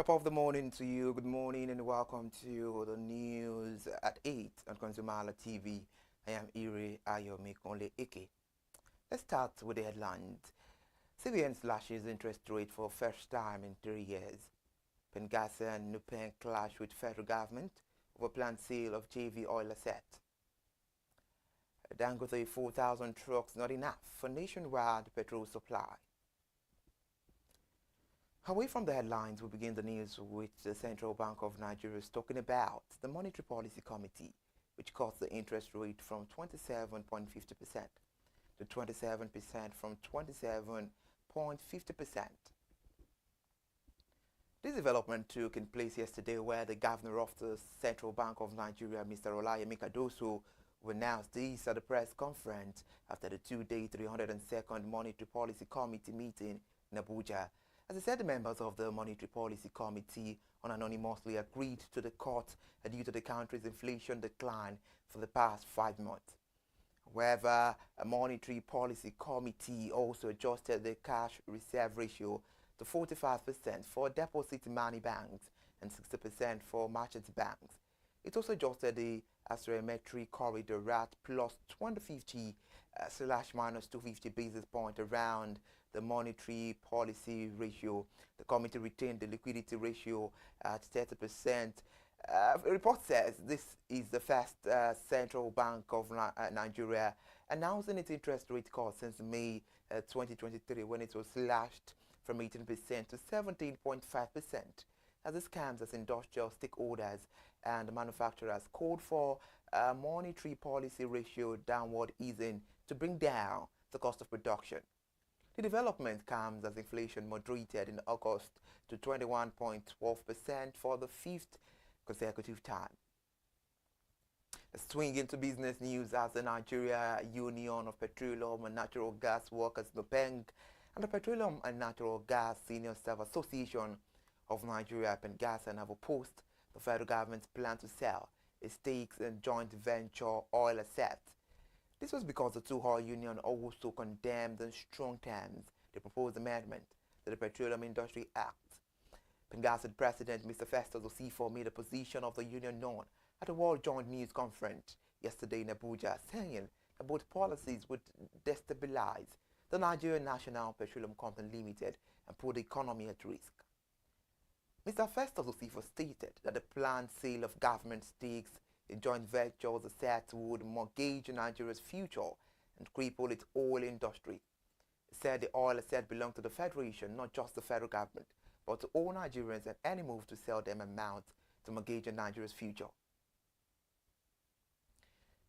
Top of the morning to you. Good morning and welcome to the news at 8 on ConsumerHallaTV. I am Iri Ayomikonle Ike. Let's start with the headlines. CBN slashes interest rate for first time in 3 years. Pengasa and Nupen clash with federal government over planned sale of JV oil asset. Dangote 4,000 trucks not enough for nationwide petrol supply. Away from the headlines, we begin the news with the Central Bank of Nigeria talking about the Monetary Policy Committee, which cuts the interest rate from 27.50% to 27% from 27.50%. This development took in place yesterday where the governor of the Central Bank of Nigeria, Mr. Olayemi Kadoso, announced this at a press conference after the two-day 302nd Monetary Policy Committee meeting in Abuja. As I said, the members of the Monetary Policy Committee unanimously agreed to the cut due to the country's inflation decline for the past 5 months. However, a Monetary Policy Committee also adjusted the cash reserve ratio to 45% for deposit money banks and 60% for merchant banks. It also adjusted the asymmetry corridor at plus 250 / minus 250 basis points around the monetary policy ratio. The committee retained the liquidity ratio at 30%. The report says this is the first Central Bank of Nigeria announcing its interest rate cut since May 2023, when it was slashed from 18% to 17.5%. As this comes as industrial stakeholders and manufacturers called for a monetary policy ratio downward easing to bring down the cost of production. The development comes as inflation moderated in August to 21.12% for the 5th consecutive time. Swing into business news as the Nigeria Union of Petroleum and Natural Gas Workers, NUPENG, and the Petroleum and Natural Gas Senior Staff Association of Nigeria, PENGASA, have opposed the federal government's plan to sell its stakes in joint venture oil assets. This was because the two oil unions also condemned in strong terms the proposed amendment to the Petroleum Industry Act. PENGASA President Mr. Festus Osifo made the position of the union known at a World Joint News Conference yesterday in Abuja, saying that both policies would destabilize the Nigerian National Petroleum Company Limited and put the economy at risk. Mr. Festus Osifo stated that the planned sale of government stakes in joint ventures assets would mortgage Nigeria's future and cripple its oil industry. He said the oil assets belong to the Federation, not just the federal government, but to all Nigerians, and any move to sell them amounts to mortgage Nigeria's future.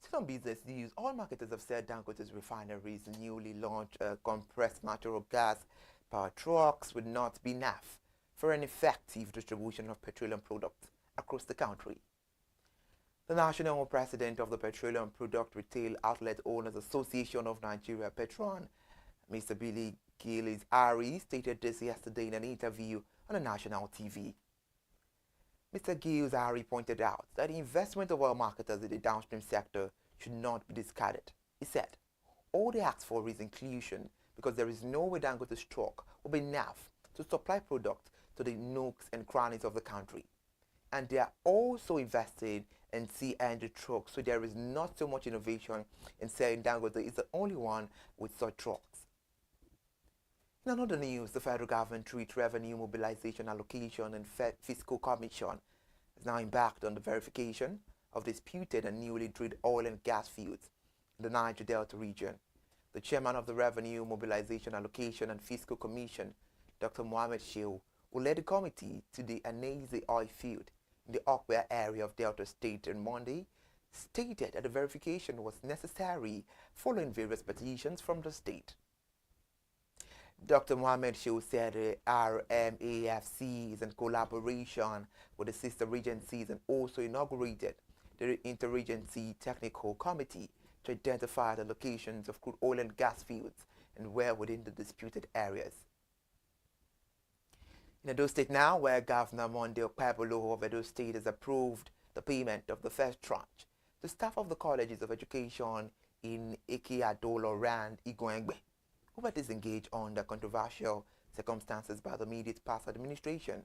Still on business news, oil marketers have said Dangote's refineries newly launched compressed natural gas power trucks would not be enough for an effective distribution of petroleum products across the country. The national president of the Petroleum Product Retail Outlet Owners Association of Nigeria, Petron, Mr. Billy Gillis-Ari, stated this yesterday in an interview on a national TV. Mr. Gillis-Ari pointed out that the investment of oil marketers in the downstream sector should not be discarded. He said, all they ask for is inclusion because there is no way Dangote's truck will be enough to supply products to the nooks and crannies of the country. And they are also invested in CNG trucks, so there is not so much innovation in selling. Dangote is the only one with such trucks. In another news, the federal government, through its Revenue Mobilization Allocation and Fiscal Commission, is now embarked on the verification of disputed and newly drilled oil and gas fields in the Niger Delta region. The chairman of the Revenue Mobilization Allocation and Fiscal Commission, Dr. Mohammed Shehu, who led the committee to the Aneze oil field in the Okwe area of Delta State on Monday, stated that the verification was necessary following various petitions from the state. Dr. Mohammed Shehu said the RMAFC is in collaboration with the sister agencies and also inaugurated the Interagency Technical Committee to identify the locations of crude oil and gas fields and where within the disputed areas. In Edo State now, where Governor Monday Okpebolo of Edo State has approved the payment of the first tranche to staff of the colleges of education in Ike-Adolo and Igwengbe, who were disengaged under controversial circumstances by the immediate past administration.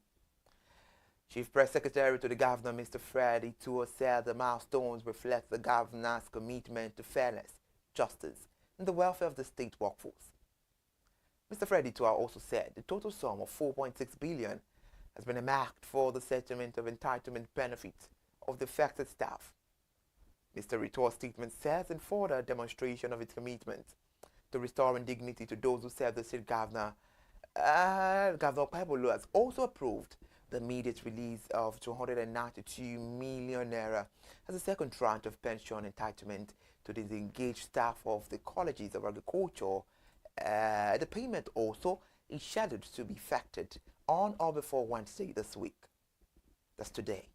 Chief Press Secretary to the Governor, Mr. Freddie Tua, said the milestones reflect the Governor's commitment to fairness, justice, and the welfare of the state workforce. Mr. Freddie Tua also said the total sum of $4.6 billion has been earmarked for the settlement of entitlement benefits of the affected staff. Mr. Ritua's statement says in further demonstration of its commitment to restoring dignity to those who serve the state governor, Governor Pebolo has also approved the immediate release of 292 million naira as a second tranche of pension entitlement to the engaged staff of the colleges of agriculture. The payment also is scheduled to be effected on or before Wednesday this week. That's today.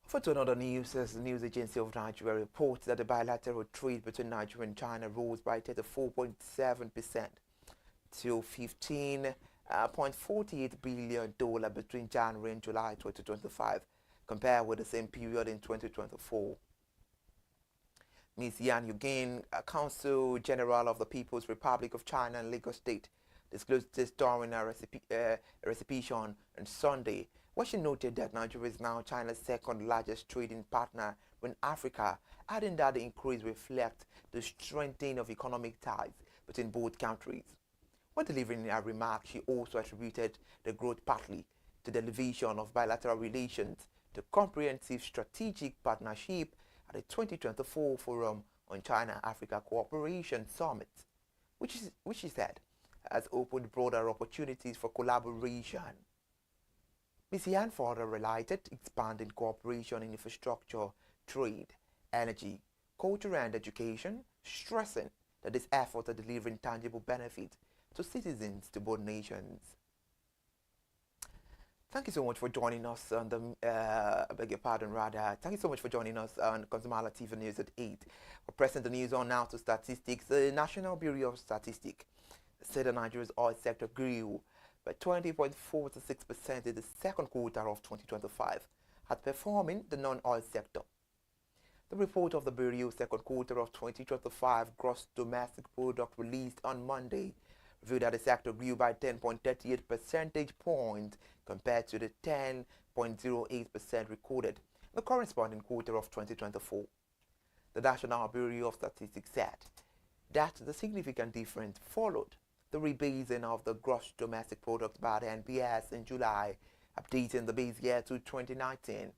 For to another news, as the News Agency of Nigeria reports that the bilateral trade between Nigeria and China rose by 34.7% to $15.48 billion between January and July 2025, compared with the same period in 2024. Ms. Yan Yugin, Consul General of the People's Republic of China and Lagos State, disclosed this during a reception on Sunday, where she noted that Nigeria is now China's second largest trading partner in Africa, adding that the increase reflects the strengthening of economic ties between both countries. When delivering a remark, she also attributed the growth partly to the elevation of bilateral relations to comprehensive strategic partnership at the 2024 Forum on China-Africa Cooperation Summit, which she said has opened broader opportunities for collaboration. Ms. Yan further highlighted expanding cooperation in infrastructure, trade, energy, culture and education, stressing that this effort are delivering tangible benefits to citizens to both nations. Thank you so much for joining us on the, thank you so much for joining us on ConsumerHallaTV News at 8. We're pressing the news on now to statistics. The National Bureau of Statistics said that Nigeria's oil sector grew by 20.46% in the second quarter of 2025, outperforming the non-oil sector. The report of the Bureau's second quarter of 2025 gross domestic product released on Monday revealed that the sector grew by 10.38 percentage points compared to the 10.08% recorded in the corresponding quarter of 2024. The National Bureau of Statistics said that the significant difference followed the rebasing of the gross domestic product by the NBS in July, updating the base year to 2019.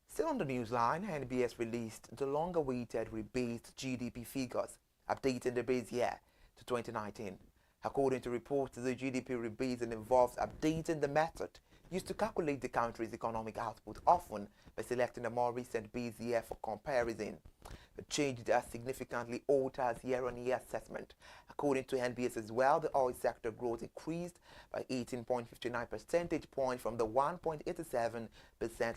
Still on the newsline, NBS released the long-awaited rebased GDP figures, updating the base year to 2019. According to reports, the GDP rebasing involves updating the method used to calculate the country's economic output, often by selecting a more recent base year for comparison. The change that significantly alters year-on-year assessment. According to NBS as well, the oil sector growth increased by 18.59 percentage points from the 1.87%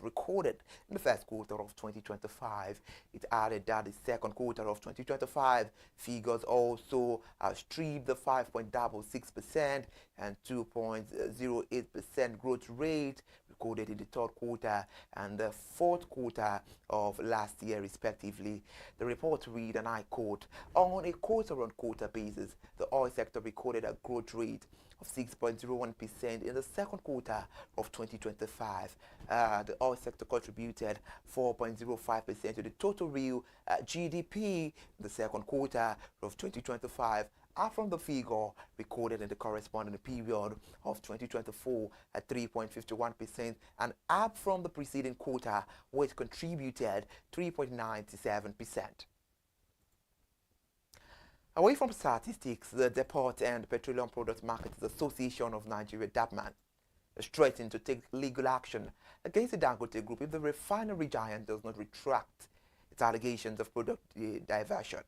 recorded in the first quarter of 2025. It added that the second quarter of 2025 figures also outstripped the 5.66% and 2.08% growth rate recorded in the third quarter and the fourth quarter of last year, respectively. The report read, and I quote, "On a quarter-on-quarter basis, the oil sector recorded a growth rate of 6.01% in the second quarter of 2025. The oil sector contributed 4.05% to the total real GDP in the second quarter of 2025, up from the figure recorded in the corresponding period of 2024 at 3.51% and up from the preceding quarter, which contributed 3.97%. Away from statistics, the Depot and Petroleum Products Marketers Association of Nigeria, DAPMAN, is threatening to take legal action against the Dangote Group if the refinery giant does not retract its allegations of product diversion.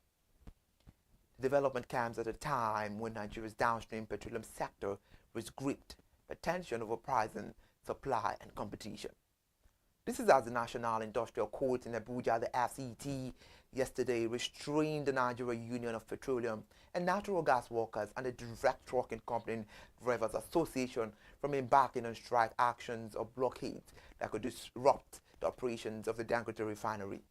The development comes at a time when Nigeria's downstream petroleum sector was gripped by tension over pricing, supply, and competition. This is as the National Industrial Court in Abuja, the FCT, yesterday restrained the Nigeria Union of Petroleum and Natural Gas Workers and the Direct Trucking Company Drivers Association from embarking on strike actions or blockades that could disrupt the operations of the Dangote refinery.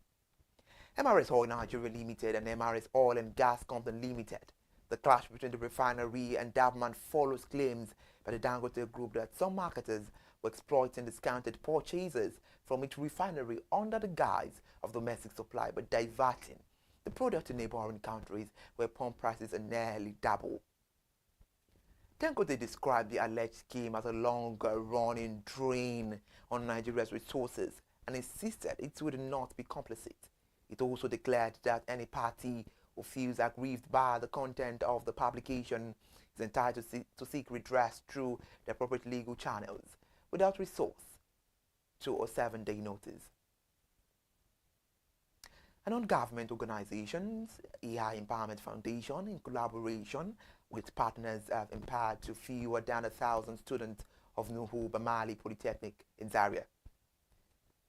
MRS Oil Nigeria Limited and MRS Oil and Gas Company Limited The clash between the refinery and government follows claims by the Dangote Group that some marketers were exploiting discounted purchases from its refinery under the guise of domestic supply, but diverting the product to neighboring countries where pump prices are nearly double. Dangote described the alleged scheme as a longer-running drain on Nigeria's resources and insisted it would not be complicit. It also declared that any party who feels aggrieved by the content of the publication is entitled to seek redress through the appropriate legal channels without resource to a 7-day notice. And non-government organizations, AI Empowerment Foundation, in collaboration with partners, have empowered to fewer than 1,000 students of Nuhu Bamali Polytechnic in Zaria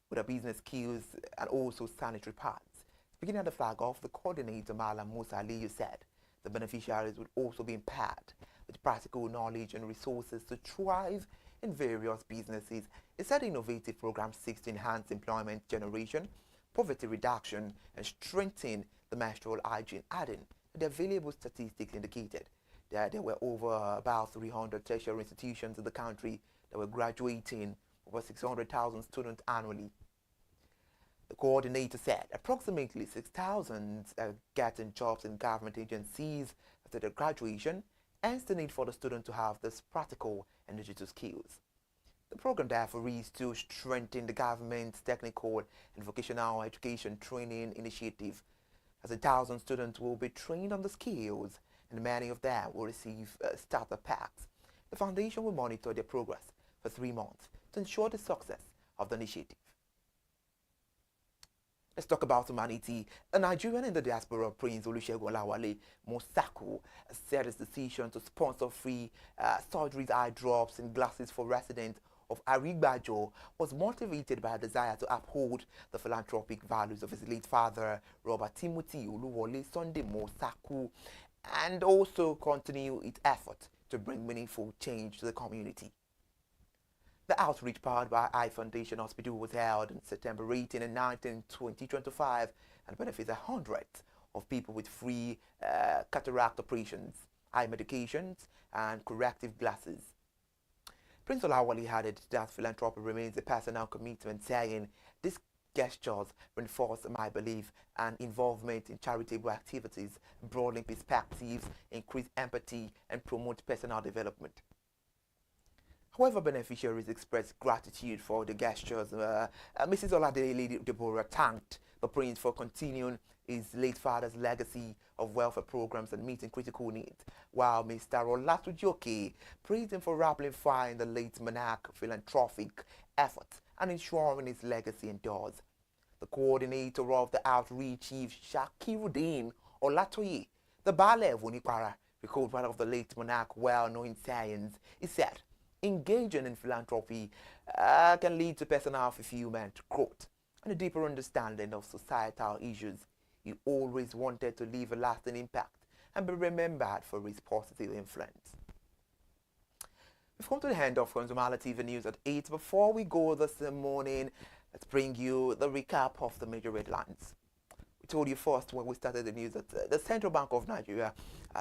with their business skills and also sanitary pads. Speaking at the flag off, the coordinator Malam Musa Aliyu said the beneficiaries would also be empowered with practical knowledge and resources to thrive in various businesses. He said the innovative program seeks to enhance employment generation, poverty reduction, and strengthen the menstrual hygiene, adding that the available statistics indicated that there were about 300 tertiary institutions in the country that were graduating over 600,000 students annually. The coordinator said approximately 6,000 are getting jobs in government agencies after their graduation, hence the need for the student to have this practical and digital skills. The program therefore is to strengthen the government's technical and vocational education training initiative, as 1,000 students will be trained on the skills and many of them will receive starter packs. The foundation will monitor their progress for 3 months to ensure the success of the initiative. Let's talk about humanity. A Nigerian in the diaspora, Prince Olusegun Olawale Mosaku, said his decision to sponsor free surgeries, eye drops, and glasses for residents of Arigbajo was motivated by a desire to uphold the philanthropic values of his late father, Robert Timothy Oluwole Sunday Mosaku, and also continue its effort to bring meaningful change to the community. The outreach powered by Eye Foundation Hospital was held on September 18 and 19, 2025 and benefits hundreds of people with free cataract operations, eye medications, and corrective glasses. Prince Olawale added that philanthropy remains a personal commitment, saying, "These gestures reinforce my belief and involvement in charitable activities, broaden perspectives, increase empathy, and promote personal development." However, beneficiaries expressed gratitude for the gestures. Mrs. Oladele Deborah thanked the prince for continuing his late father's legacy of welfare programs and meeting critical needs, while Mr. Olatujoke praised him for amplifying the late monarch's philanthropic efforts and ensuring his legacy endures. The coordinator of the outreach, Chief Shakiruddin Olatoye, the Baale of Unikwara, recalled one of the late monarch's well-known in science. He said, engaging in philanthropy can lead to personal fulfillment, growth, and a deeper understanding of societal issues. He always wanted to leave a lasting impact and be remembered for his positive influence. We've come to the end of ConsumerHallaTV News at 8. Before we go this morning, let's bring you the recap of the major headlines. We told you first when we started the news that the Central Bank of Nigeria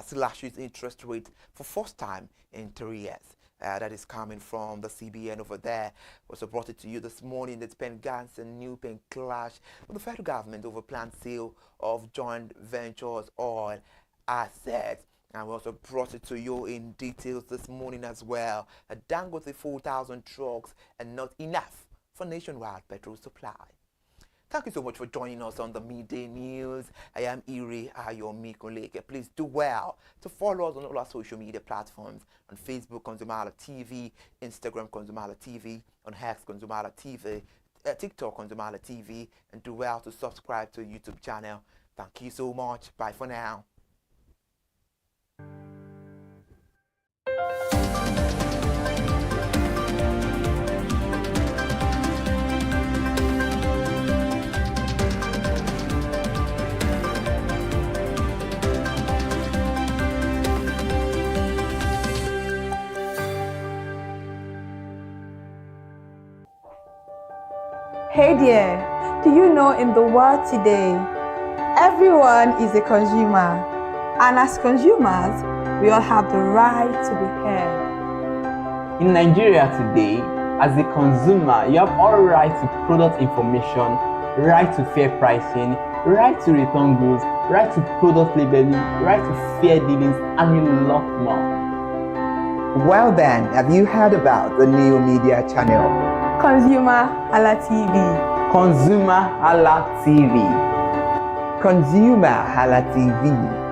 slashes interest rate for first time in 3 years. That is coming from the CBN over there. Also brought it to you this morning that Pen Gans and New Pen clash with the federal government over planned sale of joint ventures oil assets. And we also brought it to you in details this morning as well. A Dangote 4,000 trucks and not enough for nationwide petrol supply. Thank you so much for joining us on the Midday News. I am Iri Ayomikoleke. Please do well to follow us on all our social media platforms. On Facebook, ConsumerHallaTV, Instagram, ConsumerHallaTV, on X, ConsumerHallaTV, TikTok, ConsumerHallaTV, and do well to subscribe to our YouTube channel. Thank you so much. Bye for now. Hey there, do you know in the world today, everyone is a consumer. And as consumers, we all have the right to be heard. In Nigeria today, as a consumer, you have all right to product information, right to fair pricing, right to return goods, right to product labeling, right to fair dealings, and a lot more. Well then, have you heard about the new media channel? ConsumerHallaTV. ConsumerHallaTV. ConsumerHallaTV.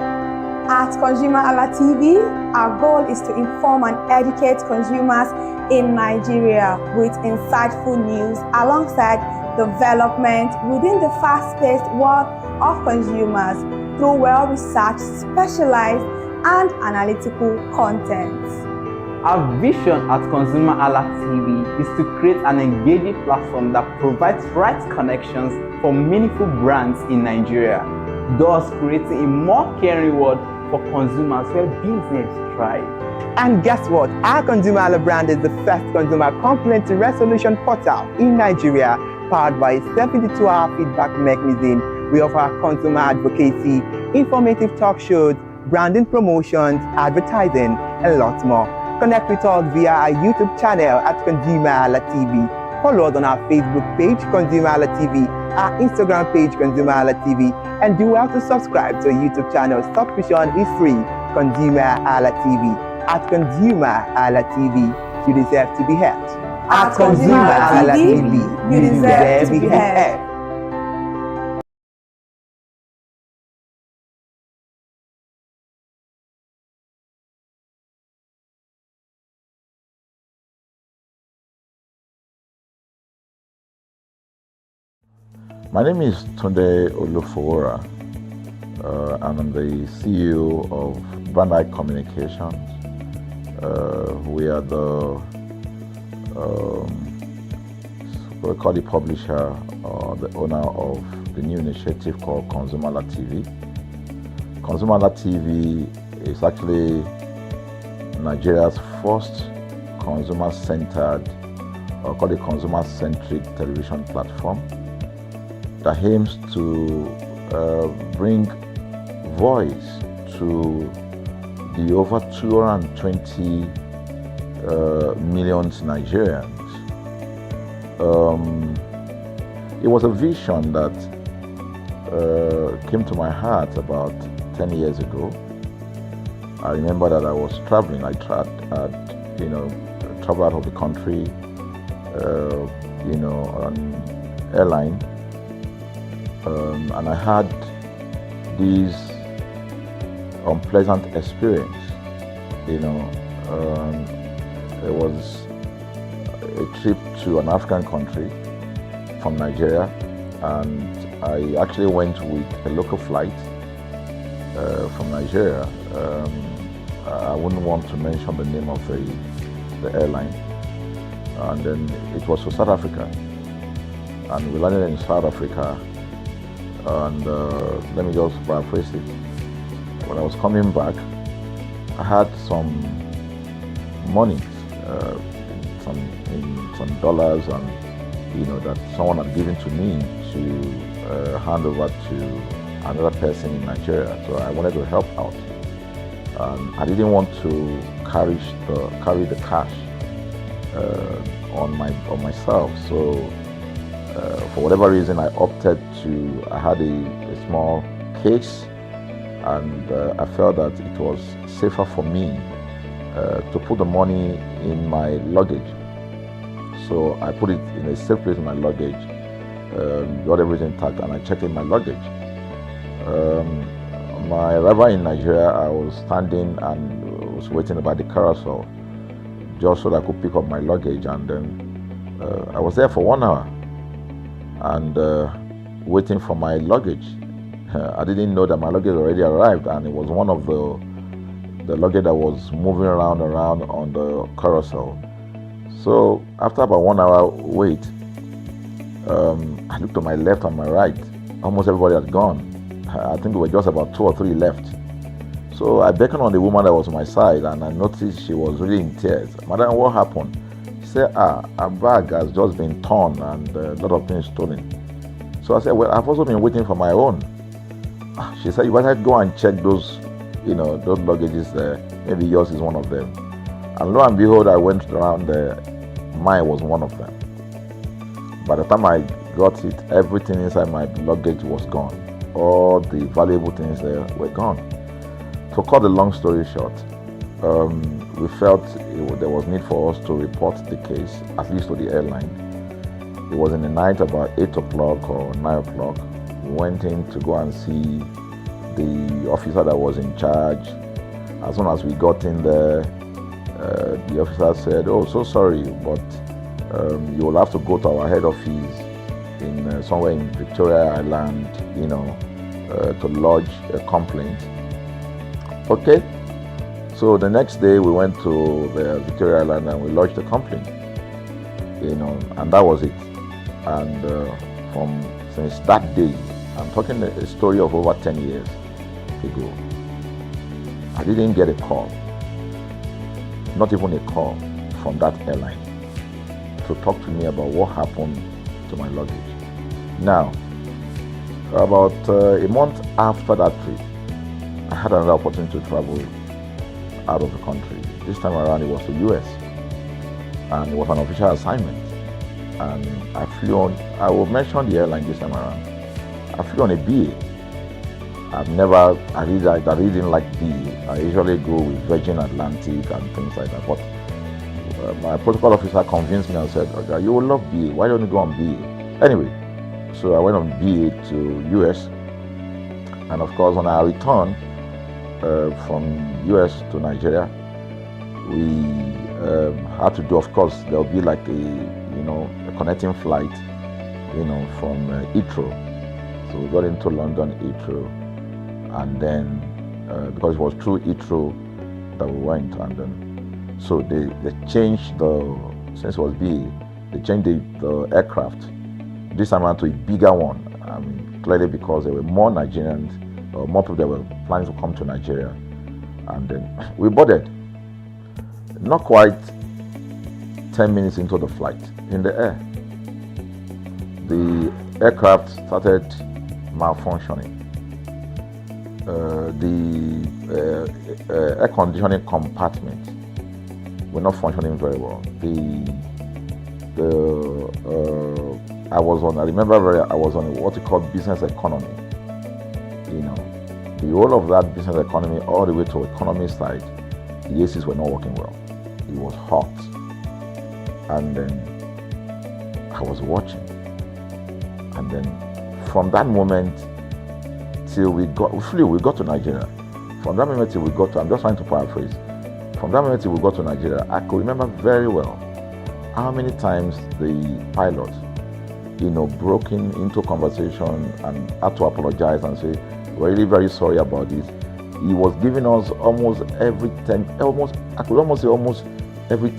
At ConsumerHallaTV, our goal is to inform and educate consumers in Nigeria with insightful news alongside development within the fast-paced world of consumers through well-researched, specialized, and analytical content. Our vision at ConsumerHallaTV is to create an engaging platform that provides right connections for meaningful brands in Nigeria, thus creating a more caring world for consumers where business thrive. And guess what? Our Consumer Hala brand is the first consumer complaint resolution portal in Nigeria, powered by a 72-hour feedback mechanism. We offer consumer advocacy, informative talk shows, branding promotions, advertising, and lots more. Connect with us via our YouTube channel at ConsumerHallaTV. Follow us on our Facebook page, ConsumerHallaTV, our Instagram page, ConsumerHallaTV, and do well to subscribe to our YouTube channel. Subscription is free. ConsumerHallaTV. At ConsumerHallaTV, you deserve to be heard. At ConsumerHallaTV, you deserve to be heard. My name is Tunde Olufowora, and I'm the CEO of Brand Eye Communications. We are the we call the publisher or the owner of the new initiative called ConsumerHallaTV. ConsumerHallaTV is actually Nigeria's first consumer-centered, or call it consumer-centric television platform that aims to bring voice to the over 220 million Nigerians. It was a vision that came to my heart about 10 years ago. I remember that I was traveling. I traveled out of the country, on airline, and I had this unpleasant experience. It was a trip to an African country from Nigeria, and I actually went with a local flight from Nigeria. I wouldn't want to mention the name of the airline. And then it was to South Africa, and we landed in South Africa. And let me just paraphrase it. When I was coming back, I had some money, some dollars, and that someone had given to me to hand over to another person in Nigeria. So I wanted to help out. I didn't want to carry the cash on myself. So for whatever reason, I opted to. I had a small case, and I felt that it was safer for me to put the money in my luggage. So I put it in a safe place in my luggage, got everything intact, and I checked in my luggage. My arrival in Nigeria, I was standing and was waiting by the carousel just so that I could pick up my luggage, and then I was there for 1 hour and waiting for my luggage. I didn't know that my luggage already arrived, and it was one of the luggage that was moving around on the carousel. So after about 1 hour wait, I looked to my left and my right. Almost everybody had gone. I think there were just about 2 or 3 left. So I beckoned on the woman that was on my side, and I noticed she was really in tears. Madam, what happened? She said, her bag has just been torn and a lot of things stolen. So I said, well, I've also been waiting for my own. She said, you better go and check those those luggages there. Maybe yours is one of them. And lo and behold, I went around there. Mine was one of them. By the time I got it, everything inside my luggage was gone. All the valuable things there were gone. To cut the long story short, we felt there was need for us to report the case, at least to the airline. It was in the night, about 8 o'clock or 9 o'clock. We went in to go and see the officer that was in charge. As soon as we got in there, the officer said, "Oh, so sorry, but you will have to go to our head office in somewhere in Victoria Island, to lodge a complaint." Okay. So the next day we went to the Victoria Island and we lodged a complaint, and that was it. And since that day, I'm talking a story of over 10 years ago, I didn't get a call, not even a call from that airline to talk to me about what happened to my luggage. Now, about a month after that trip, I had another opportunity to travel out of the country. This time around it was to US, and it was an official assignment. And I flew on, I will mention the airline this time around. I flew on a BA. I really didn't like BA. I usually go with Virgin Atlantic and things like that. But my protocol officer convinced me and said, "Okay, you will love BA. Why don't you go on BA?" Anyway, so I went on BA to US. And of course, on our return from US to Nigeria, we had to do, of course, there'll be like a connecting flight, from Heathrow. So we got into London Heathrow, and then because it was through Heathrow that we went, and then so they changed since it was BA, they changed the aircraft this time around to a bigger one. I mean, clearly because there were more Nigerians, or more people that were planning to come to Nigeria, and then we boarded. Not quite 10 minutes into the flight, in the air, the aircraft started malfunctioning. The air conditioning compartment were not functioning very well. I was on what you call business economy. The whole of that business economy, all the way to economy side, the ACs were not working well. It was hot. And then I was watching. And then from that moment till we got to Nigeria. From that moment till we got to, I'm just trying to paraphrase. From that moment till we got to Nigeria, I could remember very well how many times the pilot, broke into conversation and had to apologize and say, "We're really very sorry about this." He was giving us almost every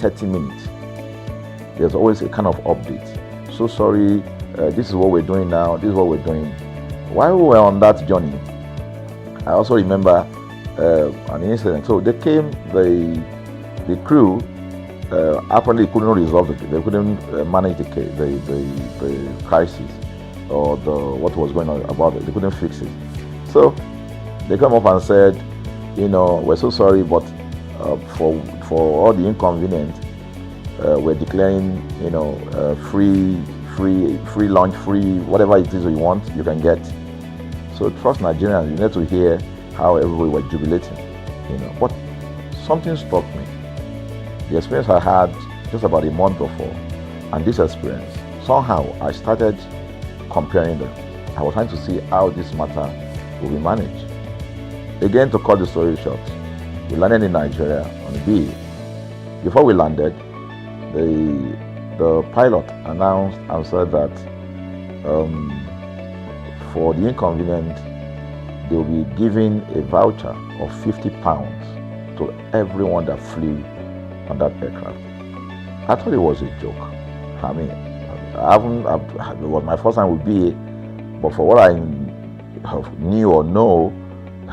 30 minutes. There's always a kind of update. "So sorry, this is what we're doing now, this is what we're doing." While we were on that journey, I also remember an incident. So they came, the crew apparently couldn't resolve it. They couldn't manage the crisis or what was going on about it. They couldn't fix it. So they came up and said, "We're so sorry, but for all the inconvenience, we're declaring, free lunch, free whatever it is you want, you can get." So trust Nigerians, you need to hear how everybody were jubilating, But something struck me. The experience I had just about a month before, and this experience, somehow I started comparing them. I was trying to see how this matter will be managed. Again, to cut the story short, we landed in Nigeria on the BA. Before we landed, the pilot announced and said that for the inconvenient, they will be giving a voucher of £50 to everyone that flew on that aircraft. I thought it was a joke. I mean, it was my first time with BA, but for what I knew or know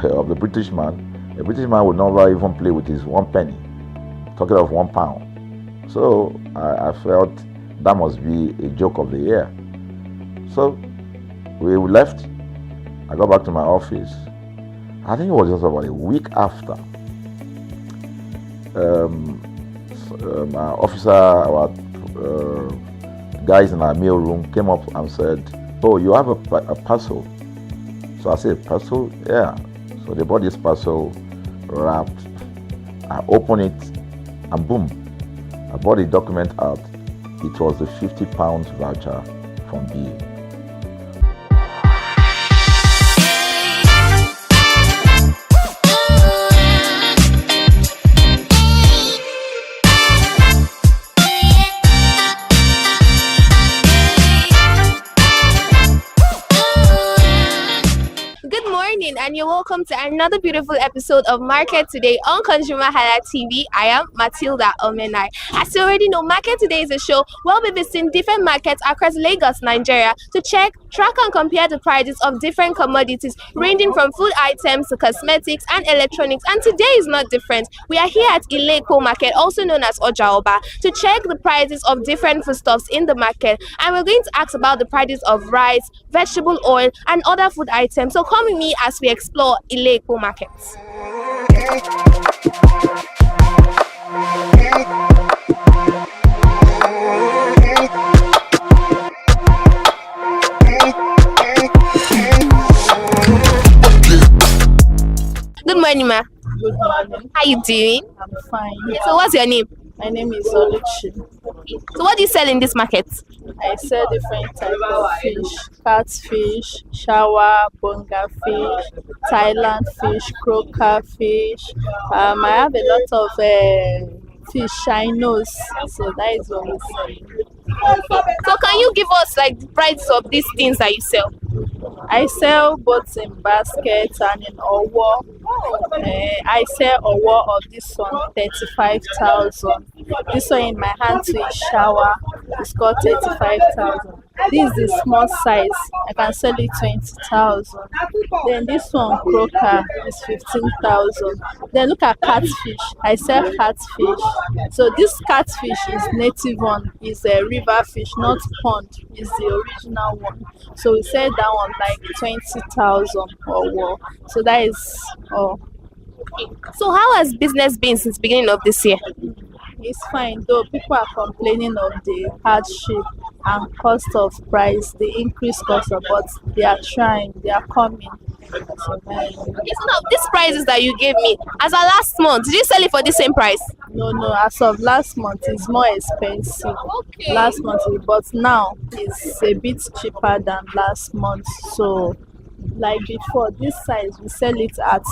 of the British man would never even play with his 1 penny, talking of £1. So I felt that must be a joke of the year. So we left. I got back to my office, I think it was just about a week after. Our officer, our guys in our meal room came up and said, "Oh, you have a parcel." So I said, "Parcel? Yeah." So they brought this parcel wrapped. I opened it and boom, I brought the document out. It was the £50 voucher from BA. And you're welcome to another beautiful episode of Market Today on ConsumerHallaTV. I am Matilda Omenai. As you already know, Market Today is a show where we'll be visiting different markets across Lagos, Nigeria to check, track and compare the prices of different commodities ranging from food items to cosmetics and electronics. And today is not different. We are here at Ileko Market, also known as Ojaoba, to check the prices of different foodstuffs in the market. And we're going to ask about the prices of rice, vegetable oil and other food items. So come with me as we explore Ileko markets. Good morning, ma. Good morning. How you doing? I'm fine. So what's your name? My name is Oluchi. So what do you sell in this market? I sell different types of fish: catfish, shower, bonga fish, Thailand fish, croaker fish. I have a lot of fish I know, so that is what we sell. So can you give us like the price of these things that you sell? I sell both in baskets and in owo. I sell owo of this one 35,000. This one in my hand too is shower. It's called 35,000. This is the small size. I can sell it 20,000. Then this one croaker is 15,000. Then look at catfish. I sell catfish. So this catfish is native one. Is a river fish, not pond. Is the original one. So we sell that one like 20,000 or more. So that is all. So how has business been since beginning of this year? It's fine, though people are complaining of the hardship and cost of price, the increased cost of, but they are trying, they are coming. So, Okay, so now these prices that you gave me, as of last month, did you sell it for the same price? no, as of last month, it's more expensive. Okay. Last month, but now it's a bit cheaper than last month. So, like before, this size we sell it at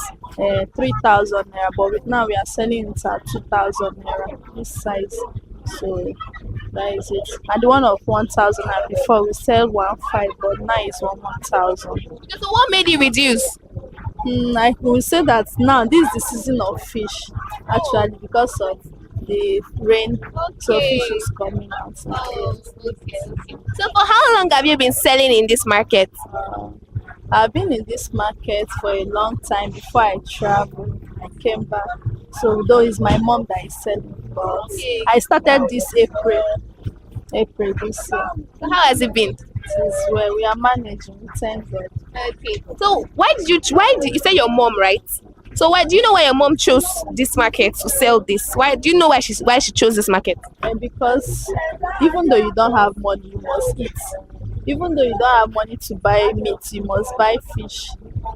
3,000 naira, but now we are selling it at 2,000 naira. This size, so that is it. And the one of 1,000 naira before we sell 1,500, but now it's 1,000. Okay, so what made you reduce? I will say that now this is the season of fish, actually, because of the rain, so Okay. fish is coming out. So for how long have you been selling in this market? I've been in this market for a long time. Before I traveled, I came back. So though it's my mom that is selling, but I started this April this year. So how has it been? It is where we are managing. Thank God. Okay. So why did you say your mom, right? So why do you know why your mom chose this market to sell this? Why do you know why she chose this market? And because even though you don't have money, you must eat. Even though you don't have money to buy meat, you must buy fish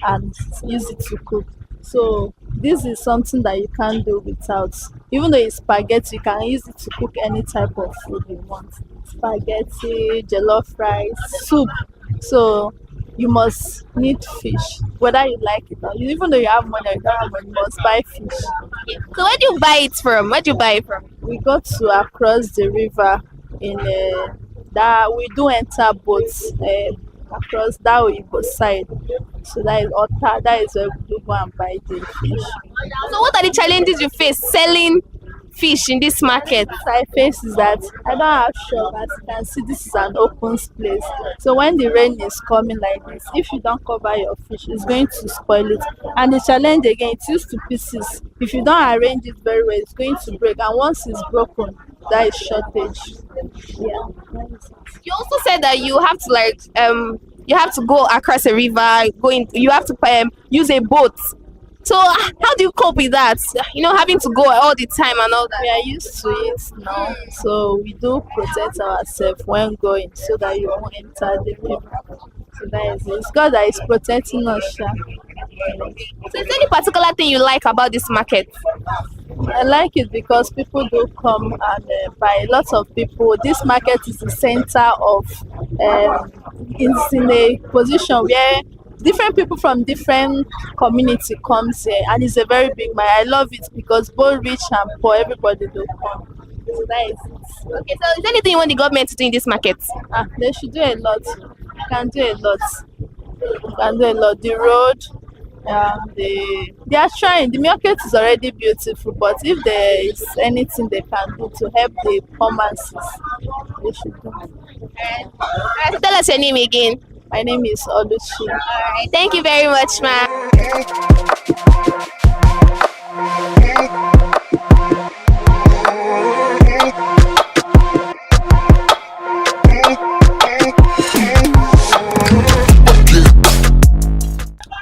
and use it to cook. So this is something that you can't do without. Even though it's spaghetti, you can use it to cook any type of food you want. Spaghetti, jollof rice, soup. So you must need fish, whether you like it or even though you have money or you don't have money, you must buy fish. So where do you buy it from? Where do you buy it from? We go to across the river in that we do enter boats across that Oyibo side. So that is Ota, that is where we do go and buy the fish. So what are the challenges you face selling fish in this market? What I face is that I don't have shop. As you can see, this is an open place. So when the rain is coming like this, if you don't cover your fish, it's going to spoil it. And the challenge again, it's used to pieces. If you don't arrange it very well, it's going to break. And once it's broken, that is shortage. Yeah. You also said that you have to you have to go across a river, you have to use a boat So how do you cope with that? You know, having to go all the time and all that. We are used to it now, so we do protect ourselves when going so that you won't enter the river. So that is it. It's God that is protecting us. Sha. So is there any particular thing you like about this market? I like it because people do come and buy. Lots of people. This market is the center of. It's in a position where different people from different community comes here, and it's a very big market. I love it because both rich and poor, everybody do come. So that is it. Okay, so is there anything you want the government to do in this market? They should do a lot. They can do a lot. They can do a lot. The road. They are trying. The market is already beautiful, but if there is anything they can do to help the poor masses, they should do. Alright, so tell us your name again. My name is Oluchi. Alright, thank you very much, ma'am.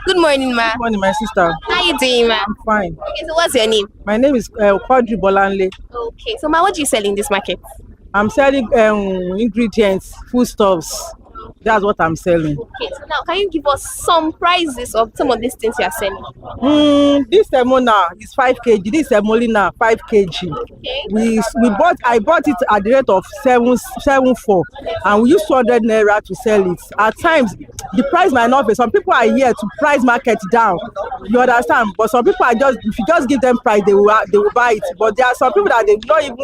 Good morning, ma'am. Good morning, my sister. How you doing, ma'am? I'm fine. Okay, so what's your name? My name is Quadri Bolanle. Okay, so ma'am, what do you sell in this market? I'm selling ingredients, foodstuffs. That's what I'm selling. Okay, so now can you give us some prices of some of these things you are selling? This semona is 5 kg. This semolina 5 kg. Okay. I bought it at the rate of 7.4, and we use 200 naira to sell it. At times, the price might not be. Some people are here to price market down. You understand? But some people are just, if you just give them price, they will buy it. But there are some people that they don't even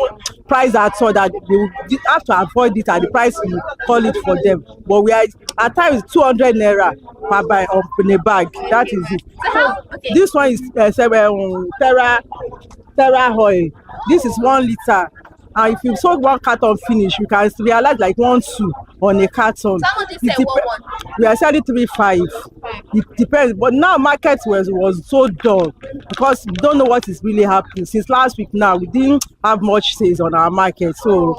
price at all, that they will have to avoid it at the price you call it for them. But we are at times 200 naira per buy in a bag. That is it. So how? Okay. This one is Terra oil. This is 1 liter. And if you sold 1 carton finish, you can realize like 1-2 on a carton. So how much do you sell one? We are selling 3.5. It depends. But now market was so dull because we don't know what is really happening. Since last week now, we didn't have much sales on our market. So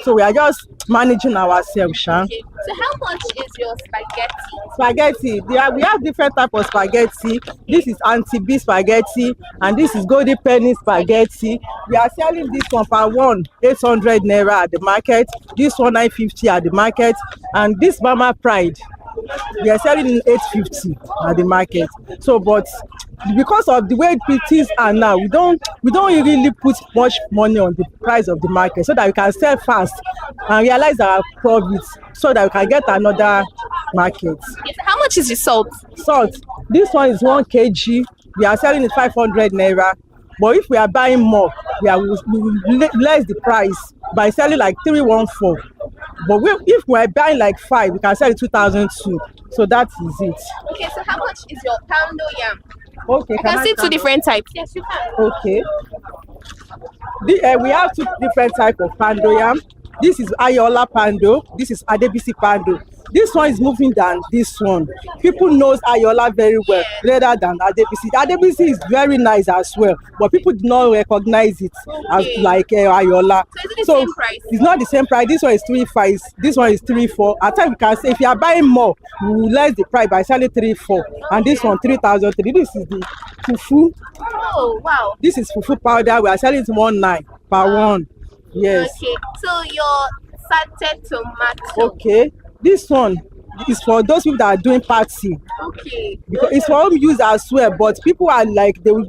we are just managing ourselves, Sha. Okay. So how much is your spaghetti? Spaghetti. We have different type of spaghetti. This is anti-bee spaghetti, and this is golden penny spaghetti. We are selling this one per one 800 naira at the market. This one 950 at the market, and this Mama Pride we are selling in 850 at the market. So, but because of the way things are now, we don't really put much money on the price of the market so that we can sell fast and realize our profits so that we can get another market. Yes. How much is the salt? Salt. This one is 1 kg. We are selling it 500 naira. But if we are buying more, we will less the price by selling like 314. But if we are buying like 5, we can sell it 2,002. So that is it. Okay, so how much is your poundo yam? Okay, I can see 2 different types. Yes, you can. Okay. We have 2 different types of pando yam. This is Ayola pando. This is Adebisi pando. This one is moving than this one. People knows Ayola very well rather than Adebisi. Adebisi is very nice as well, but people do not recognize it as like Ayola. So is it the same price? It's not the same price. This one is 3.5. This one is 3.4. At times you can say if you are buying more, we will less the price by selling 3.4. And this one 3,003. This is the fufu. Oh wow! This is fufu powder. We are selling it 1.9 per one. Yes. Okay. So your salted tomato. Okay. This one is for those people that are doing party. Okay. Because it's for home use as well, but people are like they will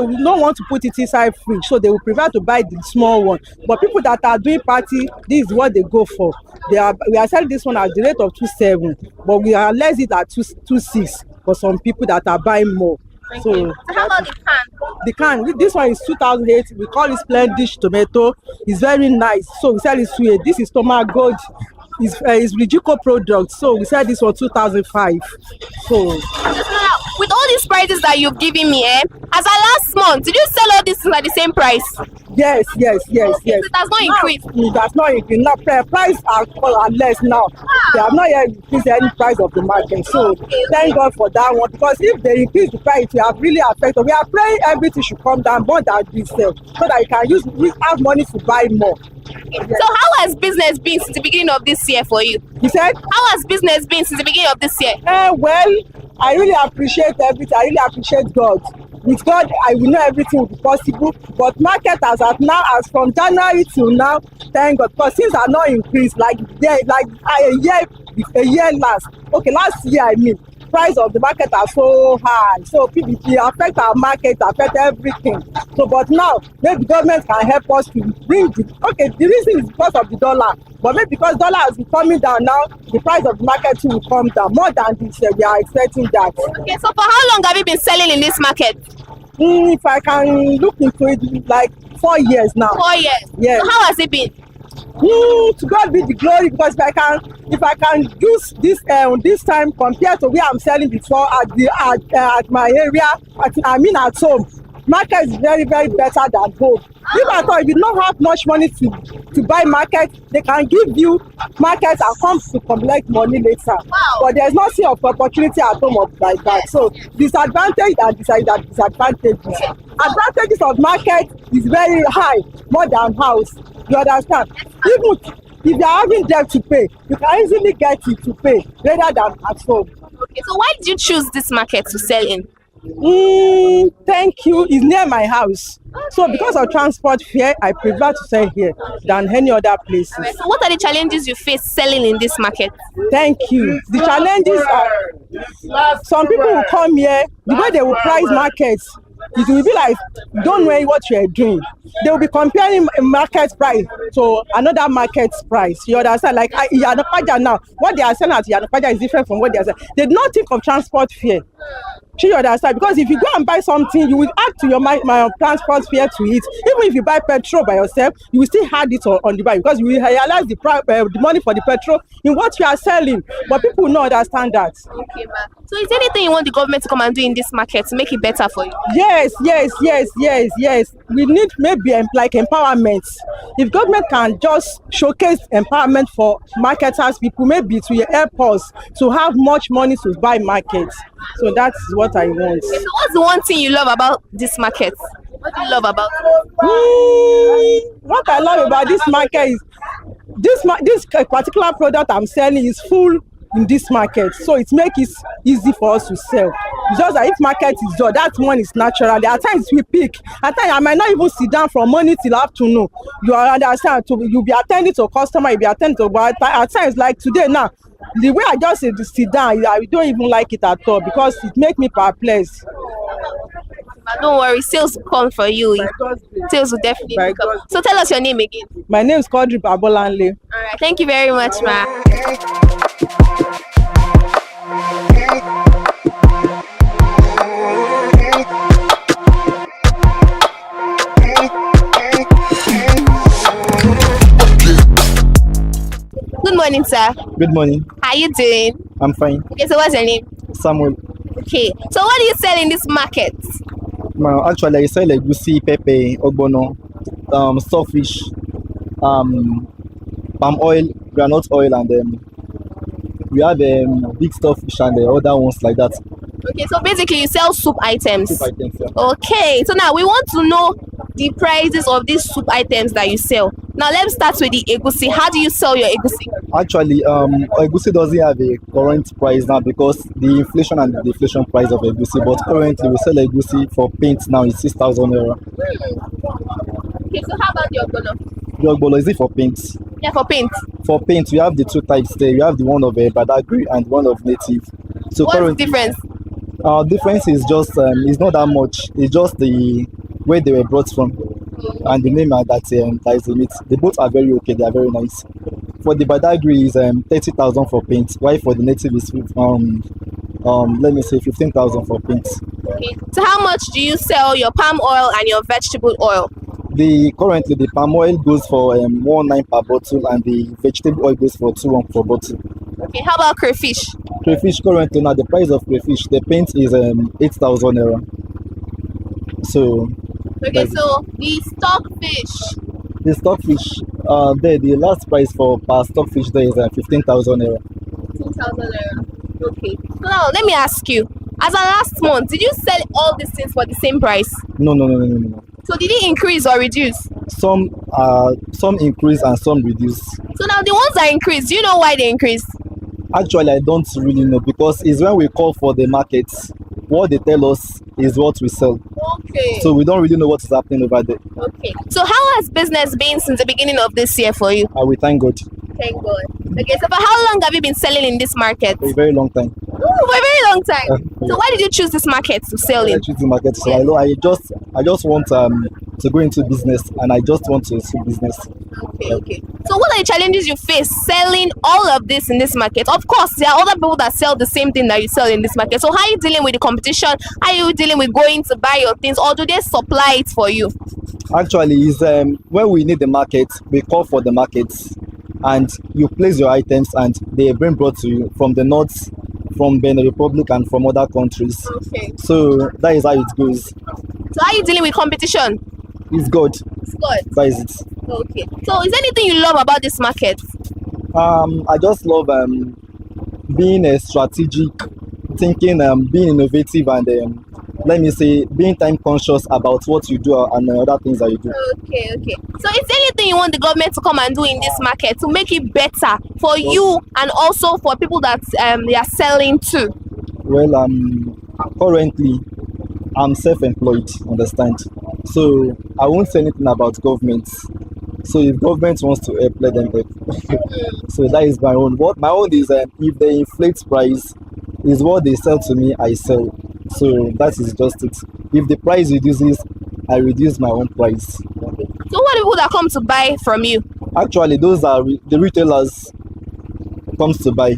not want to put it inside fridge, so they will prefer to buy the small one. But people that are doing party, this is what they go for. We are selling this one at the rate of 2.7, but we are less it at 2.6 for some people that are buying more. Okay. So how about the can? The can, this one is 2008. We call it splendid tomato. It's very nice, so we sell it sweet. This is Toma Gold. It's Rijico product, so we sell this for 2005. So with all these prices that you've given me, as of last month, did you sell all these things at the same price? Yes. Okay, so it has not increased. It does not increase. Now price are less now. They have not yet increased any price of the market. So thank God for that one, because if they increase the price, we have really affected. We are praying everything should come down more than we sell, so that you can have money to buy more. Yes. So how has business been since the beginning of this year for you? You said? How has business been since the beginning of this year? Well, I really appreciate everything. I really appreciate God. with God, I will know everything will be possible. But market as at now, as from January till now, thank God, because things are not increased like a year last. Okay, last year I mean, price of the market are so high, so it affect our market, affect everything. So but now maybe government can help us to bring the reason is because of the dollar, but maybe because dollar has been coming down now, the price of the market too will come down more than this. We are expecting that. Okay, so for how long have you been selling in this market? If I can look into it, like 4 years now. 4 years. Yes. So how has it been? To God be the glory, because if I can use this time compared to where I'm selling before at my area, at home, market is very, very better than home. If I thought if you don't have much money to buy market, they can give you market and come to collect money later. Wow. But there's nothing of opportunity at home like that. So disadvantage and disadvantages. Advantages of market is very high, more than house. You understand? Even if you're having debt to pay, you can easily get it to pay rather than at home. Okay, so why did you choose this market to sell in? Thank you. It's near my house. So because of transport fare, I prefer to sell here than any other places. Right, so what are the challenges you face selling in this market? Thank you. The challenges are some people will come here, the way they will price markets, it will be like, don't know what you are doing. They will be comparing a market price to another market price. You understand? Like Yanapaja now, what they are selling at Yanapaja is different from what they are selling. They do not think of transport fare. You understand? Because if you go and buy something, you will add to your my transport fare to it. Even if you buy petrol by yourself, you will still add it on the buy, because you will realize the money for the petrol in what you are selling. But people will not understand that. Okay, ma. So is there anything you want the government to come and do in this market to make it better for you? Yes. We need maybe like empowerment. If government can just showcase empowerment for marketers, people, maybe it will help us to have much money to buy markets. So that's what I want. Okay, so what's the one thing you love about this market? What do you love about it? What I love about this market is this particular product I'm selling is full in this market, so it makes it easy for us to sell. It's just that if market is dull, that one is natural. There are times we pick. At times I might not even sit down from morning till afternoon. You understand? You'll be attending to a customer, you'll be attending to, but at times like today now, the way I just sit down, I don't even like it at all, because it makes me perplexed. Don't worry, sales will come for you. Sales will definitely come. So tell us your name again. My name is Kodri Babolanle. All right, thank you very much, ma. Good morning, sir. Good morning. How are you doing? I'm fine. Okay, so what's your name? Samuel. Okay, so what do you sell in this market? Actually, I sell egusi, pepper, ogbono, stockfish, palm oil, groundnut oil, and we have big stockfish and other ones like that. Okay, so basically you sell soup items. Soup items, yeah. Okay, so now we want to know the prices of these soup items that you sell. Now let's start with the egusi. How do you sell your egusi? Actually, egusi doesn't have a current price now because the inflation and the deflation price of egusi. But currently, we sell egusi for paint now is 6,000 naira. Okay, so how about the ogbono? The ogbono, is it for paint? Yeah, for paint. For paint, we have the two types there. We have the one of Badagry and one of native. So what's the difference? Difference is just it's not that much. It's just the where they were brought from and the name that is in it. They both are very okay. They are very nice. For the Badagry is 30,000 for paint, while for the native is let me say 15,000 for paint. Okay. So how much do you sell your palm oil and your vegetable oil? Currently the palm oil goes for 1.9 per bottle and the vegetable oil goes for 2.1 per bottle. Okay, how about crayfish? Crayfish currently now the price of crayfish, the paint is 8,000 naira. So okay, so the stockfish. The stockfish, the last price for per stockfish there is 15,000 naira. 15,000 naira. Okay. So now let me ask you, as of last month, did you sell all these things for the same price? No. So did it increase or reduce? Some increase and some reduce. So now the ones that increase, do you know why they increase? Actually, I don't really know because it's when we call for the markets, what they tell us is what we sell. Okay. So we don't really know what is happening over there. Okay. So how has business been since the beginning of this year for you? We thank God. Thank God. Okay, so for how long have you been selling in this market? For a very long time. Ooh, for a very long time. Yeah. So why did you choose this market to sell in? I choose the market. So I just want to go into business, and I just want to do business. Okay. So what are the challenges you face selling all of this in this market? Of course, there are other people that sell the same thing that you sell in this market. So how are you dealing with the competition? How are you dealing with going to buy your things, or do they supply it for you? Actually, is when we need the market, we call for the markets, and you place your items, and they bring brought to you from the north, from Benin Republic, and from other countries. Okay. So that is how it goes. So how are you dealing with competition? It's good. It's good. That is it. Okay. So is there anything you love about this market? I just love being strategic, thinking, being innovative, and let me say, being time conscious about what you do and other things that you do. Okay. So is there anything you want the government to come and do in this market to make it better for you and also for people that they are selling to? Well, currently, I'm self-employed, understand? So I won't say anything about government. So if government wants to help, let them help. So that is my own. What my own is, if they inflate price, is what they sell to me, I sell. So that is just it. If the price reduces, I reduce my own price. So what are people that come to buy from you? Actually, those are the retailers comes to buy,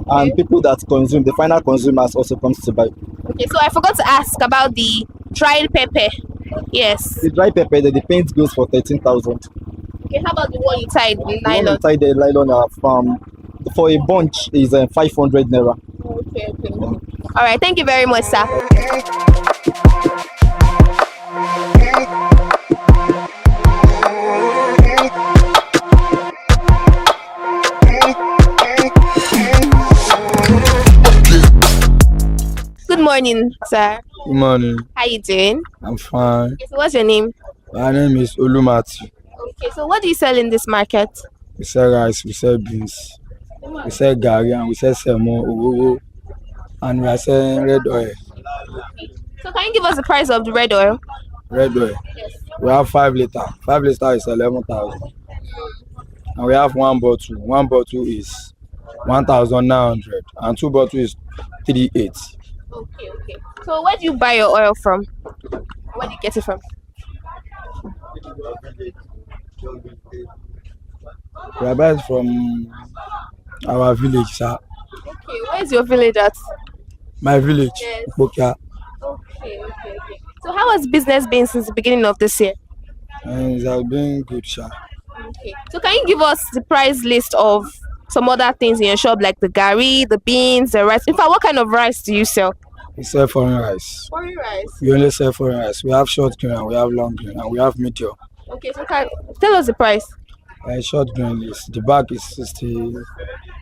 and people that consume, the final consumers also comes to buy. Okay, so I forgot to ask about the dried pepper. Yes. The dry pepper, the paint goes for 13,000. Okay, how about the one you tied in The one nylon? inside the nylon for a bunch is 500 naira. Okay. All right, thank you very much, sir. Good morning, sir. Good morning. How you doing? I'm fine. Okay, so what's your name? My name is Olumati. Okay, so what do you sell in this market? We sell rice, we sell beans, we sell gari, and we sell semo, owowo, and we are selling red oil. So can you give us the price of the red oil? Red oil. We have 5 liter. 5 liter is 11,000. And we have 1 bottle. 1 bottle is 1,900, and 2 bottles is 3,800. Okay. So where do you buy your oil from? Where do you get it from? We are buying from our village, sir. Okay, where is your village at? My village, Yes. Bokia. Okay. So how has business been since the beginning of this year? And it has been good, sir. Okay. So can you give us the price list of some other things in your shop, like the gari, the beans, the rice? In fact, what kind of rice do you sell? We sell foreign rice. Foreign rice. We only sell foreign rice. We have short grain, and we have long grain, and we have medium. Okay, so tell us the price. Short grain is the bag is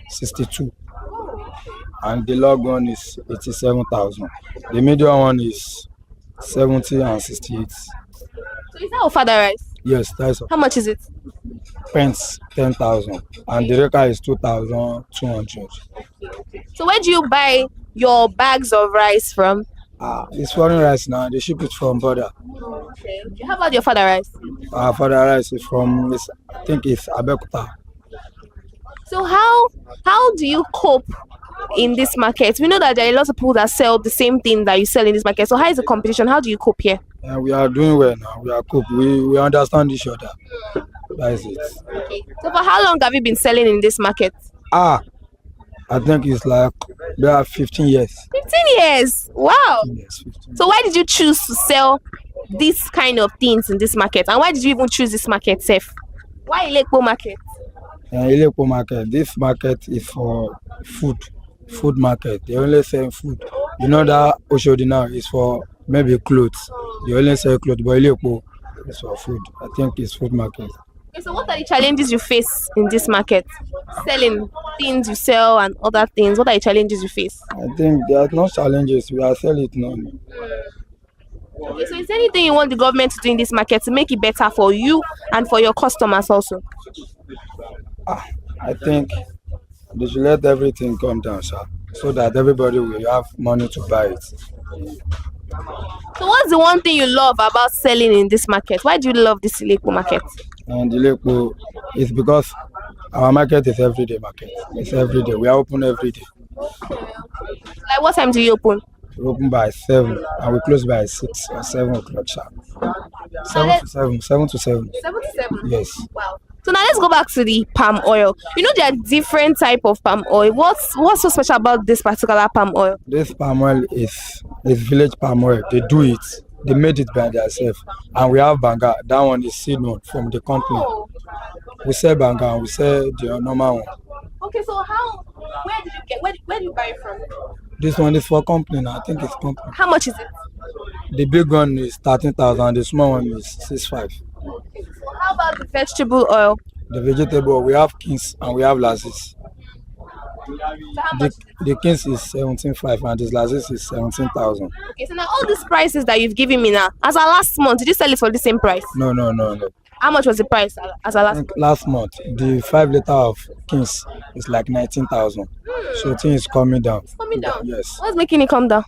62, and the long one is 87,000. The medium one is 70 and 68. So is that Ofada rice? Yes, that's How much is it? pence 10,000, and the reka is 2,200. So where do you buy your bags of rice from? It's foreign rice now. They ship it from border. Okay. How about your father rice? For the rice is from I think it's Abeokuta. So how do you cope in this market? We know that there are a lot of people that sell the same thing that you sell in this market. So how is the competition? How do you cope here? We are doing well now. We are cool. We understand each other. That is it. Okay. So for how long have you been selling in this market? I think it's like there are 15 years. 15 years. Wow. Yes, 15. So why did you choose to sell these kind of things in this market? And why did you even choose this market, Seth? Why Ilekpo market? Ilekpo market. This market is for food market. They only sell food. You know that Oshodi now is for maybe clothes. They only sell clothes, but Ilekpo is for food. I think it's food market. Okay, so what are the challenges you face in this market? Selling things you sell and other things. What are the challenges you face? I think there are no challenges. We are selling it now. Okay, so is there anything you want the government to do in this market to make it better for you and for your customers also? I think they should let everything come down, sir, so that everybody will have money to buy it. So what's the one thing you love about selling in this market? Why do you love this Ilekpo market? And Ilepo is because our market is everyday market. It's everyday. We are open every day. Like what time do you open? We open by 7 and we close by 6 or 7 o'clock sharp. 7 to 7. 7 to 7. 7 to 7. Yes. Wow. So now let's go back to the palm oil. You know there are different type of palm oil. What's so special about this particular palm oil? This palm oil is village palm oil. They do it. They made it by themselves. And we have banga. That one is seed one from the company. We sell banga and we sell the normal one. Okay, so where did you get where do you buy it from? This one is for company now. I think it's company. How much is it? The big one is 13,000. The small one is 6,500. Okay. So how about the vegetable oil? The vegetable, we have kings and we have lasses. So how much? The kings is 17,500 and the lasses is 17,000. Okay, so now all these prices that you've given me now, as our last month, did you sell it for the same price? No. How much was the price as our last month? Last month, the 5 liter of kings is like 19,000. So things is coming down. It's coming down? Yes. What's making it come down?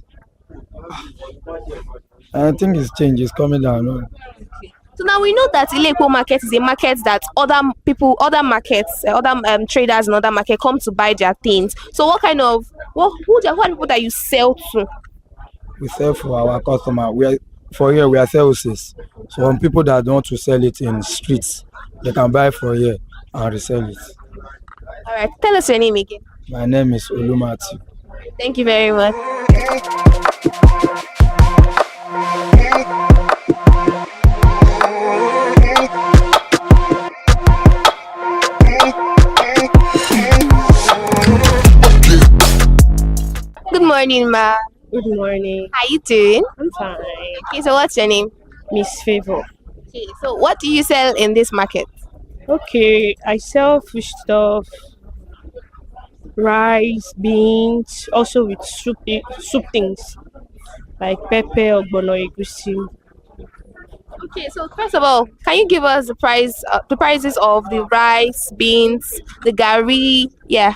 I think it's changed. It's coming down. No? So now we know that Ilekpo market is a market that other markets, other traders in other market come to buy their things. So who are people that you sell to? We sell for our customer. We are sales. So on people that don't want to sell it in streets, they can buy for here and resell it. All right, tell us your name again. My name is Olumati. Thank you very much. Good morning, ma. Good morning. How you doing? I'm fine. Okay, so what's your name? Miss Favor. Okay, so what do you sell in this market? Okay, I sell fish stuff, rice, beans, also with soup things like pepper, ogbono, egusi. Okay, so first of all, can you give us the prices of the rice, beans, the gari? Yeah.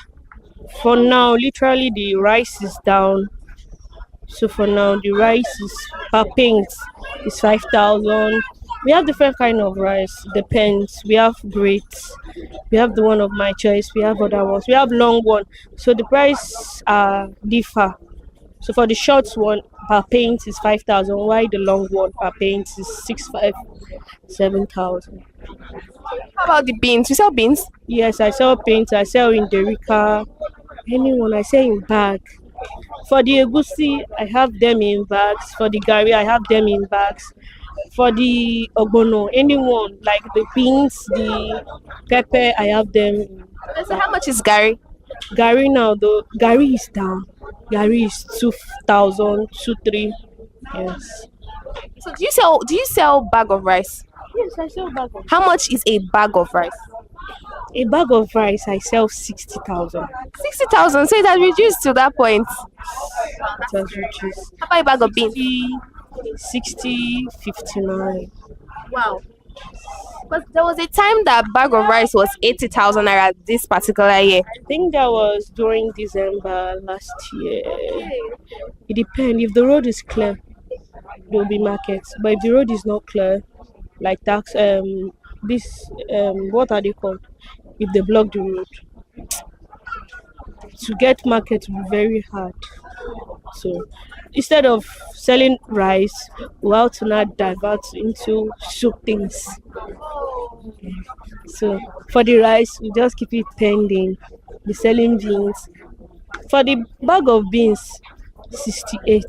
For now, literally the rice is down. So for now, the rice is per pint is 5,000. We have different kind of rice. Depends. We have grits. We have the one of my choice. We have other ones. We have long one. So the price differ. So for the short one, per paint is 5,000. While the long one per paint is 6,500, 7,000. How about the beans? You sell beans? Yes, I sell paint. I sell in Derica. Anyone, I sell in bag. For the egusi, I have them in bags. For the gari, I have them in bags. For the ogbono, anyone like the beans, the pepper, I have them. So how much is gari? Gari now, though, gari is down. Gari is 2,000, 2,300. Yes. So do you sell bag of rice? Yes, I sell bag of. How much is a bag of rice? A bag of rice, I sell 60,000. 60,000. So it has reduced to that point. It has reduced. How about a bag of beans? 60, 59. Wow. But there was a time that bag of rice was 80,000 naira this particular year. I think that was during December last year. It depends. If the road is clear, there will be markets. But if the road is not clear, like that, what are they called? If they block the road, to get market will be very hard. So instead of selling rice, we have to now divert into soup things. So for the rice, we just keep it pending. Be selling beans. For the bag of beans, 68,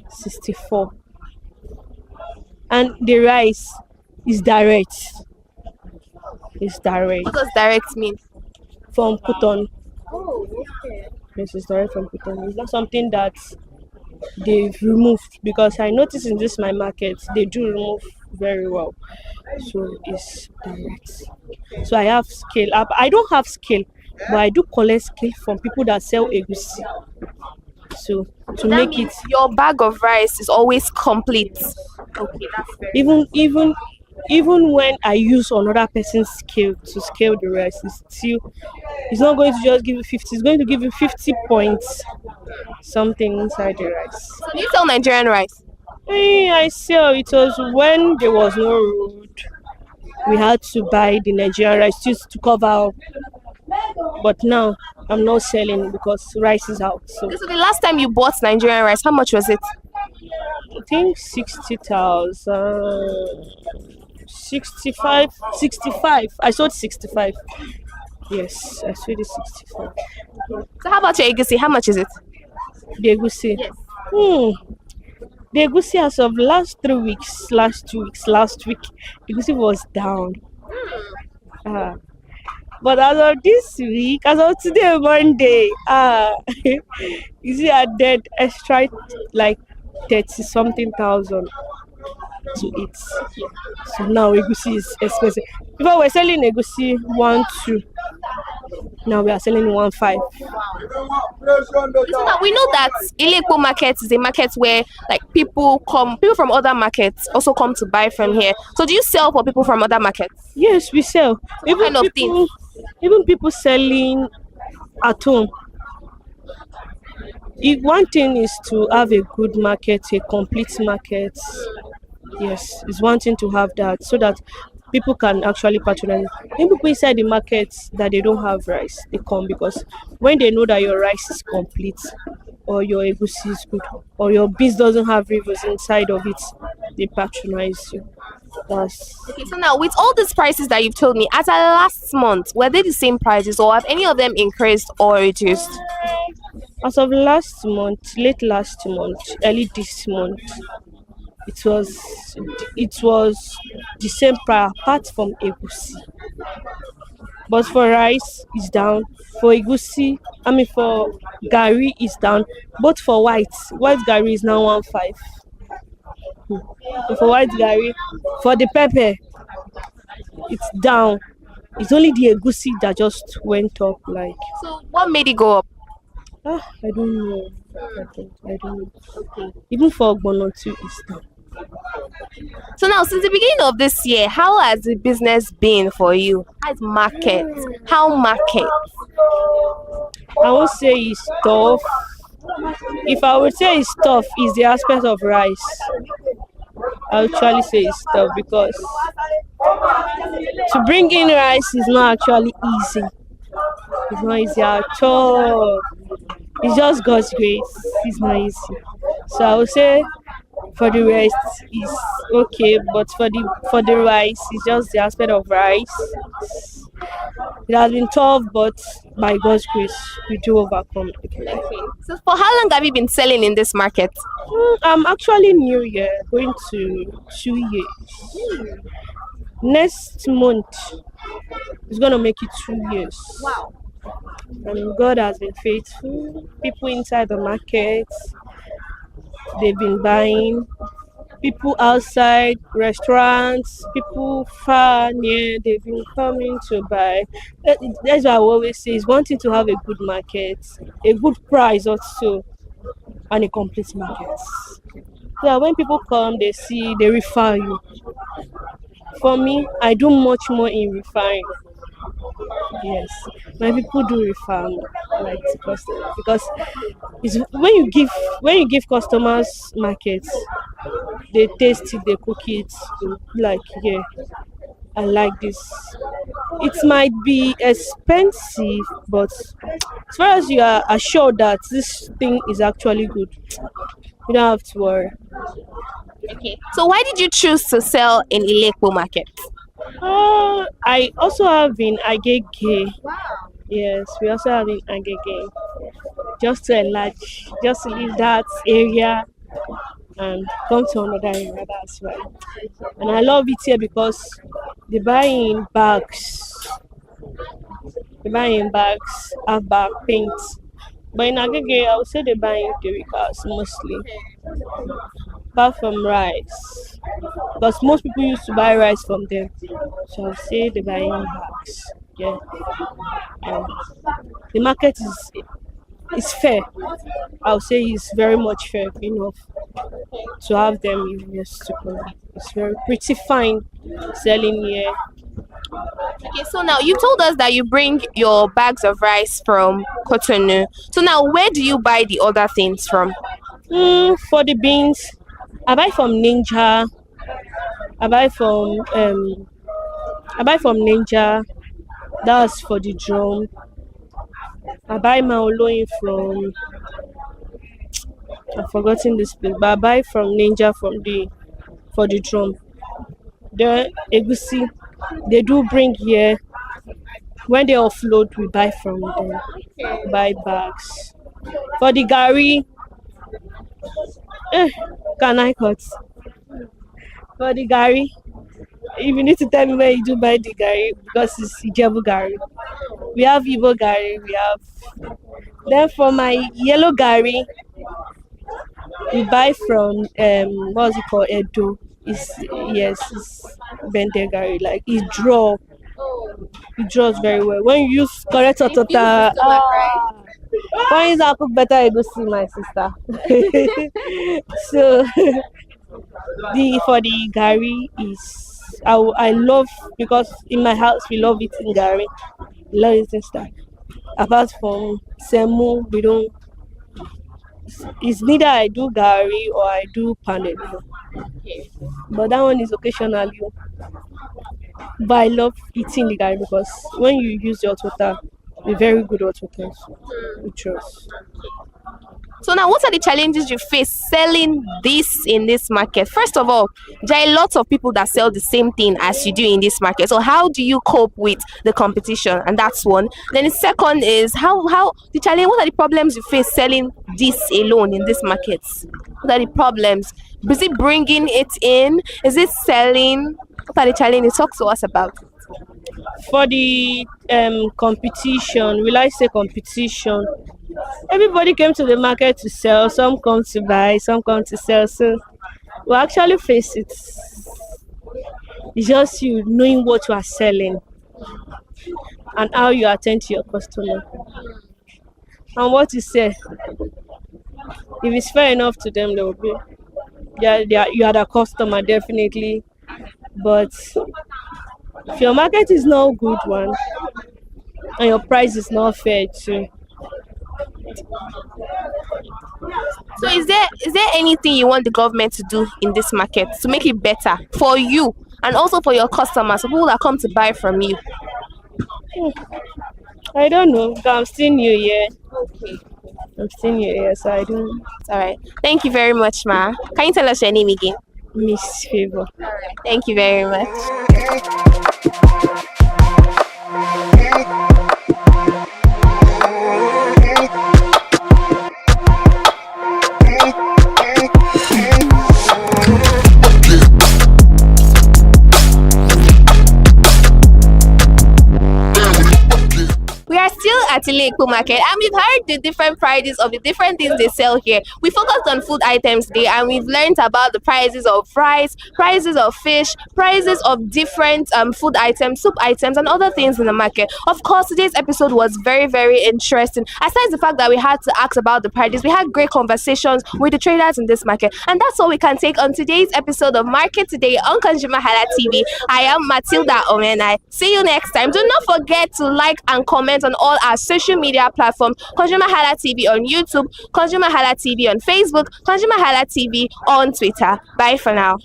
64. And the rice is direct. It's direct. What does direct mean? From Kuton. Oh, okay. Yes, it's direct from Kuton. It's not something that they've removed, because I notice in this my market they do remove very well. So it's direct. So I have scale up. I don't have scale, but I do collect scale from people that sell egusi. So to That make means it, your bag of rice is always complete. Okay, that's very even when I use another person's scale to scale the rice, it's not going to just give you 50. It's going to give you 50 points something inside the rice. So do you sell Nigerian rice? I sell. It was when there was no road. We had to buy the Nigerian rice just to cover up. But now I'm not selling because rice is out. So So the last time you bought Nigerian rice, how much was it? I think 60,000, 65, 65. I sold 65. Yes, I sold it 65. So how about your egusi? How much is it? The egusi. Yes. The egusi as of last 3 weeks, last 2 weeks, last week, the egusi was down. But as of this week, as of today, Monday, you see, I did extra like 30 something thousand to eat. So now egusi is expensive. Before we're selling egusi 1-2, now we are selling 1-5. So now we know that Ilekpo market is a market where like people from other markets also come to buy from here. So do you sell for people from other markets? Yes, we sell. What kind of things? Even people selling at home. One thing is to have a good market, a complete market. Yes, it's one thing to have that so that people can actually patronize. When people inside the market that they don't have rice, they come because when they know that your rice is complete or your egusi is good or your beans doesn't have rivers inside of it, they patronize you. Okay, so now with all these prices that you've told me, as of last month, were they the same prices or have any of them increased or reduced? As of last month, late last month, early this month, it was the same price apart from egusi. But for rice it's down. For egusi, for gari is down. But for white gari is now 1.5. For white gari, for the pepper, it's down. It's only the egusi that just went up. Like, So what made it go up? I don't know. I don't know. Okay. Even for ogbono too, it's down. So now since the beginning of this year, how has the business been for you? How's market? How market? I won't say it's tough. If I would say it's tough, it's the aspect of rice. I would actually say it's tough because to bring in rice is not actually easy. It's not easy at all. It's just God's grace. It's not easy. So I would say for the rest is okay, but for the rice, it's just the aspect of rice. It has been tough, but by God's grace, we do overcome. Okay. So for how long have you been selling in this market? I'm actually new here, going to 2 years. Next month is gonna make it 2 years. Wow. And God has been faithful. People inside the market, they've been buying. People outside, restaurants, people far, near, they've been coming to buy. That's why I always say it's wanting to have a good market, a good price also, and a complete market. So that when people come, they see, they refer you. For me, I do much more in referring. Yes, my people do refer me like customers because it's when you give customers markets, they taste it, they cook it, like yeah, I like this. It might be expensive, but as far as you are assured that this thing is actually good, you don't have to worry. Okay. So why did you choose to sell in Ilekpo market? I also have in Agege. Wow. Yes, we also have in Agege. Just to enlarge, just to leave that area and come to another area. That's right. And I love it here because they buy in bags. They buy in bags, have bag paint. But in Agege, I would say they buy in chemicals mostly. Apart from rice, because most people used to buy rice from them, so I'll say they buy in bags. Yeah, the market is fair. I'll say it's very much fair enough to have them in years to come. It's very pretty fine selling here. Okay, so now you told us that you bring your bags of rice from Cotonou. So now where do you buy the other things from? For the beans, I buy from Ninja. I buy from Ninja. That's for the drum. I buy my oloyin from, I've forgotten this place, but I buy from Ninja for the drum. The egusi they do bring here. When they offload, we buy from them. Buy bags. For the gari, can I cut? For the gari, if you need to tell me where you do buy the gari, because it's Ijebu gari. We have Igbo gari, we have. Then for my yellow gari, we buy from what's it called, Edo. It's bente gari. Like it draws very well. When you use correct otota, when you cook better, you go see my sister. So the for the gari is I love, because in my house we love eating gari, love eating stuff. Apart from semu, we don't. It's neither I do gari or I do pounded. But that one is occasionally. But I love eating the gari because when you use your water, a very good hot water, with trust. So now, what are the challenges you face selling this in this market? First of all, there are lots of people that sell the same thing as you do in this market. So how do you cope with the competition? And that's one. Then the second is how the challenge. What are the problems you face selling this alone in this market? What are the problems? Is it bringing it in? Is it selling? What are the challenges? Talk to us about it. For the competition, will I say competition? Everybody came to the market to sell. Some come to buy, some come to sell. So we actually face it. It's just you knowing what you are selling and how you attend to your customer and what you say. If it's fair enough to them, they will be. You are the customer, definitely. But if your market is not a good one and your price is not fair too. So is there anything you want the government to do in this market to make it better for you and also for your customers, people that come to buy from you? I don't know. I'm still new here. Okay. I'm still new here, so I don't. All right. Thank you very much, Ma. Can you tell us your name again? Miss Favor. All right. Thank you very much. We are still at Ileko Market and we've heard the different prices of the different things they sell here. We focused on food items today and we've learned about the prices of rice, prices of fish, prices of different food items, soup items and other things in the market. Of course, today's episode was very, very interesting. Aside the fact that we had to ask about the prices, we had great conversations with the traders in this market. And that's all we can take on today's episode of Market Today on Consumer Hala TV. I am Matilda Omenai. See you next time. Do not forget to like and comment on all our social media platforms. Consumer Hala TV on YouTube, Consumer Hala TV on Facebook, Consumer Hala TV on Twitter. Bye for now.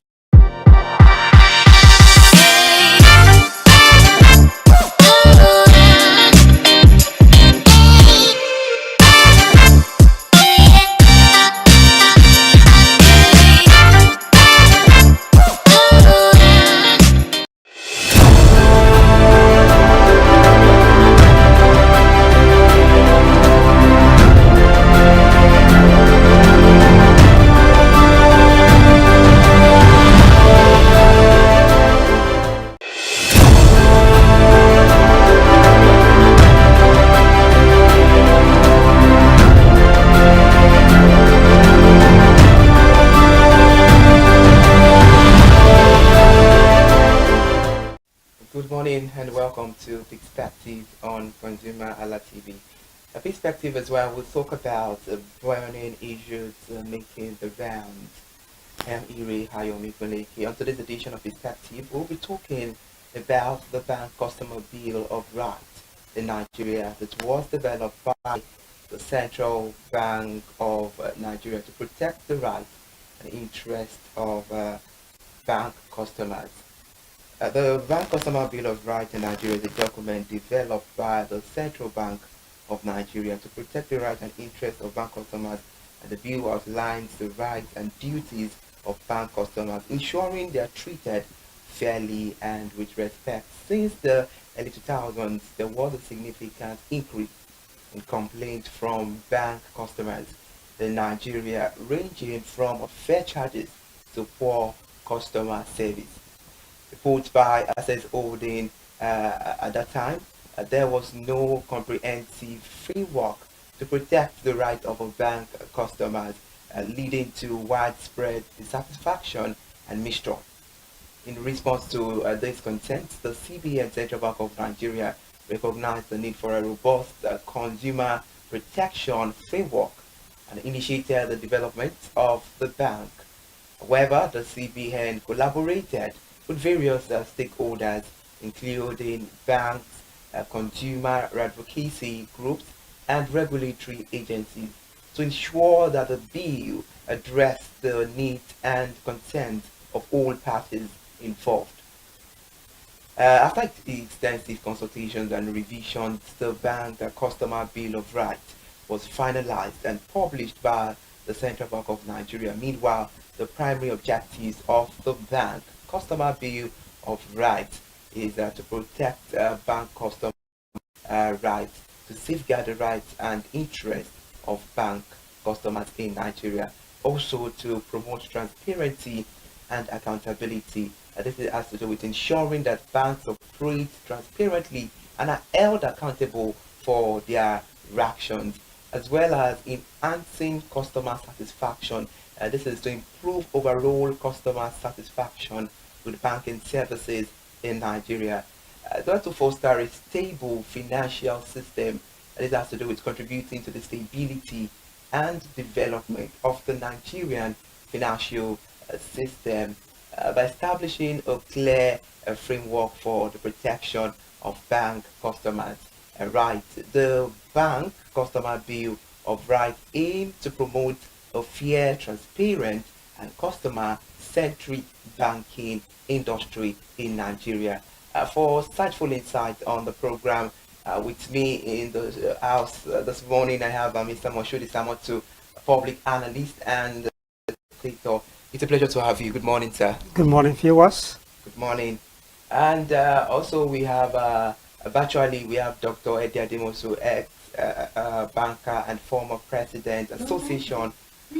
Good morning and welcome to Perspective on Consumer Hala TV. A perspective as well, we'll talk about burning issues making the rounds. I am Iri Hayomi Funeke. On today's edition of Perspective, we'll be talking about the Bank Customer Bill of Rights in Nigeria that was developed by the Central Bank of Nigeria to protect the rights and interest of bank customers. The Bank Customer Bill of Rights in Nigeria is a document developed by the Central Bank of Nigeria to protect the rights and interests of bank customers, and the bill outlines the rights and duties of bank customers, ensuring they are treated fairly and with respect. Since the early 2000s, there was a significant increase in complaints from bank customers in Nigeria, ranging from unfair charges to poor customer service. Reports by Access Holding at that time, there was no comprehensive framework to protect the rights of bank customers, leading to widespread dissatisfaction and mistrust. In response to this concerns, the CBN, Central Bank of Nigeria, recognized the need for a robust consumer protection framework and initiated the development of the bank. However, the CBN collaborated with various stakeholders, including banks, consumer advocacy groups, and regulatory agencies, to ensure that the bill addressed the needs and concerns of all parties involved. After extensive consultations and revisions, the Bank Customer Bill of Rights was finalized and published by the Central Bank of Nigeria. Meanwhile, the primary objectives of the Bank Customer Bill of Rights is to protect bank customer rights, to safeguard the rights and interests of bank customers in Nigeria, also to promote transparency and accountability. This has to do with ensuring that banks operate transparently and are held accountable for their actions, as well as enhancing customer satisfaction. This is to improve overall customer satisfaction with banking services in Nigeria. To foster a stable financial system. This has to do with contributing to the stability and development of the Nigerian financial system by establishing a clear framework for the protection of bank customers' rights. The Bank Customer Bill of Rights aims to promote a fair, transparent, and customer-centric banking industry in Nigeria. For insightful insight on the program, with me in the house this morning, I have Mr. Moshood Samotu, public analyst and creator. It's a pleasure to have you. Good morning, sir. Good morning, viewers. Good morning. And also we have virtually we have Dr. Eddie Ademosu, banker and former president, Association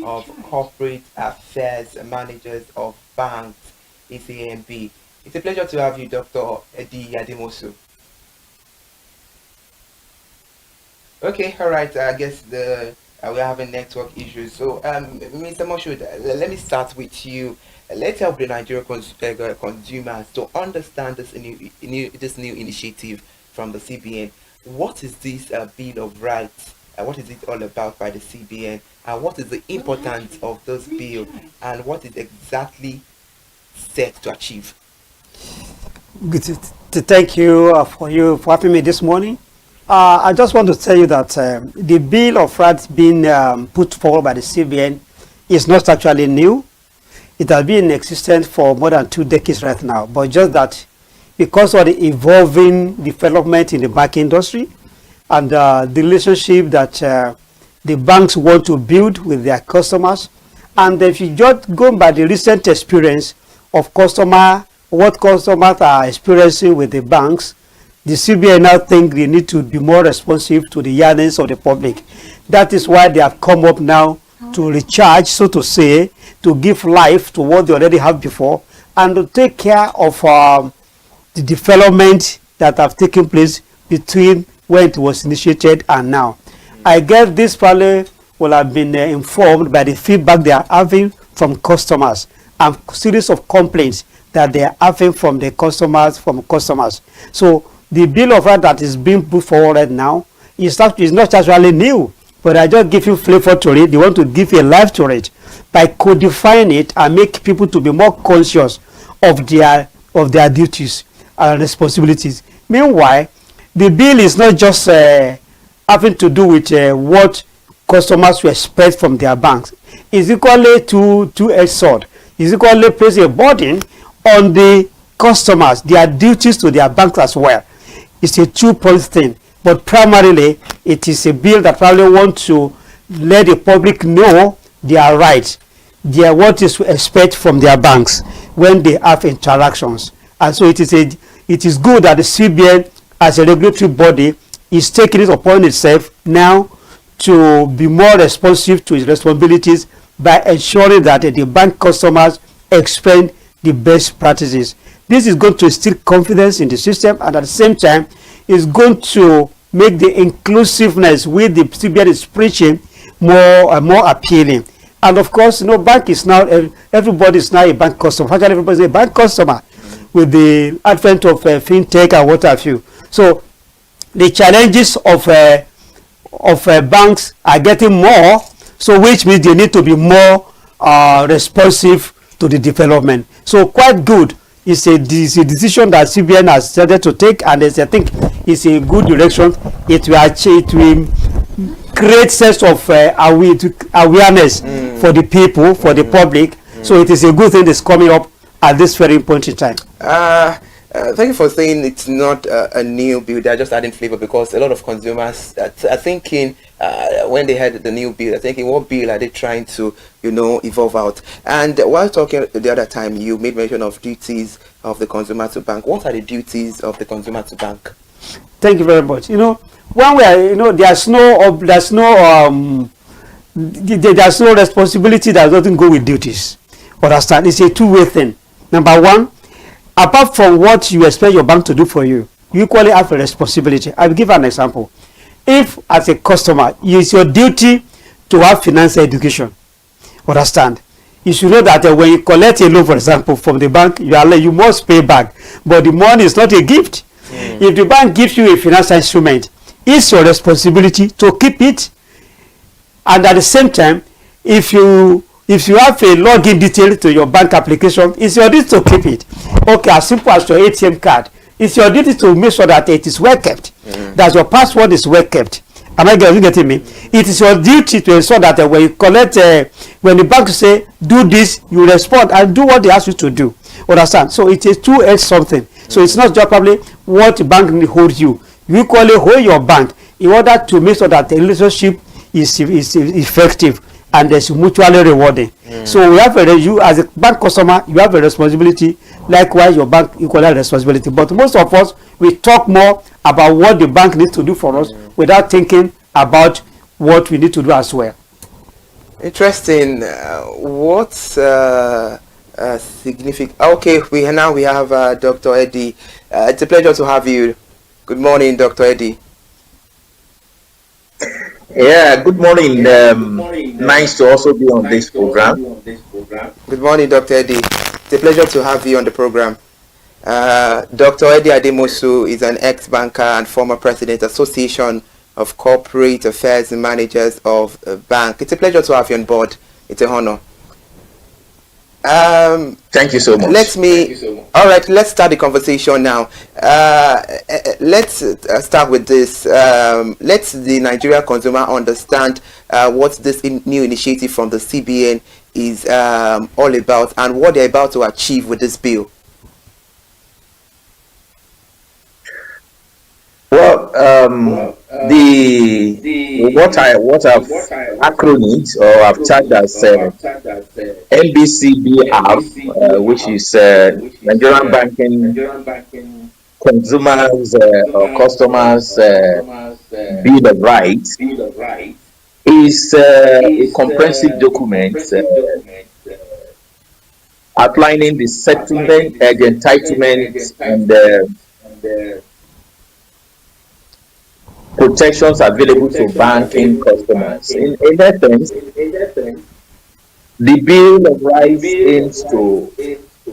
of Corporate Affairs Managers of Banks, ACMB. It's a pleasure to have you, Dr. Eddie Ademosu. Okay, all right. I guess we're having network issues. So, Mr. Moshood, let me start with you. Let's help the Nigerian consumers to understand this new initiative from the CBN. What is this Bill of Rights? What is it all about by the CBN? And what is the importance of this bill? And what is exactly set to achieve? Good to thank you for having me this morning. I just want to tell you that the Bill of Rights being put forward by the CBN is not actually new. It has been in existence for more than 2 decades right now, but just that because of the evolving development in the banking industry and the relationship that the banks want to build with their customers, and if you just go by the recent experience of what customers are experiencing with the banks, the CBN now think they need to be more responsive to the yearnings of the public. That is why they have come up now to recharge, so to say, to give life to what they already have before, and to take care of the development that have taken place between when it was initiated and now. I guess this probably will have been informed by the feedback they are having from customers and series of complaints that they are having from the customers. So the Bill of Rights that is being put forward right now is not actually new, but I just give you flavor to it. They want to give a life to it by codifying it and make people to be more conscious of their duties and responsibilities. Meanwhile, the bill is not just having to do with what customers will expect from their banks. is equally two-edged sword. Is equally placing a burden on the customers, their duties to their banks as well. It's a two-point thing, but primarily it is a bill that probably want to let the public know their rights, their what is to expect from their banks when they have interactions. And so it is good that the CBN as a regulatory body is taking it upon itself now to be more responsive to its responsibilities by ensuring that the bank customers expend the best practices. This is going to instill confidence in the system, and at the same time is going to make the inclusiveness with the CBN is preaching more appealing. And of course, bank is now, everybody is now a bank customer. Actually, everybody is a bank customer with the advent of fintech and what have you. So the challenges of banks are getting more, so which means they need to be more responsive to the development. So quite good. It's a decision that CBN has started to take, and I think it's a good direction. It will create sense of awareness for the people, for the public. So it is a good thing that's coming up at this very point in time. Thank you for saying it's not a new bill. They're just adding flavor, because a lot of consumers are thinking when they heard the new bill, they're thinking, what bill are they trying to, evolve out? And while talking the other time, you made mention of duties of the consumer to bank. What are the duties of the consumer to bank? Thank you very much. When we are, there's no responsibility that doesn't go with duties. Understand? It's a two-way thing. Number one, apart from what you expect your bank to do for you, you equally have a responsibility. I'll give an example. If as a customer, it's your duty to have financial education. Understand? You should know that when you collect a loan, for example, from the bank, you must pay back. But the money is not a gift. If the bank gives you a financial instrument, it's your responsibility to keep it. And at the same time, if you have a login detail to your bank application, it's your duty to keep it. Okay, as simple as your ATM card. It's your duty to make sure that it is well kept, that your password is well kept. Am I getting me? It is your duty to ensure that when you collect, when the bank say do this, you respond and do what they ask you to do. Understand? So it is two-edged something. So it's not just probably what the bank holds you. You equally hold your bank in order to make sure that the relationship is effective and it's mutually rewarding. So we have you as a bank customer, you have a responsibility. Likewise, your bank equally has a responsibility. But most of us, we talk more about what the bank needs to do for us without thinking about what we need to do as well. Interesting. What's significant? Okay, we have Dr. Eddie. It's a pleasure to have you. Good morning, Dr. Eddie. Yeah, good morning. Nice to also be on this program. Good morning, Dr. Eddie. It's a pleasure to have you on the program. Dr. Eddie Ademosu is an ex-banker and former president, Association of Corporate Affairs and Managers of a Bank. It's a pleasure to have you on board. It's an honor. Thank you so much. All right, let's start the conversation now. Let's start with this. Let the Nigeria consumer understand what this new initiative from the CBN is all about and what they're about to achieve with this bill. Well, what I've acronymed or I've tagged as NBCBF, which is Nigerian Banking Consumers or Customers Bill of Rights, is a comprehensive document outlining the settlement, the entitlement, and the protections available to banking customers. In essence, the Bill of Rights aims to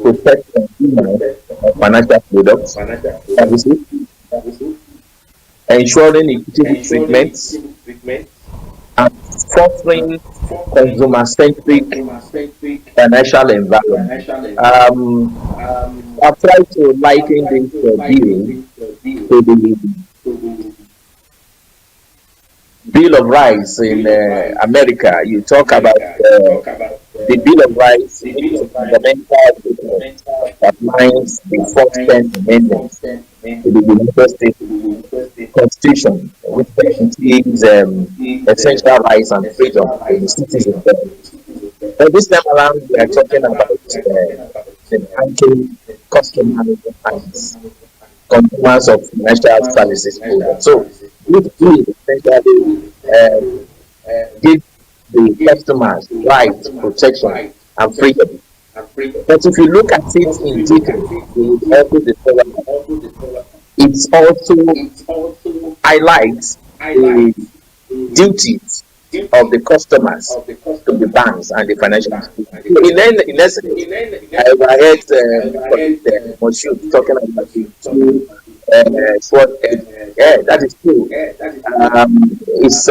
protect consumers of financial products, services, ensuring equitable treatment, and fostering consumer-centric financial environment. I've tried to liken this bill to Bill of Rights in America, you talk about the Bill of Rights, which is a fundamental document that lines the 14th Amendment to the United States Constitution, which guarantees essential rights and freedom for the citizens. But this time around, we are talking about the banking customer rights, consumers of financial services products. So, this bill essentially give the customers rights, protection, and freedom. But if you look at it in detail, it also highlights the duties of the customers to the banks and the financial institutions. In essence, I heard Moshood talking about the two that is true. It's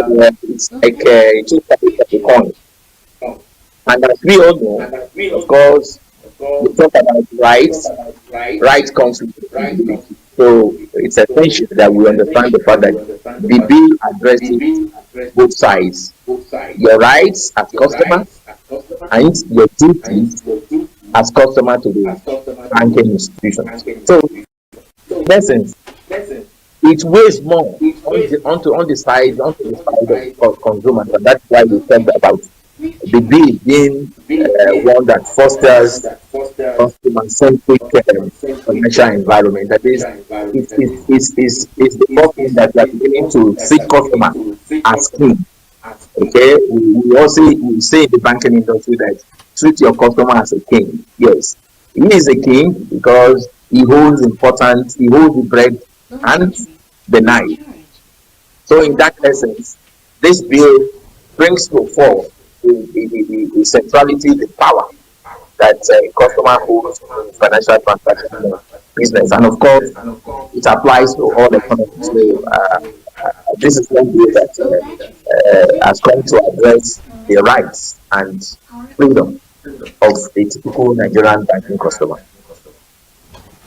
like two sides of the coin. And as we all know, of course, we talk about rights. Rights comes with responsibility. So it's essential that we understand the fact that the bill addresses both sides. Your rights as customer and your duties as customer to the banking institution. So in essence, it weighs more on the side of consumers, and that's why we said about the bill being one that fosters customer-centric financial environment. That is the first thing that we are beginning to see customer as king. Okay, we also say in the banking industry that treat your customer as a king. Yes, he is a king because he holds the bread and the knife. So in that essence, this bill brings to fore the centrality, the power that a customer holds in financial transaction business, and of course, it applies to all economies. So this is one bill that has come to address the rights and freedom of a typical Nigerian banking customer.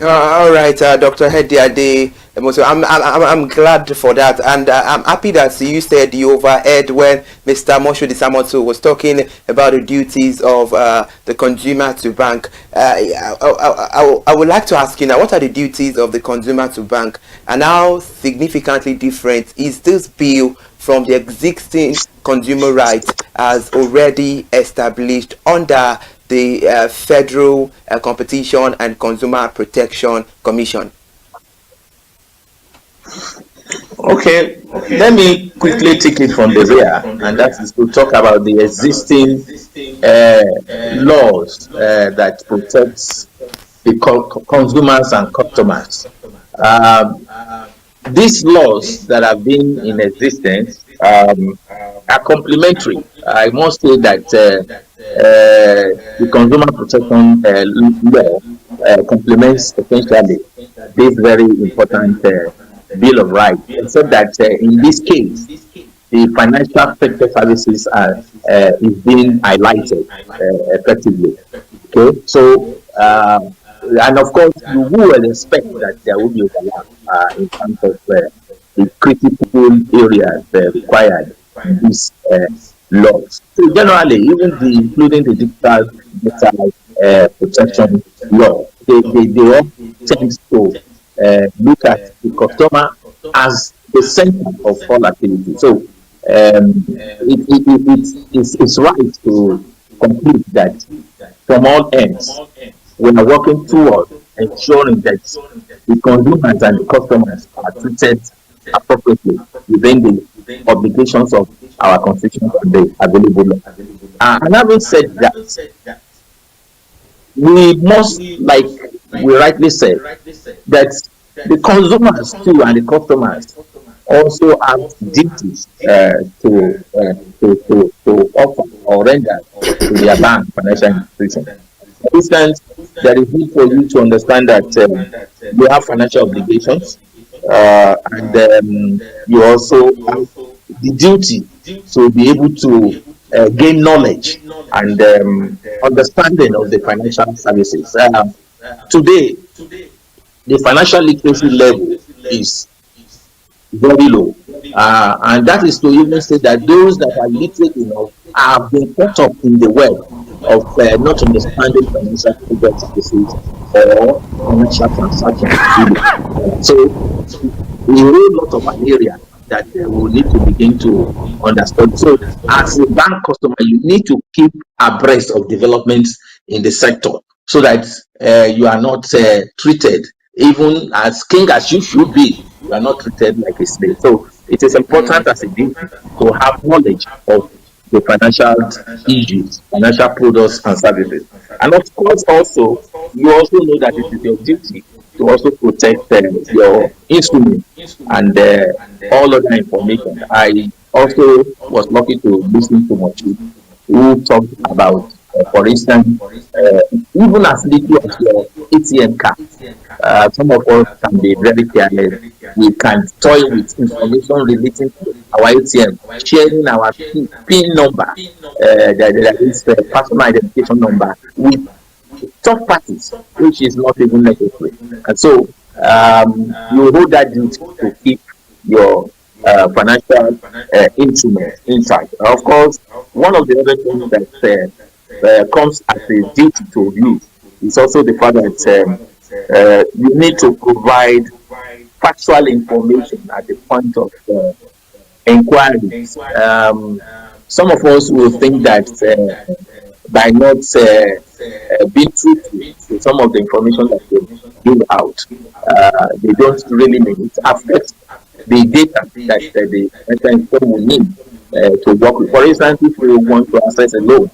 All right, Dr. Hediade. So I'm glad for that, and I'm happy that you said you overheard when Mr. Moshood Isamoto was talking about the duties of the consumer to bank. I would like to ask you now, what are the duties of the consumer to bank, and how significantly different is this bill from the existing consumer rights as already established under the Federal Competition and Consumer Protection Commission? Okay, let me quickly take it from the rear, and that is to talk about the existing laws that protects the consumers and customers. These laws that have been in existence are complementary. I must say that the consumer protection law complements essentially this very important Bill of Rights, except that in this case, the financial sector services is being highlighted effectively. Okay, so and of course, you would expect that there will be overlap in terms of the critical areas required in these laws. So generally, including the digital protection law, they all tend to look at the customer as the center of all activity. So it's right to conclude that from all ends, we are working towards ensuring that the consumers and the customers are treated appropriately within the obligations of our constitution and the available law. And having said that, we must, like we rightly said, that the consumers too and the customers also have duties to offer or render to their bank financial institution. For instance, there is need for you to understand that you have financial obligations, and you also have the duty to be able to gain knowledge and understanding of the financial services. Today, the financial literacy level is very low. And that is to even say that those that are literate enough have been caught up in the web of not understanding financial product services or financial transactions. So a whole lot of an area that we will need to begin to understand. So as a bank customer, you need to keep abreast of developments in the sector so that you are not treated even as king as you should be. You are not treated like a slave. So it is important as a duty to have knowledge of the financial issues, financial products and services. And of course, also, you also know that it is your duty to also protect your instrument and all other information. I also was lucky to listen to Mochi, who talked about, for instance, even as little as your ATM card. Some of us can be very careless. We can toy with information relating to our ATM, sharing our PIN number, that is the personal identification number, with third parties, which is not even necessary. And so you hold that duty to keep your financial instruments inside. Of course, one of the other things that comes as a duty to you is also the fact that you need to provide factual information at the point of inquiry. Some of us will think that by not being truthful to some of the information that they give out, they don't really mean it affects the data that the institution will need to work with. For instance, if we want to access a loan,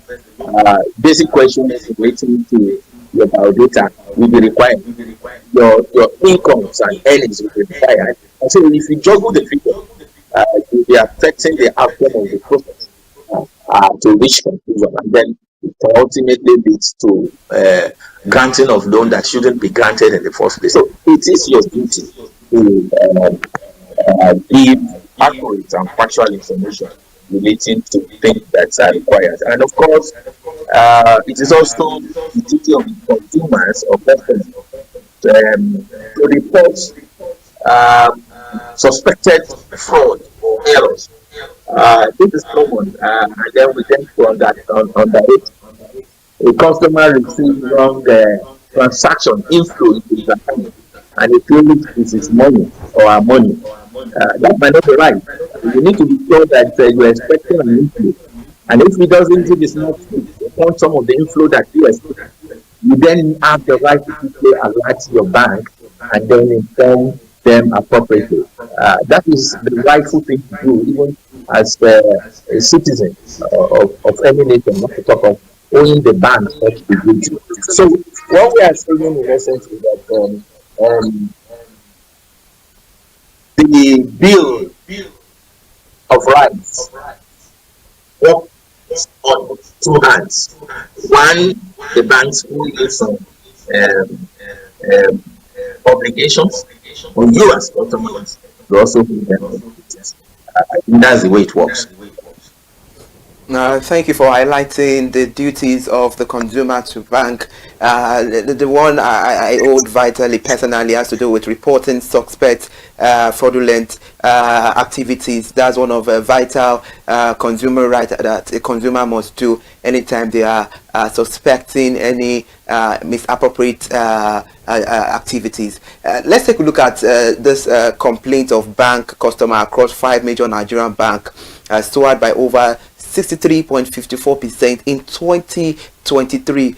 basic questions relating to your biodata will be required. Your incomes and earnings will be required. And so if you juggle the figure, you'll be affecting the outcome of the process to reach conclusion, and then it ultimately leads to granting of loan that shouldn't be granted in the first place. So it is your duty to give accurate and factual information relating to things that are required. And of course, it is also the duty of the consumers or customers to report suspected fraud or errors. This is common, and then we tend to underrate. A customer receives wrong transaction inflow into his account, and he feels it is his money or our money. That might not be right. You need to be sure that you're expecting an inflow, and if it is not upon some of the inflow that you expect, you then have the right to quickly alert your bank and then inform them appropriately. That is the rightful thing to do, even as a citizen of any nation, not to talk of owning the bank that you do to. So what we are saying in essence is that the bill of rights works on two hands. One, the banks who need some obligations on you as customers, you also need them obligations. I think that's the way it works. Thank you for highlighting the duties of the consumer to bank. The one I hold vitally personally has to do with reporting suspect fraudulent activities. That's one of a vital consumer right that a consumer must do anytime they are suspecting any misappropriate activities. Let's take a look at this complaint of bank customer across 5 major Nigerian banks, stored by over 63.54% in 2023,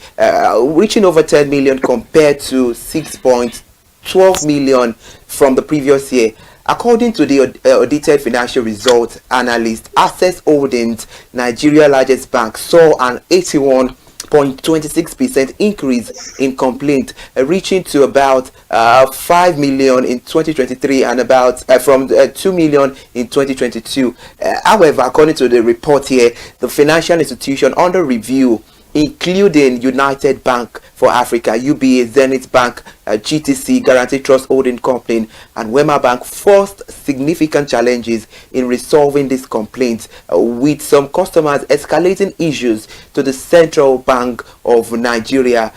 reaching over 10 million compared to 6.12 million from the previous year. According to the audited financial results analyst, Access Holdings, Nigeria's largest bank, saw an 81.26% increase in complaint, reaching to about 5 million in 2023 and about from 2 million in 2022. However, according to the report here, the financial institution under review, including United Bank for Africa, UBA, Zenith Bank, GTC, Guarantee Trust Holding Company, and Wema Bank, faced significant challenges in resolving these complaints, with some customers escalating issues to the Central Bank of Nigeria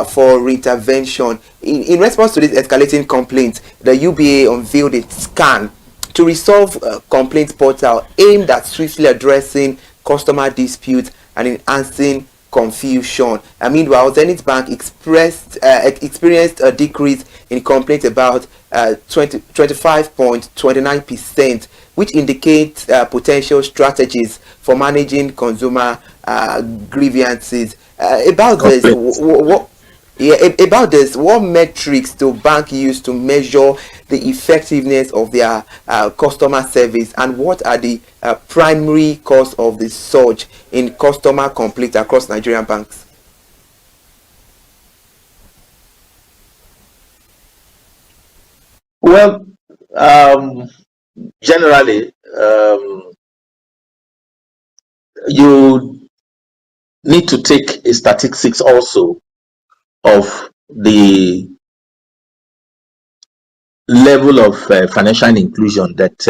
for intervention. In response to this escalating complaint, the UBA unveiled a scan to resolve complaints portal aimed at swiftly addressing customer disputes and enhancing confusion. Meanwhile, Zenith Bank experienced a decrease in complaints about 25.29%, which indicates potential strategies for managing consumer grievances. About this, what metrics do bank use to measure the effectiveness of their customer service, and what are the primary cause of the surge in customer complaints across Nigerian banks? Well, generally, you need to take a statistics also of the level of financial inclusion that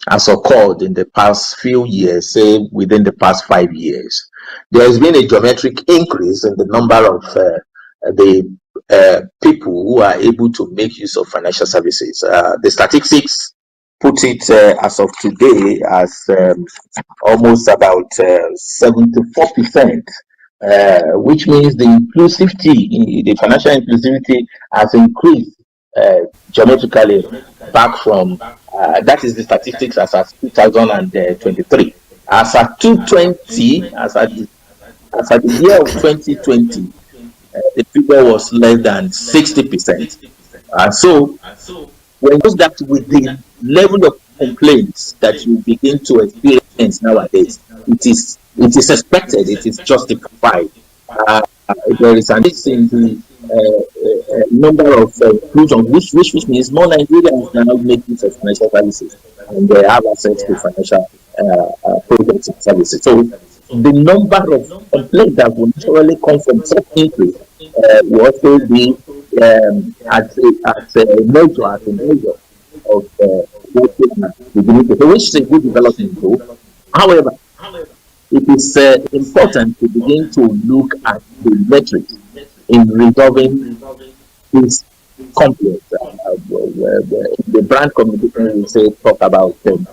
has occurred in the past few years, say within the past 5 years. There has been a geometric increase in the number of the people who are able to make use of financial services. The statistics put it as of today as almost about 74%, which means the inclusivity, the financial inclusivity has increased geometrically back from that is the statistics as at 2023. As at 2020, as at the year of 2020, the figure was less than 60%. So when you that with the level of complaints that you begin to experience nowadays, it is expected, it is justified. There is an increase in the number of inclusion, which means more Nigerians now make use of financial services and they have access to financial products and services. So the number of complaints that will naturally come from such increase will also be as a measure of what we beginning to, which is a good development though. However, it is important to begin to look at the metrics in resolving these complaints. The brand communication will say talk about the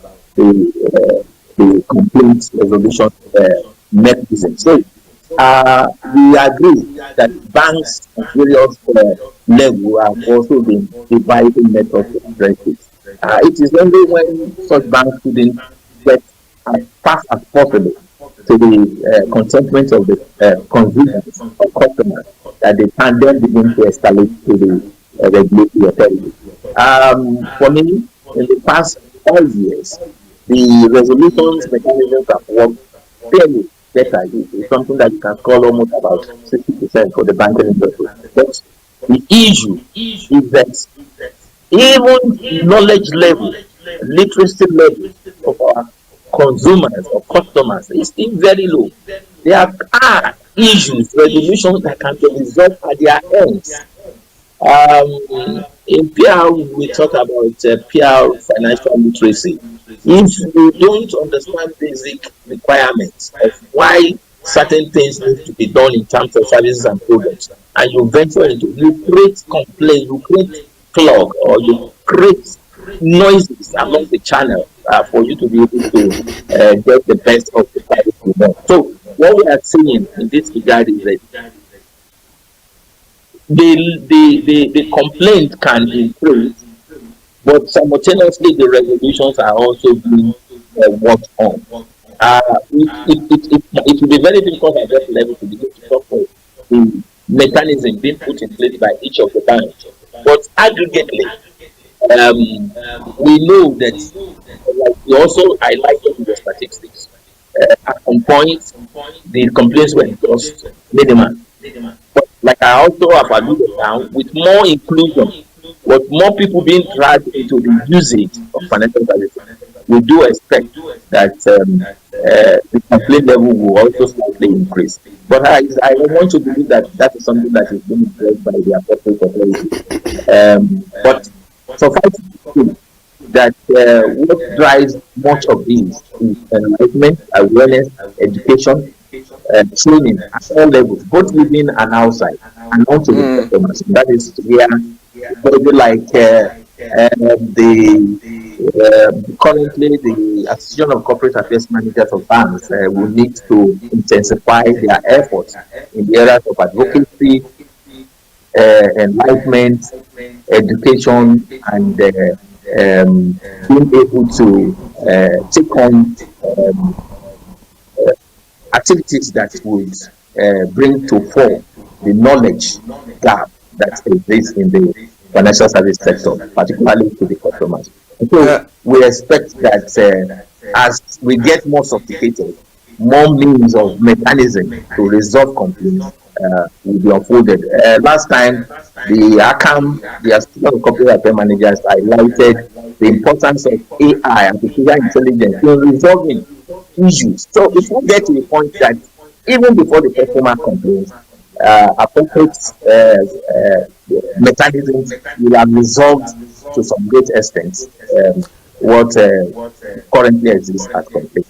complaints resolution mechanism. So we agree that banks at various levels have also been devising methods to address it. It is only when such banks couldn't get as fast as possible to the contentment of the consumers or customers that they can then begin to escalate to the regulatory authority. For me, in the past 5 years, the resolutions mechanisms have worked fairly better. It's something that you can call almost about 60% for the banking industry. But the issue is that even knowledge level, literacy level of our consumers or customers is still very low. There are issues, resolutions that can be resolved at their ends. In PR, we talk about PR financial literacy. If you don't understand basic requirements of why certain things need to be done in terms of services and products, and you venture into, you create complaints, you create clog, or you create noises along the channel for you to be able to get the best of the service you want. So what we are seeing in this regard is that the complaint can increase, but simultaneously the resolutions are also being worked on. It will be very difficult at that level to begin to talk about the mechanism being put in place by each of the banks. But aggregately, we know that, like we also highlighted in the statistics, at some point the complaints were just minimal. But like I also have alluded now, with more inclusion, with more people being dragged into the usage of financial services, we do expect that the complaint level will also slightly increase. But I want to believe that that is something that is being addressed by the appropriate authority. But suffice to say that what drives much of this is enlightenment, awareness, education, training at all levels, both within and outside, and also the customers. That is where, like Currently the Association of Corporate Affairs Managers of Banks will need to intensify their efforts in the areas of advocacy, enlightenment, education, and being able to take on activities that would bring to fore the knowledge gap that exists in the financial service sector, particularly to the customers. And so we expect that as we get more sophisticated, more means of mechanism to resolve complaints will be unfolded. Last time, the ACAM, the Association of Corporate Affairs Managers, highlighted the importance of AI, artificial intelligence, in resolving issues. So if we get to the point that even before the customer complains, appropriate mechanisms will have resolved to some great extent what currently exists at complaint.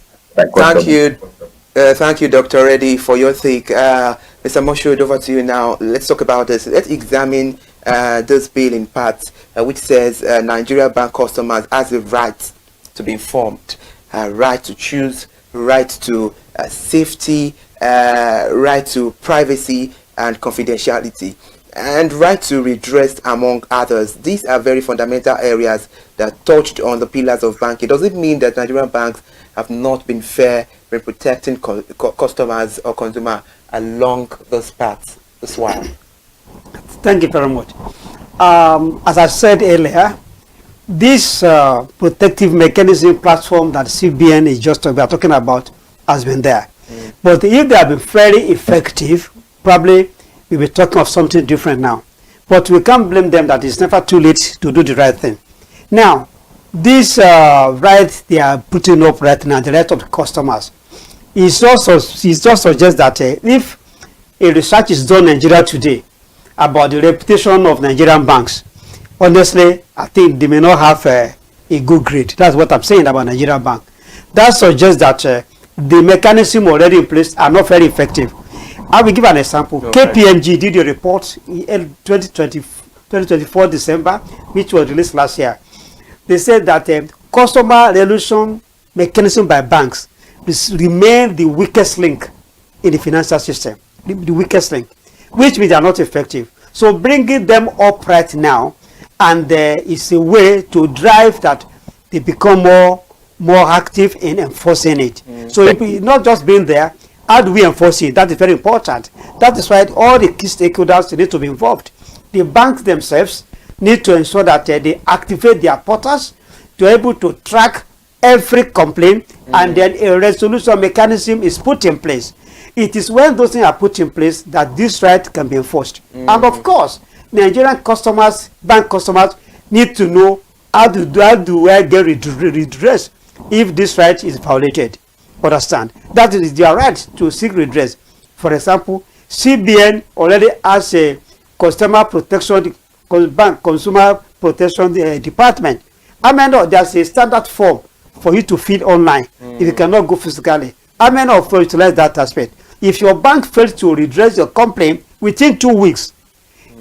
Thank you, Dr. Reddy, for your take. Mr. Moshood, over to you now. Let's talk about this. Let's examine this bill in part, which says Nigeria bank customers has the right to be informed, right to choose, right to safety, right to privacy and confidentiality, and right to redress, among others. These are very fundamental areas that touched on the pillars of banking. Does it mean that Nigerian banks have not been fair in protecting customers or consumer along those paths this while? Thank you very much. As I said earlier, this protective mechanism platform that CBN is just talking about has been there. But if they have been very effective, probably we'll be talking of something different now. But we can't blame them that it's never too late to do the right thing. Now, this right they are putting up right now, the right of the customers, it just suggests that if a research is done in Nigeria today about the reputation of Nigerian banks, honestly, I think they may not have a good grade. That's what I'm saying about Nigerian bank. That suggests that the mechanism already in place are not very effective. I will give an example. Okay. KPMG did a report in 2024 December, which was released last year. They said that customer resolution mechanism by banks remain the weakest link in the financial system, the weakest link, which means they are not effective. So bringing them up right now, and is a way to drive that they become more active in enforcing it. So if we not just being there, how do we enforce it? That is very important. That is why all the key stakeholders need to be involved. The banks themselves need to ensure that they activate their portals to be able to track every complaint, and then a resolution mechanism is put in place. It is when those things are put in place that this right can be enforced. And of course, Nigerian customers, bank customers, need to know how do I get redress if this right is violated. Understand? That is their right to seek redress. For example, CBN already has a customer protection, bank consumer protection department. I mean, there's a standard form for you to fill online if you cannot go physically. I mean, to utilize that aspect. If your bank fails to redress your complaint within 2 weeks,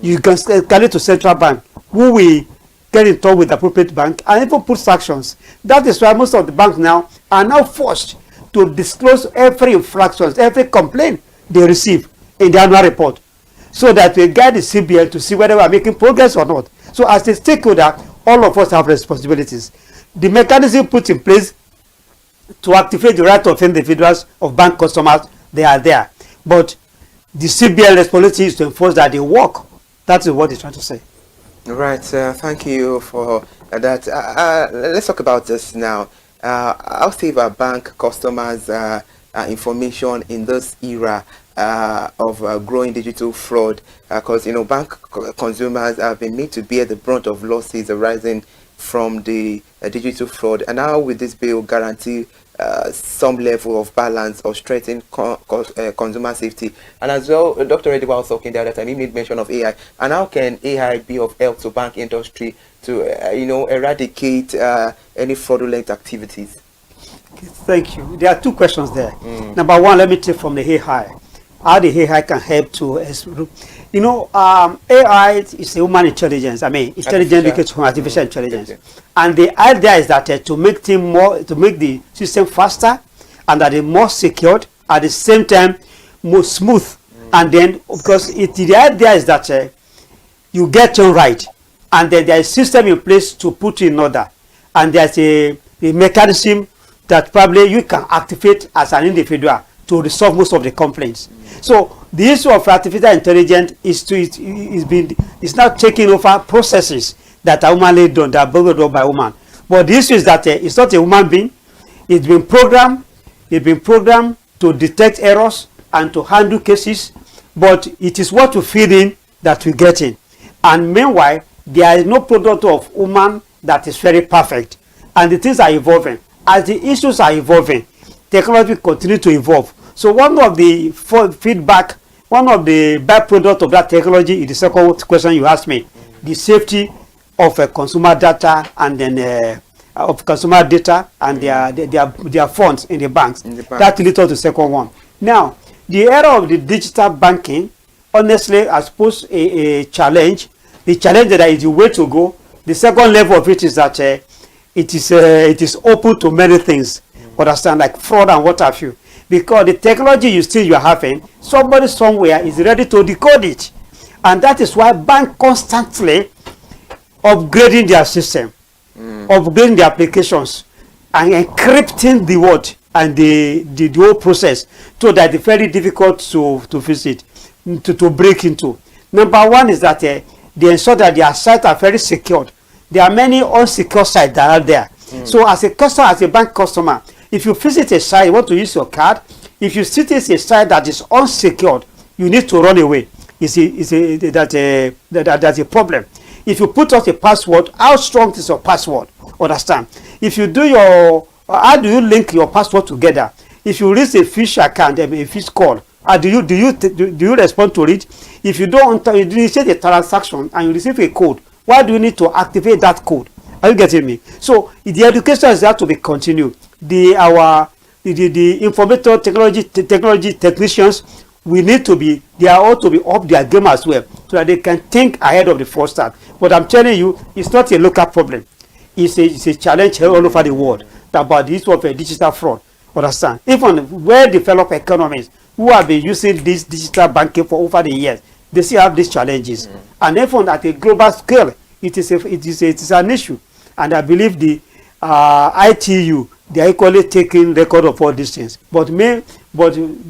you can escalate to central bank, who will get in touch with the appropriate bank and even put sanctions. That is why most of the banks now are now forced to disclose every infraction, every complaint they receive in the annual report, so that we guide the CBN to see whether we are making progress or not. So as a stakeholder, all of us have responsibilities. The mechanism put in place to activate the right of individuals, of bank customers, they are there. But the CBN responsibility is to enforce that they work. That is what they're trying to say. Right. Thank you for that. Let's talk about this now. How safe are bank customers' information in this era of growing digital fraud? Because bank consumers have been made to bear the brunt of losses arising from the digital fraud. And how will this bill guarantee some level of balance or strengthen consumer safety? And as well, Dr. Reddy was talking the other time, he made mention of AI. And how can AI be of help to bank industry to eradicate any fraudulent activities? Okay, thank you. There are two questions there. Number one, let me take from the AI. how the AI can help to you know, AI is a human intelligence. I mean, intelligence because from artificial intelligence, and the idea is that to make the system faster and that it more secured at the same time more smooth, and then because the idea is that you get it right, and then there is a system in place to put in order, and there's a mechanism that probably you can activate as an individual to resolve most of the complaints. So the issue of artificial intelligence is now taking over processes that are humanly done, that are done by woman. But the issue is that it's not a human being. It's been programmed. It's been programmed to detect errors and to handle cases. But it is what we feed in that we get in. And meanwhile, there is no product of human that is very perfect. And the things are evolving. As the issues are evolving, technology continues to evolve. So one of the feedback, one of the byproduct of that technology is the second question you asked me, the safety of consumer data and then of consumer data and their funds in the banks. That leads to the second one. Now, the era of the digital banking, honestly, has posed a challenge. The challenge that is the way to go. The second level of it is that it is open to many things. Understand, like fraud and what have you. Because the technology you are having, somebody somewhere is ready to decode it. And that is why banks constantly upgrading their system, upgrading the applications, and encrypting the word and the whole process, so that it's very difficult to visit, to break into. Number one is that they ensure that their sites are very secured. There are many unsecure sites that are there. So as a customer, as a bank customer, if you visit a site, you want to use your card, if you visit a site that is unsecured, you need to run away. That's a problem. If you put out a password, how strong is your password? Understand? If you do your, how do you link your password together? If you reach a fish account, a fish call, do you respond to it? If you don't, you initiate a transaction and you receive a code, why do you need to activate that code? Are you getting me? So the education is have to be continued. The information technology technicians, we need to be, they are all to be up their game as well, so that they can think ahead of the first start. But I'm telling you, it's not a local problem. It's a challenge all over the world about this of a digital fraud. Understand? Even well-developed economies who have been using this digital banking for over the years, they still have these challenges. And even at a global scale, it is an issue. And I believe the ITU, they are equally taking record of all these things. But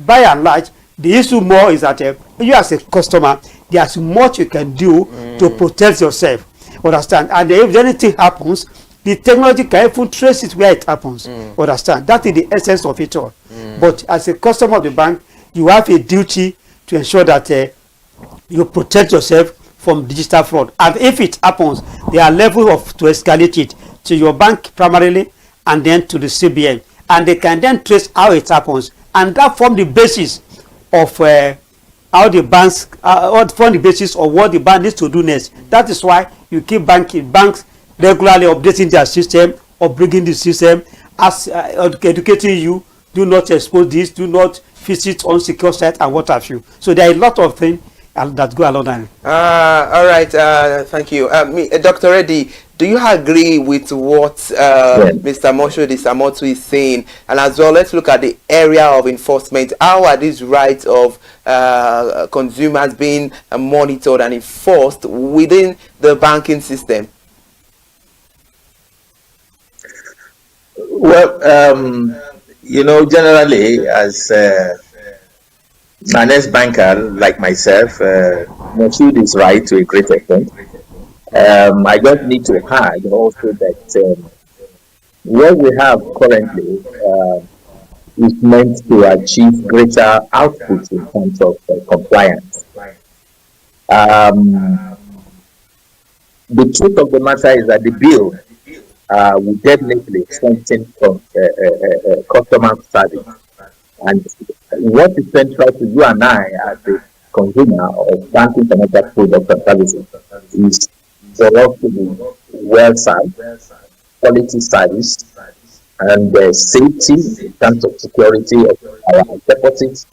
by and large, the issue more is that you as a customer, there's much you can do to protect yourself. Understand? And if anything happens, the technology can even trace it where it happens. Understand? That is the essence of it all. But as a customer of the bank, you have a duty to ensure that you protect yourself from digital fraud. And if it happens, there are levels to escalate it to your bank primarily and then to the CBN. And they can then trace how it happens. And that form the basis of how the banks, form the basis of what the bank needs to do next. That is why you keep banks regularly updating their system, or bringing the system, as educating you, do not expose this, do not visit unsecure sites and what have you. So there are a lot of things that go along that. All right, thank you. Dr. Reddy, do you agree with what Mr. Moshood Samotu is saying? And as well, let's look at the area of enforcement. How are these rights of consumers being monitored and enforced within the banking system? Well, you know, generally, as an ex-banker like myself, Moshood is right to a great extent. I just need to add also that what we have currently is meant to achieve greater output in terms of compliance. The truth of the matter is that the bill will definitely strengthen customer service. And what is central to you and I as a consumer of banking financial products and services is for us to be well served, quality service, and safety in terms of security of our deposits,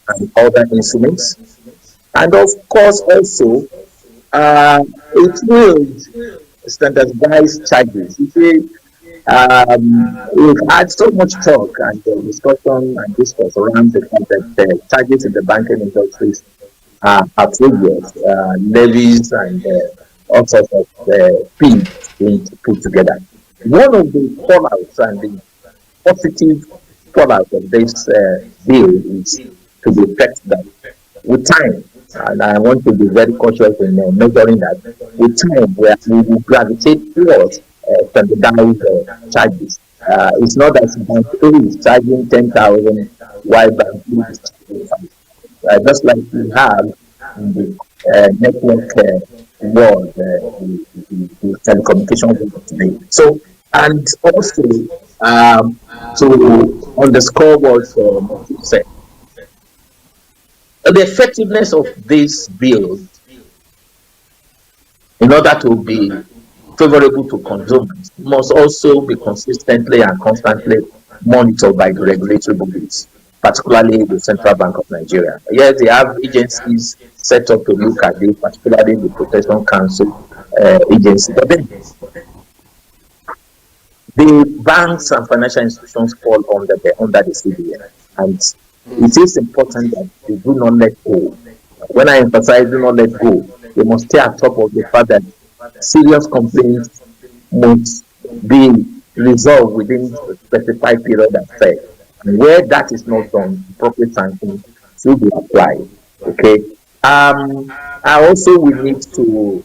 and other instruments. And of course, also, it will standardize charges. You see, we've had so much talk and discussion and discourse around the fact that charges in the banking industry are outrageous, levies and all sorts of fees being put together. One of the fallouts and the positive fallout of this bill is to the effect that with time, and I want to be very cautious in measuring that, with time we will gravitate towards standardized charges. It's not that Bank A is charging 10,000 while Bank B is charging 5. Just like we have in the network world, the telecommunication world today. So, and also to underscore what you said, the effectiveness of this bill, in order to be favorable to consumers, must also be consistently and constantly monitored by the regulatory bodies, particularly the Central Bank of Nigeria. Yes, they have agencies set up to look at this, particularly the Protection Council agency. But then the banks and financial institutions fall under the CBN, and it is important that they do not let go. When I emphasize do not let go, they must stay on top of the fact that serious complaints must be resolved within a specified period of time. And where that is not done, appropriate sanctions should be applied. Okay. I also will need to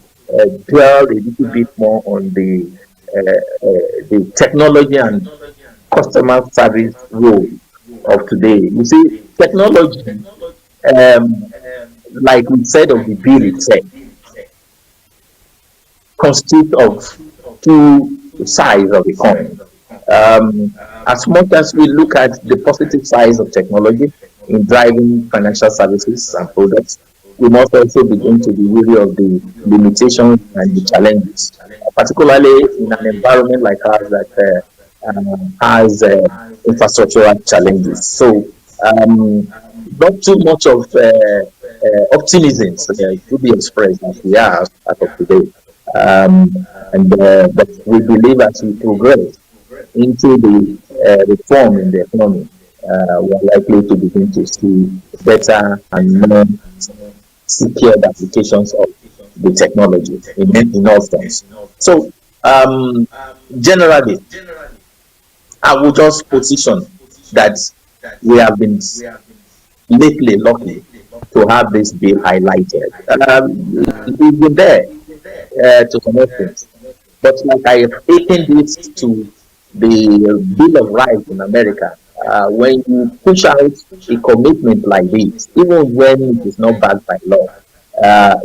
dwell a little bit more on the technology and customer service role of today. You see, technology, like we said of the bill itself, consists of two sides of the coin. As much as we look at the positive sides of technology in driving financial services and products, we must also begin to be wary of the limitations and the challenges, particularly in an environment like ours that has infrastructural challenges. So, not too much of optimism to be expressed as we are as of today. But we believe as we progress into the reform in the economy, we're likely to begin to see better and more secured applications of the technology in all forms. So, generally, I will just position that we have been lately lucky to have this bill highlighted. We've been there to some extent, but like I have taken this to the Bill of Rights in America, when you push out a commitment like this, even when it is not backed by law,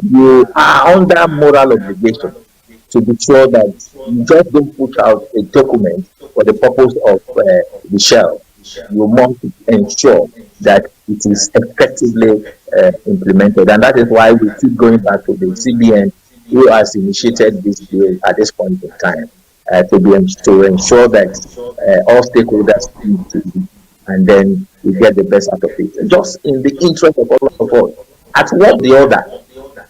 you are under moral obligation to be sure that you just don't put out a document for the purpose of the shell. You must ensure that it is effectively implemented, and that is why we keep going back to the CBN, who has initiated this bill at this point in time, to ensure that all stakeholders speak to it, and then we get the best out of it. Just in the interest of all of us, at one or the other,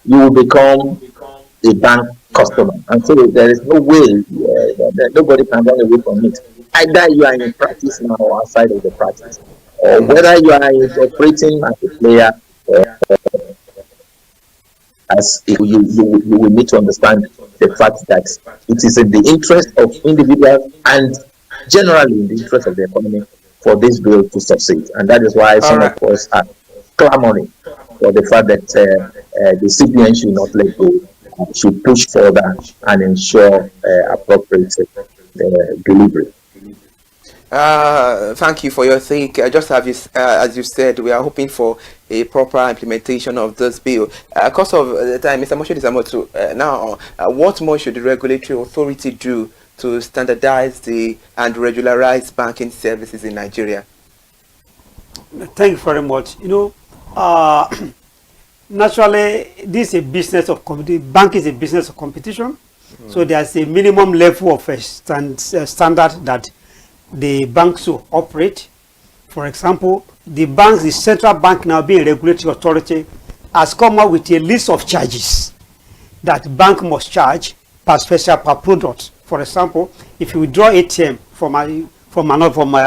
you will become a bank customer, and so there is no way nobody can run away from it. Either you are in practice now or outside of the practice, or whether you are operating as a player, as you will need to understand the fact that it is in the interest of individuals and generally in the interest of the economy for this bill to succeed, and that is why some of us are clamoring for the fact that the CBN should not let go, should push further and ensure appropriate delivery. Thank you for your take. Just as you said, we are hoping for a proper implementation of this bill. Because of the time, Mr. Moshood Isamotu, now, what more should the regulatory authority do to standardize and regularize banking services in Nigeria? Thank you very much. You know, naturally, this is a business of competition. Bank is a business of competition. So there's a minimum level of standard that the banks will operate. For example, the banks, the central bank now being a regulatory authority, has come up with a list of charges that bank must charge per special per product. For example, if you withdraw ATM from a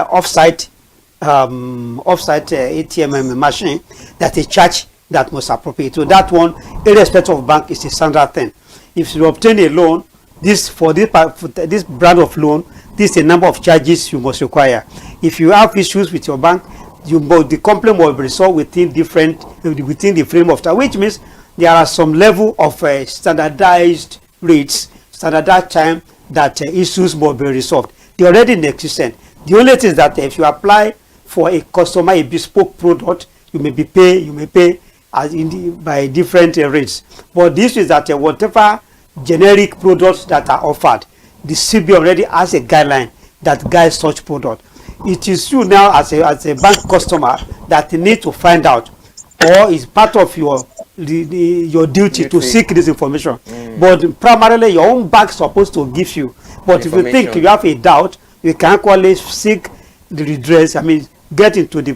offsite ATM machine, that a charge that must appropriate. So that one, irrespective of bank, is a standard thing. If you obtain a loan, this brand of loan, this is the number of charges you must require. If you have issues with your bank, the complaint will be resolved within the frame of time, which means there are some level of standardized rates, standardized time that issues must be resolved. They already in existence. The only thing is that if you apply for a customer a bespoke product, you may pay by different rates. But this is that whatever generic products that are offered, the CB already has a guideline that guides such product. It is you now as a bank customer that you need to find out, or is part of your duty to seek this information. But primarily your own bank is supposed to give you. But if you think you have a doubt, you can equally seek the redress. I mean, get into the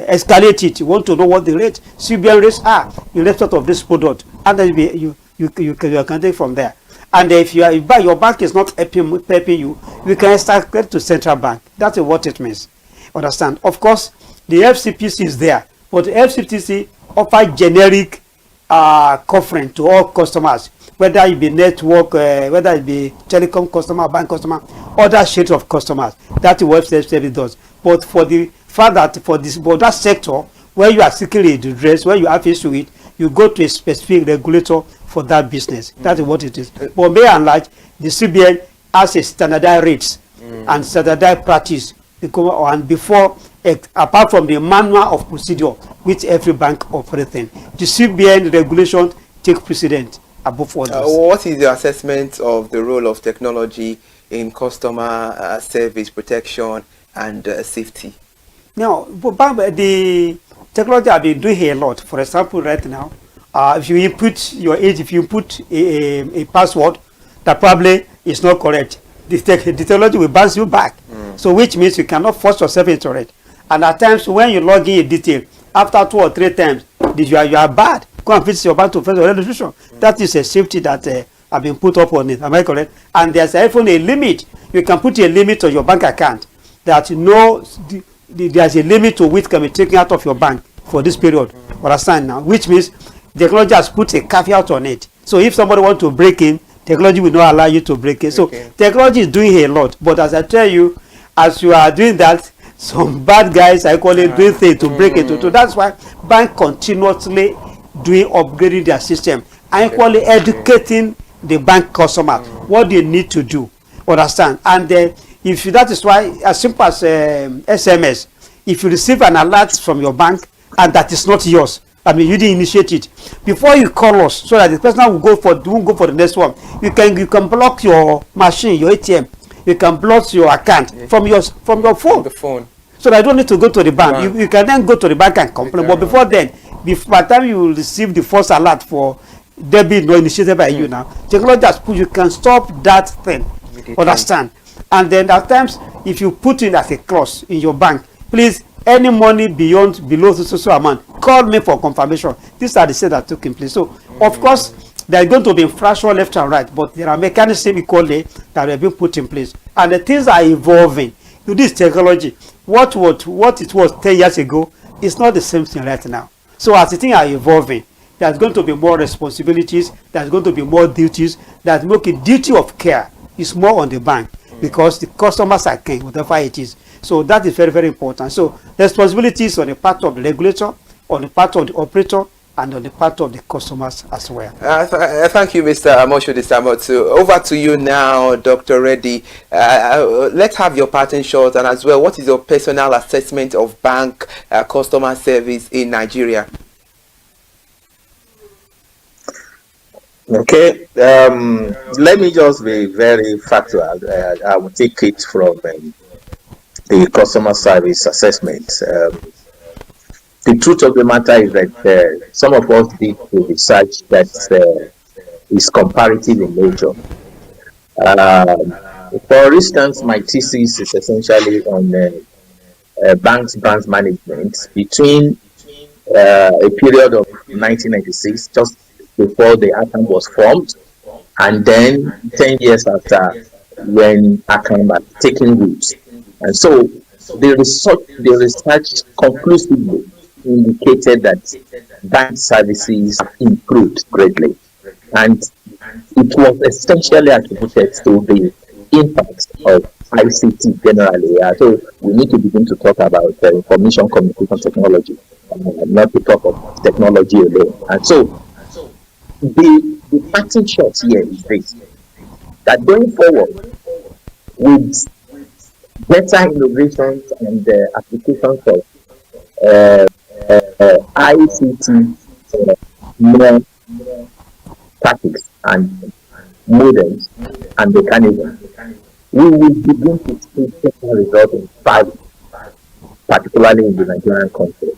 escalate it. You want to know what the rate CBN rates are in respect of this product, and then you can take from there. And if your bank is not helping you, you can escalate to central bank. That's what it means. Understand? Of course, the FCPC is there, but the FCPC offers generic covering to all customers, whether it be network, whether it be telecom customer, bank customer, other shades of customers. That's what FCPC does. But for the fact that for that sector where you are seeking a redress, where you have issue with, you go to a specific regulator for that business. That's what it is. But by and large, the CBN has a standardized rates and standardized practice, and before, apart from the manual of procedure which every bank operates in, the CBN regulation take precedent above others. What is your assessment of the role of technology in customer service protection and safety? Now, the technology have been doing a lot. For example, right now, if you input your age, if you input a password that probably is not correct, the technology will bounce you back. So which means you cannot force yourself into it. And at times when you log in a detail, after 2 or 3 times, you are bad. Go and visit your bank to fetch your registration. That is a safety that have been put up on it. Am I correct? And there's even a limit. You can put a limit on your bank account that there's a limit to which can be taken out of your bank for this period. Understand now? Which means technology has put a caveat on it. So if somebody wants to break in, technology will not allow you to break in. So technology is doing a lot. But as I tell you, as you are doing that, some bad guys are equally doing things to break into. So that's why bank continuously doing upgrading their system and equally educating the bank customer what they need to do. Understand? And if that is why, as simple as SMS, if you receive an alert from your bank and that is not yours, I mean you didn't initiate it, before you call us so that the person won't go for the next one, you can block your machine, your ATM. You can block your account from your phone. The phone. So that I don't need to go to the bank. You can then go to the bank and complain. But before then, by the time you receive the first alert for debit not initiated by you now, technology has put, you can stop that thing. Understand? And then at times, if you put in as a clause in your bank, please, any money below so amount, call me for confirmation. These are the steps that took in place. So of course, there are going to be infraction left and right, but there are mechanisms equally that have been put in place, and the things are evolving. With this technology, what it was 10 years ago is not the same thing right now. So as the things are evolving, there's going to be more responsibilities, there's going to be more duties. That make a duty of care is more on the bank because the customers are king, whatever it is. So that is very, very important. So the responsibilities on the part of the regulator, on the part of the operator, and on the part of the customers as well. Thank you, Mr. Amosho Disamotu. Over to you now, Dr. Reddy. Let's have your parting shot, and as well, what is your personal assessment of bank customer service in Nigeria? Okay, let me just be very factual. I will take it from the customer service assessment. The truth of the matter is that some of us did the research that is comparative in nature. For instance, my thesis is essentially on bank's branch management between a period of 1996, just before the ACAM was formed, and then 10 years after, when ACAM had taken root. And so the research conclusively indicated that bank services have improved greatly. And it was essentially attributed to the impact of ICT generally. So we need to begin to talk about information communication technology, not to talk of technology alone. And so the parting shot here is this: that going forward with better innovations and applications of ICT, more tactics and models and mechanisms, we will begin to see better results in value, particularly in the Nigerian context.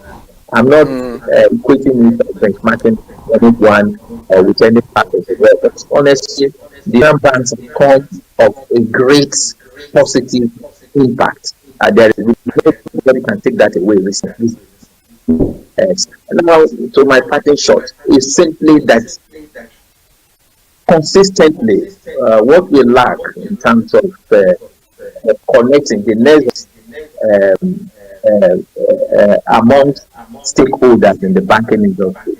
I'm not equating it or benchmarking anyone with any part of the world, but honestly, the young banks have come of a great positive impact. There is nobody can take that away recently. Now, so my parting shot is simply that consistently, what we lack in terms of connecting the nerves amongst stakeholders in the banking industry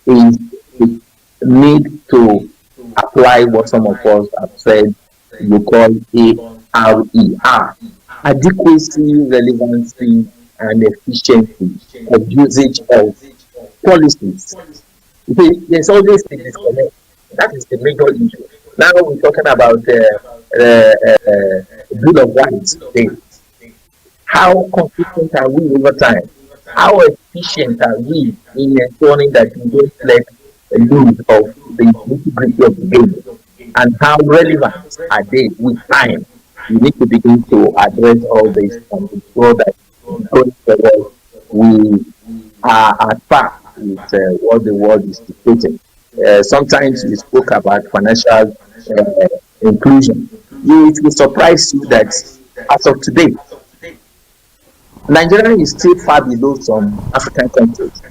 is the need to apply what some of us have said you call ARER: adequacy, relevancy, and efficiency of usage of policies. There's always a disconnect. That is the major issue. Now we're talking about Bill of Rights today. How consistent are we over time? How efficient are we in ensuring that we don't let lose of the nitty-gritty of the game? And how relevant are they with time? We need to begin to address all this and ensure that going forward we are at par with what the world is dictating. Sometimes we spoke about financial inclusion. It will surprise you that as of today, Nigeria is still far below some African countries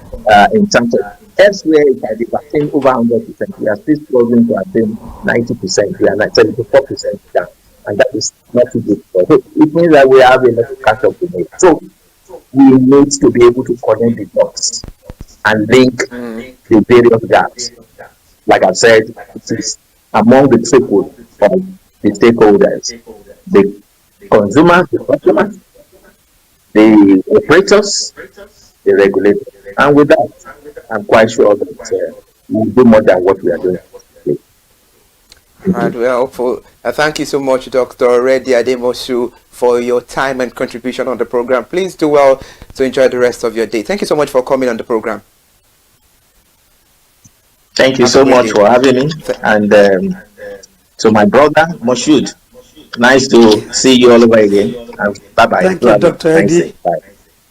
in terms of elsewhere it has attained over 100%. We are still struggling to attain 90%. We are like 74% down, and that is not too good. So it means that we have a lot to catch up with. So we need to be able to connect the dots and link the various gaps. Like I said, it is among the triple of the stakeholders: the consumers, the customers, the operators, the regulators. And with that, I'm quite sure that we'll do more than what we are doing. Right, we're hopeful. Thank you so much, Dr. Reddy Ademosu, for your time and contribution on the program. Please do well to enjoy the rest of your day. Thank you so much for coming on the program. Thank you so much for having me. And to my brother, Moshood, nice to see you all over again. Bye-bye. Thank you, Dr. Reddy.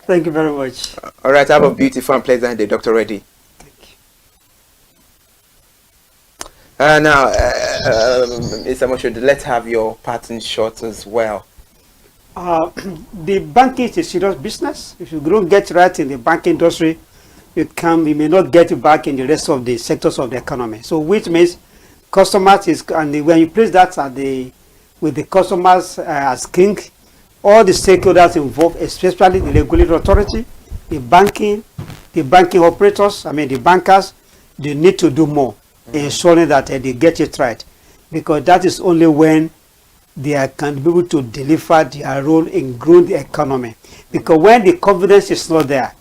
Thank you very much. All right, have a beautiful and pleasant day, Dr. Reddy. Thank you. Now, Mr. Moshood, let's have your parting shot as well. The banking is a serious business. If you don't get right in the banking industry, you may not get back in the rest of the sectors of the economy. So, which means customers is, and when you place that at with the customers as king, all the stakeholders involved, especially the regulatory authority, the banking operators, the bankers, they need to do more, ensuring that they get it right, because that is only when they can be able to deliver their role in growing the economy. Because when the confidence is not there,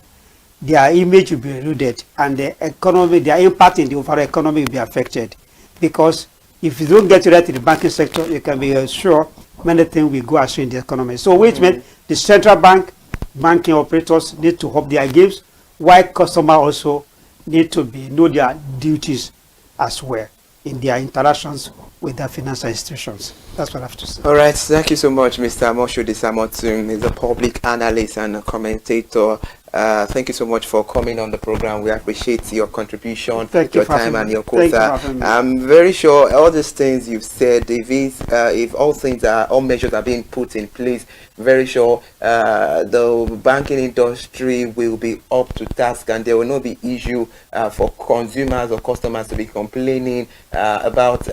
their image will be eroded, and the economy, their impact in the overall economy will be affected. Because if you don't get it right in the banking sector, you can be sure many things will go astray in the economy. So which means the central banking operators need to up their games, while customers also need to know their duties as well in their interactions with their financial institutions. That's what I have to say. All right, thank you so much, Mr. Moshood Isamotun. He's a public analyst and a commentator Thank you so much for coming on the program. We appreciate your contribution, your time, and your quota. I'm very sure all these things you've said, if all measures are being put in place, very sure the banking industry will be up to task, and there will not be issue for consumers or customers to be complaining about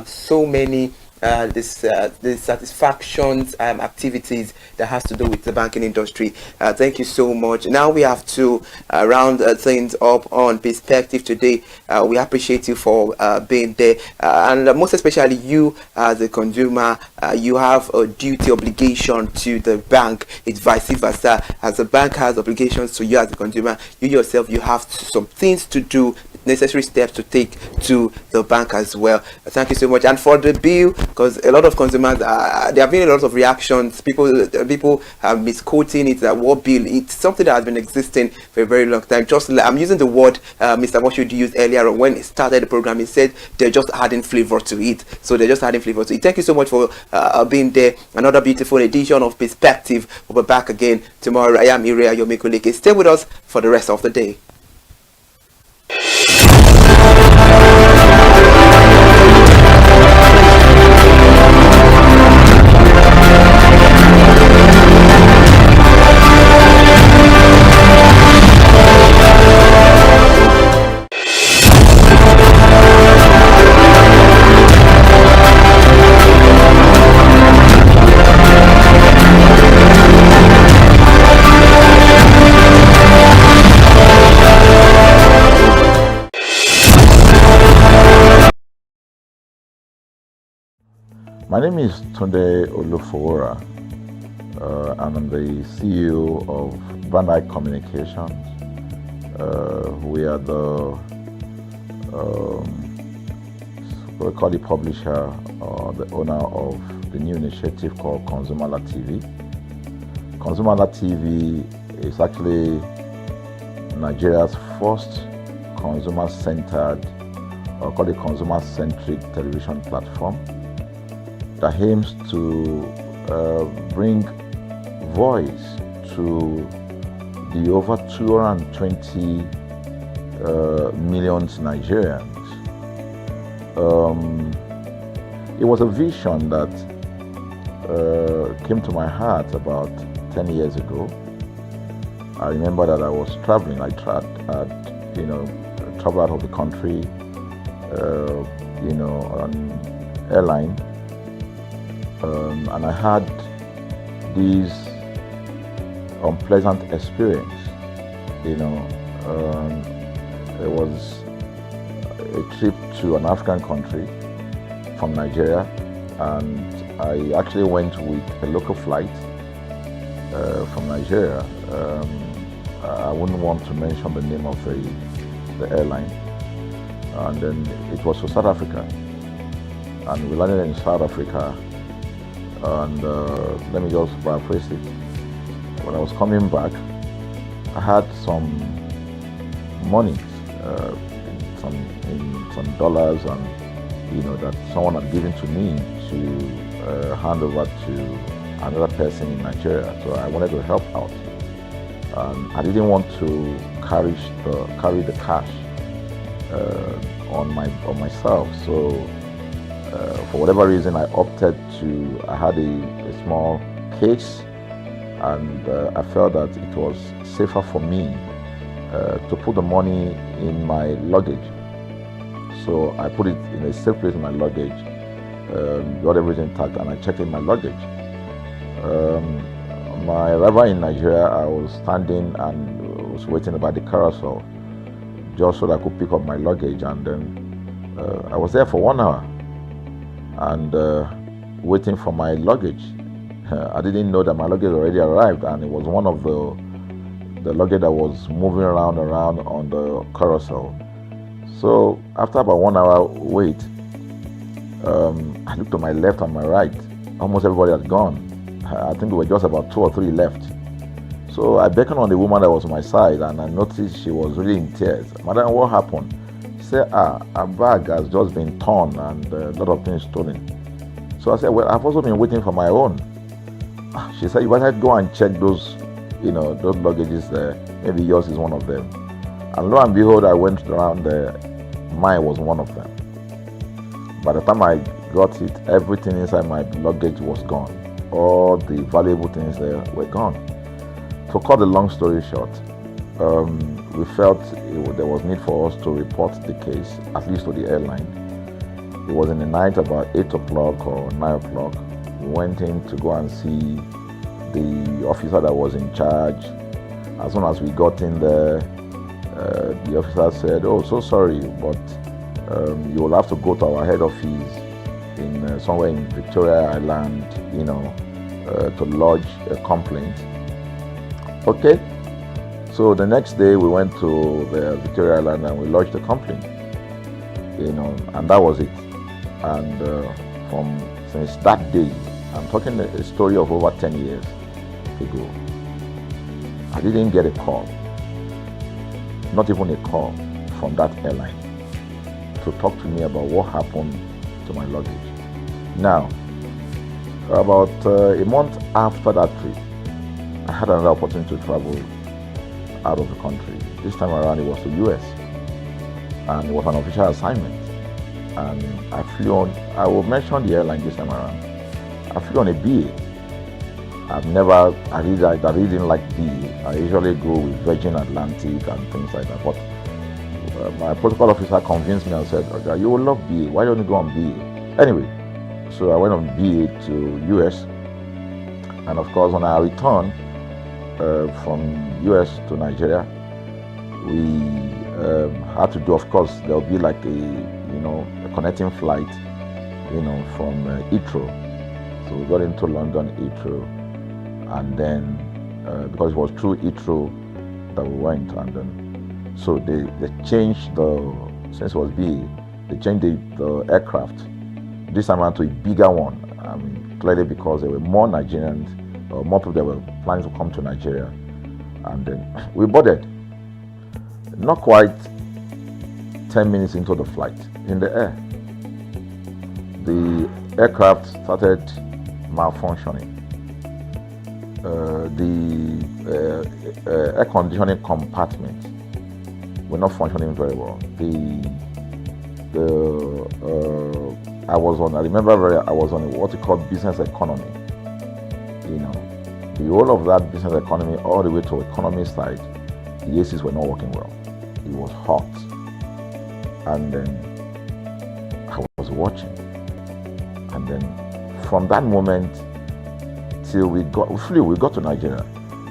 so many the satisfactions activities that has to do with the banking industry. Thank you so much. Now we have to round things up on perspective today. We appreciate you for being there, and most especially you as a consumer. You have a duty obligation to the bank. It's vice versa. As the bank has obligations to you as a consumer, you yourself, you have some things to do, necessary steps to take to the bank as well. Thank you so much. And for the bill, because a lot of consumers, there have been a lot of reactions. People are misquoting it. That what bill? It's something that has been existing for a very long time. Just I'm using the word Mr. Washood used earlier on when he started the program. He said they're just adding flavor to it. So they're just adding flavor to it. Thank you so much for being there. Another beautiful edition of Perspective. We'll be back again tomorrow. I am Iria Yomikuleke. Stay with us for the rest of the day. My name is Tunde Olufowora, and I'm the CEO of Van Eyck Communications. We are we call the publisher or the owner of the new initiative called ConsumerHallaTV. ConsumerHallaTV is actually Nigeria's first consumer-centered, or call it consumer-centric television platform that aims to bring voice to the over 220 million Nigerians. It was a vision that came to my heart about 10 years ago. I remember that I was traveling. I traveled out of the country, on airline. And I had this unpleasant experience. It was a trip to an African country from Nigeria, and I actually went with a local flight from Nigeria. I wouldn't want to mention the name of the airline. And then it was to South Africa, and we landed in South Africa. And let me just paraphrase it. When I was coming back, I had some money, some dollars, and that someone had given to me to hand over to another person in Nigeria. So I wanted to help out. I didn't want to carry the cash on myself. So. For whatever reason, I had a small case, and I felt that it was safer for me to put the money in my luggage. So I put it in a safe place in my luggage, got everything tagged, and I checked in my luggage. My arrival in Nigeria, I was standing and was waiting about the carousel just so that I could pick up my luggage, and then I was there for 1 hour. And waiting for my luggage. I didn't know that my luggage already arrived, and it was one of the luggage that was moving around on the carousel. So after about 1 hour wait, I looked to my left and my right. Almost everybody had gone. I think there were just about 2 or 3 left. So I beckoned on the woman that was on my side, and I noticed she was really in tears. Madam, what happened? Said, a bag has just been torn and a lot of things stolen. So I said, well, I've also been waiting for my own. She said, you better go and check those, those luggages there. Maybe yours is one of them. And lo and behold, I went around there. Mine was one of them. By the time I got it, everything inside my luggage was gone. All the valuable things there were gone. To cut the long story short, we felt there was need for us to report the case, at least to the airline. It was in the night, about 8 o'clock or 9 o'clock. We went in to go and see the officer that was in charge. As soon as we got in there, the officer said, "Oh, so sorry, but you will have to go to our head office in somewhere in Victoria Island, to lodge a complaint." Okay. So the next day we went to the Victoria Island and we lodged a complaint, and that was it. And since that day, I'm talking a story of over 10 years ago, I didn't get a call, not even a call from that airline to talk to me about what happened to my luggage. Now, about a month after that trip, I had another opportunity to travel out of the country. This time around it was to US, and it was an official assignment. And I flew on, I will mention the airline this time around. I flew on a BA. I really didn't like BA. I usually go with Virgin Atlantic and things like that. But my protocol officer convinced me and said, "Okay, you will love BA. Why don't you go on BA?" Anyway, so I went on BA to US. And of course, when I returned from US to Nigeria, we had to do, of course, there'll be like a connecting flight, from Heathrow. So we got into London Heathrow, and then because it was through Heathrow that we went, and then so they changed since it was BA, they changed the aircraft this time around to a bigger one. I mean, clearly because there were more Nigerians, or more people that were planning to come to Nigeria, and then we boarded. Not quite 10 minutes into the flight, in the air, the aircraft started malfunctioning. The air conditioning compartment were not functioning very well. I was on what you call business economy. The whole of that business economy all the way to economy side, the ACs were not working well. It was hot. And then I was watching. And then from that moment till we got to Nigeria.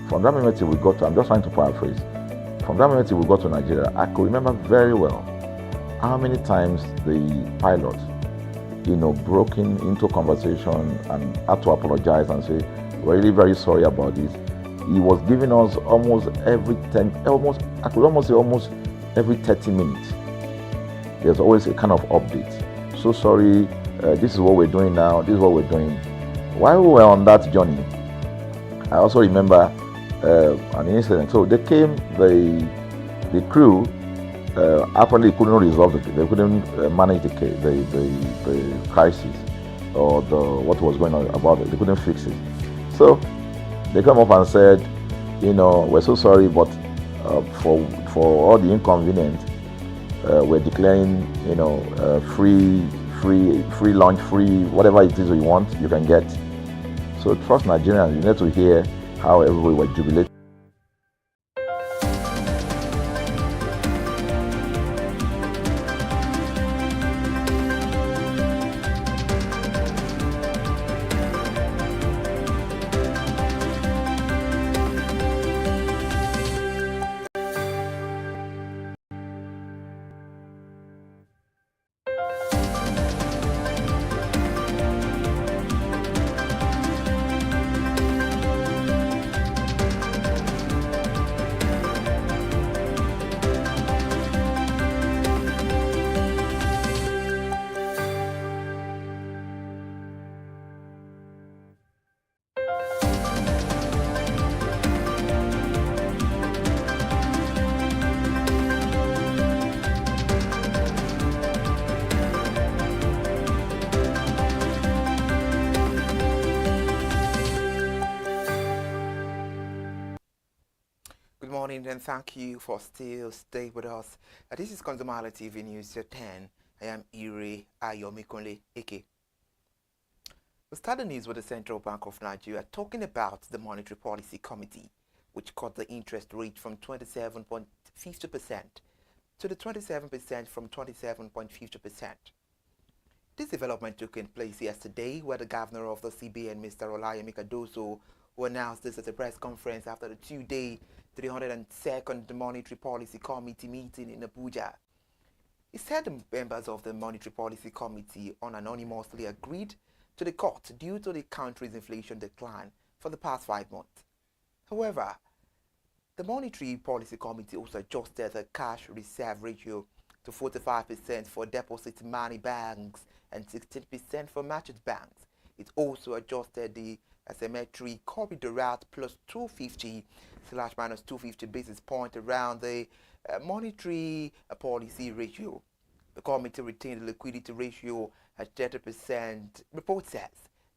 From that moment till we got to, I'm just trying to paraphrase. From that moment till we got to Nigeria, I could remember very well how many times the pilot, broke into conversation and had to apologize and say, "We're really very sorry about this." He was giving us almost every 30 minutes. There's always a kind of update. "So sorry, this is what we're doing now, this is what we're doing." While we were on that journey, I also remember an incident. So they came, the crew apparently couldn't resolve it. They couldn't manage the crisis or what was going on about it. They couldn't fix it. So they come up and said, "We're so sorry, but for all the inconvenience, we're declaring, free lunch, free whatever it is you want, you can get." So trust Nigerians, you need to hear how everybody was jubilating. Good morning and thank you for still staying with us. This is ConsumerHallaTV News at 10. I am Ire Ayomikunle Eke. We start the news with the Central Bank of Nigeria talking about the Monetary Policy Committee, which cut the interest rate from 27.50% to the 27% from 27.50%. This development took in place yesterday, where the governor of the CBN, Mr. Olayemi Cardoso, who announced this at a press conference after the two-day 302nd Monetary Policy Committee meeting in Abuja. He said the members of the Monetary Policy Committee unanimously agreed to the cut due to the country's inflation decline for the past 5 months. However, the Monetary Policy Committee also adjusted the cash reserve ratio to 45% for deposit money banks and 16% for merchant banks. It also adjusted the asymmetry corridor rate plus 250 / minus 250 basis point around the monetary policy ratio. The committee retained the liquidity ratio at 30%. Report says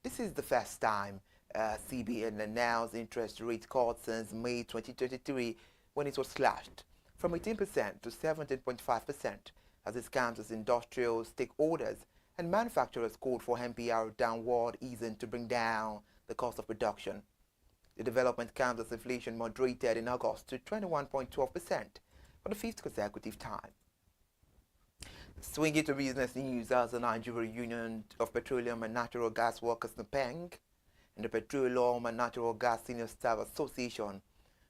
this is the first time CBN announced interest rate cuts since May 2023, when it was slashed from 18% to 17.5%, as it counters industrial stakeholders and manufacturers called for MPR downward easing to bring down the cost of production. The development counters inflation moderated in August to 21.12% for the 5th consecutive time. Swinging to business news, as the Nigeria Union of Petroleum and Natural Gas Workers (NUPENG) and the Petroleum and Natural Gas Senior Staff Association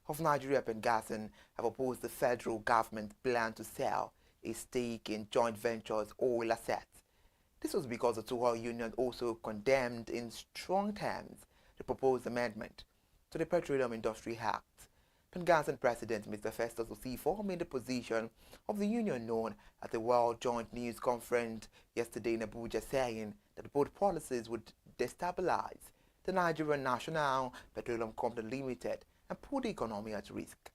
of Nigeria (PENGASN) have opposed the federal government's plan to sell a stake in joint ventures oil assets. This was because the two oil unions also condemned in strong terms the proposed amendment to the Petroleum Industry Act. PENGASN President Mr. Festus Osifo made the position of the union known at the World Joint News Conference yesterday in Abuja, saying that both policies would destabilize the Nigerian National Petroleum Company Limited and put the economy at risk.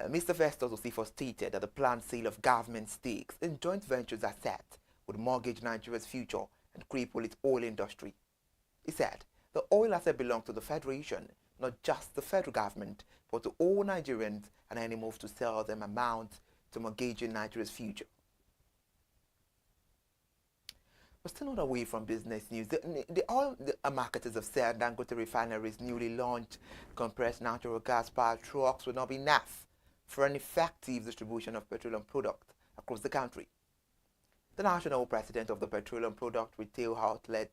Mr. Festus Osifo stated that the planned sale of government stakes in joint ventures assets would mortgage Nigeria's future and cripple its oil industry. He said the oil asset belongs to the Federation, not just the federal government, but to all Nigerians, and any move to sell them amounts to mortgaging Nigeria's future. We're still not away from business news. The oil marketers have said Dangote Refinery's newly launched compressed natural gas powered trucks will not be enough for an effective distribution of petroleum products across the country. The national president of the Petroleum Product Retail Outlet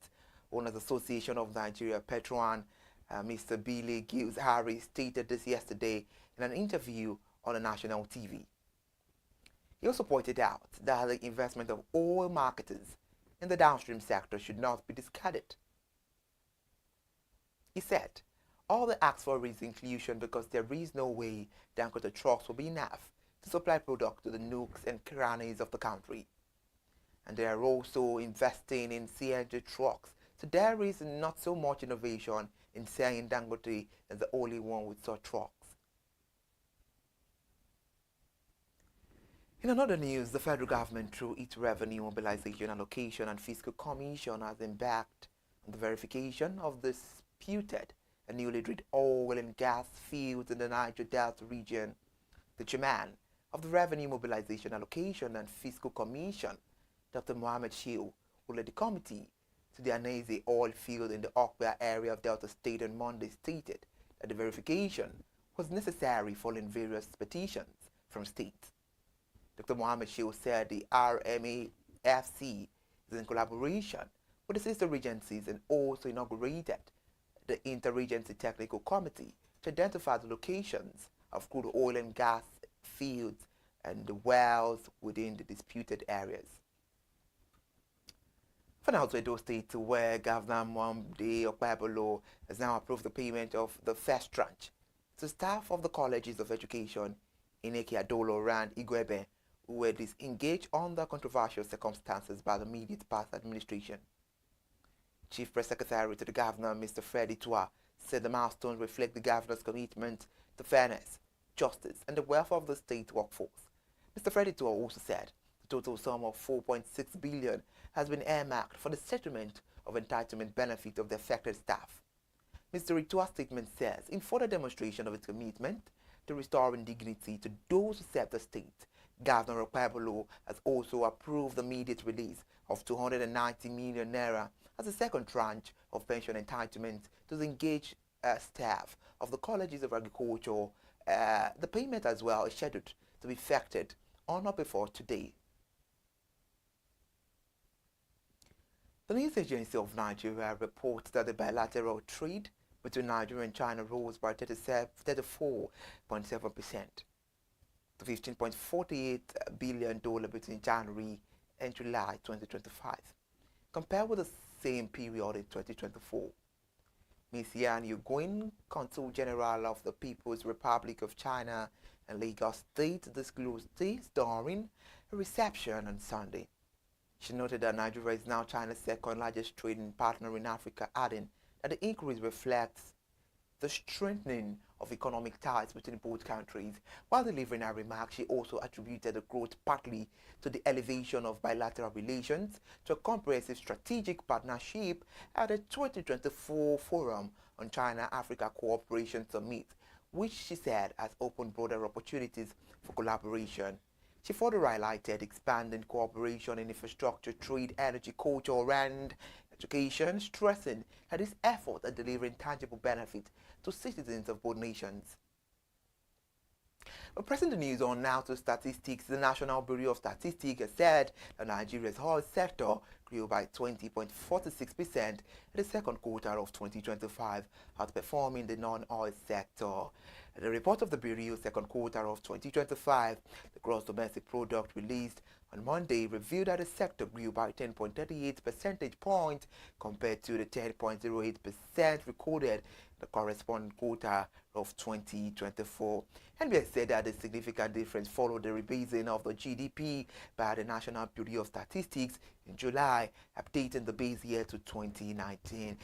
Owners Association of Nigeria, Petron, Mr. Billy Giles Harris, stated this yesterday in an interview on the national TV. He also pointed out that the investment of oil marketers in the downstream sector should not be discarded. He said, all they ask for is inclusion because there is no way Dangote trucks will be enough to supply product to the nooks and crannies of the country. And they are also investing in CNG trucks, so there is not so much innovation in saying Dangote is the only one with such trucks. In another news, the federal government, through its Revenue Mobilization Allocation and Fiscal Commission, has embarked on the verification of disputed and newly drilled oil and gas fields in the Niger Delta region. The chairman of the Revenue Mobilization Allocation and Fiscal Commission, Dr. Mohammed Shehu, who led the committee to the Anese oil field in the Okwa area of Delta State on Monday, stated that the verification was necessary following various petitions from states. Dr. Mohammed Shehu said the RMAFC is in collaboration with the sister agencies and also inaugurated the Interagency Technical Committee to identify the locations of crude oil and gas fields and the wells within the disputed areas. For now, to Edo State, where Governor Mwamde Okpebolo has now approved the payment of the first tranche to staff of the colleges of education in Ekiadolo and Igwebe, who were disengaged under controversial circumstances by the immediate past administration. Chief Press Secretary to the Governor, Mr. Freddie Tua, said the milestones reflect the Governor's commitment to fairness, justice, and the welfare of the state workforce. Mr. Freddie Tua also said the total sum of 4.6 billion has been earmarked for the settlement of entitlement benefit of the affected staff. Mr. Ritua's statement says, in further demonstration of its commitment to restoring dignity to those who serve the state. Governor Okpebholo has also approved the immediate release of 290 million naira as a second tranche of pension entitlement to the engaged staff of the colleges of agriculture. The payment as well is scheduled to be effected on or before today. The News Agency of Nigeria reports that the bilateral trade between Nigeria and China rose by 34.7% to $15.48 billion between January and July 2025, compared with the same period in 2024. Ms. Yan Yuguin, Consul General of the People's Republic of China and Lagos State, disclosed this during a reception on Sunday. She noted that Nigeria is now China's second largest trading partner in Africa, adding that the increase reflects the strengthening of economic ties between both countries. While delivering her remarks, she also attributed the growth partly to the elevation of bilateral relations to a comprehensive strategic partnership at the 2024 Forum on China-Africa Cooperation Summit, which she said has opened broader opportunities for collaboration. She further highlighted expanding cooperation in infrastructure, trade, energy, culture, and education, stressing that this effort are delivering tangible benefit to citizens of both nations. But pressing the news on now to statistics, the National Bureau of Statistics has said that Nigeria's oil sector grew by 20.46% in the second quarter of 2025, outperforming the non-oil sector. The report of the Bureau's second quarter of 2025, the gross domestic product released on Monday, revealed that the sector grew by 10.38 percentage points compared to the 10.08% recorded in the corresponding quarter of 2024. NBS said that the significant difference followed the rebasing of the GDP by the National Bureau of Statistics in July, updating the base year to 2019.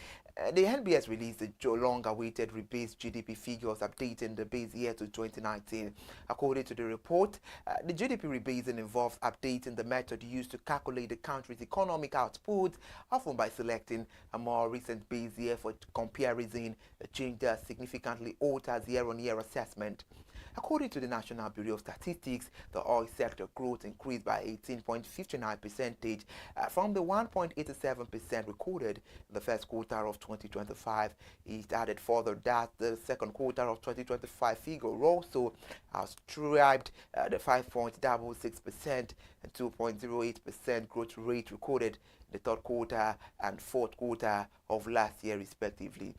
The NBS released the long-awaited rebased GDP figures, updating the base year to 2019. According to the report, the GDP rebasing involves updating the method used to calculate the country's economic output, often by selecting a more recent base year for comparison. The change that significantly alters year-on-year assessment. According to the National Bureau of Statistics, the oil sector growth increased by 18.59% from the 1.87% recorded in the first quarter of 2025. It added further that the second quarter of 2025 figure also outstripped the 5.66% and 2.08% growth rate recorded in the third quarter and fourth quarter of last year, respectively.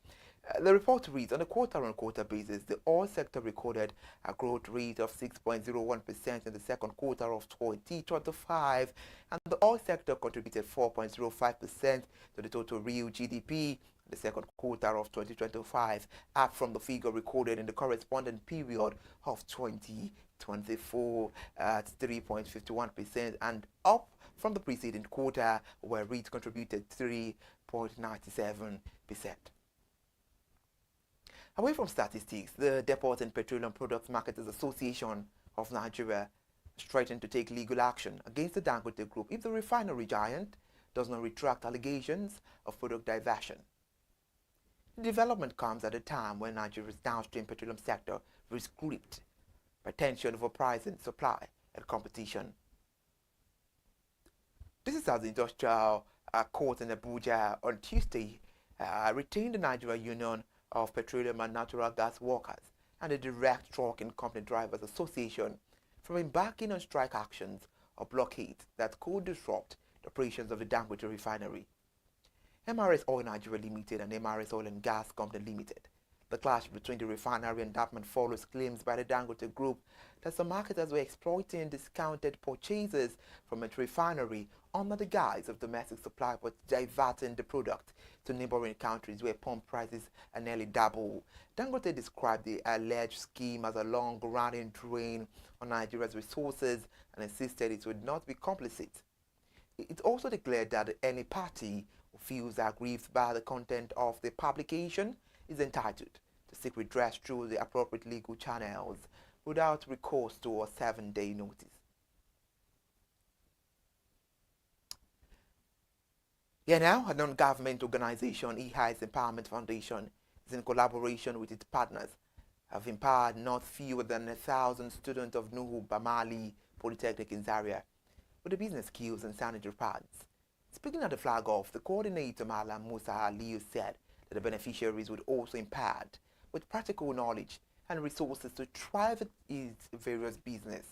The report reads, on a quarter-on-quarter basis, the oil sector recorded a growth rate of 6.01% in the second quarter of 2025, and the oil sector contributed 4.05% to the total real GDP in the second quarter of 2025, up from the figure recorded in the corresponding period of 2024 at 3.51%, and up from the preceding quarter, where it contributed 3.97%. Away from statistics, the Depot and Petroleum Products Marketers Association of Nigeria is threatening to take legal action against the Dangote Group if the refinery giant does not retract allegations of product diversion. The development comes at a time when Nigeria's downstream petroleum sector is gripped by tension over pricing, supply, and competition. This is as the Industrial Court in Abuja on Tuesday retained the Nigeria Union of Petroleum and Natural Gas Workers and the Direct Trucking Company Drivers Association from embarking on strike actions or blockades that could disrupt the operations of the Dangote refinery. MRS Oil Nigeria Limited and MRS Oil and Gas Company Limited. The clash between the refinery and Dapman follows claims by the Dangote Group that some marketers were exploiting discounted purchases from its refinery under the guise of domestic supply, but diverting the product to neighboring countries where pump prices are nearly double. Dangote described the alleged scheme as a long-running drain on Nigeria's resources and insisted it would not be complicit. It also declared that any party who feels aggrieved by the content of the publication is entitled to seek redress through the appropriate legal channels without recourse to a 7-day notice. Here now, a non-government organization, EHI's Empowerment Foundation, is in collaboration with its partners, have empowered not fewer than 1,000 students of Nuhu Bamali Polytechnic in Zaria with the business skills and sanitary pads. Speaking at the flag off, the coordinator Malam Musa Aliyu said that the beneficiaries would also empowered with practical knowledge and resources to thrive in various business.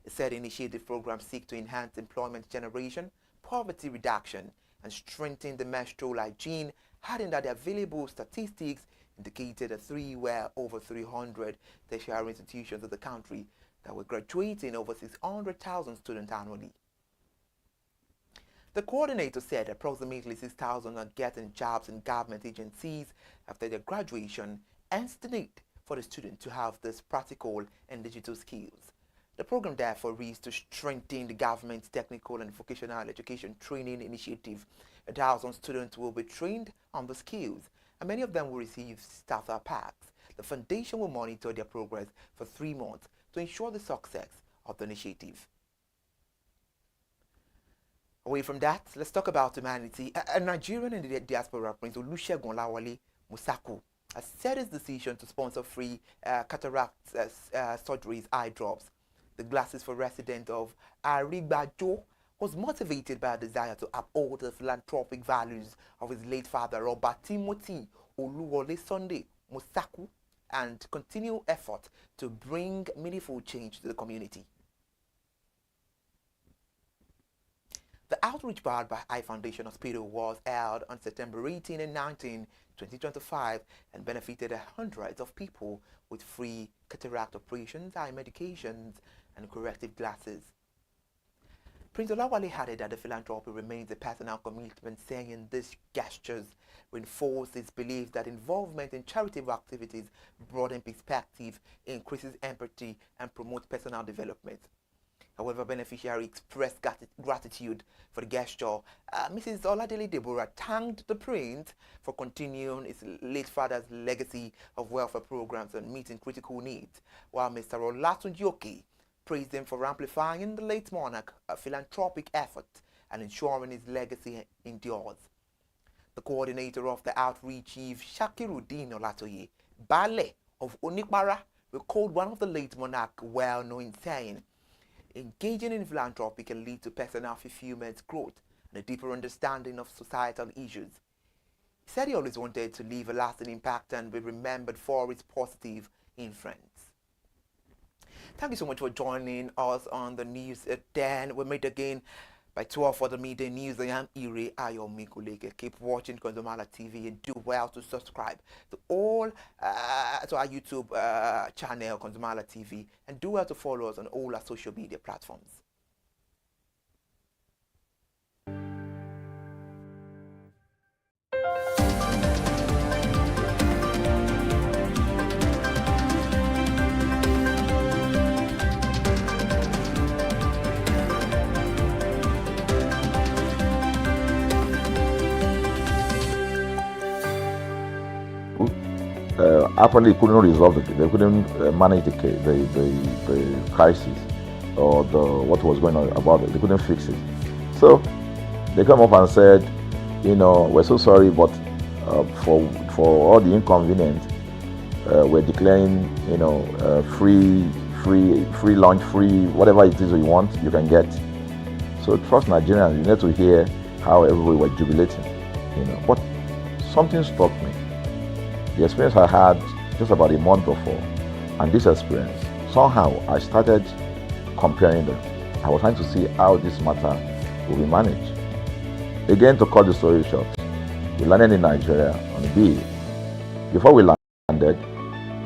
He said initiative programs seek to enhance employment generation, poverty reduction, and strengthen the menstrual hygiene, adding that the available statistics indicated that there were over 300 tertiary institutions of the country that were graduating over 600,000 students annually. The coordinator said approximately 6,000 are getting jobs in government agencies after their graduation, hence the need for the student to have this practical and digital skills. The program therefore is to strengthen the government's technical and vocational education training initiative. 1,000 students will be trained on the skills, and many of them will receive starter packs. The foundation will monitor their progress for 3 months to ensure the success of the initiative. Away from that, let's talk about humanity. A Nigerian in the diaspora, Prince Olusegun Lawale Musaku, has set his decision to sponsor free cataract surgeries eye drops. The glasses for resident of Arigbajo was motivated by a desire to uphold the philanthropic values of his late father, Robert Timothy Oluwole Sunday Musaku, and continue effort to bring meaningful change to the community. The outreach powered by Eye Foundation Hospital was held on September 18 and 19, 2025 and benefited hundreds of people with free cataract operations, eye medications, and corrective glasses. Prince Olawale added that the philanthropy remains a personal commitment, saying these gestures reinforce his belief that involvement in charitable activities broadens perspective, increases empathy, and promotes personal development. However, beneficiary expressed gratitude for the gesture. Mrs. Oladele Deborah thanked the prince for continuing his late father's legacy of welfare programs and meeting critical needs, while Mr. Olatunji Oke praised him for amplifying the late monarch's philanthropic efforts and ensuring his legacy endures. The coordinator of the outreach, Chief Shakiruddin Olatoye, Bale of Onikbara, recalled one of the late monarch's well-known saying, "Engaging in philanthropy can lead to personal fulfillment, growth, and a deeper understanding of societal issues." He said he always wanted to leave a lasting impact and be remembered for his positive influence. Thank you so much for joining us on the news at 10. We'll meet again by 12 for the midday news. I am Ire Ayomikuleke. Keep watching ConsumerHallaTV and do well to subscribe to all to our YouTube channel, ConsumerHallaTV, and do well to follow us on all our social media platforms. Apparently couldn't resolve it. They couldn't manage the crisis or what was going on about it. They couldn't fix it. So they come up and said, we're so sorry, but for all the inconvenience, we're declaring, free lunch, free whatever it is you want, you can get. So trust Nigerians. You need to hear how everybody was jubilating. But something struck me. The experience I had just about a month before, and this experience, somehow I started comparing them. I was trying to see how this matter will be managed. Again, to cut the story short, we landed in Nigeria on a bill. Before we landed,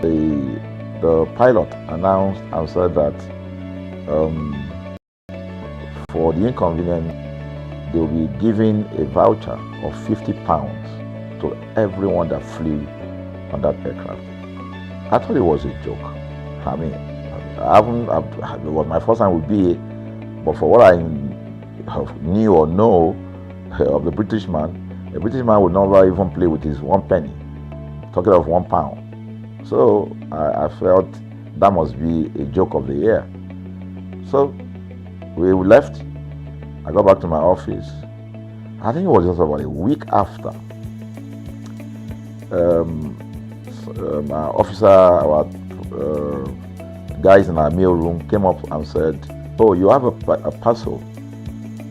the pilot announced and said that for the inconvenience, they will be giving a voucher of £50 to everyone that flew on that aircraft. I thought it was a joke. I mean, it was my first time with BA, but for what I knew or know of the British man would never even play with his 1 penny, talking of £1. So I felt that must be a joke of the year. So we left. I got back to my office. I think it was just about a week after. Our guys in our meal room came up and said, "Oh, you have a parcel."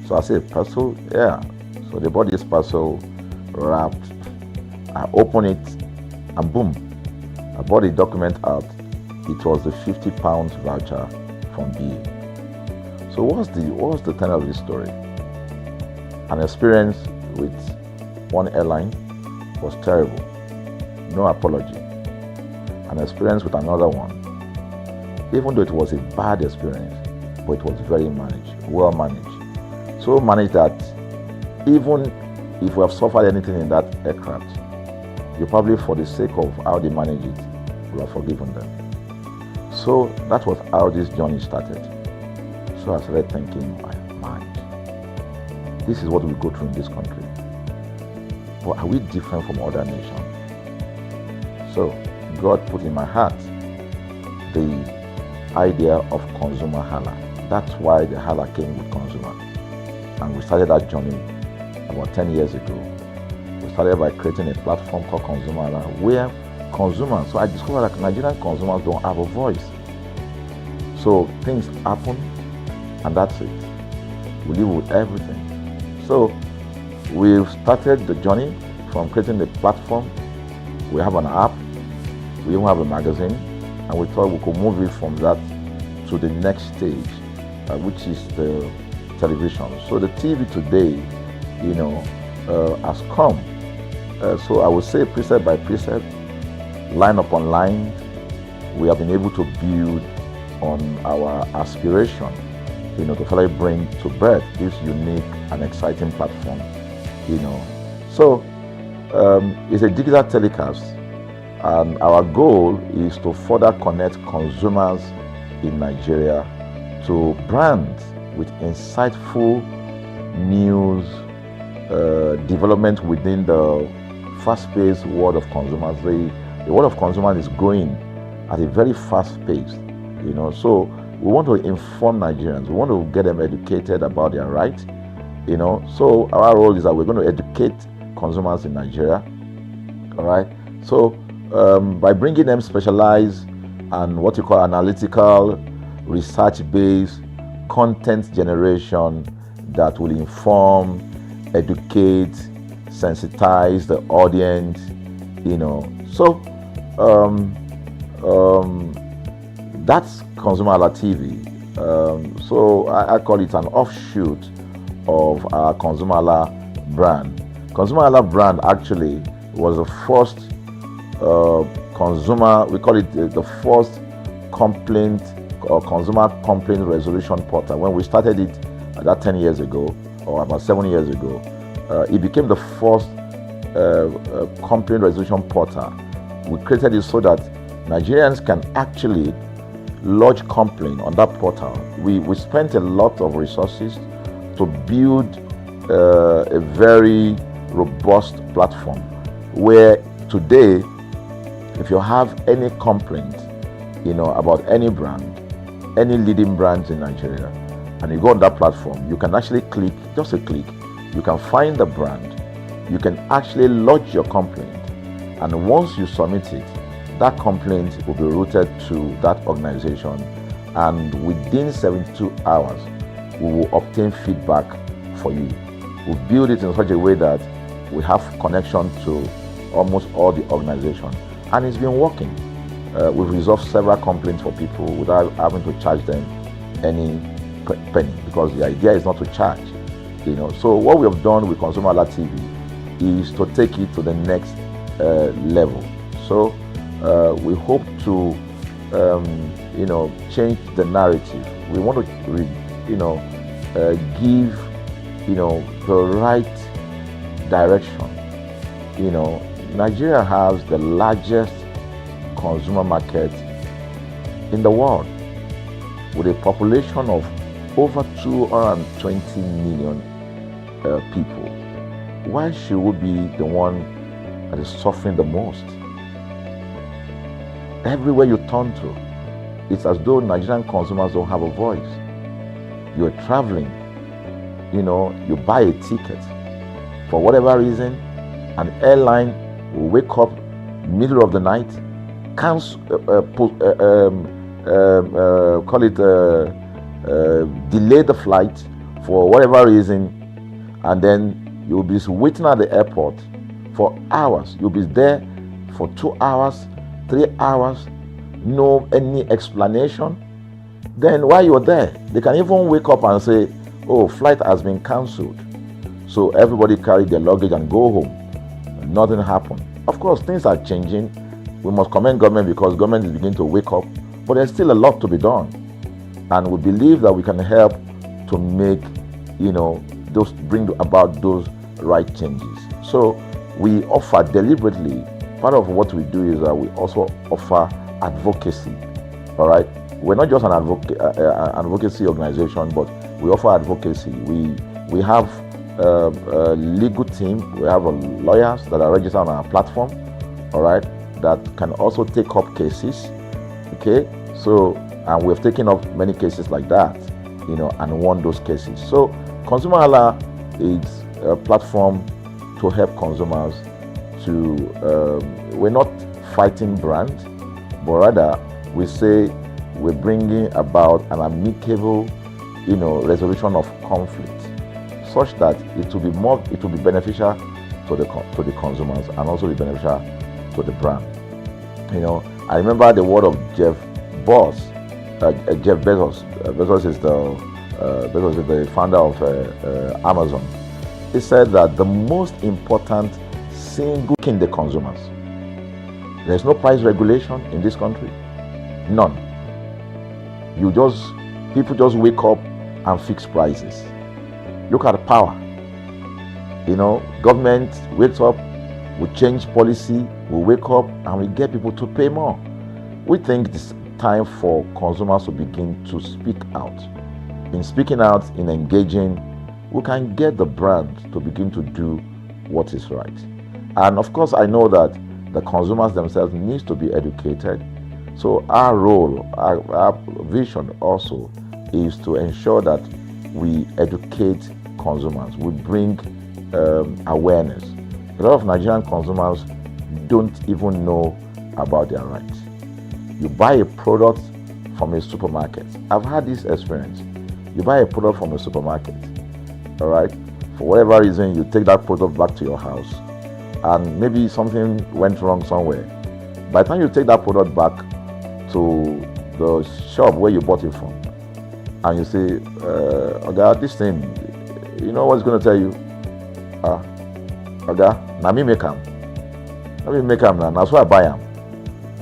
So I said, "Parcel? Yeah." So they bought this parcel wrapped. I opened it, and boom, I bought the document out. It was the £50 voucher from BA. So what was the tenor of this story? An experience with one airline was terrible, no apology. An experience with another one, even though it was a bad experience, but it was very well managed. So managed that even if we have suffered anything in that aircraft, you probably, for the sake of how they manage it, will have forgiven them. So that was how this journey started. So I started thinking, my mind, this is what we go through in this country. But are we different from other nations? So God put in my heart the idea of ConsumerHalla. That's why the Hala came with consumer. And we started that journey about 10 years ago. We started by creating a platform called ConsumerHalla, where consumers, so I discovered that Nigerian consumers don't have a voice. So things happen, and that's it. We live with everything. So we've started the journey from creating the platform. We have an app, we even have a magazine, and we thought we could move it from that to the next stage, which is the television. So the TV today, has come. So I would say precept by precept, line upon line, we have been able to build on our aspiration, to finally bring to birth this unique and exciting platform, So it's a digital telecast, and our goal is to further connect consumers in Nigeria to brands with insightful news, development within the fast-paced world of consumers. The world of consumers is growing at a very fast pace, So we want to inform Nigerians. We want to get them educated about their rights, So our role is that we're going to educate consumers in Nigeria, all right? So by bringing them specialized and what you call analytical, research-based content generation that will inform, educate, sensitize the audience, So that's ConsumerHallaTV. So I call it an offshoot of our ConsumerHalla brand. ConsumerHalla brand actually was the first we call it the first complaint or consumer complaint resolution portal. When we started it about 10 years ago, or about 7 years ago, it became the first complaint resolution portal. We created it so that Nigerians can actually lodge complaint on that portal. We spent a lot of resources to build a very robust platform where today, if you have any complaint, about any brand, any leading brands in Nigeria, and you go on that platform, you can actually click, just a click, you can find the brand, you can actually lodge your complaint, and once you submit it, that complaint will be routed to that organization, and within 72 hours, we will obtain feedback for you. We build it in such a way that we have connection to almost all the organizations, and it's been working. We've resolved several complaints for people without having to charge them any penny, because the idea is not to charge. So what we have done with ConsumerHallaTV is to take it to the next level. So we hope to change the narrative. We want to give the right direction. Nigeria has the largest consumer market in the world, with a population of over 220 million people. Why should we be the one that is suffering the most? Everywhere you turn to, it's as though Nigerian consumers don't have a voice. You're traveling, you buy a ticket. For whatever reason, an airline will wake up middle of the night delay the flight for whatever reason, and then you'll be waiting at the airport for hours. You'll be there for 2 hours, 3 hours, no any explanation. Then while you're there, they can even wake up and say, oh, flight has been cancelled. So everybody carry their luggage and go home. Nothing happened. Of course, things are changing. We must commend government because government is beginning to wake up, but there's still a lot to be done. And we believe that we can help to make, those bring about those right changes. So we offer deliberately, part of what we do is that we also offer advocacy. All right, we're not just an advocacy organization, but we offer advocacy. We have a legal team. We have lawyers that are registered on our platform. All right, that can also take up cases. Okay, so and we've taken up many cases like that, and won those cases. So ConsumerHalla is a platform to help consumers to, we're not fighting brands, but rather we say we're bringing about an amicable, resolution of conflict, such that it will be beneficial to the consumers and also be beneficial to the brand. I remember the word of Jeff Bezos. Bezos is the founder of Amazon. He said that the most important single in the consumers. There's no price regulation in this country. None. People just wake up and fix prices. Look at the power. Government wakes up, we change policy, we wake up and we get people to pay more. We think it's time for consumers to begin to speak out. In speaking out, in engaging, we can get the brand to begin to do what is right. And of course, I know that the consumers themselves need to be educated. So our role, our vision also is to ensure that we educate consumers. We bring awareness. A lot of Nigerian consumers don't even know about their rights. You buy a product from a supermarket. I've had this experience. You buy a product from a supermarket, all right? For whatever reason, you take that product back to your house, and maybe something went wrong somewhere. By the time you take that product back to the shop where you bought it from, and you say, Oga, this thing, you know what's going to tell you? Oga, na me make am. Na me make am now. That's why I buy am.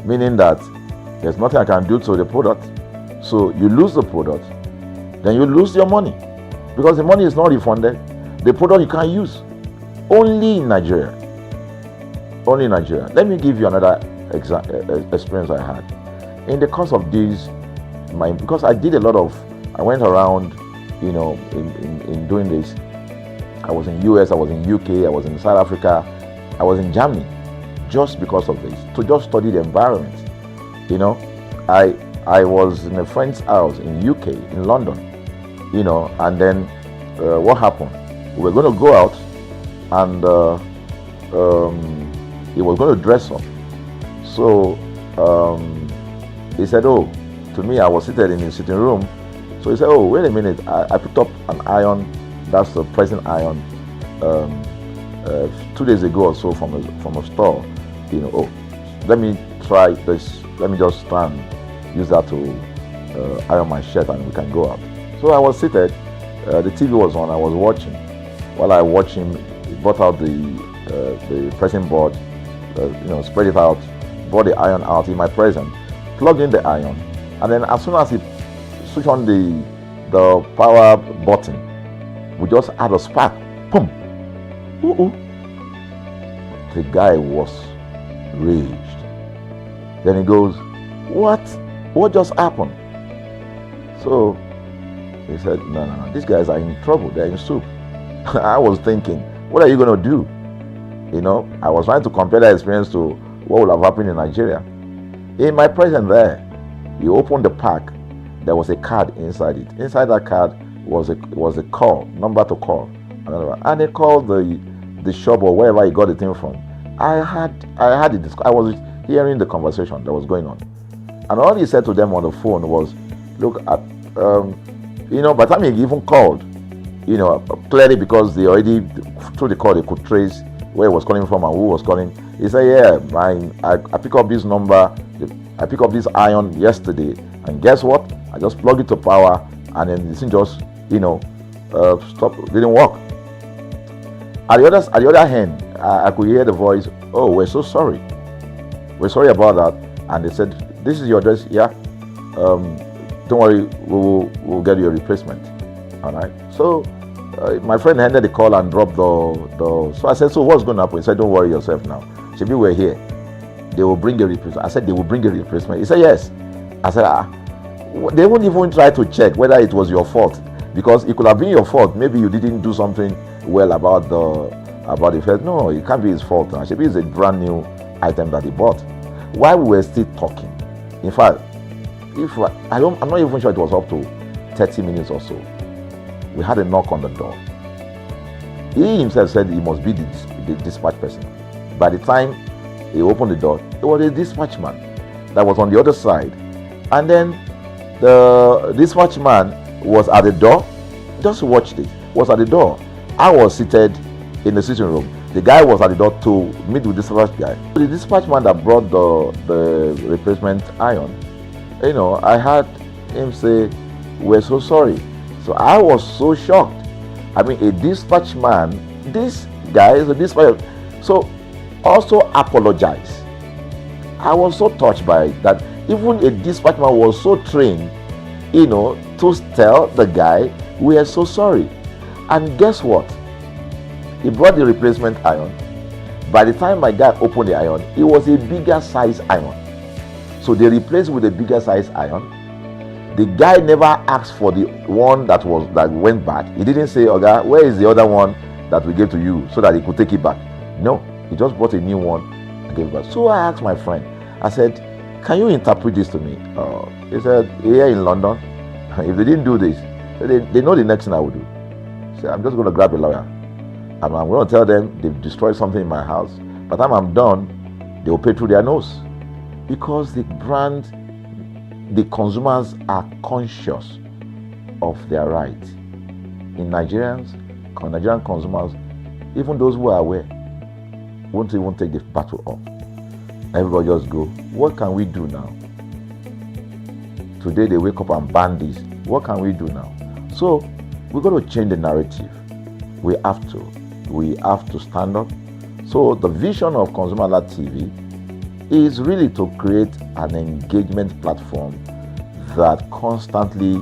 Meaning that there's nothing I can do to the product. So you lose the product, then you lose your money, because the money is not refunded. The product you can't use. Only in Nigeria. Only in Nigeria. Let me give you another experience I had. In the course of this, because I went around, in doing this. I was in US, I was in UK, I was in South Africa, I was in Germany, just because of this, to just study the environment. I was in a friend's house in UK, in London, and then what happened? We were going to go out, and he was going to dress up. So he said, oh, to me, I was seated in his sitting room. So he said, oh, wait a minute, I picked up an iron, that's the pressing iron, 2 days ago or so from a store. Oh, let me try this, let me just try and use that to iron my shirt and we can go out. So I was seated, the TV was on, I was watching. While I watched him, he brought out the pressing board, spread it out, brought the iron out in my presence, plugged in the iron, and then as soon as he switched on the power button, we just had a spark. Boom! Ooh. The guy was raged. Then he goes, what just happened? So he said, no, these guys are in trouble, they're in soup. I was thinking, what are you going to do? I was trying to compare that experience to what would have happened in Nigeria. In my presence there, he opened the pack, there was a card inside it. Inside that card was a call, number to call. And he called the shop or wherever he got the thing from. I was hearing the conversation that was going on. And all he said to them on the phone was, look, at, by the time he even called, clearly because they already, through the call, they could trace where he was calling from and who was calling. He said, yeah, I pick up this number, I pick up this iron yesterday, and guess what? I just plug it to power, and then this thing just, stop, didn't work. At the other hand, I could hear the voice, oh, we're so sorry. We're sorry about that. And they said, this is your address, yeah. Don't worry, we'll get you a replacement. All right. So my friend handed the call and dropped the. So I said, so what's going to happen? He said, don't worry yourself now. Shebi, we're here. They will bring a replacement. I said, they will bring a replacement. He said, yes. I said, they won't even try to check whether it was your fault, because it could have been your fault. Maybe you didn't do something well about the first. No, it can't be his fault. Shebi, it's a brand new item that he bought. While we were still talking, in fact, I'm not even sure it was up to 30 minutes or so. We had a knock on the door. He himself said he must be the dispatch person. By the time he opened the door, it was a dispatch man that was on the other side. And then the dispatch man was at the door. Just watch this. Was at the door. I was seated in the sitting room. The guy was at the door to meet with the dispatch guy. The dispatch man that brought the replacement iron, I heard him say, we're so sorry. So I was so shocked. I mean, a dispatch man, this guy is a dispatch, so also apologize. I was so touched by it that even a dispatch man was so trained, to tell the guy, we are so sorry. And guess what? He brought the replacement iron. By the time my guy opened the iron, it was a bigger size iron. So they replaced with a bigger size iron. The guy never asked for the one that went back. He didn't say, okay, where is the other one that we gave to you, so that he could take it back? No, he just bought a new one and gave it back. So I asked my friend, I said, can you interpret this to me? He said, here in London, if they didn't do this, they know the next thing I would do. So I'm just going to grab a lawyer. And I'm going to tell them they've destroyed something in my house. By the time I'm done, they will pay through their nose. Because the consumers are conscious of their rights. In Nigerian consumers, even those who are aware, won't even take the battle up. Everybody just go, what can we do now? Today they wake up and ban this. What can we do now? So we're going to change the narrative. We have to stand up. So the vision of ConsumerHallaTV is really to create an engagement platform that constantly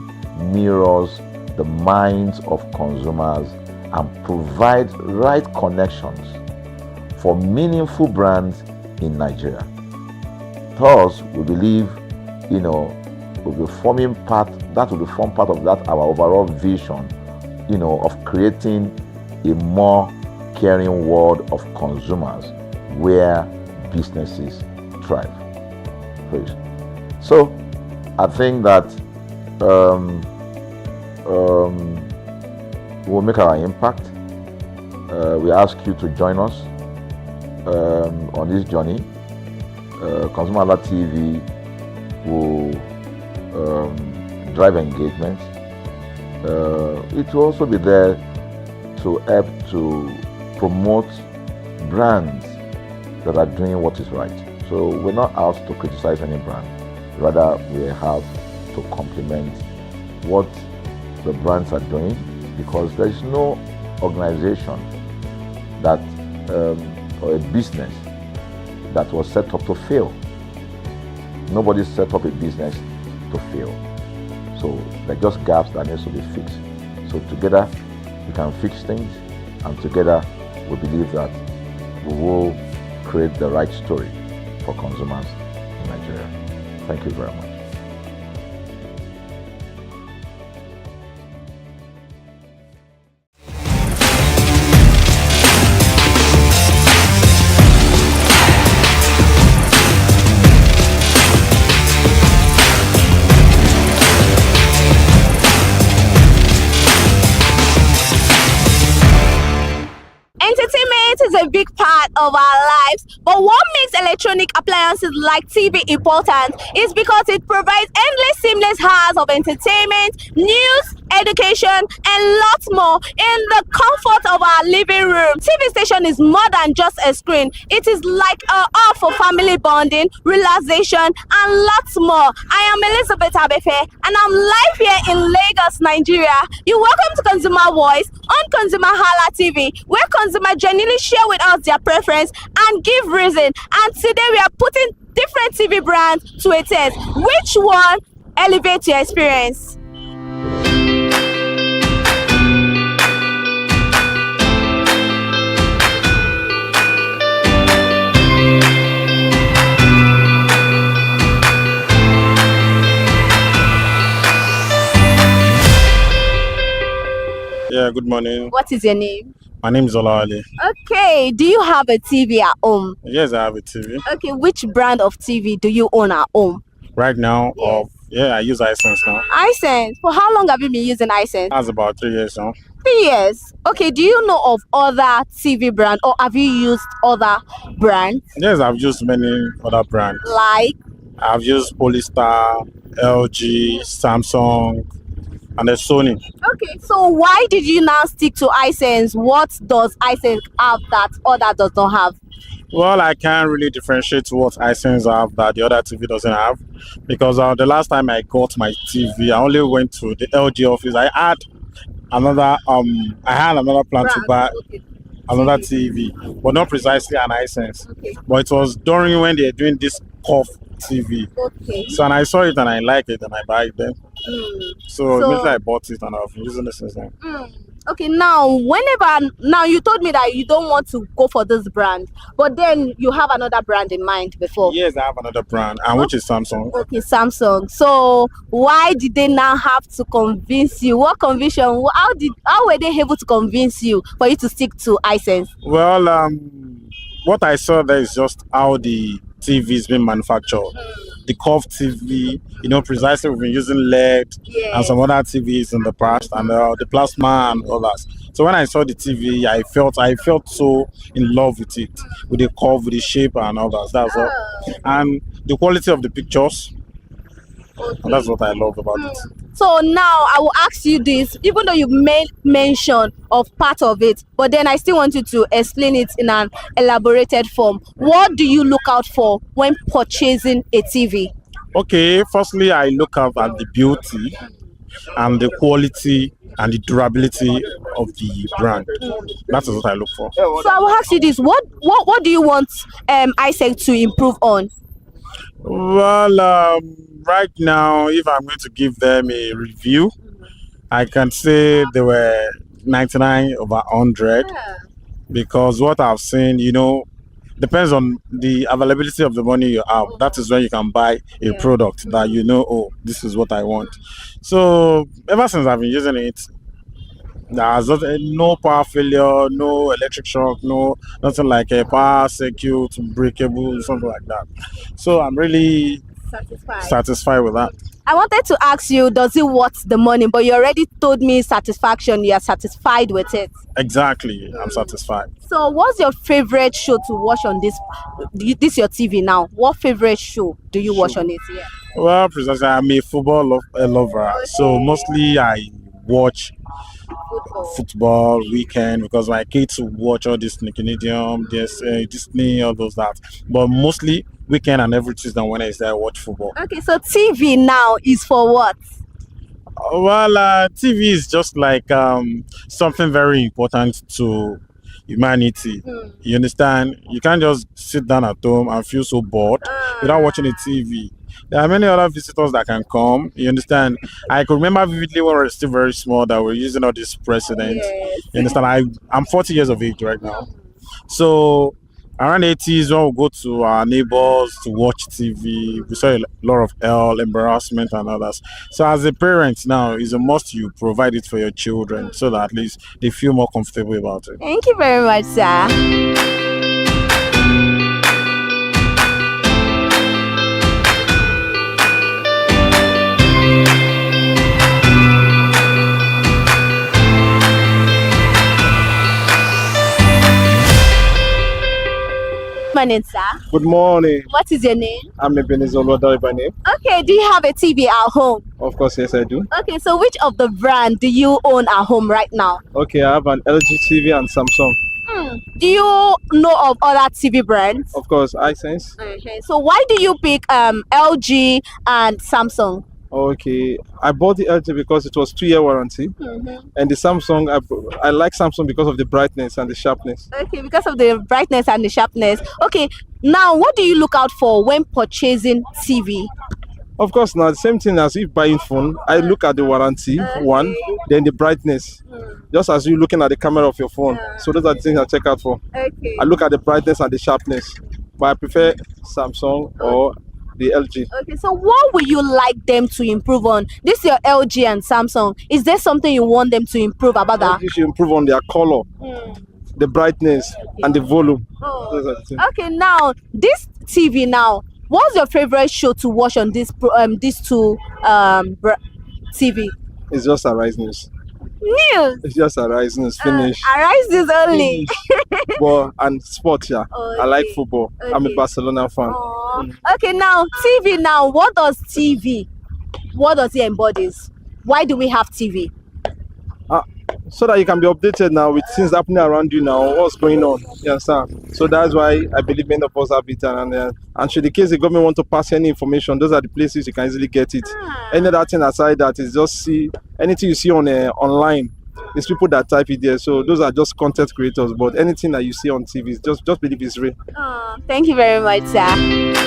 mirrors the minds of consumers and provides right connections for meaningful brands in Nigeria. Thus, we believe, will be forming part of that our overall vision, of creating a more caring world of consumers where businesses thrive. So I think that we'll make our impact. We ask you to join us on this journey. ConsumerHallaTV will drive engagement. It will also be there to help to promote brands that are doing what is right. So we're not out to criticize any brand. Rather, we have to complement what the brands are doing, because there is no organization that or a business that was set up to fail. Nobody set up a business to fail. So there are just gaps that need to be fixed. So together we can fix things, and together we believe that we will create the right story for consumers in Nigeria. Thank you very much. Entertainment is a big part of our lives. But what makes electronic appliances like TV important is because it provides endless, seamless hours of entertainment, news, education, and lots more in the comfort of our living room. TV station is more than just a screen. It is like a hub for family bonding, relaxation, and lots more. I am Elizabeth Abefe, and I'm live here in Lagos, Nigeria. You're welcome to Consumer Voice on Consumer Hala TV, where consumers genuinely share with us their preference and give reason. And today we are putting different TV brands to a test. Which one elevates your experience? Yeah, good morning. What is your name? My name is Olawale. Okay, do you have a TV at home? Yes, I have a TV. Okay, which brand of TV do you own at home? Right now, I use iSense now. iSense. For how long have you been using iSense? That's about 3 years now. 3 years. Okay, do you know of other TV brand, or have you used other brands? Yes, I've used many other brands. Like? I've used Polystar, LG, Samsung, and there's Sony. Okay, so why did you now stick to iSense? What does iSense have that other does not have? Well, I can't really differentiate what iSense have that the other TV doesn't have, because the last time I got my TV, I only went to the LG office. I had another plan to buy another TV, but not precisely an iSense. Okay. But it was during when they're doing this curve TV. Okay. So and I saw it and I like it and I buy it then. So immediately I bought it and I've been using it since then. Okay, now you told me that you don't want to go for this brand, but then you have another brand in mind before. Yes, I have another brand, and which is Samsung. Okay, Samsung. So why did they now have to convince you? What conviction? How were they able to convince you for you to stick to iSense? Well, what I saw there is just how the TV is being manufactured. The curved TV, precisely we've been using LED and some other TVs in the past, and the plasma and others. So when I saw the TV, I felt so in love with it, with the curve, with the shape and others. That's all. And the quality of the pictures. And that's what I love about it. So now I will ask you this, even though you made mention of part of it, but then I still want you to explain it in an elaborated form. What do you look out for when purchasing a TV? Okay, firstly, I look out at the beauty and the quality and the durability of the brand. That is what I look for. So I will ask you this, what do you want iSense to improve on? Well, right now, if I'm going to give them a review, I can say they were 99 over 100, because what I've seen, depends on the availability of the money you have. That is when you can buy a product that this is what I want. So ever since I've been using it, there's no power failure, no electric shock, nothing like a power circuit, breakable, something like that. So I'm really satisfied with that. I wanted to ask you, does it worth the money? But you already told me satisfaction. You are satisfied with it. Exactly, I'm satisfied. So what's your favorite show to watch on this your TV now? What favorite show do you watch on it? Yeah. Well, precisely, I'm a football lover. So mostly I watch football weekend, because my kids watch all this Nickelodeon, Disney, all those that. But mostly weekend and every Tuesday and Wednesday I watch football. Okay, so TV now is for what? Well, TV is just like something very important to humanity. You understand? You can't just sit down at home and feel so bored without watching a TV. There are many other visitors that can come. You understand? I could remember vividly when we were still very small that we're using all these presidents. You understand? I'm 40 years of age right now. So around 80s, when we go to our neighbors to watch TV, we saw a lot of hell, embarrassment and others. So as a parent now, it's a must you provide it for your children so that at least they feel more comfortable about it. Thank you very much, sir. morning, sir. Good morning. What is your name? I'm Ebenezer Olodare by name. Okay, do you have a TV at home? Of course, yes, I do. Okay, so which of the brand do you own at home right now? Okay, I have an LG TV and Samsung. Do you know of other TV brands? Of course, iSense. Okay, so why do you pick LG and Samsung? Okay, I bought the LG because it was 2-year warranty, and the Samsung, I like Samsung because of the brightness and the sharpness. Okay, because of the brightness and the sharpness. Okay, now what do you look out for when purchasing TV? Of course, now the same thing as if buying phone, I look at the warranty, one, then the brightness. Just as you looking at the camera of your phone. So those are the things I check out for. Okay. I look at the brightness and the sharpness, but I prefer Samsung or the LG. Okay, so what would you like them to improve on? This is your LG and Samsung. Is there something you want them to improve about that? LG should improve on their color, the brightness, and the volume. Those are the things. Okay, now this TV now. What's your favorite show to watch on these two TV? It's just Arise News. News. It's just Arise News. Finish. Arise News only. But and sports, yeah. Okay. I like football. I'm a Barcelona fan. Okay, now TV. Now, what does TV? What does it embodies? Why do we have TV? So that you can be updated now with things happening around you now, what's going on. You understand? So that's why I believe many of us have it. And should the case the government want to pass any information, those are the places you can easily get it. Any other thing aside that is just see anything you see on online. It's people that type it there. So those are just content creators. But anything that you see on TV, is just believe it's real. Thank you very much, sir.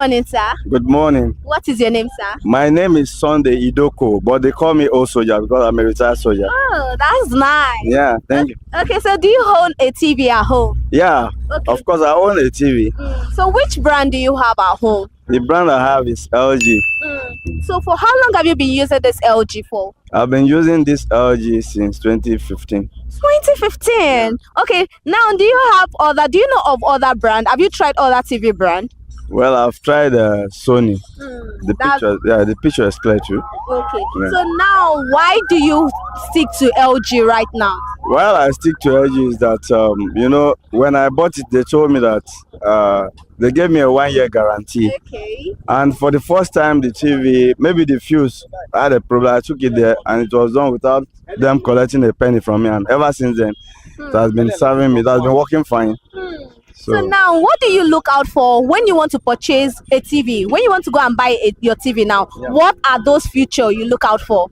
Morning, sir. Good morning. What is your name, sir? My name is Sunday Idoko, but they call me old soldier because I'm a retired soldier. Oh, that's nice. Yeah, thank you. Okay, so do you own a TV at home? Yeah, of course I own a TV. So which brand do you have at home? The brand I have is LG. So for how long have you been using this LG for? I've been using this LG since 2015. 2015? Okay, now do you know of other brand? Have you tried other TV brand? Well, I've tried Sony. The picture is clear too. Okay. Yeah. So now, why do you stick to LG right now? Well, I stick to LG is that when I bought it, they told me that they gave me a 1-year guarantee. Okay. And for the first time, the TV, maybe the fuse, I had a problem. I took it there, and it was done without them collecting a penny from me. And ever since then, it has been serving me. It has been working fine. So now, what do you look out for when you want to purchase a TV? When you want to go and buy your TV now, what are those features you look out for?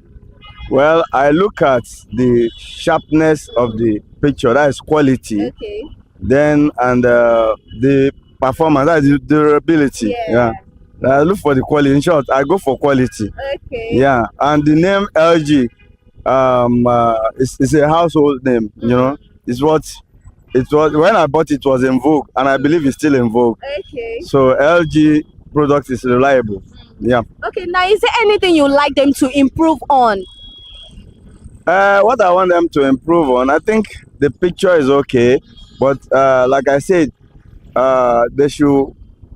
Well, I look at the sharpness of the picture, that is quality. Okay. Then, and the performance, that is the durability. Yeah. I look for the quality. In short, I go for quality. Okay. Yeah. And the name LG, it's a household name, you know. It was when I bought it was in vogue, and I believe it's still in vogue. Okay. So LG product is reliable. Yeah. Okay. Now, is there anything you like them to improve on? What I want them to improve on, I think the picture is okay, but like I said, there's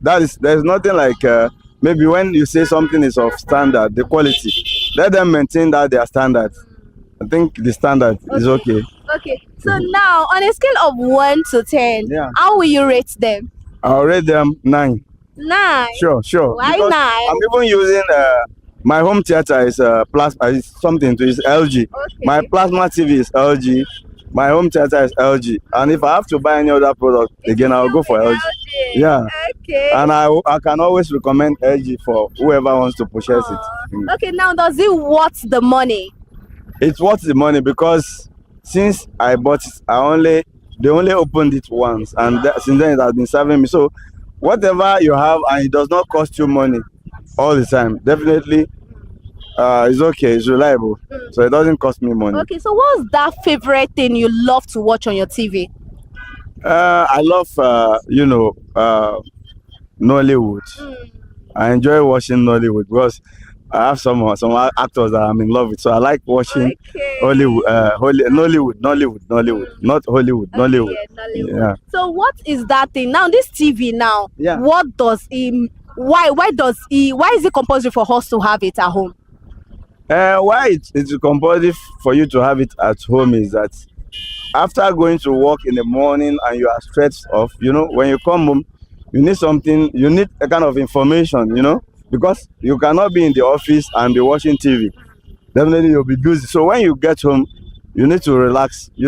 nothing like maybe when you say something is of standard, the quality, let them maintain that their standard. I think the standard is okay. Okay, so now on a scale of 1 to 10, how will you rate them? I'll rate them 9. 9? Sure. Why Because 9? I'm even using my home theater is plasma, is something to is LG. Okay. My plasma TV is LG. My home theater is LG. And if I have to buy any other product again, I'll go for LG. Yeah. Okay. And I can always recommend LG for whoever wants to purchase it. Okay, now does it worth the money? It's worth the money because since I bought it, they only opened it once, and since then it has been serving me. So whatever you have and it does not cost you money all the time, definitely it's okay, it's reliable, so it doesn't cost me money. Okay, so what's that favorite thing you love to watch on your TV? I love Nollywood. I enjoy watching Nollywood because I have some actors that I'm in love with, so I like watching Okay. Hollywood, Nollywood, not Hollywood, Nollywood. Yeah, Nollywood. Yeah. So what is that thing now? This TV now. Yeah. What does he? Why is it compulsory for us to have it at home? Why it's compulsory for you to have it at home is that after going to work in the morning and you are stressed off, when you come home, you need a kind of information, because you cannot be in the office and be watching TV. Definitely you'll be busy. So when you get home, you need to relax, check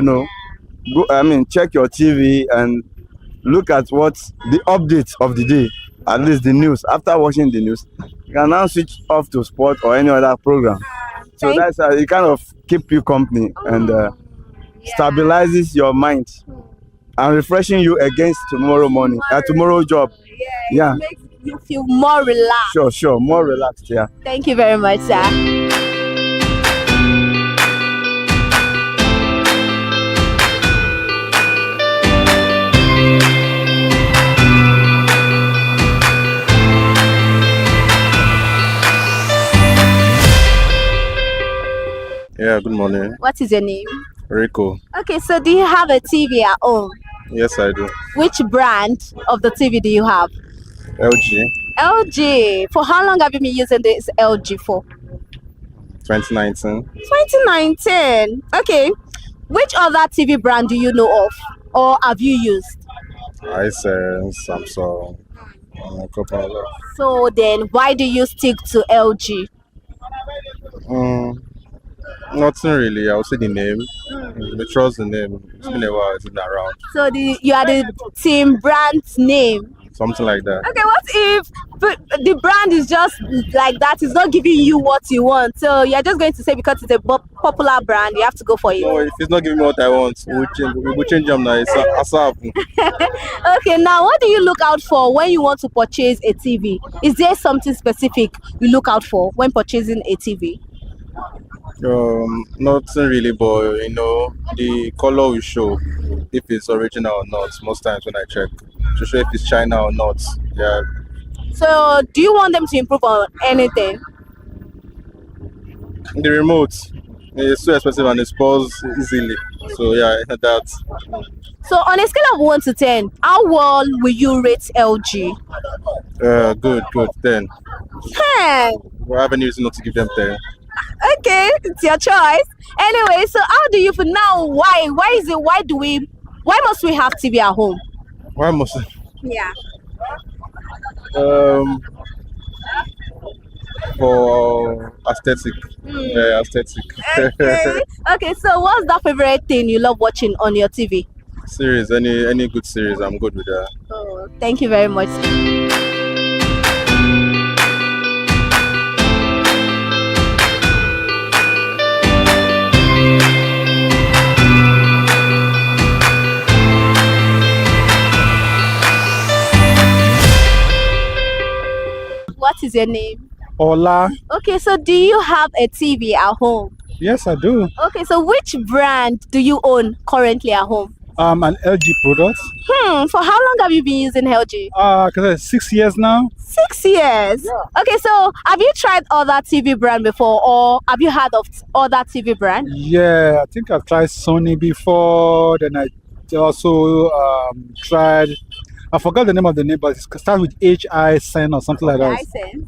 your TV and look at what's the updates of the day, at least the news. After watching the news, you can now switch off to sport or any other program. So that's how it kind of keep you company and stabilizes your mind and refreshing you against tomorrow morning, tomorrow job. Yeah. It makes you feel more relaxed. Sure, more relaxed. Yeah. Thank you very much, sir. Yeah, good morning. What is your name? Rico. Okay, so do you have a TV at home? Yes, I do. Which brand of the TV do you have? LG. LG. For how long have you been using this LG for? 2019. 2019. Okay. Which other TV brand do you know of or have you used? Hisense, Samsung, a couple of. So then why do you stick to LG? Nothing really. I would say the name. We trust the name. It's been a while. It's been around. So you are the team brand's name. Something like that. Okay, what if the brand is just like that? It's not giving you what you want. So you're just going to say because it's a popular brand, you have to go for it. No, if it's not giving me what I want, we'll change them now. It's ASAP. Okay, now what do you look out for when you want to purchase a TV? Is there something specific you look out for when purchasing a TV? Nothing really, but the color will show if it's original or not. Most times when I check to show if it's China or not. Yeah. So do you want them to improve on anything? The remote is so expensive and it spoils easily. So yeah, that. So on a scale of 1 to 10, how well will you rate LG? Good, 10. 10. I have any reason not to give them 10. Okay, it's your choice. Anyway, so how do you feel now? Why must we have TV at home? Why must? Yeah. For aesthetic. Yeah, aesthetic. Okay. Okay, so what's that favorite thing you love watching on your TV? Series, any good series, I'm good with that. Oh, thank you very much. What is your name? Ola. Okay, so do you have a TV at home? Yes, I do. Okay, so which brand do you own currently at home? An LG product. For how long have you been using LG? 6 years now. 6 years? Yeah. Okay, so have you tried other TV brand before or have you heard of other TV brand? Yeah, I think I've tried Sony before. Then I also tried, I forgot the name of the name, but it starts with Hisense or something like that.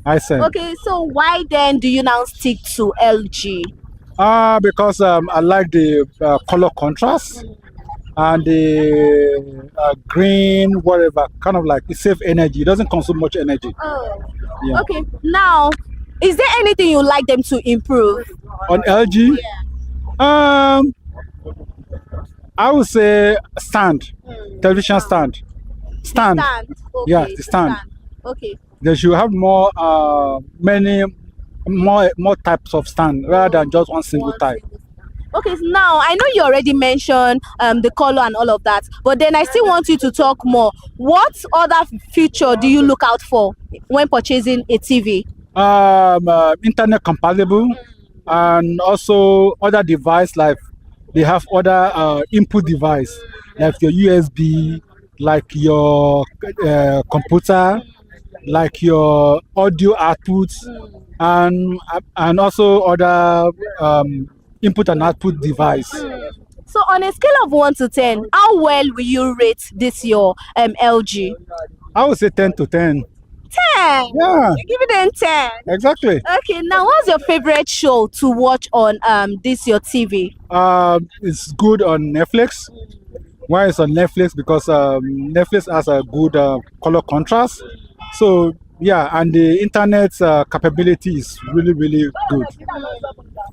Hisense. Okay, so why then do you now stick to LG? Because I like the color contrast and the green, whatever, kind of like it saves energy. It doesn't consume much energy. Oh, yeah. Okay. Now, is there anything you like them to improve? On LG? Yeah. I would say stand, television stand. Stand. Okay, Yeah, the stand. Okay. They should have more, more types of stand rather than just one single type. Okay, so now I know you already mentioned the color and all of that, but then I still want you to talk more. What other feature do you look out for when purchasing a TV? Internet compatible, and also other device like they have other input device like your USB, like your computer, like your audio outputs and also other input and output device. So on a scale of 1 to 10, how well will you rate this your LG? I would say 10 to 10. 10. Yeah. You give it a 10. Exactly. Okay, now what's your favorite show to watch on this your TV? It's good on Netflix. Why it's on Netflix? Because Netflix has a good color contrast. So yeah, and the internet's capability is really, really good.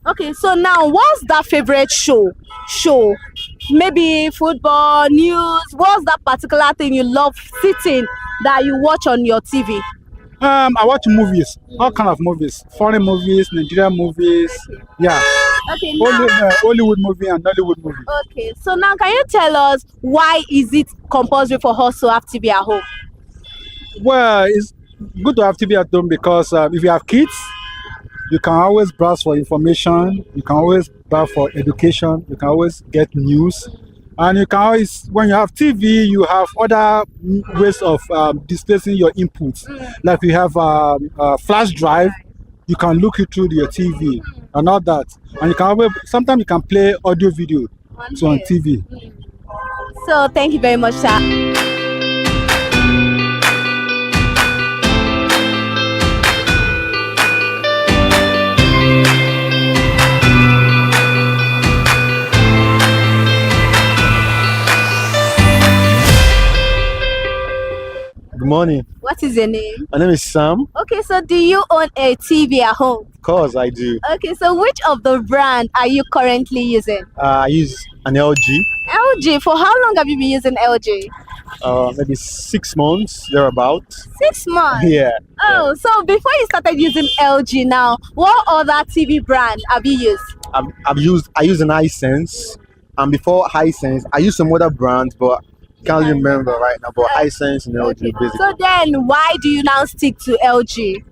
Okay, so now what's that favorite show? Maybe football, news. What's that particular thing you love sitting that you watch on your TV? I watch movies, all kind of movies, foreign movies, Nigerian movies. Yeah. Okay, now, Hollywood movie and Nollywood movie. okay, so now can you tell us why is it compulsory for us to have TV at home? Well, it's good to have TV at home because if you have kids, you can always browse for information, you can always browse for education, you can always get news, and you can always, when you have TV, you have other ways of displacing your inputs. Like you have a flash drive, you can look it through your TV and all that, and you can always, sometimes you can play audio video on TV. So thank you very much, sir. Good morning. What is your name? My name is Sam. Okay, so do you own a TV at home? Of course, I do. Okay, so which of the brand are you currently using? I use an LG. LG. For how long have you been using LG? Maybe 6 months, thereabout. 6 months? Yeah. Oh, so before you started using LG now, what other TV brand have you used? I use an iSense, and before iSense, I used some other brands, but can't remember right now. But iSense and LG basically. So then, why do you now stick to LG?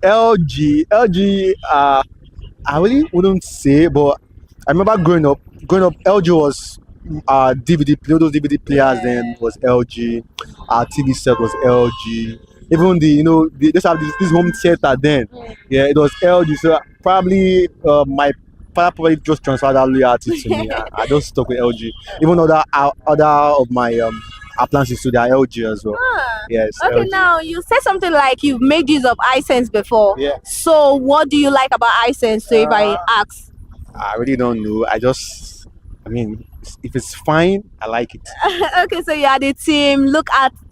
LG. I really wouldn't say, but I remember growing up, LG was DVD, those DVD players then was LG, our TV set was LG. Even they just have this home theater then. Yeah, it was LG. So probably my father probably just transferred that loyalty to me. I just stuck with LG. Even other of my appliances to their LG as well. Yes. Okay, LG. now you said something like you've made use of iSense before. Yeah. So what do you like about iSense? So if I ask. I really don't know. I mean, if it's fine, I like it. Okay, so you are the team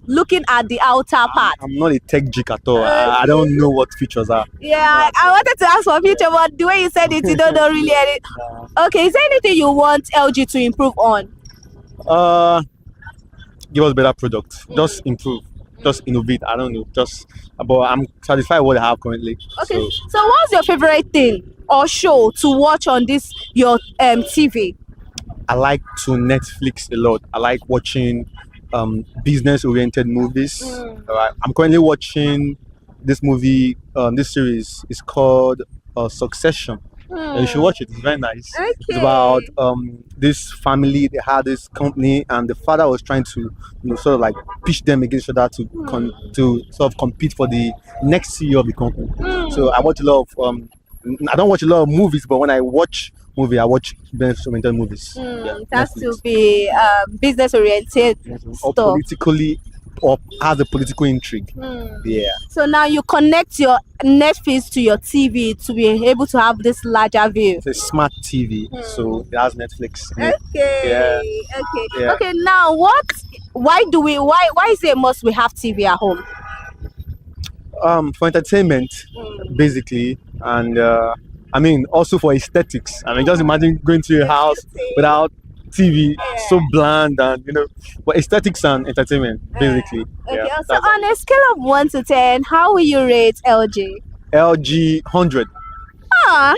looking at the outer part. I'm not a tech geek at all. I don't know what features are. Yeah, I wanted to ask for future, but the way you said it, you don't know really it. Okay, is there anything you want LG to improve on? Give us better products. Just improve. Just innovate. I don't know. But I'm satisfied with what I have currently. Okay, so what's your favorite thing or show to watch on this your TV? I like to Netflix a lot. I like watching business-oriented movies. I'm currently watching this movie. This series is called Succession. You should watch it. It's very nice. Okay. It's about this family. They had this company, and the father was trying to, sort of like pitch them against each other to sort of compete for the next CEO of the company. So I watch a lot of. I don't watch a lot of movies, but when I watch movie, I watch business-oriented movies. Yeah, that's to be business-oriented or stuff. politically, or has a political intrigue. Yeah. So now you connect your Netflix to your TV to be able to have this larger view. It's a smart TV, so it has Netflix. Okay. Yeah. Okay. Yeah. Okay. Now, why is it a must we have TV at home? For entertainment, basically, and I mean also for aesthetics. I mean, just imagine going to your house without TV, so bland, and but aesthetics and entertainment, basically. Okay. Yeah, So on a scale of 1 to 10, how will you rate LG? LG 100.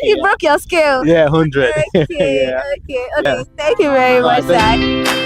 You broke your scale. Yeah, 100. Okay. Yeah. Okay. Yeah. Thank you very much, Thank sir.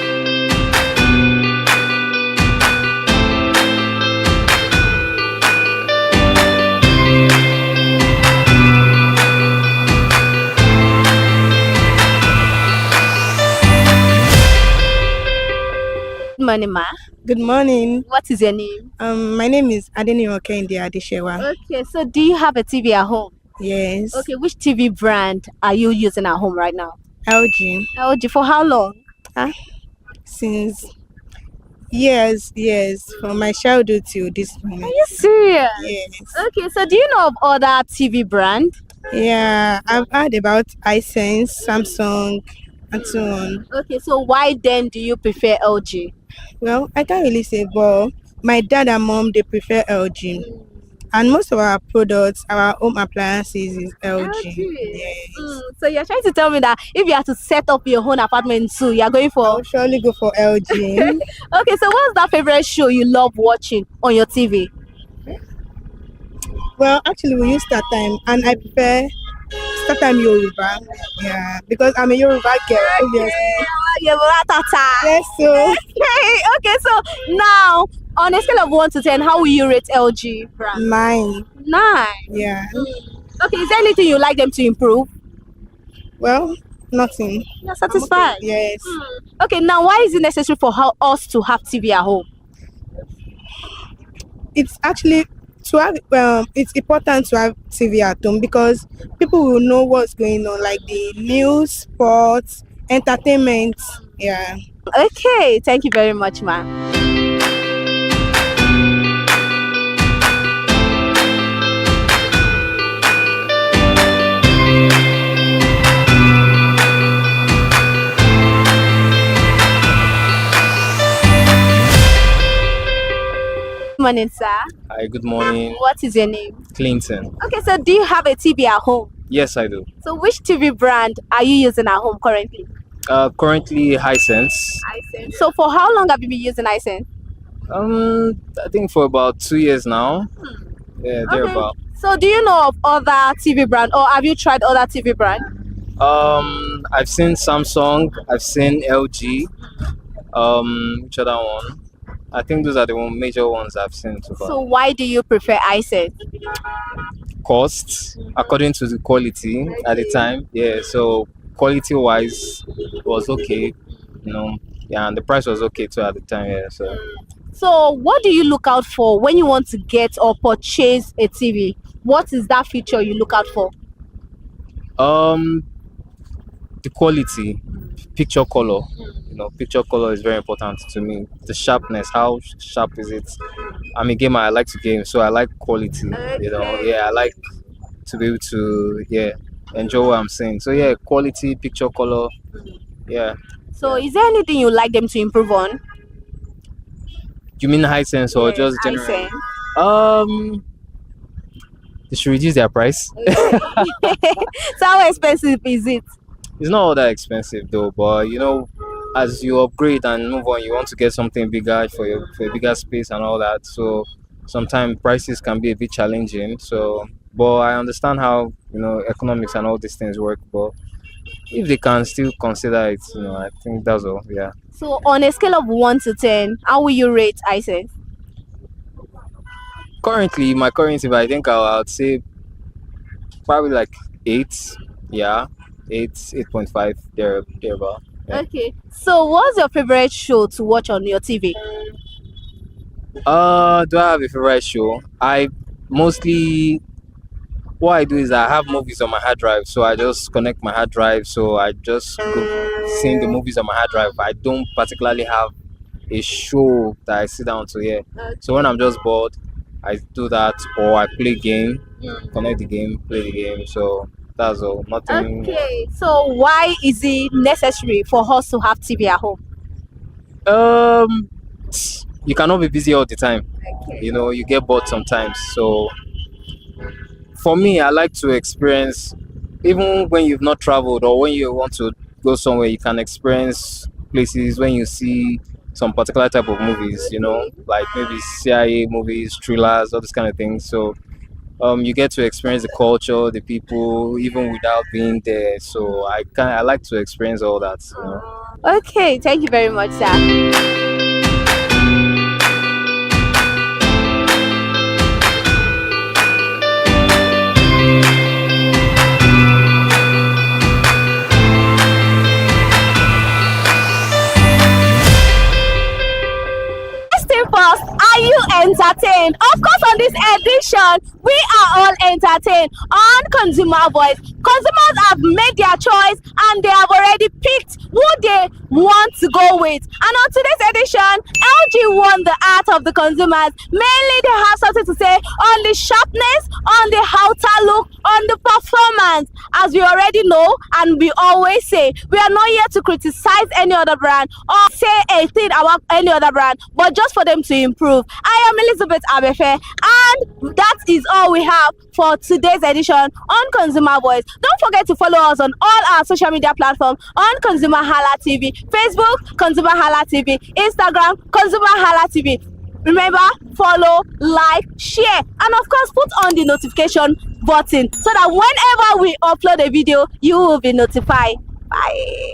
Good morning, ma. Good morning. What is your name? My name is Adeni Okendi Adeshewa. Okay, so do you have a TV at home? Yes. Okay, which TV brand are you using at home right now? LG. LG, for how long? Since years, from my childhood till this moment. Are you serious? Yes. Okay, so do you know of other TV brand? Yeah, I've heard about iSense, Samsung, and so on. Okay, so why then do you prefer LG? Well, I can't really say, but my dad and mom, they prefer LG. And most of our products, our home appliances is LG. Yes. So you're trying to tell me that if you have to set up your own apartment too, you're going for... I'll surely go for LG. Okay, so what's that favorite show you love watching on your TV? Well, actually, we use StarTime, and I prefer StarTime Yoruba. Yeah, because I'm a Yoruba girl, obviously. Yoruba tata. Yes, so. Okay, so now, on a scale of 1 to 10, how will you rate LG brand? 9. 9? Yeah. Okay, is there anything you'd like them to improve? Well, nothing. You're satisfied? Okay. Yes. Okay, now why is it necessary for us to have TV at home? It's actually to have it's important to have TV at home because people will know what's going on, like the news, sports, entertainment. Yeah. Okay, thank you very much, ma'am. Good morning, sir. Hi, good morning. What is your name? Clinton. Okay, so do you have a TV at home? Yes, I do. So which TV brand are you using at home currently? Currently Hisense. iSense. So for how long have you been using iSense? I think for about 2 years now. Yeah, thereabout. So do you know of other TV brand, or have you tried other TV brand? I've seen Samsung, I've seen LG. Which other one? I think those are the major ones I've seen so far. So why do you prefer iSense? Cost, according to the quality at the time. Yeah, so quality wise was okay, yeah, and the price was okay too at the time. Yeah, So what do you look out for when you want to get or purchase a TV? What is that feature you look out for? The quality, picture color. Picture color is very important to me. The sharpness, how sharp is it? I'm a gamer, I like to game, so I like quality. Yeah, I like to be able to enjoy what I'm saying. So yeah, quality, picture color, yeah. So is there anything you like them to improve on? You mean Hisense or just generally? iSense. They should reduce their price. So how expensive is it? It's not all that expensive though, but as you upgrade and move on, you want to get something bigger for a bigger space and all that. So sometimes prices can be a bit challenging. So, but I understand how economics and all these things work. But if they can still consider it, I think that's all. Yeah. So on a scale of 1 to 10, how will you rate iSense? Currently, my current TV, I think I'd say probably like 8. Yeah, 8.5 thereabout. Yeah. Okay. So what's your favorite show to watch on your TV? Do I have a favorite show? What I do is I have movies on my hard drive, so I just connect my hard drive, so I just go seeing the movies on my hard drive. I don't particularly have a show that I sit down to hear. So when I'm just bored, I do that, or I play game, connect the game, play the game. So that's all. Nothing. Okay. So why is it necessary for us to have TV at home? You cannot be busy all the time. Okay. You get bored sometimes. So for me, I like to experience, even when you've not traveled or when you want to go somewhere, you can experience places when you see some particular type of movies, like maybe CIA movies, thrillers, all this kind of things. So you get to experience the culture, the people, even without being there. So I like to experience all that. Okay, thank you very much, sir. entertained. Of course, on this edition, we are all entertained on Consumer Voice. Consumers have made their choice and they have already picked who they want to go with. And on today's edition, LG won the heart of the consumers. Mainly, they have something to say on the sharpness, on the outer look, on the performance. As we already know, and we always say, we are not here to criticize any other brand or say a thing about any other brand, but just for them to improve. I am Elizabeth Abefe, and that is all we have for today's edition on Consumer Voice. Don't forget to follow us on all our social media platforms on ConsumerHallaTV, Facebook, ConsumerHallaTV, Instagram, ConsumerHallaTV. Remember, follow, like, share, and of course, put on the notification button so that whenever we upload a video, you will be notified. Bye.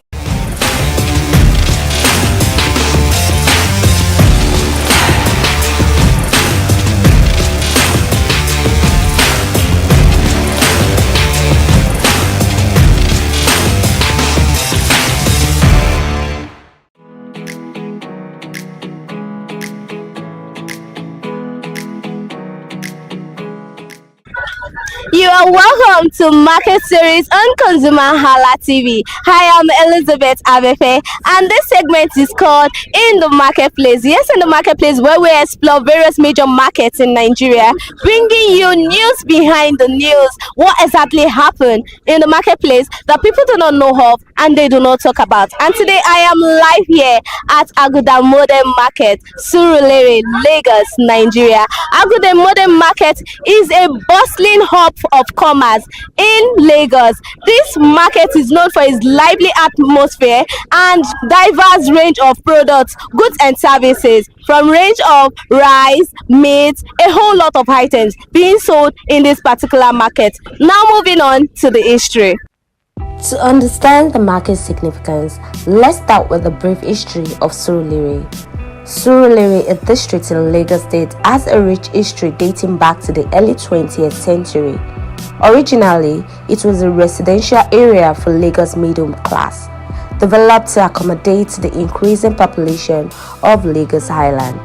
You are welcome to Market Series on ConsumerHallaTV. I am Elizabeth Abefe, and this segment is called In the Marketplace. Yes, in the marketplace, where we explore various major markets in Nigeria, bringing you news behind the news. What exactly happened in the marketplace that people do not know of and they do not talk about. And today I am live here at Aguda Modern Market, Surulere, Lagos, Nigeria. Aguda Modern Market is a bustling hub of commerce in Lagos. This market is known for its lively atmosphere and diverse range of products, goods and services, from range of rice, meat, a whole lot of items being sold in this particular market. Now moving on to the history. To understand the market's significance, let's start with a brief history of Surulere. Surulere, a district in Lagos State, has a rich history dating back to the early 20th century. Originally, it was a residential area for Lagos middle class, developed to accommodate the increasing population of Lagos Island.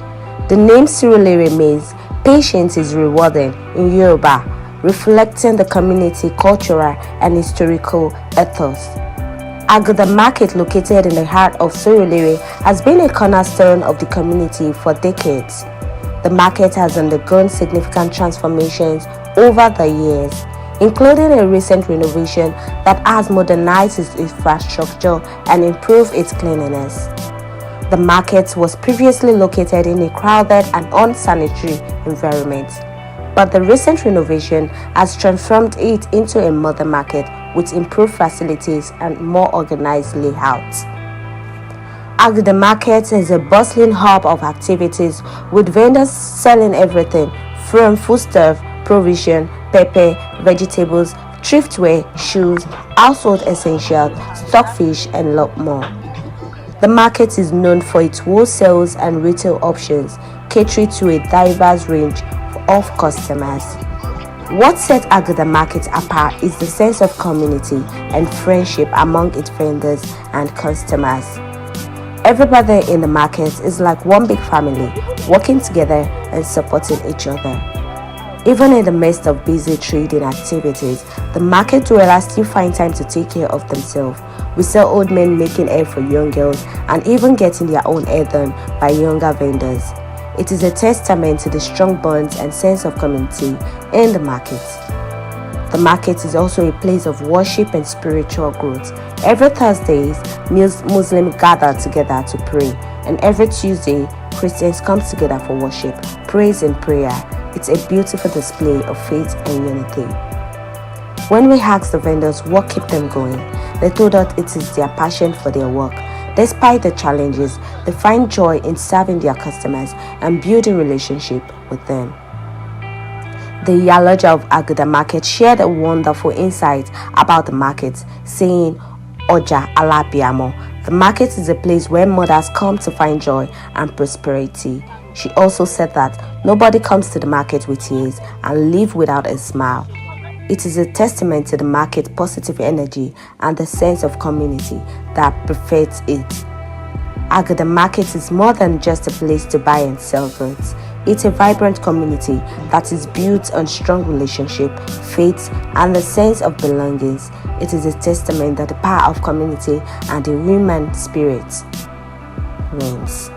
The name Surulere means patience is rewarded in Yoruba, reflecting the community cultural and historical ethos. Aguda Market, located in the heart of Surulere, has been a cornerstone of the community for decades. The market has undergone significant transformations over the years, including a recent renovation that has modernized its infrastructure and improved its cleanliness. The market was previously located in a crowded and unsanitary environment, but the recent renovation has transformed it into a modern market with improved facilities and more organized layouts. Aguda Market is a bustling hub of activities with vendors selling everything from foodstuff, provision, pepper, vegetables, thriftwear, shoes, household essentials, stockfish, and a lot more. The market is known for its wholesale and retail options, catering to a diverse range of customers. What sets Aguda Market apart is the sense of community and friendship among its vendors and customers. Everybody in the market is like one big family, working together and supporting each other. Even in the midst of busy trading activities, the market dwellers still find time to take care of themselves. We sell old men making hair for young girls and even getting their own hair done by younger vendors. It is a testament to the strong bonds and sense of community in the market. The market is also a place of worship and spiritual growth. Every Thursday, Muslims gather together to pray, and every Tuesday, Christians come together for worship, praise and prayer. It's a beautiful display of faith and unity. When we asked the vendors what kept them going, they told us it is their passion for their work. Despite the challenges, they find joy in serving their customers and building relationship with them. The Iyaloja of Aguda Market shared a wonderful insight about the market, saying, Oja Alabiamo, the market is a place where mothers come to find joy and prosperity. She also said that nobody comes to the market with tears and leave without a smile. It is a testament to the market's positive energy and the sense of community that pervades it. Aguda Market is more than just a place to buy and sell goods. It's a vibrant community that is built on strong relationship, faith, and the sense of belongings. It is a testament that the power of community and the human spirit reigns.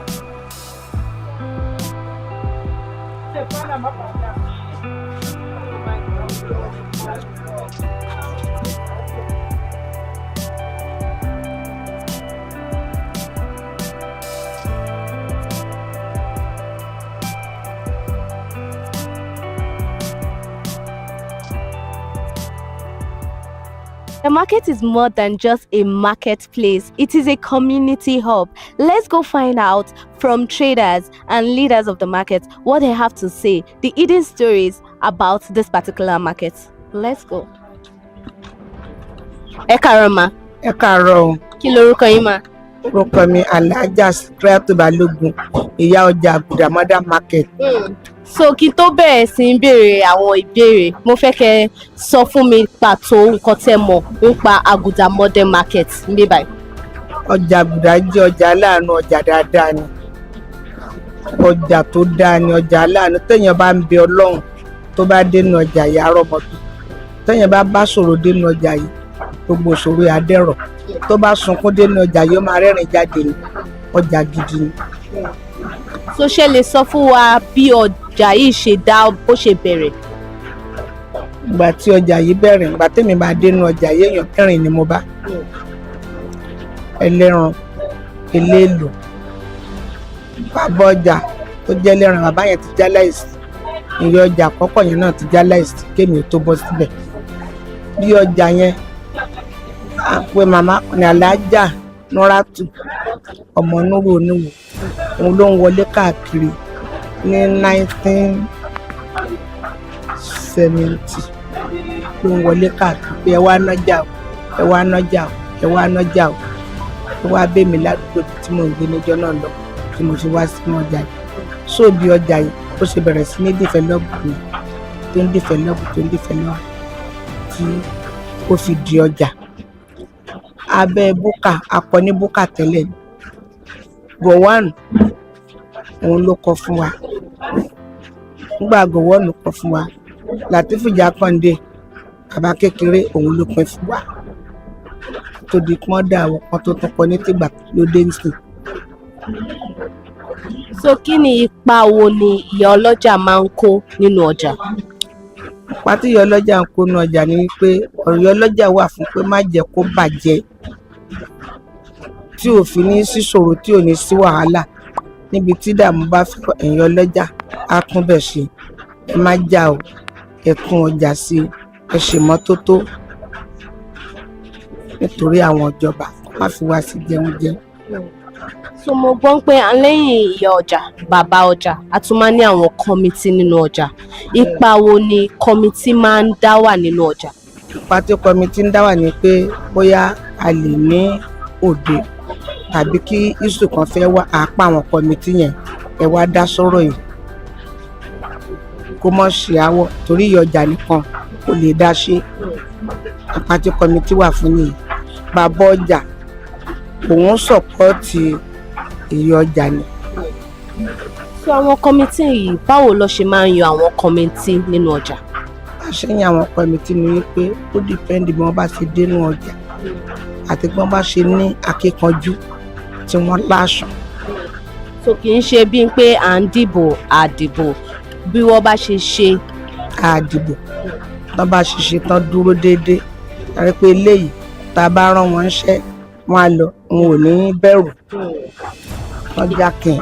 The market is more than just a marketplace. It is a community hub. Let's go find out from traders and leaders of the market what they have to say, the hidden stories about this particular market. Let's go. Ẹ káàárọ̀ ma. Ẹ káàárọ̀. Kí lorúkọ yín ma? Orúkọ mi Alhaja Sikiratu Balogun, ìyá ọjà Àgùdà Modern Market. So kí n tó bẹ̀rẹ̀ sí ń béèrè àwọn ìbéèrè, mo fẹ́ kẹ́ sọ fún mi pàtó nǹkan tẹ́ mọ̀ nípa Àgùdà Modern Market níbí báyìí. Ọjà Àgùdà jẹ́ ọjà aláàánú, ọjà dáadáa ni. Ọjà tó dáa ni, ọjà aláàánú. Téèyàn bá ń bẹ Ọlọ́run tó bá dénú ọjà yìí arọ́mọdún. Téèyàn bá ṣòro dénú ọjà yìí, gbogbo ìṣòro yà dẹ̀rọ̀. Tó bá sunkún dénú ọjà yìí ó máa rẹ́rìn jáde ní ọjà gidi ni. So ṣé lè sọ fún wa bí ọjà yìí ṣe dá bó ṣe bẹ̀rẹ̀? Ìgbà tí ọjà yìí bẹ̀rẹ̀, ìgbà tèmi máa dénú ọjà yìí èèyàn kẹrin ni mo bá. Ẹlẹ́ran, eléèlò, bàbá ọjà tó jẹ́ ẹlẹ́ran, bàbá yẹn ti já láìsí. Ìyá ọjà àkọ́kọ́ yẹn náà ti já láìsí kémi tó bọ́ síbẹ̀. Bí ọjà yẹn àpè màmá ní Alhaja Nuratu ọmọ Núrù Oníwò, òun ló ń wọlé káàkiri ní 1970 ló ń wọlé káàkiri pé ẹ wá nájà o, ẹ wá nájà o, ẹ wá nájà o. Ó wá bẹ́ mi ládùúgbò tí mò ń gbé níjọ́ náà lọ tí mo ṣe wá sínú ọjà yìí. So bí ọjà yìí ó ṣe bẹ̀rẹ̀ sí ní dìfẹ́lọ́pù ni, tó ń dìfẹ́lọ́pù tí ó fi di ọjà. Abẹ́ búkà, akọ ní búkà tẹ́lẹ̀ ni. Gọ̀wánù òun ló kọ fún wa. Nígbà Gọ̀wánù kọ fún wa, Làtífù Jákàndé bàbá kékeré òun ló pín fún wa. Tó di pọ́n dà àwọn kan tó tọkọ ní tìgbà ló dé nísìn. So kí ni ipa wo ni ìyá ọlọ́jà máa ń kó nínú ọjà? Ipa tí ìyá ọlọ́jà ń kó nínú ọjà ni pé ọ̀rọ̀ ọlọ́jà wà fún pé má jẹ́ kó bàjẹ́, tí ò fi ní sí ṣòro, tí ò ní sí wàhálà. Níbi tí dààmú bá fẹ́ ẹ̀yin ọlọ́jà á tún bẹ̀ ṣe. Ẹ má jà o, ẹ tún ọjà sí, ẹ ṣe mọ́tótó nítorí àwọn ìjọba má fi wá sí jẹun. So mo gbọ́ pé lẹ́yìn ìyá ọjà, bàbá ọjà, a tún máa ní àwọn kọ́mítì nínú ọjà. Ipa wo ni kọ́mítì máa ń dá wà nínú ọjà? Ipa tí kọ́mítì ń dá wà ni pé bóyá a lè ní òde tàbí kí iṣu kan fẹ́ wá àpá àwọn kọ́mítì yẹn ẹ wá dá sọ̀rọ̀ yìí kó mọ̀ ṣe àwọ̀ torí ìyá ọjà nìkan kò lè dá ṣe. Ipa tí kọ́mítì wà fún nìyí. Bàbá ọjà òun sọ̀pọ́ọ̀tì ìyá ọjà ni. So àwọn kọ́mítì yìí báwo ló ṣe máa ń yan àwọn kọ́mítì nínú ọjà? Àṣeyàn àwọn kọ́mítì ni wípé ó dìpẹ́ndì bí wọ́n bá ṣe dénú ọjà àti bí wọ́n bá ṣe ní akíkanjú tí wọ́n láṣọ. So kì í ṣe bíi pé à ń dìbò àdìbò, bí wọ́n bá ṣe ṣe àdìbò, tán bá ṣe ṣe tán dúró déédéé. Àrí pé eléyìí tá a bá rán wọn ṣẹ́ wọn á lọ, wọn ò ní bẹ̀rù, wọ́n jákè.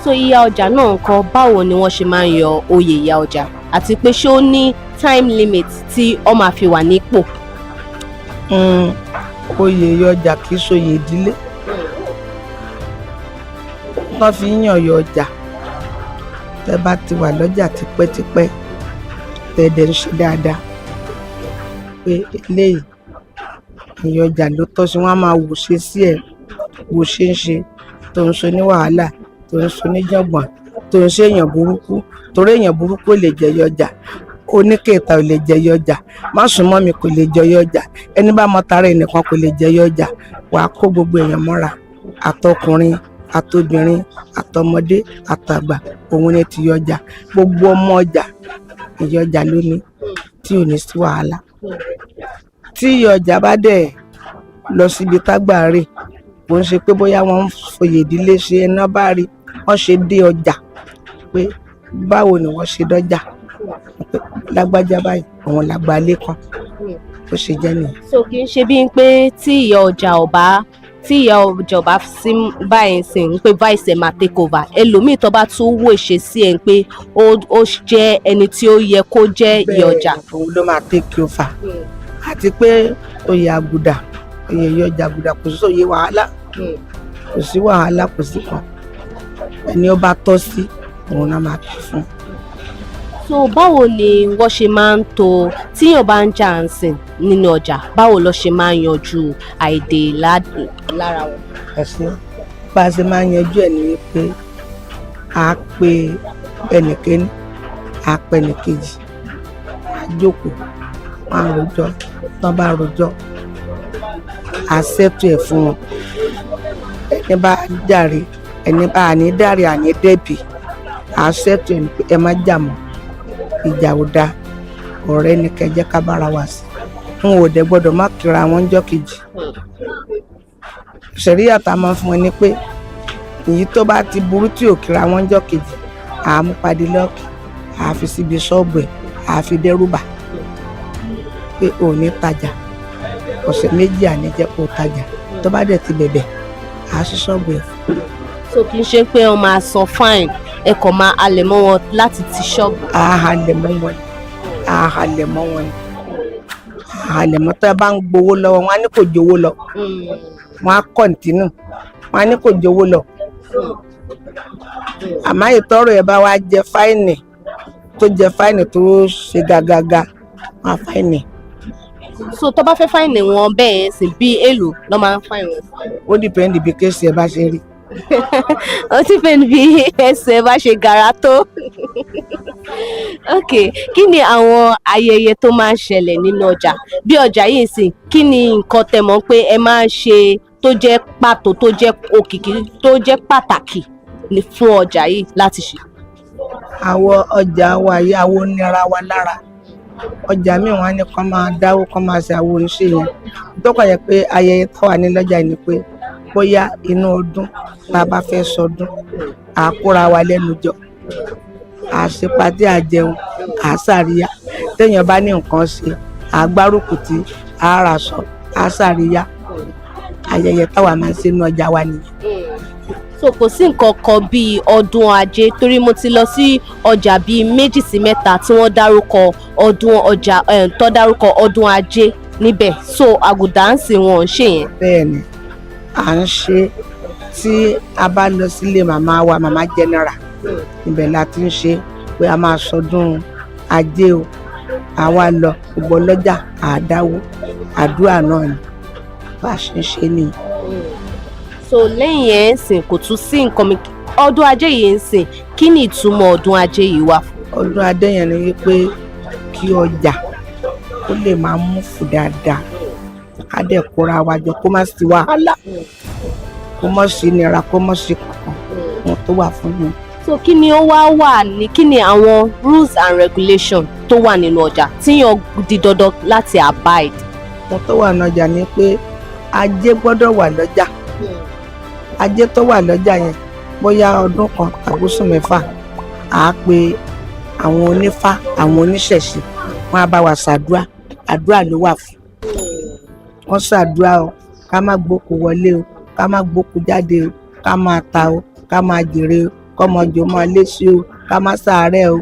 So ìyá ọjà náà ńkọ́, báwo ni wọ́n ṣe máa ń yọ oyè ìyá ọjà, àti pé ṣé ó ní time limit tí ó máa fi wà nípò? Oyè ìyá ọjà kì í ṣoyè ìdílé. Wọ́n fi ń yàn ìyá ọjà tẹ́ bá ti wà lọ́jà tipẹ́tipẹ́ tẹ̀dẹ̀ ń ṣe dáadáa pé eléyìí ìyá ọjà ló tọ́ sí. Wọ́n á máa wò ṣe sí ẹ̀, wò ṣe ń ṣe tó ń ṣe ní wàhálà, tó ń ṣe ní jọ̀gbọ̀n, tó ń ṣe èèyàn burúkú. Torí èèyàn burúkú ò lè jẹ ìyá ọjà, oníkèéta ò lè jẹ ìyá ọjà, má sùn mọ́ mi kò lè jẹ ìyá ọjà, ẹni bá mọ tara ẹnìkan kò lè jẹ ìyá ọjà. Wàá kó gbogbo èèyàn mọ́ra, àtọkùnrin àtobìnrin àtọmọdé àtàgbà òun ni ti ọjà gbogbo ọmọ ọjà ìyá ọjà lónìí tí ò ní sí wàhálà tí ìyá ọjà bá dẹ̀ lọ síbi tágbà rè kò ń ṣe pé bóyá wọ́n ń fòye ìdílé ṣe ẹná bá rí wọ́n ṣe dé ọjà pé báwo ni wọ́n ṣe dọ́jà pé lágbájá báyìí òun làgbà lẹ́kàn ó ṣe jẹ́ nìyẹn. so kì í ṣe bíi pé tí ìyá ọjà ọba sí báyìí sì ń pé vice ẹ̀ máa take over ẹlòmíì tó bá tún wò ṣe sí ẹ̀ ń pé ó jẹ́ ẹni tí ó yẹ kó jẹ́ ìyá ọjà. òun ló máa take over àti pé oyè àgùdà oyè ìyá ọjà àgùdà kò sí òye wàhálà kò sí wàhálà kò sí kan ẹni ó bá tọ́ sí òun náà máa fi fún. so báwo ni wọ́n ṣe máa ń to tíyàn bá ń jà ń sìn nínú ọjà báwo ló ṣe máa ń yanjú àìdè lára wọn. ẹ̀sìn bá a ṣe máa ń yanjú ẹ̀ ní wípé a pe ẹnìkíní a pe ẹnìkejì a jókòó wọn á rojọ́ tán bá rojọ́ a ṣètò ẹ̀ fún wọn ẹni bá jàre ẹni bá àní dáre àní dẹ́bi a ṣètò ẹ̀ ẹ má jà mọ́ ìjà ò dáa ọ̀rẹ́ ni kẹjẹ́ ká bára wa sí n ò dẹ̀ gbọ́dọ̀ má kíra wọn jọ́ kejì ṣẹ̀ríyà tá a máa fún wọn ni pé èyí tó bá ti burú tí ò kíra wọn jọ́ kejì àmú padì lọ́ọ̀kì àfi síbi ṣọ́ọ̀bù ẹ̀ àfi dẹ́rùbà pé ò ní tajà ọ̀sẹ̀ méjì àníjẹ́ kó tajà tó bá dẹ̀ ti bẹ̀bẹ̀ à á ṣí ṣọ́ọ̀bù ẹ̀. so kì í ṣe pé wọn máa san fine ẹ kàn máa halẹ̀ mọ́ wọn láti ti ṣọ́ọ̀bù. àhàlẹ̀ mọ́ wọn àhàlẹ̀ mọ́ wọn àhàlẹ̀ mọ́ tó bá ń gbowó lọ́wọ́ wọn á ní kò jowó lọ wọn á kọ̀ǹtínù wọn á ní kò jowó lọ àmọ́ ìtọ́rọ̀ ẹ̀ bá wá jẹ fáìnì tó ṣe gàgàgà wọn á fáìnì. so tó bá fẹ́ fáìnì wọn bẹ́ẹ̀ sì bí èlò ló máa ń fáìnì wọn. ó dìpẹ́ndì bí kéèsì ẹ bá ṣe rí. ó ti fẹ́ bí ẹsẹ̀ bá ṣe gara tó. ok kí ni àwọn ayẹyẹ tó máa ń ṣẹlẹ̀ nínú ọjà bí ọjà yìí sì kí ni nǹkan tẹ́ mọ̀ pé ẹ máa ń ṣe tó jẹ́ pàtó tó jẹ́ òkìkí tó jẹ́ pàtàkì fún ọjà yìí láti ṣe. àwọn ọjà wa yìí àwọn onira wa lára ọjà míì wọn ní kán máa dáwó kán máa ṣe àwọn oníṣẹ́ yẹn dọ́kọ̀ yẹ pé ayẹyẹ tó wà ní lọ́jà ni pé bóyá inú ọdún tá a bá fẹ́ sọdún à kóra wa lẹ́nu jọ à ṣe pàtí àjẹun à ṣàríyá téèyàn bá ní nǹkan ṣe à gbárùkù tí à raṣọ à ṣàríyá ayẹyẹ táwa máa ń ṣe nínú ọjà wa nìyẹn. so kò sí nǹkan kan bíi ọdún ajé torí mo ti lọ sí ọjà bíi 2 sí 3 tí wọ́n dárúkọ ọdún ọjà tó dárúkọ ọdún ajé níbẹ̀ so àgùdà ń sìn wọn ò ń ṣe yẹn. bẹ́ẹ̀ni à ń ṣe tí a bá lọ sílé màmá wa màmá general ibẹ̀ la ti ń ṣe pé a máa sọdún ajé o àwa lọ gbogbo lọ́jà àdáwó àdúrà náà ni bá a ṣe ń ṣe nìyí. so lẹ́yìn ẹ̀ ń sìn kò tún sí nǹkan mi ọdún ajé yìí ń sìn kí ni ìtumọ̀ ọdún ajé yìí wà fún. ọdún ajé yẹn ni wípé kí ọjà kó lè máa mú fún dáadáa ká dẹ̀ kóra wa jọ kó má sí wàhálà kó má sí nira kó má sí kankan wọn tó wà fún mi. so kí ni ó wà ní kí ni àwọn rules and regulations tó wà nínú ọjà tíyàn di dandan láti abide. wọn tó wà ní ọjà ni pé ajé gbọ́dọ̀ wà lọ́jà ajé tó wà lọ́jà yẹn bóyá ọdún kan tàbí oṣù mẹ́fà à á pe àwọn onífá àwọn oníṣẹ̀ṣe wọn á bá wa ṣàdúrà àdúrà ló wà fún wọn ṣàdúrà o ká má gbókù wọlé o ká má gbókù jáde o ká máa ta o ká máa jèrè o kọ́mọjò máa léṣe o ká má ṣàárẹ̀ o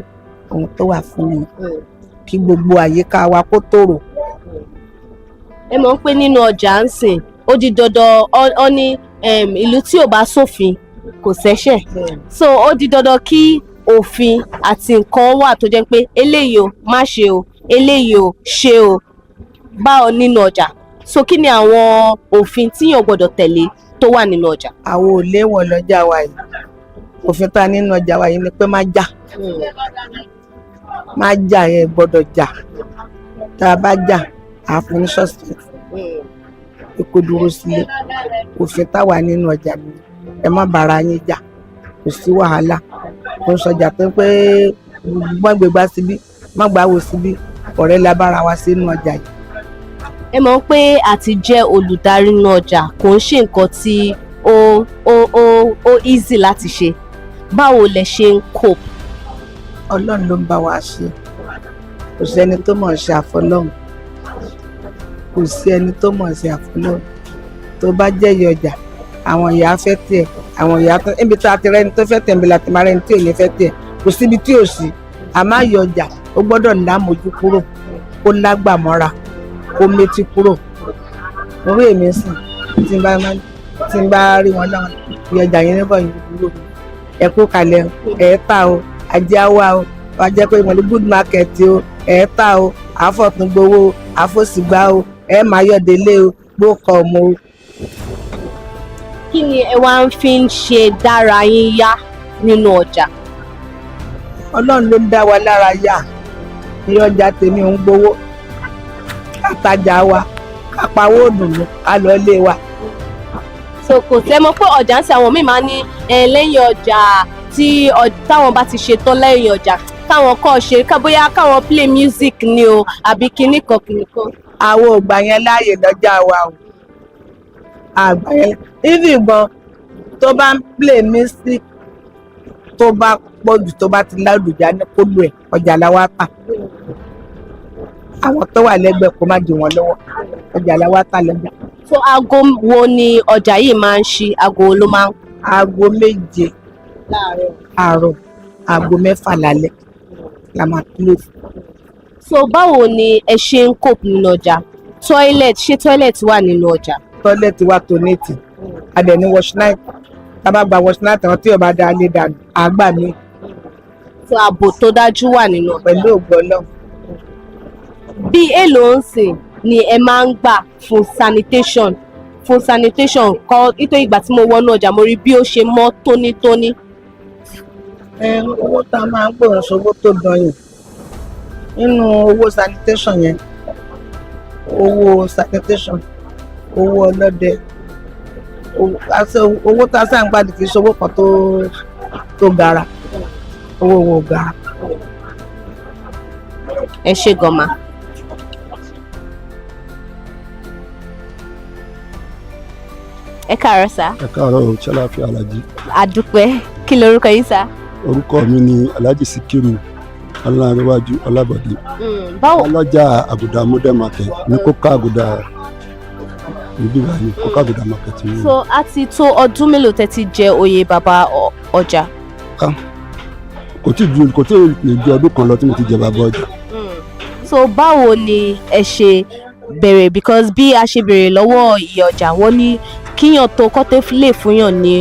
ohun tó wà fún mi kí gbogbo àyíká wa kó tòrò. ẹ mọ̀ pé nínú ọjà ń sìn ó di dandan ọ ní ìlú tí ò bá sófin kò ṣẹ̀ṣẹ̀ so ó di dandan kí òfin àti nǹkan wà tó jẹ́ pé eléyìí o má ṣe o eléyìí o ṣe o báwo nínú ọjà so kí ni àwọn òfin tíyàn gbọ́dọ̀ tẹ̀lé tó wà nínú ọjà. àwọn ò léwọ̀ lọ́jà wa yìí òfin tá nínú ọjà wa yìí ni pé má jà yẹn gbọ́dọ̀ jà tá a bá jà àfún ní suspect kó dúró sílé òfin táwa nínú ọjà mi ẹ má bára yín jà kò sí wàhálà kò sọjà tó pé má gbé gbá síbí má gbá wò síbí ọ̀rẹ́ la bára wa sínú ọjà yìí. ẹ mọ̀ pé àti jẹ́ olùdarí inú ọjà kò ń ṣe nǹkan tí ó easy láti ṣe báwo lẹ ṣe ń cope. Ọlọ́run ló ń bá wa ṣe kò sẹ́ni tó mọ̀ ṣe àfọlọ́run kò sí ẹni tó mọ̀ ṣe àfọlọ́run tó bá jẹ́ ìyá ọjà àwọn ìyá fẹ́ tẹ̀ àwọn ìyá tó níbi tí a ti rẹ́ni tó fẹ́ tẹ̀ níbi láti máa rẹ́ni tí ò ní fẹ́ tẹ̀ kò síbi tí ò sí àmọ́ ìyá ọjà ó gbọ́dọ̀ lámojú kúrò kó lágbàmọ́ra kó métí kúrò orí èmi sìn tí n bá rí wọn náà ìyá ọjà yẹn níbọ̀ yìí dúró ẹ kú kalẹ̀ ẹ̀ ta o ajé àwa o wàá jẹ́ pé ìmọ̀lẹ́ good market o ẹ̀ ta o àfọ̀tún gbowó o àfọ̀sígbà o ẹ̀ máa yọ̀délé o gbókọ̀ ọmọ o. kí ni ẹ wá ń fi ń ṣe dára yín yá nínú ọjà. Ọlọ́run ló ń dá wa lára yá ní ọjà tèmi ń gbowó àtajà wa kápáwó òdùnnú ká lọ lé wa. so kò tẹ́ mọ̀ pé ọjà ń ṣe àwọn míì máa ní lẹ́yìn ọjà tí táwọn bá ti ṣetán lẹ́yìn ọjà káwọn kọ́ ṣe bóyá káwọn play music ni o àbí kinní kan. àwọn ògbà yẹn láàyè lọ́jà wa o àgbà yẹn even gan tó bá ń play music tó bá pọ̀ jù tó bá ti lálùjá ní kólú ẹ̀ ọjà làwa tà àwọn tó wà lẹ́gbẹ̀ẹ́ kó má di wọn lọ́wọ́ ọjà làwa tà lọ́jà. so aago wo ni ọjà yìí máa ń ṣí aago ló máa ń. aago 7 àárọ̀ aago 6 lálẹ́ la máa close. so báwo ni ẹ ṣe ń cope nínú ọjà ṣé toilet wà nínú ọjà. toilet wà tó néètì adẹ̀ ní wash night tábà gba wash night àwọn tí ò bá dá lé dànù àgbà mi. so ààbò tó dájú wà nínú. pẹ̀lú ògbọ́n náà. bí èlò ń sìn ni ẹ máa ń gbà fún sanitation kọ́ nítorí ìgbà tí mo wọnú ọjà mo rí bí ó ṣe mọ́ tónítóní. owó tá a máa ń gbòòrùn sówó tó dọyìn nínú owó sanitation yẹn owó ọlọ́dẹ owó tá a sáà ń gbàdì kì í ṣowó kan tó gara owó gara. ẹ ṣé gọ́mà. ẹ káàárọ̀ sá. ẹ káàárọ̀ o ṣàlàáfíà alájí. àdúpẹ́ kí lorúkọ yín sá. orúkọ mi ni alhaji sikiru ọlọ́runwájú ọlábọ̀dé. báwo. ọlọ́jà àgùdà modern market ní kóká àgùdà níbí báyìí kóká àgùdà market ni. so a ti tó ọdún mélòó tẹ́ ti jẹ oyè bàbá ọjà. kò tí lè ju ọdún kan lọ tí mo ti jẹ bàbá ọjà. so báwo ni ẹ ṣe bẹ̀rẹ̀ because bí a ṣe bẹ̀rẹ̀ lọ́wọ́ ìyá ọjà wọ́n ní kíyàn tó kọ́tẹ́ lè fúnyàn ní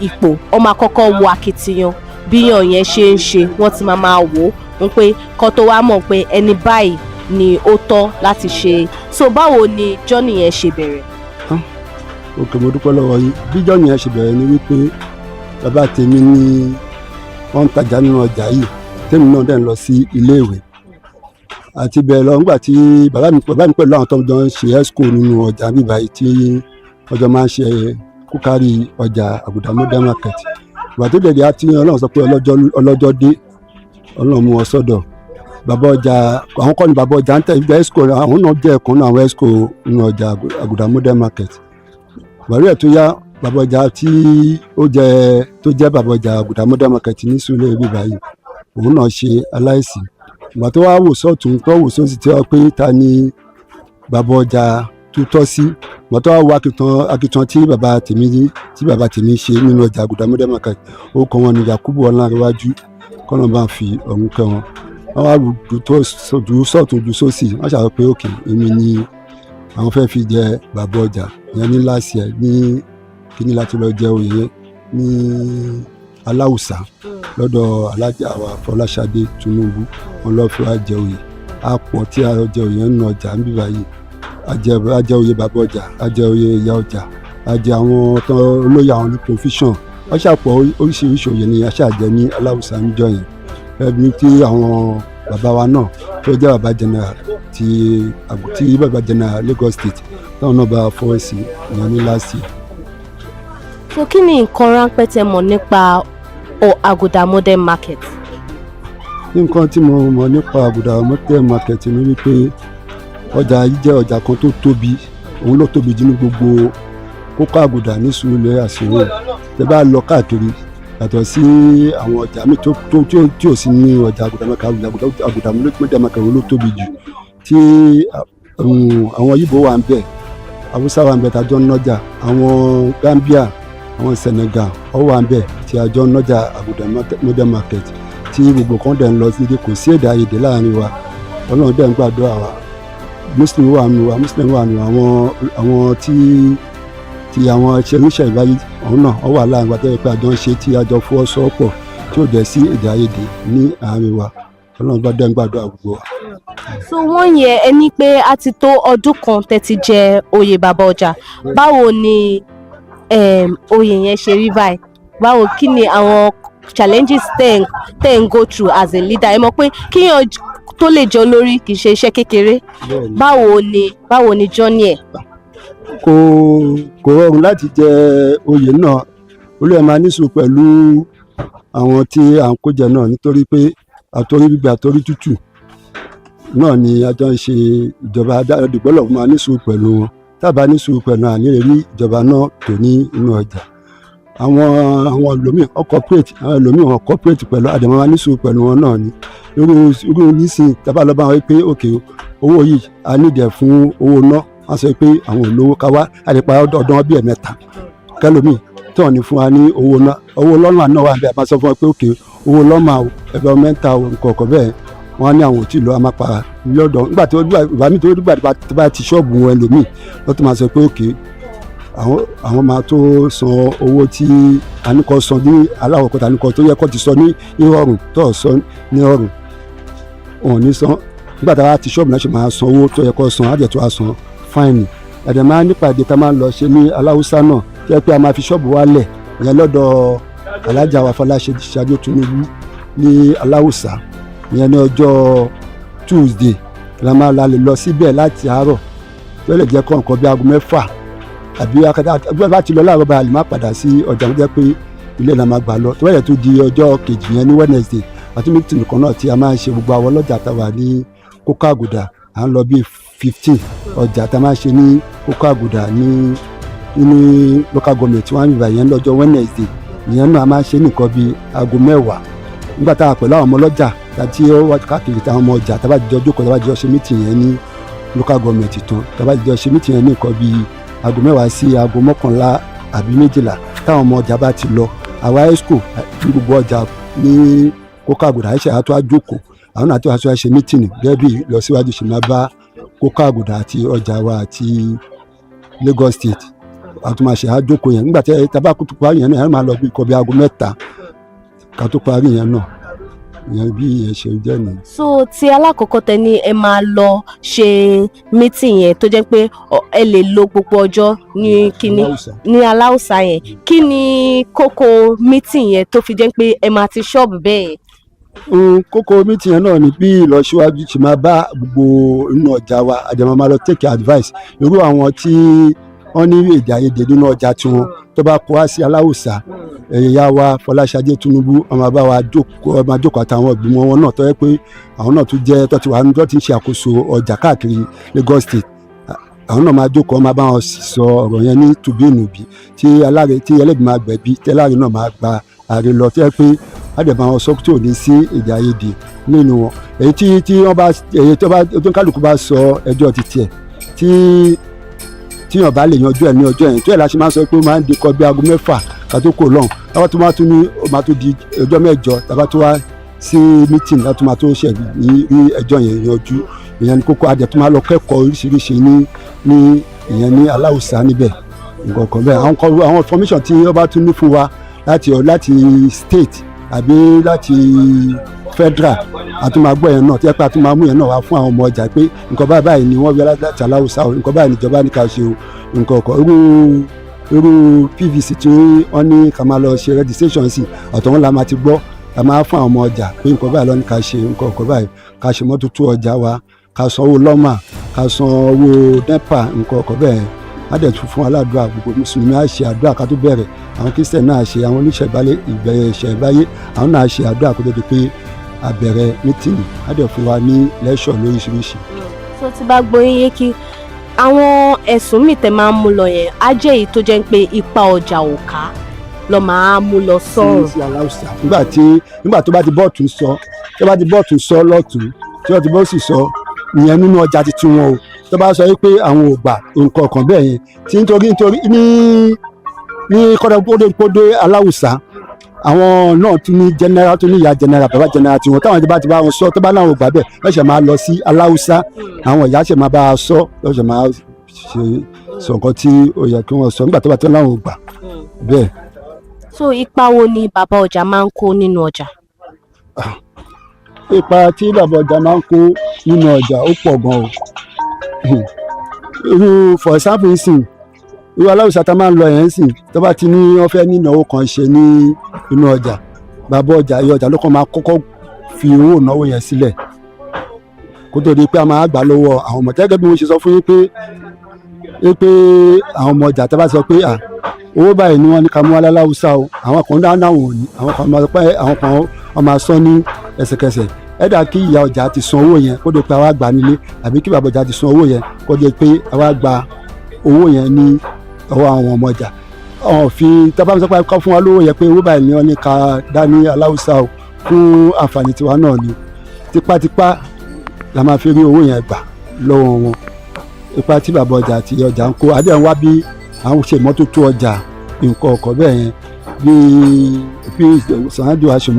ipò ọmọ àkọ́kọ́ wo akitiyan bíyàn yẹn ṣe ń ṣe wọ́n ti máa wò ó pé kọ́ tó wá mọ̀ pé ẹni báyìí ni ó tọ́ láti ṣe so báwo ni journey yẹn ṣe bẹ̀rẹ̀. òkè mo dúpẹ́ lọ́wọ́ yín bí journey yẹn ṣe bẹ̀rẹ̀ ni wípé bàbá tèmi ni wọ́n ń tajà nínú ọjà yìí tèmi náà dẹ̀ ń lọ sí iléèwé àti bẹ́ẹ̀ lọ nígbà tí bàbá mi pẹ̀lú àwọn tó ń jọ ń ṣe esco nínú ọjà bíbá yìí tí ọjọ́ máa ń ṣe kúkárí ọjà àgùdà modern market ìgbà tó dẹ̀dẹ̀ àti ọlọ́run sọ pé ọlọ́jọ́ dé ọlọ́run mú wọn sọ́dọ̀ bàbá ọjà àwọn kọ́ni bàbá ọjà ń tẹ̀ ìgbà esco àwọn náà jẹ́ ẹ̀kan náà àwọn esco nínú ọjà àgùdà modern market ìgbàlú ẹ̀ tó yá bàbá ọjà tó jẹ́ bàbá ọjà àgùdà modern market ní sùúrù bíbá yìí òun náà ṣe aláìsí ìgbà tó wá wò sọ́ọ̀tún tó wò sósì tí wọ́n pé ta ni bàbá ọjà tó tọ́ sí ìgbà tó wá wo akitan tí bàbá tèmi ṣe nínú ọjà àgùdà modern market ó kọ́ wọn ní Yakubu Ọlárẹ̀wájú kọ́nà bá ń fi ọ̀hún kẹ́ wọn wọ́n wá dù sọ́ọ̀tún dù sósì wọ́n ṣàrò pé òkè èmi ni àwọn fẹ́ fi jẹ bàbá ọjà ìyẹn ní láti ẹ̀ ní kíní láti lọ jẹ oyè yẹn ní aláùsá lọ́dọ̀ alájà wa Fọláṣadé Tinubu wọn lọ́ọ́ fi wá jẹ oyè àpọ̀ tí a jẹ oyè nínú ọjà ń bíbá yìí ajẹ oyè bàbá ọjà ajẹ oyè ìyá ọjà ajẹ àwọn tó olóyè àwọn ní profession wọ́n ṣàpọ̀ oríṣiríṣi oyè ni aṣáàjẹ ní aláùsá níjọ yẹn ẹbí tí àwọn bàbá wa náà tó jẹ́ bàbá general tí bàbá general Lagos State táwọn náà bá fọwọ́ sí ìyẹn ní last year So kí ni nǹkan ráńpẹ́ tẹ́ mọ̀ nípa Àgùdà modern market? Nǹkan tí mo mọ̀ nípa Àgùdà modern market ni wípé ọjà yìí jẹ́ ọjà kan tó tóbi, òun ló tóbi jù ní gbogbo kókó Àgùdà ní Surulere àṣìwò. Tẹ́ bá lọ káàkiri yàtọ̀ sí àwọn ọjà mi tí ò sí ní ọjà Àgùdà modern market ló tóbi jù, tí àwọn Yíbò wà ń bẹ̀, Haúsá wà ń bẹ̀ tájọ́ ń nájà, àwọn Gambia, àwọn Senegal ó wà ń bẹ̀ tí àjọ ń nájà Àgùdà modern market, tí gbogbo kan dẹ̀ ń lọ sí kò sí èdè àìyedè láàrin wa. Ọlọ́run dẹ̀ ń gbàdúrà wa. Muslim wà nù àwọn tí àwọn oníṣẹ́ ìbáyé ọ̀hún náà ó wà láàrin wa tẹ́lẹ̀ pé àjọ ń ṣe tí àjọ fọwọ́sowọ́pọ̀ tí ò dẹ̀ sí èdè àìyedè ní àárín wa. Ọlọ́run bá dẹ̀ ń gbàdúrà gbogbo wa. So wọ́n yẹ ẹni pé a ti tó ọdún kan tẹ́ ti jẹ oyè bàbá ọjà. Báwo ni oyè yẹn ṣe rí báyìí? Báwo kí ni àwọn challenges tẹ́ ń go through as a leader? Ẹ mọ̀ pé kíyàn tó lè jẹ́ olórí kì í ṣe iṣẹ́ kékeré. Báwo ni journey ẹ̀? Kò rọrùn láti jẹ oyè náà. Olú ẹ̀ máa ní sùúrù pẹ̀lú àwọn tí à ń kó jẹ náà, nítorí pé àtorí gbígbẹ àtorí tútù náà ni a jọ ń ṣe ìjọba àdìgbọ́lọ̀ máa ní sùúrù pẹ̀lú wọn. Tábà ní sùúrù pẹ̀lú àní lè rí ìjọba náà tò ní inú ọjà. Àwọn ẹlòmíì corporate, àwọn ẹlòmíì wọn corporate pẹ̀lú àdèmọ́ máa ní sùúrù pẹ̀lú wọn náà ni. Irú nísìnyí tábà lọ bá wọn pé òkè owó yìí a nídìí fún owó náà, wọ́n sọ pé àwọn olówó ká wá àdìpá ọdún bí ẹ̀mẹ́ta kẹlòmíì tí wọ́n ní fún wa ní owó náà. Owó lọ́nà náà wà bẹ́ẹ̀, a máa sọ fún wọn pé òkè owó lọ́mà environmental nǹkan bẹ́ẹ̀ wọ́n ní àwọn ò tí ì lọ amápara lọ́dọ̀. Nígbà tí ìbá mi tó dìgbà tí bá ti ṣọ́ọ̀bù wọn ẹlòmíì wọ́n tó máa sọ pé òkè àwọn máa tó san owó tí àníkọ́ san ní aláwọ̀ kọta àníkọ́ tó yẹ kó ti sọ ní ìrọ̀rùn tó sọ ní ọ̀rùn wọn ò ní san. Nígbà tí a bá ti ṣọ́ọ̀bù náà ṣe máa san owó tó yẹ kó san, àjẹ́ tó a san fáìnì. Ẹ̀dẹ̀ máa nípàdé tá a máa ń lọ ṣe ní aláwùsá náà tí ẹ pé a máa fi ṣọ́ọ̀bù wa lẹ̀ ìyẹn lọ́dọ̀ alájà wa Fọláṣadé Tinubu ní aláwùsá, ìyẹn ní ọjọ́ Tuesday la máa lè lọ síbẹ̀ láti àárọ̀ tó lè jẹ́ kọ̀ọ̀kan bí aago 6 àbí akadá bá ti lọ láàárọ̀ bá a lè má padà sí ọjà wọn jẹ́ pé ilé la máa gbà lọ tó yẹ tó di ọjọ́ kejì yẹn ní Wednesday àti mítì nìkan náà tí a máa ń ṣe gbogbo àwọn ọlọ́jà táwa ní kókó Àgùdà. À ń lọ bí 15 ọjà tá a máa ń ṣe ní kókó Àgùdà ní local government wọn ìgbà yẹn lọ́jọ́ Wednesday. Ìyẹn náà a máa ń ṣe nìkan bí aago 10 nígbà tá a pẹ̀lú àwọn ọmọ ọlọ́jà tí ó wá káàkiri táwọn ọmọ ọjà tá a bá jọ jókòó tá a bá jọ ṣe mítì yẹn ní local government tán tá a bá jọ ṣe mítì yẹn ní nǹkan bí aago 10 sí aago 11 àbí 12 táwọn ọmọ ọjà bá ti lọ àwa esco ní gbogbo ọjà ní kókó Àgùdà ẹ̀ṣẹ̀ àtúwá jókòó àwọn àti àtúwá ṣe mítìnì gẹ́gẹ́ bí ìlọsíwájú ṣe máa bá kókó Àgùdà àti ọjà wa àti Lagos State àtúmáṣe àjókòó yẹn. Nígbà tí tabakú tó parí yẹn náà máa lọ bí nǹkan bí aago 3 ká tó parí yẹn náà. Ìyẹn bí ìyẹn ṣe jẹ́ nìyẹn. So ti alákọ̀ọ́kọ́ tẹ ní ẹ máa lọ ṣe mítìn yẹn tó jẹ́ pé ẹ lè lo gbogbo ọjọ́ ní kíní ní aláùsá yẹn, kí ni kókó mítìn yẹn tó fi jẹ́ pé ẹ máa ti ṣọ́ọ̀bù bẹ́ẹ̀? Kókó mítìn yẹn náà ni bí ìlọsíwájú ti máa bá gbogbo inú ọjà wa àdèmọ́ máa lọ take advice irú àwọn tí wọ́n ní èdè àìyedè nínú ọjà tiwọn tó bá kó wá sí aláùsá ìyá wa Fọláṣadé Tinubu ọmọ bá wa jókòó àtàwọn ìgbìmọ̀ wọn náà tó yẹ pé àwọn náà tún jẹ́ tó ti wà níjọ́ tí ń ṣe àkóso ọjà káàkiri Lagos State. Àwọn náà máa jókòó máa bá wọn sọ ọ̀rọ̀ yẹn ní tùbínùbí tí ẹlẹ́gbẹ̀ẹ́ máa gbẹ̀bí tẹ́láre náà máa gba ààrẹ lọ tó yẹ pé àdèmọ́ àwọn sọ́kútì ò ní sí èdè àìyedè nínú wọn. Èyí tí wọ́n bá tó kálukú bá sọ ẹjọ́ ti tiẹ̀ tíyàn bá lè yanjú ẹ̀ ní ọjọ́ yẹn tó yẹ la ṣe máa ń sọ pé ó máa ń di kọ bí aago 6 ká tó kò lọ́hùn tábà tó máa tún ní ó máa tó di ọjọ́ 8 tábà tó wá sí mítìn láti máa tó ṣe ní ẹjọ́ yẹn yanjú. Ìyẹn ní kókó adẹ tó máa lọ kẹ́kọ̀ọ́ oríṣiríṣi ní ìyẹn ní aláùsá níbẹ̀ nǹkan kan bẹ́ẹ̀. Àwọn information tí wọ́n bá tún ní fún wa láti state àbí láti federal àtúmọ̀gbọ́ yẹn náà tí ẹ pé àtúmọ̀mú yẹn náà wá fún àwọn ọmọ ọjà pé nǹkan báyìí ni wọ́n rí láti aláwùsá o nǹkan báyìí níjọba ní ká ṣe o nǹkan ọkọ̀ irú PVC tí wọ́n ní ká máa lọ ṣe registration sí ọ̀tọ̀ wọn la máa ti gbọ́ ká máa fún àwọn ọmọ ọjà pé nǹkan báyìí lọ ní ká ṣe nǹkan ọkọ̀ báyìí ká ṣe mọ́tótó ọjà wa ká san owó lọ́mà ká san owó NEPA nǹkan ọkọ̀ bẹ́ẹ̀ á dẹ̀ tún fún aládùúrà gbogbo mùsùlùmí á ṣe àdúrà ká tó bẹ̀rẹ̀ àwọn kírísítẹ̀nì náà ṣe àwọn oníṣẹ̀báyé àwọn náà ṣe àdúrà kó tó di pé a bẹ̀rẹ̀ mítìnì á dẹ̀ fún wa ní lẹ́ṣọ̀ lóríṣiríṣi. tó ti bá gbóyún yé kí àwọn ẹ̀sùn míì tẹ́ máa ń mú lọ yẹn á jẹ́ èyí tó jẹ́ pé ipa ọjà ò ká lọ máa mú lọ sọ́run. sí aláùsà nígbà tó bá ti bọ́ọ̀tún sọ tó bá ti bọ́ọ̀tún sọ lọ́tún tí wọ́n ti bọ́ sì sọ ìyẹn nínú ọjà titun wọn o tó bá sọ pé àwọn ò gbà nǹkan kan bẹ́ẹ̀ yẹn tí nítorí ní kọ́dọ̀kọ́dọ̀ aláùsà àwọn náà tún ní general tó ní ìyá general bàbá general tiwọn táwọn ìjọba ti bá wọn sọ tó bá láwọn ò gbà bẹ́ẹ̀ wọ́n ṣe máa lọ sí aláùsà àwọn ìyá ṣe máa bá a sọ wọ́n ṣe máa sọ nǹkan tí ó yẹ kí wọ́n sọ nígbà tó bá tó láwọn ò gbà bẹ́ẹ̀. so ipa wo ni bàbá ọjà máa ń kó nínú ọjà? ipa tí bàbá ọjà máa ń kó nínú ọjà ó pọ̀ gan o irú for example nsìn irú aláwùsá tá a máa ń lọ yẹn nsìn tó bá ti ní wọ́n fẹ́ ní ìnáwó kan ṣe ní inú ọjà bàbá ọjà iye ọjà ló kàn máa kọ́kọ́ fi owó ìnáwó yẹn sílẹ̀ kó tó di pé a máa gbà lọ́wọ́ àwọn ọmọ gẹ́gẹ́ bí mo ṣe sọ fún yín pé àwọn ọmọ ọjà tó bá sọ pé owó báyìí ni wọ́n ní ká mú aláwùsá o àwọn kan dáná wọn ò ní àwọn kan máa pẹ́ àwọn kan wọ́n máa sọ ní ẹsẹ̀kẹsẹ̀ ẹ̀dá kí ìyá ọjà ti san owó yẹn kó dé pé àwa gbà nílé àbí kí bàbá ọjà ti san owó yẹn kó dé pé àwa gba owó yẹn ní ọwọ́ àwọn ọmọ ọjà ọ̀hún fi tábà sọ pé kọ́ fún wa lówó yẹn pé owó báyìí ni wọ́n ní ká dá ní aláwùsá o fún àǹfààní tiwa náà ni tipátipá la máa fi rí owó yẹn gbà lọ́wọ́ wọn ipa tí bàbá ọjà àti ìyá ọjà ń kó adé ń wá bí àwọn ṣe ìmọ́tótó ọjà nǹkan ọkọ̀ bẹ́ẹ̀ yẹn bí sànádùn aṣọ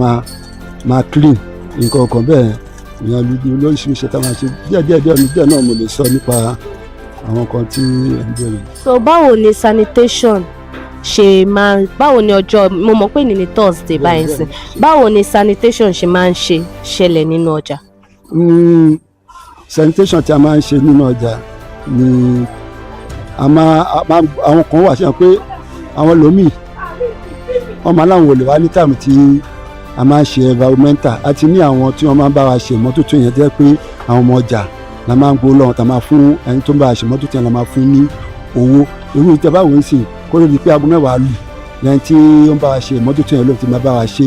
máa clean nǹkan ọkàn bẹ́ẹ̀ ìyẹn lóríṣiríṣi tá a máa ṣe díẹ̀ náà mo lè sọ nípa àwọn kan tí ẹ̀ ń bẹ̀rẹ̀. so báwo ni sanitation ṣe máa báwo ni ọjọ́ mo mọ̀ pé ní Thursday báyìí sìn báwo ni sanitation ṣe máa ń ṣẹlẹ̀ nínú ọjà. sanitation tí a máa ń ṣe nínú ọjà ni àwọn kan wà ṣe pé àwọn lómìn wọ́n máa láwọn olè wá ní táàmù tí a máa ń ṣe environmental àti ní àwọn tí wọ́n máa ń bá wa ṣe ìmọ́tótó yẹn jẹ́ pé àwọn ọmọ ọjà la máa ń gbó lọ́wọ́ tá a máa fún ẹni tó ń bá wa ṣe ìmọ́tótó yẹn la máa fún ní owó irú ìtẹ́ báwo ń sìn kó lè di pé aago mẹ́wàá lù lẹ́yìn tí ó ń bá wa ṣe ìmọ́tótó yẹn ló ti máa bá wa ṣe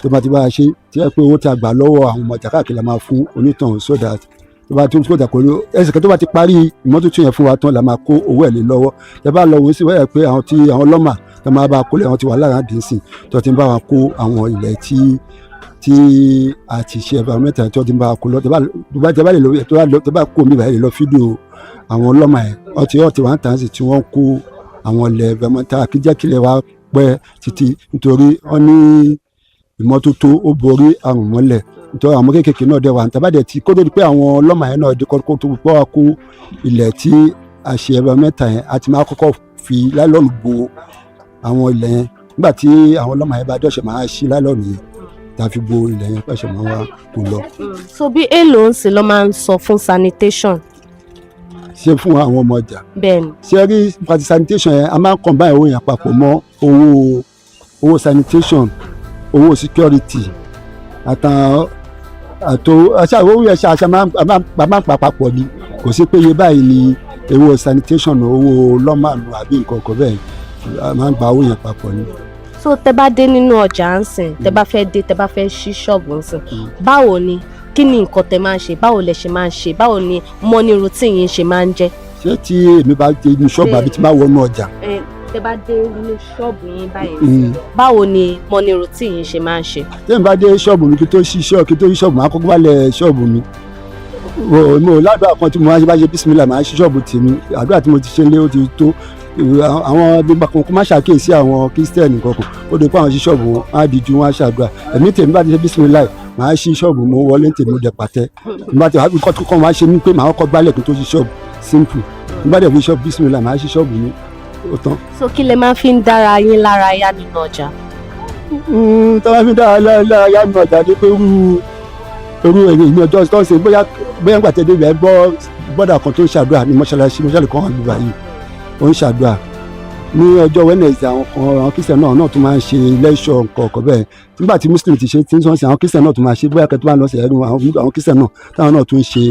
tó bá ti bá wa ṣe tí wọ́n pé owó tí a gbà lọ́wọ́ àwọn ọmọ ọjà káàkiri la máa fún onítàn so that tó bá tó kódà kó ẹsẹ̀ tó bá ti parí ìmọ́tótó yẹn fún wa tán la máa kó owó ẹ̀ lé lọ́wọ́ tẹ́ bá lọ wọ́n sì wáyà pé àwọn lọ́mà tó máa bá a kólé àwọn ti wà lára dín sí tó ti ń bá wa kó àwọn ilẹ̀ tí a ti ṣe environmental tó ti ń bá wa kó lọ tó bá kó mi báyìí lọ fídíò àwọn lọ́mà ẹ̀ ọtí wà ń tàn sí tí wọ́n kó àwọn ilẹ̀ environmental kíjẹ́kílẹ̀ wa pẹ́ títí nítorí wọ́n ní ìmọ́tótó ó borí àrùn mọ́lẹ̀ nítorí àwọn kéékèèké náà dẹ̀ wà ní tàbádẹ̀ tí kó tó di pé àwọn ọlọ́mà yẹn náà dé kó tó pọ́ wa kó ilẹ̀ tí a ṣe environmental yẹn a ti máa kọ́kọ́ fi láìlọ́ọ̀nù bo àwọn ilẹ̀ yẹn nígbà tí àwọn ọlọ́mà yẹn bá dọ̀ṣẹ̀ máa ṣí láìlọ́ọ̀nù yẹn tá a fi bo ilẹ̀ yẹn pẹ̀ṣẹ̀ máa wá kó lọ. so bí èèlò ń sìn ló máa ń sọ fún sanitation. ṣe fún àwọn ọmọ ọjà. bẹ́ẹ̀ni. ṣe rí pàtí sanitation yẹn a máa ń combine owó yẹn papọ̀ mọ́ owó sanitation owó security owó yẹn ṣe máa ń pa papọ̀ ni kò sí pé iye báyìí ni owó sanitation owó lọ́màlú àbí nǹkan kan bẹ́ẹ̀ a máa ń gba owó yẹn papọ̀ ni. so tẹ bá dé nínú ọjà ń sìn tẹ bá fẹ́ ṣí ṣọ́ọ̀bù ń sìn báwo ni kí ni nǹkan tẹ máa ń ṣe báwo lẹ ṣe máa ń ṣe báwo ni morning routine yín ṣe máa ń jẹ́. ṣé tí èmi bá dé inú ṣọ́ọ̀bù àbí tí bá wọnú ọjà. tẹ bá dé inú ṣọ́ọ̀bù yín báyìí báwo ni morning routine yín ṣe máa ń ṣe. tẹ́mi bá dé ṣọ́ọ̀bù mi kí tó ṣí ṣọ́ọ̀bù máa kọ́kọ́ balẹ̀ ṣọ́ọ̀bù mi mo ládùúgbò kan tí mo máa ṣe bísímìlà máa ṣí ṣọ́ọ̀bù tèmi àdúrà tí mo ti ṣe lé ó ti tó àwọn gbogbo kan kó má ṣàkíyèsí àwọn kírísítẹ́nì kankan ó dé pé àwọn ṣí ṣọ́ọ̀bù wọn á di ju wọn á ṣàdúrà ẹ̀mí tèmi bá ti ṣe bísímìlà máa ṣí ṣọ́ọ̀bù mo wọlé tèmi ó dẹ̀ pàtẹ́ nígbà tí wàá kọ́ máa ṣe mí pé màá kọ́ gbálẹ̀ kí n tó ṣí ṣọ́ọ̀bù simple nígbà tí wàá fi ṣọ́ọ̀bù bísímìlà máa ṣí ṣọ́ọ̀bù mi ó tán. so kí lẹ máa fi ń dára yín lára yá nínú ọjà. tí wọ́n fi ń dára lára yá nínú ọjà ni pé irú èrè ní ọjọ́ tó ń ṣe bóyá ń gbàtẹ́ débi ẹ̀ gbọ́ bọ́dà kan tó ń ṣàdúrà ní mọ́ṣáláṣí kan wà nígbà yìí ó ń ṣàdúrà ní ọjọ́ Wednesday àwọn Christian náà tún máa ń ṣe lẹ́ṣọ̀ nǹkan bẹ́ẹ̀ nígbà tí Muslim ti ṣe tí ń sọ́ọ̀sì àwọn Christian náà tún máa ṣe bóyá kẹ́tọ́ bá lọ sí ẹ̀rù àwọn Christian náà táwọn náà tún ṣe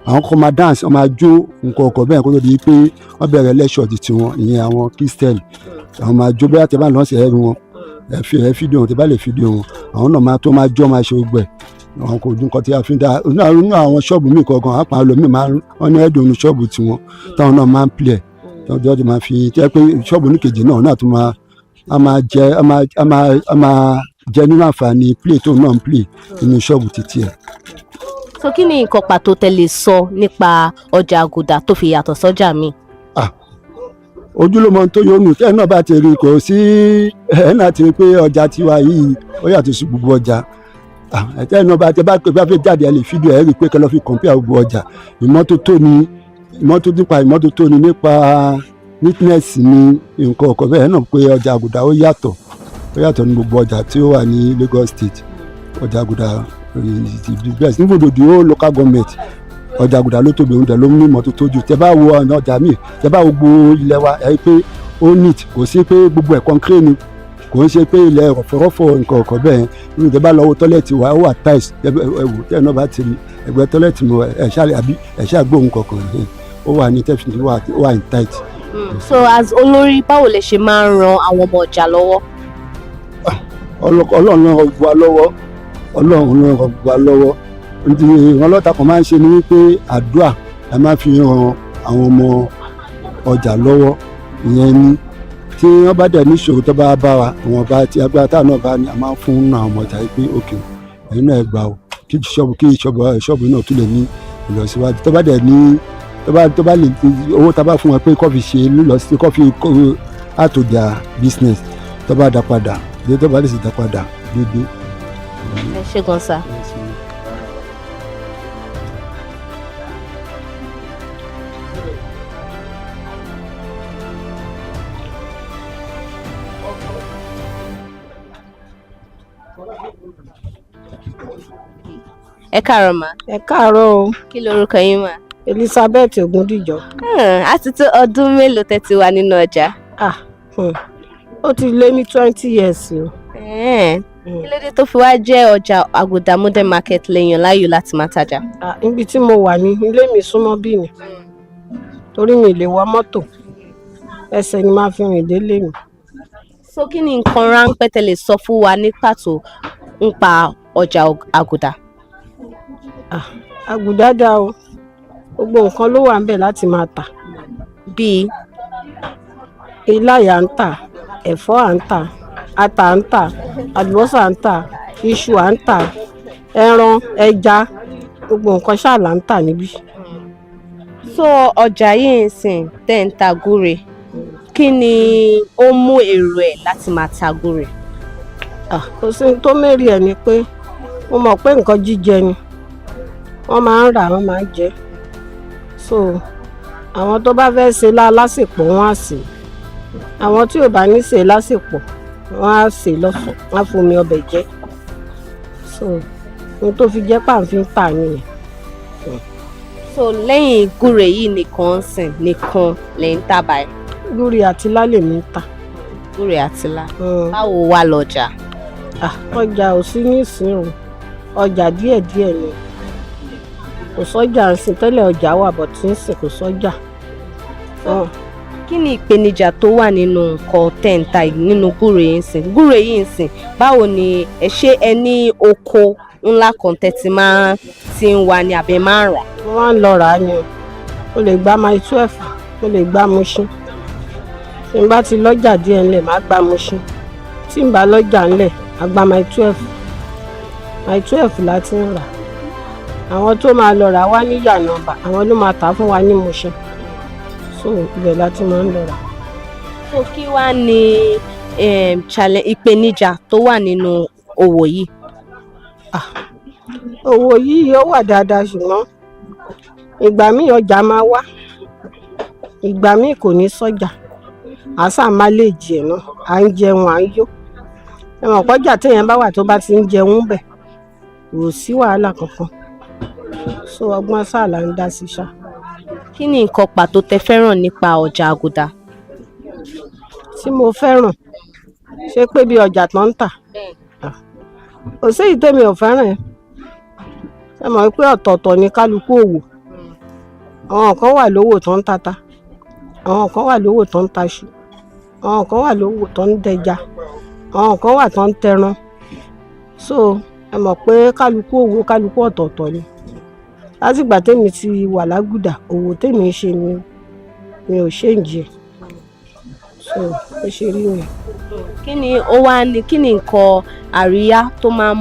àwọn kan máa dance wọ́n máa jó nǹkan bẹ́ẹ̀ kó tó di pé wọ́n bẹ̀rẹ̀ lẹ́ṣọ̀ ti tiwọn ìyẹn àwọn Christian àwọn máa jó bóyá tẹ́ bá lọ sí ẹ̀rù wọn ẹ fídíò wọn tẹ́ bá lè fídíò wọn àwọn náà máa tó máa jó máa ṣe gbẹ àwọn kò dún kan tí a fi ń dá inú àwọn ṣọ́ọ̀bù míì kọ̀ọ̀kan àpá ẹlòmíì máa ń ní ẹ̀dùn inú ṣọ́ọ̀bù tiwọn táwọn náà máa ń pilẹ̀ tọ́jọ́ ti máa fi jẹ́ pé ṣọ́ọ̀bù oníkejì náà tún máa jẹ nínú àǹfààní play tó náà ń play nínú ṣọ́ọ̀bù títí ẹ̀. so kí ni nǹkan pàtó tẹ́ lè sọ nípa ọjà àgùdà tó fi yàtọ̀ sọ́jà mi. ojúlówó tó yónú tẹ́ náà bá ti rí kò sí ẹ̀ náà ti rí pé ọjà tiwa yìí ó yàtọ̀ sí gbogbo ọjà tẹ́ náà bá fẹ́ jáde ẹ̀ lè fídíò ẹ̀ rí i pé kẹ́ lọ́ fi compare gbogbo ọjà ìmọ́tótó ni nípa neatness ni nǹkan ọkọ̀ bẹ́ẹ̀ náà pé ọjà àgùdà ó yàtọ̀ ní gbogbo ọjà tí ó wà ní Lagos State ọjà àgùdà best níbo dòdò ó local government ọjà àgùdà ló tóbi oúnjẹ ló ní ìmọ́tótó jù tẹ́ bá wo ọ̀nà ọjà míì tẹ́ bá wo gbogbo ilẹ̀ wa ẹ̀ pé ó neat kò sí pé gbogbo ẹ̀ concrete ni kò ń ṣe pé ilẹ̀ rọ̀fọ̀rọ̀fọ̀ nǹkan ọkọ̀ bẹ́ẹ̀ nínú tẹ́ bá lọ wo tọ́lẹ̀tì wa ó wà tiles ẹ̀wò tẹ́ náà bá ti rí ẹgbẹ́ tọ́lẹ̀tì mi ẹ̀ṣá gbóhùn kọ̀ọ̀kan ó wà ní tẹ́fìtì wà in tight. so as olórí báwo lẹ ṣe máa ń ran àwọn ọmọ ọjà lọ́wọ́. Ọlọ́run ràn gbogbo wa lọ́wọ́ ìrànlọ́ta kan máa ń ṣe ni wípé àdúrà la máa fi ran àwọn ọmọ ọjà lọ́wọ́ ìyẹn ni tí wọ́n bá dẹ̀ níṣòro tó bá bá wa àwọn ọba tí agbára táwọn náà bá ní a máa ń fún àwọn ọmọ ọjà yìí pé òkè ẹ̀yin náà ẹ gbà o kí ṣọ́ọ̀bù náà tún lè ní ìlọsíwájú tó bá dẹ̀ ní tó bá lè owó tá a bá fún wọn pé kó fi ṣe lílọsí kó fi add to their business tó bá dá padà bí tó bá lè sì dá padà dédé. ẹ ṣé gan sa. ẹ káàárọ̀ ma. ẹ káàárọ̀ o. kí lorúkọ yín ma. Elizabeth Ogundijọ. á ti tó ọdún mélòó tẹ́ ti wà nínú ọjà. ó ti lé ní 20 years o. kí ló dé tó fi wá jẹ́ ọjà àgùdà modern market lèèyàn láàyò láti máa tajà. níbi tí mo wà ní ilé mi súnmọ́ bí mi torí mi lè wọ mọ́tò ẹsẹ̀ ni máa fi rìn délé mi. so kí ni nǹkan ráńpẹ́ tẹ́ lè sọ fún wa ní pàtó nípa ọjà àgùdà. àgùdà dá o gbogbo nǹkan ló wà ńbẹ̀ láti máa tà. bíi iláyà ń tà ẹ̀fọ́ à ń tà ata à ń tà àlùbọ́sà à ń tà iṣu à ń tà ẹran ẹja gbogbo nǹkan ṣáà là ń tà níbí. so ọjà yìí ń sìn tẹ́ ń ta gúre kí ni ó mú èrò ẹ̀ láti máa ta gúre. kò sí tó mẹ́rin ẹ̀ ni pé mo mọ̀ pé nǹkan jíjẹ ni wọ́n máa ń rà wọ́n máa ń jẹ so àwọn tó bá fẹ́ ṣe lásìkò wọ́n á sè àwọn tí ò bá ní ṣe lásìkò wọ́n á sè lọ́sàn wọ́n á fomi ọbẹ̀ jẹ so ohun tó fi jẹ́ pàǹfin tà nìyẹn. so lẹ́yìn gúre yìí nìkan ń sìn nìkan lẹ́yìn tà báyìí. gúre àtilá lèmi ń tà. gúre àtilá báwo wà lọ́jà. ọjà ò sí ní ìsìn ọjà díẹ̀díẹ̀ ni kò sọ́jà ń sìn tẹ́lẹ̀ ọjà wà bọ̀ tí ń sìn kò sọ́jà. kí ni ìpèníjà tó wà nínú nǹkan tẹ́ǹtà nínú gúre yìí ń sìn gúre yìí ń sìn báwo ni ẹ ṣe ẹ ní oko ńlá kan tẹ́tí máa ti ń wà ní abẹ́ máa ń rà. mo máa ń lọ rà á ni o lè gba my 12 o lè gba Mushin tí n bá ti lọ́jà díẹ̀ ńlẹ̀ máa gba Mushin tí n bá lọ́jà ńlẹ̀ máa gba my 12 la ti ń rà àwọn tó máa lọ rà wá ní yànnàbà àwọn ló máa tà fún wa ní Mushin so ibẹ̀ la ti máa ń lọ rà. so kí wá ní ìpèníjà tó wà nínú òwò yìí. òwò yìí ó wà dáadáa ṣùgbọ́n ìgbà míì ọjà máa wá ìgbà míì kò ní sọ́jà àṣà má lè jẹ náà à ń jẹun à ń yó ẹ̀wọ̀n pọ́jà téèyàn bá wà tó bá ti ń jẹun bẹ̀ kò sí wàhálà kankan so ọgbọ́n sáà là ń dá sí ṣá. kí ni nǹkan pàtó tẹ́ fẹ́ràn nípa ọjà àgùdà. tí mo fẹ́ràn ṣé pé bí ọjà tó ń tà kò sí èyí tèmi ò fẹ́ràn ẹ̀ ṣe mọ̀ pé ọ̀tọ̀ọ̀tọ̀ ni kálukú òwò àwọn kan wà lówó tó ń tata àwọn kan wà lówó tó ń taṣu àwọn kan wà lówó tó ń dẹja àwọn kan wà tó ń tẹran so ẹ mọ̀ pé kálukú òwò kálukú ọ̀tọ̀ọ̀tọ̀ ni látìgbà tèmi ti wà lágùdà òwò tèmi ṣe ni mi ò ṣe ń jẹ so ó ṣe rí rẹ. kí ni ó wá ní kí ni nǹkan àríyá tó máa ń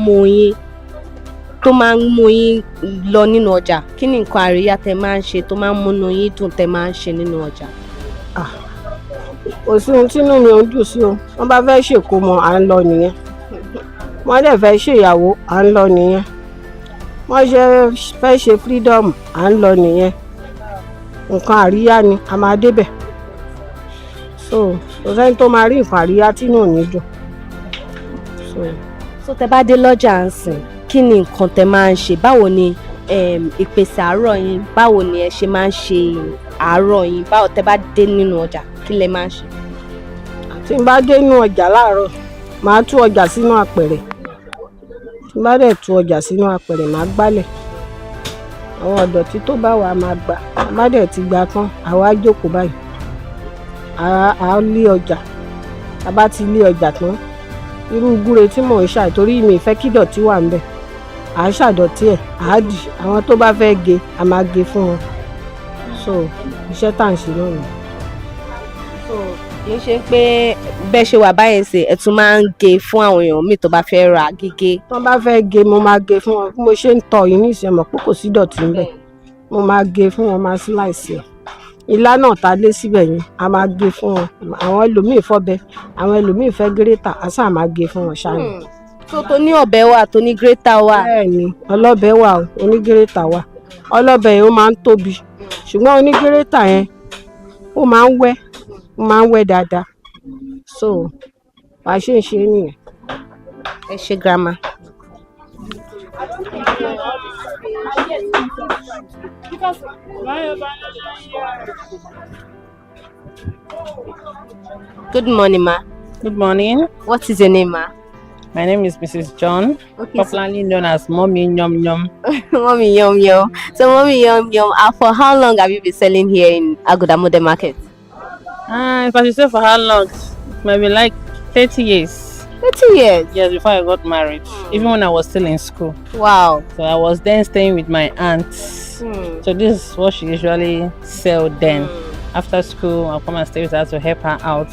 mú yín lọ nínú ọjà kí ni nǹkan àríyá tẹ máa ń ṣe tó máa ń múnú yín dùn tẹ máa ń ṣe nínú ọjà. kò sí ohun tínú mi ò ń dùn sí o wọ́n bá fẹ́ ṣèkómọ à ń lọ nìyẹn wọ́n dẹ̀ fẹ́ ṣèyàwó à ń lọ nìyẹn wọ́n fẹ́ ṣe freedom à ń lọ nìyẹn nǹkan àríyá ni a máa débẹ̀ so kò sẹ́ni tó máa rí nǹkan àríyá tínú ò ní dùn. so tẹ bá dé lọ́jà ń sìn kí ni nǹkan tẹ máa ń ṣe báwo ni ìpèsè àárọ̀ yín báwo ni ẹ ṣe máa ń ṣe àárọ̀ yín báwo tẹ bá dé nínú ọjà kí lẹ máa ń ṣe. tí n bá dé nínú ọjà láàárọ̀ màá tú ọjà sínú àpẹ̀rẹ̀ tí n bá dẹ̀ tú ọjà sínú àpẹ̀rẹ̀ màá gbálẹ̀ àwọn ọ̀dọ̀tí tó bá wà máa gbà a bá dẹ̀ ti gbà tán àwa á jókòó báyìí à á lé ọjà a bá ti lé ọjà tán irú gúre tí mò ń ṣà torí mi ìfẹ́ kí dọ̀tí wà ń bẹ̀ à á ṣàdọ̀tí ẹ̀ à á dì àwọn tó bá fẹ́ ge a máa ge fún wọn so iṣẹ́ tá à ń ṣe náà nìyẹn. kì í ṣe pé bẹ́ẹ̀ ṣe wà báyìí ṣe ẹ̀ tún máa ń ge fún àwọn èèyàn míì tó bá fẹ́ ra gígé. tó bá fẹ́ ge mo máa ge fún wọn bí mo ṣe ń tọ yìí níṣẹ́ mọ̀ pé kò sí dọ̀tí ńbẹ̀ mo máa ge fún wọn máa slice ẹ̀ ilá náà ta lé síbẹ̀ yẹn a máa ge fún wọn àwọn ẹlòmíì fọ́bẹ àwọn ẹlòmíì fẹ́ gírétà a sáà máa ge fún wọn ṣáà. tó ní ọ̀bẹ wà tó ní gírétà wà. bẹ́ẹ̀ni ọlọ́bẹ wà onígírétà wà ọlọ́bẹ yẹn ó máa ń tóbi ṣùgbọ́n onígírétà yẹn ó máa ń wẹ́ dáadáa so bá a ṣe ń ṣe nìyẹn. ẹ ṣe grandma. Good morning, ma. Good morning. What is your name, ma? My name is Mrs. John, popularly known as Mommy Yum Yum. Mommy Yum Yum. So, Mommy Yum Yum, for how long have you been selling here in Aguda Modern Market? If I should say for how long, it might be like 30 years. 30 years? Yes, before I got married, even when I was still in school. Wow. So I was then staying with my aunt. So this is what she usually sell then. After school, I'll come and stay with her to help her out.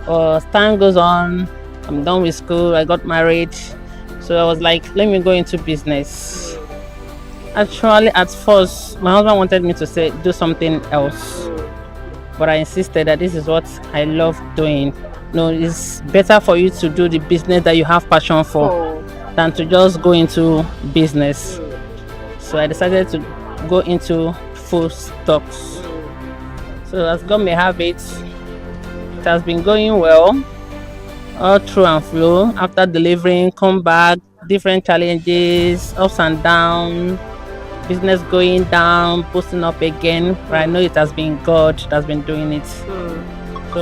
As time goes on, I'm done with school, I got married. So I was like, let me go into business. Actually, at first, my husband wanted me to do something else. But I insisted that this is what I love doing. No, it's better for you to do the business that you have passion for than to just go into business. So I decided to go into food stocks. So as God may have it, it has been going well, all through and through. After delivering, come back, different challenges, ups and downs, business going down, boosting up again. But I know it has been God that has been doing it.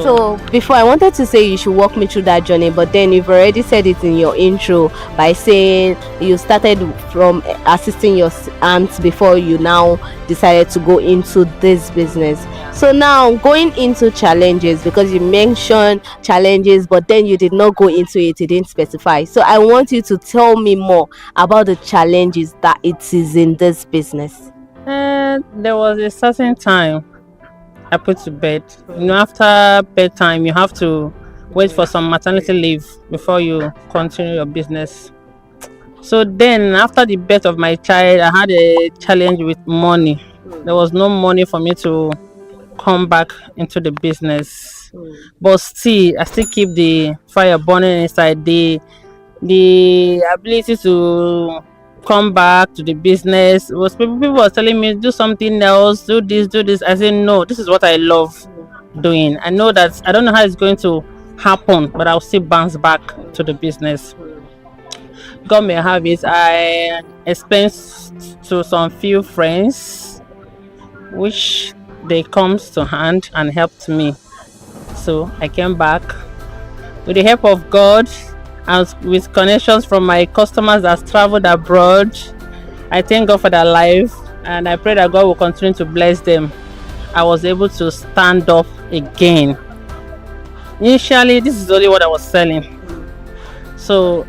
So before, I wanted to say you should walk me through that journey, but then you've already said it in your intro by saying you started from assisting your aunt before you now decided to go into this business. So now going into challenges, because you mentioned challenges, but then you did not go into it, you didn't specify. So I want you to tell me more about the challenges that it is in this business. There was a certain time I put to bed. You know, after bedtime, you have to wait for some maternity leave before you continue your business. So then, after the birth of my child, I had a challenge with money. There was no money for me to come back into the business. But still, I still keep the fire burning inside. The ability to come back to the business was people were telling me do something else, do this. I said no, this is what I love doing. I know that I don't know how it's going to happen, but I'll still bounce back to the business. God may have it. I explained to some few friends which they comes to hand and helped me. So I came back with the help of God and with connections from my customers that traveled abroad. I thank God for their life, and I pray that God will continue to bless them. I was able to stand up again. Initially, this is only what I was selling. So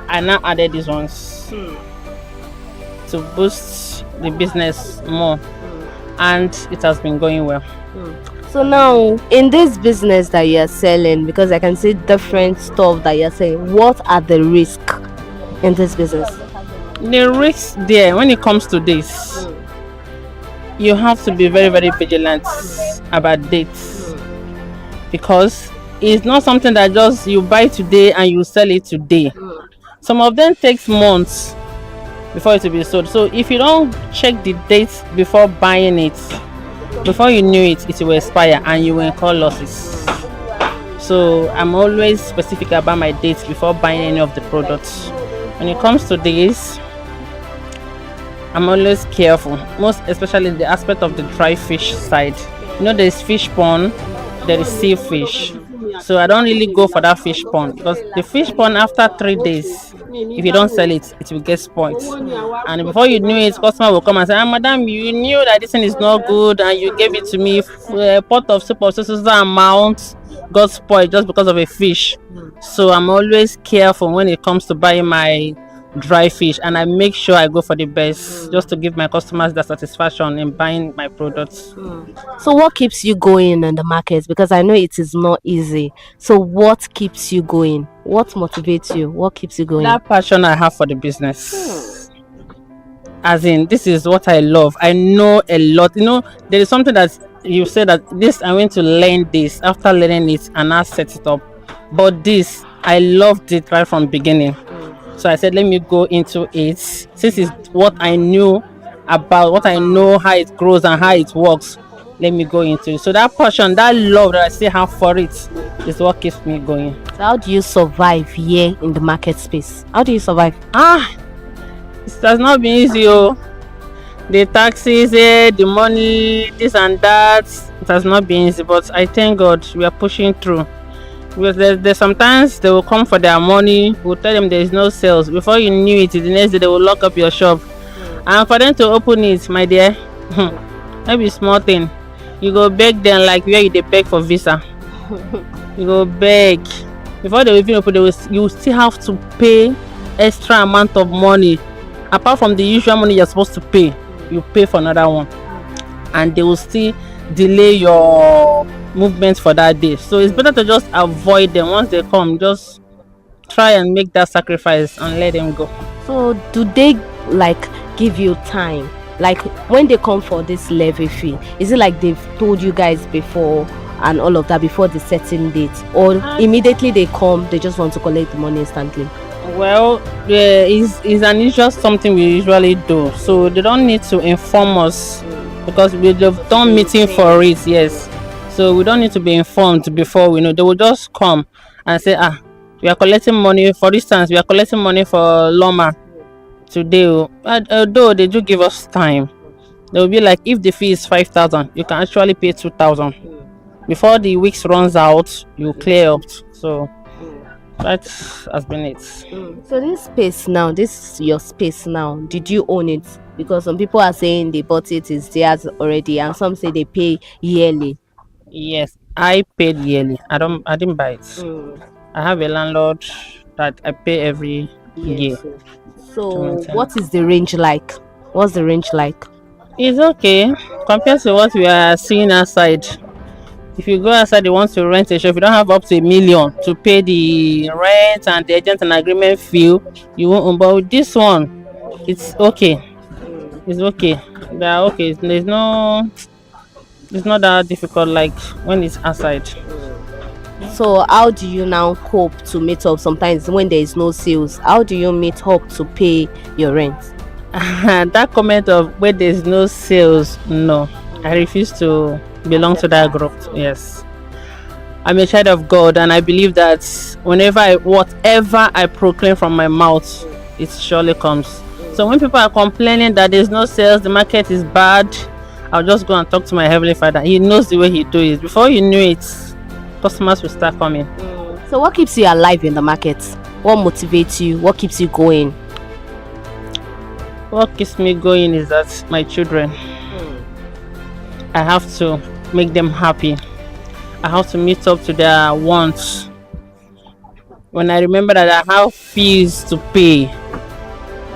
I now added these ones to boost the business more, and it has been going well. So now, in this business that you're selling, because I can see different stuff that you're saying, what are the risks in this business? The risks there, when it comes to this, you have to be very, very vigilant about dates, because it's not something that just you buy today and you sell it today. Some of them takes months before it will be sold. So if you don't check the dates before buying it, before you knew it, it will expire and you will incur losses. So I'm always specific about my dates before buying any of the products. When it comes to this, I'm always careful, most especially the aspect of the dry fish side. You know, there's fish pond, there is sea fish. So I don't really go for that fish pond, because the fish pond, after 3 days, if you don't sell it, it will get spoiled. And before you knew it, customer will come and say, madam, you knew that this thing is not good and you gave it to me, a pot of soup of so amount got spoiled just because of a fish. So I'm always careful when it comes to buying my dry fish, and I make sure I go for the best, just to give my customers the satisfaction in buying my products. So what keeps you going in the market? Because I know it is not easy. So what keeps you going? What motivates you? What keeps you going? That passion I have for the business. As in, this is what I love. I know a lot. You know, there is something that you say that this, I'm going to learn this. After learning it, and I set it up. But this, I loved it right from the beginning. So I said, let me go into it. Since it's what I knew about, what I know, how it grows and how it works, let me go into it. So that passion, that love that I still have for it is what keeps me going. So how do you survive here in the market space? How do you survive? It has not been easy. The taxes, the money, this and that, it has not been easy. But I thank God we are pushing through. Because there's sometimes they will come for their money, we'll tell them there is no sales. Before you knew it, the next day they will lock up your shop. And for them to open it, my dear, maybe small thing. You go beg them like where you dey beg for visa. You go beg. Before they even open, you will still have to pay extra amount of money. Apart from the usual money you're supposed to pay, you pay for another one. And they will still delay your movements for that day. So it's better to just avoid them. Once they come, just try and make that sacrifice and let them go. So do they like give you time? Like when they come for this levy fee, is it like they've told you guys before and all of that before the setting date, or immediately they come, they just want to collect the money instantly? Well, it's unusual something we usually do, so they don't need to inform us because we've done meeting for it. Yes, so we don't need to be informed before we know. They will just come and say, we are collecting money. For instance, we are collecting money for Loma today. Although they do give us time, they will be like, if the fee is 5,000, you can actually pay 2,000 before the weeks runs out. You clear up. So that has been it. So this space now, this is your space now. Did you own it? Because some people are saying they bought it, is theirs already, and some say they pay yearly. Yes, I paid yearly. I didn't buy it. I have a landlord that I pay every year. So what is the range like? What's the range like? It's okay compared to what we are seeing outside. If you go outside, you want to rent a shop, if you don't have up to 1 million to pay the rent and the agent and agreement fee, you won't. But with this one, it's okay. It's okay. They are okay. It's not that difficult like when it's outside. So how do you now cope to meet up sometimes when there is no sales? How do you meet up to pay your rent? That comment of where there is no sales, no, I refuse to belong to that group. Yes, I'm a child of God, and I believe that whatever I proclaim from my mouth, it surely comes. So when people are complaining that there's no sales, the market is bad, I'll just go and talk to my Heavenly Father. He knows the way He does it. Before you knew it, customers will start coming. So what keeps you alive in the market? What motivates you? What keeps you going? What keeps me going is that my children, I have to make them happy. I have to meet up to their wants. When I remember that I have fees to pay,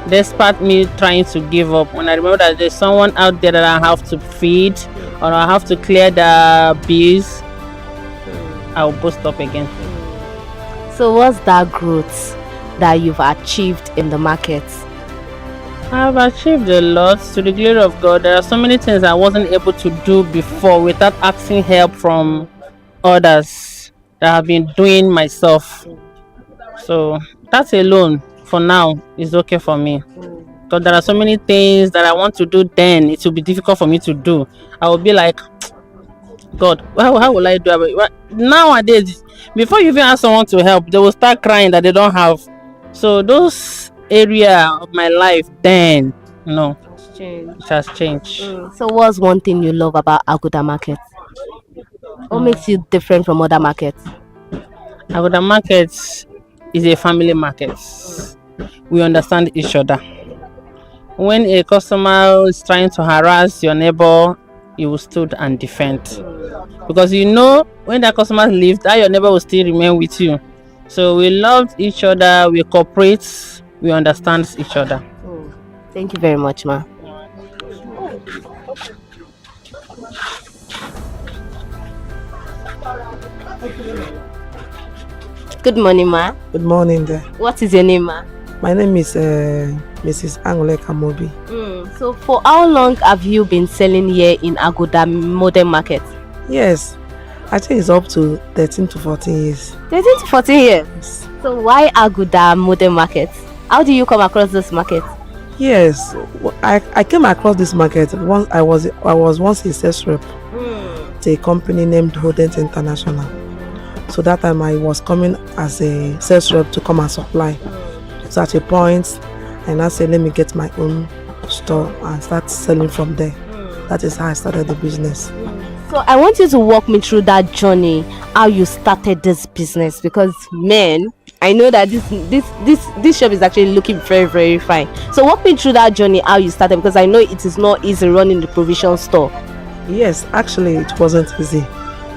despite me trying to give up, when I remember that there's someone out there that I have to feed or I have to clear the bills, I will boost up again. So what's that growth that you've achieved in the market? I've achieved a lot to the glory of God. There are so many things I wasn't able to do before without asking help from others that I've been doing myself. So that alone for now is okay for me. Because there are so many things that I want to do, then it will be difficult for me to do. I will be like, God, how will I do it? Nowadays, before you even ask someone to help, they will start crying that they don't have. So those area of my life, then it has changed. So what's one thing you love about Aguda Market? What makes you different from other markets? Aguda Market is a family market. We understand each other. When a customer is trying to harass your neighbor, you will stand and defend. Because when that customer leaves, that your neighbor will still remain with you. So we love each other, we cooperate, we understand each other. Thank you very much, ma. Good morning, ma. Good morning there. What is your name, ma? My name is Mrs. Angole Kamobi. So for how long have you been selling here in Aguda Modern Market? Yes, I think it's up to 13 to 14 years. 13 to 14 years? Yes. So why Aguda Modern Market? How do you come across this market? Yes, I came across this market once. I was once a sales rep to a company named Hodent International. So that time I was coming as a sales rep to come and supply. So at a point, I now said, let me get my own store and start selling from there. That is how I started the business. So I want you to walk me through that journey, how you started this business, because man, I know that this shop is actually looking very, very fine. So walk me through that journey, how you started, because I know it is not easy running the provision store. Yes, actually it wasn't easy,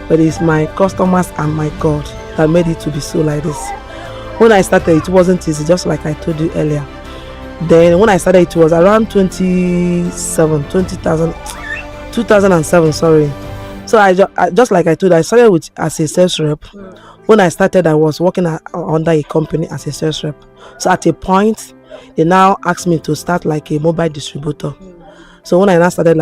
but it's my customers and my God that made it to be so like this. When I started, it wasn't easy, just like I told you earlier. Then when I started, it was around 2007, sorry. So I just like I told you, I started as a sales rep. When I started, I was working under a company as a sales rep. So at a point, they now asked me to start like a mobile distributor. So when I now started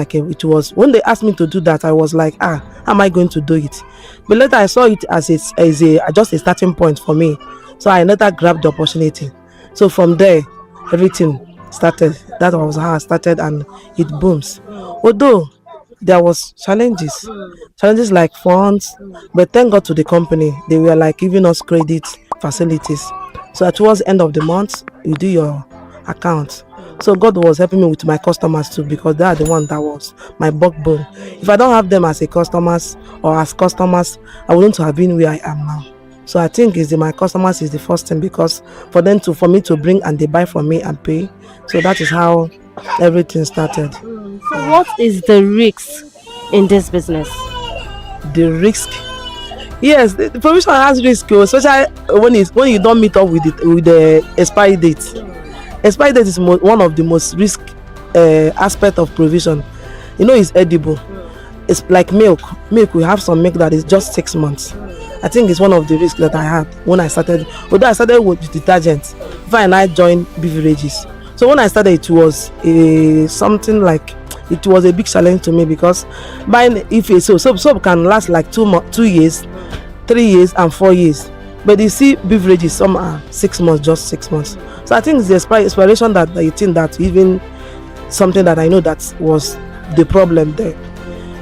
when they asked me to do that, I was like, how am I going to do it? But later I saw it as just a starting point for me. So I later grabbed the opportunity. So from there, everything started. That was how I started, and it booms. Although there was challenges like funds, but thank God to the company, they were like giving us credit facilities. So towards the end of the month, you do your account. So God was helping me with my customers too, because they are the one that was my backbone. If I don't have them as customers, I wouldn't have been where I am now. So I think my customers is the first thing, because for me to bring and they buy from me and pay. So that is how everything started. So what is the risk in this business? The risk? Yes, the provision has risk, especially when you don't meet up with the expiry date. Expiry date is one of the most risk aspect of provision. It's edible. It's like milk. We have some milk that is just 6 months. I think it's one of the risks that I had when I started. Although I started with detergent, before I joined beverages. So when I started, it was it was a big challenge to me, because buying soap can last like 2 years, 3 years, and 4 years. But you see, beverages, some are 6 months, just 6 months. So I think it's the expiration that I think that even something that I know that was the problem there.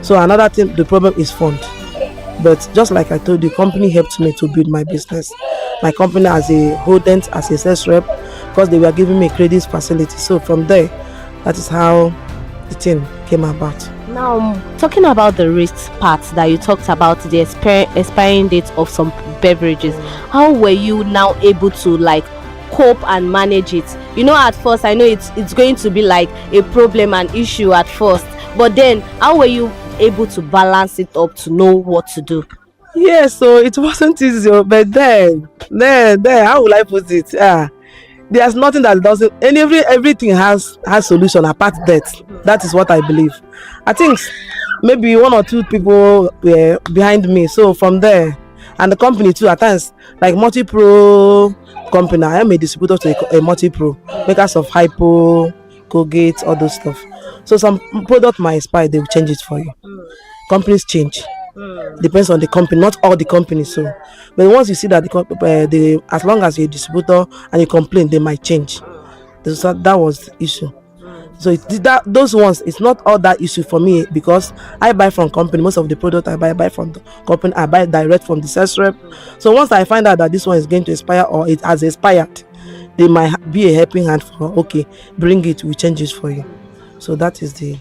So another thing, the problem is fund. But just like I told you, the company helped me to build my business. My company as a Hodent, as a sales rep, because they were giving me credit facility. So from there, that is how the thing came about. Now, talking about the risk part that you talked about, the expiring date of some beverages, how were you now able to like cope and manage it? You know, at first I know it's going to be like a problem and issue at first, but then how were you able to balance it up to know what to do? Yeah, so it wasn't easy, but then how will I put it? There's nothing that doesn't, and everything has solution apart death. That is what I believe. I think maybe 1 or 2 people were behind me. So from there, and the company too, at times, like Multi-Pro company, I am a distributor to a Multi-Pro, makers of Hypo, Colgate, all those stuff. So some product might expire, they will change it for you. Companies change. Depends on the company, not all the companies. So, but once you see that the as long as you're a distributor and you complain, they might change. So that was the issue. So those ones, it's not all that issue for me because I buy from company. Most of the product I buy from the company. I buy direct from the sales rep. So once I find out that this one is going to expire or it has expired, they might be a helping hand for okay, bring it, we change it for you. So that is the.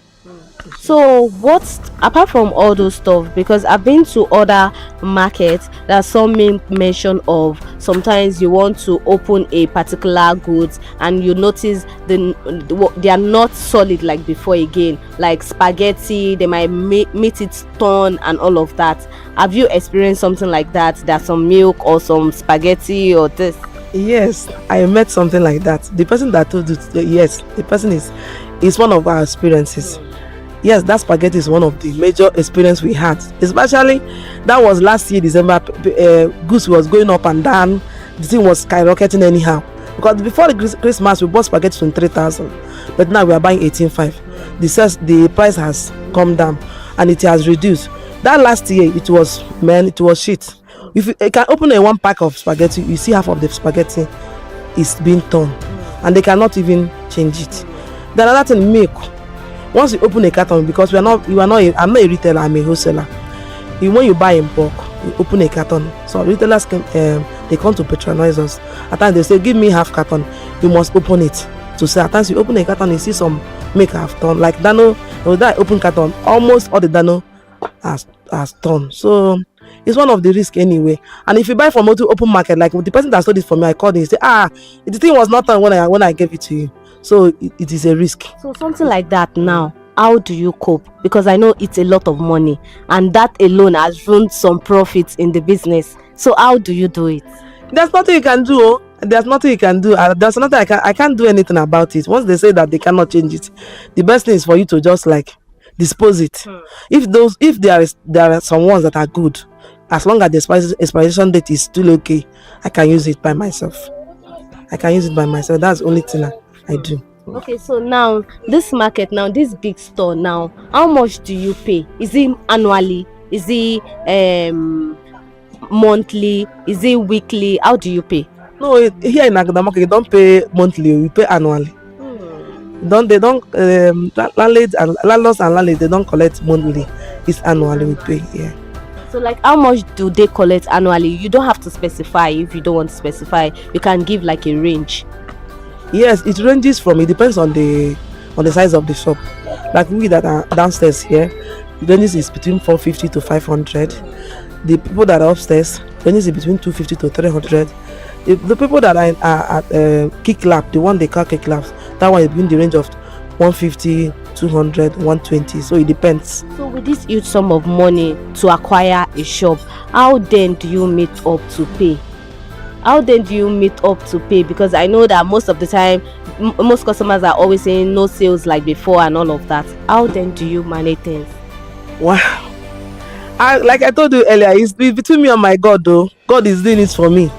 So what's apart from all those stuff, because I've been to other markets that some mention of sometimes you want to open a particular goods and you notice they are not solid like before again, like spaghetti, they might meet its turn and all of that. Have you experienced something like that? There's some milk or some spaghetti or this? Yes, I met something like that. The person that told it, yes, the person is one of our experiences. Yes, that spaghetti is one of the major experience we had. Especially, that was last year December. Goods was going up and down. The thing was skyrocketing anyhow. Because before the Christmas, we bought spaghetti from 3,000, but now we are buying 18,500. The price has come down and it has reduced. That last year, it was shit. If you can open a 1 pack of spaghetti, you see half of the spaghetti is being torn, and they cannot even change it. Then another thing, milk. Once you open a carton, because I'm not a retailer, I'm a wholesaler. When you buy in bulk, you open a carton. So retailers they come to patronize us. At times they say, give me half carton. You must open it. To say at times you open a carton, you see some milk have torn. Like Dano, with that open carton, almost all the Dano has torn. So it's one of the risks anyway. And if you buy from open market, like the person that sold it for me, I called him, he said, the thing was not done when I gave it to you. So it is a risk. So something like that now, how do you cope? Because I know it's a lot of money and that alone has ruined some profits in the business. So how do you do it? There's nothing you can do. There's nothing you can do. There's nothing I can't do anything about it. Once they say that they cannot change it, the best thing is for you to just like dispose it. If there are some ones that are good, as long as the expiration date is still okay, I can use it by myself. That's the only thing I do. Okay, so now this market, now this big store, now how much do you pay? Is it annually? Is it monthly? Is it weekly? How do you pay? No, here in Agada market you don't pay monthly, we pay annually. Landlords and landladies, they don't collect monthly. It's annually we pay. Yeah. So like how much do they collect annually? You don't have to specify. If you don't want to specify, you can give like a range. Yes, it ranges from, it depends on the size of the shop. Like we that are downstairs here, the ranges is between 450 to 500. The people that are upstairs, ranges is between 250 to 300. The people that are at kick lap, the one they call kick laps, that one is between the range of 150, 200, 120. So it depends. So with this huge sum of money to acquire a shop, how then do you meet up to pay? Because I know that most of the time, most customers are always saying no sales like before and all of that. How then do you manage things? Wow. Like I told you earlier, it's between me and my God though. God is doing it for me.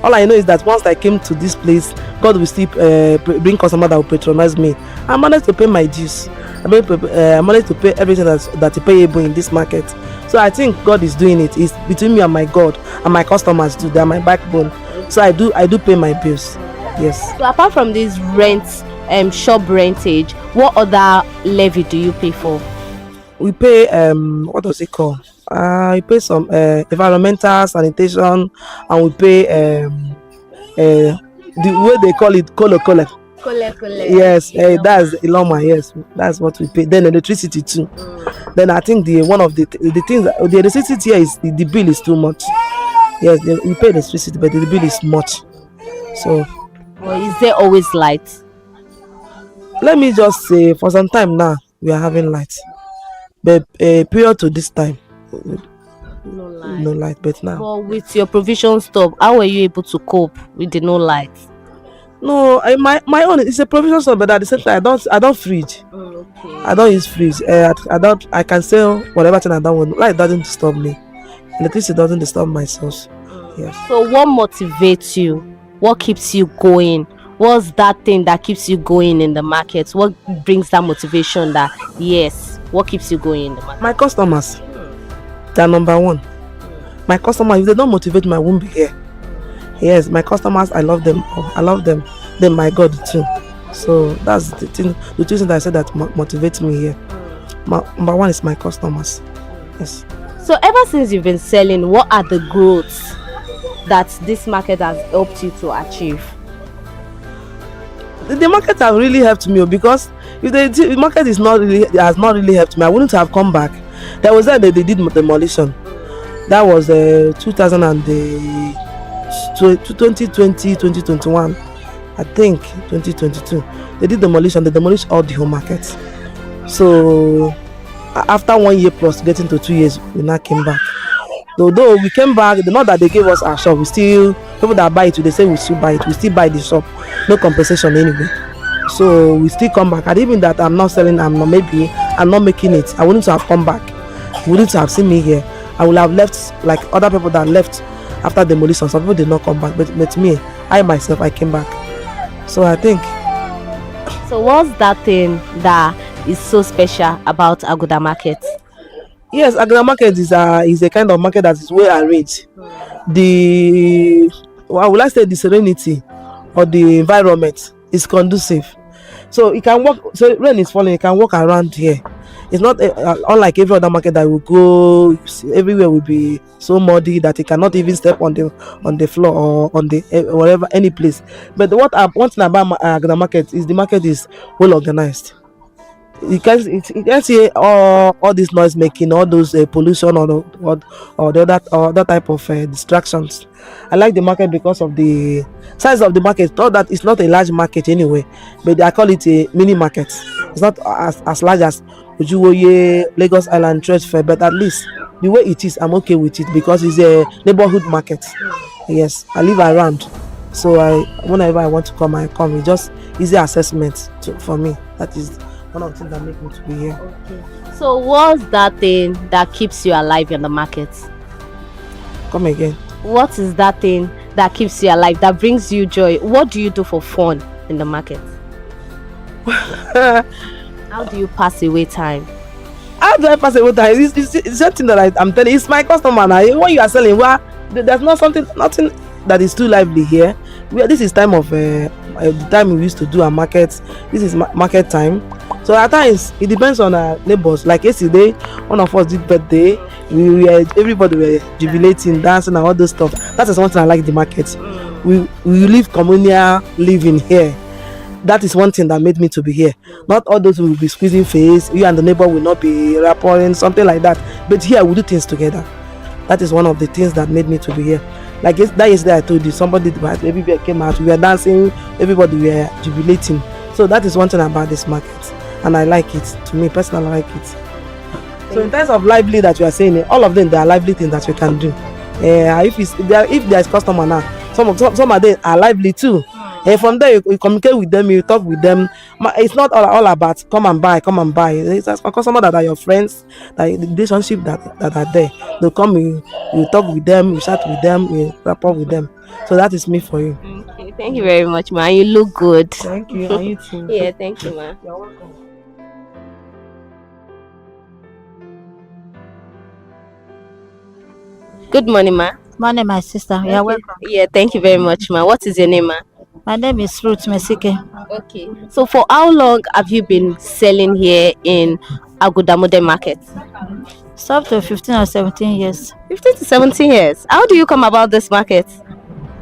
All I know is that once I came to this place, God will still bring customers that will patronize me. I managed to pay my dues. I managed to pay everything that is payable in this market. So I think God is doing it. It's between me and my God, and my customers too. They are my backbone. So I do pay my bills. Yes. So apart from this rent, shop rentage, what other levy do you pay for? We pay what does it called? We pay some environmental sanitation, and we pay the way they call it color. Kole, kole. Yes, that's Iloma. Yes, that's what we pay. Then electricity too. Then I think the one of the things the electricity here is the bill is too much. Yes, we pay electricity, but the bill is much. So, Well, is there always light? let me just say, for some time now we are having light, but prior to this time, no light. But now, But with your provision stop, how were you able to cope with the no light? no, my own is a provision store, but at the same time, I don't fridge. Okay. I don't use fridge. I can sell whatever thing I don't want. Light doesn't disturb me. Electricity doesn't disturb my source. Yes. So what motivates you? What keeps you going? What's that thing that keeps you going in the market? What brings that motivation that, yes, what keeps you going in the market? My customers, they're number one. My customers, if they don't motivate me, I won't be here. Yes, my customers, I love them. I love them. Then my God too. So that's the thing. The two things that I said that motivates me here. Number one is my customers. Yes. So ever since you've been selling, what are the growths that this market has helped you to achieve? The market has really helped me because if the market has not really helped me, I wouldn't have come back. There was that they did demolition. That was 2020, 2021, I think 2022. They did demolition. They demolished all the whole market. So after 1 year plus, getting to 2 years, we now came back. Though we came back, not that they gave us our shop, we still, people that buy it, they say we still buy it, we still buy the shop, no compensation anyway. So we still come back, and even that I'm not selling, I'm not making it, I wouldn't have come back. You wouldn't have seen me here. I would have left like other people that left after demolition. Some people did not come back, but me, I myself, I came back. So I think. So what's that thing that is so special about Aguda Market? Yes, Aguda Market is a kind of market that is well arranged. Would I say the serenity or the environment is conducive. So you can walk. So rain is falling, you can walk around here. It's not unlike every other market that will go everywhere will be so muddy that you cannot even step on the floor or on the whatever any place. But one thing about Aguda Market is the market is well organized. You can see all this noise making, all those pollution or the other type of distractions. I like the market because of the size of the market. Not that it's not a large market anyway, but I call it a mini market. It's not as large as Ojuwoye, Lagos Island Trade Fair, but at least the way it is, I'm okay with it because it's a neighborhood market. Yes, I live around, so whenever I want to come, I come. It's just easy assessment for me. That is one of the things that make me to be here. Okay. So what's that thing that keeps you alive in the market? Come again. What is that thing that keeps you alive, that brings you joy? What do you do for fun in the market? How do you pass away time? How do I pass away time? It's something that I'm telling you. It's my customer now. When you are selling, there's nothing that is too lively here. This is time of the time we used to do our markets. This is market time. So at times it depends on our neighbors. Like yesterday, one of us did birthday. Everybody were jubilating, dancing, and all those stuff. That is one thing I like the market. We live communal living here. That is one thing that made me to be here. Not all those will be squeezing face. You and the neighbor will not be rapping, something like that. But here we do things together. That is one of the things that made me to be here. Like yesterday I told you, somebody everybody came out, we were dancing, everybody were jubilating. So that is one thing about this market, and I like it. To me personally, I like it. So in terms of lively that you are saying, all of them, they are lively things that you can do. If there is customer now, some of them are lively too. And from there you communicate with them, you talk with them. It's not all about come and buy. It's a customer that are your friends, that the relationship that are there. They come, you talk with them, you chat with them, you rapport with them. So that is me for you. Okay, thank you very much, ma. You look good. Thank you. And you too. Yeah, thank you, ma. You're welcome. Good morning, ma. Morning, my sister. You're welcome. Yeah, thank you very much, ma. What is your name, ma? My name is Ruth Mesike. Okay. So for how long have you been selling here in Agudamode Market? It's up to 15 or 17 years. 15 to 17 years. How do you come about this market?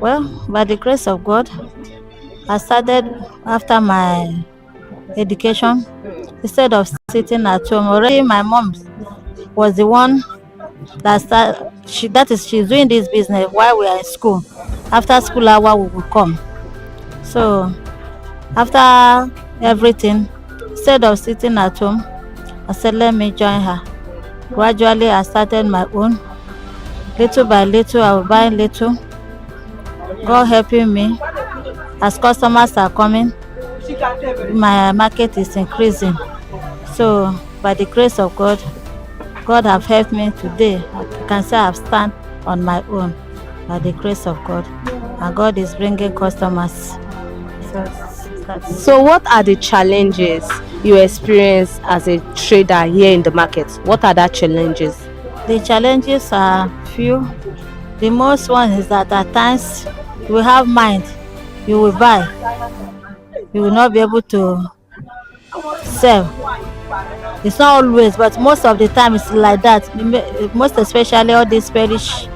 Well, by the grace of God. I started after my education. Instead of sitting at home, already my mom was the one that she's doing this business while we are in school. After school hour, we will come. So after everything, instead of sitting at home, I said, let me join her. Gradually, I started my own. Little by little, I will buy little. God helping me. As customers are coming, my market is increasing. So, by the grace of God, God have helped me today. I can say I've stand on my own by the grace of God. And God is bringing customers. So what are the challenges you experience as a trader here in the market? What are the challenges? The challenges are few. The most one is that at times you will have mind, you will buy, you will not be able to sell. It's not always, but most of the time it's like that. Most especially all these perish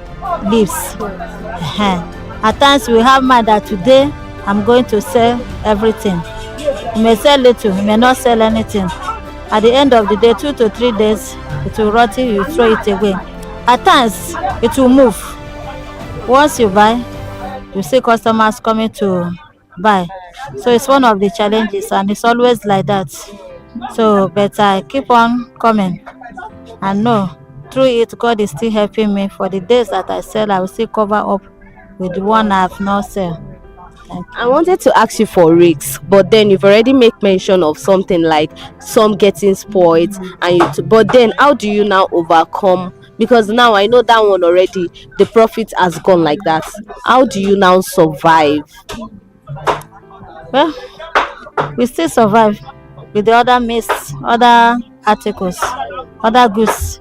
leaves. At times we have mind that today I'm going to sell everything. You may sell little, you may not sell anything. At the end of the day, 2 to 3 days, it will rot, you throw it away. At times it will move. Once you buy, you see customers coming to buy. So it's one of the challenges, and it's always like that. So but I keep on coming and know through it God is still helping me. For the days that I sell, I will still cover up with the one I have not sell. I wanted to ask you for risks, but then you've already made mention of something like some getting spoiled, and but then how do you now overcome? Because now I know that one already, the profit has gone like that. How do you now survive? Well, we still survive with the other meats, other articles, other goods.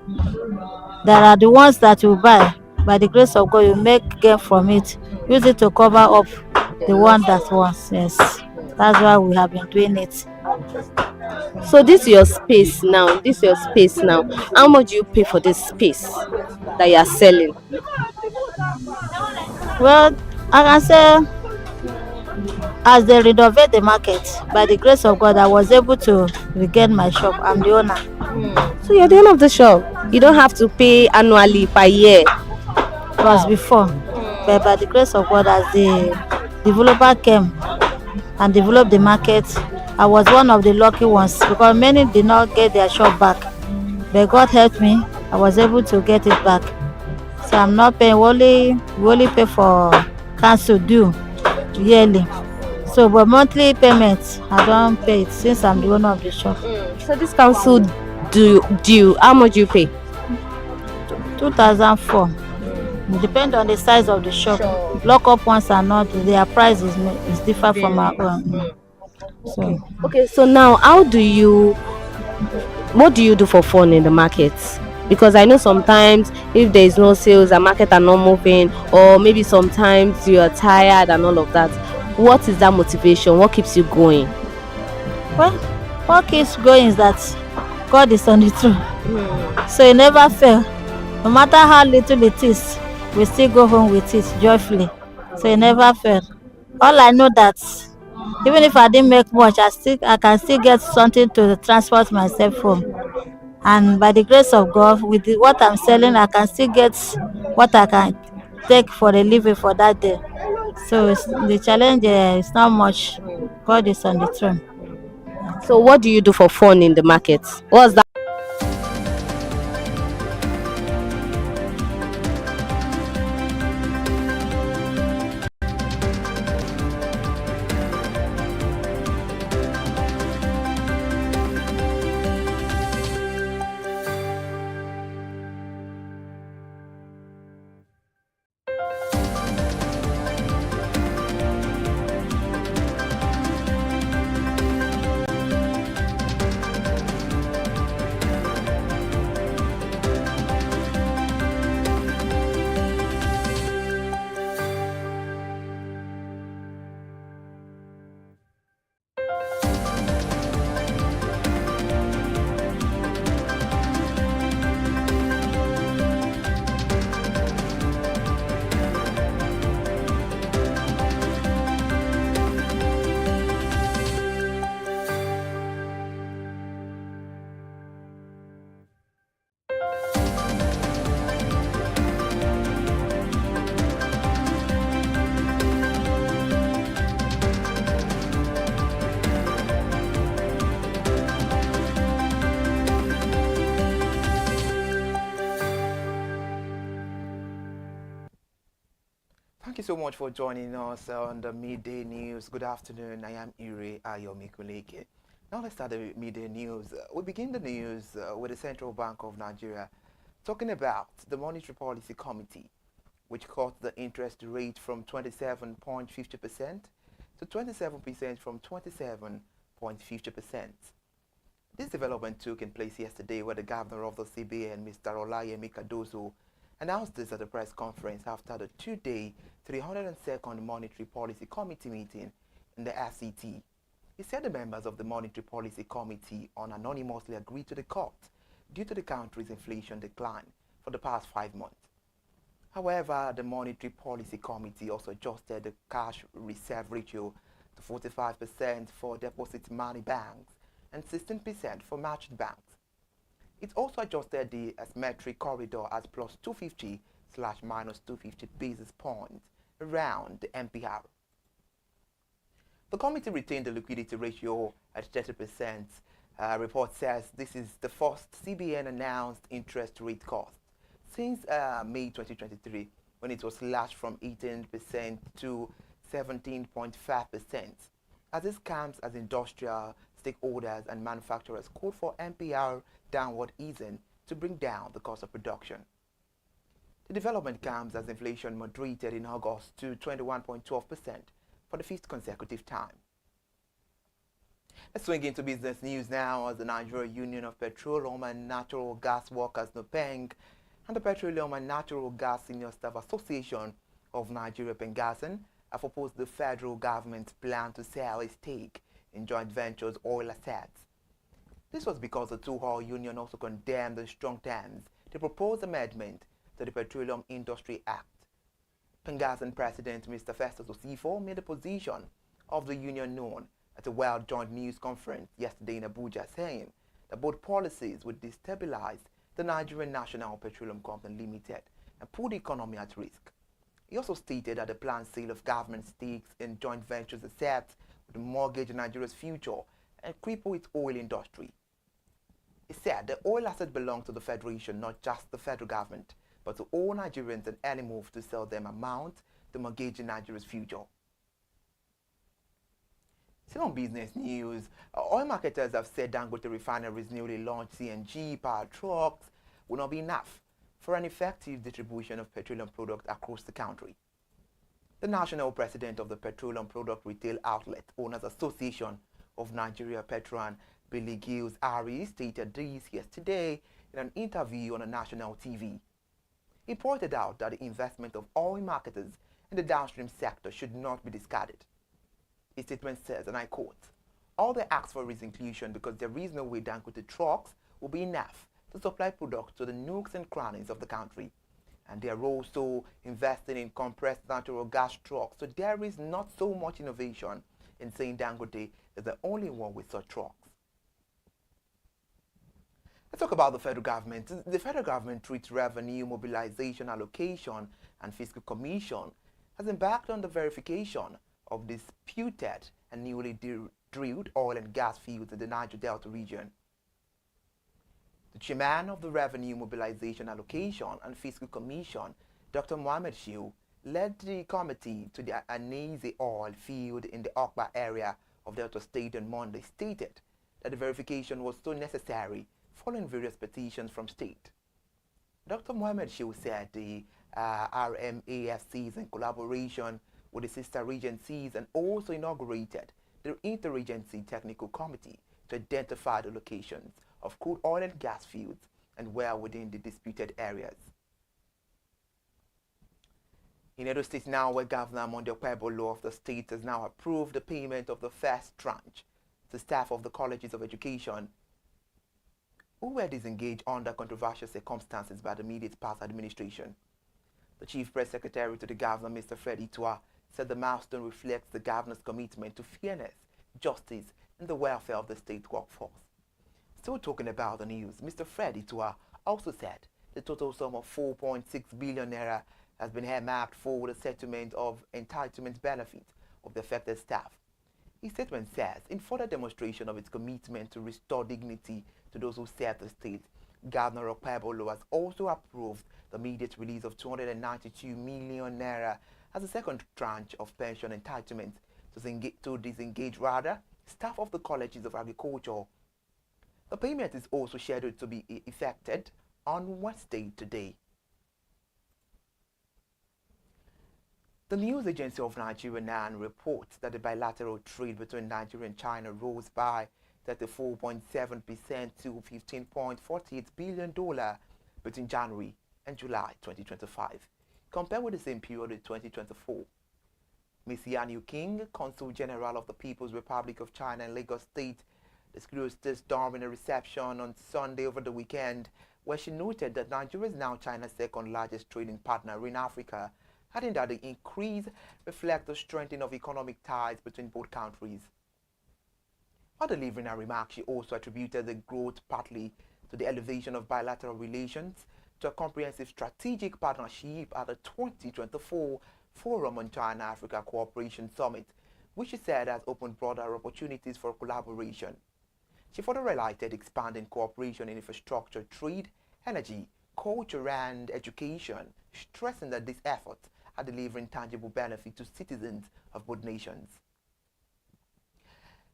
There are the ones that you buy. By the grace of God, you make gain from it. Use it to cover up the one that was. Yes, that's why we have been doing it. So this is your space now. This is your space now. How much do you pay for this space that you are selling? Well, I can say as they renovate the market, by the grace of God, I was able to regain my shop. I'm the owner. So you're the owner of the shop. You don't have to pay annually per year. It was before, but by the grace of God, as the developer came and developed the market, I was one of the lucky ones because many did not get their shop back. But God helped me. I was able to get it back. So I'm not paying. We only pay for council due yearly. So, but monthly payments, I don't pay it since I'm the owner of the shop. So this council due, how much you pay? 2004. It depends on the size of the shop. Lock-up ones are not. Their price is different from our own. Okay. So now, what do you do for fun in the market? Because I know sometimes if there is no sales, the market are not moving, or maybe sometimes you are tired and all of that. What is that motivation? What keeps you going? Well, what keeps going is that God is on the throne. So He never fail. No matter how little it is, we still go home with it joyfully. So He never fail. All I know that even if I didn't make much, I can still get something to transport myself home. And by the grace of God, with what I'm selling, I can still get what I can take for a living for that day. So the challenge is not much. God is on the throne. So what do you do for fun in the market? What's that? Thank you so much for joining us on the Midday News. Good afternoon. I am Ire Ayomikuleke. Now let's start the midday news. We begin the news with the Central Bank of Nigeria talking about the Monetary Policy Committee, which cut the interest rate from 27.50% to 27% from 27.50%. This development took in place yesterday where the governor of the CBN, Mr. Olayemi Cardozo, announced this at a press conference after the two-day 302nd Monetary Policy Committee meeting in the FCT. He said the members of the Monetary Policy Committee unanimously agreed to the cut due to the country's inflation decline for the past 5 months. However, the Monetary Policy Committee also adjusted the cash reserve ratio to 45% for deposit money banks and 16% for merchant banks. It also adjusted the asymmetric corridor as plus 250 / minus 250 basis points around the MPR. The committee retained the liquidity ratio at 30%. Report says this is the first CBN announced interest rate cut since May 2023, when it was slashed from 18% to 17.5%. As this comes as industrial stakeholders and manufacturers called for MPR downward easing to bring down the cost of production. The development comes as inflation moderated in August to 21.12% for the 5th consecutive time. Let's swing into business news now as the Nigeria Union of Petroleum and Natural Gas Workers (NUPENG) and the Petroleum and Natural Gas Senior Staff Association of Nigeria (PENGASN) have opposed the federal government's plan to sell a stake in joint ventures oil assets. This was because the two oil union also condemned in strong terms the proposed amendment to the Petroleum Industry Act. PENGASN President Mr. Festus Osifo made the position of the union known at a World Joint News Conference yesterday in Abuja, saying that both policies would destabilize the Nigerian National Petroleum Company Limited and put the economy at risk. He also stated that the planned sale of government stakes in joint ventures assets would mortgage Nigeria's future and cripple its oil industry. He said the oil assets belong to the Federation, not just the federal government, but to all Nigerians, and any move to sell them amount to mortgage Nigeria's future. Still on business news, oil marketers have said Dangote Refinery's newly launched CNG powered trucks will not be enough for an effective distribution of petroleum products across the country. The national president of the Petroleum Product Retail Outlet Owners Association of Nigeria, Petron, Billy Gills Ari, stated this yesterday in an interview on a national TV. He pointed out that the investment of oil marketers in the downstream sector should not be discarded. His statement says, and I quote, "All they ask for is inclusion because there is no way Dangote trucks will be enough to supply products to the nooks and crannies of the country. And they are also investing in compressed natural gas trucks, so there is not so much innovation in saying Dangote is the only one with such trucks." Let's talk about the federal government. The federal government, through its Revenue Mobilization Allocation and Fiscal Commission, has embarked on the verification of disputed and newly drilled oil and gas fields in the Niger Delta region. The chairman of the Revenue Mobilization Allocation and Fiscal Commission, Dr. Mohammed Shiu, led the committee to the Anese oil field in the Okba area of Delta State on Monday, stated that the verification was so necessary following various petitions from state. Dr. Mohammed Shiu said the RMAFCs, in collaboration with the sister agencies, and also inaugurated the Interagency Technical Committee to identify the locations of crude oil and gas fields and well within the disputed areas. In Edo State now, where Governor Monday Okpebolo of the state has now approved the payment of the first tranche to staff of the colleges of education who were disengaged under controversial circumstances by the immediate past administration. The Chief Press Secretary to the Governor, Mr. Fred Itua, said the milestone reflects the Governor's commitment to fairness, justice, and the welfare of the state workforce. Still talking about the news, Mr. Fred Itua also said the total sum of 4.6 billion naira has been earmarked for the settlement of entitlement benefits of the affected staff. His statement says, in further demonstration of its commitment to restore dignity to those who serve the state, Governor Okpebolo has also approved the immediate release of 292 million naira as a second tranche of pension entitlement to disengage staff of the colleges of agriculture. The payment is also scheduled to be effected on Wednesday today. The news agency of Nigeria NAN reports that the bilateral trade between Nigeria and China rose by 34.7% to $15.48 billion between January and July 2025, compared with the same period in 2024. Ms. Yan Yu-King, Consul General of the People's Republic of China in Lagos State, disclosed this during a reception on Sunday over the weekend, where she noted that Nigeria is now China's second largest trading partner in Africa, adding that the increase reflects the strengthening of economic ties between both countries. While delivering her remarks, she also attributed the growth partly to the elevation of bilateral relations to a comprehensive strategic partnership at the 2024 Forum on China-Africa Cooperation Summit, which she said has opened broader opportunities for collaboration. She further highlighted expanding cooperation in infrastructure, trade, energy, culture, and education, stressing that these efforts are delivering tangible benefit to citizens of both nations.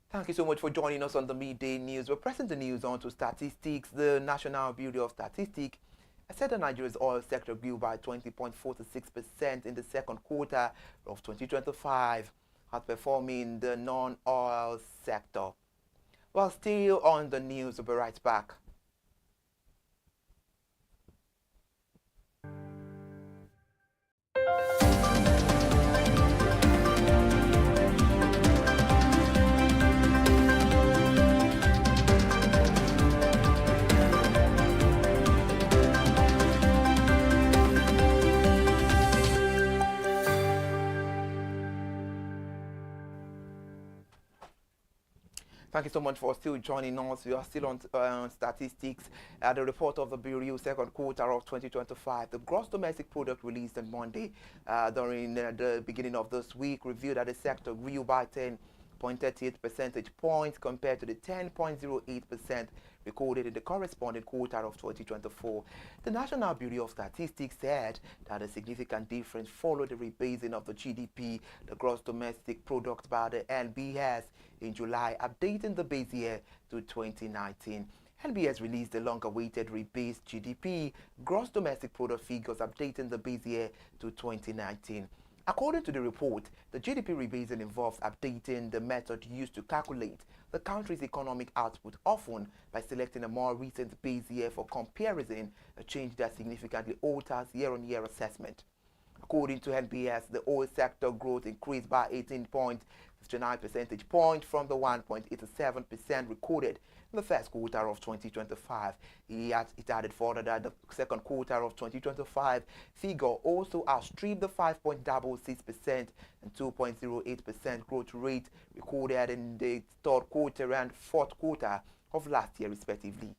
Thank you so much for joining us on the Midday News. We're pressing the news on to statistics. The National Bureau of Statistics said that Nigeria's oil sector grew by 20.46% in the second quarter of 2025, outperforming the non-oil sector. While still on the news, we'll be right back. Thank you so much for still joining us. We are still on statistics. The report of the Bureau second quarter of 2025. The gross domestic product released on Monday during the beginning of this week revealed that the sector grew by 10.38 percentage points compared to the 10.08% recorded in the corresponding quarter of 2024. The National Bureau of Statistics said that a significant difference followed the rebasing of the GDP, the gross domestic product, by the NBS in July, updating the base year to 2019. NBS released the long-awaited rebased GDP gross domestic product figures, updating the base year to 2019. According to the report, the GDP rebasing involves updating the method used to calculate the country's economic output, often by selecting a more recent base year for comparison, a change that significantly alters year-on-year assessment. According to NBS, the oil sector growth increased by 18.59 percentage points from the 1.87% recorded in the first quarter of 2025. It added further that the second quarter of 2025 figure also outstripped the 5.66% and 2.08% growth rate recorded in the third quarter and fourth quarter of last year, respectively.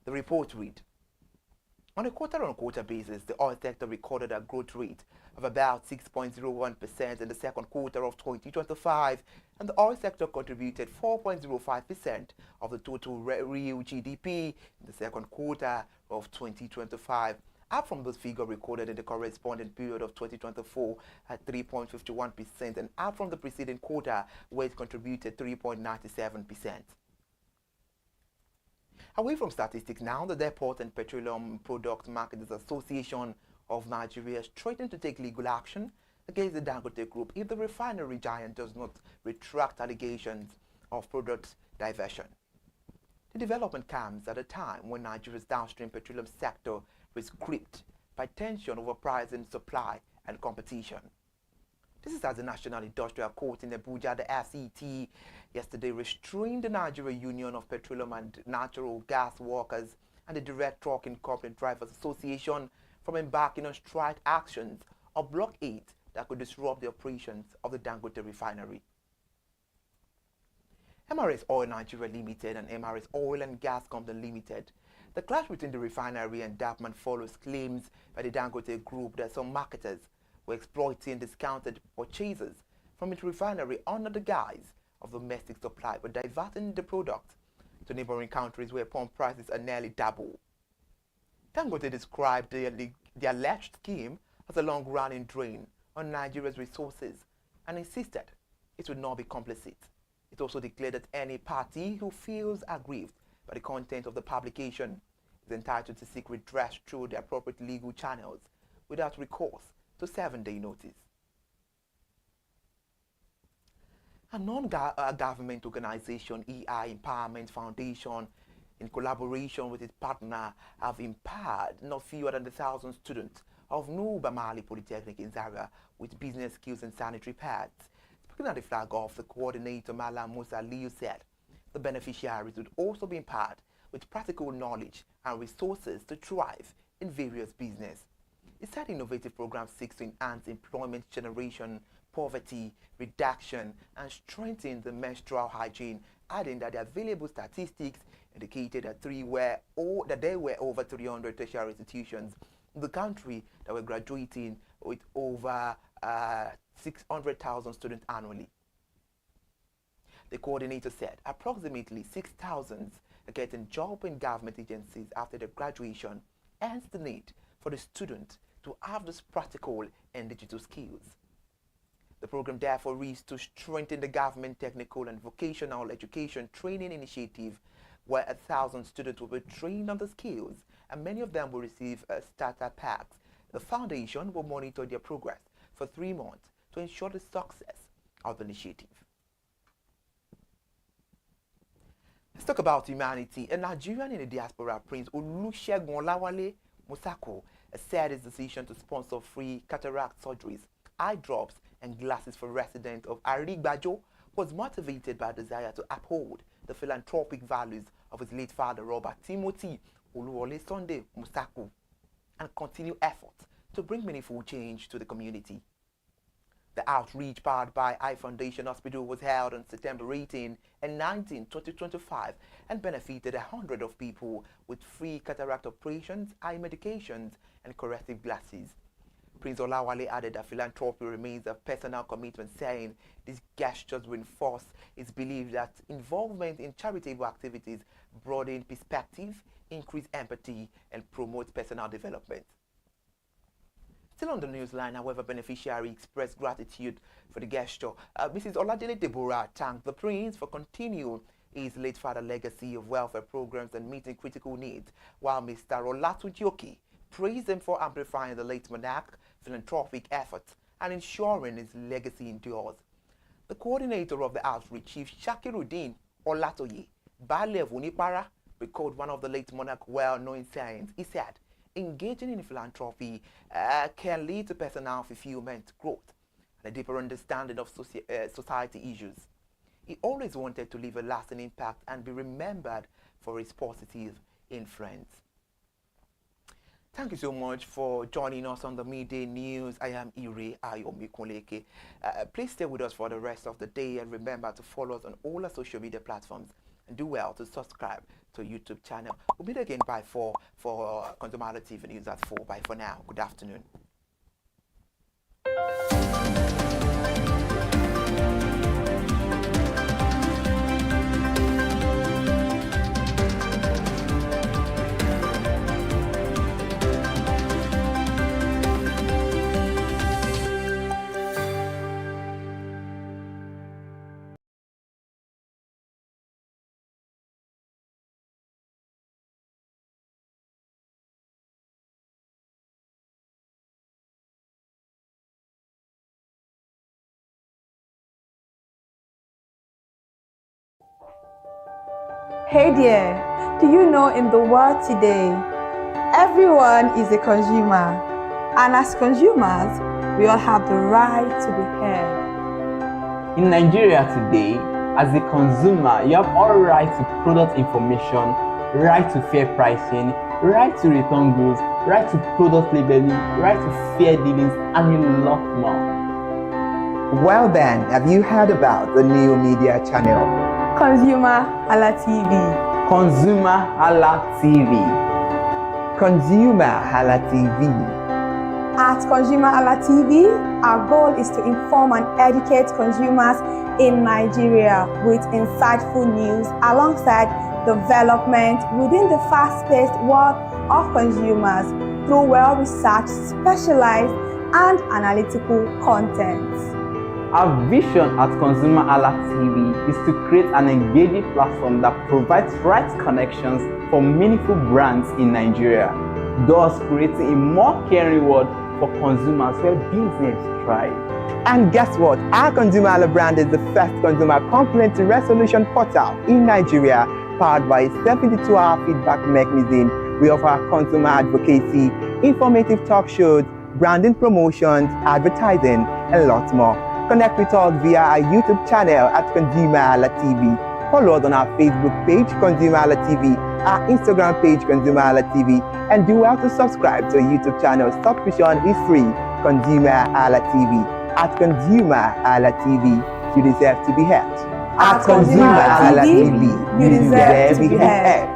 The report read, on a quarter-on-quarter basis, the oil sector recorded a growth rate of about 6.01% in the second quarter of 2025, and the oil sector contributed 4.05% of the total real GDP in the second quarter of 2025, up from the figure recorded in the corresponding period of 2024 at 3.51%, and up from the preceding quarter where it contributed 3.97%. Away from statistics now, the Depot and Petroleum Product Marketers Association of Nigeria is threatening to take legal action against the Dangote Group if the refinery giant does not retract allegations of product diversion. The development comes at a time when Nigeria's downstream petroleum sector is gripped by tension over pricing, supply, and competition. This is as the National Industrial Court in Abuja, the FCT, yesterday restrained the Nigeria Union of Petroleum and Natural Gas Workers and the Direct Trucking Company Drivers Association from embarking on strike actions or blockade that could disrupt the operations of the Dangote refinery. MRS Oil Nigeria Limited and MRS Oil and Gas Company Limited. The clash between the refinery and DAPMAN follows claims by the Dangote Group that some marketers were exploiting discounted purchases from its refinery under the guise of domestic supply, but diverting the product to neighboring countries where pump prices are nearly double. Dangote described the alleged scheme as a long-running drain on Nigeria's resources and insisted it would not be complicit. It also declared that any party who feels aggrieved by the content of the publication is entitled to seek redress through the appropriate legal channels without recourse to 7-day notice. A non-government organization, EI Empowerment Foundation, in collaboration with its partner, have empowered not fewer than 1,000 students of Nuba Mali Polytechnic in Zaria with business skills and sanitary pads. Speaking at the flag off, the coordinator Mala Musa Liu said the beneficiaries would also be empowered with practical knowledge and resources to thrive in various business. He said innovative programs seek to enhance employment generation, poverty reduction, and strengthen the menstrual hygiene, adding that the available statistics indicated that there were over 300 tertiary institutions in the country that were graduating with over 600,000 students annually. The coordinator said approximately 6,000 are getting jobs in government agencies after their graduation, hence the need for the student to have these practical and digital skills. The program therefore is to strengthen the government technical and vocational education training initiative, where 1,000 students will be trained on the skills and many of them will receive starter packs. The foundation will monitor their progress for 3 months to ensure the success of the initiative. Let's talk about humanity. A Nigerian in the diaspora, Prince Olusegun Olawale Musako, said his decision to sponsor free cataract surgeries, eye drops, and glasses for residents of Arigbajo was motivated by a desire to uphold the philanthropic values of his late father, Robert Timothy Oluwole Sunday Musako, and continue efforts to bring meaningful change to the community. The outreach powered by Eye Foundation Hospital was held on September 18 and 19, 2025 and benefited 100 of people with free cataract operations, eye medications, and corrective glasses. Prince Olawale added that philanthropy remains a personal commitment, saying these gestures reinforce his belief that involvement in charitable activities broaden perspective, increase empathy, and promote personal development. Still on the news line, however, beneficiary expressed gratitude for the gesture. Mrs. Oladele Deborah thanked the prince for continuing his late father's legacy of welfare programs and meeting critical needs, while Mr. Olatunjioke praised him for amplifying the late monarch's philanthropic efforts and ensuring his legacy endures. The coordinator of the outreach, Chief Shakiruddin Olatoye Bale Vunipara, recalled one of the late monarch's well-known sayings. He said, engaging in philanthropy can lead to personal fulfillment, growth, and a deeper understanding of society issues. He always wanted to leave a lasting impact and be remembered for his positive influence. Thank you so much for joining us on the Midday News. I am Ire Ayomikunleke. Please stay with us for the rest of the day and remember to follow us on all our social media platforms and do well to subscribe to our YouTube channel. We'll meet again by 4 for ConsumerHallaTV News at 4. Bye for now. Good afternoon. Hey there, do you know in the world today, everyone is a consumer, and as consumers, we all have the right to be heard. In Nigeria today, as a consumer, you have all right to product information, right to fair pricing, right to return goods, right to product labeling, right to fair dealings, and a lot more. Well then, have you heard about the new media channel? ConsumerHallaTV. ConsumerHallaTV. ConsumerHallaTV. At ConsumerHallaTV, our goal is to inform and educate consumers in Nigeria with insightful news alongside development within the fast-paced world of consumers through well-researched, specialized, and analytical content. Our vision at ConsumerHallaTV is to create an engaging platform that provides right connections for meaningful brands in Nigeria, thus creating a more caring world for consumers where business thrive. And guess what? Our ConsumerHalla brand is the first consumer complaint resolution portal in Nigeria, powered by a 72-hour feedback mechanism. We offer consumer advocacy, informative talk shows, branding promotions, advertising, and lots more. Connect with us via our YouTube channel at ConsumerHallaTV. Follow us on our Facebook page, ConsumerHallaTV, our Instagram page, ConsumerHallaTV, and do well to subscribe to our YouTube channel. Subscription is free. ConsumerHallaTV. At ConsumerHallaTV, you deserve to be heard. At ConsumerHallaTV, you deserve to be heard.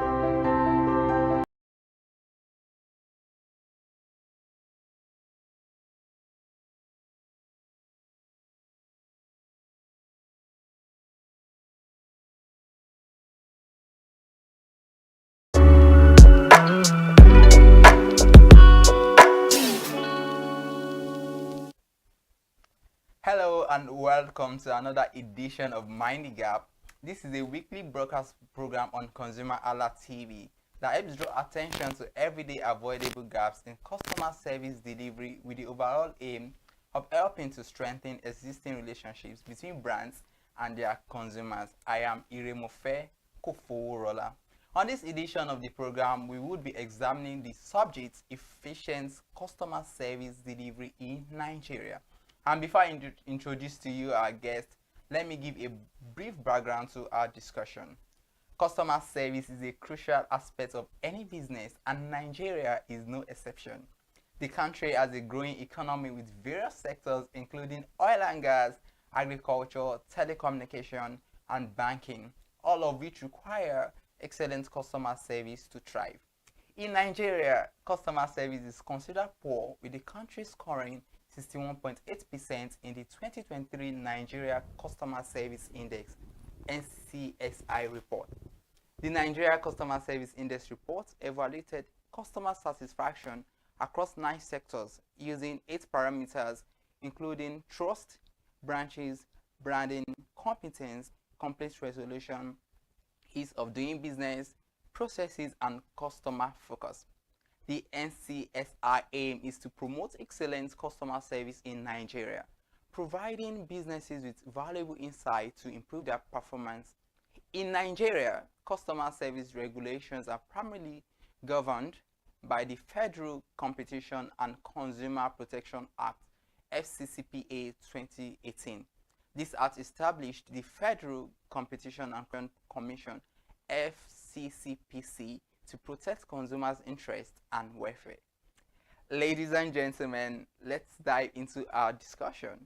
Hello and welcome to another edition of Mind the Gap. This is a weekly broadcast program on ConsumerHallaTV that helps draw attention to everyday avoidable gaps in customer service delivery with the overall aim of helping to strengthen existing relationships between brands and their consumers. I am Iremofe Kofoworola. On this edition of the program, we would be examining the subject efficient customer service delivery in Nigeria. And before I introduce to you our guest, let me give a brief background to our discussion. Customer service is a crucial aspect of any business, and Nigeria is no exception. The country has a growing economy with various sectors including oil and gas, agriculture, telecommunication, and banking, all of which require excellent customer service to thrive. In Nigeria, customer service is considered poor, with the country scoring 61.8% in the 2023 Nigeria Customer Service Index (NCSI) report. The Nigeria Customer Service Index report evaluated customer satisfaction across 9 sectors using 8 parameters, including trust, branches, branding, competence, complaint resolution, ease of doing business, processes, and customer focus. The NCSI aim is to promote excellent customer service in Nigeria, providing businesses with valuable insight to improve their performance. In Nigeria, customer service regulations are primarily governed by the Federal Competition and Consumer Protection Act, FCCPA 2018. This act established the Federal Competition and Commission, FCCPC, to protect consumers' interests and welfare. Ladies and gentlemen, let's dive into our discussion.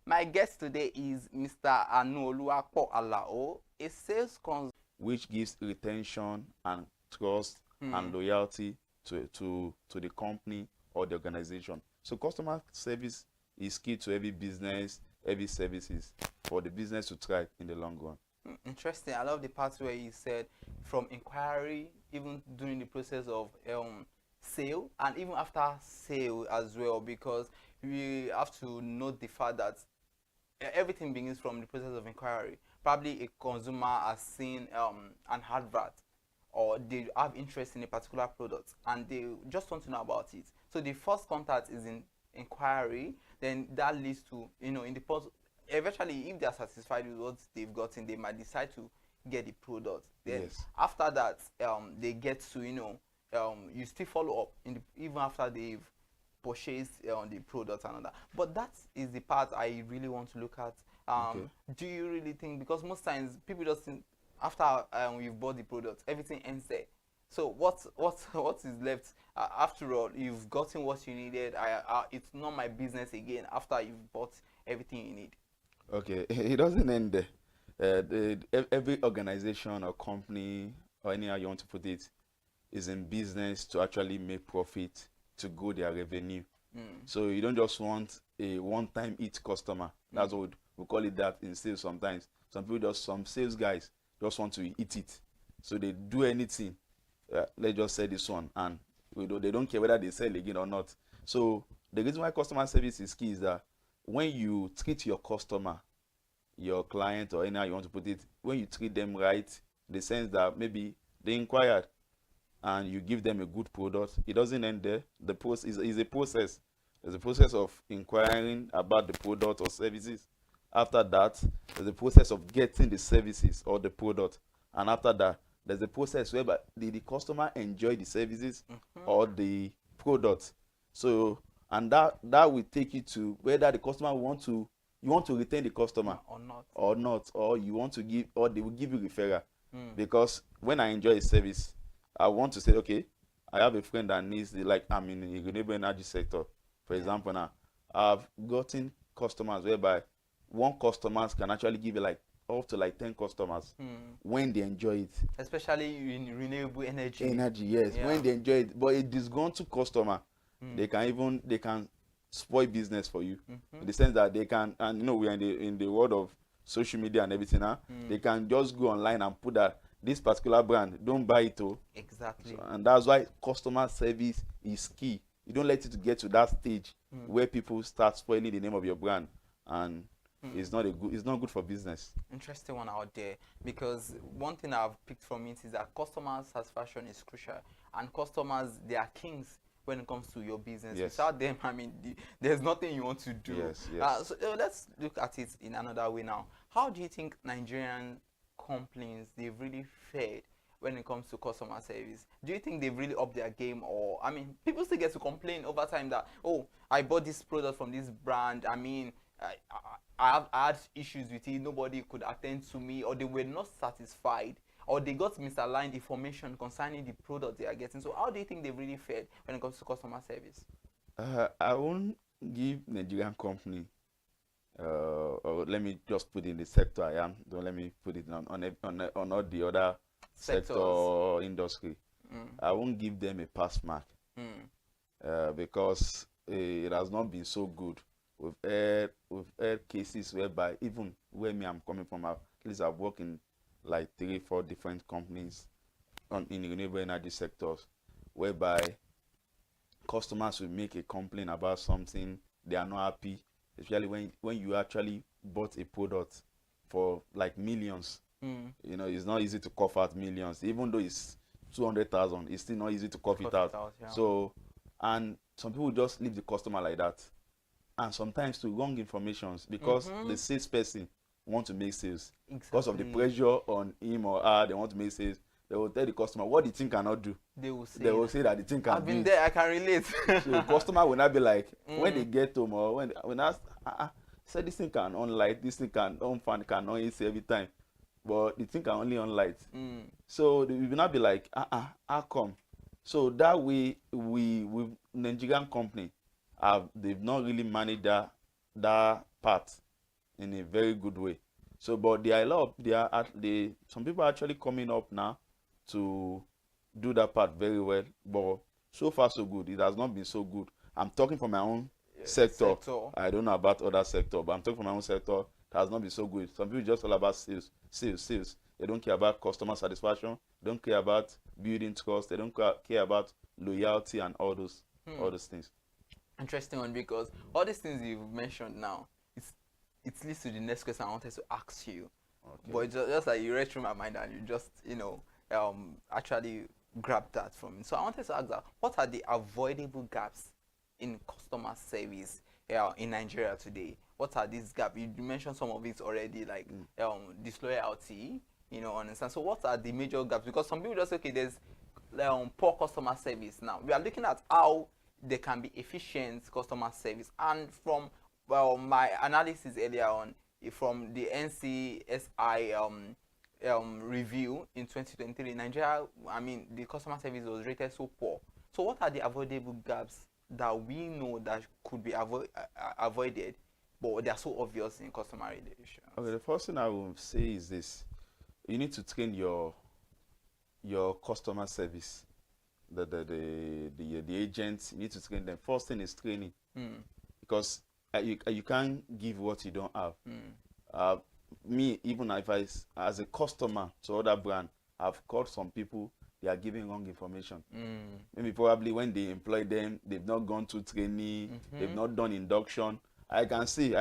My guest today is Mr. Anuoluwapo Alao, a sales consultant, which gives retention and trust and loyalty to the company or the organization. So customer service is key to every business, every services for the business to thrive in the long run. Interesting. I love the part where you said from inquiry, even during the process of sale, and even after sale as well, because we have to note the fact that everything begins from the process of inquiry. Probably a consumer has seen an advert, or they have interest in a particular product and they just want to know about it. So the first contact is in inquiry, then that leads to, in the process, eventually if they are satisfied with what they've gotten, they might decide to get the product. Then after that, they get to, you still follow up even after they've purchased the product and all that. But that is the part I really want to look at. Do you really think, because most times people just think after you've bought the product, everything ends there. So what is left? After all, you've gotten what you needed. It's not my business again after you've bought everything you need. Okay, it doesn't end there. Every organization or company, or any how you want to put it, is in business to actually make profit, to grow their revenue. So you don't just want a one-time hit customer. That's what we call it that in sales sometimes. Some sales guys just want to eat it. So they do anything. Let's just say this one, and They don't care whether they sell again or not. So the reason why customer service is key is that when you treat your customer, your client, or any how you want to put it, when you treat them right, in the sense that maybe they inquired and you give them a good product, it doesn't end there. The process is a process. There's a process of inquiring about the product or services. After that, there's a process of getting the services or the product. And after that, there's a process where the customer enjoy the services or the product. So, and that will take you to whether the customer you want to retain the customer or not, or you want to give, or they will give you referral. Because when I enjoy a service, I want to say, okay, I have a friend that needs I'm in the renewable energy sector, for example. Now I've gotten customers whereby one customer can actually give you up to 10 customers when they enjoy it, especially in renewable energy. Yes, when they enjoy it. But a disgruntled customer, they can spoil business for you, in the sense that they can, and we are in the world of social media and everything now. They can just go online and put that this particular brand, don't buy it. Exactly. So, and that's why customer service is key. You don't let it get to that stage where people start spoiling the name of your brand, and it's not good for business. Interesting one out there, because one thing I've picked from it is that customer satisfaction is crucial, and customers, they are kings when it comes to your business. Yes. Without them, I mean, there's nothing you want to do. Yes. So let's look at it in another way now. How do you think Nigerian companies, they've really fared when it comes to customer service? Do you think they've really upped their game? Or, I mean, people still get to complain over time that, oh, I bought this product from this brand, I mean, I had issues with it, nobody could attend to me, or they were not satisfied, or they got misaligned information concerning the product they are getting. So how do you think they really fared when it comes to customer service? I won't give Nigerian company, or let me just put in the sector I am. Don't let me put it on all the other sector or industry. I won't give them a pass mark because it has not been so good. We've heard cases whereby, even where I'm coming from, at least I've worked in 3-4 different companies in the renewable energy sectors, whereby customers will make a complaint about something, they are not happy, especially when you actually bought a product for millions. It's not easy to cough out millions, even though it's 200,000. It's still not easy to cough it out. Yeah. So, and some people just leave the customer like that, and sometimes to wrong informations, because the salesperson want to make sales. Because of the pressure on him or her, they want to make sales. They will tell the customer what the thing cannot do. They will say that the thing can do. I've been there, I can relate. So the customer will not be like, when they get home, or when I say this thing can on light, this thing can on fan, can on AC every time, but the thing can only on light. So they will not be like, how come? So that way, with Nigerian company, they've not really managed that part in a very good way. So, but some people are actually coming up now to do that part very well. But so far so good. It has not been so good. I'm talking from my own sector. I don't know about other sector, but I'm talking from my own sector. It has not been so good. Some people just all about sales. They don't care about customer satisfaction. They don't care about building trust. They don't care about loyalty and all those things. Interesting one, because all these things you've mentioned now, it leads to the next question I wanted to ask you. Okay. But it's just like you read through my mind and you just, actually grabbed that from me. So I wanted to ask that, what are the avoidable gaps in customer service in Nigeria today? What are these gaps? You mentioned some of it already, like disloyalty, understand. So what are the major gaps? Because some people just say, okay, there's poor customer service. Now we are looking at how there can be efficient customer service, and from my analysis earlier on, from the NCSI review in 2023, Nigeria, I mean, the customer service was rated so poor. So what are the avoidable gaps that we know that could be avoided, but they are so obvious in customer relations? Okay, the first thing I will say is this: you need to train your customer service. The agents, you need to train them. First thing is training, because you can't give what you don't have. Me, even if as a customer to other brand, I've called some people they are giving wrong information. Maybe probably when they employ them, they've not gone to training, they've not done induction. I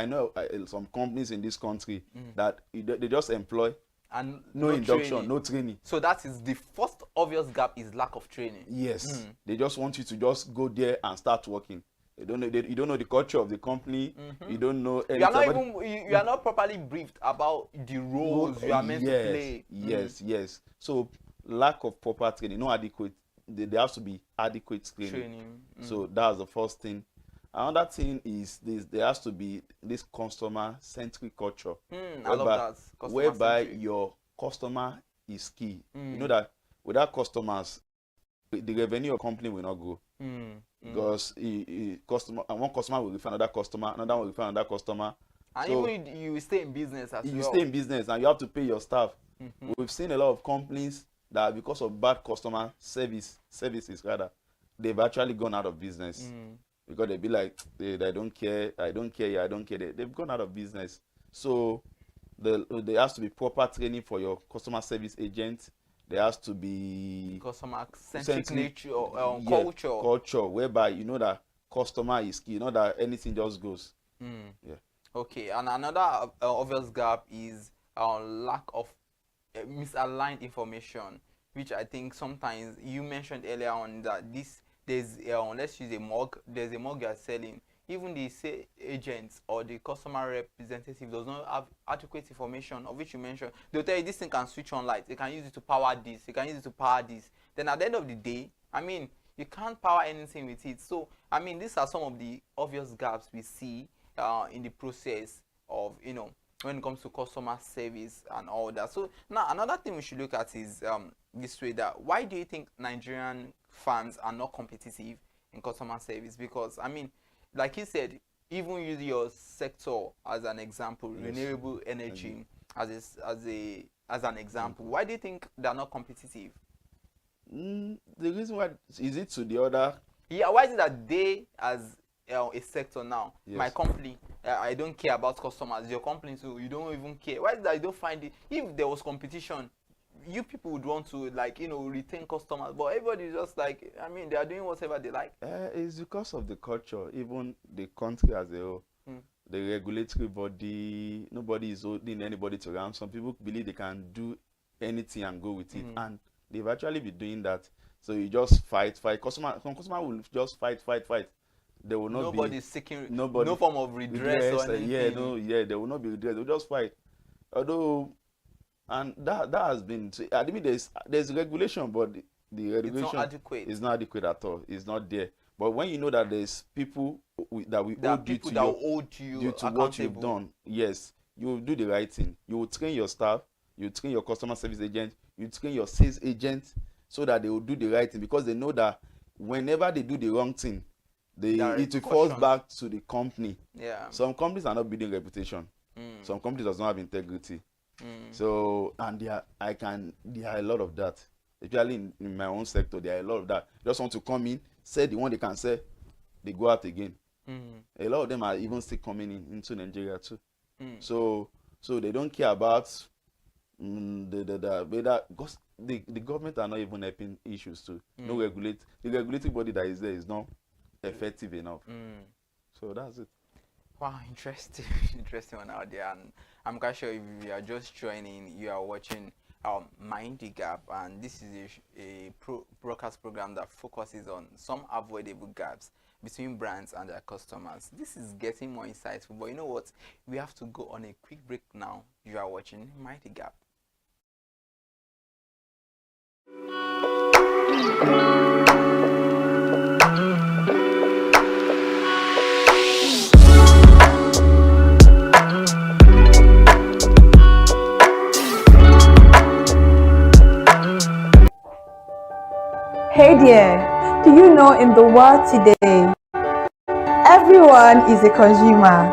know some companies in this country that they just employ and no induction, training. no training. So that is the first obvious gap, is lack of training. Yes, they just want you to just go there and start working. You don't know the culture of the company. You don't know anything. You are not properly briefed about the roles you are meant to play. Yes. So lack of proper training, no adequate. There has to be adequate training. So that's the first thing. Another thing is there has to be this customer-centric culture, I love that. Whereby your customer is key. You know that without customers, the revenue of company will not grow. Because one customer will refer another customer, another will refer another customer. And so even you stay in business as well. You stay in business and you have to pay your staff. We've seen a lot of companies that because of bad customer services rather, they've actually gone out of business. Because they be like, they don't care, I don't care. They've gone out of business. So there has to be proper training for your customer service agent. There has to be customer-centric nature, culture, whereby you know that customer is key, you know that anything just goes. Okay, and another obvious gap is lack of misaligned information, which I think sometimes you mentioned earlier on that there's let's use a mug. There's a mug you are selling. Even the agents or the customer representative does not have adequate information, of which you mentioned. They'll tell you this thing can switch on lights. They can use it to power this. They can use it to power this. Then at the end of the day, I mean, you can't power anything with it. So, I mean, these are some of the obvious gaps we see in the process of, when it comes to customer service and all that. So now another thing we should look at is this way, that why do you think Nigerian firms are not competitive in customer service? Because I mean, like you said, even use your sector as an example, renewable energy as an example. Why do you think they're not competitive? The reason why is it to the other. Yeah, why is it that they as a sector now, my company, I don't care about customers. Your company too, you don't even care. Why is it that you don't find it? If there was competition, you people would want to retain customers, but everybody just like, I mean, they are doing whatever they like. It's because of the culture, even the country as a whole. The regulatory body, nobody is holding anybody to ransom. Some people believe they can do anything and go with it, and they've actually been doing that. So you just fight. Some customer will just fight. There will not nobody seeking no form of redress or anything. There will not be redress. They'll just fight. Although, and that has been. I mean, there's regulation, but the regulation is not adequate at all. It's not there. But when you know that there's people that hold you to what you've done, yes, you will do the right thing. You will train your staff. You train your customer service agent. You train your sales agent so that they will do the right thing, because they know that whenever they do the wrong thing, it will fall back to the company. Some companies are not building reputation. Some companies does not have integrity. So, and there are a lot of that. Especially in my own sector, there are a lot of that. Just want to come in, sell the one they can sell, they go out again. A lot of them are even still coming into Nigeria too. So they don't care about because the government are not even helping issues too. The regulatory body that is there is not effective enough. So that's it. Wow, interesting one out there. And I'm quite sure if you are just joining, you are watching Mind the Gap, and this is a broadcast program that focuses on some avoidable gaps between brands and their customers. This is getting more insightful, but you know what? We have to go on a quick break now. You are watching Mind the Gap. Hey there, do you know in the world today, everyone is a consumer,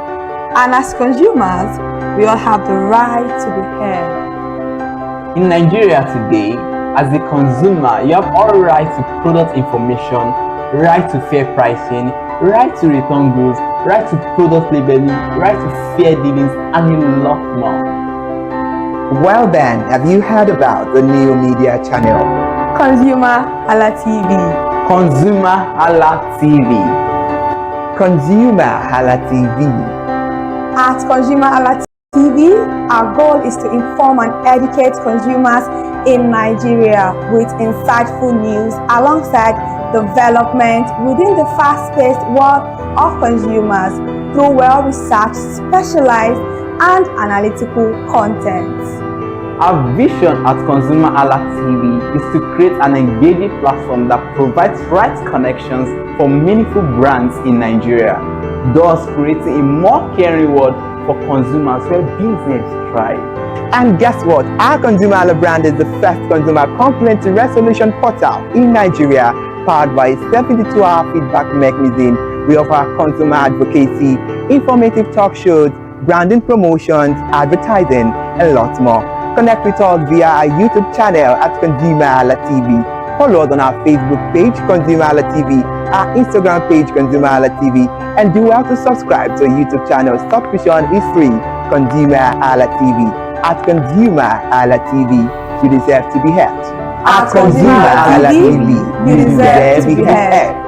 and as consumers, we all have the right to be heard. In Nigeria today, as a consumer, you have all right to product information, right to fair pricing, right to return goods, right to product labeling, right to fair dealings, and a lot more. Well then, have you heard about the new media channel? ConsumerHallaTV. ConsumerHallaTV. ConsumerHallaTV. At ConsumerHallaTV, our goal is to inform and educate consumers in Nigeria with insightful news alongside development within the fast-paced world of consumers through well-researched, specialized, and analytical content. Our vision at ConsumerHallaTV is to create an engaging platform that provides right connections for meaningful brands in Nigeria, thus creating a more caring world for consumers where business thrive. And guess what? Our Consumer Hala brand is the first consumer complaint resolution portal in Nigeria, powered by a 72-hour feedback mechanism. We offer consumer advocacy, informative talk shows, branding promotions, advertising, and lots more. Connect with us via our YouTube channel at ConsumerHallaTV. Follow us on our Facebook page, ConsumerHallaTV, our Instagram page, ConsumerHallaTV, and do well to subscribe to our YouTube channel. Subscription is free. ConsumerHallaTV. At ConsumerHallaTV, you deserve to be heard. At ConsumerHallaTV, you deserve to be heard.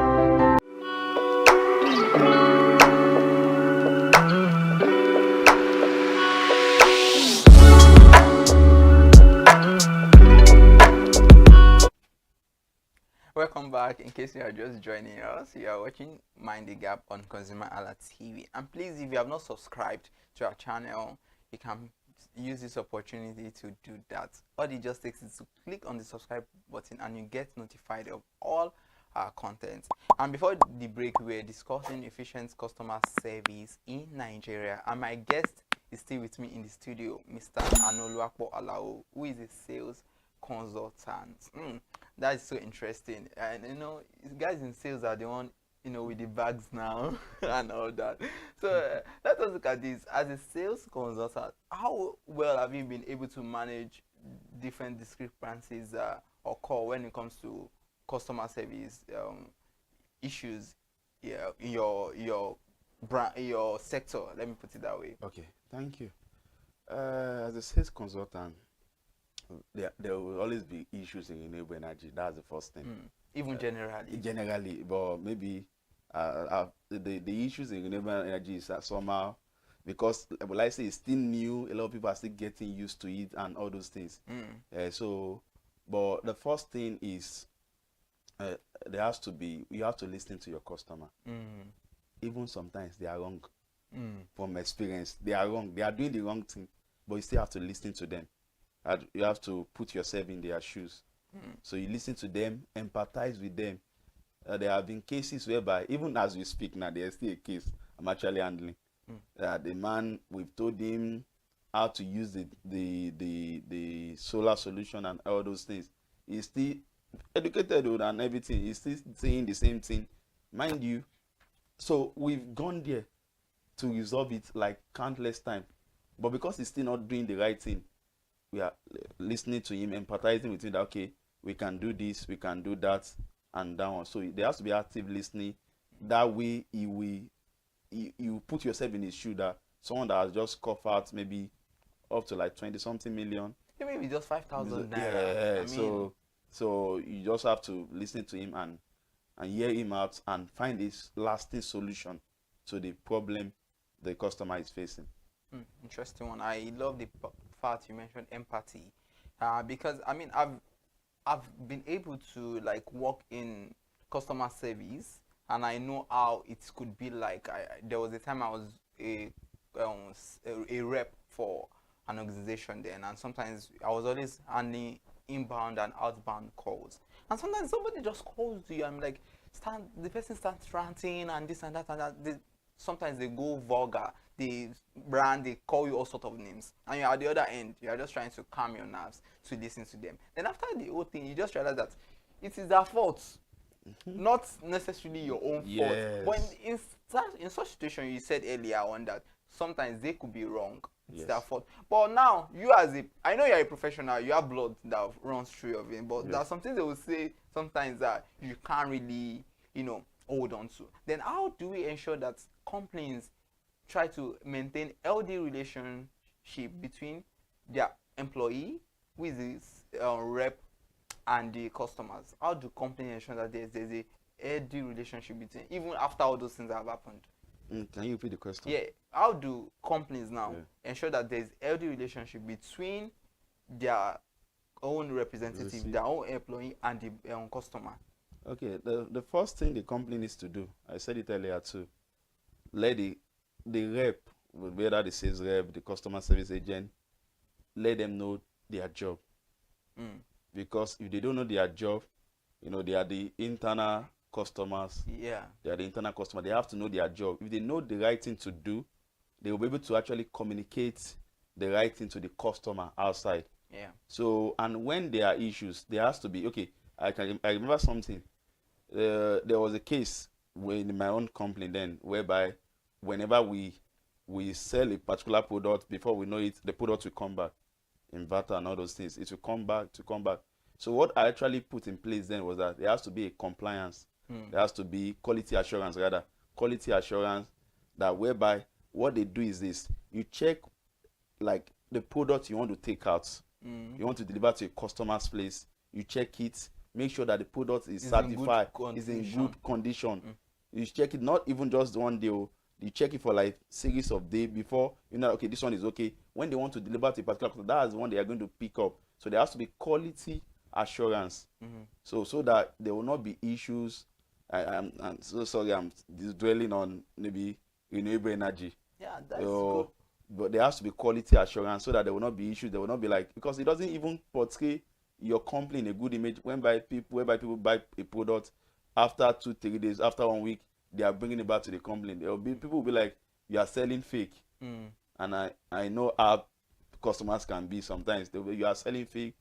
Welcome back. In case you are just joining us, you are watching Mind the Gap on ConsumerHallaTV. And please, if you have not subscribed to our channel, you can use this opportunity to do that. All it just takes is to click on the subscribe button and you get notified of all our content. And before the break, we were discussing efficient customer service in Nigeria, and my guest is still with me in the studio, Mr. Anoluwapo Alao, who is a sales consultant. That is so interesting. And you know, guys in sales are the one, you know, with the bags now and all that. So let us look at this. As a sales consultant, how well have you been able to manage different discrepancies occur when it comes to customer service issues, yeah, in your brand, in your sector? Let me put it that way. Okay, thank you. As a sales consultant, there will always be issues in renewable energy. That's the first thing. Even generally. Generally, but maybe the issues in renewable energy is somehow, because well, I say it's still new. A lot of people are still getting used to it and all those things. So, but the first thing is there has to be, you have to listen to your customer. Even sometimes they are wrong. From experience, they are wrong. They are doing the wrong thing, but you still have to listen to them. You have to put yourself in their shoes. So you listen to them, empathize with them. There have been cases whereby, even as we speak now, there's still a case I'm actually handling. The man, we've told him how to use the solar solution and all those things. He's still educated and everything. He's still saying the same thing. Mind you, so we've gone there to resolve it like countless times. But because he's still not doing the right thing, we are listening to him, empathizing with him that, okay, we can do this, we can do that, and that one. So there has to be active listening. That way, you put yourself in his shoe, that someone that has just coughed out maybe up to like 20-something million. Yeah, maybe just 5,000 naira. Yeah, I mean, so you just have to listen to him and hear him out and find this lasting solution to the problem the customer is facing. Interesting one. I love the fact you mentioned empathy, because I mean I've been able to like work in customer service, and I know how it could be like. There was a time I was a rep for an organization then, and sometimes I was always handling inbound and outbound calls, and sometimes somebody just calls you and like the person starts ranting and this and that and that. Sometimes they go vulgar, they call you all sort of names, and you're at the other end, you're just trying to calm your nerves to listen to them. Then after the whole thing, you just realize that it is their fault, not necessarily your own fault. But in such situation, you said earlier on that sometimes they could be wrong, it's their fault. But now, I know you're a professional, you have blood that runs through your vein, but there are some things they will say sometimes that you can't really, hold on to. Then how do we ensure that companies try to maintain healthy relationship between their employee, who is this rep, and the customers? How do companies ensure that there's a healthy relationship between, even after all those things have happened? Can you repeat the question? Yeah, how do companies now ensure that there's healthy relationship between their own representative, their own employee, and the customer? Okay, the first thing the company needs to do, I said it earlier too, let the rep, whether the sales rep, the customer service agent, let them know their job. Because if they don't know their job, you know, they are the internal customers. Yeah. They are the internal customer. They have to know their job. If they know the right thing to do, they will be able to actually communicate the right thing to the customer outside. Yeah. So, and when there are issues, there has to be, okay, I remember something. There was a case in my own company then, whereby whenever we sell a particular product, before we know it, the product will come back, inverter and all those things. It will come back. So what I actually put in place then was that there has to be a compliance. There has to be quality assurance, that whereby what they do is this: you check like the product you want to take out, you want to deliver to a customer's place, you check it, make sure that the product is certified, is in good condition. You check it not even just one day, you check it for like series of days before you know, okay, this one is okay. When they want to deliver to a particular customer, that's the one they are going to pick up. So there has to be quality assurance, so that there will not be issues. I'm so sorry, I'm dwelling on maybe renewable energy. Yeah, that's good. But there has to be quality assurance so that there will not be issues. There will not be like, because it doesn't even portray your company in a good image whereby people buy a product after 2-3 days, after 1 week, they are bringing it back to the company. There will be people will be like, you are selling fake. And I know how customers can be sometimes. You are selling fake,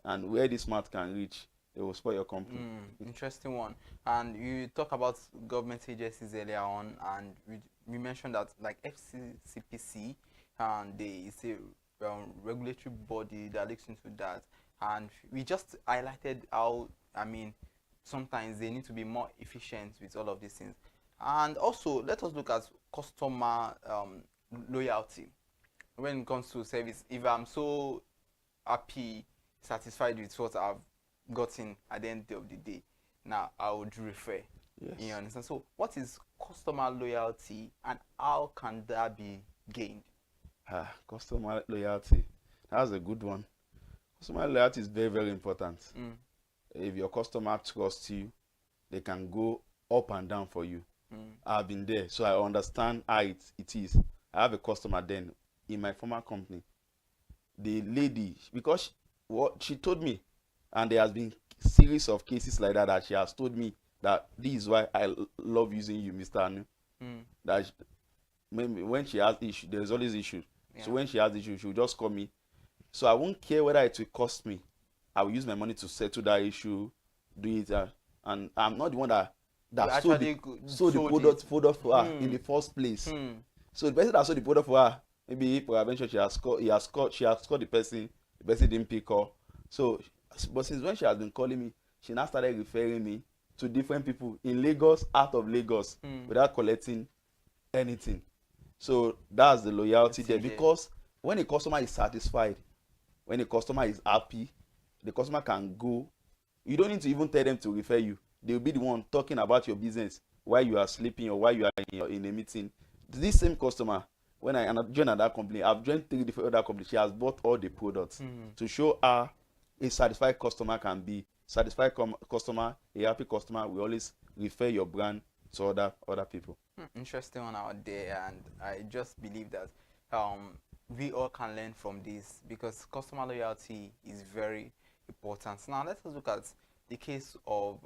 and where this smart can reach, they will spoil your company. Interesting one. And you talk about government agencies earlier on, and we mentioned that like FCCPC, and it's a regulatory body that looks into that. And we just highlighted how, I mean, sometimes they need to be more efficient with all of these things. And also, let us look at customer loyalty when it comes to service. If I'm so happy, satisfied with what I've gotten at the end of the day, now I would refer. Yes. You understand? So what is customer loyalty, and how can that be gained? Customer loyalty, that's a good one. Customer loyalty is very, very important. If your customer trusts you, they can go up and down for you. I've been there, so I understand how it is. I have a customer then in my former company. The lady, because what she told me, and there has been series of cases like that she has told me that this is why I love using you, Mr. Anu. That when she has issue, there is always issue. So when she has issue, she will just call me. So I won't care whether it will cost me. I will use my money to settle that issue, do it, and I'm not the one that sold the product for her in the first place. So the person that sold the product for her, maybe for eventually she has called the person didn't pick up. So, but since when she has been calling me, she now started referring me to different people in Lagos, out of Lagos, without collecting anything. So that's the loyalty there, because when a customer is satisfied, when a customer is happy, the customer can go. You don't need to even tell them to refer you. They will be the one talking about your business while you are sleeping or while you are in a meeting. This same customer, when I joined another company, I've joined 3 different other companies. She has bought all the products to show her a satisfied customer can be. Satisfied customer, a happy customer will always refer your brand to other people. Interesting one out there, and I just believe that we all can learn from this, because customer loyalty is very important. Now let us look at the case of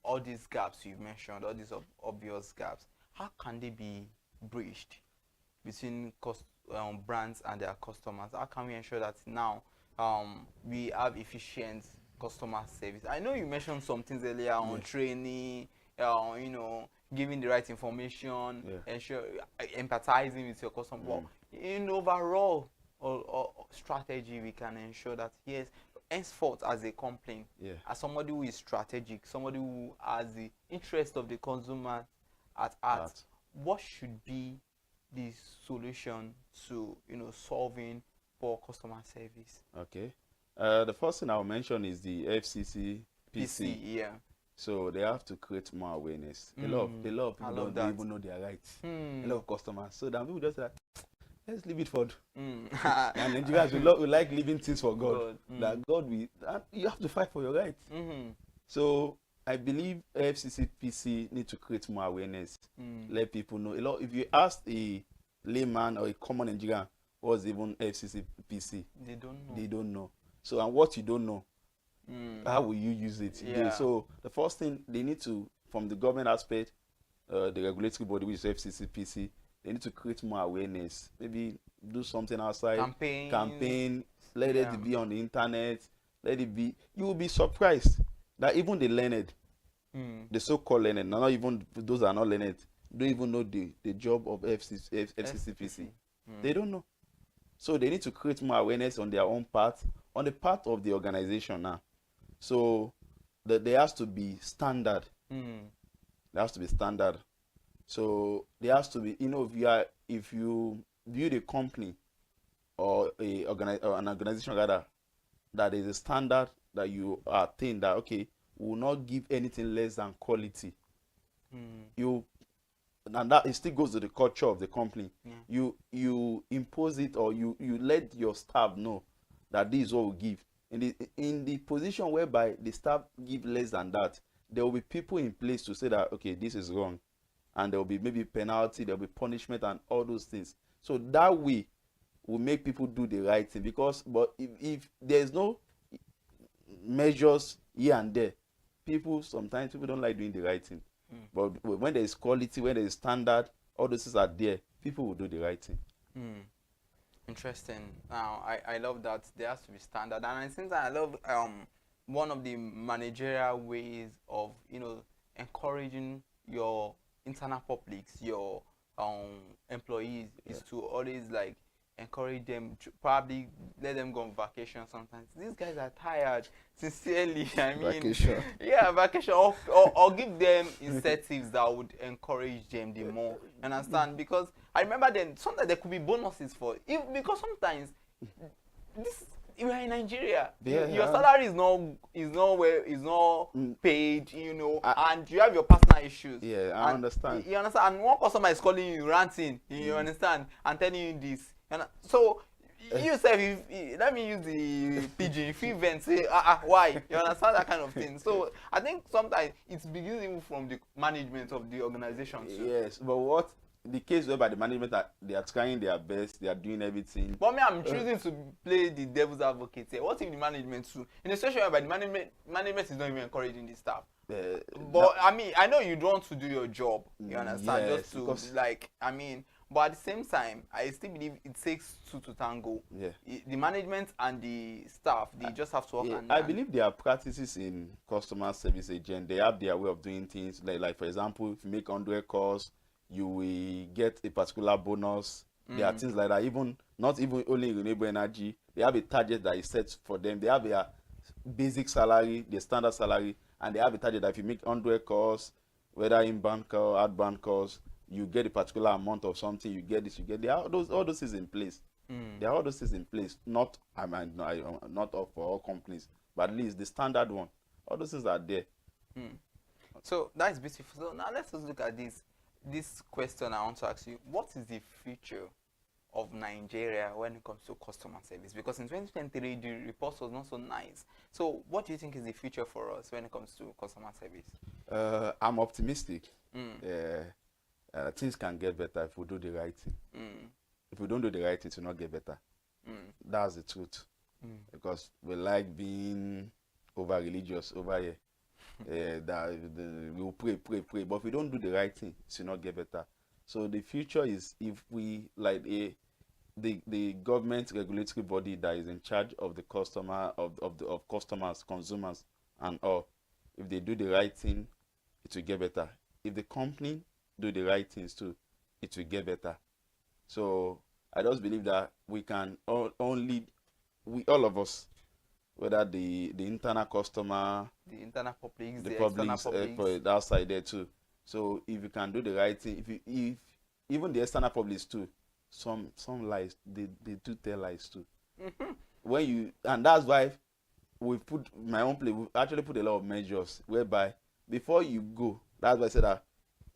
all these gaps you've mentioned, all these obvious gaps. How can they be bridged between brands and their customers? How can we ensure that now we have efficient customer service? I know you mentioned some things earlier on training, you know, giving the right information, ensure empathizing with your customer. But in overall strategy, we can ensure that yes, henceforth as a company, as somebody who is strategic, somebody who has the interest of the consumer at heart, what should be the solution to, you know, solving poor customer service? Okay, The first thing I'll mention is the FCC PC. Yeah. So they have to create more awareness. A lot of people don't even know their rights. A lot of customers. So then people just like, let's leave it for and Nigerians we like leaving things for God. That God will, you have to fight for your rights. So I believe FCC PC need to create more awareness. Let people know. A lot. If you ask a layman or a common Nigerian what's even FCC PC, they don't know. They don't know. So and what you don't know, how will you use it? Yeah. So the first thing they need to, from the government aspect, the regulatory body which is FCC PC, they need to create more awareness. Maybe do something outside. Campaign. Let it be on the internet. Let it be. You will be surprised that even the learned, the so-called learned, not even those that are not learned, don't even know the job of FCC PC. They don't know. So they need to create more awareness on their own part, on the part of the organization now. So that there has to be standard. There has to be standard. So there has to be, if you build a company or an organization rather, that is a standard that you attain, that okay, we will not give anything less than quality. And that it still goes to the culture of the company. You impose it, or you let your staff know that this is what we give. In the position whereby the staff give less than that, there will be people in place to say that okay, this is wrong, and there will be maybe penalty, there will be punishment, and all those things. So that way will make people do the right thing. But if there's no measures here and there, sometimes people don't like doing the right thing. But when there is quality, when there is standard, all those things are there, people will do the right thing. Interesting. Now I love that there has to be standard, and since I love one of the managerial ways of encouraging your internal publics, your employees, is to always like encourage them, to probably let them go on vacation sometimes. These guys are tired, sincerely. I mean, vacation. Yeah, vacation, or give them incentives that would encourage them the more. Understand? Because I remember then sometimes there could be bonuses because sometimes you are in Nigeria, your salary is not paid, and you have your personal issues. Yeah, I understand. You understand? And one customer is calling you, ranting, you understand, and telling you this. So you say, let me use the pigeon. If you vent, say, why? You understand that kind of thing. So I think sometimes it's beginning from the management of the organization too. Yes, but the case whereby the management they are trying their best, they are doing everything. But me, I'm choosing to play the devil's advocate here. What if the management too, in a situation whereby the management is not even encouraging the staff? But I mean, I know you don't want to do your job. You understand? Yes, just to but at the same time, I still believe it takes two to tango. Yeah. The management and the staff, they just have to work hand in I hand. believe there are practices in customer service agent. They have their way of doing things. Like for example, if you make 100 calls, you will get a particular bonus. There are things like that. Not even only in renewable energy, they have a target that is set for them. They have their basic salary, their standard salary, and they have a target that if you make 100 calls, whether inbound call, outbound calls, you get a particular amount of something. You get this, you get all those things in place. There are all those things in place. Not for all companies, but at least the standard one. All those things are there. So that is beautiful. So now let's just look at this question I want to ask you. What is the future of Nigeria when it comes to customer service? Because in 2023 the report was not so nice. So what do you think is the future for us when it comes to customer service? I'm optimistic. Things can get better if we do the right thing. If we don't do the right thing, it will not get better. That's the truth. Because we like being over religious over here. We'll pray. But if we don't do the right thing, it will not get better. So the future is if we like the government regulatory body that is in charge of the customer of customers, consumers, and all. If they do the right thing, it will get better. If the company do the right things too, it will get better. So I just believe that we can all of us, whether the internal customer, the internal public, the external public, outside there too. So if you can do the right thing, if even the external publics too, some lies, they do tell lies too. when you, and that's why we put my own place. We actually put a lot of measures whereby before you go, that's why I said that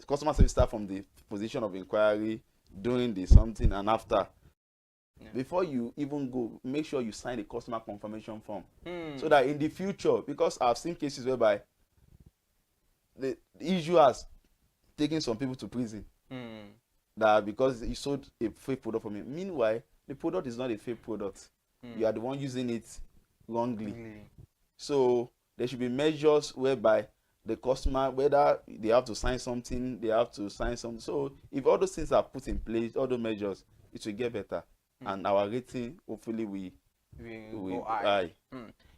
customer service start from the position of inquiry, doing the something, and after. Before you even go, make sure you sign the customer confirmation form, so that in the future, because I've seen cases whereby the issue has taken some people to prison, that because you sold a fake product for me. Meanwhile, the product is not a fake product. You are the one using it wrongly. So there should be measures whereby the customer, whether they have to sign something, they have to sign something. So if all those things are put in place, all those measures, it will get better. And our rating, hopefully, we go high.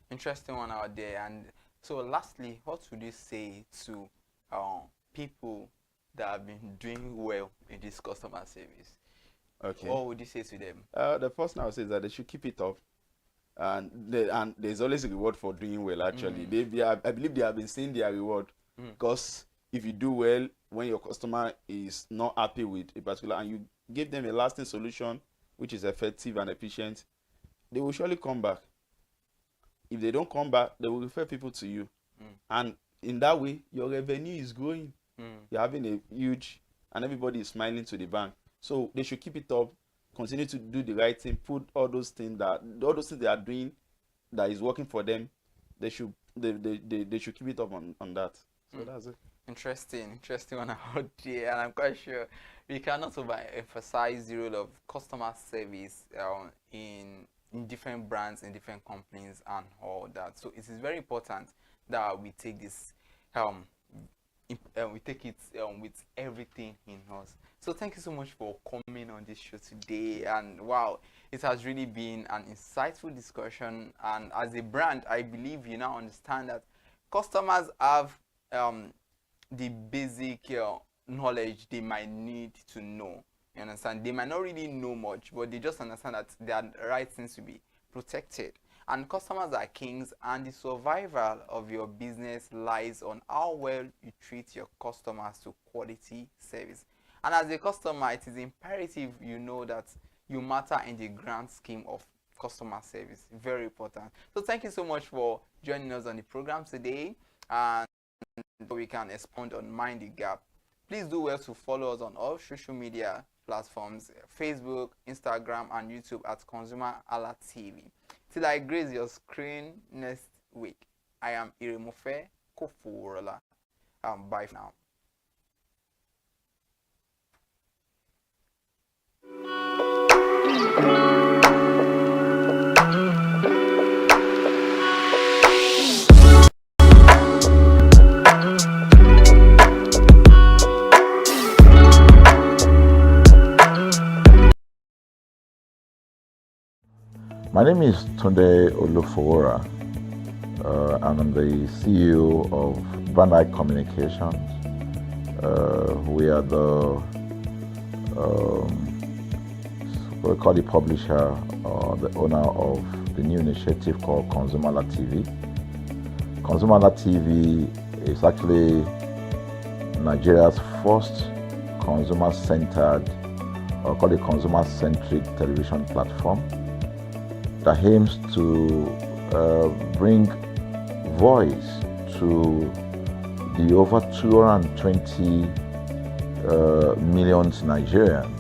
Interesting one out there. And so lastly, what would you say to people that have been doing well in this customer service? Okay. What would you say to them? The first thing I would say is that they should keep it up. And there's always a reward for doing well, actually. I believe they have been seeing their reward. Because if you do well, when your customer is not happy with a particular, and you give them a lasting solution, which is effective and efficient, they will surely come back. If they don't come back, they will refer people to you. And in that way, your revenue is growing. You're having a huge, and everybody is smiling to the bank. So they should keep it up, continue to do the right thing, put all those things they are doing that is working for them. They should keep it up on that. So that's it. Interesting one out there, and I'm quite sure we cannot overemphasize the role of customer service in different brands, in different companies, and all that. So it is very important that we take this, we take it with everything in us. So thank you so much for coming on this show today, and wow, it has really been an insightful discussion. And as a brand, I believe you now understand that customers have the basic knowledge they might need to know. You understand? They might not really know much, but they just understand that their rights needs to be protected. And customers are kings, and the survival of your business lies on how well you treat your customers to quality service. And as a customer, it is imperative you know that you matter in the grand scheme of customer service. Very important. So thank you so much for joining us on the program today, and we can expound on Mind the Gap. Please do well to follow us on all social media platforms: Facebook, Instagram, and YouTube at ConsumerHallaTV. Till I grace your screen next week, I am Iremofe Koforola. Bye for now. My name is Tunde Olufowora, and I'm the CEO of Brand Eye Communications. We are the we call the publisher or the owner of the new initiative called ConsumerHallaTV. ConsumerHallaTV is actually Nigeria's first consumer-centered, or call it consumer-centric television platform that aims to bring voice to the over 220 million Nigerians.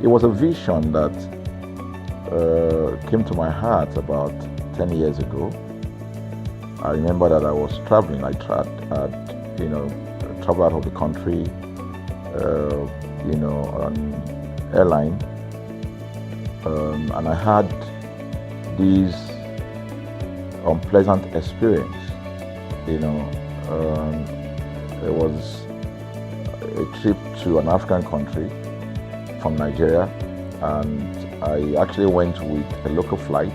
It was a vision that came to my heart about 10 years ago. I remember that I was traveling. I traveled out of the country, on airline. And I had this unpleasant experience. It was a trip to an African country from Nigeria, and I actually went with a local flight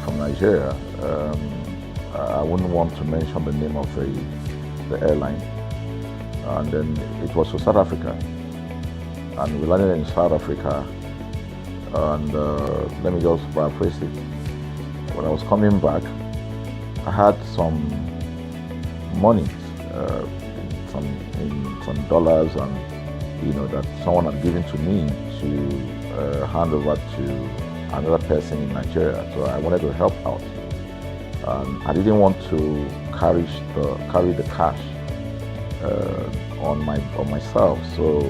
from Nigeria. I wouldn't want to mention the name of the airline. And then it was to South Africa, and we landed in South Africa. And let me just paraphrase it. When I was coming back, I had some money, some dollars, and that someone had given to me to hand over to another person in Nigeria. So I wanted to help out. I didn't want to carry the cash on myself. So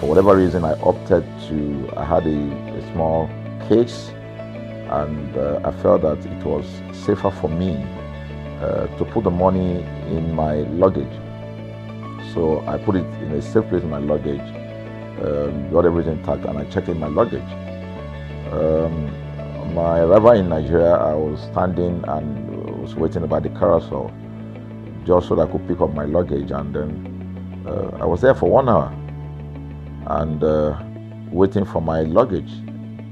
for whatever reason, I opted to. I had a small case, and I felt that it was safer for me to put the money in my luggage. So I put it in a safe place in my luggage, got everything intact, and I checked in my luggage. My arrival in Nigeria, I was standing and was waiting by the carousel just so that I could pick up my luggage, and then I was there for 1 hour and waiting for my luggage.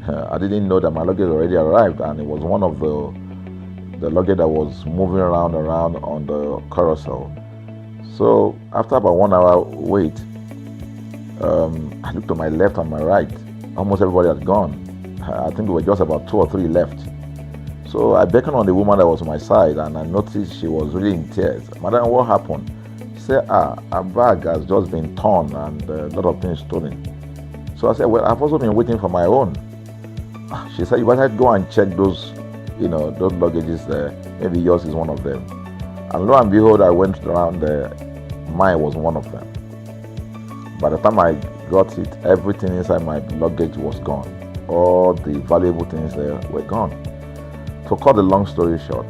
I didn't know that my luggage already arrived, and it was one of the luggage that was moving around on the carousel. So after about 1 hour wait, I looked to my left and my right. Almost everybody had gone. I think there were just about 2 or 3 left. So I beckoned on the woman that was on my side, and I noticed she was really in tears. Madam, what happened? She said, her bag has just been torn and a lot of things stolen. So I said, well, I've also been waiting for my own. She said, you better go and check those, those luggages there. Maybe yours is one of them. And lo and behold, I went around there. Mine was one of them. By the time I got it, everything inside my luggage was gone. All the valuable things there were gone. To cut the long story short,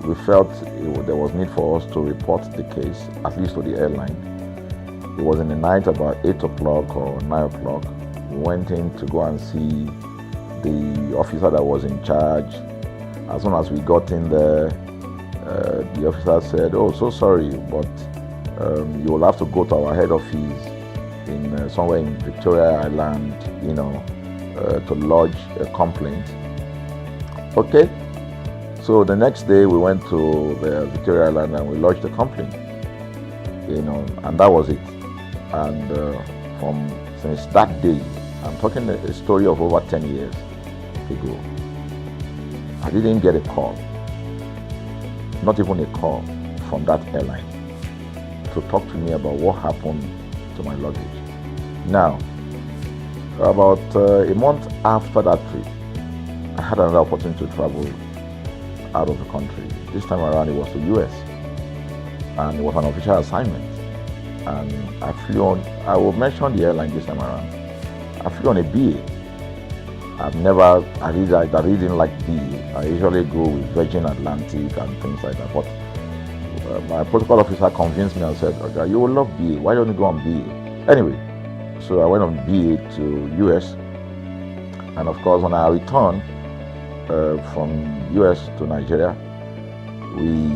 we felt there was need for us to report the case, at least to the airline. It was in the night, about 8 o'clock or 9 o'clock. We went in to go and see the officer that was in charge. As soon as we got in there, the officer said, "Oh, so sorry, but you will have to go to our head office in somewhere in Victoria Island, to lodge a complaint." Okay. So the next day we went to the Victoria Island and we lodged a complaint, and that was it. And since that day, I'm talking a story of over 10 years ago, I didn't get a call, not even a call from that airline to talk to me about what happened to my luggage. Now, about a month after that trip, I had another opportunity to travel out of the country. This time around it was to US, and it was an official assignment. And I flew on, I will mention the airline this time around. I flew on a BA. I really didn't like BA. I usually go with Virgin Atlantic and things like that. But my protocol officer convinced me and said, "Okay, you will love BA. Why don't you go on BA?" Anyway, so I went on BA to US. And of course, when I returned from US to Nigeria, we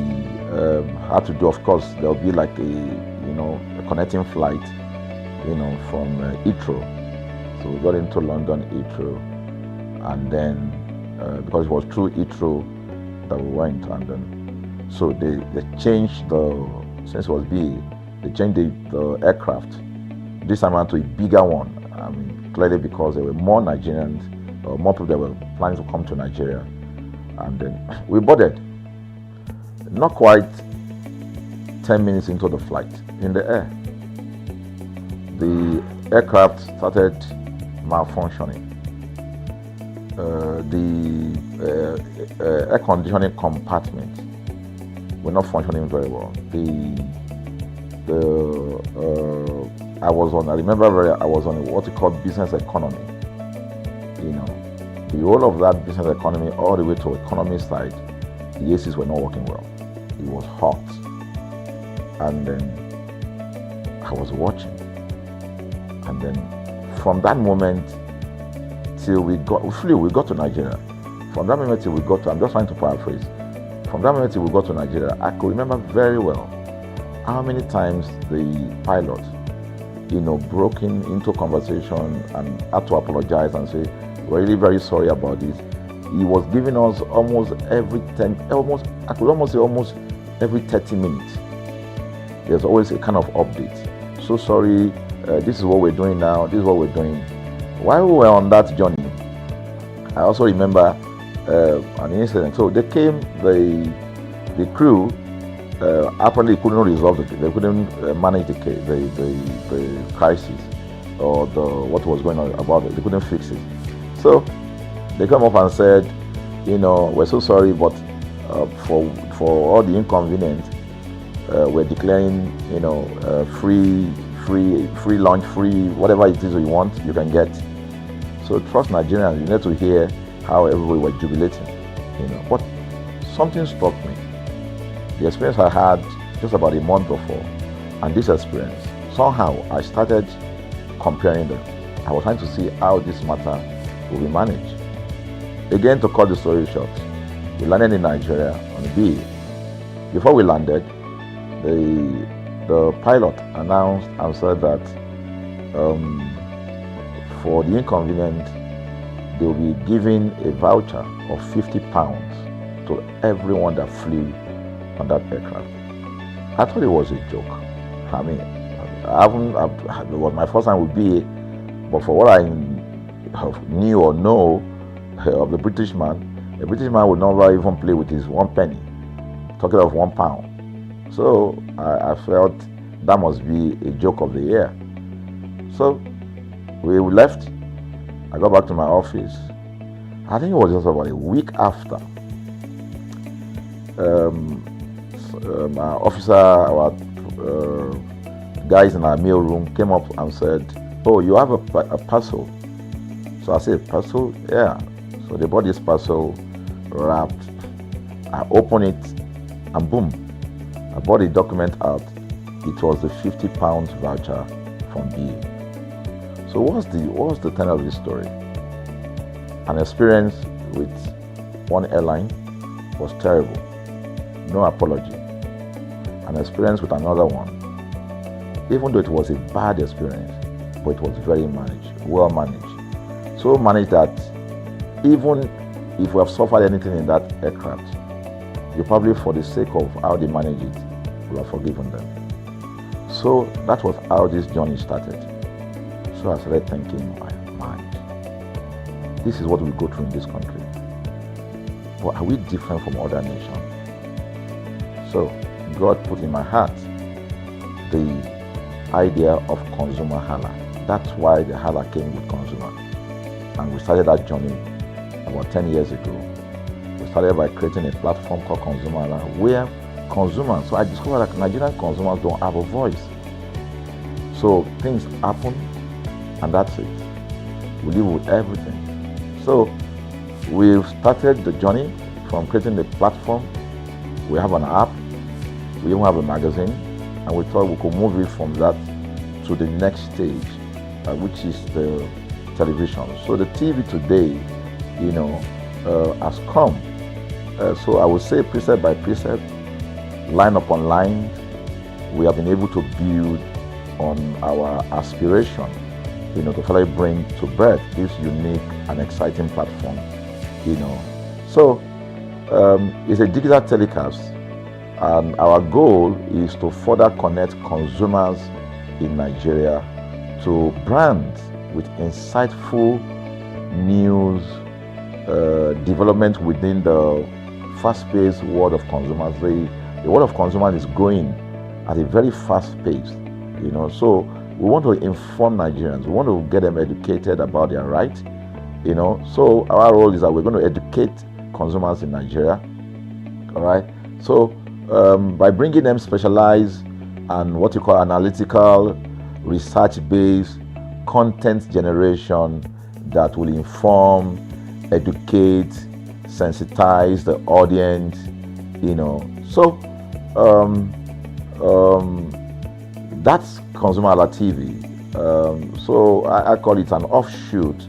had to do, of course, there'll be like a connecting flight, from Heathrow. So we got into London Heathrow, and then because it was through Heathrow that we went, and then so they changed since it was BA, they changed the aircraft this time around to a bigger one. I mean, clearly because there were more Nigerians, or more people that were planning to come to Nigeria, and then we boarded. Not quite 10 minutes into the flight, in the air, the aircraft started malfunctioning. The air conditioning compartment were not functioning very well. I was on what you call business economy. The whole of that business economy, all the way to economy side, the ACs were not working well. It was hot. And then I was watching. And then from that moment till we got to Nigeria. From that moment till we got to, I'm just trying to paraphrase. From that moment till we got to Nigeria, I could remember very well how many times the pilot, broke into conversation and had to apologize and say, "We're really very sorry about this." He was giving us almost every 30 minutes. There's always a kind of update. "So sorry, this is what we're doing now, this is what we're doing." While we were on that journey, I also remember an incident. So they came, the crew apparently couldn't resolve they couldn't manage the crisis. or what was going on about it. They couldn't fix it. So they come up and said, we're so sorry, but for all the inconvenience, we're declaring, free lunch, free whatever it is you want, you can get. So trust Nigerians, you need to hear how everybody was jubilating, But something struck me. The experience I had just about a month before, and this experience, somehow I started comparing them. I was trying to see how this matter will be managed. Again, to cut the story short, we landed in Nigeria on a BA. Before we landed, the pilot announced and said that for the inconvenient, they will be giving a voucher of £50 to everyone that flew on that aircraft. I thought it was a joke. I mean, it was my first time with BA, but for what I knew or know of the British man would never even play with his 1 penny, talking of £1. So I felt that must be a joke of the year. So we left. I got back to my office. I think it was just about a week after. Our officer, our guys in our mail room came up and said, "Oh, you have a parcel." So I said, "Parcel? Yeah." So they brought this parcel wrapped. I opened it, and boom, I brought the document out. It was the £50 voucher from BA. So what's the tenor of this story? An experience with one airline was terrible. No apology. An experience with another one, even though it was a bad experience, but it was very well managed. So managed that even if we have suffered anything in that aircraft, you probably, for the sake of how they manage it, will have forgiven them. So that was how this journey started. So I started thinking in my mind, this is what we go through in this country. But are we different from other nations? So God put in my heart the idea of ConsumerHalla. That's why the Hala came with consumer. And we started that journey about 10 years ago. We started by creating a platform called ConsumerHalla, where consumers, so I discovered that Nigerian consumers don't have a voice. So things happen, and that's it. We live with everything. So we've started the journey from creating the platform. We have an app, we even have a magazine, and we thought we could move it from that to the next stage, which is the television. So the TV today, has come. So I would say precept by precept, line upon line, we have been able to build on our aspiration, to finally bring to birth this unique and exciting platform, So it's a digital telecast, and our goal is to further connect consumers in Nigeria to brands with insightful news, development within the fast-paced world of consumers. The world of consumers is growing at a very fast pace, So we want to inform Nigerians. We want to get them educated about their rights, So our role is that we're going to educate consumers in Nigeria, all right? So by bringing them specialized and what you call analytical, research-based content generation that will inform, educate, sensitize the audience, So that's ConsumerHallaTV. So I call it an offshoot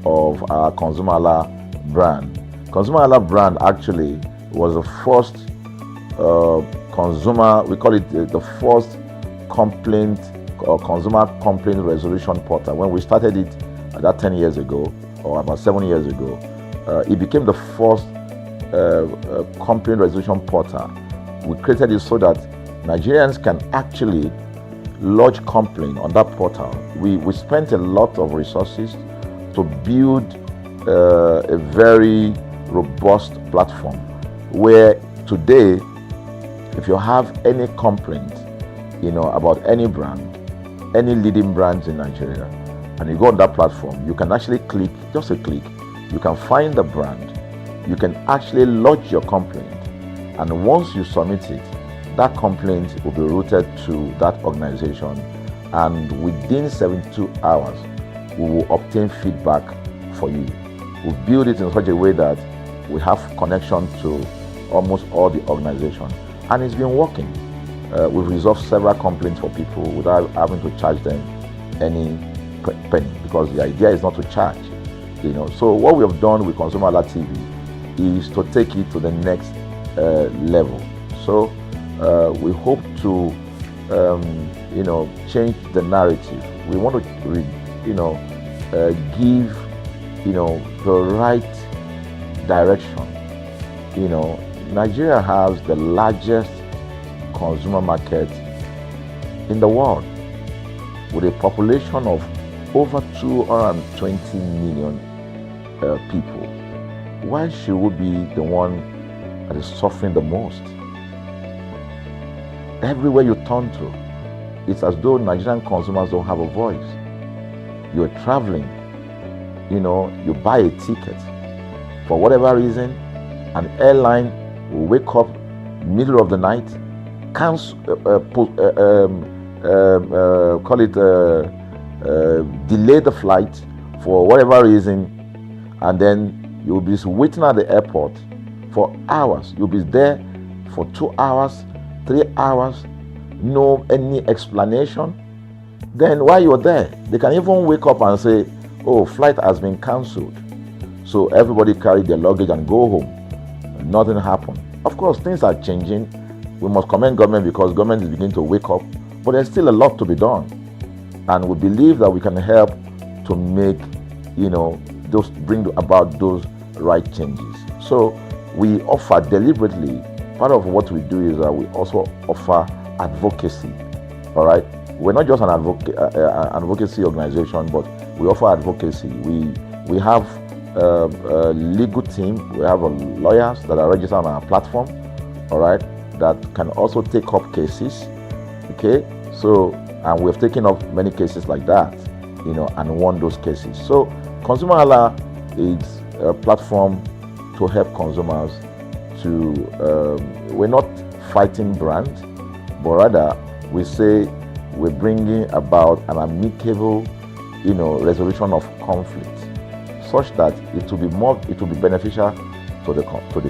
of our ConsumerHalla brand. ConsumerHalla brand actually was the first we call it the first complaint or consumer complaint resolution portal. When we started it about 10 years ago, or about 7 years ago, it became the first complaint resolution portal. We created it so that Nigerians can actually lodge complaint on that portal. We spent a lot of resources to build a very robust platform where today, if you have any complaint, about any brand, any leading brands in Nigeria, and you go on that platform, you can actually click, just a click, you can find the brand, you can actually lodge your complaint, and once you submit it, that complaint will be routed to that organization, and within 72 hours, we will obtain feedback for you. We build it in such a way that we have connection to almost all the organizations, and it's been working. We've resolved several complaints for people without having to charge them any penny, because the idea is not to charge. So what we have done with ConsumerHallaTV is to take it to the next level. So we hope to change the narrative. We want to give the right direction. Nigeria has the largest consumer market in the world, with a population of over 220 million people. Why should we be the one that is suffering the most? Everywhere you turn to, it's as though Nigerian consumers don't have a voice. You're traveling, you buy a ticket. For whatever reason, an airline will wake up middle of the night, delay the flight for whatever reason, and then you'll be waiting at the airport for hours. You'll be there for 2 hours, 3 hours, no any explanation. Then while you're there, they can even wake up and say, oh, flight has been cancelled. So everybody carry their luggage and go home. Nothing happened. Of course, things are changing. We must commend government, because government is beginning to wake up, but there's still a lot to be done. And we believe that we can help to make, bring about those right changes. So we offer deliberately, part of what we do is that we also offer advocacy. All right. We're not just an advocacy organization, but we offer advocacy. We have a legal team. We have lawyers that are registered on our platform, all right, that can also take up cases. Okay. So, and we've taken up many cases like that, and won those cases. So ConsumerHalla is a platform to help consumers to, we're not fighting brand, but rather we say we're bringing about an amicable, resolution of conflict, such that it will be beneficial to the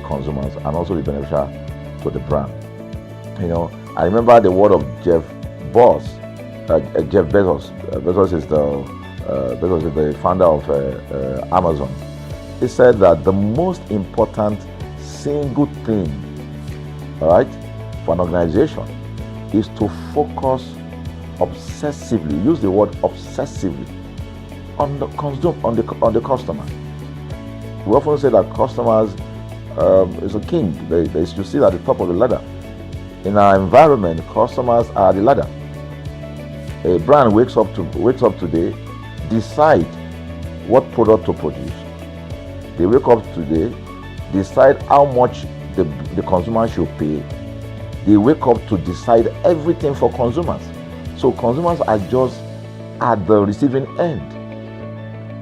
consumers and also be beneficial to the brand. I remember the word of Jeff Bezos. Bezos is the founder of Amazon. He said that the most important single thing, all right, for an organization is to focus obsessively, use the word obsessively, on the customer. We often say that customers is a king. They should sit at the top of the ladder. In our environment, customers are the ladder. A brand wakes up today, decide what product to produce. They wake up today, decide how much the consumer should pay. They wake up to decide everything for consumers. So consumers are just at the receiving end,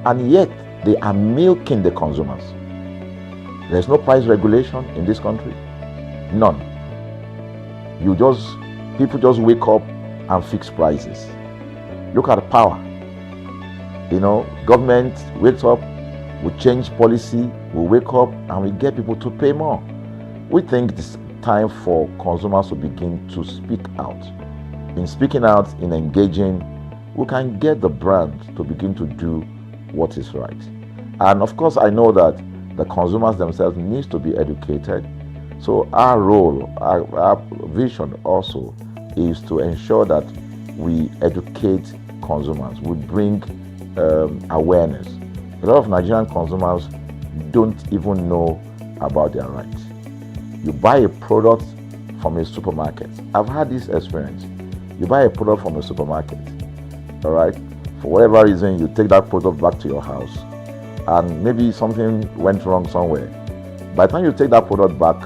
and yet they are milking the consumers. There's no price regulation in this country, none. People just wake up and fix prices. Look at the power. Government wakes up, we change policy, we wake up and we get people to pay more. We think it's time for consumers to begin to speak out. In speaking out, in engaging, we can get the brand to begin to do what is right. And of course, I know that the consumers themselves need to be educated. So our role, our vision also is to ensure that we educate consumers. We bring awareness. A lot of Nigerian consumers don't even know about their rights. You buy a product from a supermarket. I've had this experience. You buy a product from a supermarket, all right? For whatever reason, you take that product back to your house, and maybe something went wrong somewhere. By the time you take that product back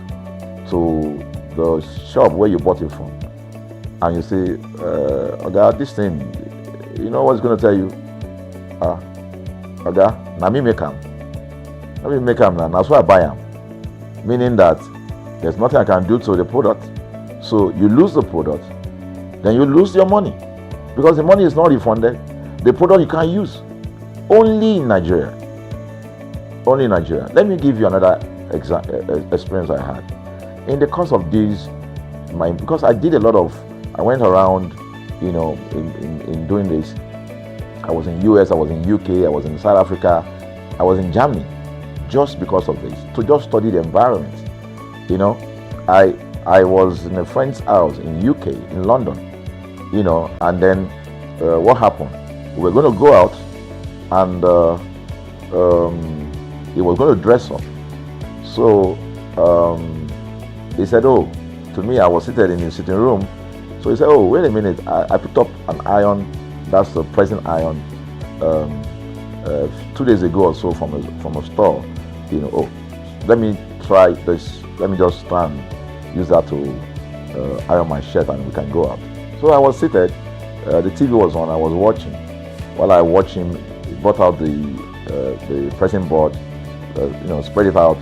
to the shop where you bought it from, and you say, okay, this thing, you know what's going to tell you? na me make am. Na me make am now. That's why I buy am. Meaning that there's nothing I can do to the product. So you lose the product, then you lose your money. Because the money is not refunded. The product you can't use. Only in Nigeria. Only in Nigeria. Let me give you another experience I had. In the course of this, because I did a lot of, I went around, you know, in doing this. I was in US, I was in UK, I was in South Africa, I was in Germany, just because of this, to just study the environment. You know, I was in a friend's house in UK, in London, you know, and then what happened? We were going to go out, and he was going to dress up. So he said, oh, to me, I was seated in his sitting room. So he said, oh, wait a minute, I picked up an iron, that's the pressing iron, 2 days ago or so from a store. You know, oh, let me try this, let me just try and use that to iron my shirt and we can go out. So I was seated, the TV was on, I was watching. While I watched him, he brought out the pressing board, you know, spread it out,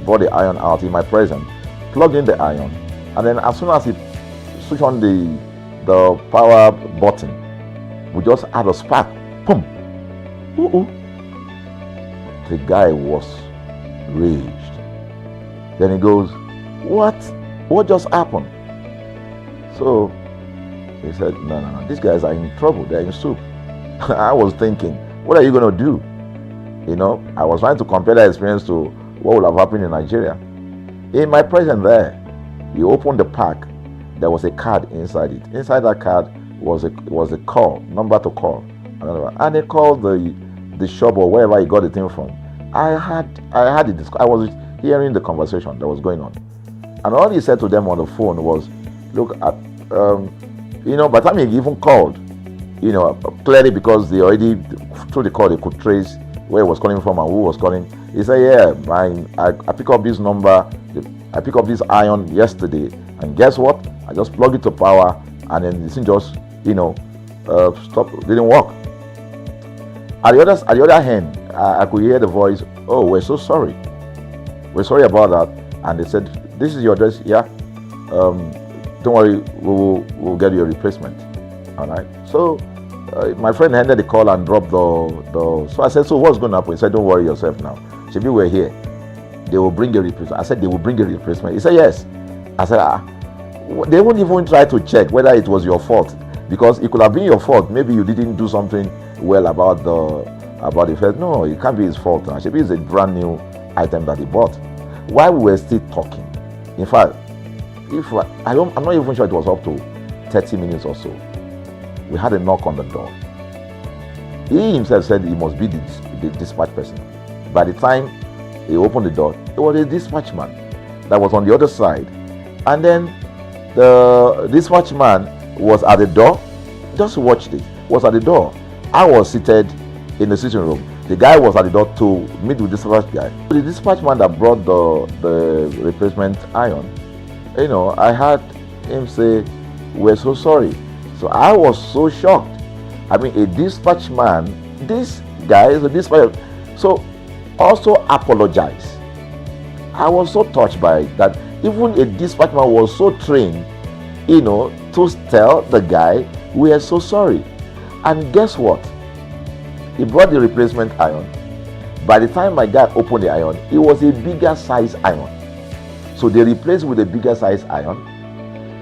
brought the iron out in my presence, plugged in the iron, and then as soon as he switched on the power button, we just had a spark. Boom! The guy was raged. Then he goes, what just happened? So he said, no, these guys are in trouble, they're in soup. I was thinking, what are you going to do? You know, I was trying to compare that experience to what would have happened in Nigeria. In my presence there, he opened the pack, there was a card inside it. Inside that card was a call, number to call. And they called the shop or wherever he got the thing from. I was hearing the conversation that was going on. And all he said to them on the phone was, look, you know, by the time he even called, you know, clearly because they already, through the call, they could trace where he was calling from and who was calling. He said, yeah, I picked up this number, I picked up this iron yesterday, and guess what? I just plugged it to power, and then this thing just, you know, didn't work. At the other hand, I could hear the voice, oh, we're so sorry. We're sorry about that. And they said, this is your address, yeah. Don't worry, we'll get you a replacement. All right. So my friend ended the call and dropped the. So I said, so what's going to happen? He said, don't worry yourself now. Should we're here. They will bring a replacement. I said, they will bring a replacement. He said, yes. I said, they won't even try to check whether it was your fault, because it could have been your fault. Maybe you didn't do something well about the first. No, it can't be his fault. Maybe it's a brand new item that he bought. While we were still talking, in fact, I'm not even sure it was up to 30 minutes or so, we had a knock on the door. He himself said he must be the dispatch person. By the time he opened the door, it was a dispatch man that was on the other side. And then the dispatch man was at the door. Just watch this. Was at the door. I was seated in the sitting room. The guy was at the door to meet with the dispatch guy. The dispatch man that brought the replacement iron, you know, I heard him say, we're so sorry. So I was so shocked. I mean, a dispatch man, this guy is a dispatch, so also apologize. I was so touched by it that even a dispatch man was so trained, you know, to tell the guy, we are so sorry. And guess what? He brought the replacement iron. By the time my guy opened the iron, it was a bigger size iron. So they replaced with a bigger size iron.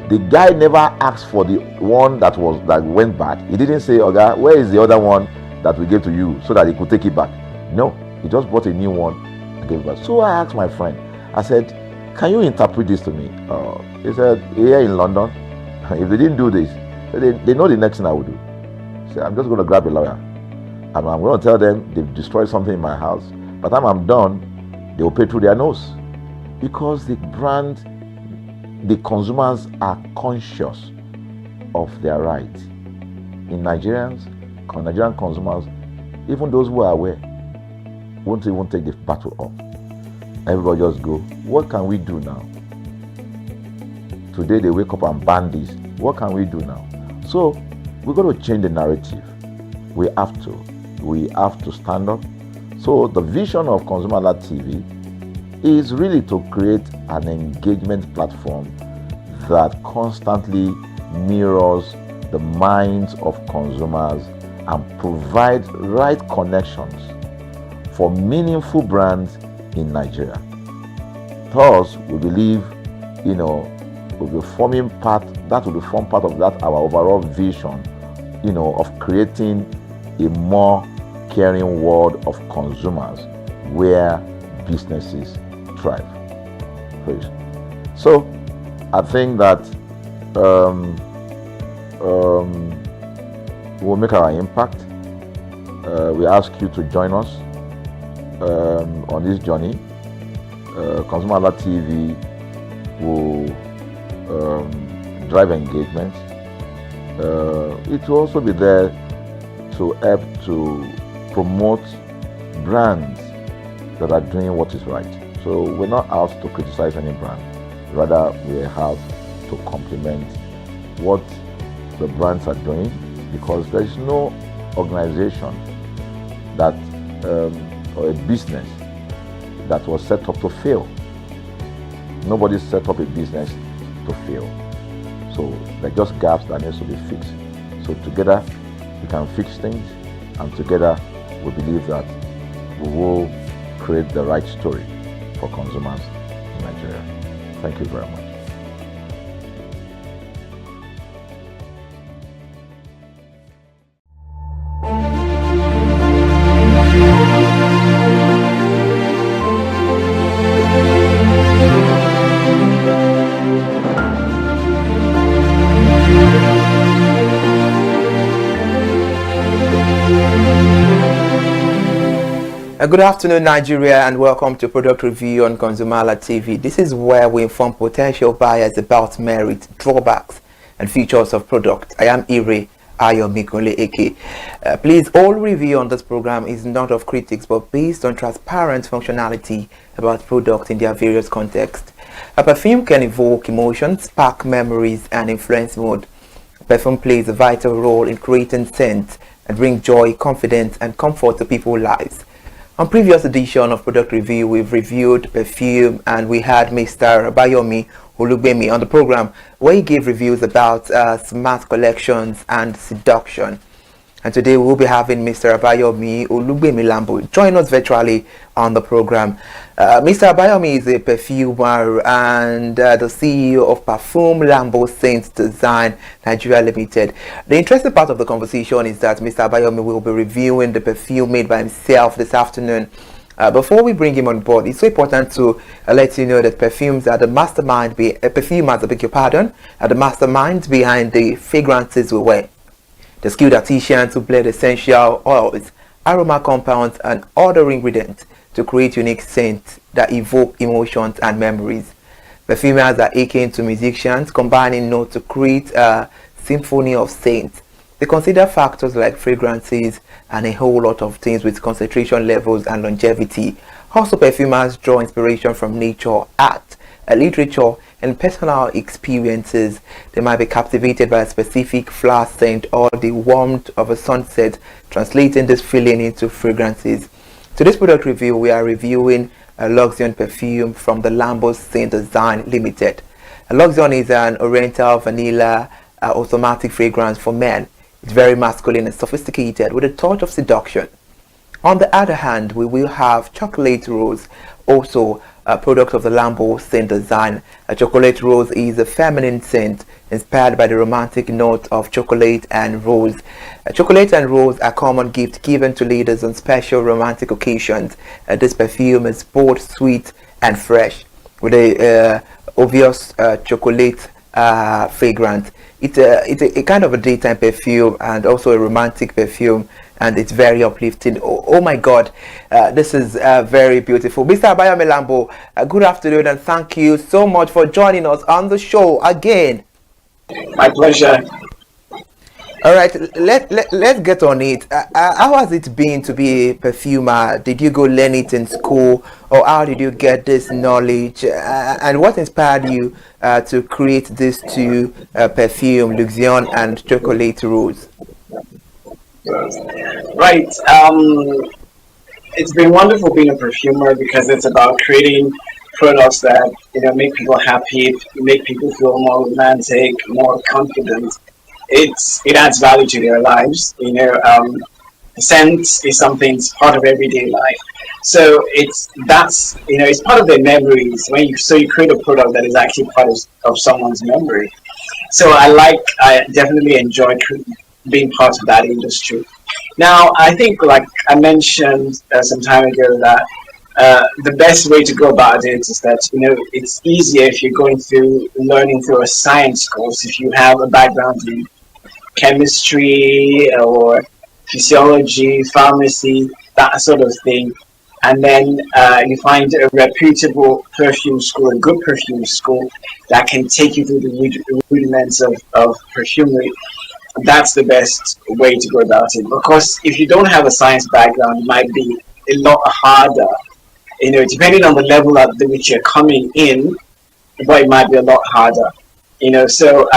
The guy never asked for the one that went bad. He didn't say, okay, where is the other one that we gave to you, so that he could take it back. No, he just bought a new one and gave it back. So I asked my friend, I said, can you interpret this to me? He said, here in London, if they didn't do this, they know the next thing I would do. So I'm just going to grab a lawyer and I'm going to tell them they've destroyed something in my house. By the time I'm done, they will pay through their nose. Because the consumers are conscious of their rights. In Nigerian consumers, even those who are aware, won't even take the battle up. Everybody just go, what can we do now? Today they wake up and ban this. What can we do now? So we're going to change the narrative. We have to. we have to stand up. So the vision of ConsumerHallaTV is really to create an engagement platform that constantly mirrors the minds of consumers and provide right connections for meaningful brands in Nigeria. Thus, we believe, will be forming part, that will be form part of that our overall vision, of creating a more caring world of consumers where businesses thrive. Please. So, I think that we'll make our impact. We ask you to join us on this journey. ConsumerHallaTV will drive engagement. It will also be there to help to promote brands that are doing what is right. So we're not out to criticize any brand. Rather, we have to complement what the brands are doing, because there is no organization that or a business that was set up to fail. Nobody set up a business to fail. So there are just gaps that needs to be fixed. So together we can fix things, and together we believe that we will create the right story for consumers in Nigeria. Thank you very much. Good afternoon, Nigeria, and welcome to Product Review on ConsumerHallaTV. This is where we inform potential buyers about merit, drawbacks, and features of product. I am Ire Ayomikole Eke. Please, all review on this program is not of critics, but based on transparent functionality about products in their various contexts. A perfume can evoke emotions, spark memories, and influence mood. Perfume plays a vital role in creating scents and bring joy, confidence, and comfort to people's lives. On previous edition of Product Review, we've reviewed perfume, and we had Mr. Abayomi Olugbemi on the program, where he gave reviews about smart collections and seduction. And today we'll be having Mr. Abayomi Olugbemi Lambo join us virtually on the program. Mr. Abayomi is a perfumer and the CEO of Parfum Lambo Saints Design Nigeria Limited. The interesting part of the conversation is that Mr. Abayomi will be reviewing the perfume made by himself this afternoon. Before we bring him on board, it's so important to let you know that perfumes are the mastermind, perfumers, I beg your pardon, are the masterminds behind the fragrances we wear. The skilled artisans who blend essential oils, aroma compounds, and other ingredients to create unique scents that evoke emotions and memories. Perfumers are akin to musicians, combining notes to create a symphony of scents. They consider factors like fragrances and a whole lot of things with concentration levels and longevity. Also, perfumers draw inspiration from nature, art, literature, and personal experiences. They might be captivated by a specific flower scent or the warmth of a sunset, translating this feeling into fragrances. Today's product review, we are reviewing a Luxion perfume from the Lambo Saint Design Limited. A Luxion is an oriental vanilla automatic fragrance for men. It's very masculine and sophisticated with a touch of seduction. On the other hand, we will have Chocolate Rose, also a product of the Lambo Saint Design. A Chocolate Rose is a feminine scent inspired by the romantic note of chocolate and rose. Chocolate and rose are common gifts given to ladies on special romantic occasions. This perfume is both sweet and fresh with a obvious chocolate fragrance. It's a kind of a daytime perfume and also a romantic perfume, and it's very uplifting. Oh my God, this is very beautiful. Mr. Abayomi Lambo, good afternoon, and thank you so much for joining us on the show again. My pleasure. All right, let's get on it. How has it been to be a perfumer? Did you go learn it in school, or how did you get this knowledge? And what inspired you to create these two perfume, Luxion and Chocolate Rose? Right. It's been wonderful being a perfumer because it's about creating products that make people happy, make people feel more romantic, more confident. It adds value to their lives. Scent is something that's part of everyday life. So it's part of their memories. You create a product that is actually part of someone's memory. So I definitely enjoy being part of that industry. Now, I think, like I mentioned some time ago, that the best way to go about it is that it's easier if you're going through learning through a science course. If you have a background in chemistry or physiology, pharmacy, that sort of thing, and then you find a reputable perfume school, a good perfume school that can take you through the rudiments of perfumery. That's the best way to go about it. Because if you don't have a science background, it might be a lot harder. Depending on the level at which you're coming in, but it might be a lot harder. So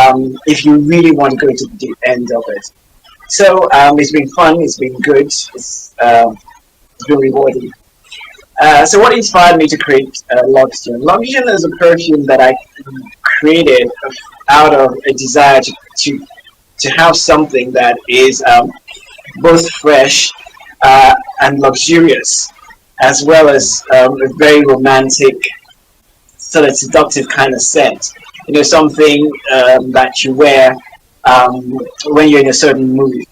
if you really want to go to the deep end of it. So it's been fun. It's been good. It's been rewarding. So what inspired me to create Luxion? Luxion is a perfume that I created out of a desire to have something that is both fresh and luxurious, as well as a very romantic, sort of seductive kind of scent. Something that you wear when you're in a certain mood.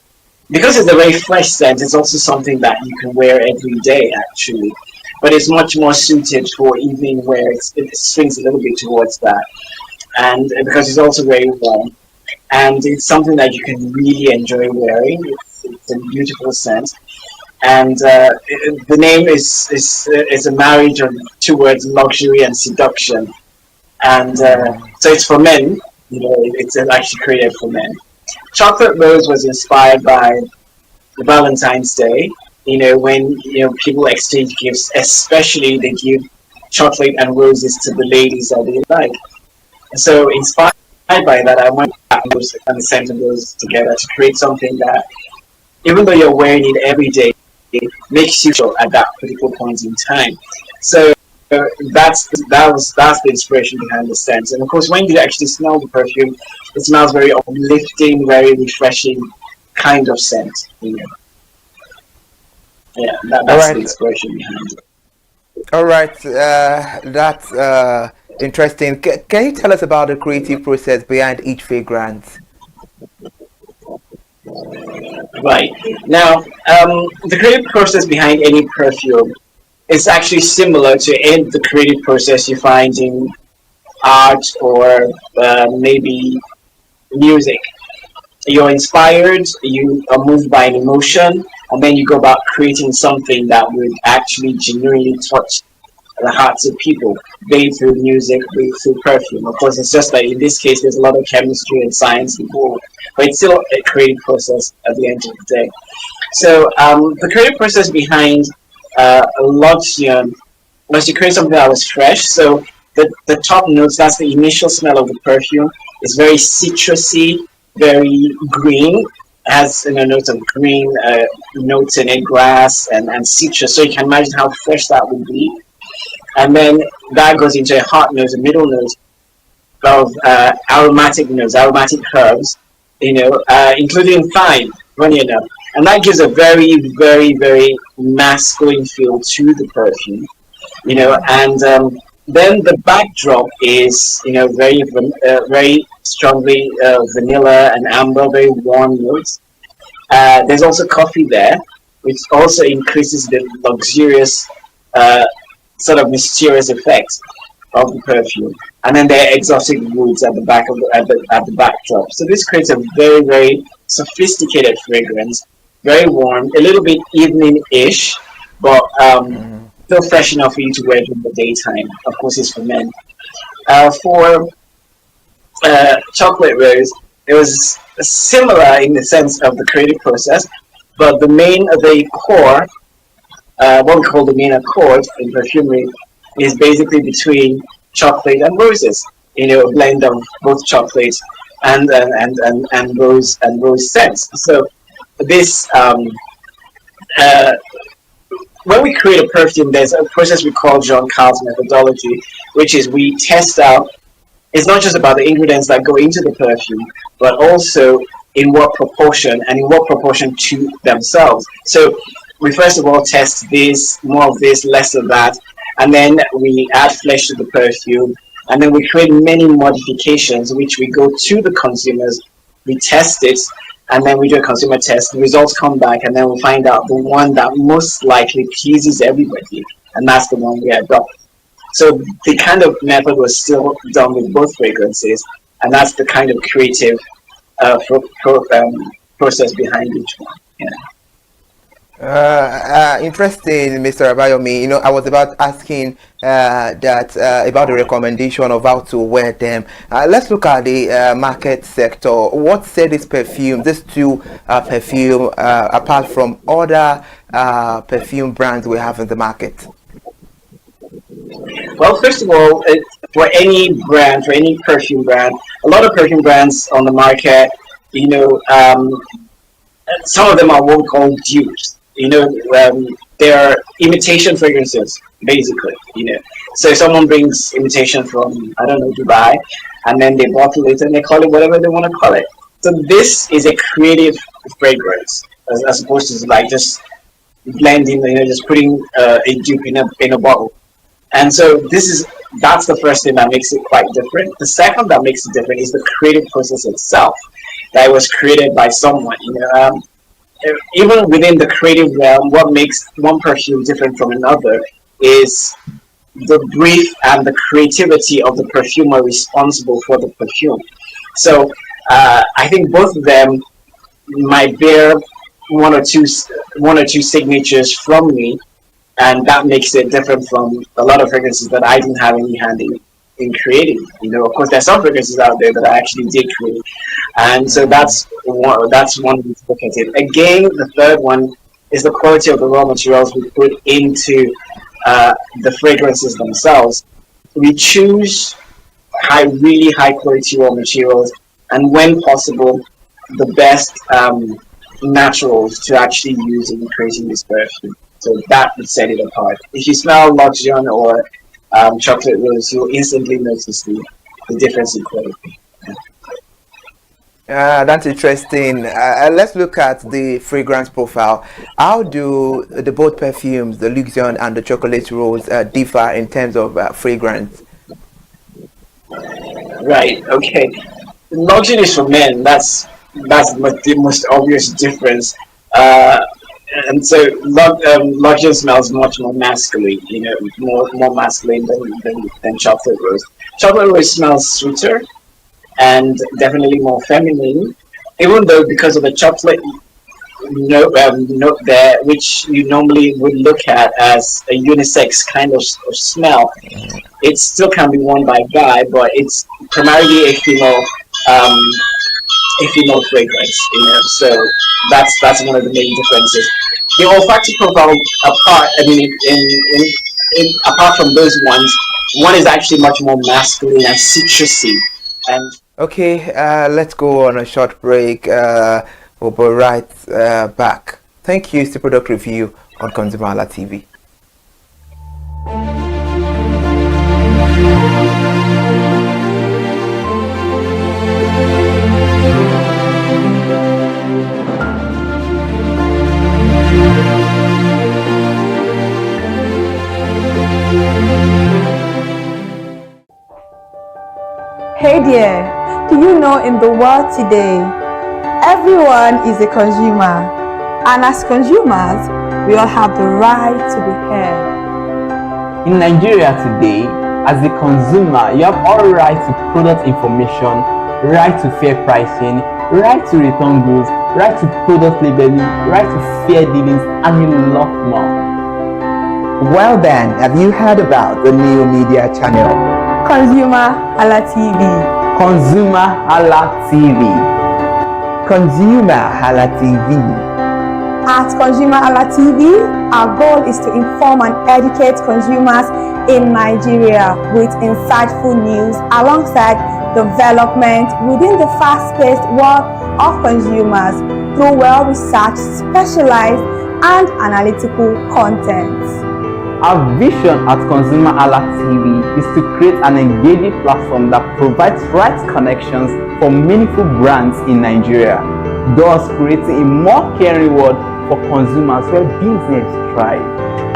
Because it's a very fresh scent, it's also something that you can wear every day, actually. But it's much more suited for evening wear. It swings a little bit towards that. And because it's also very warm. And it's something that you can really enjoy wearing. It's a beautiful scent. And the name is a marriage of two words, luxury and seduction. And so it's for men. It's actually created for men. Chocolate Rose was inspired by Valentine's Day. When people exchange gifts, especially they give chocolate and roses to the ladies that they like. So inspired by that, I went and the scent of those together to create something that, even though you're wearing it every day, it makes you feel at that particular point in time. So that's the inspiration behind the scent. And of course, when you actually smell the perfume, it smells very uplifting, very refreshing kind of scent. Yeah, that's the inspiration behind it. All right, that's interesting. Can you tell us about the creative process behind each fragrance? Right. Now, the creative process behind any perfume is actually similar to the creative process you find in art or maybe music. You're inspired, you are moved by an emotion, and then you go about creating something that would actually genuinely touch the hearts of people, be it through music, be it through perfume. Of course, it's just that in this case, there's a lot of chemistry and science involved, but it's still a creative process at the end of the day. So the creative process behind Luxion was to create something that was fresh. So the top notes, that's the initial smell of the perfume, is very citrusy, very green, has notes of green, notes in it, grass and citrus. So you can imagine how fresh that would be. And then that goes into a hot nose, a middle nose of aromatic notes, aromatic herbs, including thyme, funny enough. And that gives a very, very, very masculine feel to the perfume, and then the backdrop is, very strongly vanilla and amber, very warm notes. There's also coffee there, which also increases the luxurious, sort of mysterious effect of the perfume. And then there are exotic woods at the back of at the backdrop. So this creates a very, very sophisticated fragrance, very warm, a little bit evening-ish, but still fresh enough for you to wear during the daytime. Of course, it's for men. For Chocolate Rose, it was similar in the sense of the creative process, but the core, what we call the main accord in perfumery, is basically between chocolate and roses. A blend of both chocolate and rose scents. So this when we create a perfume, there's a process we call John Carl's methodology, which is we test out. It's not just about the ingredients that go into the perfume, but also in what proportion and in what proportion to themselves. So we first of all test this, more of this, less of that, and then we add flesh to the perfume, and then we create many modifications, which we go to the consumers, we test it, and then we do a consumer test. The results come back, and then we find out the one that most likely pleases everybody, and that's the one we adopt. So the kind of method was still done with both fragrances, and that's the kind of creative process behind each one. Yeah. Interesting, Mr. Abayomi. You know, I was about asking that about the recommendation of how to wear them. Let's look at the market sector. What set this perfume, these two perfume, apart from other perfume brands we have in the market? Well, first of all, for any brand, for any perfume brand, a lot of perfume brands on the market, you know, some of them are what we call dupes. You know, they're imitation fragrances, basically. You know, so if someone brings imitation from, I don't know, Dubai, and then they bottle it and they call it whatever they want to call it. So this is a creative fragrance, as opposed to like just blending, you know, just putting a dupe in a bottle. And so that's the first thing that makes it quite different. The second that makes it different is the creative process itself, that was created by someone. You know, even within the creative realm, what makes one perfume different from another is the brief and the creativity of the perfumer responsible for the perfume. So I think both of them might bear one or two signatures from me, and that makes it different from a lot of fragrances that I didn't have any hand in creating. You know, of course, there's some fragrances out there that I actually did create, and so that's one way to look at it. Again, the third one is the quality of the raw materials we put into the fragrances themselves. We choose really high quality raw materials, and when possible, the best naturals to actually use in creating this perfume. So that would set it apart. If you smell Luxion or Chocolate Rose, you'll instantly notice the difference in quality. That's interesting. Let's look at the fragrance profile. How do the both perfumes, the Luxion and the Chocolate Rose, differ in terms of fragrance? Right. Okay. Luxion is for men. That's the most obvious difference. And so Luxion smells much more masculine, you know, more masculine than Chocolate Rose. Chocolate Rose smells sweeter and definitely more feminine, even though because of the chocolate note there, which you normally would look at as a unisex kind of smell, it still can be worn by a guy, but it's primarily a female fragrance, you know. So that's one of the main differences. The olfactory profile apart, I mean, apart from those ones, one is actually much more masculine and citrusy. And okay, let's go on a short break. We'll be right back. Thank you. It's the product review on ConsumerHallaTV. Hey there, do you know in the world today, everyone is a consumer, and as consumers, we all have the right to be heard. In Nigeria today, as a consumer, you have all right to product information, right to fair pricing, right to return goods, right to product labeling, right to fair dealings, and a lot more. Well then, have you heard about the new media channel? ConsumerHallaTV. ConsumerHallaTV. ConsumerHallaTV. At ConsumerHallaTV, our goal is to inform and educate consumers in Nigeria with insightful news alongside development within the fast-paced world of consumers. through well-researched, specialized, and analytical content. Our vision at ConsumerHallaTV is to create an engaging platform that provides right connections for meaningful brands in Nigeria, thus creating a more caring world for consumers where business thrive.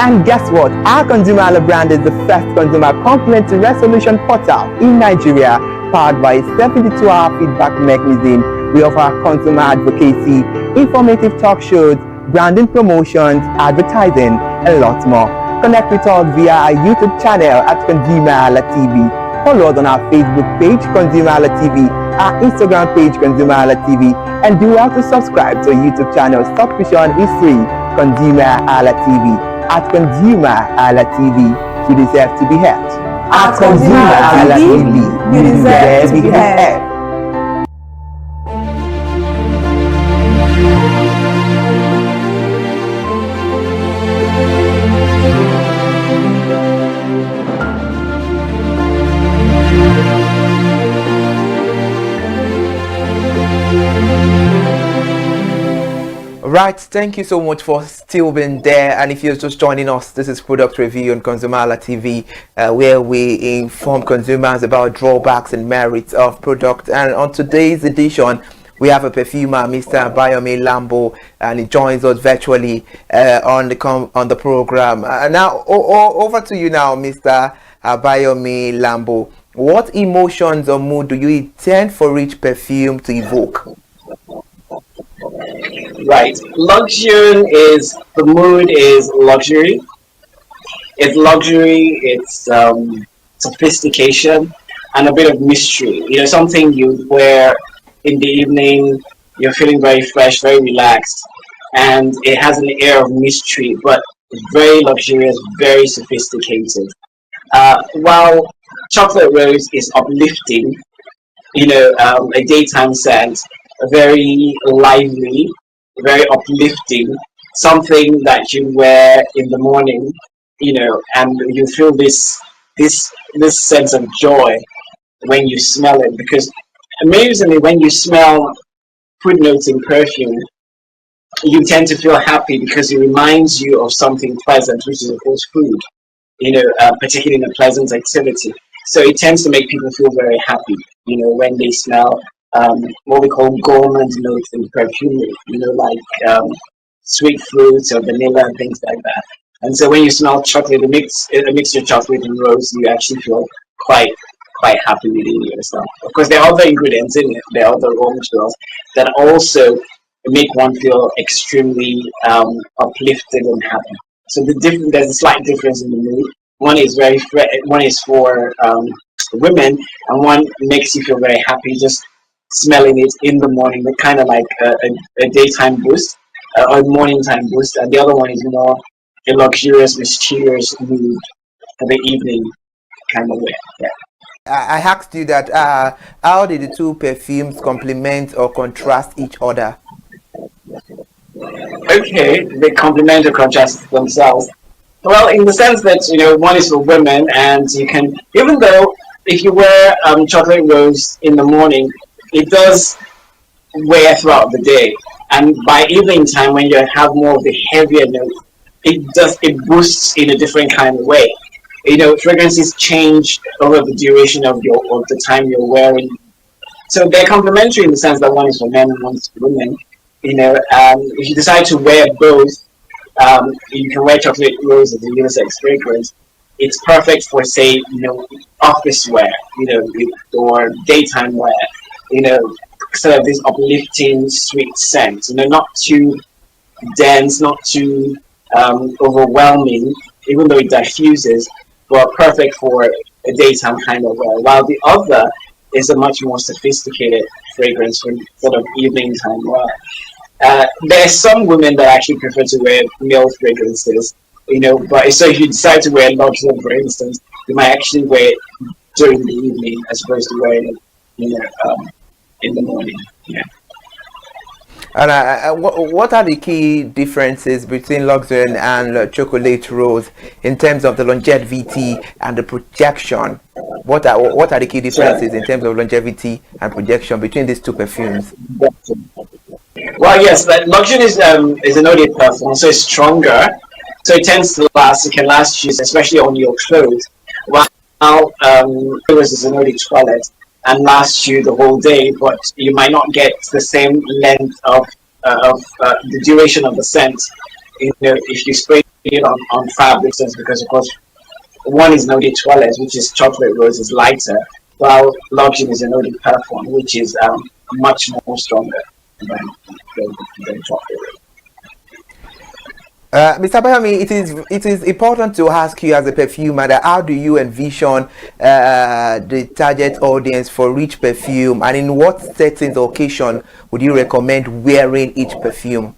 And guess what? Our Consumer Hala brand is the first consumer complaint resolution portal in Nigeria, powered by a 72-hour feedback mechanism. We offer consumer advocacy, informative talk shows, branding promotions, advertising, and a lot more. Connect with us via our YouTube channel at ConsumerHallaTV. Follow us on our Facebook page, ConsumerHallaTV, our Instagram page, ConsumerHallaTV, and do well to subscribe to our YouTube channel. Subscription is free. ConsumerHallaTV. At ConsumerHallaTV, you deserve to be heard. At ConsumerHallaTV, you deserve to be heard. Right, thank you so much for still being there. And if you're just joining us, this is Product Review on ConsumerHallaTV, where we inform consumers about drawbacks and merits of product. And on today's edition, we have a perfumer, Mr. Abayomi Lambo, and he joins us virtually on the program. Now, over to you now, Mr. Abayomi Lambo. What emotions or mood do you intend for each perfume to evoke? Right. Luxury is, the mood is luxury. It's luxury, it's sophistication, and a bit of mystery. You know, something you wear in the evening, you're feeling very fresh, very relaxed, and it has an air of mystery, but very luxurious, very sophisticated. While Chocolate Rose is uplifting, you know, a daytime scent, very lively, very uplifting, something that you wear in the morning, you know, and you feel this sense of joy when you smell it. Because amazingly, when you smell food notes in perfume, you tend to feel happy because it reminds you of something pleasant, which is of course food, you know, particularly in a pleasant activity. So it tends to make people feel very happy, you know, when they smell what we call gourmand notes in perfumery, you know, like sweet fruits or vanilla and things like that. And so when you smell chocolate, a mixture of chocolate and rose, you actually feel quite happy within yourself. Of course, there are other ingredients in it. There are other raw materials that also make one feel extremely uplifted and happy. So there's a slight difference in the mood. One is one is for women, and one makes you feel very happy just smelling it in the morning, kind of like a daytime boost or morning time boost, and the other one is more a luxurious, mysterious mood for the evening kind of way. Yeah. I asked you that how did the two perfumes complement or contrast each other? Okay, they complement or contrast themselves. Well, in the sense that, you know, one is for women, and you can, even though if you wear Chocolate Rose in the morning, it does wear throughout the day, and by evening time when you have more of the heavier note, it boosts in a different kind of way. You know, fragrances change over the duration of the time you're wearing. So they're complementary in the sense that one is for men and one is for women. You know, if you decide to wear both, you can wear Chocolate Rose as a unisex fragrance. It's perfect for, say, you know, office wear, you know, or daytime wear. You know, sort of this uplifting, sweet scent. You know, not too dense, not too overwhelming, even though it diffuses, but perfect for a daytime kind of wear. While the other is a much more sophisticated fragrance for sort of evening time wear. There are some women that actually prefer to wear male fragrances, you know, but so if you decide to wear luxury, for instance, you might actually wear it during the evening as opposed to wearing it, you know, in the morning. Yeah. And what are the key differences between Luxurian and Chocolate Rose in terms of the longevity and the projection? What are the key differences in terms of longevity and projection between these two perfumes? Well, yes, but luxury is an OD perfume, so it's stronger. So it tends to last. It can last you, especially on your clothes. While yours is an OD toilet and lasts you the whole day, but you might not get the same length of the duration of the scent. You know, if you spray it on fabrics, because of course one is an OD toilet, which is chocolate rose, is lighter, while luxury is an OD perfume, which is much more stronger than chocolate rose. Mr. Bayami, it is important to ask you as a perfumer that how do you envision the target audience for each perfume, and in what settings or occasion would you recommend wearing each perfume?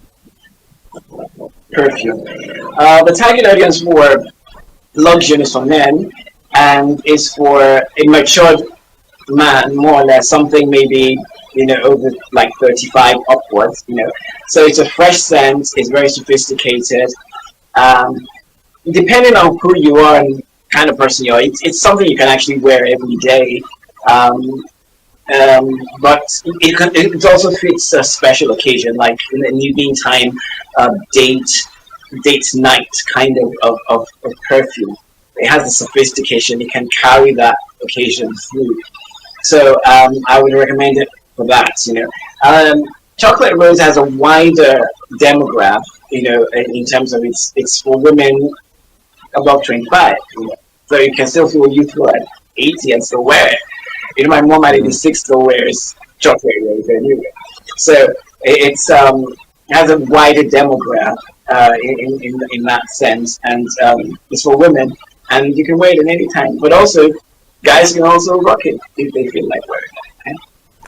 Perfume. The target audience for luxury is for men, and is for a matured man, more or less, something maybe over like 35 upwards. So it's a fresh scent. It's very sophisticated. Depending on who you are and kind of person you are, it's something you can actually wear every day. But it also fits a special occasion, like in the evening time, date night kind of perfume. It has the sophistication. It can carry that occasion through. So I would recommend it for that. Chocolate Rose has a wider demographic. In terms of it's for women above 25. So you can still feel youthful at 80 and still wear it. My mom at 86 still wears chocolate rose anyway. So it has a wider demographic in that sense, and it's for women, and you can wear it at any time. But also, guys can also rock it if they feel like wearing it.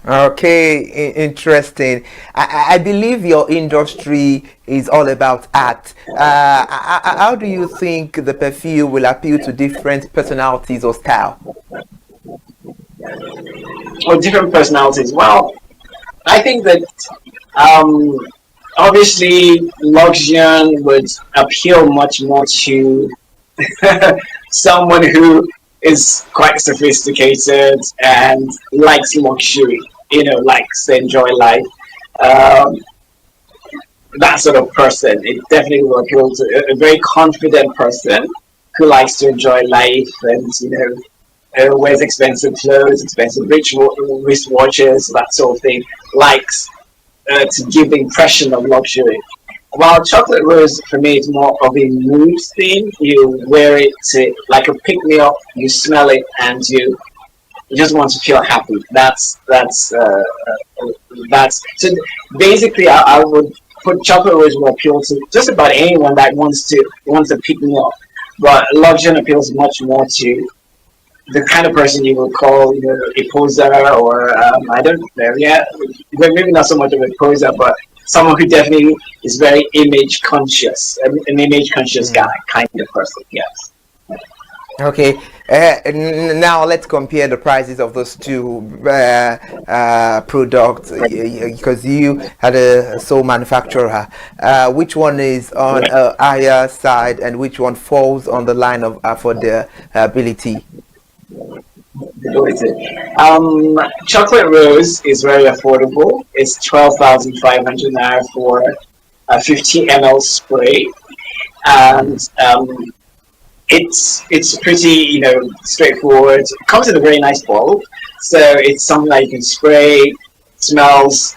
Okay, interesting. I believe your industry is all about art. How do you think the perfume will appeal to different personalities or style? Or different personalities. Well, I think that obviously luxury would appeal much more to someone who is quite sophisticated and likes luxury, likes to enjoy life. That sort of person. It definitely will appeal to a very confident person who likes to enjoy life and, wears expensive clothes, expensive wristwatches, that sort of thing, likes to give the impression of luxury. While chocolate rose, for me, is more of a mood thing. You wear it like a pick-me-up, you smell it, and you just want to feel happy. That's so basically I would put chocolate rose will appeal to just about anyone that wants to pick me up. But luxury appeals much more to the kind of person you would call a poser, or I don't know, maybe not so much of a poser, but someone who definitely is very image conscious, an image conscious guy kind of person. Yes. Okay, now let's compare the prices of those two products, because you had a sole manufacturer. Which one is on a higher side and which one falls on the line of affordability? Chocolate Rose is very affordable. It's 12,500 naira for a 50 ml spray, and it's pretty straightforward. It comes in a very nice bottle, so it's something that you can spray. Smells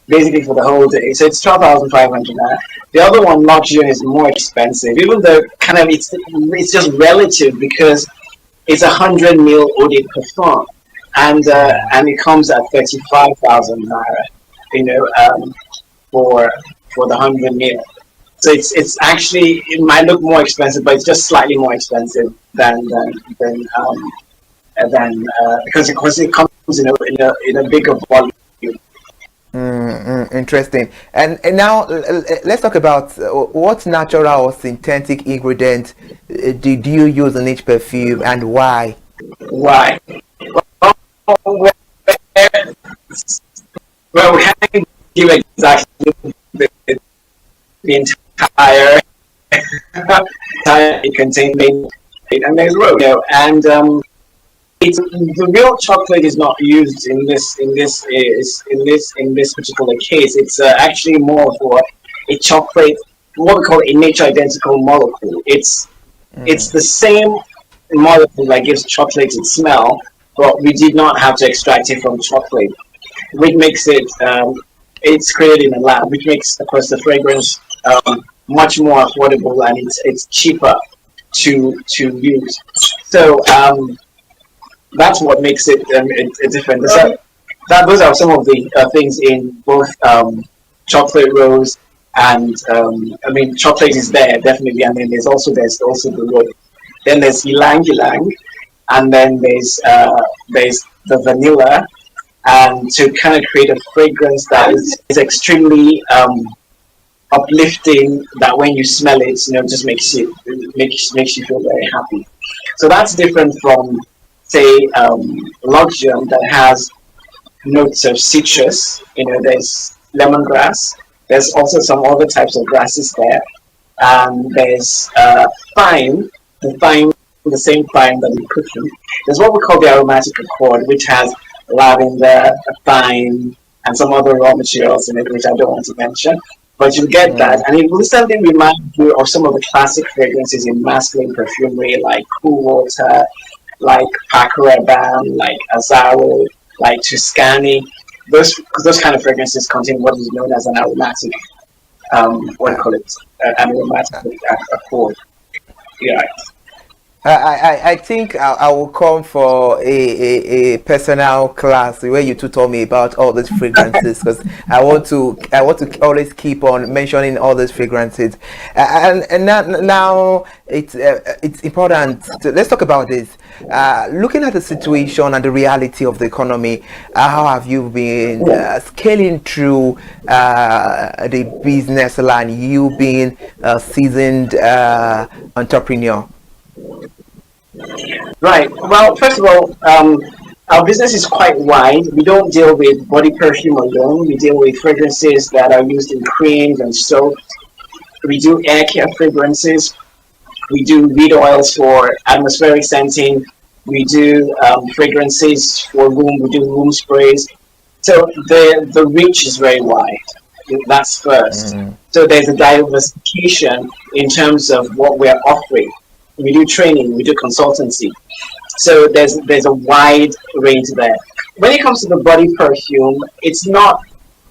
basically for the whole day. So it's 12,500 naira. The other one, luxury, is more expensive, even though kind of it's just relative because it's 100 ml eau de parfum, and it comes at 35,000 naira. For the 100 ml. So it's actually, it might look more expensive, but it's just slightly more expensive than because it comes in a bigger volume. Interesting. And now let's talk about what natural or synthetic ingredient did you use in each perfume and why? Why? Well, we haven't given exactly the entire it contains and there's and it's the real chocolate is not used in this particular case. It's actually more for a chocolate, what we call a nature identical molecule. It's the same molecule that gives chocolate its smell, but we did not have to extract it from chocolate, which makes it it's created in a lab, which makes, of course, the fragrance much more affordable, and it's cheaper to use. So that's what makes it different. So those are some of the things in both chocolate rose and chocolate is there definitely, and then there's also the rose. Then there's ylang ylang, and then there's the vanilla, and to kind of create a fragrance that is extremely uplifting, that when you smell it, just makes you feel very happy. So that's different from, say, Luxium that has notes of citrus. There's lemongrass. There's also some other types of grasses there. There's thyme, the same thyme that we cook in. There's what we call the aromatic accord, which has lavender, thyme, and some other raw materials in it, which I don't want to mention. But you get that, and it will instantly remind you of some of the classic fragrances in masculine perfumery, like Cool Water, like Paco Rabanne, like Azzaro, like Tuscany. Those kind of fragrances contain what is known as an aromatic, an aromatic accord. Yeah. I think I will come for a personal class where you two told me about all these fragrances, because I want to always keep on mentioning all these fragrances, and now it's important let's talk about this. Looking at the situation and the reality of the economy, how have you been scaling through the business line, you being a seasoned entrepreneur? Right. Well, first of all, our business is quite wide. We don't deal with body perfume alone. We deal with fragrances that are used in creams and soaps. We do air care fragrances. We do weed oils for atmospheric scenting. We do fragrances for room. We do room sprays. So the reach is very wide. That's first. So there's a diversification in terms of what we're offering. We do training, we do consultancy. So there's a wide range there. When it comes to the body perfume, it's not,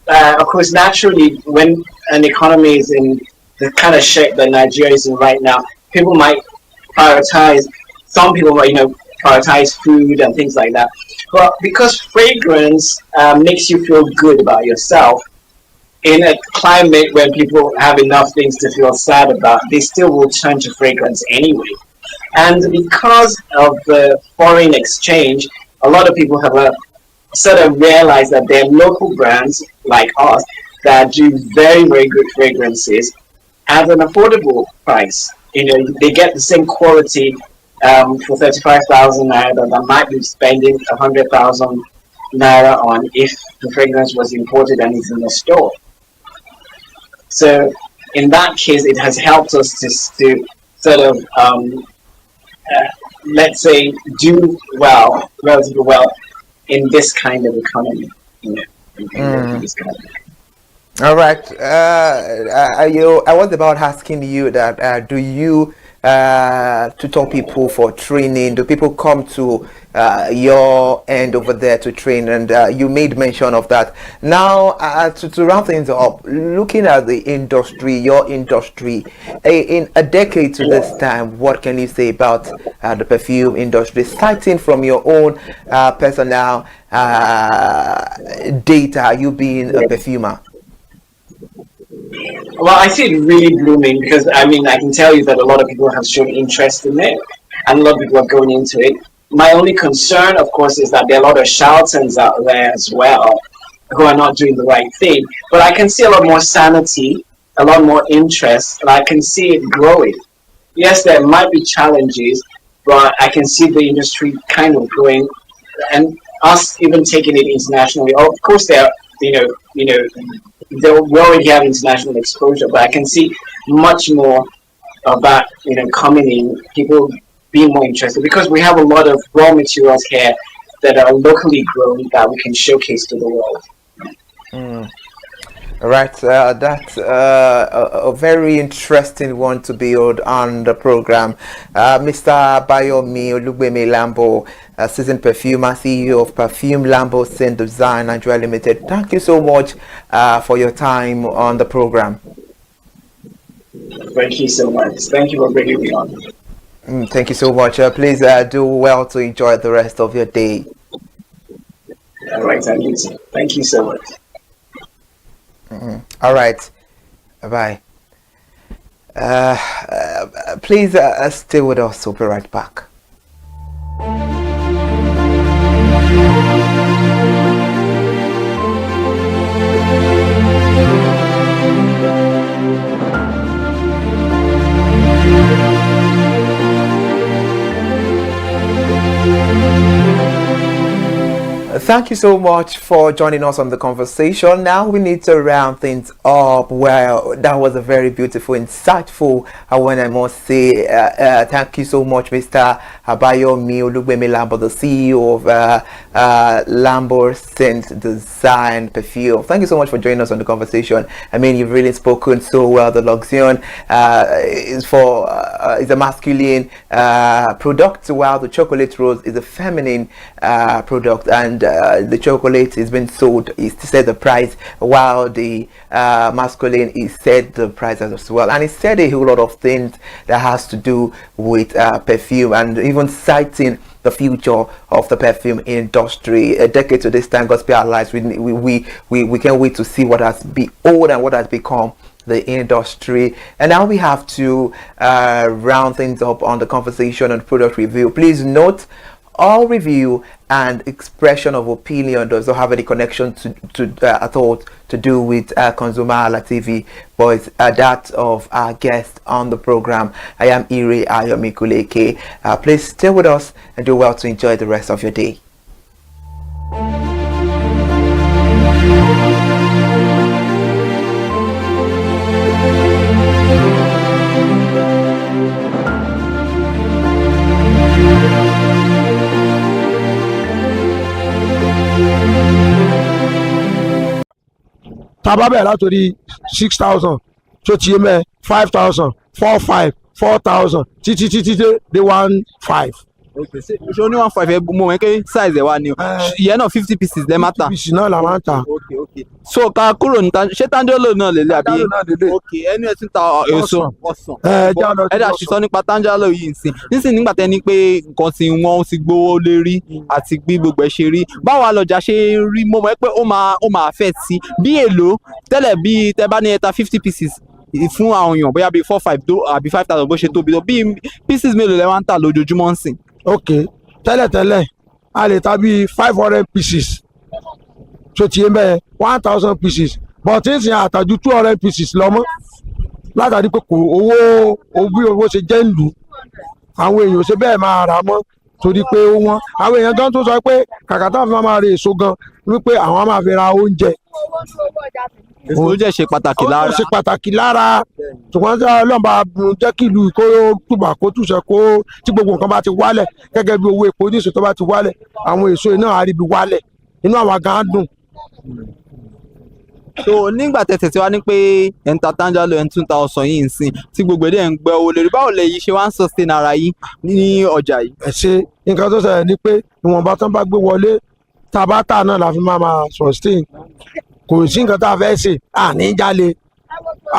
of course, naturally, when an economy is in the kind of shape that Nigeria is in right now, people might prioritize, some people might, prioritize food and things like that. But because fragrance makes you feel good about yourself, in a climate where people have enough things to feel sad about, they still will turn to fragrance anyway. And because of the foreign exchange, a lot of people have sort of realized that there are local brands like us that do very, very good fragrances at an affordable price. They get the same quality for 35,000 naira that I might be spending 100,000 naira on if the fragrance was imported and is in the store. So in that case, it has helped us to sort of, let's say, do relatively well in this kind of economy. This kind of. All right. I was about asking you that. Do you tutor people for training? Do people come to your end over there to train? And you made mention of that. Now, to round things up, looking at the industry, your industry, in a decade to this time, what can you say about the perfume industry, starting from your own personal data, you being a perfumer? Well, I see it really blooming because I can tell you that a lot of people have shown interest in it, and a lot of people are going into it. My only concern, of course, is that there are a lot of charlatans out there as well who are not doing the right thing. But I can see a lot more sanity, a lot more interest, and I can see it growing. Yes, there might be challenges, but I can see the industry kind of growing, and us even taking it internationally. Of course, we already have international exposure, but I can see much more of that, coming in. People be more interested, because we have a lot of raw materials here that are locally grown that we can showcase to the world. Right, that's a very interesting one to build on the program. Mr. Bayomi Olugbemi Lambo, seasoned perfumer, CEO of Perfume Lambo Scent Design Nigeria Limited. Thank you so much for your time on the program. Thank you so much. Thank you for bringing me on. Thank you so much. Please do well to enjoy the rest of your day. All right, thank you so much. All right, bye. Please stay with us. We'll be right back. Thank you so much for joining us on the conversation. Now we need to round things up. Well, that was a very beautiful, insightful one, I must say. Thank you so much, Mr. Bayomi Olugbemi Lambo, the CEO of Lambo Scent Design Perfume. Thank you so much for joining us on the conversation. I mean, you've really spoken so well. The Luxion is a masculine product, while the chocolate rose is a feminine product, and the chocolate is being sold is set the price, while the masculine is set the price as well. And it said a whole lot of things that has to do with perfume, and even citing the future of the perfume industry. A decade to this time, God spare our lives. We can't wait to see what has behold and what has become the industry. And now we have to round things up on the conversation on product review. Please note, all review and expression of opinion does not have any connection to at all to do with ConsumerHallaTV, but it's that of our guest on the program. I am Ire Ayomikuleke. Please stay with us and do well to enjoy the rest of your day. Tàbá bẹ̀rẹ̀ látòrí 6,000 tó ti yé mẹ́ 5,000 4,500 4,000 títí dé 1,500. Okay, ṣé o ní 1,500 mo mọ̀ pé size ẹ̀ wá ni o ìyẹn náà 50 pieces lẹ́ máa tà. 50 pieces náà la máa ń tà. Okay. So ká kúrò ní ṣé tanjalo náà lè lé àbí. Tanjalo náà lè lé. Okay, ẹni ẹ tún ta èso ọsàn. ẹ dà sí sọ nípa tanjalo yìí nísìnyí nígbà tẹ́ ní pé nǹkan tí wọ́n ti gbówó lérí àti bí gbogbo ẹ̀ ṣe rí báwo àlọ́jà ṣe ń rí mo mọ̀ pé ó máa fẹ́ sí bí èlò tẹ́lẹ̀ bí tẹ́ bá ní ẹ ta 50 pieces fún àwọn èèyàn bóyá bíi 4,500 àbí 5,000 bó ṣe tóbi lọ bí pieces mélòó lẹ wá ń tà lójoojúmọ́ ń sìn. Ok, tẹ́lẹ̀tẹ́lẹ̀ a lè ta bíi 500 pieces tó ti yé mẹ́ 1,000 pieces but n sin àtàjù 200 pieces lọ́mọ́ látàrí pé kò owó ṣe jẹ́ ń lù àwọn èèyàn ṣe bẹ́ẹ̀ máa rà mọ́ torí pé ó wọ́n àwọn èèyàn gan tó sọ pé kàkà táwọn máa ra èso gan wípé àwọn máa fi ra oúnjẹ. Èso jẹ́ ṣe pàtàkì lára. Ó ṣe pàtàkì lára ṣùgbọ́n tí Ọlọ́run bá jẹ́ kí ìlú kó túbà kó túṣẹ kó tí gbogbo nǹkan bá ti wálẹ̀ gẹ́gẹ́ bí owó epo oníṣòwò tó bá ti wálẹ̀ àwọn èso náà á rí bí wálẹ̀ inú àwọn gan dùn. So nígbà tẹ̀tẹ̀ tí wá ní pé ẹ̀ ń ta tanjalo ẹ̀ ń tún ta ọsàn yìí ń sìn tí gbogbo ẹ̀ dẹ̀ ń gbẹ́ owó lórí báwo lè yí ṣe wá ń sustain ara yìí ní ọjà yìí. Ẹ ṣe nǹkan tó ṣẹlẹ̀ ni pé ìwọ̀nba tán bá gbé wọlé tabata náà la fi máa sustain kò sí nǹkan tá a fẹ́ ṣe àní jalè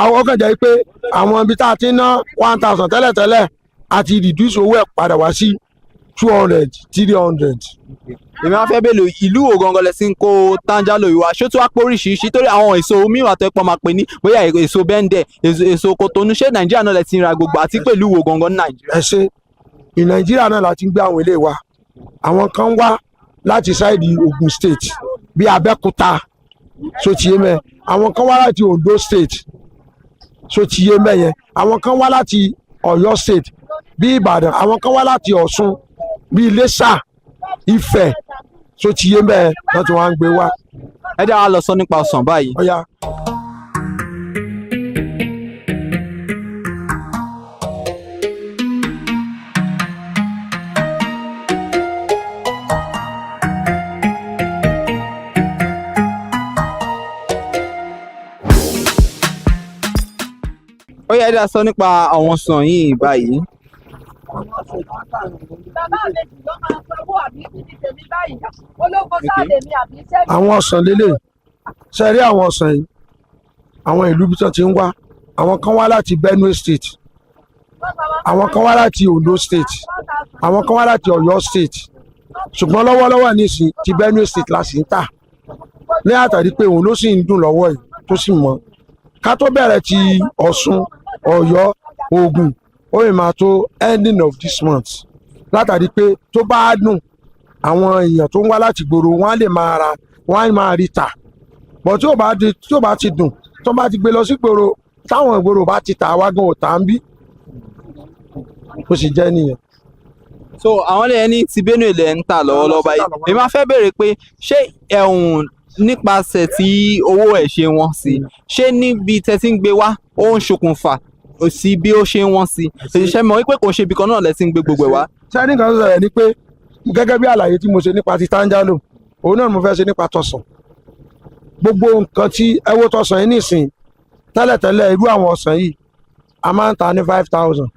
àwọn ọkàn jẹ́ pé àwọn ibi tá a ti ná 1,000 tẹ́lẹ̀tẹ́lẹ̀ àti reduce owó ẹ̀ padà wá sí 200 300. Èmi wá fẹ́ bèèrè ìlú wo gangan lẹ sí ń kó tanjalo yìí wá ṣó tó wá pé oríṣiríṣi torí àwọn èso mìíràn tó pọ̀ máa pè ní bóyá èso bẹ́ńdẹ̀ èso kòtónú ṣé Nàìjíríà náà lẹ ti ń ra gbogbo àti pẹ̀lú wo gangan ní Nàìjíríà. Ẹ ṣe Nàìjíríà náà la ti ń gbé àwọn ilé wa àwọn kan wá láti sáìdì Ògùn state bí Abẹ́òkúta so ti yé mẹ́ àwọn kan wá láti Ondo state so ti yé mẹ́ yẹn àwọn kan wá láti Ọ̀yọ́ state bí Ìbàdàn àwọn kan wá láti Ọ̀ṣun bí Iléṣà Ifẹ̀ so ti yé mẹ́ náà tí wọ́n ń gbé wá. Ẹ jẹ́ wá lọ sọ nípa ọsàn báyìí. Ọ̀yá. ó yẹ dá sọ nípa àwọn ọsàn yìí báyìí. àwọn ọsàn lélẹ̀ ṣe rí àwọn ọsàn yìí àwọn ìlú bí wọ́n ti ń wá àwọn kan wá láti Benue State àwọn kan wá láti Ondo State àwọn kan wá láti Ọ̀yọ́ State ṣùgbọ́n lọ́wọ́lọ́wọ́ nísìn ti Benue State la sì ń tà ní àtàrí pé òun ló sì ń dùn lọ́wọ́ yìí tó sì mọ́ ká tó bẹ̀rẹ̀ ti Ọ̀ṣun Ọ̀yọ́ Ògùn ó lè máa tó ending of this month látàrí pé tó bá dùn àwọn èèyàn tó ń wá láti gbòòrò wọn á lè máa ra wọn á máa rí tà bọ̀ tí ó bá ti dùn tó bá ti gbé lọ sí gbòòrò táwọn ìgboro bá ti tà wá gan ò tà ń bí ó sì jẹ́ nìyẹn. so àwọn lè ní ti Benue lè ń tà lọ́wọ́lọ́wọ́ báyìí èmi máa fẹ́ béèrè pé ṣé ẹ̀hún nípasẹ̀ tí owó ẹ̀ ṣe wọ́n sí ṣé níbi tẹ́ ti ń gbé wá ó ń ṣokùnfà sí bí ó ṣe ń wọ́n sí ṣe mọ̀ wípé kò ṣe ibìkan náà lẹ́ ti ń gbé gbogbo ẹ̀ wá. sẹ́ni kan sọ̀rọ̀ ni pé gẹ́gẹ́ bí àlàyé tí mo ṣe nípa ti Tanjalo òun náà mo fẹ́ ṣe nípa tọ̀sán gbogbo nǹkan tí ẹ wo tọ̀sán yìí nìsín tẹ́lẹ̀tẹ́lẹ̀ irú àwọn ọ̀sán yìí a máa ń ta ní 5,000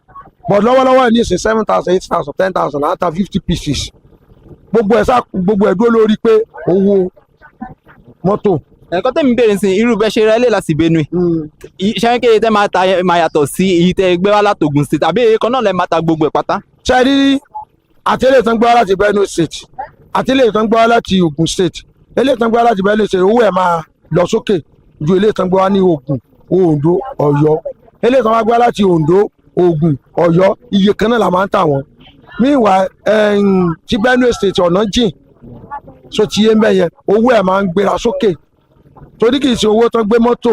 but lọ́wọ́lọ́wọ́ ní ìsìn 7,000 8,000 10,000 à ń ta 50 pieces gbogbo ẹ̀ dúró lórí pé owó mọ́tò. ẹ̀kọ́ tẹ̀mí bèrè sí irú bẹ́ẹ̀ ṣe rẹ́ lè láti Benue ṣẹ́yìn kéde tẹ́ máa ta máa yàtọ̀ sí èyí tẹ́ gbé wá látògùn state àbí èyí kan náà lẹ́ máa ta gbogbo ẹ̀ pátá. ṣe rí àtẹlẹ tán gbé wá láti Benue State àtẹlẹ tán gbé wá láti Ògùn State eléyìí tán gbé wá láti Benue State owó ẹ̀ máa lọ sókè ju eléyìí tán gbé wá ní Ògùn Oǹdó Ọ̀yọ́ eléyìí tán wá gbé wá láti Oǹdó Ògùn Ọ̀yọ́ iye kan náà la máa ń tà wọ́n meanwhile ti Benue State ọ̀nà jìn so ti yé mbẹ yẹn owó ẹ̀ máa ń gbéra sókè torí kì í ṣe owó tán gbé mọ́tò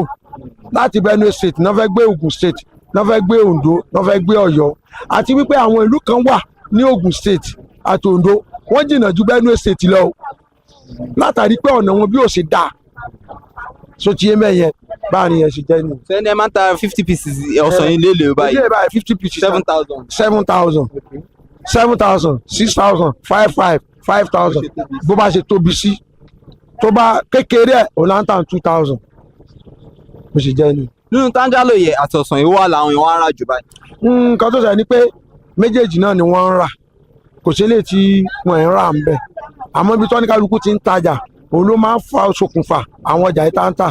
láti Benue State náà fẹ́ gbé Ògùn State náà fẹ́ gbé Oǹdó náà fẹ́ gbé Ọ̀yọ́ àti wípé àwọn ìlú kan wà ní Ògùn State àti Oǹdó wọ́n jìnnà ju Benue State lọ látàrí pé ọ̀nà wọn bí ò ṣe dáa so ti yé mbẹ yẹn báàrin yẹn ṣe jẹ́ ni. sẹ́ni ẹ máa ń ta 50 pieces ọ̀sán yìí lélẹ̀ báyìí. ilé báyìí 50 pieces 7,000. 7,000 7,000 6,000 5,500 5,000 bó bá ṣe tóbi sí tó bá kékeré ẹ̀ ò láǹtà 2,000 bó ṣe jẹ́ ni. nínú Tanjalo yẹ àti ọ̀sán yìí wà láwọn èèyàn wá ń rà jù báyìí. nǹkan tó ṣe ni pé méjèèjì náà ni wọ́n ń rà kò sí lè tí wọ́n ń rà ń bẹ̀ àmọ́ ibi tó ní kálukú ti ń tajà òun ló máa ń fa ṣokùnfà àwọn ọjà yìí tá ń tà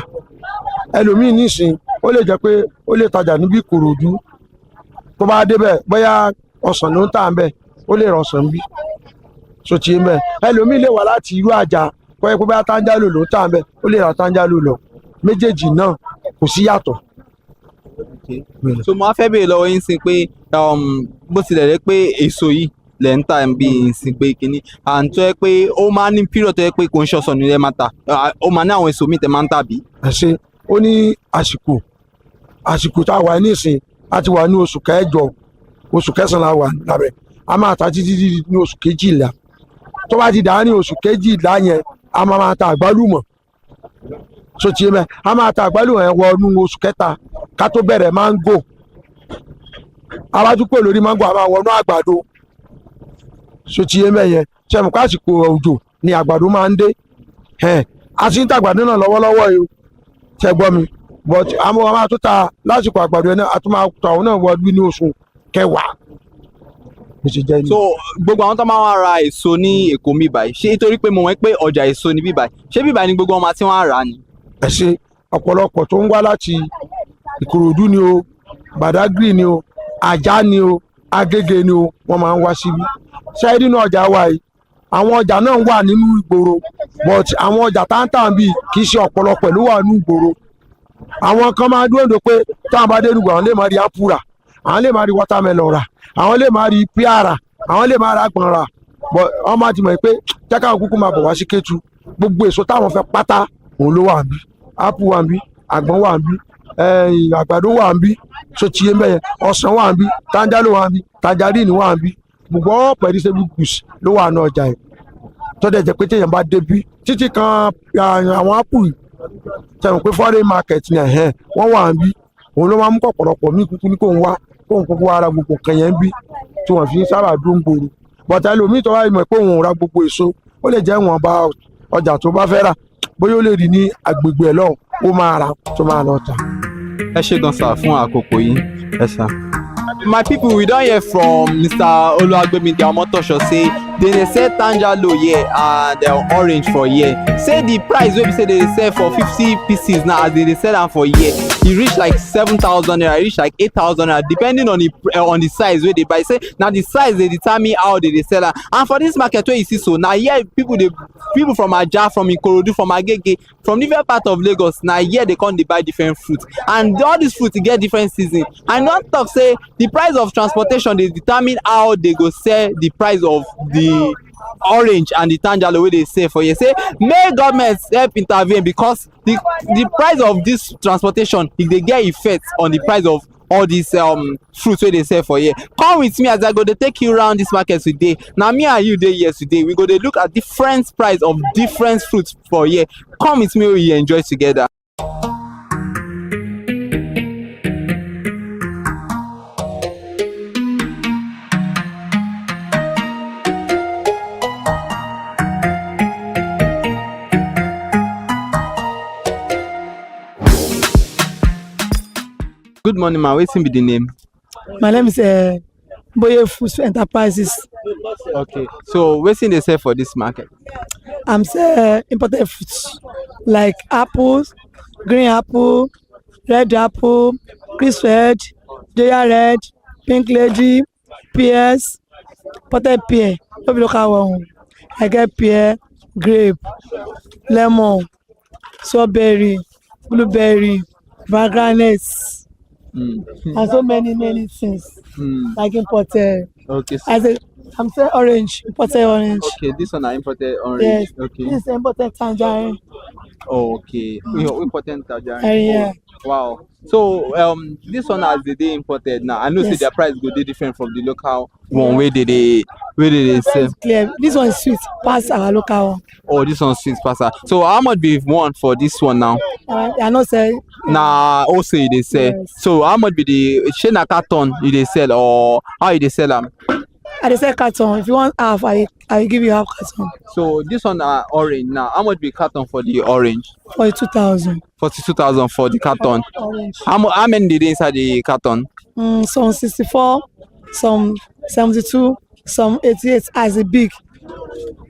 ẹlòmíín nísìn ó lè jẹ́ pé ó lè tajà níbi Ìkòròdú tó bá débẹ̀ bóyá ọ̀sán ló ń tà ń bẹ̀ ó lè rọ̀sán bí so ti ń bẹ̀ ẹlòmíín lè wá láti irú àjà kọ́ ẹ pé bóyá Tanjalo ló ń tà ń bẹ̀ ó lè ra Tanjalo lọ méjèèjì náà kò sí yàtọ̀. so mo á fẹ́ béèrè lọ́wọ́ yín sí pé bó tilẹ̀ rẹ́ pé èso yìí lẹ́ ń tà bí ìsìn pé kínní à ń tọ́ ẹ pé ó máa ní period tó yẹ pé kò ń ṣọ̀sán nílẹ̀ máa tà ó máa ní àwọn èso míì tẹ́ máa ń tà bí. ẹ ṣe ó ní àsìkò tá a wà nísìn a ti wà ní oṣù kẹjọ oṣù kẹsàn-án wà lábẹ́ a máa ta títí ní oṣù kejìlá tó bá ti dà ní oṣù kejìlá yẹn a máa ta àgbálùmọ̀ so tiẹ̀ mẹ́ a máa ta àgbálùmọ̀ yẹn wọnú oṣù kẹta ká tó bẹ̀rẹ̀ máńgò abájúpọ̀ lórí máńgò a máa wọnú àgbàdo so tiẹ̀ mẹ́ yẹn sẹ́mu kásìkò òjò ni àgbàdo máa ń dé a sì ń ta àgbàdo náà lọ́wọ́lọ́wọ́ yìí tẹ́ gbọ́ mi but àmọ́ a máa tó ta lásìkò àgbàdo yẹn náà a tún máa ta òun náà wọ ní oṣù kẹwàá. so gbogbo àwọn tó máa ń ra èso ní Èkó mi báyìí ṣé nítorí pé mo mọ̀ pé ọjà èso ni bíbáyìí ṣé bíbáyìí ni gbogbo wọn máa ti wọ́n á rà ni. ẹ ṣe ọ̀pọ̀lọpọ̀ tó ń wá láti Ìkòròdú ni o Badagry ni o Ajá ni o Agége ni o wọ́n máa ń wá síbí ṣáà nínú ọjà wa yìí àwọn ọjà náà wà nínú ìgboro but àwọn ọjà táǹtà bíi kì í ṣe ọ̀pọ̀lọpọ̀ ló wà nínú ìgboro àwọn kan máa dúró pé táwọn bá dé nùgbà àwọn lè máa rí apple rà àwọn lè máa rí watermelon rà àwọn lè máa rí pear rà àwọn lè máa rí àgbọn rà but wọ́n máa ti mọ̀ pé jẹ́ káwọn kúkú máa bọ̀ wá sí Kétu gbogbo èso táwọn fẹ́ pátá òun ló wà níbí apple wà níbí àgbọn wà níbí àgbàdo wà níbí so tiye mbẹ yẹn ọsàn wà níbí Tanjalo wà níbí tangerine wà níbí gbogbo ọ̀pọ̀ perishable goods ló wà ní ọjà yìí tọ́jà jẹ́ pé téèyàn bá débi títí kan àwọn apple tẹ̀wọ̀n pé foreign market ni wọ́n wà níbí òun ló máa mú kọ̀pọ̀lọpọ̀ mí kúkú ní kò ń wá kó ń kúkú ara gbogbo kan yẹn ń bí tí wọ́n fi ń sábà dún gbòòrò bọ̀tà ẹlòmíì tó wá mọ̀ pé òun ò ra gbogbo èso ó lè jẹ́ wọn bá ọjà tó bá fẹ́ rà bóyá ó lè rí ní agbègbè ẹ̀ lọ́hùn ó máa rà tó máa lọ tà. ẹ ṣé gan sà fún àkókò yìí Yes, sir. My people, we don't hear from Mr. Oluwagbemi Diamotosho say they sell Tanjalo here and orange for here. Say the price wey be say they sell for 50 pieces now as they sell am for here, e reach like 7,000 naira, reach like 8,000 naira depending on the size wey they buy. Say na the size dey determine how they sell am. And for this market wey you see so, na here people from Aja, from Ikorodu, from Agege, from different part of Lagos, na here they come dey buy different fruit, and all these fruit get different season. I don talk say the price of transportation dey determine how they go sell the price of the orange and the tanjalo wey dey sell for here. Say make government help intervene because the price of this transportation e dey get effect on the price of all these fruits wey dey sell for here. Come with me as I go dey take you round this market today. Na me and you dey here today. We go dey look at different price of different fruits for here. Come with me, we enjoy together. Good morning, ma. Wetin be the name? My name is Boye Foods Enterprises. Okay. So wetin dey sell for this market? I'm selling imported fruits like apples, green apple, red apple, crisp red, Joya red, pink lady, pears, potted pear. No be local one. I get pear, grape, lemon, strawberry, blueberry, pomegranates. And so many things like imported. Okay. I'm saying orange, imported orange. Okay, this one are imported orange. Yes. Okay. This is imported tangerine. Oh, okay. Imported tangerine. Yeah. Wow. So this one as they imported now. I know say their price go dey different from the local one where they sell. Clear. This one is sweet, pass our local one. Oh, this one sweet pasta. So how much be one for this one now? I not say. Na also they sell. Yes. So how much be the shena carton you they sell or how you they sell them? I dey sell carton. If you want half, I give you half carton. So this one are orange now. How much be carton for the orange? 42,000. 42,000 for the carton. Orange. How many did they inside the carton? Some 64, some 72, some 88 as a big.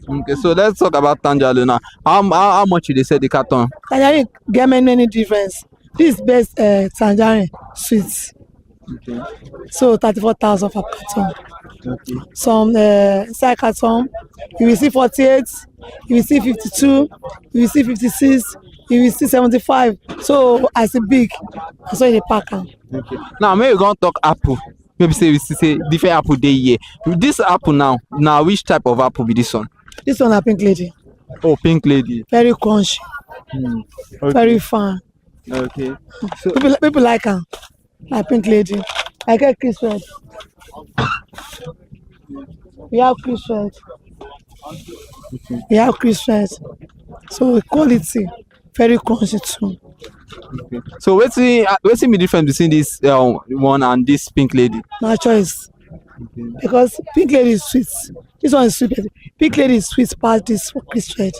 Okay, so let's talk about tangerine now. How much you they sell the carton? Tangerine get many difference. This best tangerine sweet. Okay. So 34,000 for carton. Okay. Some inside carton, you will see 48, you will see 52, you will see 56, you will see 75. So as a big, so in the pack. Okay. Now maybe we gonna talk apple. Maybe say we say different apple day here. This apple now which type of apple be this one? This one a pink lady. Oh, pink lady. Very crunchy. Okay. Very fun. Okay. So people like her. Like pink lady. I get crisp red. We have crisp red. We have crisp red. So quality, very crunchy too. Okay. So what's the difference between this one and this pink lady? My choice. Okay. Because pink lady is sweet. This one is sweet. Pink lady is sweet past this crisp red.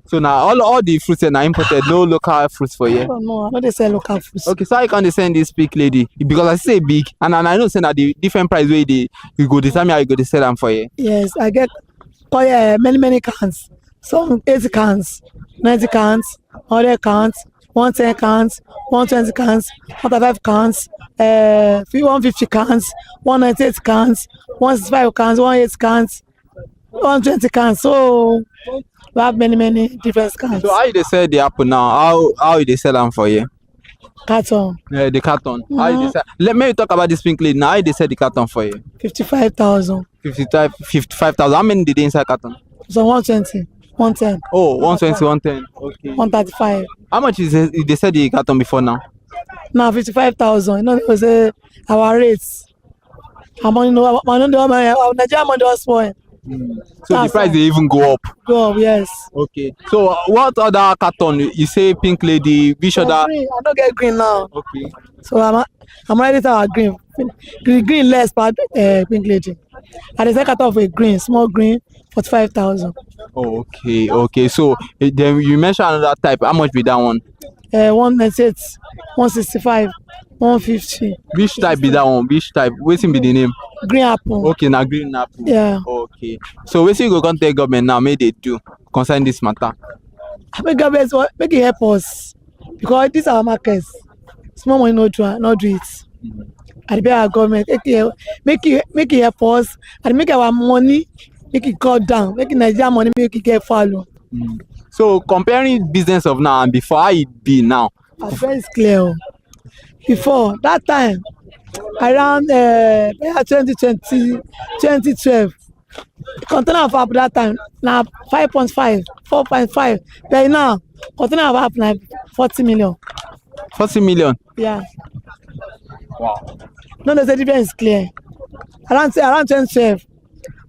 So now all the fruits are imported, no local fruits for you. No, I know they sell local fruits. Okay, so how you can send this pink lady? Because I say big, and I know say that the different price way you go determine how you go to sell them for you. Yes, I get many cans. Some 80 cans, 90 cans, 100 cans, 110 cans, 120 cans, 105 cans, 150 cans, 198 cans, 165 cans, 180 cans, 120 cans. So we have many different cans. So how you they sell the apple now? How you they sell them for you? Carton. Yeah, the carton. How you they sell? Let me talk about this pink lady now. How you they sell the carton for you? 55,000. 55,000. How many did they inside carton? So 120, 110. Oh, 120, 110. Okay. 135. How much is they sell the carton before now? Now 55,000. You know, it was our rates. I'm on Nigeria money was spoil. So that's the price they even go up. Go up, yes. Okay. So what other carton? You say pink lady, which other? Green. I don't get green now. Okay. So I'm ready to have green. Green less, but pink lady. And the second of a green, small green, 45,000. Oh, okay. So then you mentioned another type. How much be that one? 198, 165, 150. Which type be that one? Which type? Wetin be the name? Green apple. Okay, na green apple. Yeah. Okay. So wetin you go come tell government now make they do concern this matter? Make government make it help us because these are markets. Small money no do it. And beg our government make it help us and make our money make it cut down. Make Nigeria money make it get follow. So comparing business of now and before, how it be now? Very clear. Before that time, around 2020, 2012, container of apple that time na 5.5, 4.5. But now container of apple na 40 million. 40 million? Yeah. Wow. No, the difference is clear. Around 2012,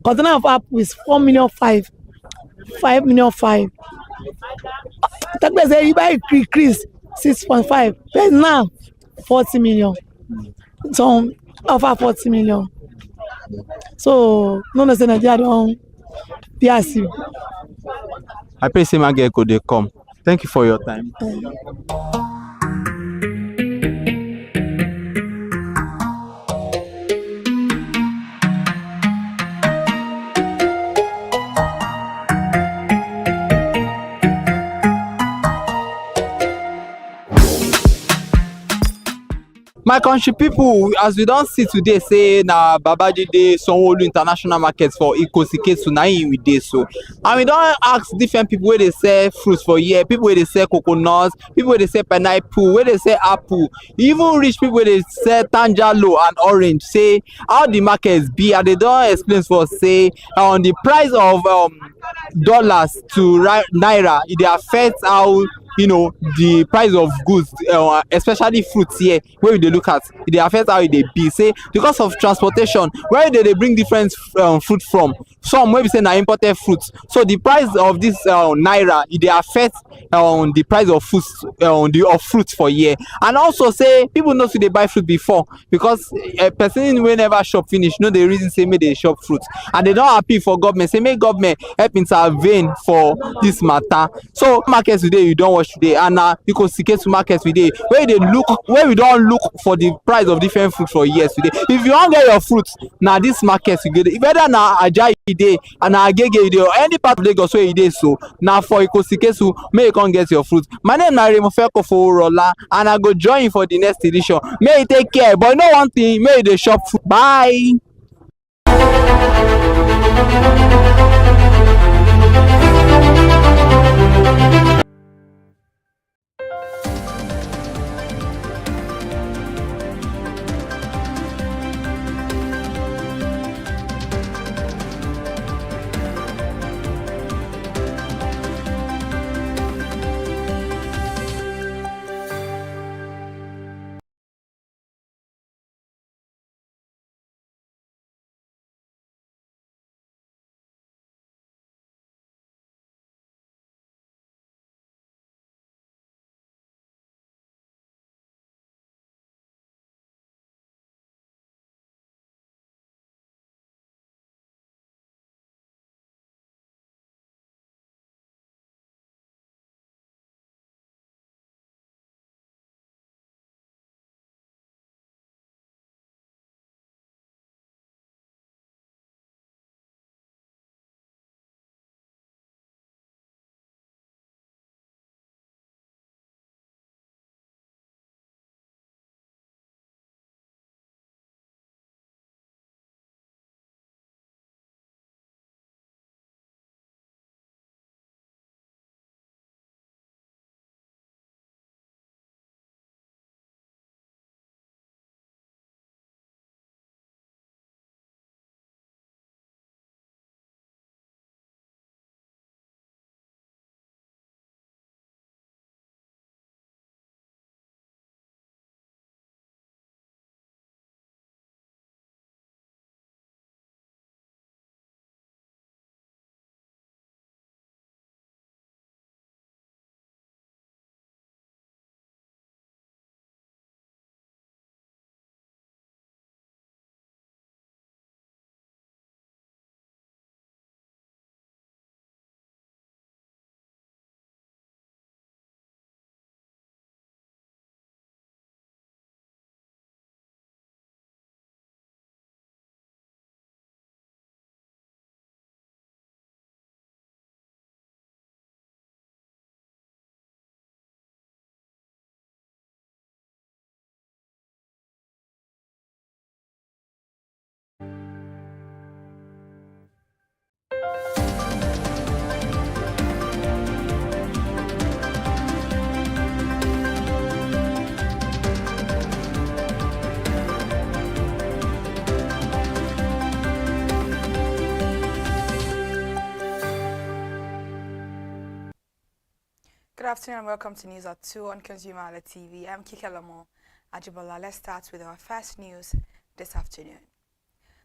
container of apple is 4 million 5, 5 million 5. That means you buy increase 6.5. But now 40 million. So offer 40 million. So no necessarily Nigeria don PRC. I pray say my girl could they come. Thank you for your time. My country people, as we don see today, say na Babajide Sanwo-Olu International Market for Ikosiketu na im we dey so, and we don ask different people wey dey sell fruits for here, people wey dey sell coconut, people wey dey sell pineapple, wey dey sell apple, even rich people wey dey sell tangerlo and orange, say how the market be, and they don explain for us say the price of dollars to naira e dey affect how the price of goods, especially fruits here wey we dey look at, e dey affect how e dey be. Say because of transportation, where they dey bring different fruit from, some wey be say na imported fruit, so the price of this naira e dey affect the price of fruits, of fruit for here. And also say people no too dey buy fruit before because person wey never shop finish no dey reason say make dey shop fruit, and they don appeal for government say make government help intervene for this matter. So market today you don watch today, and na Ikosiketu market we dey, where we don look for the price of different fruit for years today. If you wan get your fruit, na this market you go dey, whether na Ajayi e dey and na Agege e dey or any part of Lagos wey e dey, so na for Ikosiketu make you come get your fruit. My name na Remofeko Foworola, and I go join you for the next edition. May you take care, but you know one thing, may you dey shop fruit. Bye. afternoon and welcome to News at 2 on ConsumerHallaTV. I'm Kike Lamo Ajibola. Let's start with our first news this afternoon.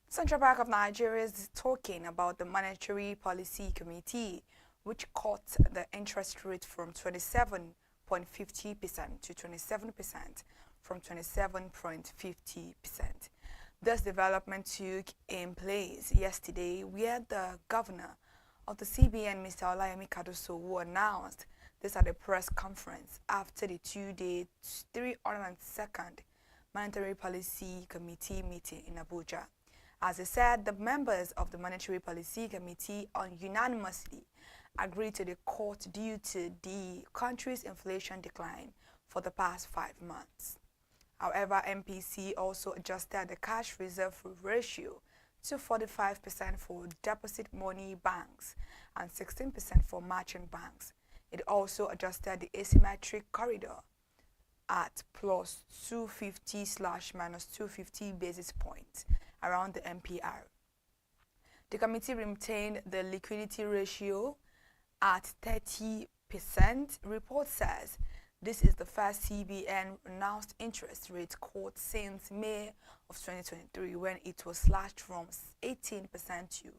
The Central Bank of Nigeria is talking about the Monetary Policy Committee, which cut the interest rate from 27.50% to 27% from 27.50%. This development took in place yesterday, where the governor of the CBN, Mr. Olayemi Kadoso, announced this at a press conference after the two-day 302nd Monetary Policy Committee meeting in Abuja. As he said, the members of the Monetary Policy Committee unanimously agreed to the cut due to the country's inflation decline for the past 5 months. However, MPC also adjusted the cash reserve ratio to 45% for deposit money banks and 16% for merchant banks. It also adjusted the asymmetric corridor at plus 250/-250 basis points around the MPR. The committee maintained the liquidity ratio at 30%. Report says this is the first CBN announced interest rate cut since May of 2023, when it was slashed from 18% to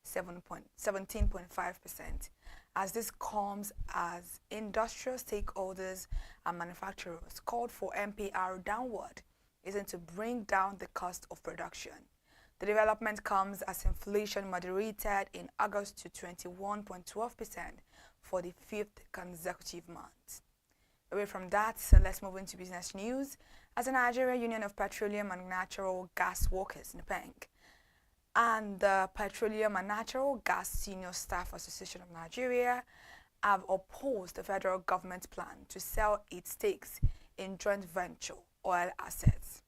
17.5%. As this comes as industrial stakeholders and manufacturers called for MPR downward, isn't to bring down the cost of production. The development comes as inflation moderated in August to 21.12% for the 5th consecutive month. Away from that, so let's move into business news. As the Nigerian Union of Petroleum and Natural Gas Workers, NPENG, and the Petroleum and Natural Gas Senior Staff Association of Nigeria have opposed the federal government's plan to sell its stakes in joint venture oil assets.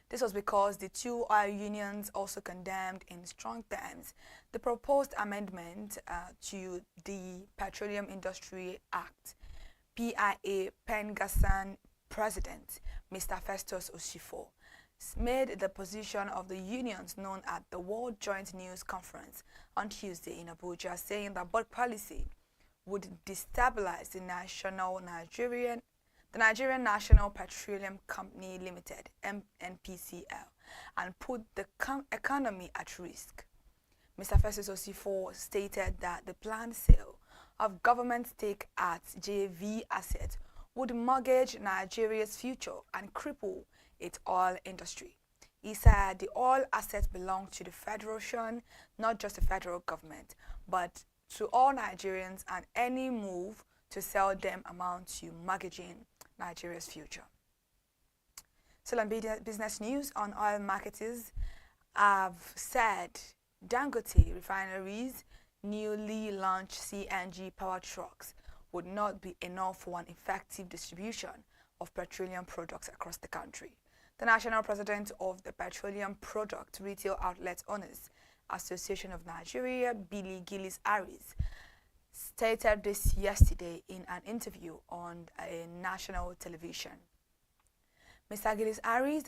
This was because the two oil unions also condemned in strong terms the proposed amendment to the Petroleum Industry Act. PIA Pengasan President Mr. Festus Osifo made the position of the unions known at the World Joint News Conference on Tuesday in Abuja, saying that board policy would destabilize the Nigerian National Petroleum Company Limited (NPCL) and put the economy at risk. Mr. Festus Osifo stated that the planned sale of government stake at JV assets would mortgage Nigeria's future and cripple its oil industry. He said the oil assets belong to the Federation, not just the federal government, but to all Nigerians, and any move to sell them amounts to mortgaging Nigeria's future. Still on business news, on oil marketers have said Dangote refineries newly launched CNG power trucks would not be enough for an effective distribution of petroleum products across the country. The national president of the Petroleum Product Retail Outlet Owners Association of Nigeria, Billy Gillis Harris, stated this yesterday in an interview on a national television. Mr. Gillis Harris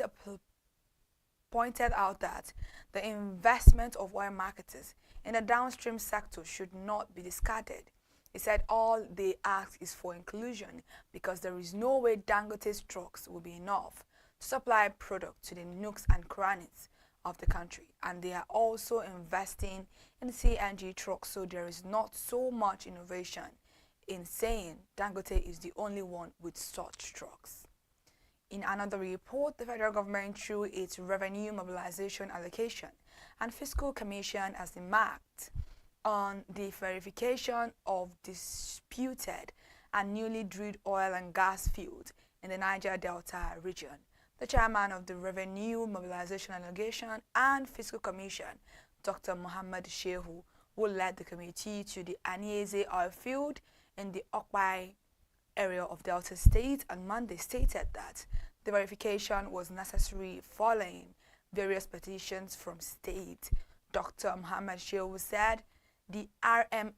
pointed out that the investment of oil marketers in the downstream sector should not be discarded. He said all they ask is for inclusion because there is no way Dangote's trucks will be enough to supply product to the nooks and crannies of the country, and they are also investing in CNG trucks, so there is not so much innovation in saying Dangote is the only one with such trucks. In another report, the federal government, through its Revenue Mobilization Allocation and Fiscal Commission, has embarked on the verification of disputed and newly drilled oil and gas fields in the Niger Delta region. The chairman of the Revenue Mobilization Allocation and Fiscal Commission, Dr. Muhammad Shehu, who led the committee to the Anieze oil field in the Okpai area of Delta State on Monday, stated that the verification was necessary following various petitions from state. Dr. Muhammad Shehu said the RMAFC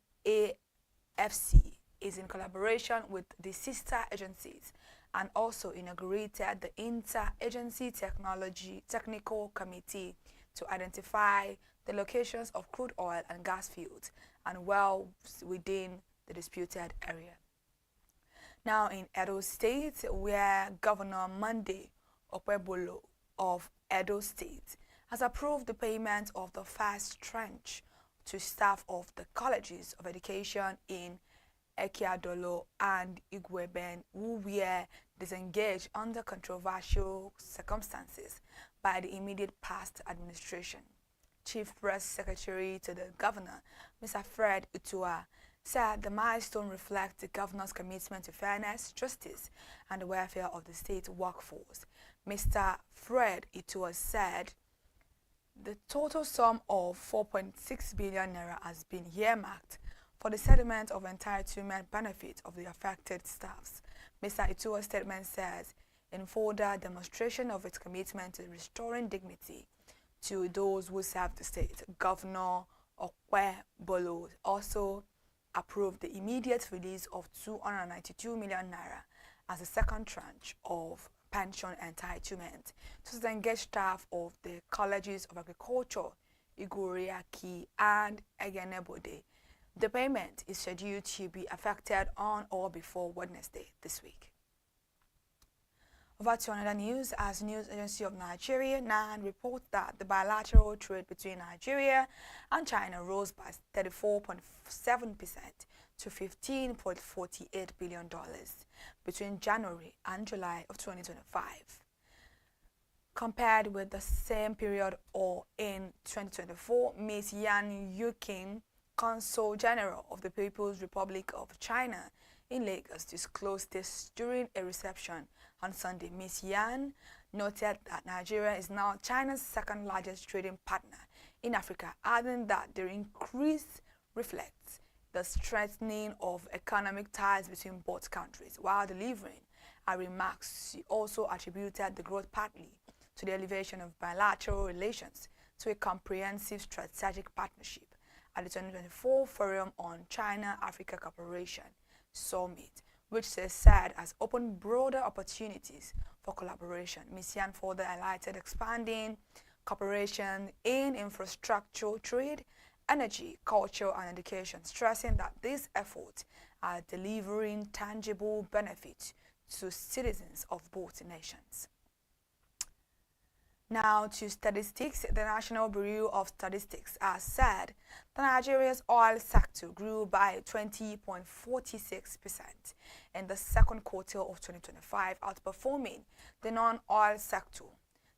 is in collaboration with the sister agencies and also inaugurated the Inter-Agency Technical Committee to identify the locations of crude oil and gas fields and wells within the disputed area. Now in Edo State, where Governor Monday Okpebolo of Edo State has approved the payment of the first tranche to staff of the colleges of education in Ekiadolo and Igweben, who were disengaged under controversial circumstances by the immediate past administration. Chief Press Secretary to the Governor, Mr. Fred Utua, said the milestone reflects the governor's commitment to fairness, justice, and the welfare of the state workforce. Mr. Fred Utua said the total sum of 4.6 billion naira has been earmarked for the settlement of entitlement benefits of the affected staffs. Mr. Itua's statement says, in further demonstration of its commitment to restoring dignity to those who serve the state, Governor Okpebolo also approved the immediate release of 292 million naira as a second tranche of pension entitlement to the engaged staff of the colleges of agriculture, Igoriaki and Egenebode. The payment is scheduled to be effected on or before Wednesday this week. Over to another news, as News Agency of Nigeria NAN reports that the bilateral trade between Nigeria and China rose by 34.7% to $15.48 billion between January and July of 2025. Compared with the same period or in 2024, Ms. Yan Yuqing, Consul General of the People's Republic of China in Lagos, disclosed this during a reception on Sunday. Ms. Yan noted that Nigeria is now China's second largest trading partner in Africa, adding that the increase reflects the strengthening of economic ties between both countries. While delivering her remarks, she also attributed the growth partly to the elevation of bilateral relations to a comprehensive strategic partnership at the 2024 Forum on China-Africa Cooperation Summit, which they said has opened broader opportunities for collaboration. Ms. Yan further highlighted expanding cooperation in infrastructure, trade, energy, culture, and education, stressing that these efforts are delivering tangible benefits to citizens of both nations. Now to statistics. The National Bureau of Statistics has said that Nigeria's oil sector grew by 20.46% in the second quarter of 2025, outperforming the non-oil sector.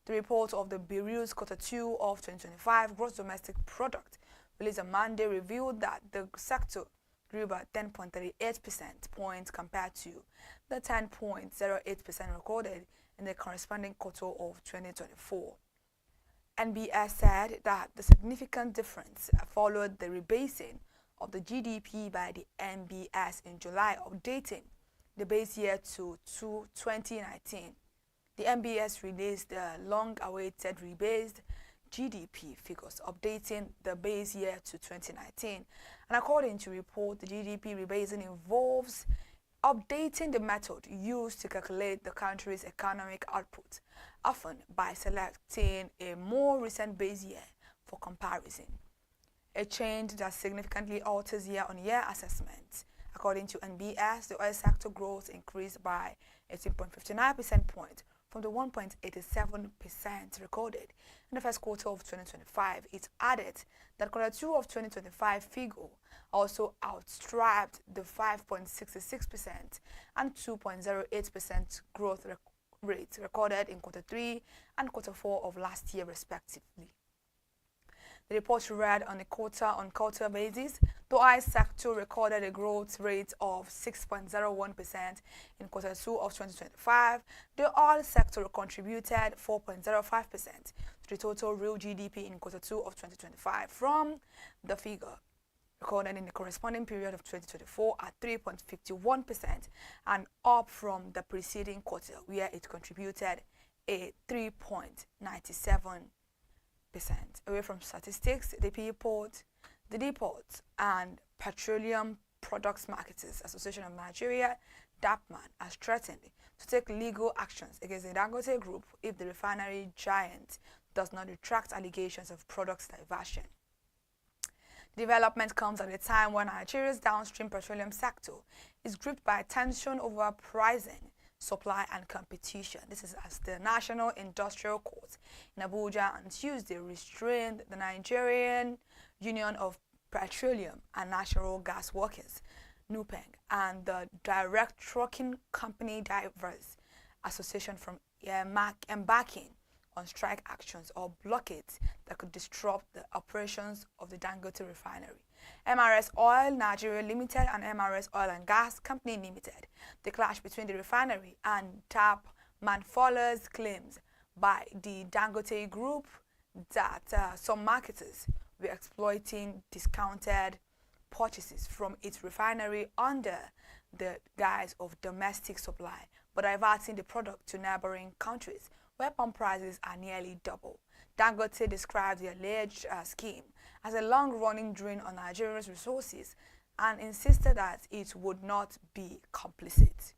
The report of the Bureau's Quarter 2 of 2025 gross domestic product released on Monday revealed that the sector grew by 10.38% points compared to the 10.08% recorded in the corresponding quarter of 2024. NBS said that the significant difference followed the rebasing of the GDP by the NBS in July, updating the base year to 2019. The NBS released the long-awaited rebased GDP figures, updating the base year to 2019. And according to report, the GDP rebasing involves updating the method used to calculate the country's economic output, often by selecting a more recent base year for comparison. A change that significantly alters year-on-year assessments. According to NBS, the oil sector growth increased by 18.59% point from the 1.87% recorded in the first quarter of 2025. It added that quarter 2 of 2025 figure also outstripped the 5.66% and 2.08% growth rates recorded in quarter 3 and quarter 4 of last year respectively. The report read on a quarter-on-quarter basis. The oil sector recorded a growth rate of 6.01% in quarter 2 of 2025. The oil sector contributed 4.05% to the total real GDP in quarter 2 of 2025 from the figure recorded in the corresponding period of 2024 at 3.51% and up from the preceding quarter where it contributed a 3.97%. Away from statistics, the Depot and Petroleum Products Marketers Association of Nigeria, DAPMAN, has threatened to take legal actions against the Dangote Group if the refinery giant does not retract allegations of products diversion. Development comes at a time when Nigeria's downstream petroleum sector is gripped by tension over pricing, supply and competition. This is as the National Industrial Court in Abuja on Tuesday restrained the Nigerian Union of Petroleum and Natural Gas Workers, NUPENG, and the Direct Trucking Company Drivers Association from embarking on strike actions or blockades that could disrupt the operations of the Dangote refinery. MRS Oil Nigeria Limited and MRS Oil and Gas Company Limited. The clash between the refinery and tap manufacturers claims by the Dangote Group that some marketers were exploiting discounted purchases from its refinery under the guise of domestic supply, but diverting the product to neighboring countries where pump prices are nearly double. Dangote described the alleged scheme as a long-running drain on Nigeria's resources and insisted that it would not be complicit.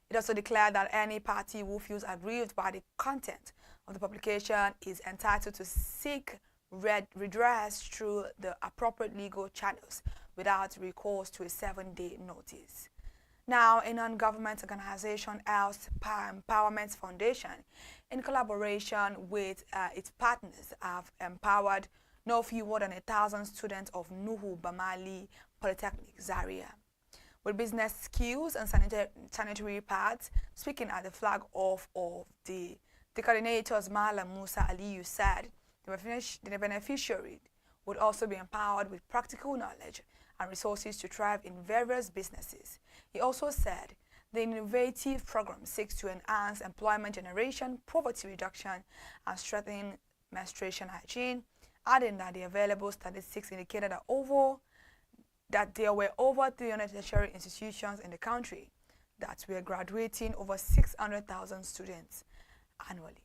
It also declared that any party who feels aggrieved by the content of the publication is entitled to seek redress through the appropriate legal channels without recourse to a 7-day notice. Now, a non-government organization, Health Empowerment Foundation, in collaboration with its partners, have empowered no fewer than 1,000 students of Nuhu Bamali Polytechnic, Zaria, with business skills and sanitary pads. Speaking at the flag off of the coordinators, Malam Musa Aliyu said the beneficiary would also be empowered with practical knowledge and resources to thrive in various businesses. He also said the innovative program seeks to enhance employment generation, poverty reduction, and strengthen menstruation hygiene, adding that the available statistics indicated that there were over 300 tertiary institutions in the country that were graduating over 600,000 students annually.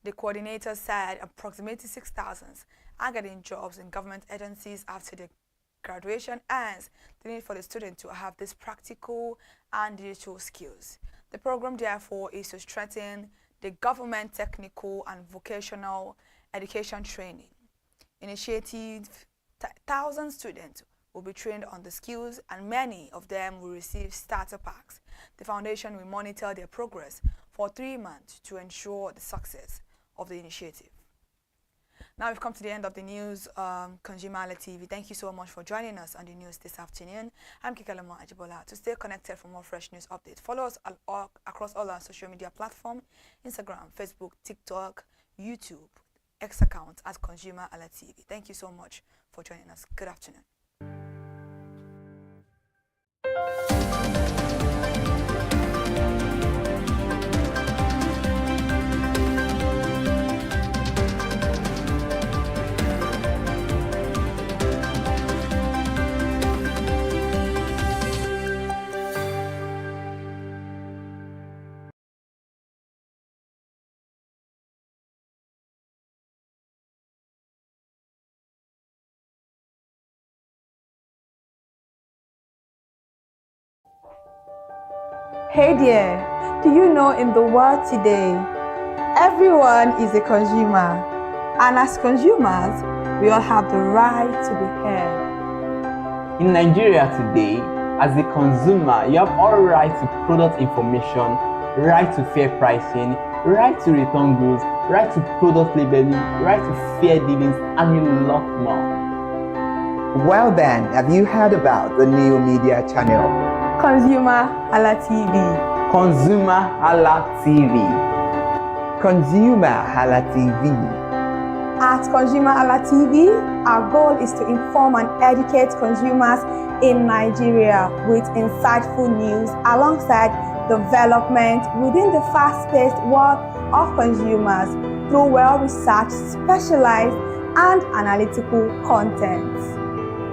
The coordinator said approximately 6,000 are getting jobs in government agencies after the graduation, and the need for the student to have these practical and digital skills. The program, therefore, is to strengthen the government technical and vocational education training initiative. 1,000 students will be trained on the skills, and many of them will receive starter packs. The foundation will monitor their progress for 3 months to ensure the success of the initiative. Now we've come to the end of the news, ConsumerHallaTV. Thank you so much for joining us on the news this afternoon. I'm Kikalamo Ajibola. To stay connected for more fresh news updates, follow us across all our social media platforms: Instagram, Facebook, TikTok, YouTube, X account at ConsumerHallaTV. Thank you so much for joining us. Good afternoon. Hey there, do you know in the world today, everyone is a consumer, and as consumers, we all have the right to be heard. In Nigeria today, as a consumer, you have all right to product information, right to fair pricing, right to return goods, right to product labeling, right to fair dealings, and a lot more. Well then, have you heard about the new media channel? ConsumerHallaTV. ConsumerHallaTV. ConsumerHallaTV. At ConsumerHallaTV, our goal is to inform and educate consumers in Nigeria with insightful news alongside development within the fast-paced world of consumers through well-researched, specialized, and analytical content.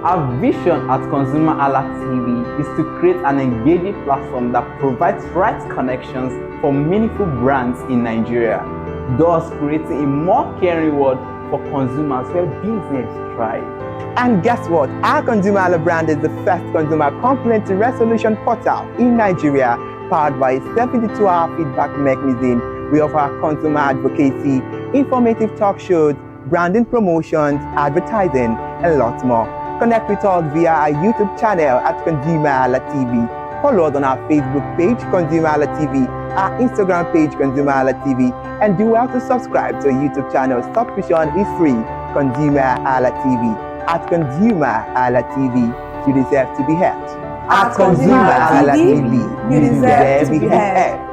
Our vision at ConsumerHallaTV is to create an engaging platform that provides right connections for meaningful brands in Nigeria, thus creating a more caring world for consumers where business thrive. And guess what? Our Consumer Halla brand is the first consumer complaint resolution portal in Nigeria, powered by a 72-hour feedback mechanism. We offer consumer advocacy, informative talk shows, branding promotions, advertising, and lots more. Connect with us via our YouTube channel at ConsumerHallaTV. Follow us on our Facebook page, ConsumerHallaTV, our Instagram page, ConsumerHallaTV, and do well to subscribe to our YouTube channel. Subscription is free. ConsumerHallaTV. At ConsumerHallaTV, you deserve to be heard. At ConsumerHallaTV, you deserve to be heard.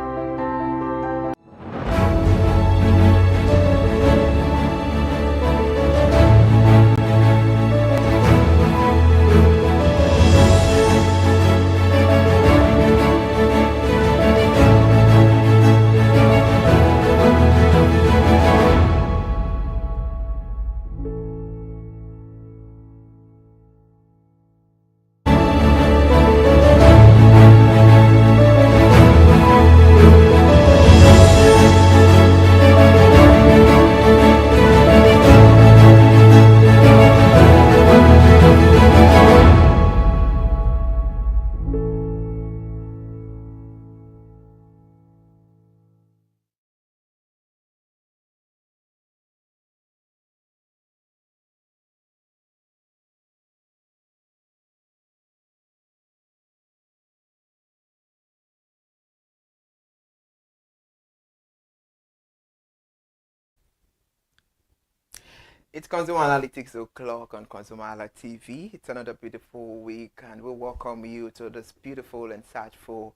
It's Consumer Analytics o'clock on Consumer TV. It's another beautiful week, and we welcome you to this beautiful, insightful,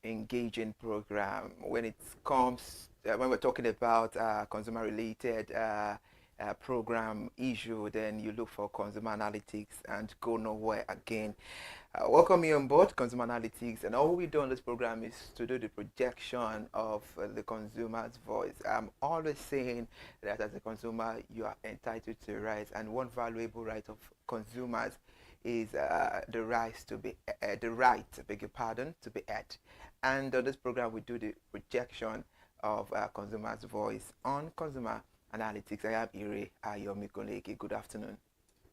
engaging program. When it comes, when we're talking about consumer-related program issue, then you look for Consumer Analytics and go nowhere again. Welcome you on board Consumer Analytics, and all we do on this program is to do the projection of the consumer's voice. I'm always saying that as a consumer, you are entitled to rights, and one valuable right of consumers is the right to be heard. And on this program, we do the projection of consumer's voice on Consumer Analytics. I am Ire Ayomikoleke. Good afternoon.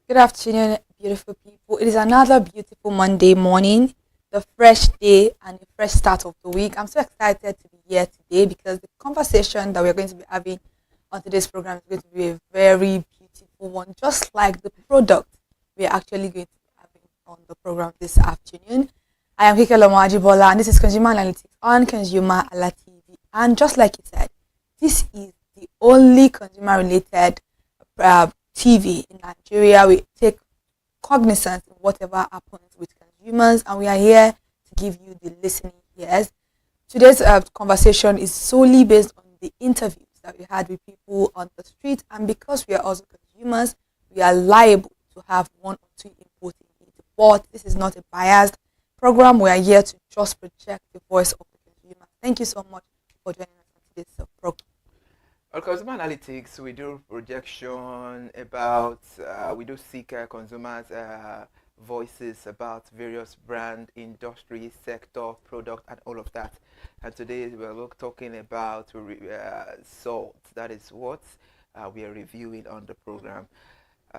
Good afternoon, beautiful people. It is another beautiful Monday morning, the fresh day and the fresh start of the week. I'm so excited to be here today because the conversation that we're going to be having on today's program is going to be a very beautiful one, just like the product we're actually going to be having on the program this afternoon. I am Kike Lomo and this is Consumer Analytics on ConsumerHallaTV. And just like you said, this is the only consumer-related TV in Nigeria. We take cognizance of whatever happens with consumers, and we are here to give you the listening ears. Today's conversation is solely based on the interviews that we had with people on the street, and because we are also consumers, we are liable to have one or two input in it. But this is not a biased program. We are here to just project the voice of the consumer. Thank you so much for joining us on today's program. On Consumer Analytics, we do projection about, we do seek consumers' voices about various brand, industry, sector, product, and all of that. And today we're talking about salt. That is what we are reviewing on the program.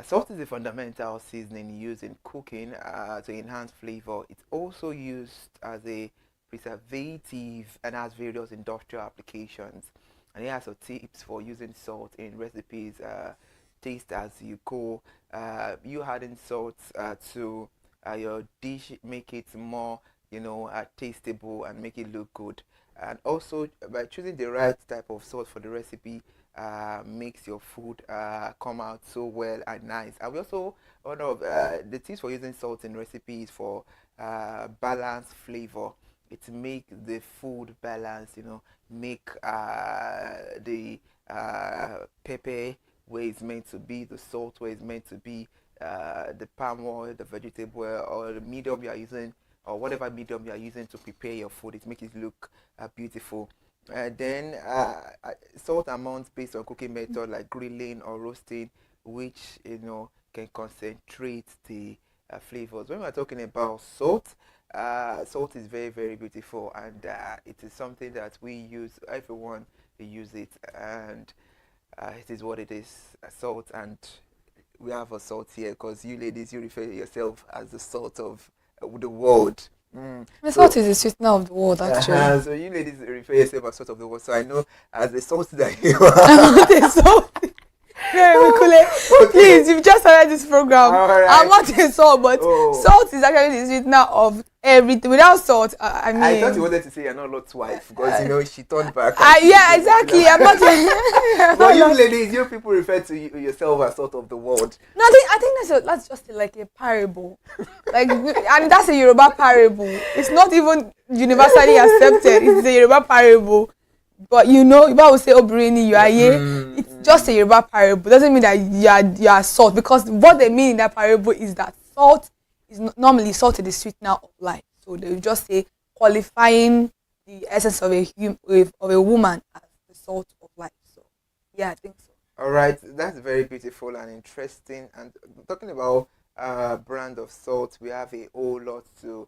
Salt is a fundamental seasoning used in cooking to enhance flavor. It's also used as a preservative and has various industrial applications. And here are some tips for using salt in recipes. Taste as you go. You adding salt to your dish, make it more, tastable and make it look good. And also by choosing the right type of salt for the recipe, makes your food come out so well and nice. And we also, one of the tips for using salt in recipes for balanced flavor. It make the food balance, make the pepper where it's meant to be, the salt where it's meant to be, the palm oil, the vegetable oil, or the medium you are using, or whatever medium you are using to prepare your food. It makes it look beautiful. Then salt amounts based on cooking method like grilling or roasting, which can concentrate the flavors. When we're talking about salt, salt is very, very beautiful, and it is something that we use. Everyone use it, and it is what it is. Salt, and we have a salt here because you ladies, you refer to yourself as the salt of the world. The salt is the sweetener of the world, actually. So you ladies refer yourself as salt of the world. So I know as the salt that you are. I'm not a salt. Please, you've just started this program. Right. I'm not a salt, but salt is actually the sweetener of everything. Without salt, I mean. I thought you wanted to say you're not Lot's wife because you know she turned back. Yeah, exactly. I'm not. But you ladies, you people refer to yourself as salt of the world. No, I think that's just like a parable, and that's a Yoruba parable. It's not even universally accepted. It's a Yoruba parable. But you know, if I would say Obrini, you are here, it's just a Yoruba parable. Doesn't mean that you are salt, because what they mean in that parable is that salt is normally salt is the sweetener of life. So they will just say qualifying the essence of a woman as the salt of life. So yeah, I think so. All right, that's very beautiful and interesting. And talking about brand of salt, we have a whole lot to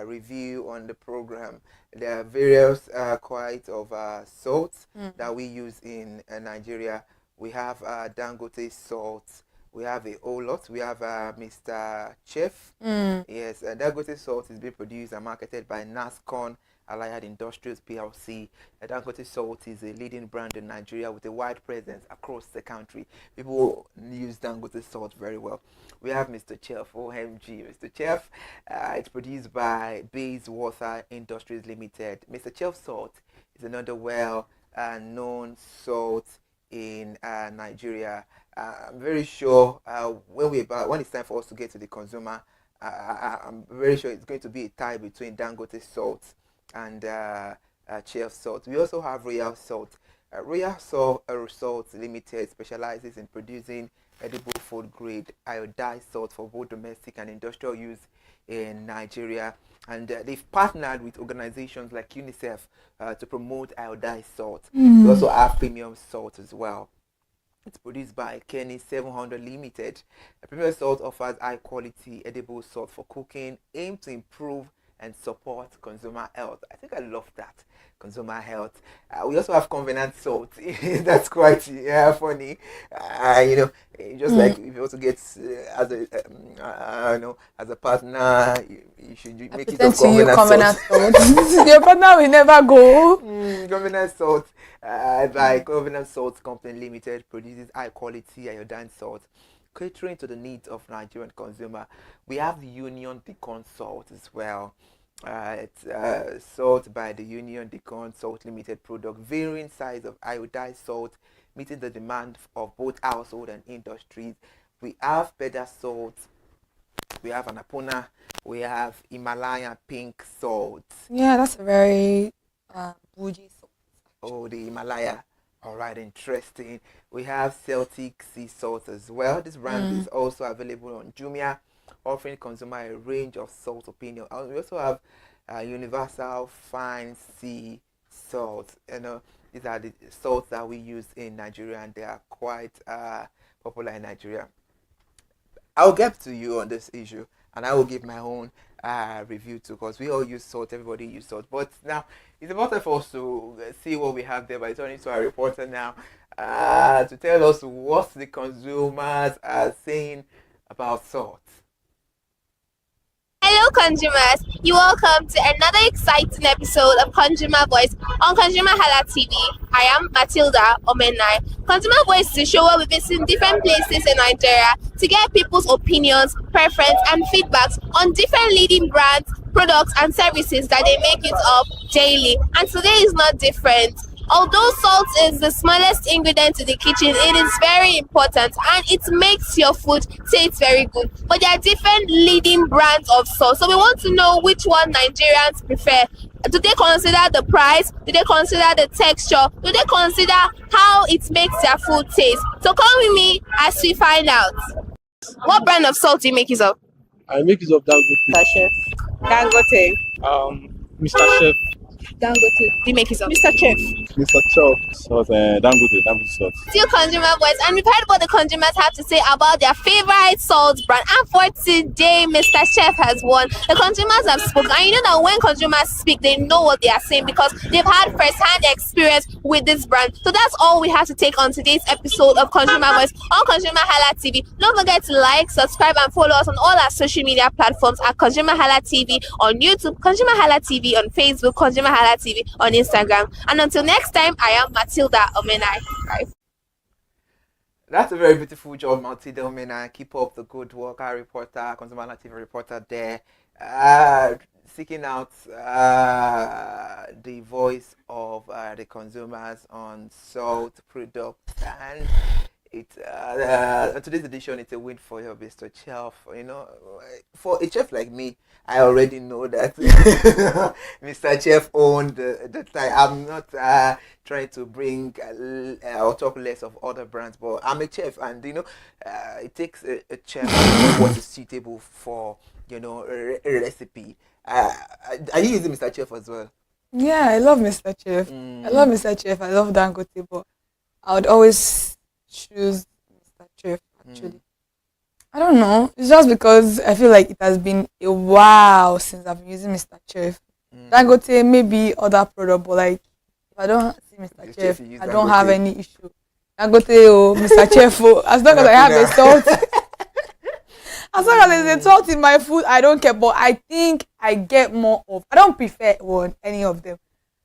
review on the program. There are various quite of salts that we use in Nigeria. We have Dangote salt. We have a whole lot. We have Mr. Chef. Yes, Dangote salt is being produced and marketed by Nascon Allied Industries PLC. Dangote salt is a leading brand in Nigeria with a wide presence across the country. People use Dangote salt very well. We have Mr. Chef, OMG. Mr. Chef, it's produced by Bayswater Industries Limited. Mr. Chef salt is another well-known salt in Nigeria. I'm very sure when it's time for us to get to the consumer, I'm very sure it's going to be a tie between Dangote salt and Chef salt. We also have Royal Salt. Royal Salt Limited specializes in producing edible food grade iodized salt for both domestic and industrial use in Nigeria, and they've partnered with organizations like UNICEF to promote iodized salt. We also have premium salt as well. It's produced by Kenny 700 Limited. The premium salt offers high quality edible salt for cooking, aimed to improve and support consumer health. I think I love that, consumer health. We also have Covenant salt. That's quite funny. Just like if you also get as a partner, you should make it of Covenant salt. Your partner will never go. Covenant salt by Covenant Salt Company Limited produces high quality iodine salt, catering to the needs of Nigerian consumer. We have the Union Deacon salt as well. It's salt by the Union Deacon Salt Limited product, varying size of iodized salt, meeting the demand of both household and industries. We have better salt. We have Annapurna. We have Himalayan pink salt. Yeah, that's a very bougie salt. Oh, the Himalaya. All right, interesting. We have Celtic sea salt as well. This brand is also available on Jumia, offering consumer a range of salt opinion. And we also have Universal Fine Sea Salt. These are the salts that we use in Nigeria, and they are quite popular in Nigeria. I'll get to you on this issue, and I will give my own review too, because we all use salt, everybody use salt. But now it's important for us to see what we have there by turning to our reporter now to tell us what the consumers are saying about salt. Hello consumers, you're welcome to another exciting episode of Consumer Voice on ConsumerHallaTV. I am Matilda Omenai. Consumer Voice is a show where we visit different places in Nigeria to get people's opinions, preference and feedbacks on different leading brands, products and services that they make use of daily. And today is not different. Although salt is the smallest ingredient in the kitchen, it is very important and it makes your food taste very good. But there are different leading brands of salt. So we want to know which one Nigerians prefer. Do they consider the price? Do they consider the texture? Do they consider how it makes their food taste? So come with me as we find out. What brand of salt do you make use of? I make use of Dangote. Chef. Dangote. Mr. Chef. Dangote. Do you make use of? Mr. Chef. Mr. Chef. Salt, Dangote salt. Still Consumer Voice, and we've heard what the consumers have to say about their favorite salt brand. And for today, Mr. Chef has won. The consumers have spoken, and you know that when consumers speak, they know what they are saying because they've had first-hand experience with this brand. So that's all we have to take on today's episode of Consumer Voice on ConsumerHallaTV. Don't forget to like, subscribe, and follow us on all our social media platforms at ConsumerHallaTV on YouTube, ConsumerHallaTV on Facebook, ConsumerHallaTV on Instagram. And until next time, I am Matilda Omenai. Bye. That's a very beautiful job, Multi-Domina. Keep up the good work. Our reporter, ConsumerHallaTV reporter there, seeking out the voice of the consumers on salt products. And today's edition, it's a win for your Mr. Chef. You know, for a chef like me, I already know that Mr. Chef owned the time. I'm not trying to bring or talk less of other brands, but I'm a chef, and it takes a chef to know what is suitable for a recipe. Are you using Mr. Chef as well? Yeah, I love Mr. Chef. I love Mr. Chef. I love Dangote, but I would always choose Mr. Chef actually. I don't know. It's just because I feel like it has been a while since I've been using Mr. Chef. Dangote, maybe other product, but like if I don't see Mr. Chef, I don't have any issue. Dangote or Mr. Chef, as long as I have a salt, as long as there's a salt in my food, I don't care. But I think I get more of. I don't prefer any of them.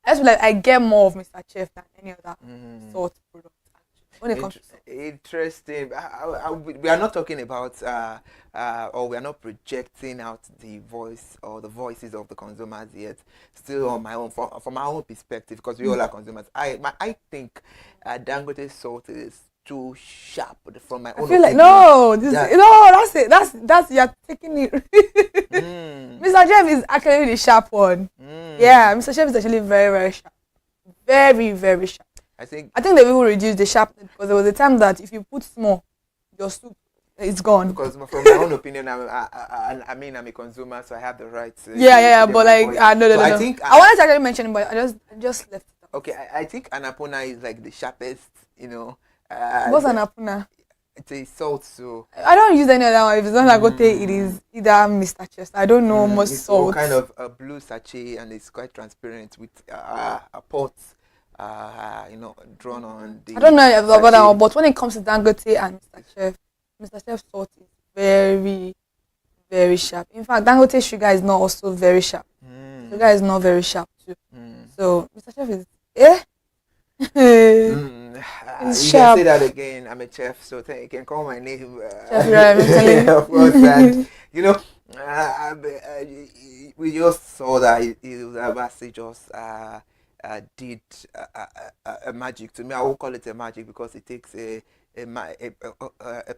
I just feel like I get more of Mr. Chef than any other salt product. When it comes to interesting. We are not talking about or we are not projecting out the voice or the voices of the consumers yet. Still on my own, from my own perspective, because we all are consumers. I think Dangote salt is too sharp from my own. I feel like no, that's it. That's you're taking it. Mr. Chef is actually the sharp one. Yeah, Mr. Chef is actually very, very sharp. Very, very sharp. I think they will reduce the sharpness because there was a time that if you put small, your soup it's gone. Because from my own opinion, I'm a consumer, so I have the right to. But like no. I think I wanted to actually mention it, but I just left it out. Okay, I think anapuna is like the sharpest. What's anapuna? It's a salt, so I don't use any other one. If it's not Dangote, it is either Mr. Chef. I don't know much salt. It's kind of a blue sachet and it's quite transparent with a pot. Drawn on the. I don't know about that one, but when it comes to Dangote and Mr. Chef salt is very, very sharp. In fact, Dangote sugar is not also very sharp. Sugar is not very sharp too. So Mr. Chef is you sharp. Can say that again. I'm a chef, so you can call my name. Chef, of course, and we just saw that Abasi just did a magic. To me, I won't call it a magic because it takes a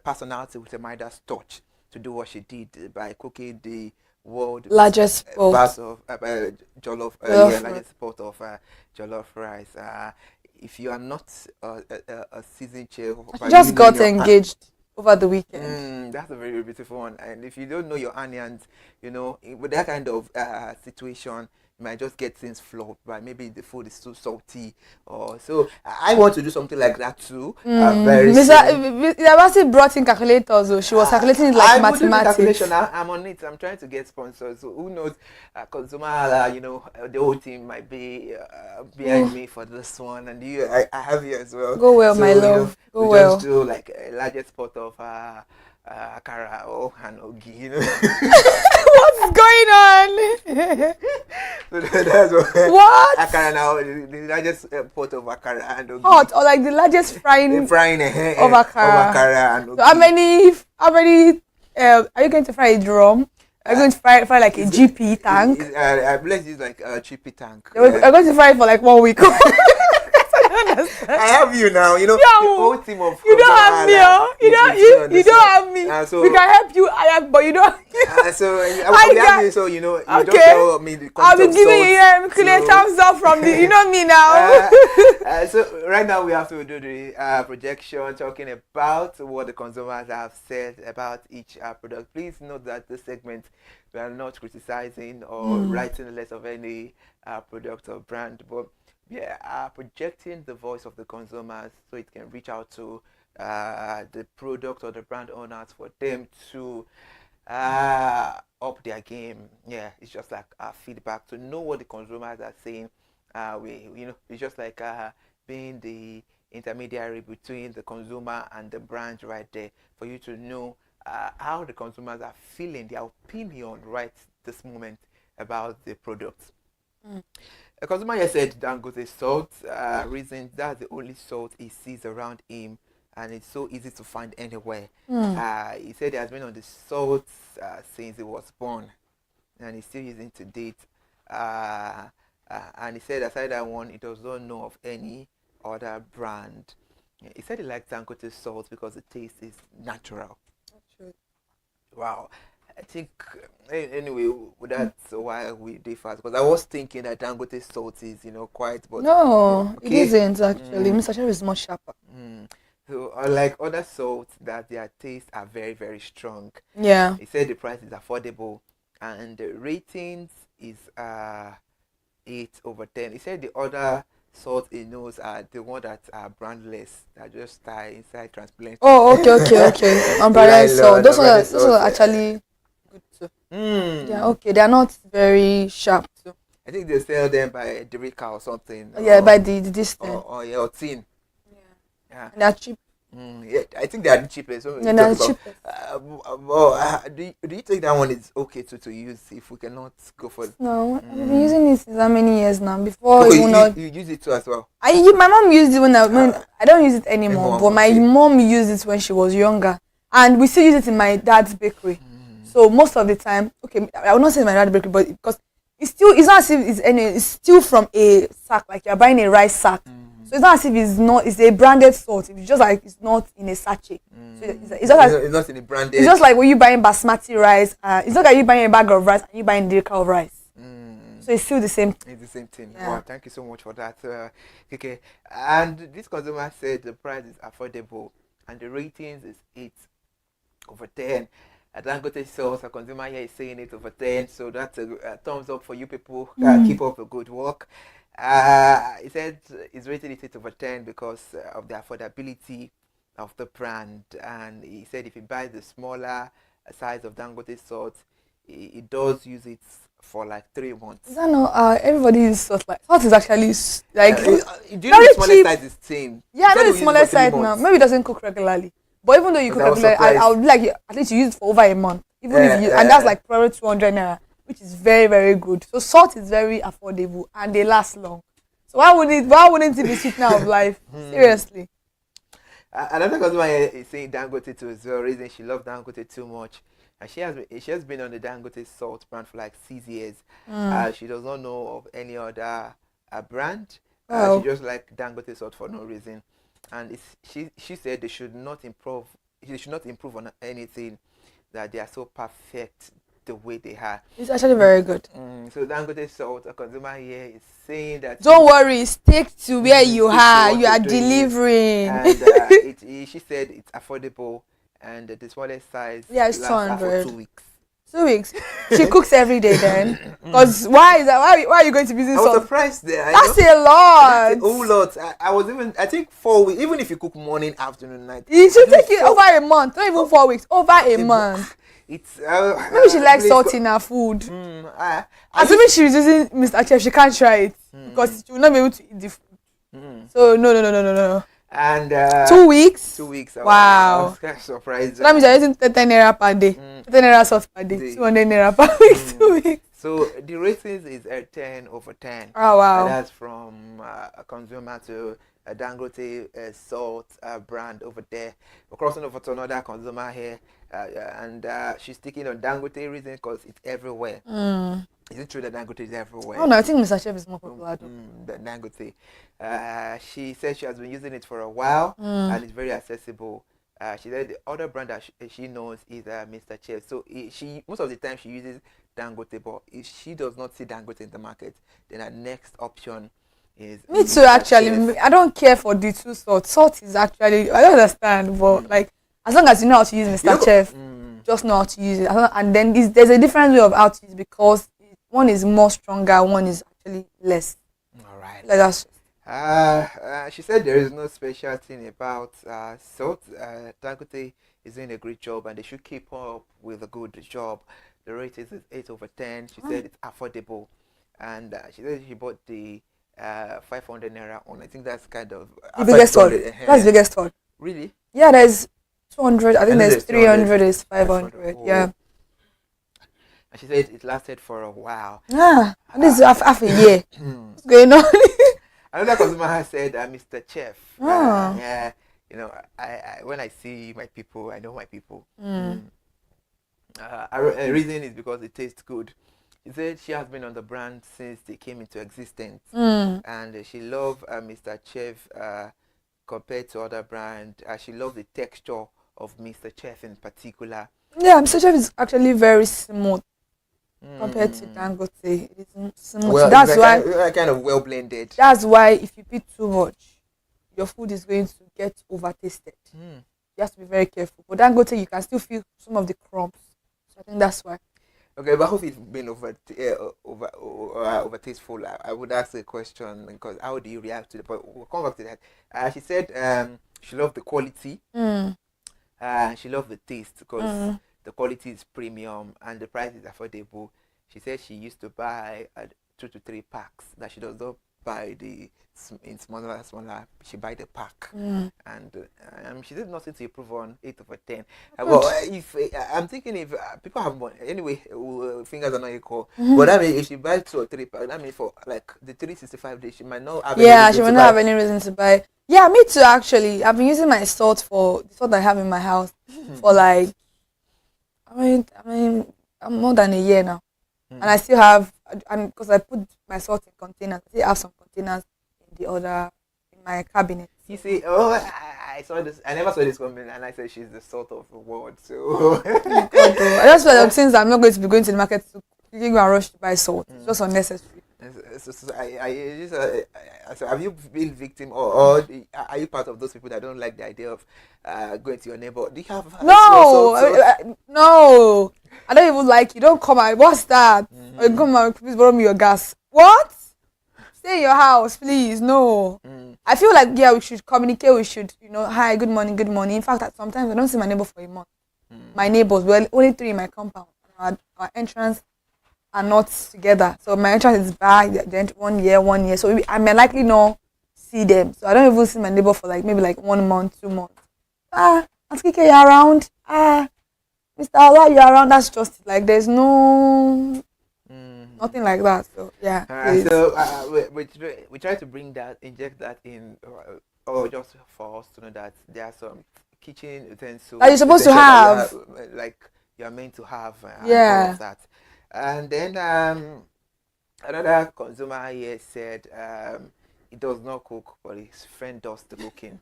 personality with a Midas touch to do what she did by cooking the world largest pot of jollof, largest pot of jollof rice. If you are not a seasoned chef, she just got engaged over the weekend. That's a very beautiful one. And if you don't know your onions, with that kind of situation, you might just get things flawed, but maybe the food is too salty. So I want to do something like that too. Very soon. Abasi brought in calculators, so she was calculating it like mathematics. I'm on it. I'm trying to get sponsors. So who knows? Consumer, the whole team might be behind me for this one, and I have you as well. Go well, so, my love. Go well. Just do like a largest pot of akara and ogi. What's going on? So that's what? Akara now, the largest pot of akara and ogi. Hot or like the largest frying of akara and ogi. So how many? Are you going to fry a drum? Are you going to fry like a GP tank? Let's use like a GP tank. We're going to fry it for like 1 week. I have you now, the whole team of. You don't have me, you don't have me. So we can help you, but you don't. So I will have you, so you don't tell me the I'll be giving you thumbs up from the. You know me now. So right now we have to do the projection, talking about what the consumers have said about each product. Please note that this segment we are not criticizing or writing less of any product or brand, but projecting the voice of the consumers so it can reach out to the product or the brand owners for them to up their game. It's just like feedback to know what the consumers are saying. It's just like being the intermediary between the consumer and the brand right there, for you to know how the consumers are feeling, their opinion right this moment about the product. A consumer here said Dangote salt, reason that's the only salt he sees around him and it's so easy to find anywhere. Mm. He said he has been on the salt since he was born, and he's still using to date. And he said aside that one, he does not know of any other brand. He said he likes Dangote salt because the taste is natural. Wow. I think anyway that's why we differ, because I was thinking that Dangote salt is quite, but No, it okay. isn't actually. Mr. Chef is much sharper. So unlike other salts that their tastes are very very strong. Yeah. He said the price is affordable and the ratings is 8/10. He said the other salt he knows are the one that are brandless, that just tie inside transparent. Oh, okay. Umbrella salt. Those are actually good too. Yeah, okay. They are not very sharp too. I think they sell them by Derica or something. Yeah, by the distance. Or tin. Yeah. And they are cheap. Yeah, I think they are the cheapest. So Yeah, they are the cheapest. Do you think that one is okay to use if we cannot go for it? No, I've been using it since how many years now? Before you use it too as well. My mom used it when I don't use it anymore, but my mom used it when she was younger, and we still use it in my dad's bakery. So most of the time, okay, I will not say my dad's bakery, but because it's not as if it's still from a sack, like you're buying a rice sack. So it's not as if it's a branded salt. It's just like it's not in a sachet. So it's not in a branded. It's just like when you buying basmati rice. It's not like you buying a bag of rice and you buying a of rice. So it's still the same. It's the same thing. Yeah. Wow, thank you so much for that. Okay, and this consumer said the price is affordable and the ratings is 8/10. Dangote sales, a consumer here is saying 8/10. So that's a thumbs up for you people. Keep up the good work. He said he's rated it 8/10 because of the affordability of the brand, and he said if he buys the smaller size of Dangote salt, he does use it for like 3 months. Is that not everybody uses salt? Like salt is actually like do you know the smallest size is thin? Yeah, I know the smallest size now. Maybe it doesn't cook regularly, but even though you cook regularly, I would like at least you use it for over a month, even if you and that's like probably 200 naira. Which is very, very good. So salt is very affordable and they last long. So why wouldn't it be sweetener of life? Seriously. Another customer here is saying Dangote too is the reason she loves Dangote too much. And she has been on the Dangote salt brand for like 6 years. She does not know of any other brand. She just like Dangote salt for no reason. And she said they should not improve on anything, that they are so perfect the way they are. It's actually very good. So Dangote salt, a consumer here is saying that don't worry, stick to where you are. You are delivering. And she said it's affordable, and the smallest size it's lasts 200 for 2 weeks. 2 weeks. She cooks every day then. Because why is that? Why are you going to be using salt? I was surprised there. That's a lot. That's a whole lot. I think 4 weeks. Even if you cook morning, afternoon, night, it should take you over a month. Not even 4 weeks. Over a month. It's maybe she likes salt in her food. Assuming she's using Mr. Chef, she can't try it because she will not be able to eat the food. So no. And 2 weeks. 2 weeks. Wow. I was kind of surprised. So that means you're using 10 naira per day. 10 naira salt per day. 200 naira per week. 2 weeks. So the ratings is 10/10. Oh wow. And that's from a consumer to a Dangote salt brand over there. We're crossing over to another consumer here, and she's sticking on Dangote reason because it's everywhere. Is it true that Dangote is everywhere? Oh no, I think Mr. Chef is more popular than Dangote. She said she has been using it for a while and it's very accessible. She said the other brand that she knows is Mr. Chef. So she most of the time she uses Dangote, but if she does not see Dangote in the market, then her next option is me too. Actually, Chef. I don't care for the two salt. Salt is actually I don't understand, but like as long as you know how to use Mr. Chef, just know how to use it. And then there's a different way of how to use it because one is more stronger, one is actually less. All right. Like that's. She said there is no special thing about salt. Dangote is doing a great job and they should keep up with a good job. The rate is 8/10. She said it's affordable, and she said she bought the 500 naira one. I think that's kind of the biggest one. That's the biggest one. Really? Yeah, there's 200. I think there's 300. Is 500. Yeah. And she said it lasted for a while. Yeah, and this is half a year. What's going on? Another consumer has said, Mr. Chef. Yeah, You know, I when I see my people, I know my people. Mm. A reason is because it tastes good. She said she has been on the brand since they came into existence, Mm. and she loves Mr. Chef compared to other brands. She loves the texture of Mr. Chef in particular. Yeah, Mr. Chef is actually very smooth compared to Dangote. It is smooth. Well, That's it's why kind of well blended. That's why if you put too much, your food is going to get over tasted. Mm. You have to be very careful. But Dangote, you can still feel some of the crumbs. So I think that's why. Okay, but if it's been over tasteful, I would ask a question because how do you react to it? But we'll come back to that. She said she loved the quality. Mm. She loved the taste because the quality is premium and the price is affordable. She said she used to buy 2 to 3 packs. That she does not buy in smaller. She buy the pack, and she said nothing to improve on 8 over 10. But if I'm thinking if people have money anyway, fingers are not equal. But I mean, if she buys 2 or 3 packs, I mean for like the 365 days, she might not have. Yeah, she might not have any reason to buy. Yeah, me too. Actually, I've been using my salt for the salt I have in my house for like, I'm more than a year now, and I still have, and because I put my salt in containers, I still have some containers in my cabinet. You see, I saw this. I never saw this coming, and I said she's the salt of the world. So I just feel like since I'm not going to be going to the market to go and rush to buy salt, it's just unnecessary. So have you been victim or are you part of those people that don't like the idea of going to your neighbor? Do you have no, I don't even like you. Don't come out. What's that? Or come out, please borrow me your gas. What? Stay in your house, please. No. I feel like we should communicate. We should, hi, good morning, good morning. In fact, sometimes I don't see my neighbor for a month. My neighbors, well, only 3 in my compound. Our entrance are not together. So my entrance is back. Then 1 year. So I may likely not see them. So I don't even see my neighbor for maybe 1 month, 2 months. Auntie Kike, you around? Mr. Ola, you around? That's just there's no nothing like that. So yeah. So we try to inject that in, or just for us to know that there are some kitchen utensils that you're supposed to have, you're meant to have, and all of that. And then another consumer here said he does not cook, but his friend does the cooking.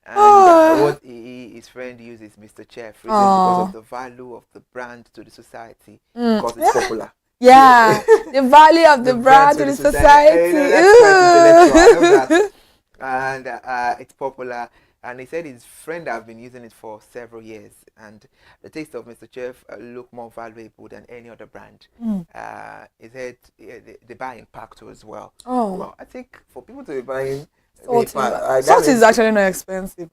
And what his friend uses Mr. Chef because of the value of the brand to the society, because it's popular. Yeah, the value of the brand to the society. And it's popular. And he said his friend have been using it for several years, and the taste of Mr. Chef look more valuable than any other brand. He said they buy in pack too as well. Well, I think for people to be buying salt is actually not expensive.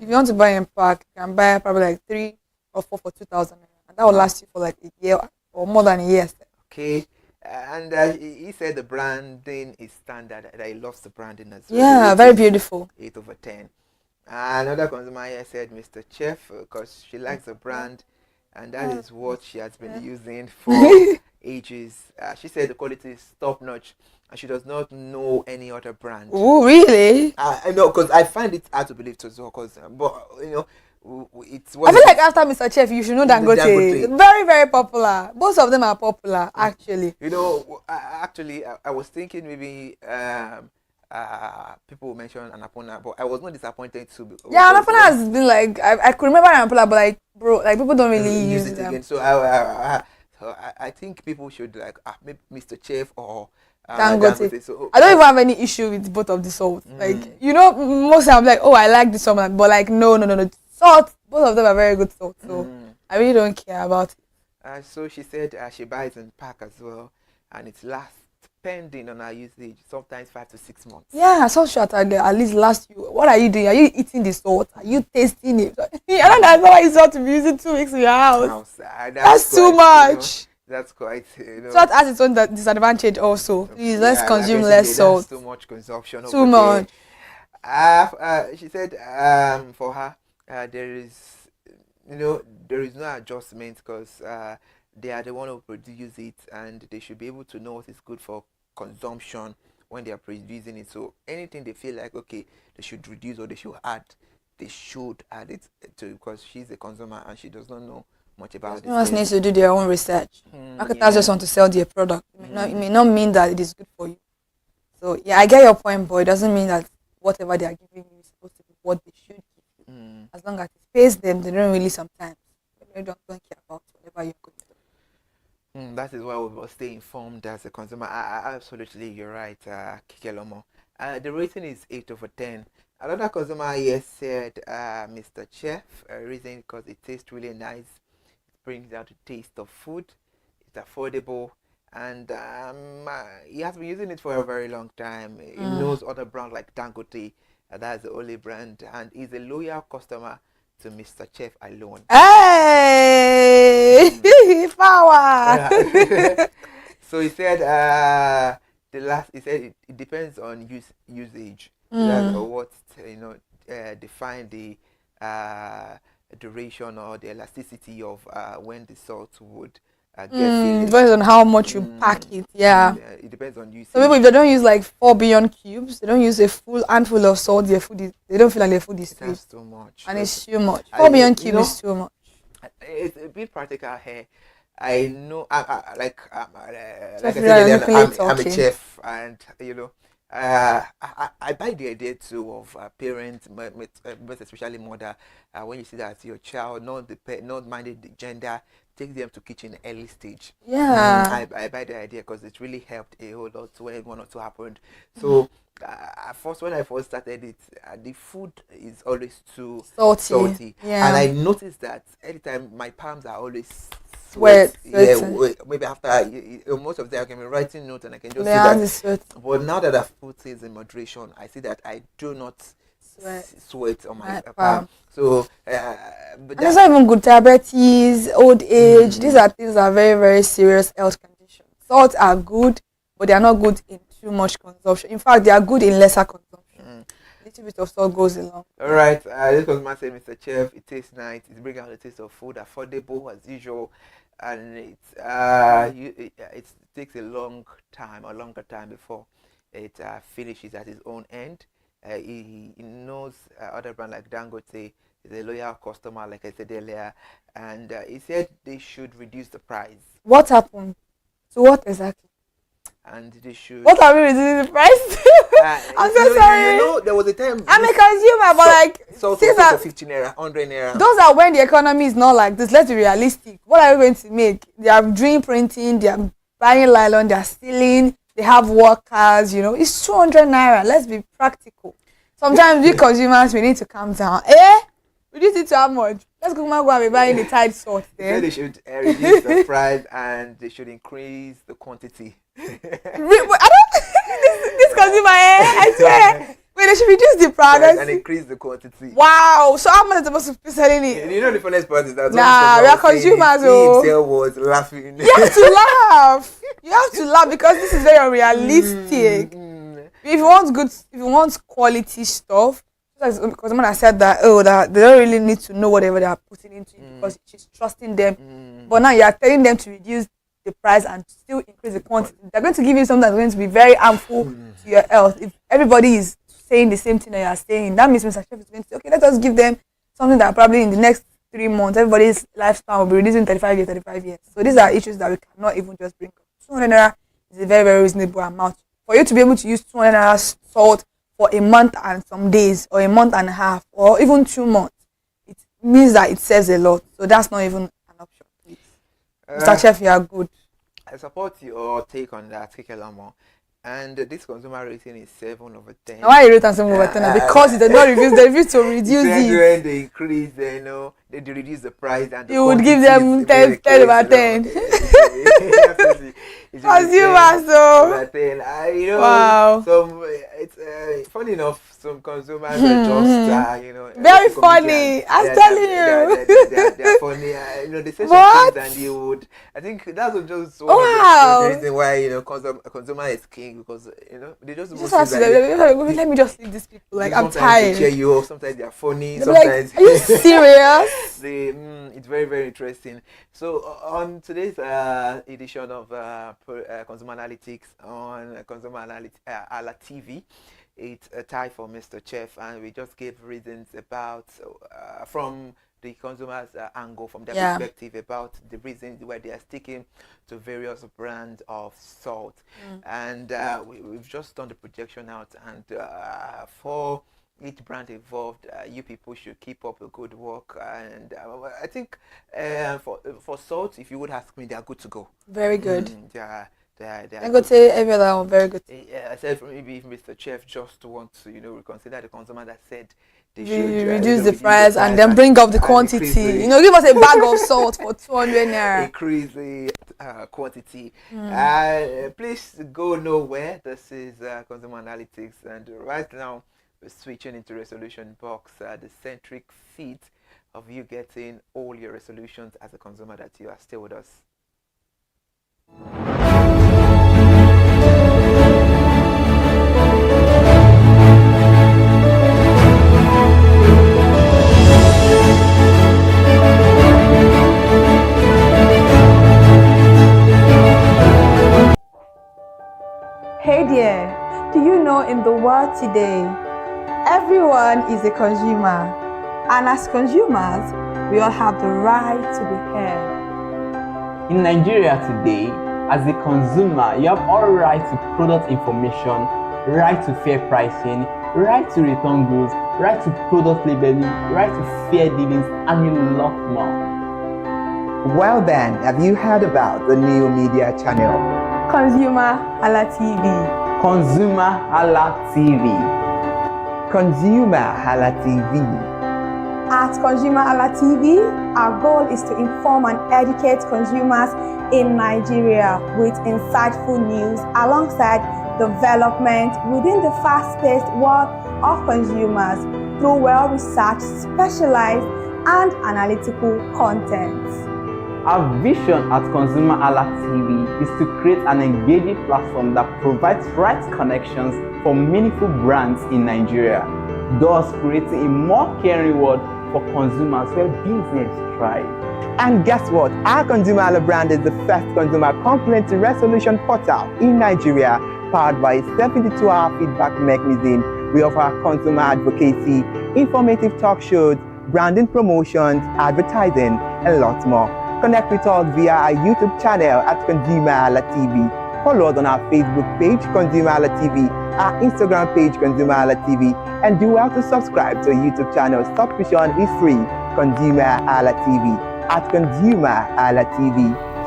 If you want to buy in pack, you can buy probably 3 or 4 for 2,000, and that will last you for a year or more than a year. Okay. And he said the branding is standard. That he loves the branding as well. Yeah, very beautiful. 8 over 10. Another consumer here said Mr. Chef because she likes the brand, and that is what she has been using for ages. She said the quality is top notch, and she does not know any other brand. Oh, really? I know, because I find it hard to believe too, because it's. I feel like after Mr. Chef, you should know Dangote. Very, very popular. Both of them are popular, actually. I was thinking maybe people will mention Annapurna, but I was not disappointed too. Yeah, Annapurna has been I could remember Annapurna, but bro, people don't really use it again. So I think people should maybe Mr. Chef or Dangote. So I don't even have any issue with both of the salts. Most I'm I like this one, but no. Salt, both of them are very good salt. So I really don't care about it. So she said she buys in pack as well, and it lasts, depending on her usage, sometimes 5 to 6 months. Yeah, salt should at least last you. What are you doing? Are you eating the salt? Are you tasting it? I don't know why you salt to be using 2 weeks in your house. That's too much. That's quite. Salt has its own disadvantage also. Please, let's consume less salt. Too much consumption. Too much. She said for her there is no adjustment because they are the one who produce it, and they should be able to know what is good for consumption when they are producing it. So anything they feel like, okay, they should reduce or they should add it to, because she's a consumer and she does not know much about it. Consumers need to do their own research. Marketers just want to sell their product. It may not mean that it is good for you. So yeah, I get your point, but it doesn't mean that whatever they are giving you is supposed to be what they should give you. As long as it pays them, they don't really sometimes. They don't care about whatever you're going to do. That is why we must stay informed as a consumer. Absolutely, you're right, Kikelomo. The rating is 8 over 10. Another consumer here said, Mr. Chef, reason because it tastes really nice. It brings out the taste of food. It's affordable. And he has been using it for a very long time. He knows other brands like Dangote. That's the only brand. And he's a loyal customer to Mr. Chef alone. Hey! Power! Yeah. So he said, it depends on usage. That's what define the duration or the elasticity of when the salt would get it depends on how much you pack it. Yeah. It depends on usage. So maybe if they don't use like 4 billion cubes, they don't use a full handful of salt, they don't feel like their food is sweet. That's too much. And it's too much. 4 billion cubes is too much. It's a bit practical here. I know, like I said earlier, I'm a chef, and I buy the idea too of parents, most especially mother. When you see that your child not minded the gender, take them to kitchen early stage. Yeah. I buy the idea because it really helped a whole lot when 1 or 2 happened. So when I first started it, the food is always too salty. Yeah. And I noticed that anytime my palms are always sweat. Maybe after most of the time I can be writing notes and I can just see that. But now that I've put things in moderation, I see that I do not sweat on my palm. So, but that's not even good. Diabetes, old age, these are things that are very, very serious health conditions. Salts are good, but they are not good in too much consumption. In fact, they are good in lesser consumption. A little bit of salt goes along. All right, this was my say, Mr. Chef. It tastes nice. It brings out the taste of food, affordable as usual, and it takes a longer time before it finishes at his own end. He knows other brands like Dangote. He's a loyal customer, like I said earlier, and he said they should reduce the price. What happened? So what exactly? And they should. What are we reducing the price? I'm so sorry. There was a time. I'm a consumer, but like, so 15 naira, 100 naira. Those are when the economy is not like this. Let's be realistic. What are we going to make? They are doing printing. They are buying nylon. They are stealing. They have workers. It's 200 naira. Let's be practical. Sometimes we consumers, we need to calm down. Reduce it to how much? Let's go and be buying the Tide salt. They should reduce the price and they should increase the quantity. I don't. This consumer, I swear. Wait, they should reduce the price and increase the quantity. Wow. So how much are they supposed to be selling it? The funniest part is that we are consumers. He himself was laughing. You have to laugh. You have to laugh because this is very unrealistic. If you want quality stuff, because someone has said that that they don't really need to know whatever they are putting into it because she's trusting them. But now you are telling them to reduce the price and still increase the quantity. They're going to give you something that's going to be very harmful to your health. If everybody is saying the same thing that you are saying, that means Mr. Chef is going to say, okay, let us give them something that probably in the next 3 months everybody's lifespan will be reducing 35 years. So these are issues that we cannot even just bring up. 200 naira is a very, very reasonable amount. For you to be able to use 200 naira salt for a month and some days, or a month and a half, or even 2 months, it means that it saves a lot. So that's not even an option, please. Mr. Chef, you are good. I support your take on that, Kikelamo. And this consumer rating is 7 over 10. Why are you rating 7 over 10? Because it did not reduce. They refused to reduce it. When they increase, they reduce the price and you would give them 10 over 10. Consumer, so wow. funny enough, some consumers are just, very funny. I'm telling you. They're funny. They say some What? things and you would. I think that's just one Wow. of the reasons why consumer is king, because they just You just have to let me just leave these people. Like, I'm tired. They cheer you up. Sometimes they are funny. They'll be Sometimes like, are you serious? It's very, very interesting. So on today's edition of Consumer Analytics on ConsumerHallaTV, it's a tie for Mr. Chef, and we just gave reasons about from the consumers' angle, from their perspective, about the reasons why they are sticking to various brands of salt. And we've just done the projection out, and for each brand involved, you people should keep up the good work. And I think for salt, if you would ask me, they are good to go. Very good. I could say every other one very good. I said maybe if Mr. Chef just wants to reconsider the consumer that said they should reduce the price and then bring up the quantity. Give us a bag of salt for 200 naira. Increase the quantity. Please go nowhere. This is Consumer Analytics, and right now we're switching into Resolution Box, the centric feat of you getting all your resolutions as a consumer, that you are still with us. Hey there, do you know in the world today, everyone is a consumer, and as consumers, we all have the right to be heard. In Nigeria today, as a consumer, you have all right to product information, right to fair pricing, right to return goods, right to product labeling, right to fair dealings, and a lot more. Well then, have you heard about the new media channel? ConsumerHallaTV. ConsumerHallaTV. ConsumerHallaTV. At ConsumerHallaTV, our goal is to inform and educate consumers in Nigeria with insightful news alongside development within the fast-paced world of consumers through well-researched, specialized, and analytical content. Our vision at ConsumerHallaTV is to create an engaging platform that provides right connections for meaningful brands in Nigeria, thus creating a more caring world for consumers where business thrive. And guess what? Our ConsumerHalla brand is the first consumer complaint resolution portal in Nigeria, powered by a 72-hour feedback mechanism. We offer consumer advocacy, informative talk shows, branding promotions, advertising, and lots more. Connect with us via our YouTube channel at ConsumerHallaTV. Follow us on our Facebook page, ConsumerHallaTV, our Instagram page, ConsumerHallaTV, and do well to subscribe to our YouTube channel. Subscription is free. ConsumerHallaTV. At ConsumerHallaTV,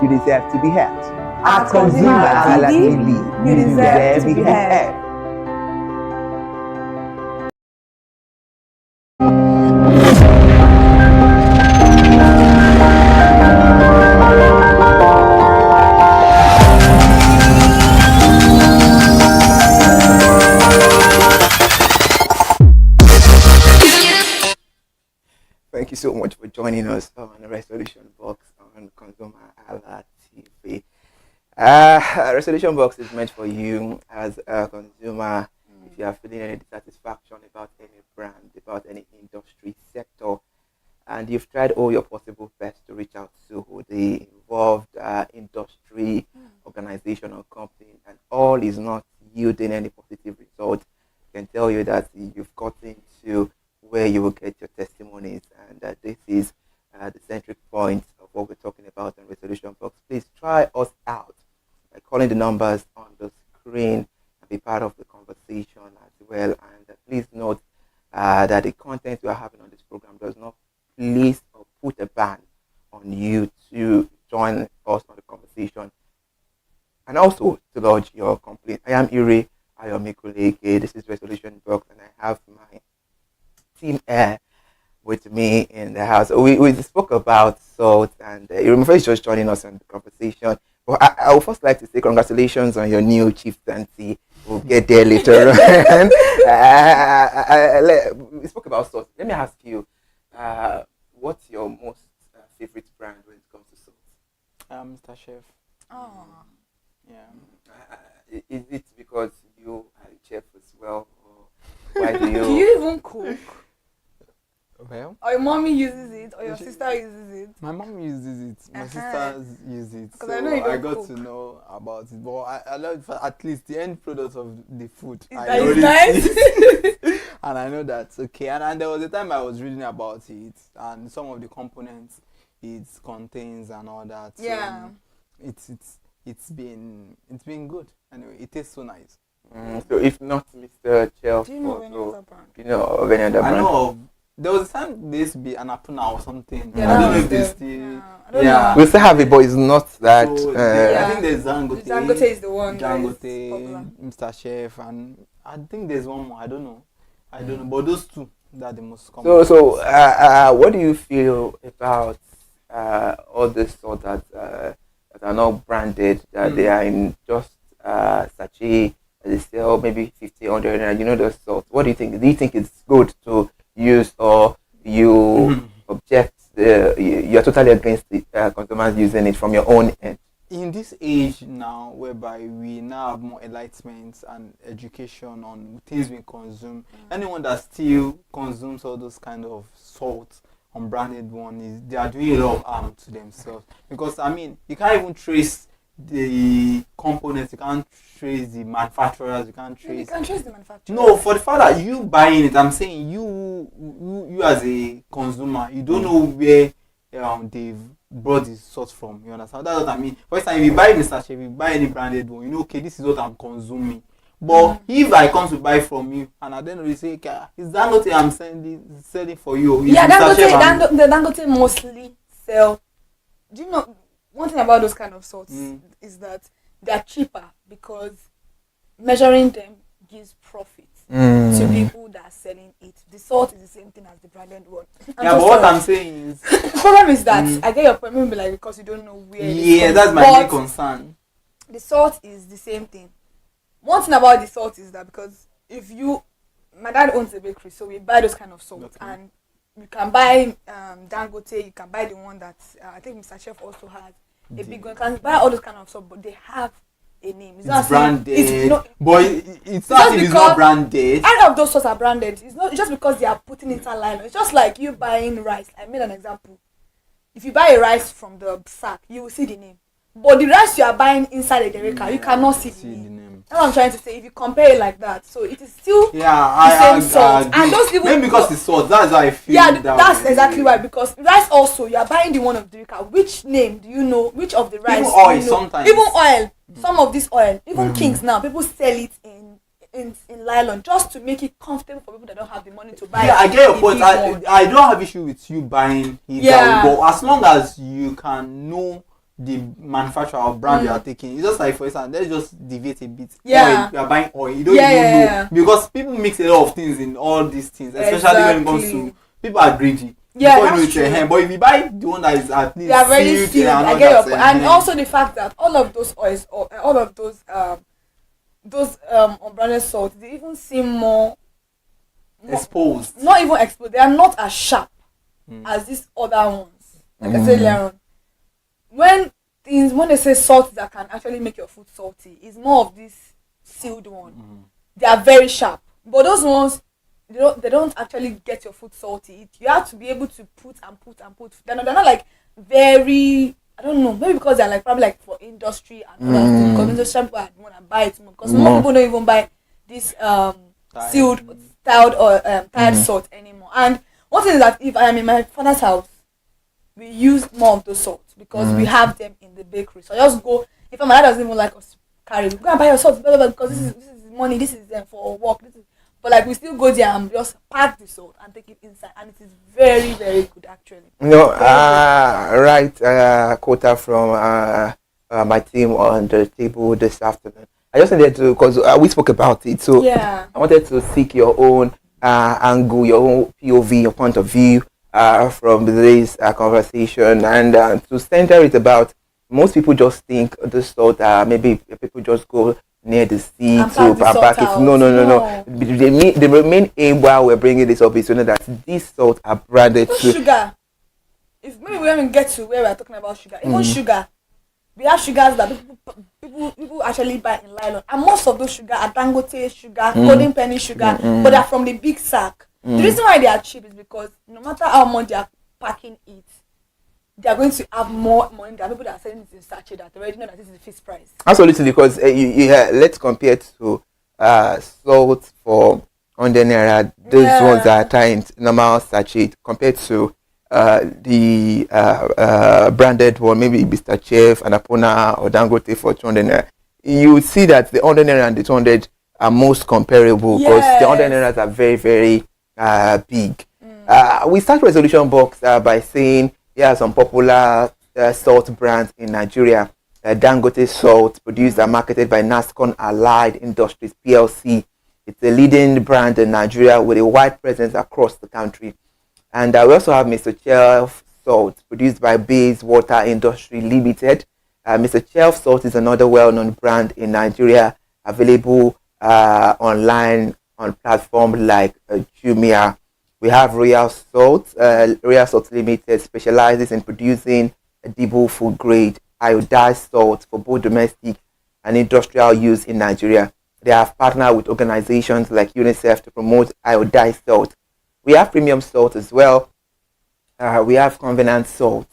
you deserve to be heard. At ConsumerHallaTV, you deserve to be heard. Thank you so much for joining us on the Resolution Box on ConsumerHallaTV. Resolution Box is meant for you as a consumer. If you are feeling any dissatisfaction about any brand, about any industry sector, and you've tried all your possible best to reach out to the involved industry, organization, or company, and all is not yielding any positive result, I can tell you that you've gotten to where you will get your testimonies, and this is the centric point of what we're talking about in Resolution Box. Please try us out by calling the numbers on the screen and be part of the conversation as well. And please note that the content we are having on this program does not place or put a ban on you to join us on the conversation and also to lodge your complaint. I am Ire Ayomikuleke. This is Resolution Box, and I have my team with me in the house. We spoke about salt, and you remember he's just joining us on the conversation. But I would first like to say congratulations on your new chieftaincy. We'll get there later on. We spoke about salt. Let me ask you, what's your most favorite brand when it comes to salt? Mr. Chef. Oh. Yeah. Is it because you are a chef as well, or why do you? Do you even cook? Well, or your mommy uses it, or your sister uses it? My mom uses it. My sisters use it. So I know you don't I got cook. to know about it. But I love at least the end product of the food. Is I that already nice? eat. And I know that's okay. And there was a time I was reading about it and some of the components it contains and all that. Yeah. It's been good. Anyway, it tastes so nice. So if not Mr. Chef, Do you know of any other brand? you know of any other brand? I know of. There was a time there used to be an Apuna or something. Yeah, I don't know if there. they still. Yeah. We still have it, but it's not that. So I think there's Dangote. Dangote is the one that is Dangote, Mr. Chef, and I think there's one more. I don't know. But those two that are the most common. So what do you feel about all this sort that are not branded? That they are in just sachet. They sell maybe 50, 100, and you know those sorts. What do you think? Do you think it's good to use, or you object? You're totally against the consumers using it from your own end. In this age now, whereby we now have more enlightenment and education on things we consume, anyone that still consumes all those kind of salt, unbranded one, they are doing a lot of harm to themselves. Because I mean, you can't even trace the components, you can't trace the manufacturers, you can't trace. You can trace the manufacturer. No, for the fact that you buying it, I'm saying you as a consumer, you don't know where they've brought the source from. You understand? That's what I mean. For example, if you buy Mr. Chef, if you buy any branded one, you know, okay, this is what I'm consuming. But if I come to buy from you and I then say, okay, is that not what I'm selling for you? Yeah, the Dangote mostly sell. Do you know one thing about those kind of salts is that they are cheaper because measuring them gives profit to people that are selling it. The salt is the same thing as the branded one. But what I'm saying is the problem is that I get your point, maybe like because you don't know where. Yeah, that's my main concern. The salt is the same thing. One thing about the salt is that because my dad owns a bakery, so we buy those kind of salt, and you can buy Dangote, you can buy the one that I think Mr. Chef also has a big one. You can buy all those kind of salt, but they have a name. It's branded. But it's not if it's not branded. All of those salts are branded. It's not just because they are putting it online. It's just like you buying rice. I made an example. If you buy a rice from the sack, you will see the name. But the rice you are buying inside a derica, you cannot see the name. That's what I'm trying to say. If you compare it like that, so it is still the same salt. And those people, maybe because it's salt, that's how I feel. Yeah, that's exactly why. Because rice also, you are buying the one of the derica. Which name do you know? Which of the rice? Even oil, you know? sometimes. Even oil. Some of this oil, even Kings now, people sell it in nylon just to make it comfortable for people that don't have the money to buy. Yeah, I get your point. I don't have issue with you buying it. Yeah. But as long as you can know the manufacturer or brand you are taking, it's just like, for example, let's just deviate a bit. Yeah. Oil, you are buying oil, you don't even know, because people mix a lot of things in all these things, especially when it comes to people are greedy. Yeah, that's that's true. But if you buy the one that is at least they are very sealed. I get your point. And hand. also the fact that all of those oils, or all of those unbranded salts, they even seem more exposed. Not even exposed. They are not as sharp as these other ones. Like I said earlier on, when they say salt that can actually make your food salty, it's more of this sealed one. They are very sharp, but those ones, they don't actually get your food salty. You have to be able to put. They're not like very, I don't know, maybe because they're like probably like for industry and all that stuff, because industry people want to buy it more, because more people don't even buy this sealed tiled or tiled salt anymore. And one thing is that if I am in my father's house, we use more of those salts because we have them in the bakery. So I just go, if my dad doesn't even like us carry, go and buy your salt, blah, blah, blah, because this is money, this is them for work, but like we still go there and just pack the salt and take it inside, and it is very, very good actually. Quota from my team on the table this afternoon. I just wanted to, because we spoke about it, so I wanted to seek your own angle, your own POV, your point of view from this conversation, and to center it about, most people just think the salt, maybe people just go near the sea And to pack the salt pack it. out. No. The main aim while we're bringing this up is to know that these salts are branded to sugar. If maybe we haven't get to where we're talking about sugar, even sugar, we have sugars that people actually buy in nylon, and most of those sugar are Dangote sugar, golden penny sugar, but they're from the big sack. The reason why they are cheap is because no matter how much they are packing it, they are going to have more money than people that are selling it in sachet that already know that this is the fixed price. Absolutely, because let's compare to salt for 100 naira. Those ones are tying normal sachet compared to the branded one, maybe Mr. Chef and Apona or Dangote for 200 naira. You would see that the 100 naira and the 200 are most comparable because the 100 naira are very, very big. We start resolution box by saying here are some popular salt brands in Nigeria. Dangote salt, produced and marketed by Nascon Allied Industries PLC. It's a leading brand in Nigeria with a wide presence across the country. And we also have Mr. Chef salt, produced by Base Water Industry Limited. Mr. Chef salt is another well-known brand in Nigeria, available online on platforms like Jumia. We have Royal Salt. Royal Salt Limited specializes in producing edible food grade iodized salt for both domestic and industrial use in Nigeria. They have partnered with organizations like UNICEF to promote iodized salt. We have premium salt as well. We have convenient salt.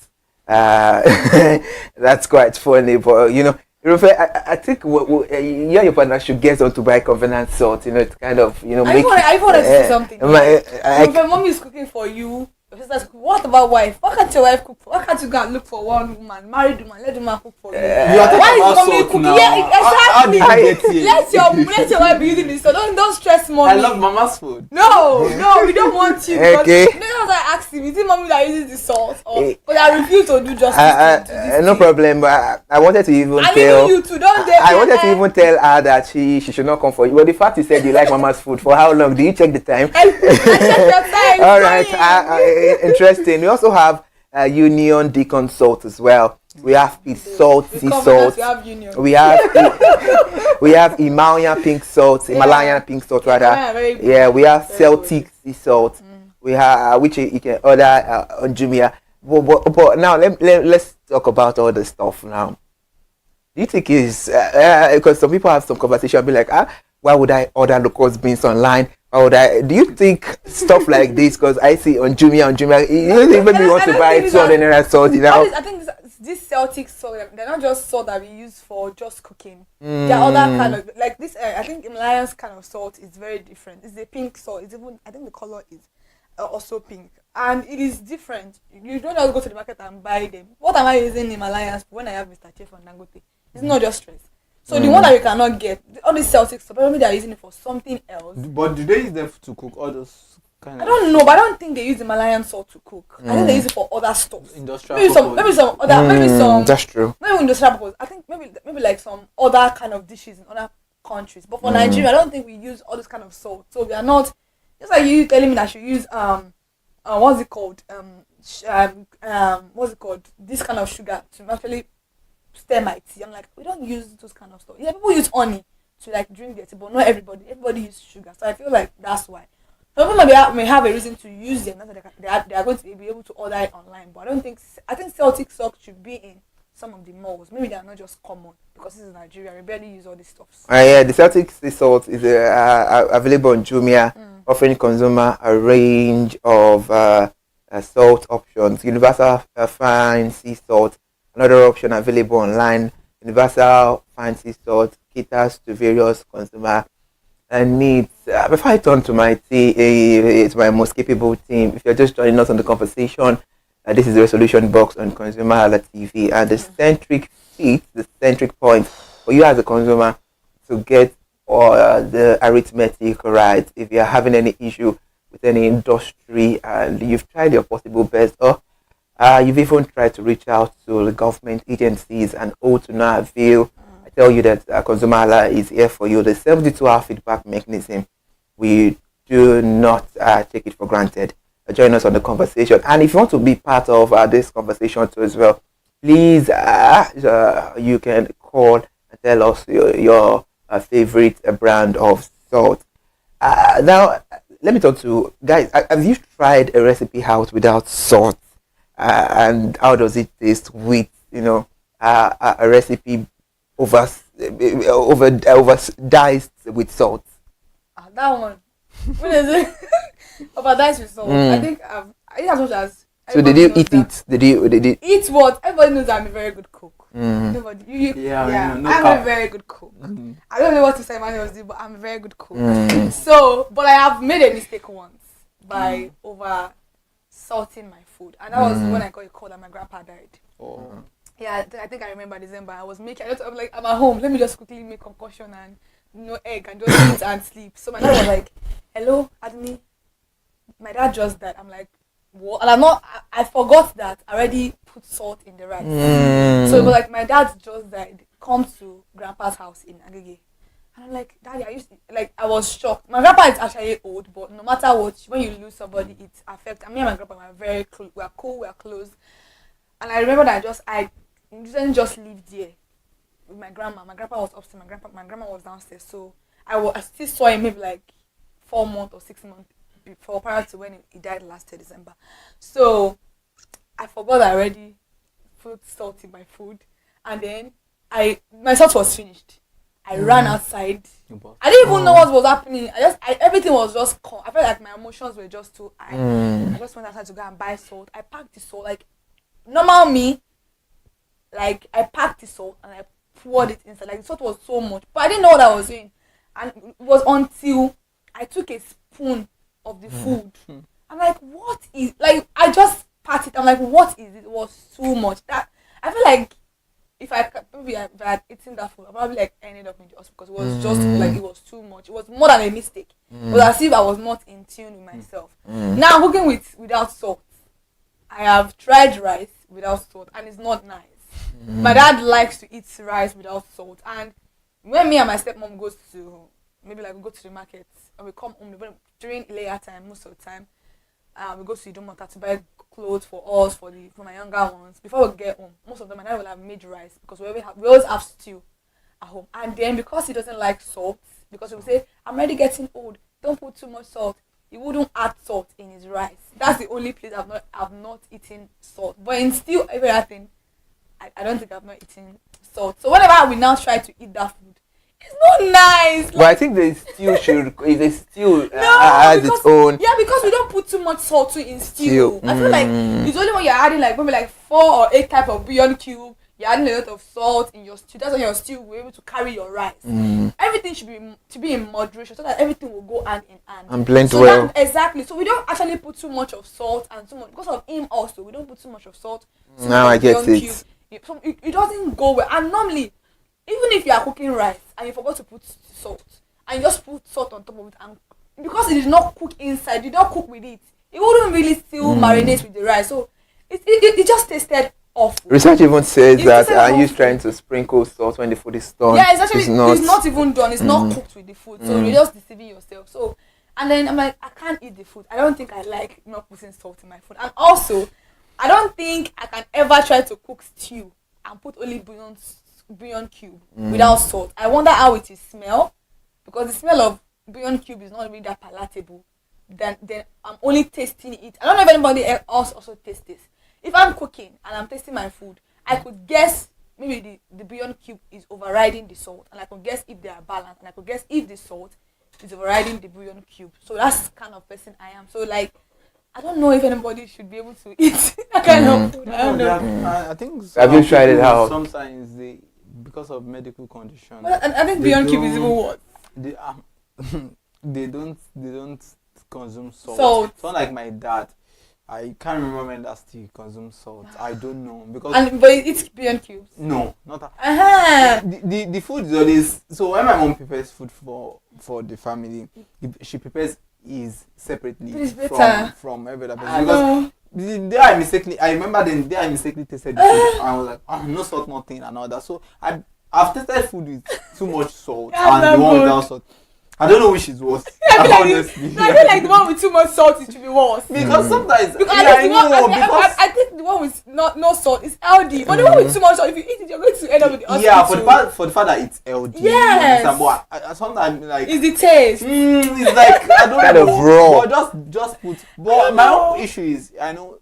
That's quite funny, but you know, I think you and your partner should get on to buy convenient salt. You know, it's kind of, you know, I wanted to say something. Mommy is cooking for you. Your sister's cooking. What about wife? Why can't your wife cook for? Why can't you go and look for one woman, married woman, let the man cook for you? Why is mommy cooking? Yeah, exactly. Let your wife be using this. So don't stress mommy. I love mama's food. No, we don't want you. Okay. Because I asked him, is it mommy that uses the salt? But I refuse to do justice to this no thing. problem, but I wanted to even And tell even you too, don't I wanted to even tell her that she should not come for you. Well, the fact you said you like mama's food, for how long? Do you check the time? I check your time. All right. Interesting. We also have Union Deacon salt as well. We have Peace salt, sea salt. We have Himalayan pink salt, Himalayan pink salt rather. Yeah, we have Celtic sea salt. We have which you can order on Jumia. But now let's talk about all the stuff now. Do you think is because some people have some conversation be like, why would I order locust beans online? Why would I? Do you think stuff like this? Because I see on Jumia, you don't even maybe want to buy 200 naira salt. You know? I think this Celtic salt, they're not just salt that we use for just cooking. There are other kind of like this. I think Himalayan's kind of salt is very different. It's a pink salt. It's even, I think the color is also pink, and it is different. You don't just go to the market and buy them. What am I using Himalayas when I have Mr. Chef and Dangote? It's not just stress. So the one that you cannot get, all these Celtic stuff, probably they are using it for something else. But do they use them to cook all those kind I don't know, but I don't think they use Himalayan salt to cook. I think they use it for other stuff. Industrial maybe some that's true. Maybe industrial purpose. I think maybe like some other kind of dishes in other countries. But for Nigeria, I don't think we use all this kind of salt. So we are not, just like you telling me that I should use what's it called? What's it called? This kind of sugar to actually stir my tea. I'm like, we don't use those kind of stuff. Yeah, people use honey to like drink their tea, but not everybody. Everybody uses sugar. So I feel like that's why. Some people may have a reason to use them. Not that they are going to be able to order it online. But I think Celtic salt should be in some of the malls. Maybe they are not just common because this is Nigeria. We barely use all these stuff. Yeah, the Celtic sea salt is available on Jumia, offering consumer a range of salt options. Universal fine sea salt, another option available online. Universal fine sea salt caters to various consumer needs. Before I turn to my team, it's my most capable team. If you're just joining us on the conversation, this is the resolution box on ConsumerHallaTV, and the centric point for you as a consumer to get the arithmetic right. If you're having any issue with any industry and you've tried your possible best, or you've even tried to reach out to the government agencies and all to no avail, I tell you that Consumer Hala is here for you. The 72-hour feedback mechanism, we do not take it for granted. Join us on the conversation, and if you want to be part of this conversation too as well, please you can call and tell us your favorite brand of salt. Now, let me talk to guys. Have you tried a recipe out without salt? And how does it taste with a recipe over diced with salt? That one. What is it? Overdiced with salt. I think I eat as much as. So did you eat it? Did you eat what? Everybody knows I'm a very good cook. Nobody. No I'm a very good cook. I don't know what to say my name, but I'm a very good cook. Mm. So, but I have made a mistake once by over salting my food, and that was when I got a call that my grandpa died. Oh. Yeah, I think I remember December. I was making. I'm like, I'm at home. Let me just quickly make concoction and egg and just eat and sleep. So my dad was like, "Hello, Adni. My dad just died." I'm like, "What?" And I forgot that I already put salt in the rice. So it was like my dad just died. Come to grandpa's house in Agege. And I'm like, Daddy, I was shocked. My grandpa is actually old, but no matter what, when you lose somebody, it affects. Me and my grandpa were very close. We are cool, we are close. And I remember that I didn't just live there with my grandma. My grandpa was upstairs, my grandma was downstairs. So I still saw him maybe like 4 months or 6 months before, prior to when he died last year, December. So I forgot I already put salt in my food. And then my salt was finished. I ran outside. I didn't even know what was happening. Everything was just calm. I felt like my emotions were just too high. I just went outside to go and buy salt. I packed the salt like normal me. Like I packed the salt and I poured it inside. Like the salt was so much, but I didn't know what I was doing. And it was until I took a spoon of the food. I'm like, what is like? I just pat it. I'm like, what is it? It was too much. That I feel like. If I had eaten that food, I probably like ended up in the hospital because it was just like it was too much. It was more than a mistake. It was as if I was not in tune with myself. Now cooking without salt, I have tried rice without salt and it's not nice. My dad likes to eat rice without salt, and when me and my stepmom goes to maybe like we go to the market and we come home during layer time most of the time, we go to Idomota to buy clothes for us, for my younger ones. Before we get home, most of them and I will have made rice because we always have stew at home. And then because he doesn't like salt, because he will say, I'm already getting old, don't put too much salt. He wouldn't add salt in his rice. That's the only place I've not eaten salt. But in still every other thing, I don't think I've not eaten salt. So whenever we now try to eat that food, it's not nice. But I think the stew has its own. Yeah, because we don't put too much salt too in stew. I feel like it's only when you're adding like maybe like 4 or 8 type of bouillon cube, you're adding a lot of salt in your stew. That's when your stew will be able to carry your rice. Everything should be in moderation so that everything will go hand in hand and blend well. Exactly. So we don't actually put too much of salt and too much because of him also. We don't put too much of salt. Now I get it. It doesn't go well. And normally, even if you are cooking rice and you forgot to put salt and you just put salt on top of it, and because it did not cook inside, you don't cook with it, it wouldn't really still marinate with the rice. So it just tasted awful. Research even says that are you trying to sprinkle salt when the food is done? Yeah, it's not even done. It's not cooked with the food. So you're just deceiving yourself. So and then I'm like, I can't eat the food. I don't think I like not putting salt in my food. And also, I don't think I can ever try to cook stew and put only bouillon cube without salt. I wonder how it will smell, because the smell of bouillon cube is not really that palatable. Then I'm only tasting it. I don't know if anybody else also tastes this. If I'm cooking and I'm tasting my food, I could guess maybe the bouillon cube is overriding the salt, and I could guess if they are balanced, and I could guess if the salt is overriding the bouillon cube. So that's the kind of person I am. So like, I don't know if anybody should be able to eat that kind of food. I don't know. I think. Have you tried it out? Sometimes because of medical conditions. Well, I think bouillon cube is even worse. They don't consume salt. It's not like my dad. I can't remember when that still consumes salt. I don't know because. But it's bouillon cubes. No, not that. The food is always so. When my mom prepares food for the family, she prepares is separately from every other person. Because the day I remember the day I mistakenly tasted the food, I was like, oh, no salt, nothing, and all that. So I've tasted food with too much salt and the one without salt. I don't know which is worse. I feel like the one with too much salt it should be worse. Because sometimes I think the one with no salt is healthy, but the one with too much salt, if you eat it, you're going to end up with the hospital. Yeah, for the fact that it's healthy. Yes. But sometimes like it's the taste. It's like I don't kind know. Of raw. But just put. But my own issue is I know.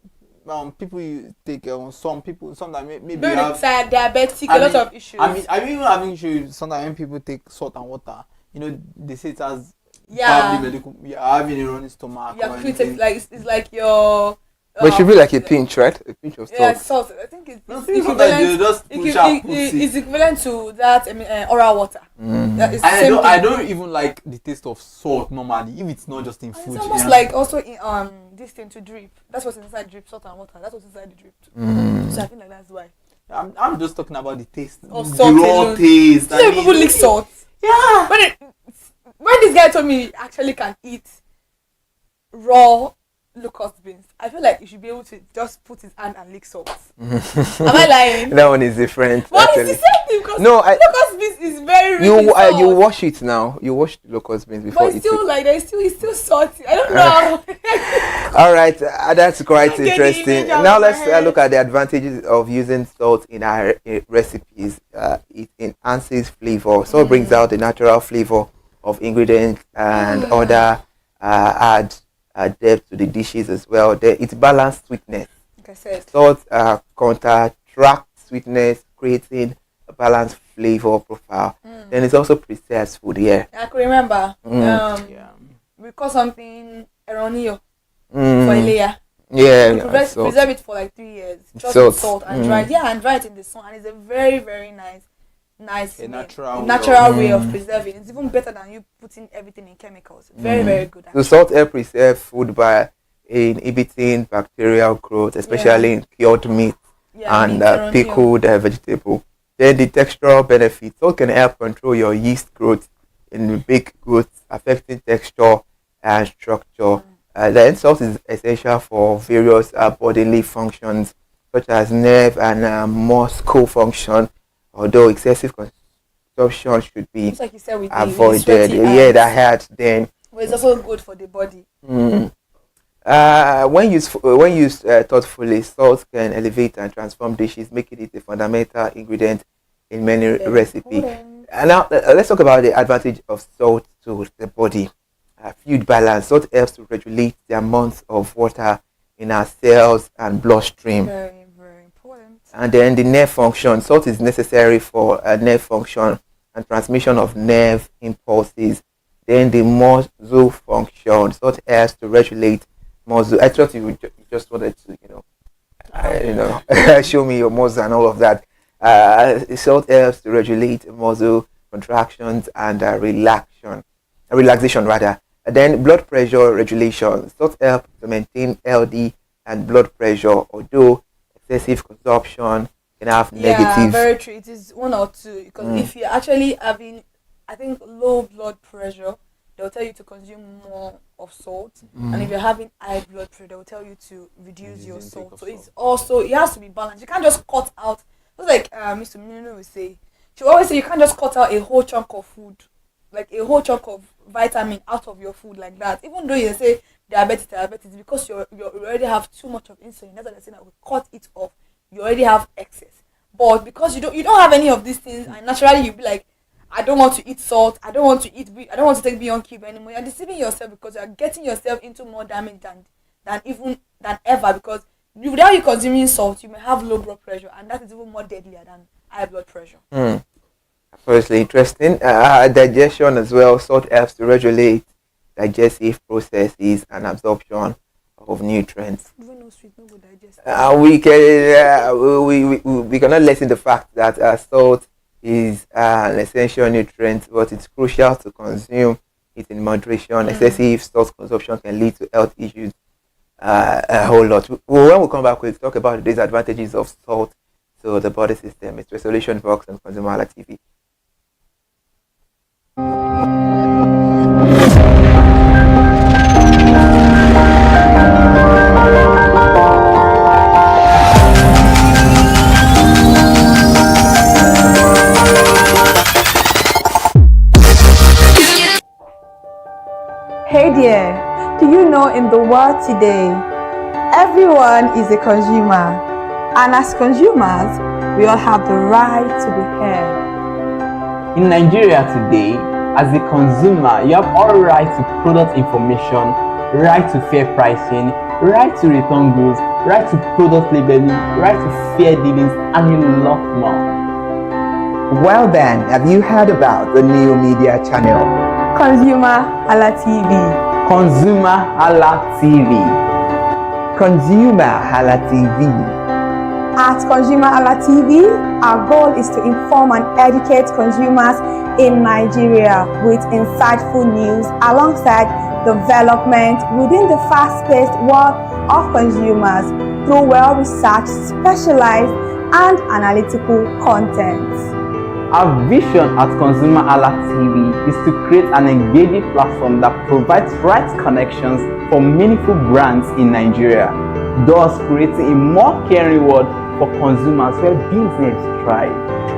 People you take some people sometimes maybe very have diabetic, a lot of issues. I'm even having issues sometimes when people take salt and water. They say it has probably medical. Having a running stomach. Yeah, it's like your. But it should be like a pinch, right? A pinch of salt. Yeah, salt. I think it's equivalent to that oral water. I don't even like the taste of salt normally if it's not just in food. It's almost like also in this thing to drip. That's what's inside drip, salt and water. That's what's inside the drip too. So I think like that's why. I'm just talking about the taste. Of salt. The raw taste. So people lick salt. Yeah. When this guy told me he actually can eat raw locust beans, I feel like you should be able to just put his hand and lick salt. Am I lying? That one is different. But it's the same thing because locust beans is very rich in salt. You wash it now. You wash the locust beans before but it's still like it's still salty. I don't know. All right, that's quite interesting. Now let's look at the advantages of using salt in our recipes. It enhances flavor, so it brings out the natural flavor of ingredients and other add depth to the dishes as well. It's balanced sweetness. Like I said, salt counteracts sweetness, creating a balanced flavor profile. Then it's also preserves food. Yeah, I can remember. We call something eronio for a layer. Yeah, preserve it for like 3 years. Just with salt and dry it. Yeah, and dry it in the sun, and it's a very, very nice natural way of preserving. It's even better than you putting everything in chemicals. Very, very good. So salt helps preserve food by inhibiting bacterial growth, especially in cured meat and pickled vegetable. Then the textural benefits. Salt can help control your yeast growth in baked goods, affecting texture and structure. Then salt is essential for various bodily functions such as nerve and muscle function. Although excessive consumption should be like you said, avoided. That hurts then. But it's also good for the body. When used thoughtfully, salt can elevate and transform dishes, making it a fundamental ingredient in many recipes. And now let's talk about the advantage of salt to the body. Fluid balance. Salt helps to regulate the amount of water in our cells and bloodstream. Very, very important. And then the nerve function. Salt is necessary for nerve function and transmission of nerve impulses. Then the muscle function. Salt helps to regulate muscle. I thought you just wanted to, show me your muscle and all of that. Salt helps to regulate muscle contractions and relaxation rather. And then blood pressure regulation. Salt helps to maintain healthy and blood pressure, although excessive consumption can have negative. Yeah, very true. It is 1 or 2 because if you're actually having, I think, low blood pressure, they'll tell you to consume more of salt, and if you're having high blood pressure, they'll tell you to reduce your salt. So it's also, it has to be balanced. You can't just cut out. It's like Mr. Minino will say. She always say you can't just cut out a whole chunk of food, like a whole chunk of vitamin out of your food like that. Even though you say diabetes, because you already have too much of insulin. That's why they say that we cut it off. You already have excess, but because you don't have any of these things, and naturally you'll be like, I don't want to eat salt. I don't want to take Beyond Cube anymore. You're deceiving yourself because you're getting yourself into more damage than ever. Because without you consuming salt, you may have low blood pressure, and that is even more deadlier than high blood pressure. Obviously interesting. Digestion as well. Salt helps to regulate digestive processes and absorption of nutrients. We cannot lessen the fact that salt is an essential nutrient, but it's crucial to consume it in moderation. Excessive salt consumption can lead to health issues a whole lot. When we come back, we'll talk about the disadvantages of salt to the body system. It's Resolution Box on ConsumerHallaTV. Hey there, do you know in the world today, everyone is a consumer, and as consumers, we all have the right to be heard. In Nigeria today, as a consumer, you have all right to product information, right to fair pricing, right to return goods, right to product labeling, right to fair dealings, and a lot more. Well then, have you heard about the new media channel? ConsumerHallaTV. ConsumerHallaTV. ConsumerHallaTV. At ConsumerHallaTV, our goal is to inform and educate consumers in Nigeria with insightful news alongside development within the fast-paced world of consumers through well-researched, specialized, and analytical content. Our vision at ConsumerHallaTV is to create an engaging platform that provides right connections for meaningful brands in Nigeria, thus creating a more caring world for consumers where business thrive.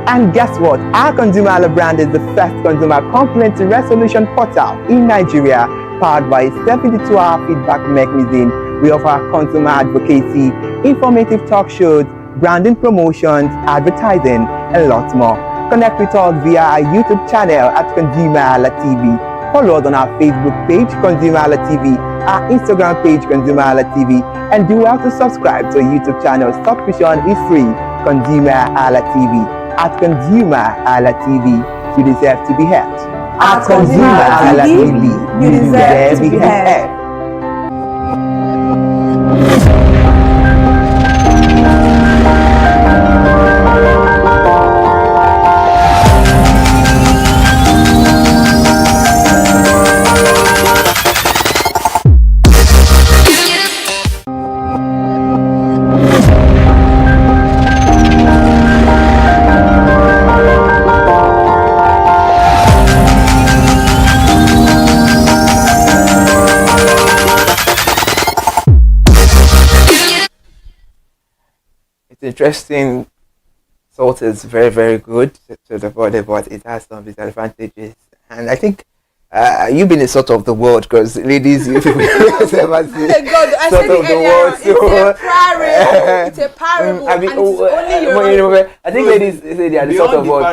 And guess what? Our Consumer Hala brand is the first consumer complaint resolution portal in Nigeria, powered by a 72-hour feedback mechanism. We offer consumer advocacy, informative talk shows, branding promotions, advertising, and lots more. Connect with us via our YouTube channel at ConsumerHallaTV. Follow us on our Facebook page, ConsumerHallaTV, our Instagram page, ConsumerHallaTV, and do well to subscribe to our YouTube channel. Subscription is free. ConsumerHallaTV. At ConsumerHallaTV, you deserve to be heard. At ConsumerHallaTV, you deserve to be heard. Interesting. Salt is very, very good to the body, but it has some disadvantages. And I think you've been a sort of the world, because ladies, you people ever see God, I sort said of it the earlier, world. it's a parable. It's a parable. I mean, and it's only your I think ladies say they are the sort of world.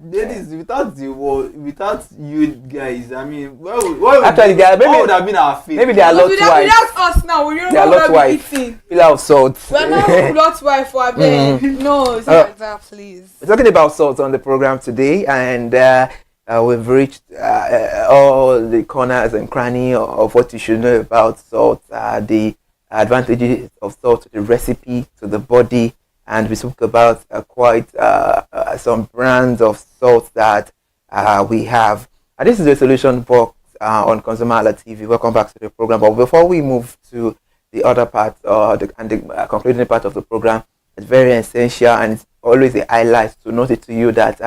Ladies, without the world, without you guys, I mean, what Actually, they are maybe, would have been our fate? maybe they are lot wife. Without us now, we don't They are know lot what we're wife. eating. Pillar of salt. We're not lot wife for a bed. No, it's not like that, please. We're talking about salt on the program today, and we've reached all the corners and cranny of what you should know about salt, the advantages of salt, the recipe to the body, and we spoke about quite some brands of salt that we have. And this is the solution box on ConsumerHallaTV. Welcome back to the program. But before we move to the other part and the concluding part of the program, it's very essential and it's always a highlight to note it to you that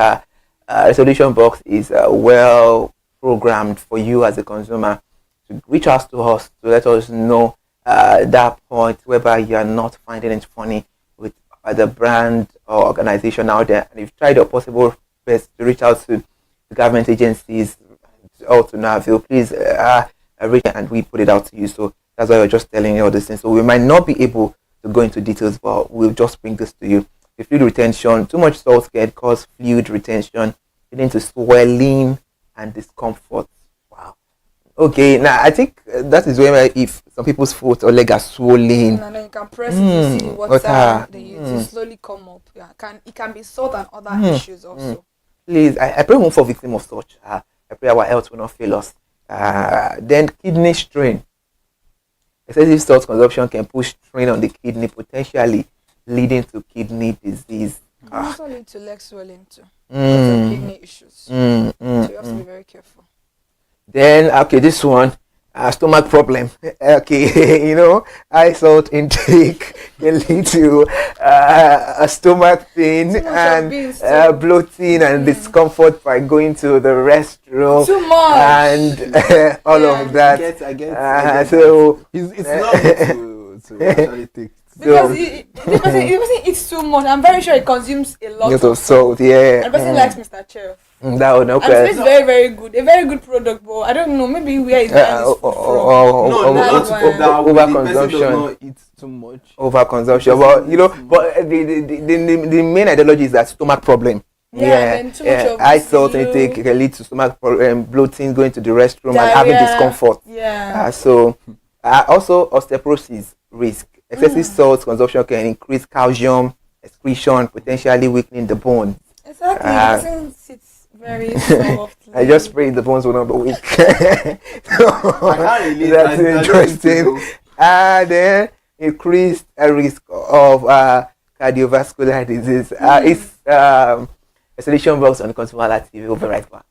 the solution box is well programmed for you as a consumer to reach out to us to let us know that point whereby you are not finding it funny with the brand or organization out there, and you've tried your possible best to reach out to the government agencies or to NAVIO, please reach out and we put it out to you. So that's why we're just telling you all these things. So we might not be able to go into details, but we'll just bring this to you. The fluid retention, too much salt can cause fluid retention, leading to swelling and discomfort. Wow. Okay, now I think that is where if some people's foot or leg are swollen, and then you can press it to see water, then you slowly come up. Yeah, it can be salt and other issues also. Please, I pray for victims of such. I pray our health will not fail us. Then kidney strain. Excessive salt consumption can push strain on the kidney, potentially leading to kidney disease. Also lead to leg swelling too. Kidney issues. So you have to be very careful. Then, okay, this one, stomach problem. Okay, high salt intake can lead to a stomach pain and bloating and discomfort by going to the restroom. Too much. And all of that. I get so it's not good to actually take. Because the person eats too much. I'm very sure he consumes a lot of salt. Yeah. And the person likes Mr. Chef. That would And it's very, very good. A very good product, but I don't know. Maybe where is buying this food from? Overconsumption. Eat too much. Overconsumption. But you know, but the main ideology is that stomach problem. Then too much of high salt intake can lead to stomach problem, bloating, going to the restroom, diarrhea, and having discomfort. So also osteoporosis risk. Excessive salt consumption can increase calcium excretion, potentially weakening the bone. Exactly. Since it's very soft. I just pray the bones will not be weak. I can't relate. That's interesting. Then increased risk of cardiovascular disease. It's a solution box on ConsumerHallaTV. We'll be right back.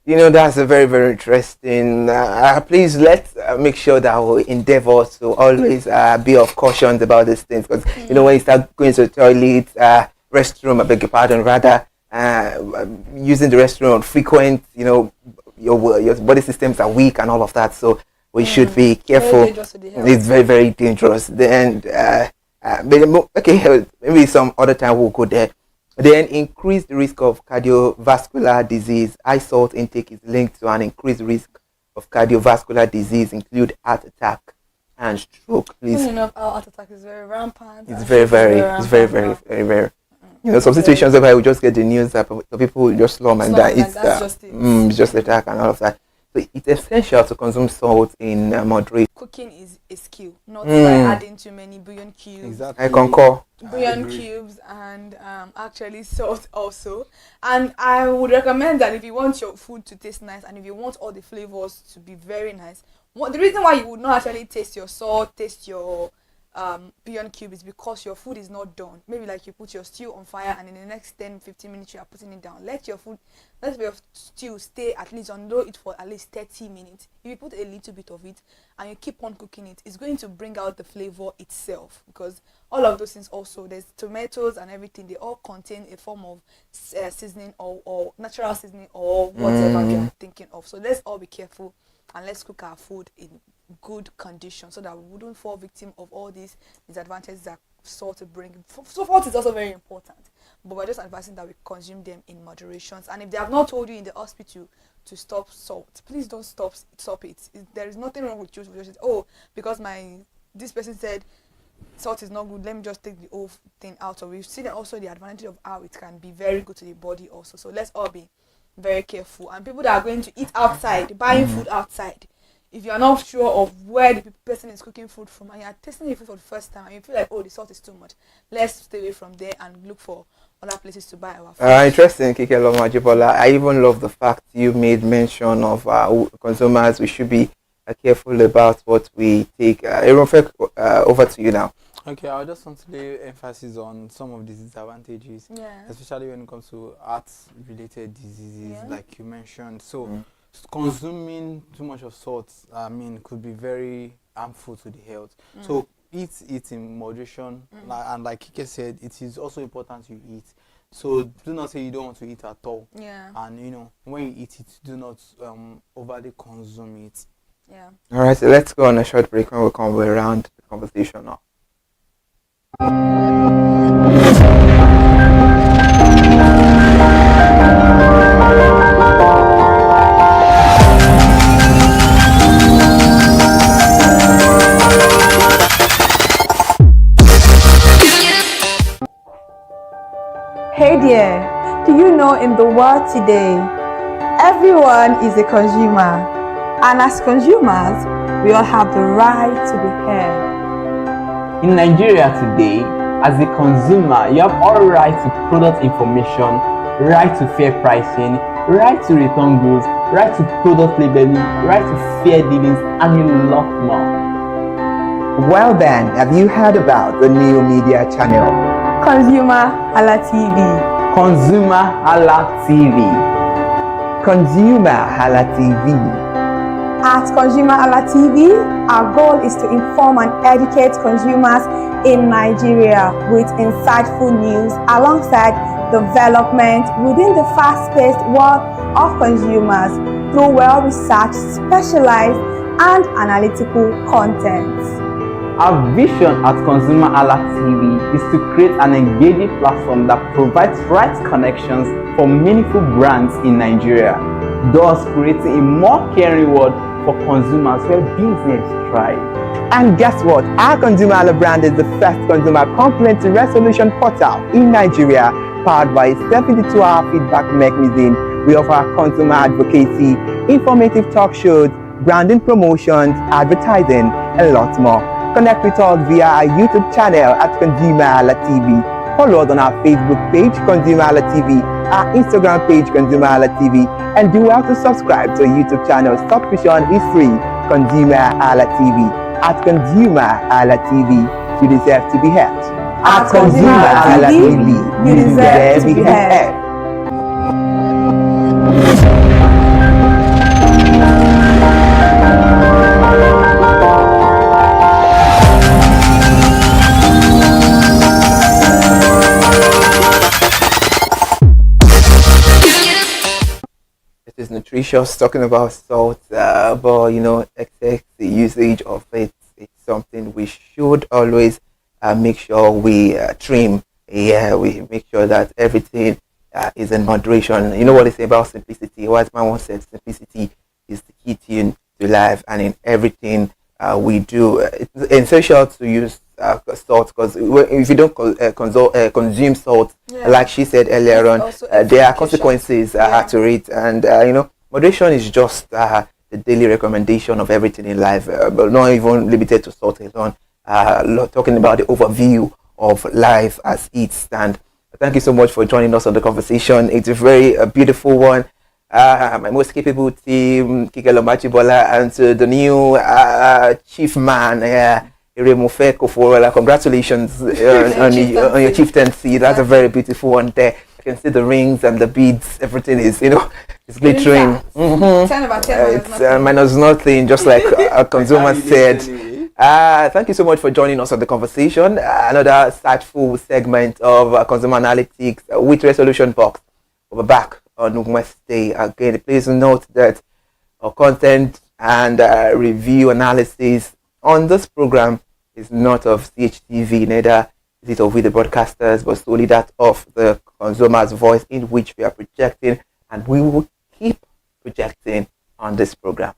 You know, that's a very, very interesting. Please let's make sure that we endeavor to always be of caution about these things, because you know, when you start going to the toilet, restroom, I beg your pardon, rather, using the restroom frequent, you know, your body systems are weak and all of that. So we should be careful. It's very, very dangerous. Then, okay, maybe some other time we'll go there. Then increased risk of cardiovascular disease. High salt intake is linked to an increased risk of cardiovascular disease, include heart attack and stroke. Please. Enough, our heart attack is very rampant. It's very, very. You know, some situations where we just get the news that people will just slum and die. It's just attack and all of that. So it's essential to consume salt in moderation. Cooking is a skill, not by adding too many bouillon cubes. Exactly. I concur. Bouillon cubes and actually salt also. And I would recommend that if you want your food to taste nice and if you want all the flavors to be very nice, the reason why you would not actually taste your salt, taste your bouillon cube is because your food is not done. Maybe like you put your stew on fire and in the next 10-15 minutes you are putting it down. Let your stew stay at least on low heat for at least 30 minutes. If you put a little bit of it and you keep on cooking it, it's going to bring out the flavor itself, because all of those things also, there's tomatoes and everything, they all contain a form of seasoning or natural seasoning or whatever you're thinking of. So let's all be careful and let's cook our food in good condition so that we wouldn't fall victim of all these disadvantages that salt bring. So salt is also very important, but we're just advising that we consume them in moderation. And if they have not told you in the hospital to stop salt, please don't stop it. There is nothing wrong with you. Oh, because this person said salt is not good, let me just take the whole thing out. So we've seen also the advantage of how it can be very good to the body also. So let's all be very careful. And people that are going to eat outside, buying food outside, if you are not sure of where the person is cooking food from and you are tasting the food for the first time and you feel like, oh, the salt is too much, let's stay away from there and look for other places to buy our food. Interesting, Kike Lomajibola. I even love the fact you made mention of consumers. We should be careful about what we take. Over to you now. Okay, I just want to lay emphasis on some of these disadvantages, especially when it comes to heart-related diseases, like you mentioned. So, consuming too much of salt, could be very harmful to the health. So, eat it in moderation, and like Kike said, it is also important you eat. So, do not say you don't want to eat at all. And you know, when you eat it, do not overly consume it. All right, so let's go on a short break. When we come around the conversation now. Hey there, do you know in the world today, everyone is a consumer, and as consumers, we all have the right to be heard. In Nigeria today, as a consumer, you have all right to product information, right to fair pricing, right to return goods, right to product labeling, right to fair dealings, and a lot more. Well then, have you heard about the new media channel? ConsumerHallaTV. ConsumerHallaTV. ConsumerHallaTV. At ConsumerHallaTV, our goal is to inform and educate consumers in Nigeria with insightful news alongside development within the fast-paced world of consumers through well-researched, specialized, and analytical content. Our vision at ConsumerHallaTV is to create an engaging platform that provides right connections for meaningful brands in Nigeria, thus creating a more caring world for consumers where business thrive. And guess what? Our ConsumerHalla brand is the first consumer complaint resolution portal in Nigeria, powered by a 72-hour feedback mechanism. We offer consumer advocacy, informative talk shows, branding promotions, advertising, and a lot more. Connect with us via our YouTube channel at ConsumerHallaTV. Follow us on our Facebook page, ConsumerHallaTV, our Instagram page, ConsumerHallaTV, and do well to subscribe to our YouTube channel. Subscription is free. ConsumerHallaTV. At ConsumerHallaTV, you deserve to be heard. At ConsumerHallaTV, you deserve to be heard. It is nutritious, talking about salt, but you know, excess usage of it, it's something we should always make sure we trim. Yeah, we make sure that everything is in moderation. You know what they say about simplicity? Wise man once said, simplicity is the key to life, and in everything we do. It's essential to use salt, because if you don't consume salt, like she said earlier on, there are consequences to it, and you know, moderation is just the daily recommendation of everything in life, but not even limited to salt alone. Talking about the overview of life as it stands. Thank you so much for joining us on the conversation. It's a very beautiful one. My most capable team, Kikelo Machibola, and to the new chief man, congratulations on your chieftaincy. That's a very beautiful one there. You can see the rings and the beads. Everything is, you know, it's glittering. 10 over 10 it's minus nothing, just like a consumer said. Thank you so much for joining us on the conversation. Another insightful segment of Consumer Analytics with Resolution Box. We're back on Wednesday again. Please note that our content and review analysis on this program is not of CHTV, neither is it of the broadcasters, but solely that of the consumer's voice in which we are projecting, and we will keep projecting on this program.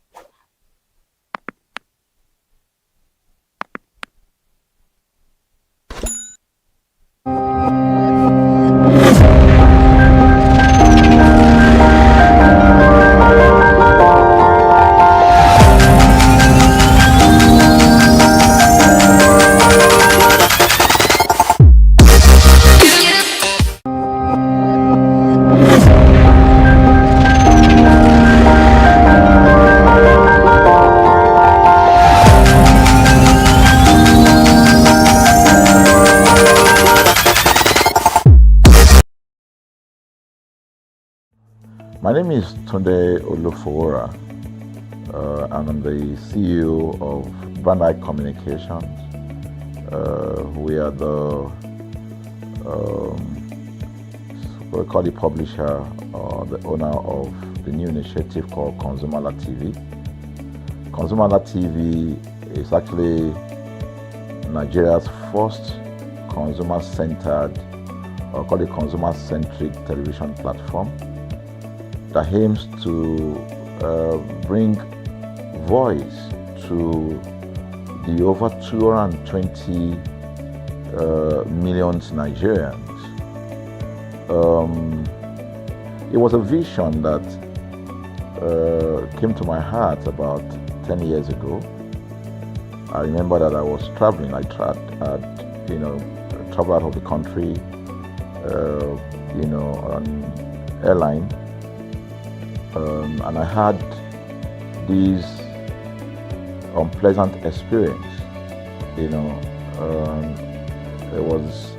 My name is Tunde Olufowora, and I'm the CEO of Van Eyck Communications. We are we call the publisher or the owner of the new initiative called ConsumerHallaTV. ConsumerHallaTV is actually Nigeria's first consumer-centered, or call it consumer-centric television platform that aims to bring voice to the over 220 million Nigerians. It was a vision that came to my heart about 10 years ago, I remember that I was traveling. I traveled out of the country, on airline, and I had this unpleasant experience. It was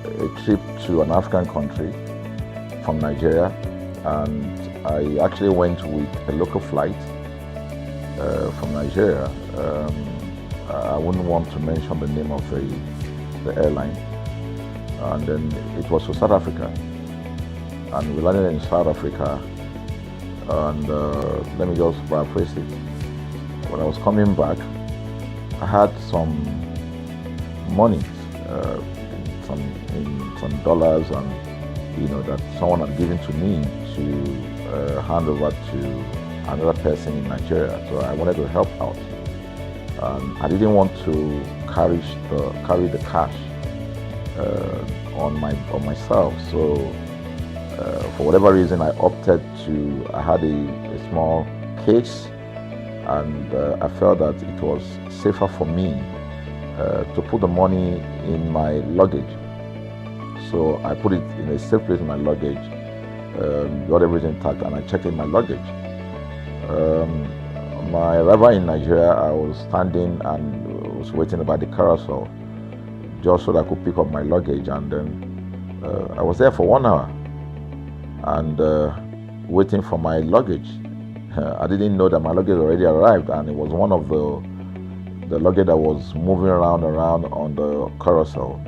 a trip to an African country from Nigeria, and I actually went with a local flight from Nigeria. I wouldn't want to mention the name of the airline, and then it was to South Africa, and we landed in South Africa, and let me just paraphrase it. When I was coming back, I had some money, some dollars, and that someone had given to me to hand over to another person in Nigeria. So I wanted to help out. I didn't want to carry the cash on myself. So for whatever reason, I opted to. I had a small case, and I felt that it was safer for me to put the money in my luggage. So I put it in a safe place in my luggage, got everything intact, and I checked in my luggage. My arrival in Nigeria, I was standing and was waiting about the carousel just so that I could pick up my luggage, and then I was there for 1 hour and waiting for my luggage. I didn't know that my luggage already arrived, and it was one of the luggage that was moving around on the carousel.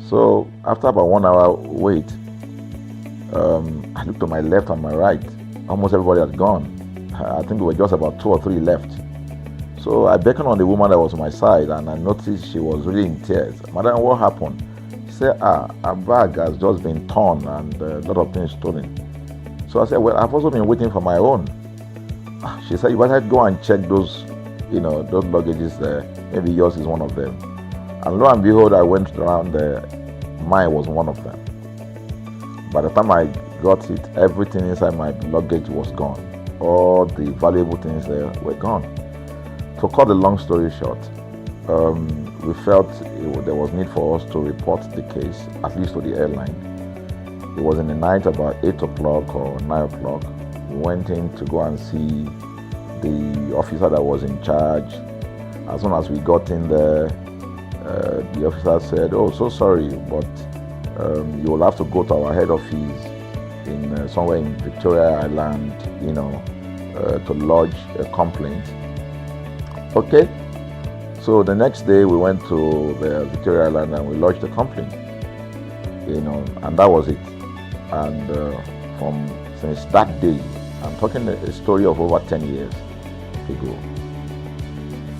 So after about 1 hour wait, I looked to my left and my right. Almost everybody had gone. I think there were just about 2 or 3 left. So I beckoned on the woman that was on my side, and I noticed she was really in tears. "Madam, what happened?" She said, "Our bag has just been torn and a lot of things stolen." So I said, "Well, I've also been waiting for my own." She said, "You better go and check those luggages there. Maybe yours is one of them." And lo and behold, I went around there. Mine was one of them. By the time I got it, everything inside my luggage was gone. All the valuable things there were gone. To cut the long story short, we felt there was need for us to report the case, at least to the airline. It was in the night, about 8 o'clock or 9 o'clock. We went in to go and see the officer that was in charge. As soon as we got in there, the officer said, "Oh, so sorry, but you will have to go to our head office in somewhere in Victoria Island, to lodge a complaint." Okay. So the next day we went to the Victoria Island and we lodged a complaint, and that was it. And since that day, I'm talking a story of over 10 years ago,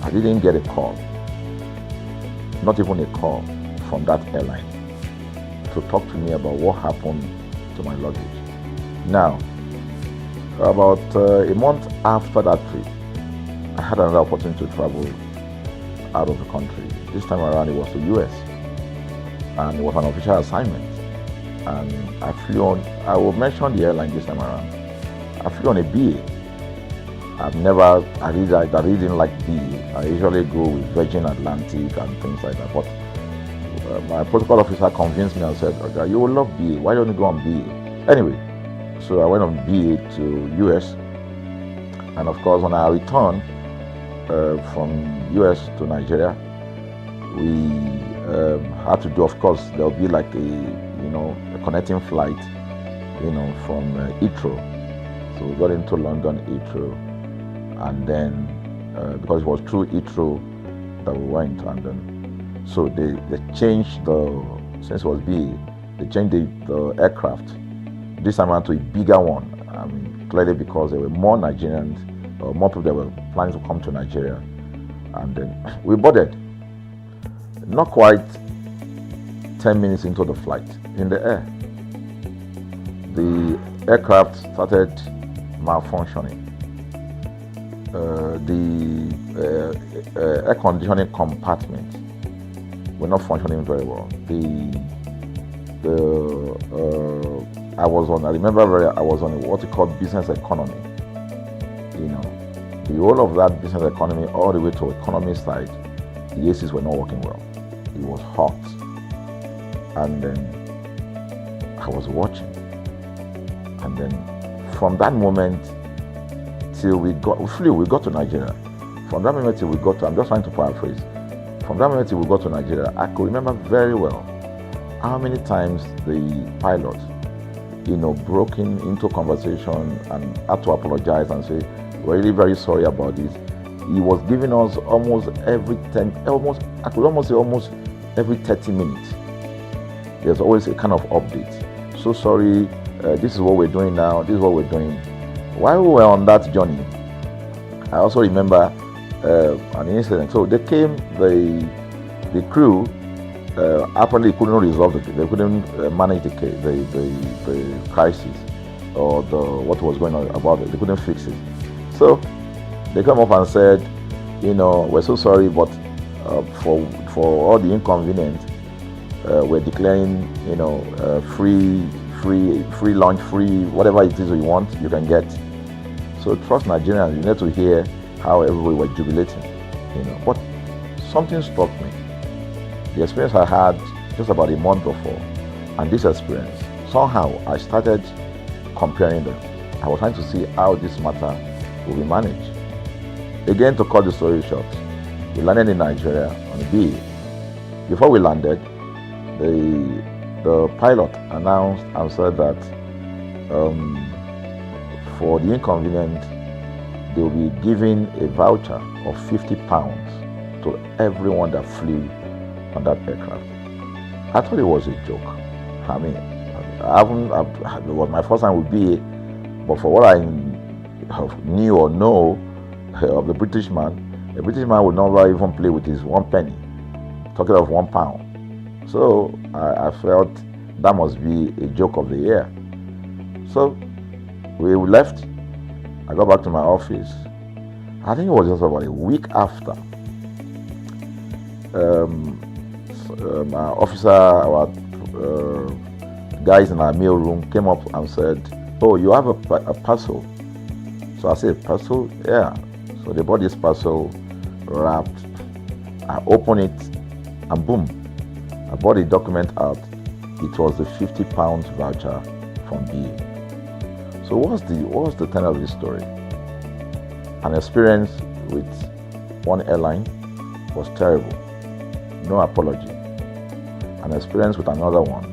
I didn't get a call, not even a call from that airline to talk to me about what happened to my luggage. Now, about a month after that trip, I had another opportunity to travel out of the country. This time around it was to US, and it was an official assignment. And I flew on, I will mention the airline this time around. I flew on a BA. I really didn't like BA. I usually go with Virgin Atlantic and things like that. But my protocol officer convinced me and said, "Okay, you will love BA. Why don't you go on BA?" Anyway, so I went on BA to US. And of course, when I returned from US to Nigeria, we had to do, of course, there'll be like a connecting flight, from Heathrow. So we got into London Heathrow, and then because it was through Heathrow that we went, and then so they changed since it was BA, they changed the aircraft this time around to a bigger one. I mean, clearly because there were more Nigerians, or more people that were planning to come to Nigeria, and then we boarded. Not quite 10 minutes into the flight, in the air, the aircraft started malfunctioning. The air conditioning compartment were not functioning very well. I was on what you call business economy. the whole of that business economy all the way to economy side, the ACs were not working well. It was hot. And then I was watching. And then from that moment till we got to Nigeria. From that moment till we got to, I'm just trying to paraphrase. From that moment till we got to Nigeria, I could remember very well how many times the pilot, broke into conversation and had to apologize and say, we're really very sorry about this. He was giving us almost every 10, I could almost say almost every 30 minutes. There's always a kind of update. So sorry, this is what we're doing now, this is what we're doing. While we were on that journey, I also remember an incident. So they came, the crew apparently couldn't resolve it. They couldn't manage the crisis or what was going on about it. They couldn't fix it. So they come up and said, we're so sorry, but for all the inconvenience, we're declaring, free lunch, free whatever it is you want, you can get. So trust Nigerians, you need to hear how everybody were jubilating, But something struck me. The experience I had just about a month before, and this experience, somehow I started comparing them. I was trying to see how this matter will be managed. Again, to cut the story short, we landed in Nigeria on a BA. Before we landed, the pilot announced and said that for the inconvenience, they will be giving a voucher of £50 to everyone that flew on that aircraft. I thought it was a joke. I mean, it was my first time with BA, but for what I knew or know of the British man would never even play with his 1 penny, talking of £1. So I felt that must be a joke of the year. So we left. I got back to my office. I think it was just about a week after. Our guys in our mail room came up and said, "Oh, you have a parcel." So I said, "Parcel? Yeah." So they bought this parcel, wrapped. I opened it, and boom, I bought the document out. It was the £50 voucher from BA. So what's the tenor of this story? An experience with one airline was terrible. No apology. An experience with another one,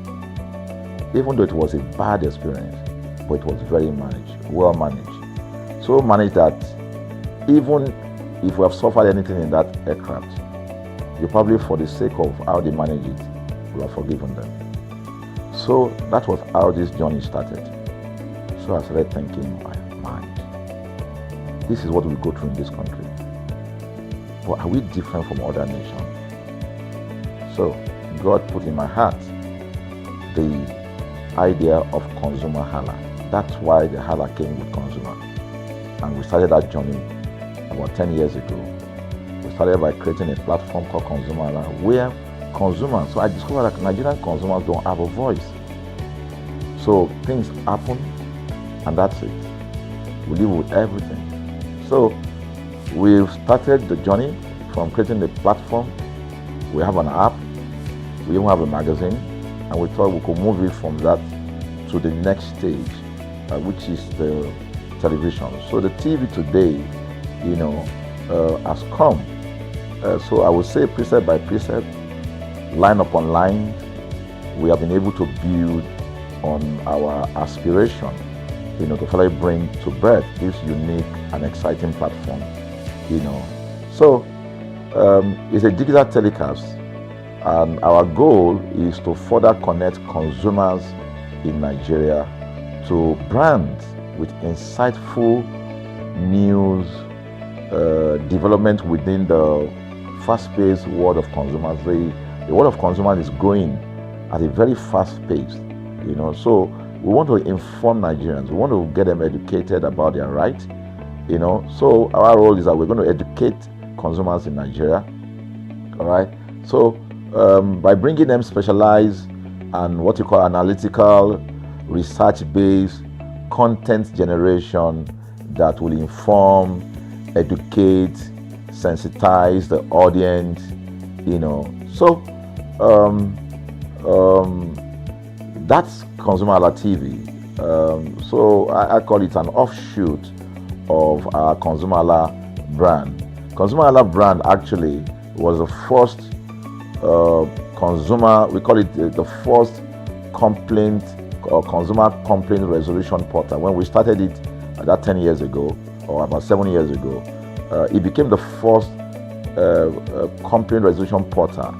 even though it was a bad experience, but it was very managed, well managed. So managed that even if we have suffered anything in that aircraft, you probably, for the sake of how they manage it, will have forgiven them. So that was how this journey started. So I started thinking, my mind, this is what we go through in this country. But are we different from other nations? So God put in my heart the idea of ConsumerHalla. That's why the Hala came with consumer. And we started that journey about 10 years ago. We started by creating a platform called ConsumerHalla, where consumers, so I discovered that Nigerian consumers don't have a voice. So things happen, and that's it. We live with everything. So we've started the journey from creating the platform. We have an app, we even have a magazine, and we thought we could move it from that to the next stage, which is the television. So the TV today, has come. So I would say precept by precept, line upon line, we have been able to build on our aspiration, to finally bring to birth this unique and exciting platform, So it's a digital telecast, and our goal is to further connect consumers in Nigeria to brands with insightful news, development within the fast-paced world of consumers. The world of consumers is growing at a very fast pace, So we want to inform Nigerians. We want to get them educated about their rights, So our role is that we're going to educate consumers in Nigeria, all right? So by bringing them specialized and what you call analytical, research-based content generation that will inform, educate, sensitize the audience, So that's ConsumerHallaTV. So I call it an offshoot of our ConsumerHalla brand. ConsumerHalla brand actually was the first we call it the first complaint or consumer complaint resolution portal. When we started it about 10 years ago, or about 7 years ago, it became the first complaint resolution portal.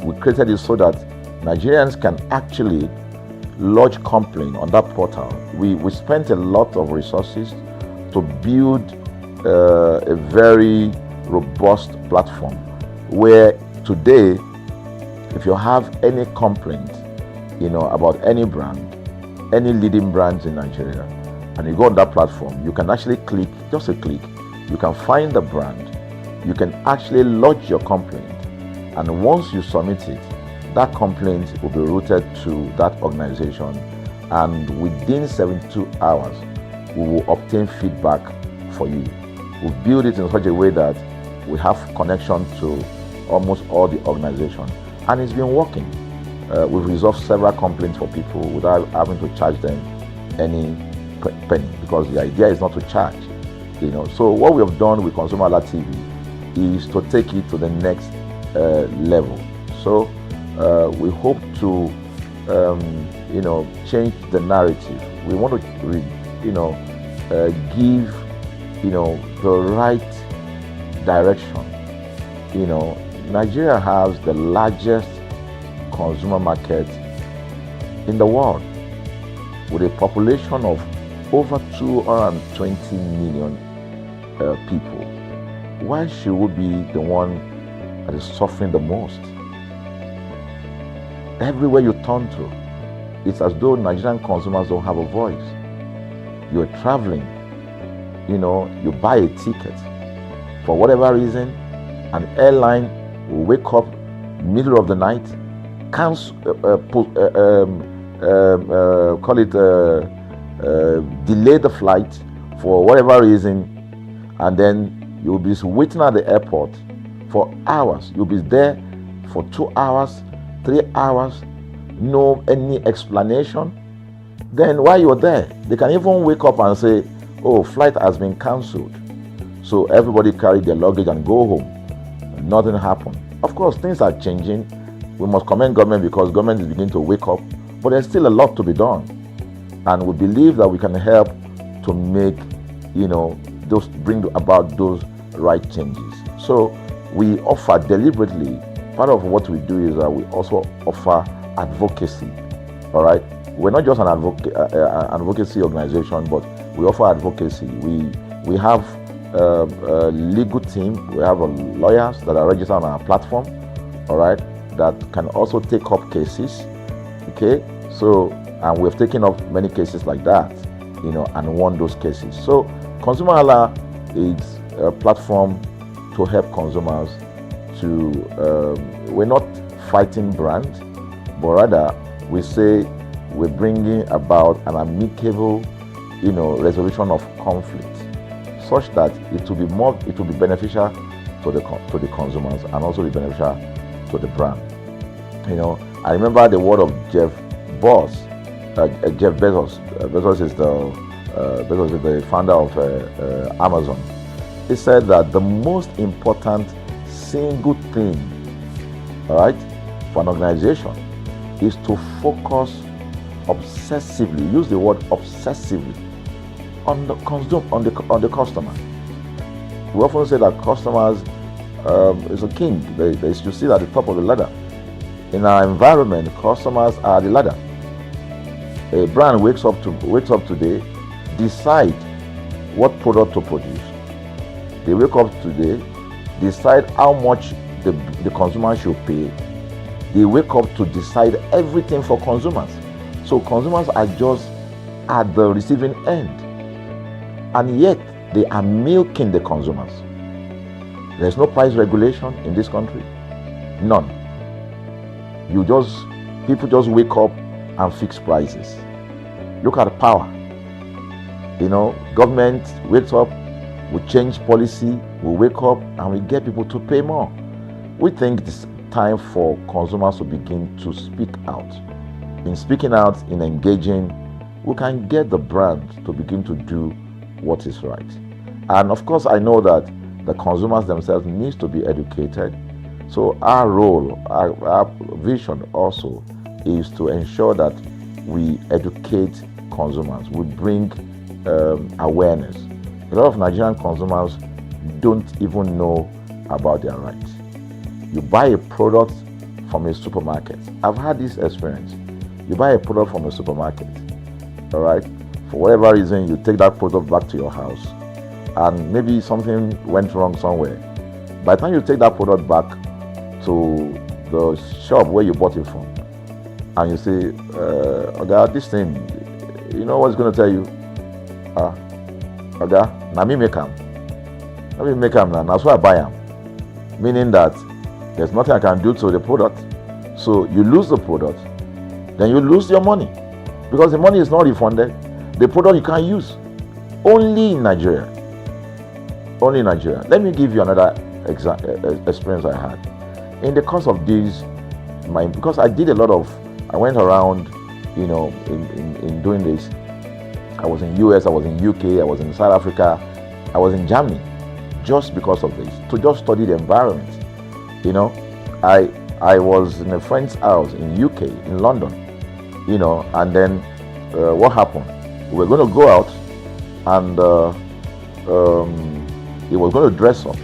We created it so that Nigerians can actually lodge complaint on that portal. We spent a lot of resources to build a very robust platform where today, if you have any complaint, about any brand, any leading brands in Nigeria, and you go on that platform, you can actually click, just a click, you can find the brand, you can actually lodge your complaint, and once you submit it, that complaint will be routed to that organization, and within 72 hours, we will obtain feedback for you. We build it in such a way that we have connection to almost all the organizations, and it's been working. We've resolved several complaints for people without having to charge them any penny, because the idea is not to charge. So what we have done with ConsumerHallaTV is to take it to the next level. So we hope to change the narrative. We want to give the right direction. Nigeria has the largest consumer market in the world, with a population of over 220 million people. Why should we be the one that is suffering the most? Everywhere you turn to, it's as though Nigerian consumers don't have a voice. You're traveling, you buy a ticket. For whatever reason, an airline will wake up middle of the night, delay the flight for whatever reason, and then you'll be waiting at the airport for hours. You'll be there for 2 hours, 3 hours, no any explanation. Then while you're there, they can even wake up and say, oh, flight has been cancelled. So everybody carry their luggage and go home. Nothing happened. Of course, things are changing. We must commend government because government is beginning to wake up, but there's still a lot to be done. And we believe that we can help to make, bring about those right changes. So we offer deliberately, part of what we do is that we also offer advocacy, all right? We're not just an advocacy organization, but we offer advocacy. We have a legal team, we have lawyers that are registered on our platform, all right, that can also take up cases, okay? So, and we've taken up many cases like that, and won those cases. So, ConsumerHalla is a platform to help consumers to, we're not fighting brands, but rather we say we're bringing about an amicable, resolution of conflict, such that it will be beneficial to the consumers and also be beneficial to the brand. I remember the word of Jeff Bezos. Bezos is the founder of Amazon. He said that the most important single thing, all right, for an organization is to focus obsessively, use the word obsessively, on the customer. We often say that customers is a king. They should sit at the top of the ladder. In our environment, customers are the ladder. A brand wakes up today, decide what product to produce. They wake up today, decide how much the consumer should pay. They wake up to decide everything for consumers. So consumers are just at the receiving end, and yet they are milking the consumers. There's no price regulation in this country, none. People just wake up and fix prices. Look at power. Government wakes up, We change policy, we wake up and we get people to pay more. We think it's time for consumers to begin to speak out. In speaking out, in engaging, we can get the brand to begin to do what is right. And of course, I know that the consumers themselves need to be educated. So our role, our vision also is to ensure that we educate consumers, we bring awareness. A lot of Nigerian consumers don't even know about their rights. You buy a product from a supermarket. I've had this experience. You buy a product from a supermarket, all right? For whatever reason, you take that product back to your house, and maybe something went wrong somewhere. By the time you take that product back to the shop where you bought it from, and you say, Oga, this thing, you know what's going to tell you? Oga, na me make am. Na me make am now. That's why I buy am. Meaning that there's nothing I can do to the product. So you lose the product, then you lose your money, because the money is not refunded. The product you can't use. Only in Nigeria. Only in Nigeria. Let me give you another experience I had. In the course of this, because I did a lot of, I went around, you know, in doing this. I was in US, I was in UK, I was in South Africa, I was in Germany, just because of this, to just study the environment. You know, I was in a friend's house in UK, in London, you know, and then what happened? We were going to go out, and he was going to dress up.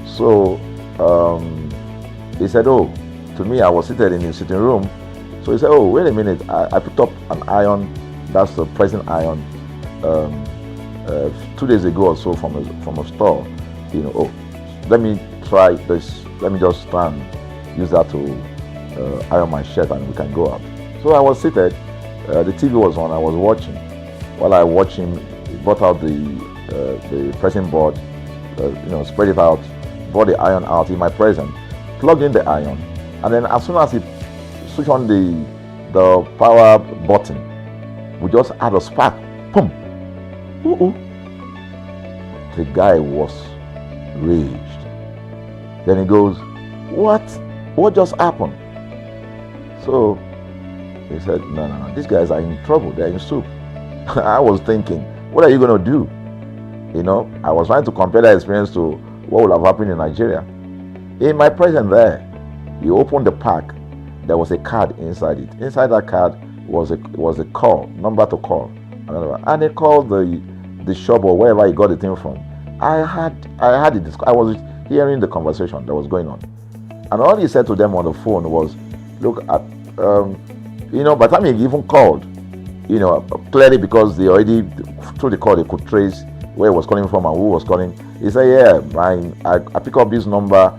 So he said, oh, to me, I was seated in his sitting room. So he said, oh, wait a minute, I picked up an iron, that's the pressing iron, 2 days ago or so from a store. You know, oh, let me try this, let me just try and use that to iron my shirt and we can go out. So I was seated, the TV was on, I was watching. While I watched him, he brought out the pressing board, you know, spread it out, brought the iron out in my presence, plugged in the iron, and then as soon as he switched on the power button, we just had a spark. Boom! Ooh. The guy was raged. Then he goes, what just happened? So he said, no, these guys are in trouble, they're in soup. I was thinking, what are you going to do? You know, I was trying to compare that experience to what would have happened in Nigeria. In my presence there, he opened the pack. There was a card inside it. Inside that card was a call, number to call. And he called the shop or wherever he got the thing from. I was hearing the conversation that was going on. And all he said to them on the phone was, look, you know, by the time he even called, you know, clearly because they already, through the call, they could trace where he was calling from and who was calling. He said, yeah, I picked up this number,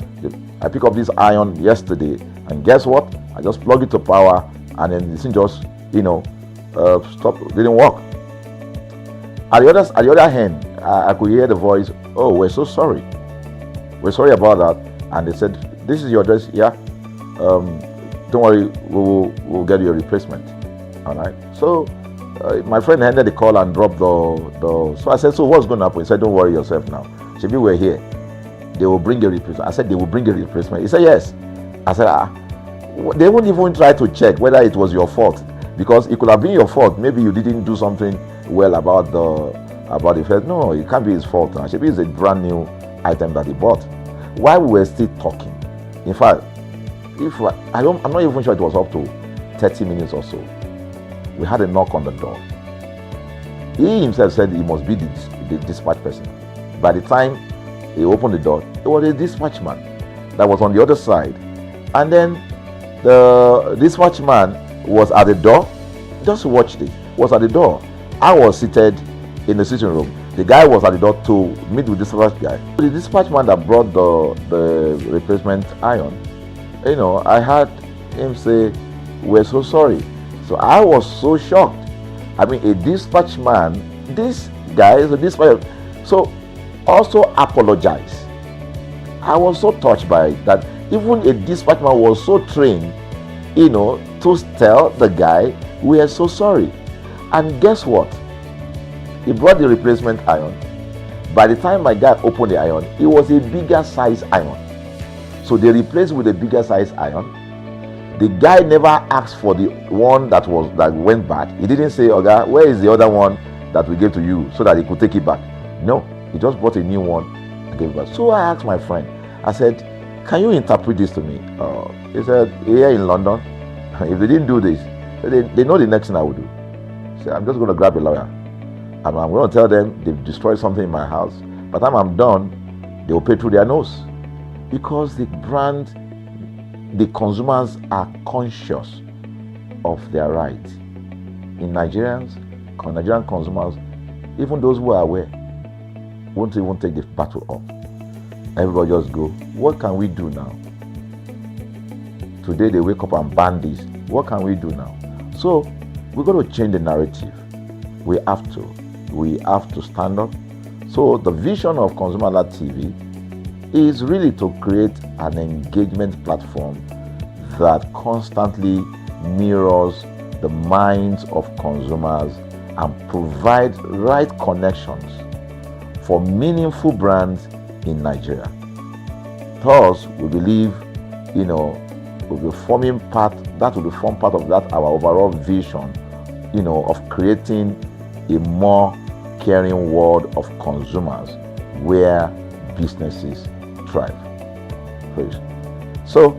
I picked up this iron yesterday, and guess what? I just plugged it to power, and then this thing just, you know, didn't work. At the other hand, I could hear the voice, oh, we're so sorry. We're sorry about that. And they said, this is your address, yeah. Don't worry, we'll get you a replacement. All right. So my friend ended the call and dropped the. So I said, so what's going to happen? He said, don't worry yourself now. Shebi, we're here. They will bring a replacement. I said, they will bring a replacement. He said, yes. I said, they won't even try to check whether it was your fault, because it could have been your fault. Maybe you didn't do something well about the first. No, it can't be his fault. Shebi is a brand new item that he bought. While we were still talking, in fact, I'm not even sure it was up to 30 minutes or so. We had a knock on the door. He himself said he must be the dispatch person. By the time he opened the door, it was a dispatch man that was on the other side. And then the dispatch man was at the door. Just watched it. Was at the door. I was seated in the sitting room. The guy was at the door to meet with the dispatch guy. The dispatch man that brought the replacement iron, you know, I heard him say, we're so sorry. So I was so shocked. I mean, a dispatch man, this guy is a dispatch, so also apologize. I was so touched by it that even a dispatch man was so trained, you know, to tell the guy, we are so sorry. And guess what? He brought the replacement iron. By the time my guy opened the iron, it was a bigger size iron. So they replaced with a bigger size iron. The guy never asked for the one that went bad. He didn't say, "Okay, where is the other one that we gave to you," so that he could take it back. No, he just bought a new one and gave it back. So I asked my friend, I said, "Can you interpret this to me?" He said, "Here in London, if they didn't do this, they know the next thing I will do." So I'm just going to grab a lawyer and I'm going to tell them they've destroyed something in my house. By the time I'm done, they will pay through their nose. Because the consumers are conscious of their rights. In Nigerian consumers, even those who are aware, won't even take the battle up. Everybody just go, what can we do now? Today they wake up and ban this. What can we do now? So we're going to change the narrative. We have to stand up. So the vision of ConsumerHallaTV is really to create an engagement platform that constantly mirrors the minds of consumers and provide right connections for meaningful brands in Nigeria. Thus, we believe, will be forming part of that our overall vision, of creating a more caring world of consumers where businesses thrive. So,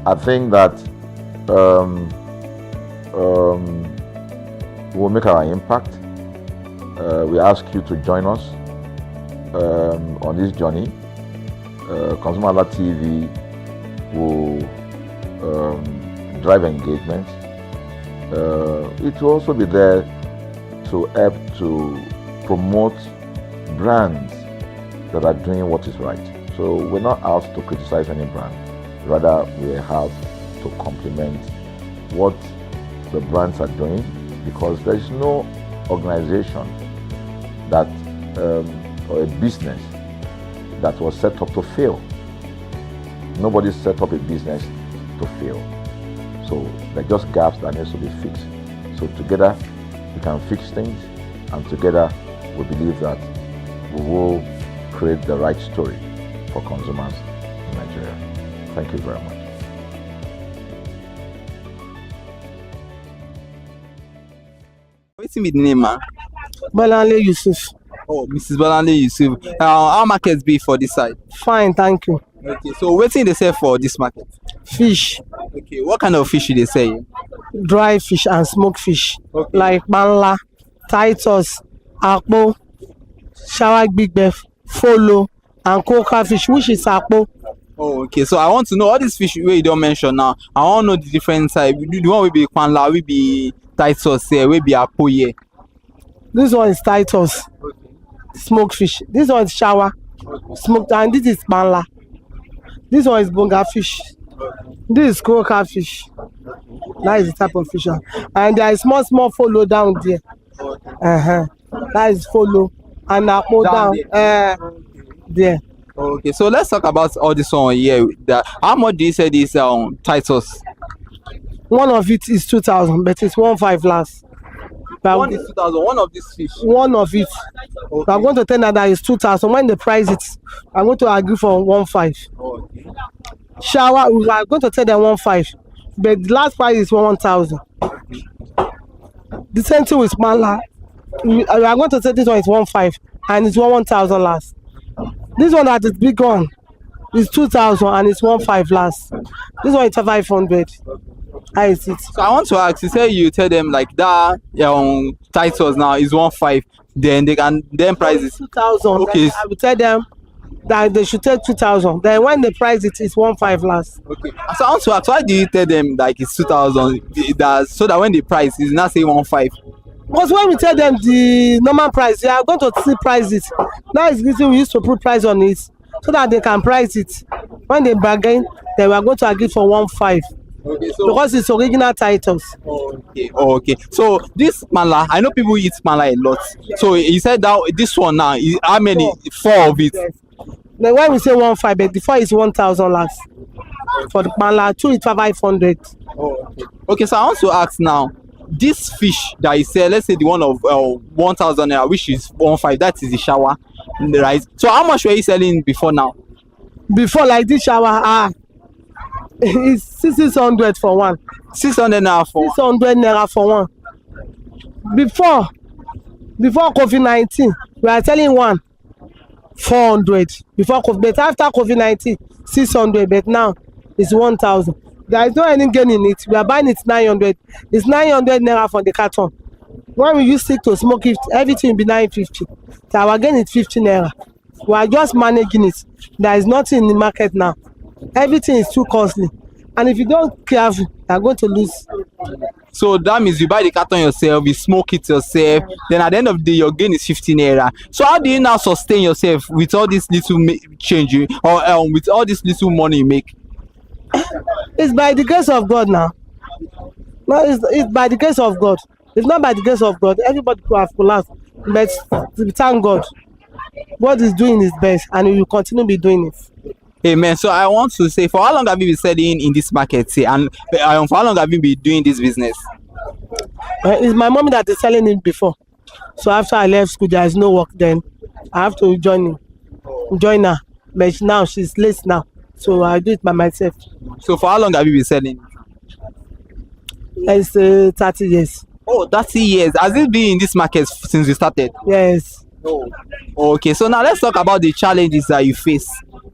I think that we'll make our impact. We ask you to join us on this journey. ConsumerHallaTV will drive engagement. It will also be there to help to promote brands that are doing what is right. So we're not out to criticize any brand. Rather, we are out to complement what the brands are doing, because there is no organization that or a business that was set up to fail. Nobody set up a business to fail. So there are just gaps that needs to be fixed. So together we can fix things, and together we believe that we will create the right story for consumers in Nigeria. Thank you very much. What's the name, man? Balanle Yusuf. Oh, Mrs. Balanle Yusuf. How markets be for this side? Fine, thank you. Okay, so what's in they sell for this market? Fish. Okay, what kind of fish do they sell? Dry fish and smoked fish. Okay. Like banla, titus, akpo, shower big beef, follow, and coca fish, which is akpo. Oh, okay. So I want to know all these fish where you don't mention now. I want to know the different type. The one will be banla, will be titus here, will be akpo here. This one is titus, smoked fish. This one is shower, smoked, and this is banla. This one is bonga fish. This is coca fish. That is the type of fish. And there is small follow down there. That is follow. And apple down there. Okay, so let's talk about all this one here. How much do you say this titus? One of it is 2,000, but it's 1,500 last. One is 2,000. One of these fish. One of it. Okay. I'm going to tell you that it's 2,000. When they price it, I'm going to agree for 1,500. Okay. Shower, we are going to tell them 1,500, but the last price is 1,000. The same thing with Mala. We are going to say this one is 1,500 and it's 1,000 last. This one that is big one is 2,000 and it's 1,500 last. This one is 500. How is it? So I want to ask, you say you tell them like that titles now is 1,500, then they can price it 2,000. Okay. I will tell them that they should take 2,000. Then when they price it, it's 1,500 last. Okay. So I want to ask, why do you tell them like it's 2,000? So that when they price, it's not say 1,500. Because when we tell them the normal price, they are going to still price it. That is the reason we used to put price on it, so that they can price it. When they bargain, then we are going to agree for 1,500. Okay, so because it's original titles. Okay. So this mala, I know people eat mala a lot. So you said that this one now, how many? Four of it. Yes. Then when we say 1,500, but the 4 is 1,000 last. For the mala, 2 is 500. Okay, so I want to ask now, this fish that you sell, let's say the one of 1,000 naira, which is 1,500, that is the shower, right? So how much were you selling before now? Before, like this shower, it's 600 for one. 600 naira for 600 naira for one. Before COVID-19, we are selling one 400. Before COVID, but after COVID-19, 600. But now it's 1,000. There is no any gain in it. We are buying it 900. It's 900 naira for the carton. When we use stick to smoke it, everything will be 950. So our gain is 50 naira. We are just managing it. There is nothing in the market now. Everything is too costly, and if you don't careful, you are going to lose. So that means you buy the carton yourself, you smoke it yourself, then at the end of the day your gain is 50 naira. So how do you now sustain yourself with all this little change or with all this little money you make? It's by the grace of God now. No, it's by the grace of God. It's not by the grace of God. Everybody could have collapsed, but thank God. God is doing his best, and he will continue to be doing it. Amen. So I want to say, for how long have you been selling in this market, say, and for how long have you been doing this business? It's my mom that is selling it before. So after I left school, there is no work. Then I have to join her. But now she's late now, so I do it by myself. So for how long have you been selling? It's 30 years. Oh, 30 years. Has it been in this market since you started? Yes. Oh. Okay, so now let's talk about the challenges that you face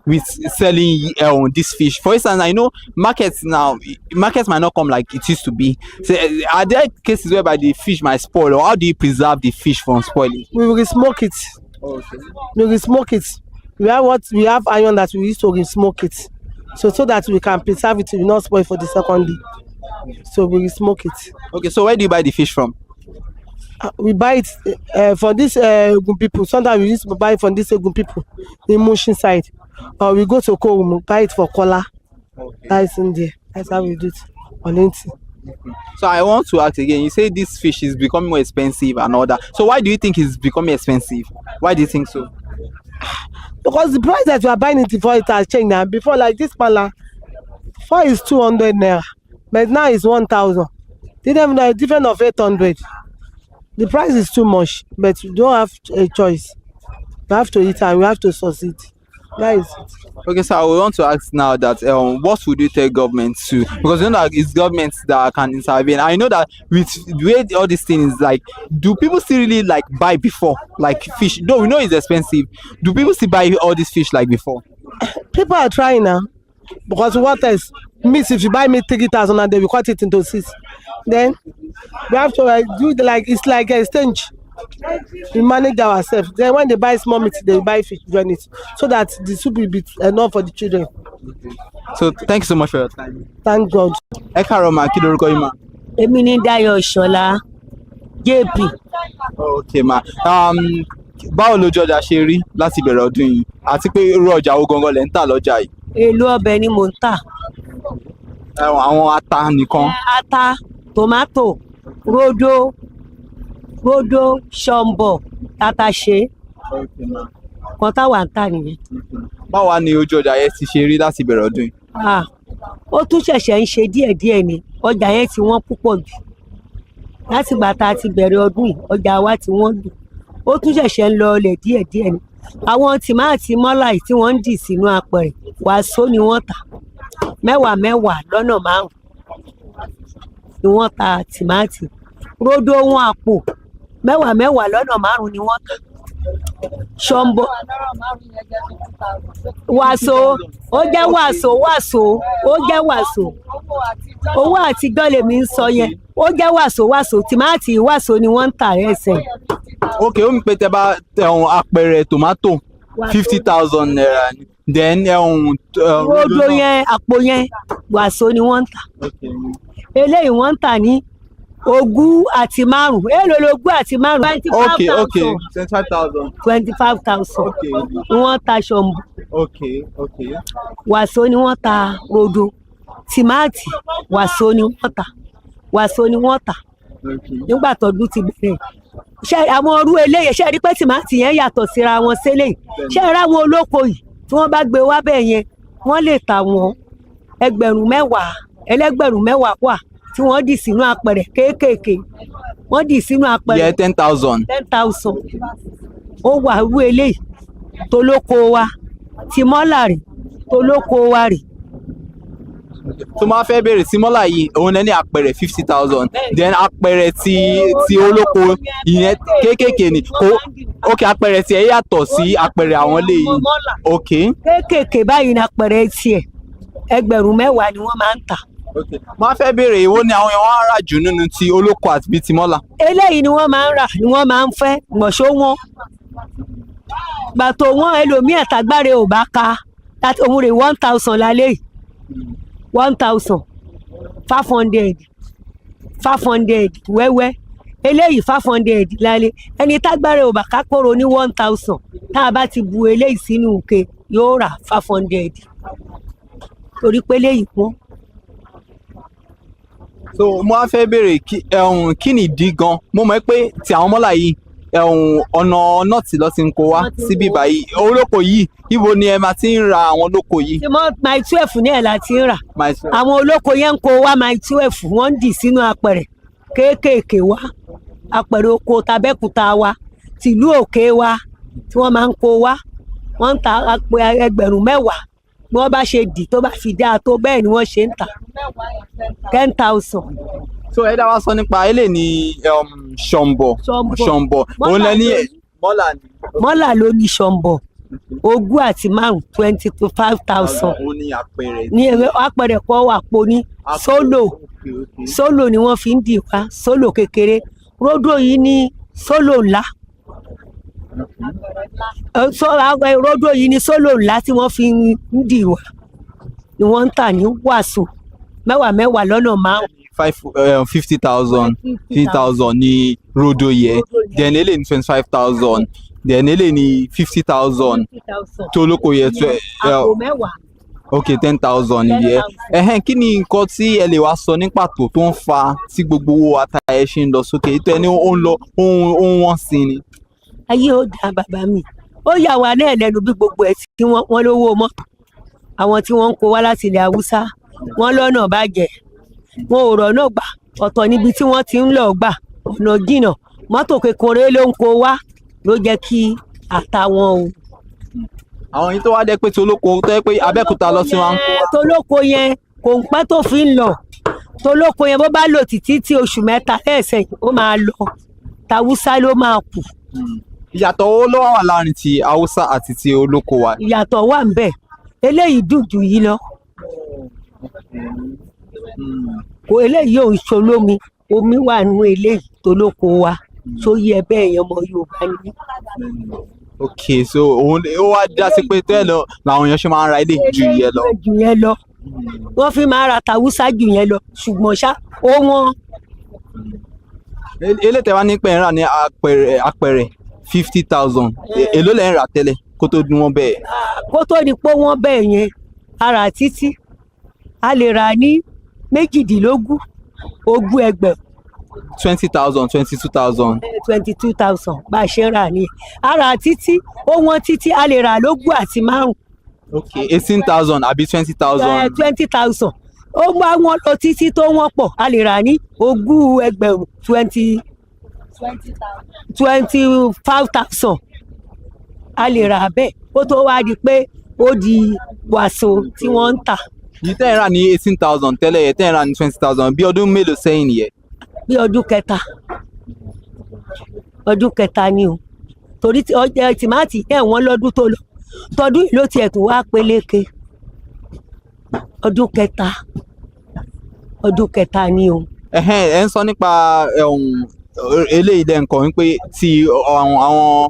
with selling this fish. For instance, I know markets might not come like it used to be. So are there cases whereby the fish might spoil, or how do you preserve the fish from spoiling? We will smoke it. Okay. We will smoke it. We have iron that we used to smoke it, so that we can preserve it, it will not spoil for the second day. So we will smoke it. Okay, so where do you buy the fish from? We buy it for these Ogun people. Sometimes we used to buy it from these Ogun people in Mushin side, or we go to Kowum, buy it for Kola. Okay. That's in there. That's how we do it on it. So I want to ask again. You say this fish is becoming more expensive and all that. So why do you think it's becoming expensive? Why do you think so? Because the price that we are buying it for, it has changed now. Before, like this pala, 4 is 200 naira, but now it's 1,000. The difference of 800. The price is too much, but we don't have a choice. We have to eat and we have to succeed. That is it. Okay, so I want to ask now that what would you tell government to? Because you know that it's governments that can intervene. I know that with the way all these things, like, do people still really like buy before, like fish? Though we know it's expensive. Do people still buy all these fish like before? People are trying now, because what else? Meat, if you buy meat 3,000 and they will cut it into 6, then we have to do it's like a exchange. We manage ourselves. Then when they buy small meat, they buy fish, join it, so that the soup will be enough for the children. So thank you so much for your time. Thank God. Ekaroma, kí lorúkọ yín ma? Èmi ni Dayo Shola JP. Okay ma. Báwo lójú ọjà ṣe rí láti bẹ̀rẹ̀ ọdún yìí, àti pé irú ọjà wo gangan lẹ ń tà lọ́jà yìí? Èlò ọbẹ̀ ni mò ń tà. Àwọn ata nìkan. Ata, tomato, rodo, ṣọ̀mbọ̀, tàtàṣé. Kan táwa ń tà nìyẹn. Báwo ni ojú ọjà yẹn ti ṣe rí láti bẹ̀rẹ̀ ọdún yìí? Ó tún ṣẹ̀ṣẹ̀ ń ṣe díẹ̀díẹ̀ ni. Ọjà yẹn ti wọ́n púpọ̀ jù. Láti ìgbà tá a ti bẹ̀rẹ̀ ọdún yìí, ọjà wa ti wọ́n jù. Ó tún ṣẹ̀ṣẹ̀ ń lọ ọlẹ̀ díẹ̀díẹ̀ ni. Àwọn tìmáàtì mọ́là tí wọ́n ń dì sínú apẹ̀rẹ̀, wàásù ni wọ́n tà. 10 lọ́nà 5 ni wọ́n ta tìmáàtì. Rodo wọn àpò 10 lọ́nà 5 ni wọ́n tà. Ṣọ̀mbọ̀ wàsó, ó jẹ́ wàsó, ó jẹ́ wàsó. Owó àtijọ́ lèmi ń sọ yẹn. Ó jẹ́ wàsó, tìmáàtì wàsó ni wọ́n ń tà ẹsẹ̀. Okay, ó mi pé tẹ́ bá apẹ̀rẹ̀ tomato 50,000 naira ni. Then rodo yẹn, àpò yẹn wàsó ni wọ́n ń tà. Eléyìí wọ́n ń tà ní 20 èlò lógún àti 5. Okay, 25,000. 25,000. Okay. Ni wọ́n ta ṣọ̀mbọ̀. Okay. Wàsó ni wọ́n ta rodo. Tìmáàtì wàsó ni wọ́n tà. Nígbà tọ́dún ti bẹ̀rẹ̀. Ṣé àwọn ọrú eléyìí, ṣé rí pé tìmáàtì yẹn yàtọ̀ síra wọn sílẹ̀? Ṣé rí àwọn olóko yìí tí wọ́n bá gbé wá bẹ́ẹ̀ yẹn, wọ́n lè tà wọ́n ẹgbẹ̀rún 10, ẹlẹ́gbẹ̀rún 10 wà tí wọ́n dì sínú apẹ̀rẹ̀ kéékèèké wọ́n dì sínú apẹ̀rẹ̀. yẹ 10,000. 10,000 ó wà wú eléyìí tolóko wa ti mọ́là rè tolóko wa rè. tó máa fẹ́ bèrè sí mọ́là yìí òun lẹ́ni apẹ̀rẹ̀ 50,000 then apẹ̀rẹ̀ ti olóko ìyẹn kéékèèké ni kò ok apẹ̀rẹ̀ tiẹ̀ yàtọ̀ sí apẹ̀rẹ̀ àwọn léyìí ok. kéékèèké báyìí ni apẹ̀rẹ̀ tiẹ̀ ẹgbẹ̀rún 10 ni wọ́n máa ń tà. máa fẹ́ bèrè èwo ni àwọn èèyàn á rà jù nínú ti olóko àti bíi ti mọ́là. eléyìí ni wọ́n máa ń rà ni wọ́n máa ń fẹ́ gbọ̀nsó wọn gbàtò wọn ẹlòmíì àtàgbáre ò bá ka òun rè 1,000 lálẹ́ yìí 1,500 wẹ́wẹ́ eléyìí 500 lálẹ́ ẹni tágbáre ò bá ká kóró ní 1,000 tá a bá ti bu eléyìí sínú òkè yóò rà 500 torí pé eléyìí pọ́n. so mo á fẹ́ bèrè kí ni ìdí gan mo mọ̀ pé ti àwọn mọ́là yìí ọ̀nà nọ́ọ̀tì ló ti ń kó wá síbí báyìí olóko yìí ibo ni ẹ máa ti ń ra àwọn olóko yìí. tí mo my 12 ní ẹ̀ la ti ń rà àwọn olóko yẹn ń kó wá my 12 wọ́n ń dì sínú apẹ̀rẹ̀ kéékèèké wá apẹ̀rẹ̀ oko tàbẹ́kúta wa tìlú òkè wa tí wọ́n máa ń kó wá wọ́n ń ta ẹgbẹ̀rún 10 bí wọ́n bá ṣe dì tó bá fi dáa tó bẹ́ẹ̀ ni wọ́n ṣe ń tà 10,000. so ẹ dá wa sọ nípa ilé ní ṣọ̀mbọ̀ òun lẹ ní mọ́là ni. mọ́là ló ní ṣọ̀mbọ̀ 20 àti 5 25,000 ní apẹ̀rẹ̀ ní apẹ̀rẹ̀ kọ́ wà po ní sólò ni wọ́n fi ń dì wá sólò kékeré ródò yìí ní sólò ńlá ródò yìí ní sólò ńlá tí wọ́n fi ń dì wá ni wọ́n ń tà ní wàsó 10 lọ́nà 5. 50,000 ní rodo yẹ then ele ní 25,000 then ele ní 50,000 tó lóko yẹ ok 10,000 yẹ kí ni nǹkan tí ẹ lè wá sọ ní pàtó tó ń fa tí gbogbo owó àtàyẹ ṣe ń lọ sókè ètò ẹni ó ń lọ ohun wọn sí ni. ayé ó dá bàbá mi ó yà wá náà lẹ́nu bí gbogbo ẹ̀ tí wọ́n lówó mọ́ àwọn tí wọ́n ń kó wá láti ilẹ̀ haúsá wọ́n lọ́nà bàjẹ́ wọn ò rọ̀ náà gbà ọ̀tọ̀ níbi tí wọ́n ti ń lọ gbà ọ̀nà jìnnà mọ́tò kékeré ló ń kó wá ló jẹ́ kí àtàwọn o. àwọn yìí tó wá dẹ́ pé tolóko tó yẹ pé abẹ́òkúta lọ sí wọn. tolóko yẹn kò ń pẹ́ tó fi ń lọ tolóko yẹn bó bá lò títí tí oṣù 3 lẹ́sẹ̀ ó máa lọ tàwùsá ló máa kù. ìyàtọ̀ owó ló wà láàrin ti haúsá àti ti olóko wa. ìyàtọ̀ wà ń bẹ̀ eléyìí dùn jù yìí lọ kò eléyìí ò ń ṣolómi omi wà nínú eléyìí tolóko wa tó yẹ bẹ́ẹ̀ yẹn ọmọ Yorùbá ni. ok so òun ó wá dá sí pé tẹ́lẹ̀ làwọn èèyàn ṣe máa ń ra ilé ju yẹn lọ. jù yẹn lọ wọ́n fi máa ra tàwùsá jù yẹn lọ ṣùgbọ́n ṣá ó wọ́n. eléyìí tẹ́ wá ní pé ń rà ní apẹ̀rẹ̀ 50,000 èló lẹ́ ń rà tẹ́lẹ̀ kó tó dún wọn bẹ́ẹ̀. kó tó di pé wọ́n bẹ́ẹ̀ yẹn ara títí a lè rà ní 18 ogún ẹgbẹ̀rún. 20,000 22,000. 22,000 bá a ṣe ń rà ní ara títí ó wọ́n títí a lè rà lógún àti 5. ok 18,000 àbí 20,000. 20,000 ó bá wọn lọ títí tó wọ́n pọ̀ a lè rà ní ogún ẹgbẹ̀rún 25,000 a lè rà bẹ́ẹ̀ kó tó wá di pé ó di wàsó tí wọ́n ń tà. yìí tẹ́ ẹ̀ rà ní 18,000 tẹ́lẹ̀ yẹ tẹ́ ẹ̀ rà ní 20,000 bí ọdún mélòó sẹ́yìn nìyẹn. bí ọdún kẹta ni o torí tìmáàtì ẹ̀ wọ́n lọ́dún tó lọ tọdún yìí ló tiẹ̀ tó wá peléke ọdún kẹta ni o. ẹ ń sọ nípa eléyìí dẹ̀ nǹkan wípé ti àwọn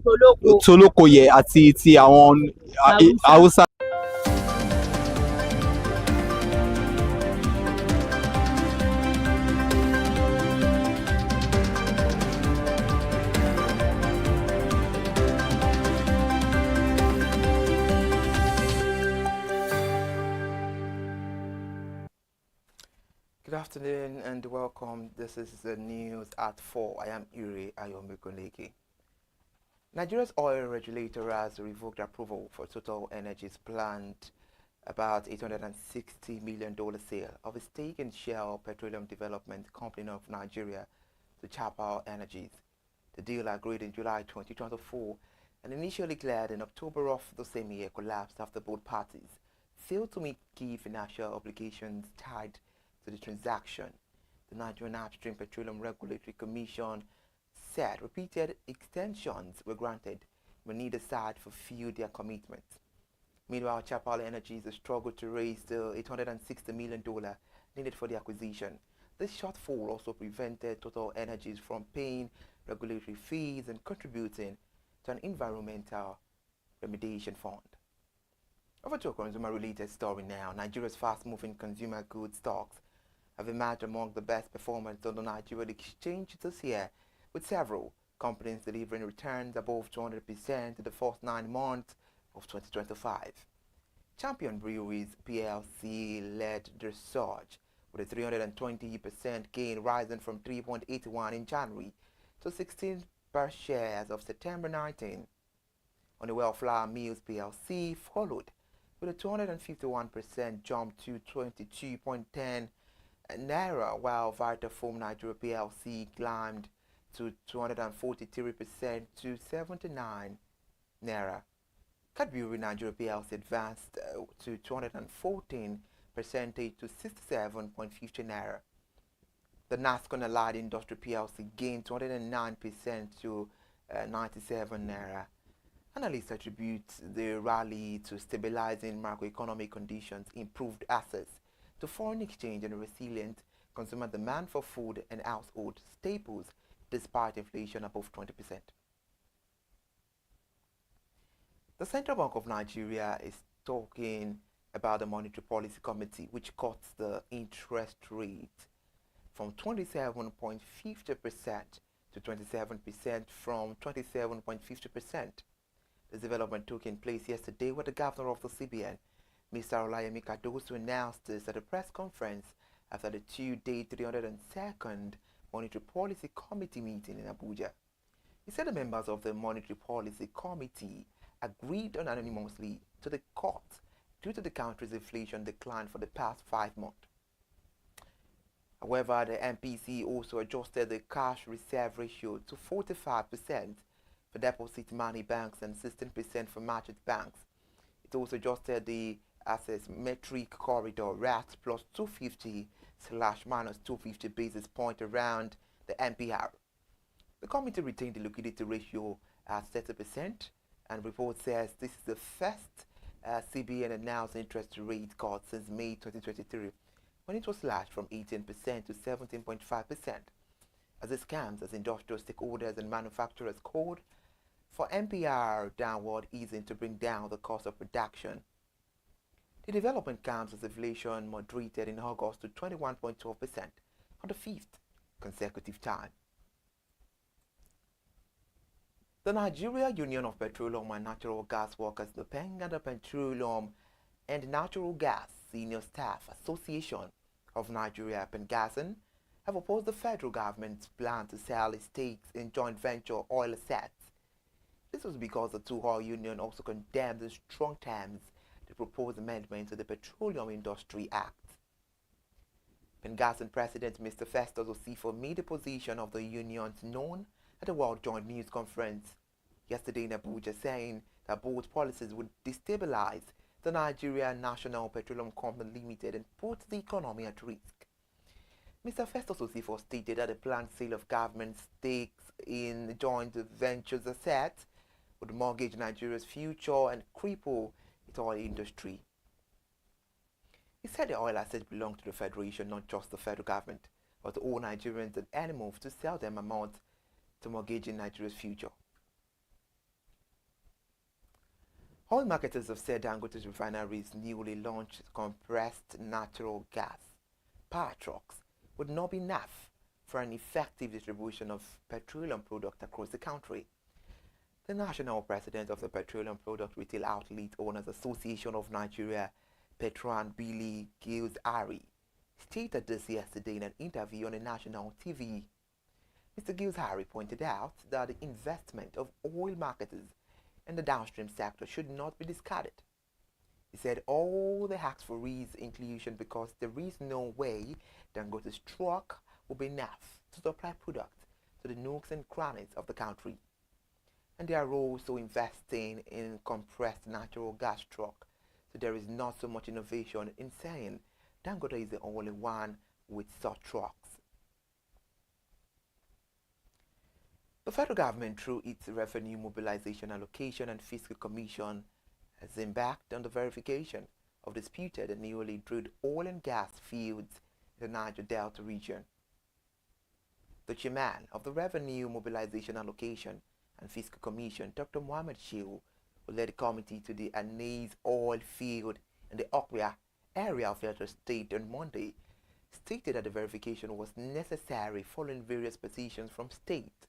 tolóko yẹ àti ti àwọn haúsá. Good afternoon and welcome. This is the news at 4. I am Ire Ayomekoneke. Nigeria's oil regulator has revoked approval for Total Energy's planned about $860 million sale of a stake in Shell Petroleum Development Company of Nigeria to Chapal Energies. The deal, agreed in July 2024 and initially cleared in October of the same year, collapsed after both parties failed to meet key financial obligations tied to the transaction. The Nigerian Upstream Petroleum Regulatory Commission said repeated extensions were granted when neither side fulfilled their commitments. Meanwhile, Chapal Energies has struggled to raise the $860 million needed for the acquisition. This shortfall also prevented Total Energies from paying regulatory fees and contributing to an environmental remediation fund. Over to a consumer-related story now. Nigeria's fast-moving consumer goods stocks have emerged among the best performers on the Nigerian exchange this year, with several companies delivering returns above 200% in the first 9 months of 2025. Champion Breweries PLC led the surge with a 320% gain, rising from 3.81 in January to 16 per share as of September 19. Honeywell Flour Mills PLC followed with a 251% jump to 22.10 naira, while Vitafoam Nigeria PLC climbed to 243% to 79 naira. Cadbury Nigeria PLC advanced to 214% to 67.50 naira. The Nascon Allied Industry PLC gained 209% to 97 naira. Analysts attribute the rally to stabilizing macroeconomic conditions, improved access to foreign exchange, and resilient consumer demand for food and household staples despite inflation above 20%. The Central Bank of Nigeria is talking about the Monetary Policy Committee, which cuts the interest rate from 27.50% to 27% from 27.50%. This development took in place yesterday with the governor of the CBN, Mr. Olayemi Cardoso, announced this at a press conference after the 2-day 302nd Monetary Policy Committee meeting in Abuja. He said the members of the Monetary Policy Committee agreed unanimously to the cut due to the country's inflation decline for the past 5 months. However, the MPC also adjusted the cash reserve ratio to 45% for deposit money banks and 16% for merchant banks. It also adjusted the access metric corridor RAT plus 250 / minus 250 basis point around the MPR. The committee retained the liquidity ratio at 30%, and report says this is the first CBN announced interest rate cut since May 2023, when it was slashed from 18% to 17.5%. As it comes, as industrial stakeholders and manufacturers called for MPR downward easing to bring down the cost of production. The development comes as inflation moderated in August to 21.12% for the 5th consecutive time. The Nigeria Union of Petroleum and Natural Gas Workers, the Pengana Petroleum and Natural Gas Senior Staff Association of Nigeria, Pengasan, have opposed the federal government's plan to sell its stakes in joint venture oil assets. This was because the two oil union also condemned in strong terms the proposed amendment to the Petroleum Industry Act. Pengasan President Mr. Festus Osifo made the position of the unions known at the World Joint News Conference yesterday in Abuja, saying that both policies would destabilize the Nigeria National Petroleum Company Limited and put the economy at risk. Mr. Festus Osifo stated that the planned sale of government stakes in joint ventures assets would mortgage Nigeria's future and cripple its oil industry. He said the oil assets belong to the Federation, not just the federal government, but to all Nigerians, and any move to sell them amount to mortgaging Nigeria's future. Oil marketers have said Dangote's refinery's newly launched compressed natural gas power trucks would not be enough for an effective distribution of petroleum products across the country. The national president of the Petroleum Product Retail Outlet Owners Association of Nigeria, Petran Billy Giles-Harry, stated this yesterday in an interview on a national TV. Mr. Giles-Harry pointed out that the investment of oil marketers in the downstream sector should not be discarded. He said all they asked for is inclusion because there is no way Dangote's truck will be enough to supply products to the nooks and crannies of the country. And they are also investing in compressed natural gas truck, so there is not so much innovation in saying Dangote is the only one with such trucks. The federal government, through its Revenue Mobilization Allocation and Fiscal Commission, has embarked on the verification of disputed and newly drilled oil and gas fields in the Niger Delta region. The chairman of the Revenue Mobilization Allocation and Fiscal Commission, Dr. Mohamed Shehu, who led the committee to the Anais oil field in the Okria area of Delta State on Monday, stated that the verification was necessary following various petitions from state.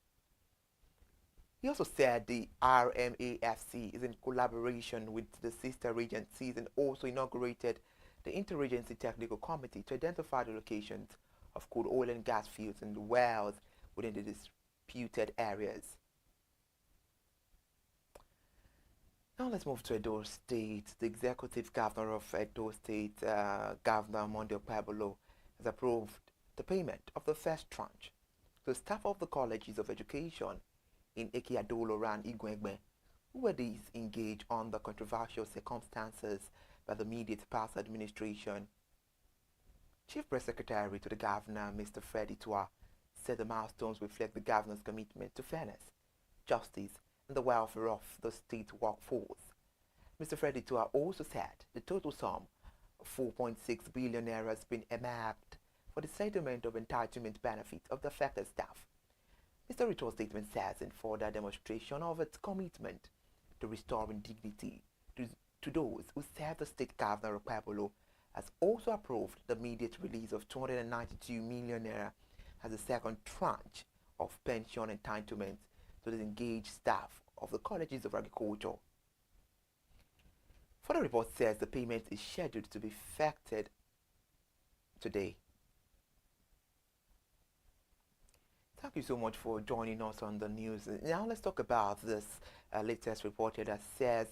He also said the RMAFC is in collaboration with the sister agencies and also inaugurated the Interagency Technical Committee to identify the locations of crude oil and gas fields and wells within the disputed areas. Now let's move to Edo State. The executive governor of Edo State, Governor Monday Okpebholo, has approved the payment of the first tranche to staff of the colleges of education in Ekiadolo and Igwegbe, who were disengaged under controversial circumstances by the immediate past administration. Chief Press Secretary to the Governor, Mr. Freddy Tua, said the milestones reflect the Governor's commitment to fairness, justice, and the welfare of the state workforce. Mr. Freddy Tua also said the total sum of 4.6 billion naira has been earmarked for the settlement of entitlement benefits of the affected staff. Mr. Ritual's statement says in further demonstration of its commitment to restoring dignity to those who serve the state governor Okpebholo, has also approved the immediate release of 292 million naira as a second tranche of pension entitlements to the engaged staff of the colleges of agriculture. Further report says the payment is scheduled to be effected today. Thank you so much for joining us on the news. Now let's talk about this latest report here that says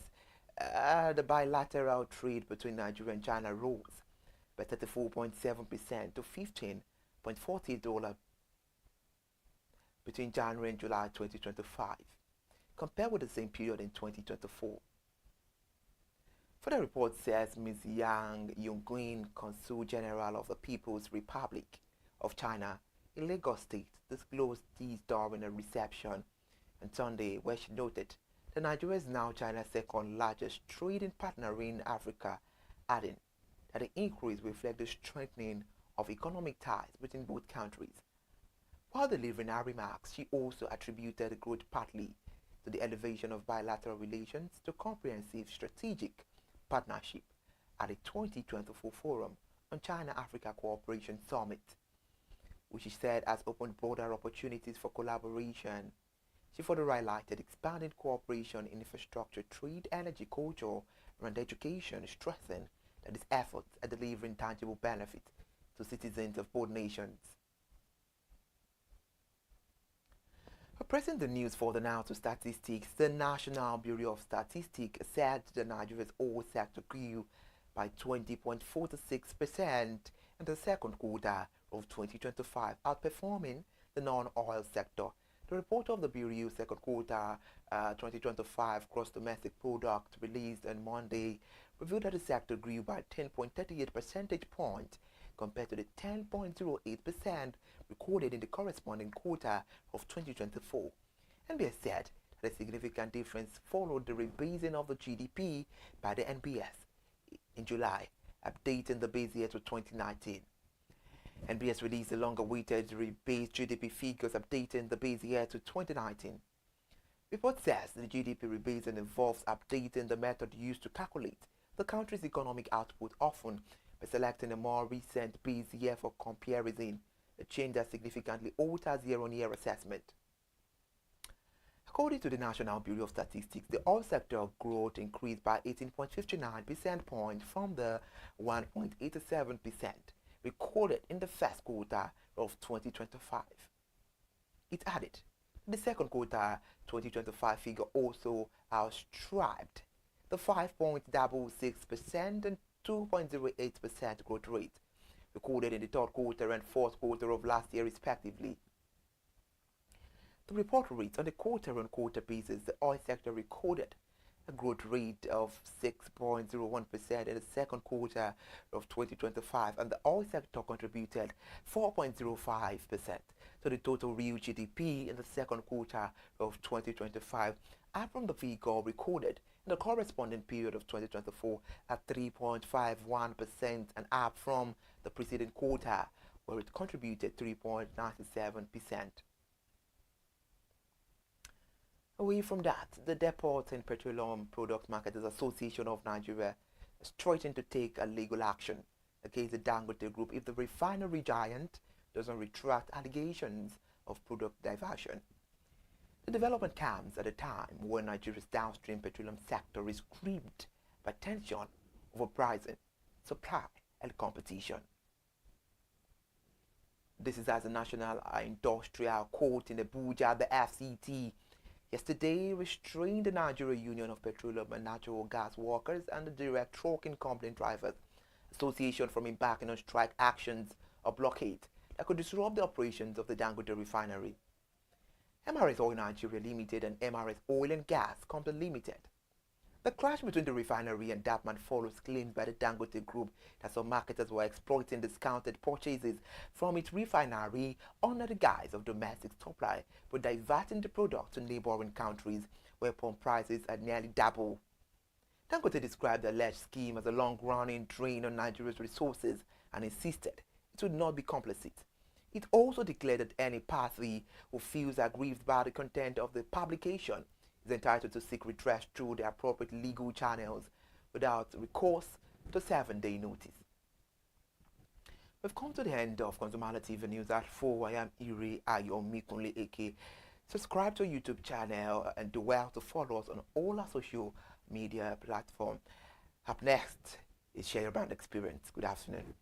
the bilateral trade between Nigeria and China rose by 34.7% to $15.40 between January and July 2025, compared with the same period in 2024. Further report says Ms. Yang Yongguin, Consul General of the People's Republic of China in Lagos State, disclosed these during a reception on Sunday, where she noted that Nigeria is now China's second largest trading partner in Africa, adding that the increase reflects the strengthening of economic ties between both countries. While delivering her remarks, she also attributed the growth partly to the elevation of bilateral relations to comprehensive strategic partnership at the 2024 Forum on China-Africa Cooperation Summit, which she said has opened broader opportunities for collaboration. She further highlighted expanding cooperation in infrastructure, trade, energy, culture, and education, stressing that these efforts are delivering tangible benefits to citizens of both nations. Pressing the news further now to statistics, the National Bureau of Statistics said the Nigeria's oil sector grew by 20.46% in the second quarter of 2025, outperforming the non-oil sector. The report of the Bureau's second quarter 2025 gross domestic product released on Monday revealed that the sector grew by 10.38 percentage points compared to the 10.08% recorded in the corresponding quarter of 2024. NBS said that a significant difference followed the rebasing of the GDP by the NBS in July, updating the base year to 2019. NBS released the longer-weighted rebased GDP figures updating the base year to 2019. Report says the GDP rebasing involves updating the method used to calculate the country's economic output, often by selecting a more recent base year for comparison, a change that significantly alters year-on-year assessment. According to the National Bureau of Statistics, the oil sector growth increased by 18.59 percentage points from the 1.87% recorded in the first quarter of 2025. It added, the second quarter 2025 figure also outstripped the the 5.66% and 2.08% growth rate recorded in the third quarter and fourth quarter of last year respectively. The report reads, on a quarter-on-quarter basis, the oil sector recorded a growth rate of 6.01% in the second quarter of 2025, and the oil sector contributed 4.05% to the total real GDP in the second quarter of 2025, up from the figure recorded in the corresponding period of 2024 at 3.51% and up from the preceding quarter where it contributed 3.97%. Away from that, the Depot and Petroleum Product Marketers Association of Nigeria is threatening to take a legal action against the Dangote Group if the refinery giant doesn't retract allegations of product diversion. The development comes at a time when Nigeria's downstream petroleum sector is gripped by tension over pricing, supply, and competition. This is as the National Industrial Court in Abuja, the FCT, yesterday restrained the Nigeria Union of Petroleum and Natural Gas Workers and the Direct Trucking Company Drivers Association from embarking on strike actions or blockade that could disrupt the operations of the Dangote refinery. MRS Oil Nigeria Limited and MRS Oil and Gas Company Limited. The clash between the refinery and Dapman follows claims by the Dangote Group that some marketers were exploiting discounted purchases from its refinery under the guise of domestic supply, but diverting the product to neighboring countries where pump prices are nearly double. Dangote described the alleged scheme as a long-running drain on Nigeria's resources and insisted it would not be complicit. It also declared that any party who feels aggrieved by the content of the publication is entitled to seek redress through the appropriate legal channels without recourse to 7-day notice. We've come to the end of ConsumerHallaTV News at 4. I am Iri Ayomikunle Eke. Subscribe to our YouTube channel and do well to follow us on all our social media platforms. Up next is Share Your Brand Experience. Good afternoon.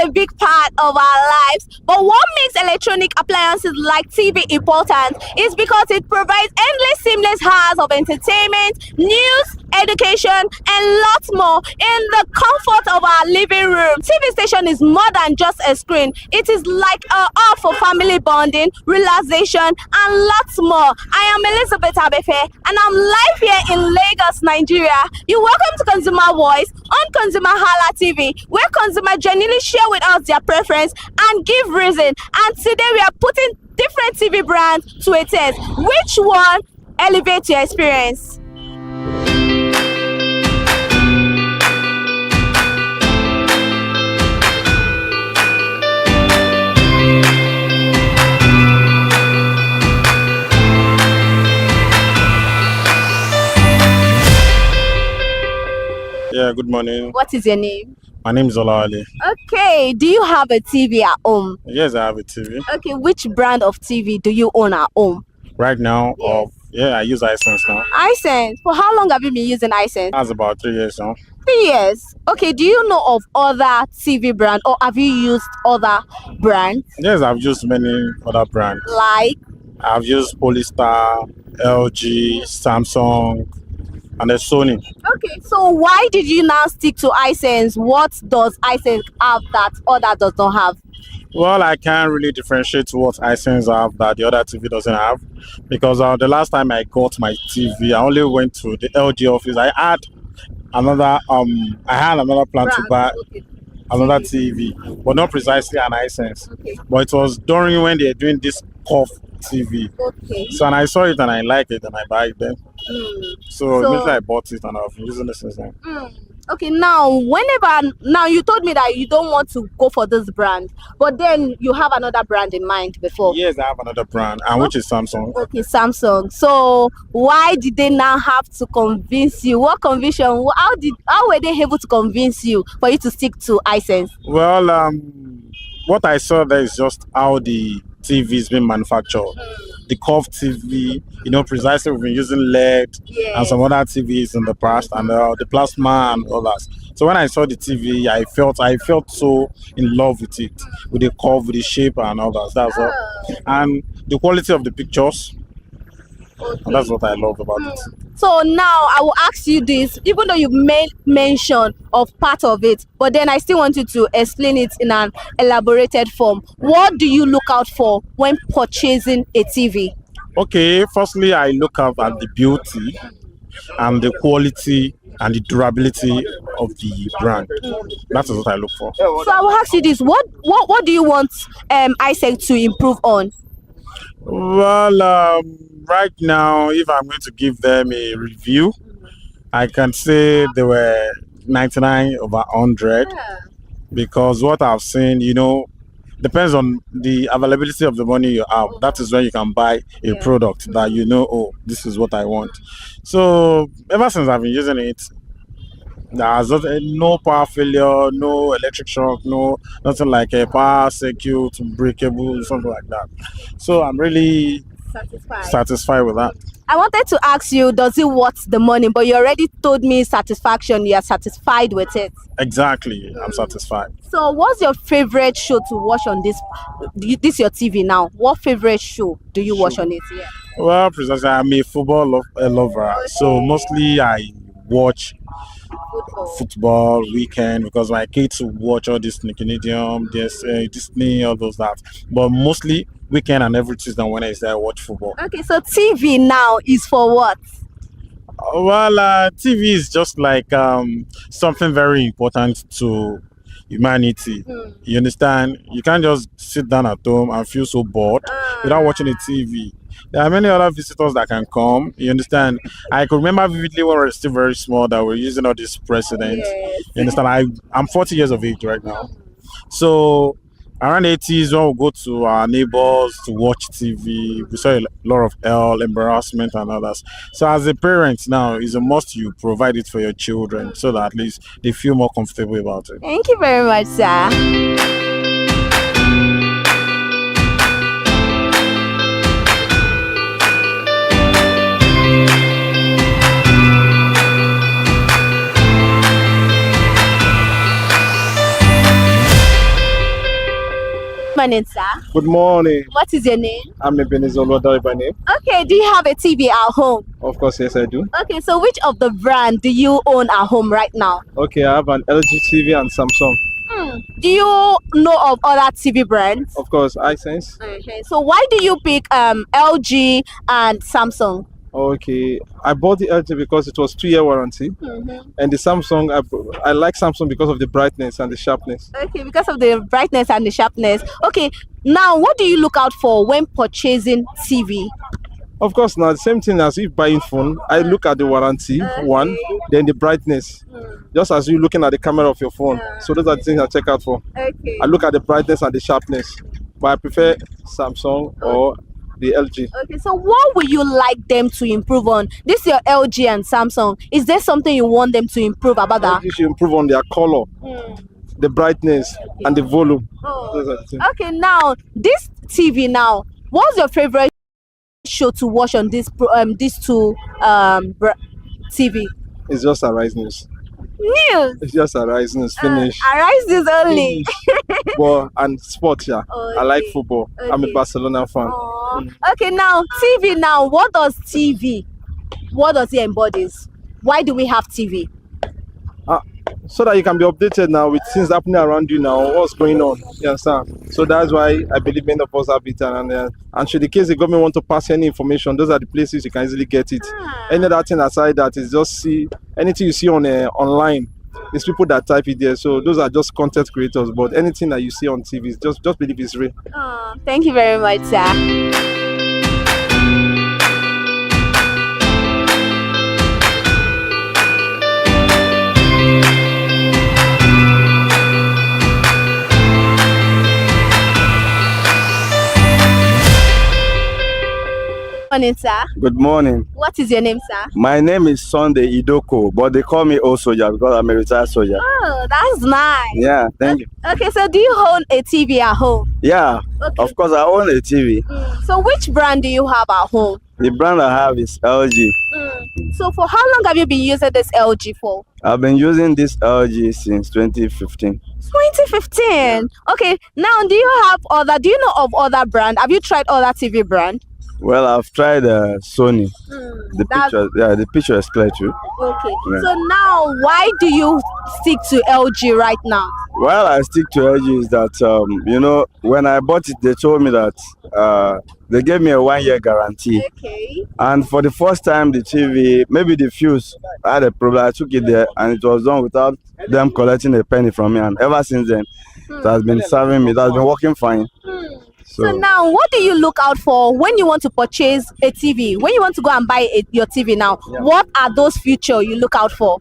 a big part of our lives. But what makes electronic appliances like TV important is because it provides endless seamless hours of entertainment, news, education, and lots more in the comfort of our living room. TV station is more than just a screen. It is like a hub for family bonding, relaxation, and lots more. I am Elizabeth Abefe, and I'm live here in Lagos, Nigeria. You're welcome to Consumer Voice on Consumer Hala TV, where consumers genuinely share with us their preference and give reason. And today we are putting different TV brands to a test. Which one elevates your experience? Yeah, good morning. What is your name? My name is Olawale. Okay, do you have a TV at home? Yes, I have a TV. Okay, which brand of TV do you own at home? Right now, I use iSense now. iSense. For how long have you been using iSense? That's about 3 years now. 3 years. Okay, do you know of other TV brands, or have you used other brands? Yes, I've used many other brands. Like? I've used Polystar, LG, Samsung, and then Sony. Okay, so why did you now stick to iSense? What does iSense have that other does not have? Well, I can't really differentiate what iSense have that the other TV doesn't have, because the last time I got my TV, I only went to the LG office. I had another plan to buy another TV, but not precisely an iSense. Okay. But it was during when they're doing this curve TV. Okay. So and I saw it and I like it and I buy it then. So immediately I bought it and I've been using it since then. Okay, now you told me that you don't want to go for this brand, but then you have another brand in mind before. Yes, I have another brand, and which is Samsung. Okay, Samsung. So why did they now have to convince you? What conviction? How were they able to convince you for you to stick to iSense? Well, what I saw there is just how the TV is being manufactured. The curved TV, precisely we've been using LED and some other TVs in the past, and the plasma and others. So when I saw the TV, I felt so in love with it, with the curve, with the shape and others. That's all. And the quality of the pictures. And that's what I love about it. So now I will ask you this, even though you made mention of part of it, but then I still want you to explain it in an elaborated form. What do you look out for when purchasing a TV? Okay, firstly, I look out at the beauty and the quality and the durability of the brand. That is what I look for. So I will ask you this, what do you want iSense to improve on? Well, right now, if I'm going to give them a review, I can say they were 99 over 100, because what I've seen, depends on the availability of the money you have. That is when you can buy a product that this is what I want. So ever since I've been using it, there's no power failure, no electric shock, nothing like a power circuit, breakable, something like that. So I'm really satisfied with that. I wanted to ask you, does it worth the money? But you already told me satisfaction. You are satisfied with it. Exactly, I'm satisfied. So what's your favorite show to watch on this your TV now? What favorite show do you watch on it? Yeah. Well, precisely, I'm a football lover. So mostly I watch football weekend, because my kids watch all this Nickelodeon, Disney, all those that. But mostly weekend and every Tuesday and Wednesday I watch football. Okay, so TV now is for what? Well, TV is just like something very important to humanity. You understand? You can't just sit down at home and feel so bored without watching a TV. There are many other visitors that can come. You understand? I could remember vividly when we were still very small that we're using all these presidents. You understand? I'm 40 years of age right now. So around 80s, when we go to our neighbors to watch TV, we saw a lot of hell, embarrassment and others. So as a parent now, it's a must you provide it for your children so that at least they feel more comfortable about it. Thank you very much, sir. morning, sir. Good morning. What is your name? I'm Ebenezer Olodare by name. Okay, do you have a TV at home? Of course, yes, I do. Okay, so which of the brand do you own at home right now? Okay, I have an LG TV and Samsung. Do you know of other TV brands? Of course, iSense. Okay, so why do you pick LG and Samsung? Okay, I bought the LG because it was 2-year warranty, and the Samsung, I like Samsung because of the brightness and the sharpness. Okay, because of the brightness and the sharpness. Okay, now what do you look out for when purchasing TV? Of course, now the same thing as if buying phone, I look at the warranty, one, then the brightness, just as you looking at the camera of your phone. So those are the things I check out for. Okay. I look at the brightness and the sharpness, but I prefer Samsung or the LG. Okay, so what would you like them to improve on? This is your LG and Samsung. Is there something you want them to improve about that? You should improve on their color, the brightness, and the volume. Those are the things. Okay, now this TV now, what's your favorite show to watch on these two TV? It's just Arise News. News. It's just Arise News. Finish. Arise News only. But and sports, yeah. Okay. I like football. I'm a Barcelona fan. Okay, now TV. Now, what does TV? What does it embodies? Why do we have TV? So that you can be updated now with things happening around you now, what's going on. You understand? So that's why I believe many of us have it. And should the case the government want to pass any information, those are the places you can easily get it. Any other thing aside that is just see anything you see on online. It's people that type it there. So those are just content creators. But anything that you see on TV, is just believe it's real. Thank you very much, sir. Morning, sir. Good morning. What is your name, sir? My name is Sunday Idoko, but they call me old soldier because I'm a retired soldier. Oh, that's nice. Yeah, thank you. Okay, so do you own a TV at home? Yeah, of course I own a TV. So which brand do you have at home? The brand I have is LG. So for how long have you been using this LG for? I've been using this LG since 2015. 2015. Okay, now do you know of other brand? Have you tried other TV brand? Well, I've tried Sony. The picture is clear too. Okay. Yeah. So now, why do you stick to LG right now? Well, I stick to LG is that when I bought it, they told me that they gave me a 1-year guarantee. Okay. And for the first time, the TV, maybe the fuse had a problem. I took it there, and it was done without them collecting a penny from me. And ever since then, it has been serving me. It has been working fine. So now, what do you look out for when you want to purchase a TV? When you want to go and buy your TV now, what are those features you look out for?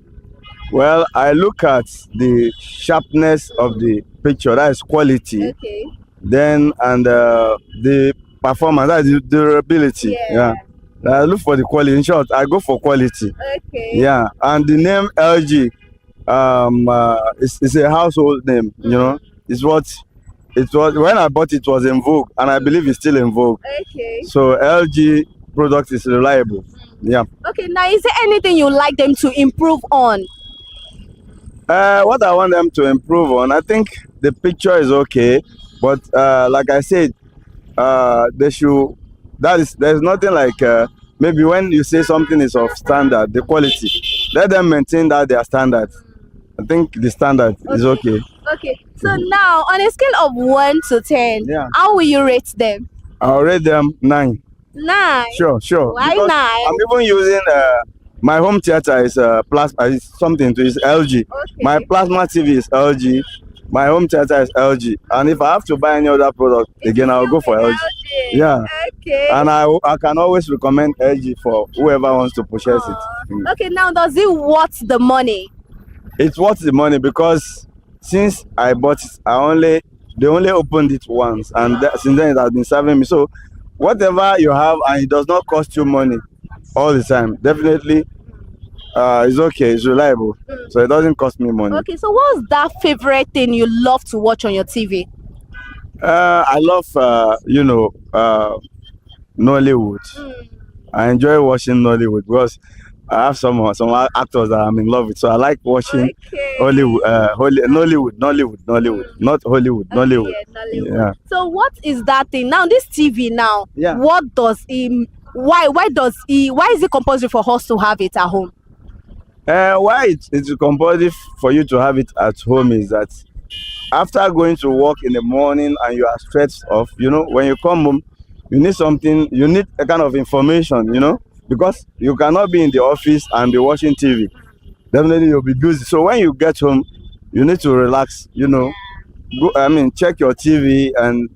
Well, I look at the sharpness of the picture, that is quality. Okay. Then, and the performance, that is durability. Yeah. I look for the quality. In short, I go for quality. Okay. Yeah. And the name LG, it's a household name, It's what it was when I bought it was in vogue, and I believe it's still in vogue. Okay. So LG product is reliable. Yeah. Okay, now is there anything you like them to improve on? What I want them to improve on, I think the picture is okay, but like I said, there's nothing like maybe when you say something is of standard, the quality, let them maintain that their standard. I think the standard is okay. Okay, so now on a scale of 1 to 10, how will you rate them? I'll rate them 9. 9? Sure. Why Because 9? I'm even using my home theater is is something to is LG. Okay. My plasma TV is LG. My home theater is LG. And if I have to buy any other product again, I'll go for LG. Yeah. Okay. And I can always recommend LG for whoever wants to purchase it. Okay, now does it worth the money? It's worth the money because since I bought it, they only opened it once, and since then it has been serving me. So whatever you have and it does not cost you money all the time, definitely it's okay, it's reliable, so it doesn't cost me money. Okay, so what's that favorite thing you love to watch on your TV? I love Nollywood. I enjoy watching Nollywood because I have some actors that I'm in love with, so I like watching Hollywood, Nollywood, not Hollywood, Nollywood. Yeah. So what is that thing now? This TV now. Yeah. What does he? Why is it compulsory for us to have it at home? Why it's compulsory for you to have it at home is that after going to work in the morning and you are stressed off, when you come home, you need a kind of information, because you cannot be in the office and be watching TV. Definitely you'll be busy. So when you get home, you need to relax, check your TV and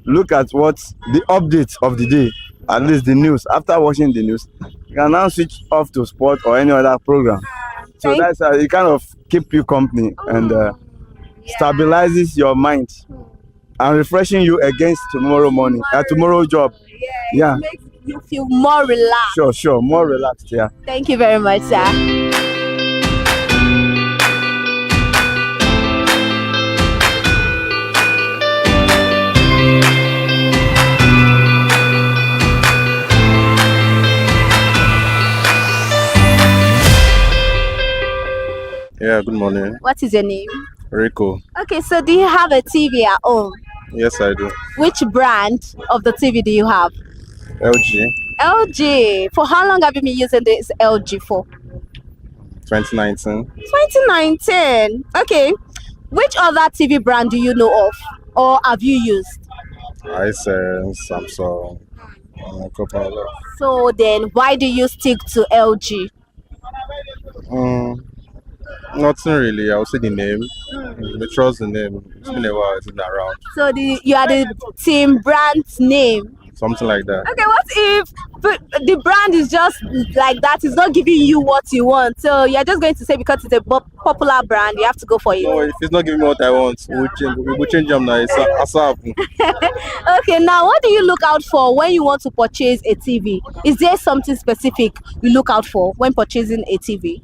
look at what's the updates of the day, at least the news. After watching the news, you can now switch off to sport or any other program. So that's how it kind of keep you company and stabilizes your mind and refreshing you against tomorrow morning, tomorrow job. Yeah. It makes you feel more relaxed. Sure, more relaxed. Yeah. Thank you very much, sir. Yeah, good morning. What is your name? Rico. Okay, so do you have a TV at home? Yes, I do. Which brand of the TV do you have? LG. LG. For how long have you been using this LG for? 2019. 2019. Okay. Which other TV brand do you know of or have you used? Hisense, Samsung, Coppola. So then why do you stick to LG? Nothing really. I would say the name. I trust the name. It's been a while. It's been around. So you are the team brand's name. Something like that. Okay, what if the brand is just like that? It's not giving you what you want. So you're just going to say because it's a popular brand, you have to go for it. No, if it's not giving me what I want, we'll change them now. It's ASAP. Okay, now what do you look out for when you want to purchase a TV? Is there something specific you look out for when purchasing a TV?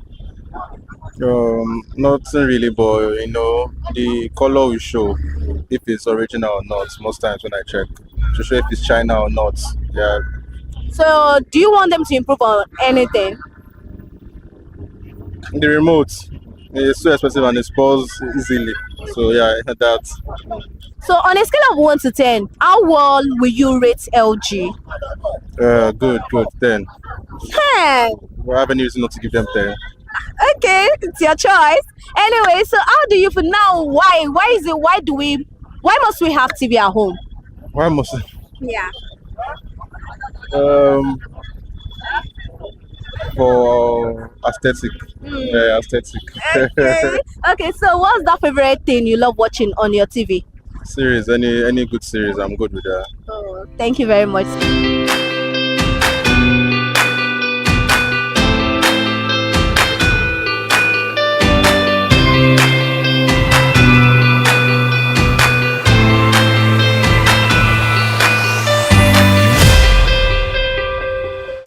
Nothing really, but the color will show if it's original or not. Most times when I check to show if it's China or not. Yeah. So do you want them to improve on anything? The remote is so expensive and it spoils easily. So yeah, that. So on a scale of 1 to 10, how well will you rate LG? Good, 10. 10. I have any reason not to give them 10. Okay, it's your choice. Anyway, so how do you feel now? Why must we have TV at home? Why must Yeah. For aesthetic. Yeah, aesthetic. Okay, so what's the favorite thing you love watching on your TV? Series, any good series, I'm good with that. Oh, thank you very much.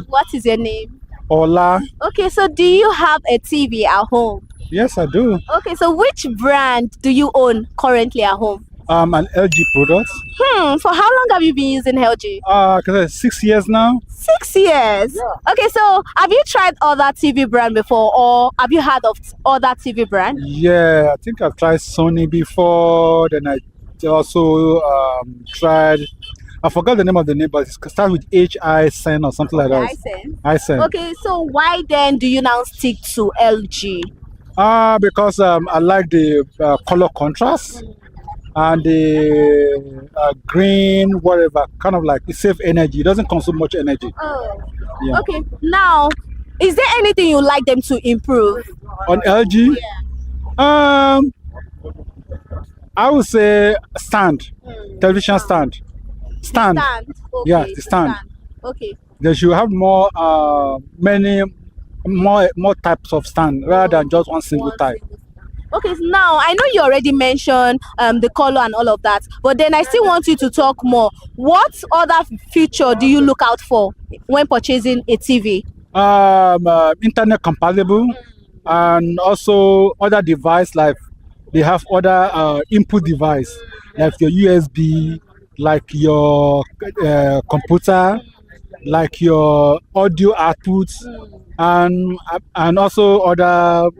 What is your name? Ola. Okay, so do you have a TV at home? Yes, I do. Okay, so which brand do you own currently at home? An LG product. For how long have you been using LG? 6 years now. 6 years? Yeah. Okay, so have you tried other TV brand before or have you heard of other TV brand? Yeah, I think I've tried Sony before. Then I also tried, I forgot the name of the name, but it starts with Hisense or something like that. Hisense. Okay, so why then do you now stick to LG? Because I like the color contrast and the green, whatever, kind of like it saves energy. It doesn't consume much energy. Oh, yeah. Okay. Now, is there anything you like them to improve? On LG? Yeah. I would say stand, television stand. Stand. Okay, yeah, the stand. Okay. They should have more, more types of stand rather than just one single type. Okay, so now I know you already mentioned the color and all of that, but then I still want you to talk more. What other feature do you look out for when purchasing a TV? Internet compatible, and also other device like they have other input device like your USB, like your computer, like your audio outputs and also other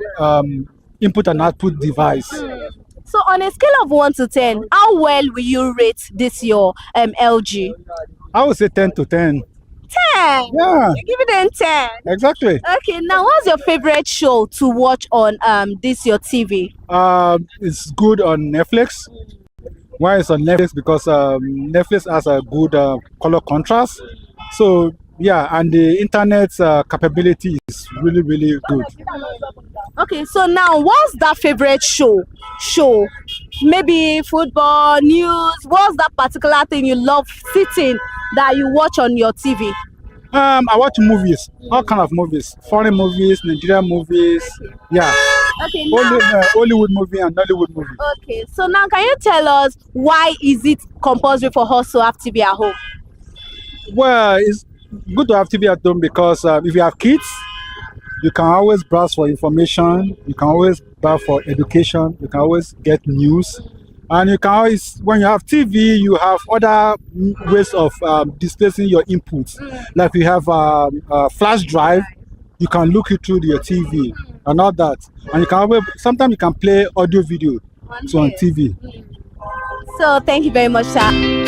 input and output device. So on a scale of 1 to 10, how well will you rate this your LG? I would say 10 to 10. 10. Yeah. You give it 10. Exactly. Okay, now what's your favorite show to watch on this your TV? It's good on Netflix. Why it's on Netflix? Because Netflix has a good color contrast. So yeah, and the internet's capability is really, really good. Okay, so now what's that favorite show? Maybe football, news. What's that particular thing you love sitting that you watch on your TV? I watch movies, all kind of movies, foreign movies, Nigerian movies, yeah. Okay, now. Hollywood movie and Nollywood movie. Okay, so now can you tell us why is it compulsory for us to have TV at home? Well, it's good to have TV at home because if you have kids, you can always browse for information, you can always browse for education, you can always get news, and you can always, when you have TV, you have other ways of displacing your inputs. Like you have a flash drive, you can look it through your TV and all that, and you can always, sometimes you can play audio video on TV. So thank you very much, sir.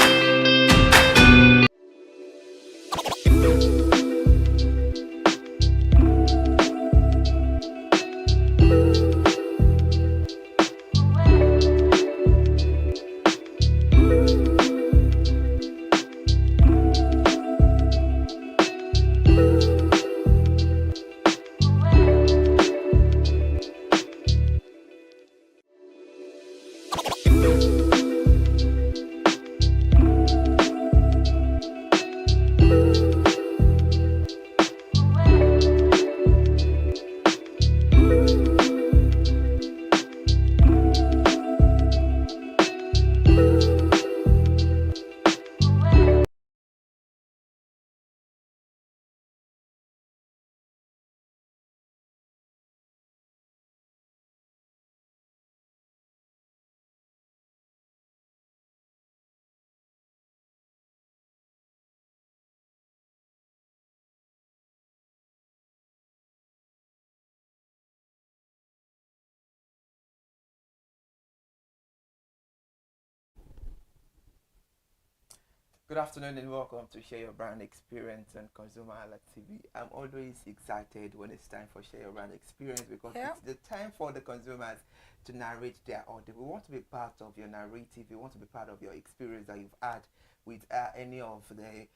Good afternoon and welcome to Share Your Brand Experience on ConsumerHallaTV. I'm always excited when it's time for Share Your Brand Experience because it's the time for the consumers to narrate their order. We want to be part of your narrative. We want to be part of your experience that you've had with any of the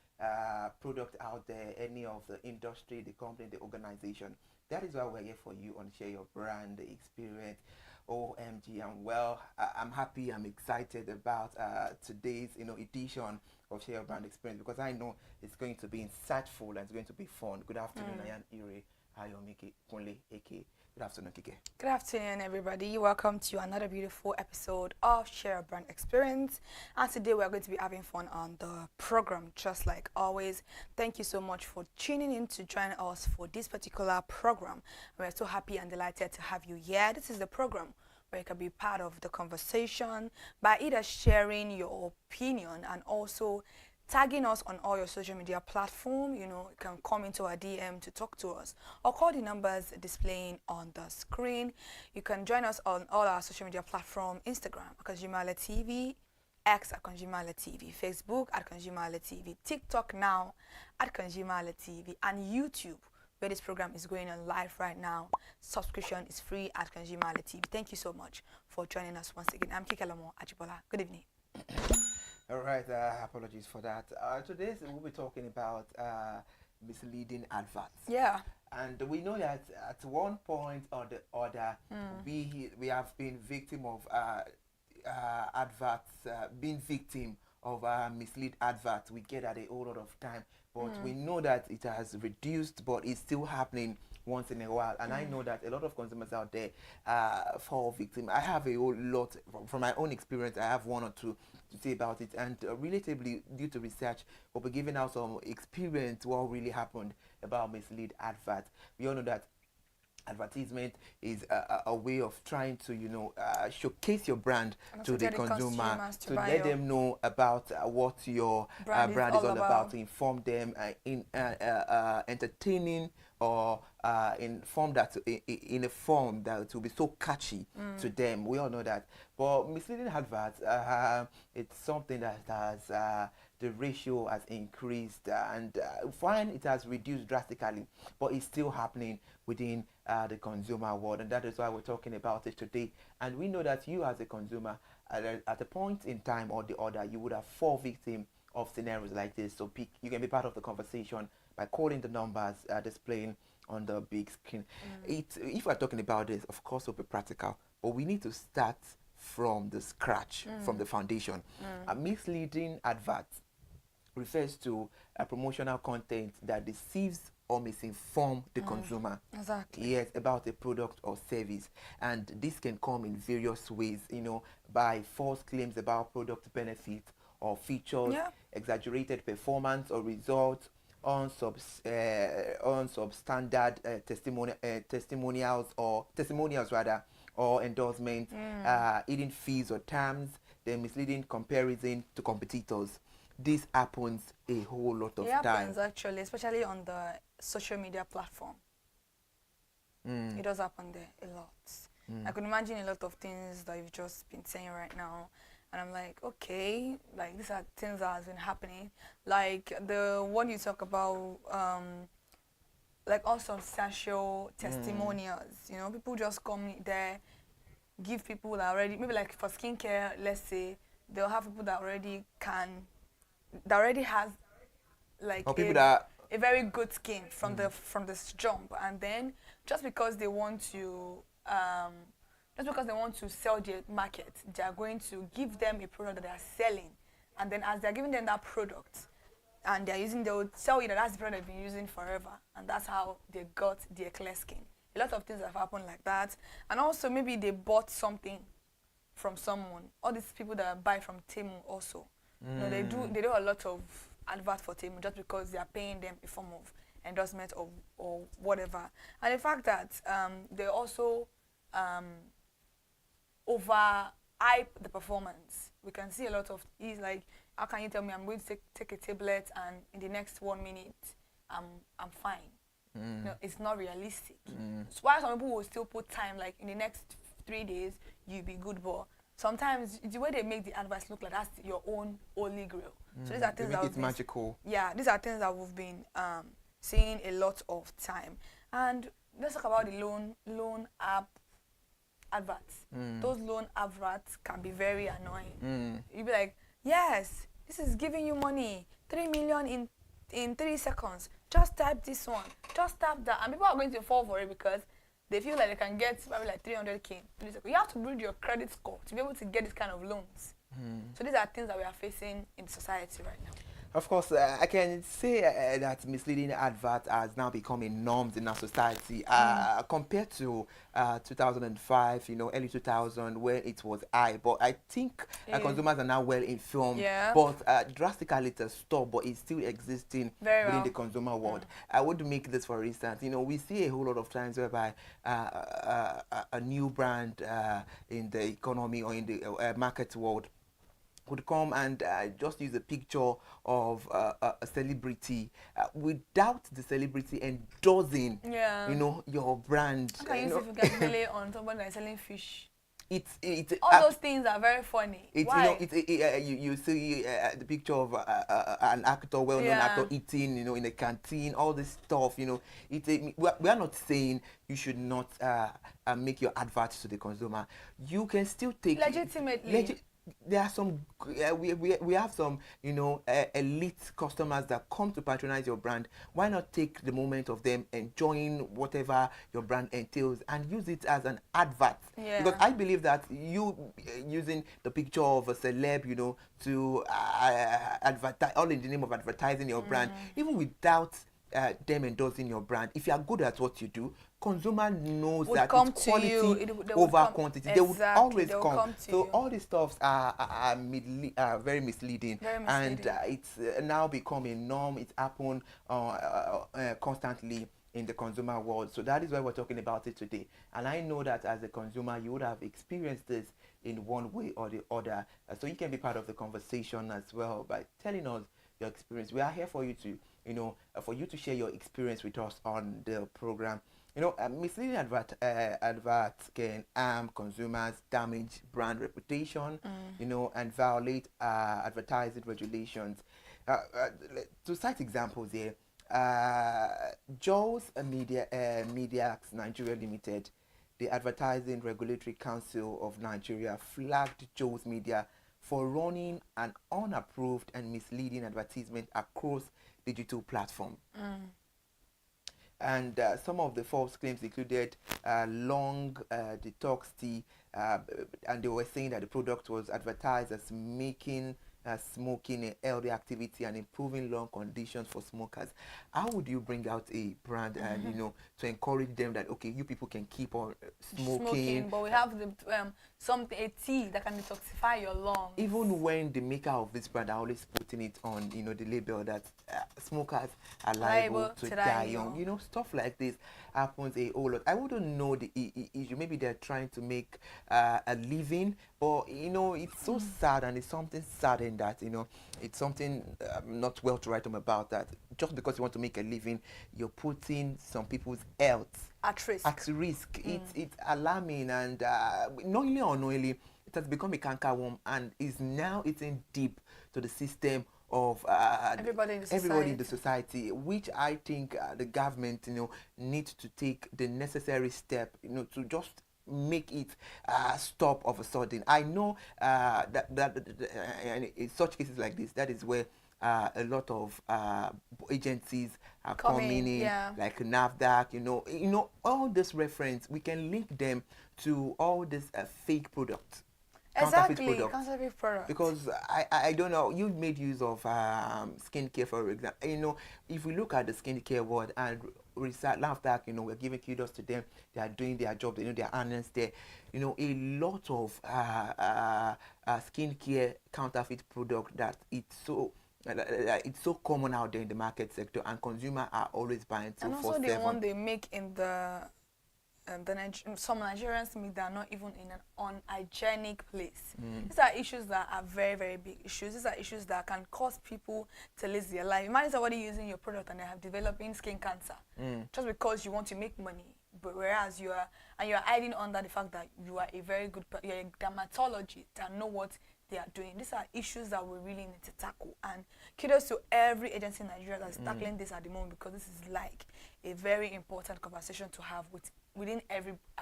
product out there, any of the industry, the company, the organization. That is why we're here for you on Share Your Brand Experience. OMG, I'm happy, I'm excited about today's edition of Share Your Brand Experience because I know it's going to be insightful and it's going to be fun. Good afternoon, Ayan Ire, Ayomike, Kunle, Eke. Good afternoon, Kike. Good afternoon, everybody. Welcome to another beautiful episode of Share Your Brand Experience. And today we're going to be having fun on the program, just like always. Thank you so much for tuning in to join us for this particular program. We're so happy and delighted to have you here. This is the program where you can be part of the conversation by either sharing your opinion and also tagging us on all your social media platform. You can come into our DM to talk to us or call the numbers displaying on the screen. You can join us on all our social media platform: Instagram at ConsumerHallaTV, X at ConsumerHallaTV, Facebook at ConsumerHallaTV, TikTok now at ConsumerHallaTV, and YouTube, where this program is going on live right now. Subscription is free at ConsumerHallaTV. Thank you so much for joining us once again. I'm Kikelamo Ajibola. Good evening. All right, apologies for that. Today we'll be talking about misleading adverts. Yeah. And we know that at one point or the other, we have been victim of adverts, being victim of mislead adverts. We get at a whole lot of time, but we know that it has reduced, but it's still happening once in a while. And I know that a lot of consumers out there fall victim. I have a whole lot from my own experience. I have one or two to say about it, and relatively due to research, we'll be giving out some experience what really happened about mislead adverts. We all know that Advertisement is a way of trying to, showcase your brand to the consumer, to let them know about what your brand is all about, to inform them in entertaining or inform that in a form that will be so catchy to them. We all know that. But misleading adverts, it's something that has the ratio has increased and fine, it has reduced drastically, but it's still happening within the consumer world, and that is why we're talking about it today. And we know that you as a consumer at a point in time or the other, you would have fall victim of scenarios like this. So you can be part of the conversation by calling the numbers displaying on the big screen. If we're talking about this, of course we'll be practical, but we need to start from the scratch, from the foundation. A misleading advert refers to a promotional content that deceives or misinform the consumer. Exactly. Yes, about a product or service. And this can come in various ways, by false claims about product benefits or features, exaggerated performance or results, unsubstandard testimonials or endorsements, hidden fees or terms, the misleading comparison to competitors. This happens a whole lot of time. It happens actually, especially on the social media platform. It does happen there a lot. I could imagine a lot of things that you've just been saying right now, and I'm like, okay, like these are things that has been happening. Like the one you talk about, like unsubstantial testimonials. People just come there, give people that already, maybe like for skincare, let's say, they'll have people that already has like a very good skin from the jump, and then just because they want to sell their market, they are going to give them a product that they are selling, and then as they're giving them that product and they'll tell you that that's the product they've been using forever, and that's how they got their clear skin. A lot of things have happened like that. And also maybe they bought something from someone. All these people that buy from Temu also, they do a lot of advert for Temu just because they are paying them a form of endorsement or whatever. And the fact that they also overhype the performance. We can see a lot of it's like, how can you tell me I'm going to take a tablet and in the next 1 minute I'm fine? It's not realistic. So why some people will still put time, like in the next 3 days you'll be good, but sometimes the way they make the advice look like that's your own holy grail. So these are things that it's magical. Yeah, these are things that we've been seeing a lot of time. And let's talk about the loan app adverts. Those loan adverts can be very annoying. You'll be like, yes, this is giving you money, 3 million in 3 seconds. Just type this one, just tap that, and people are going to fall for it because they feel like they can get probably like 300k in 3 seconds. You have to build your credit score to be able to get this kind of loans. So these are things that we are facing in society right now. Of course, I can say that misleading advert has now become a norm in our society compared to 2005, early 2000, when it was high. But I think consumers are now well informed. But drastically it has stopped, but it's still existing within the consumer world. I would make this, for instance, we see a whole lot of times whereby a new brand in the economy or in the market world would come and just use a picture of a celebrity without the celebrity endorsing, your brand. How can you see if you can play on someone that is selling fish? All those things are very funny. Why? You see the picture of an actor, well-known actor, eating, in a canteen, all this stuff. We are not saying you should not make your advert to the consumer. You can still take legitimately. There are some we have some elite customers that come to patronize your brand. Why not take the moment of them enjoying whatever your brand entails and use it as an advert? Because I believe that you using the picture of a celeb to advertise, all in the name of advertising your brand, even without them endorsing your brand, if you are good at what you do, consumer knows that it's quality over quantity. They would always come. So all these stuffs are very misleading. And it's now become a norm. It's happened constantly in the consumer world. So that is why we're talking about it today. And I know that as a consumer, you would have experienced this in one way or the other. So you can be part of the conversation as well by telling us your experience. We are here for you to, for you to share your experience with us on the program. Misleading adverts can harm consumers, damage brand reputation, and violate advertising regulations. To cite examples here, Joe's Media Nigeria Limited, the Advertising Regulatory Council of Nigeria, flagged Joe's Media for running an unapproved and misleading advertisement across digital platform. And some of the false claims included long detox tea, and they were saying that the product was advertised as making smoking a healthy activity and improving lung conditions for smokers. How would you bring out a brand and to encourage them that okay, you people can keep on smoking, but we have the a tea that can detoxify your lungs. Even when the maker of this brand are always putting it on the label that smokers are liable to die young. Stuff like this happens a whole lot. I wouldn't know the issue. Maybe they're trying to make a living, but it's so sad, and it's something sad in that it's something not well to write them about, that just because you want to make a living, you're putting some people's health at risk. It's alarming, and knowingly or unknowingly, it has become a cankerworm and is now eating deep to the system of everybody in the society, which I think the government needs to take the necessary step to just make it stop of a sudden. I know that in such cases like this, that is where a lot of agencies are coming in, like NAFDAC, all this reference, we can link them to all this fake products. Counterfeit product. Because I don't know, you made use of skincare, for example. If we look at the skincare world and research, NAFDAC, we're giving kudos to them. They are doing their job. They know their honest there. A lot of skincare counterfeit product that it's so common out there in the market sector, and consumers are always buying 247. And also the one they make in some Nigerians make that are not even in an unhygienic place. These are issues that are very, very big issues. These are issues that can cause people to lose their life. Imagine somebody using your product and they have developing skin cancer just because you want to make money, but whereas you are hiding under the fact that you are a very good, you're a dermatologist and know what they are doing. These are issues that we really need to tackle, and kudos to every agency in Nigeria that's tackling this at the moment, because this is like a very important conversation to have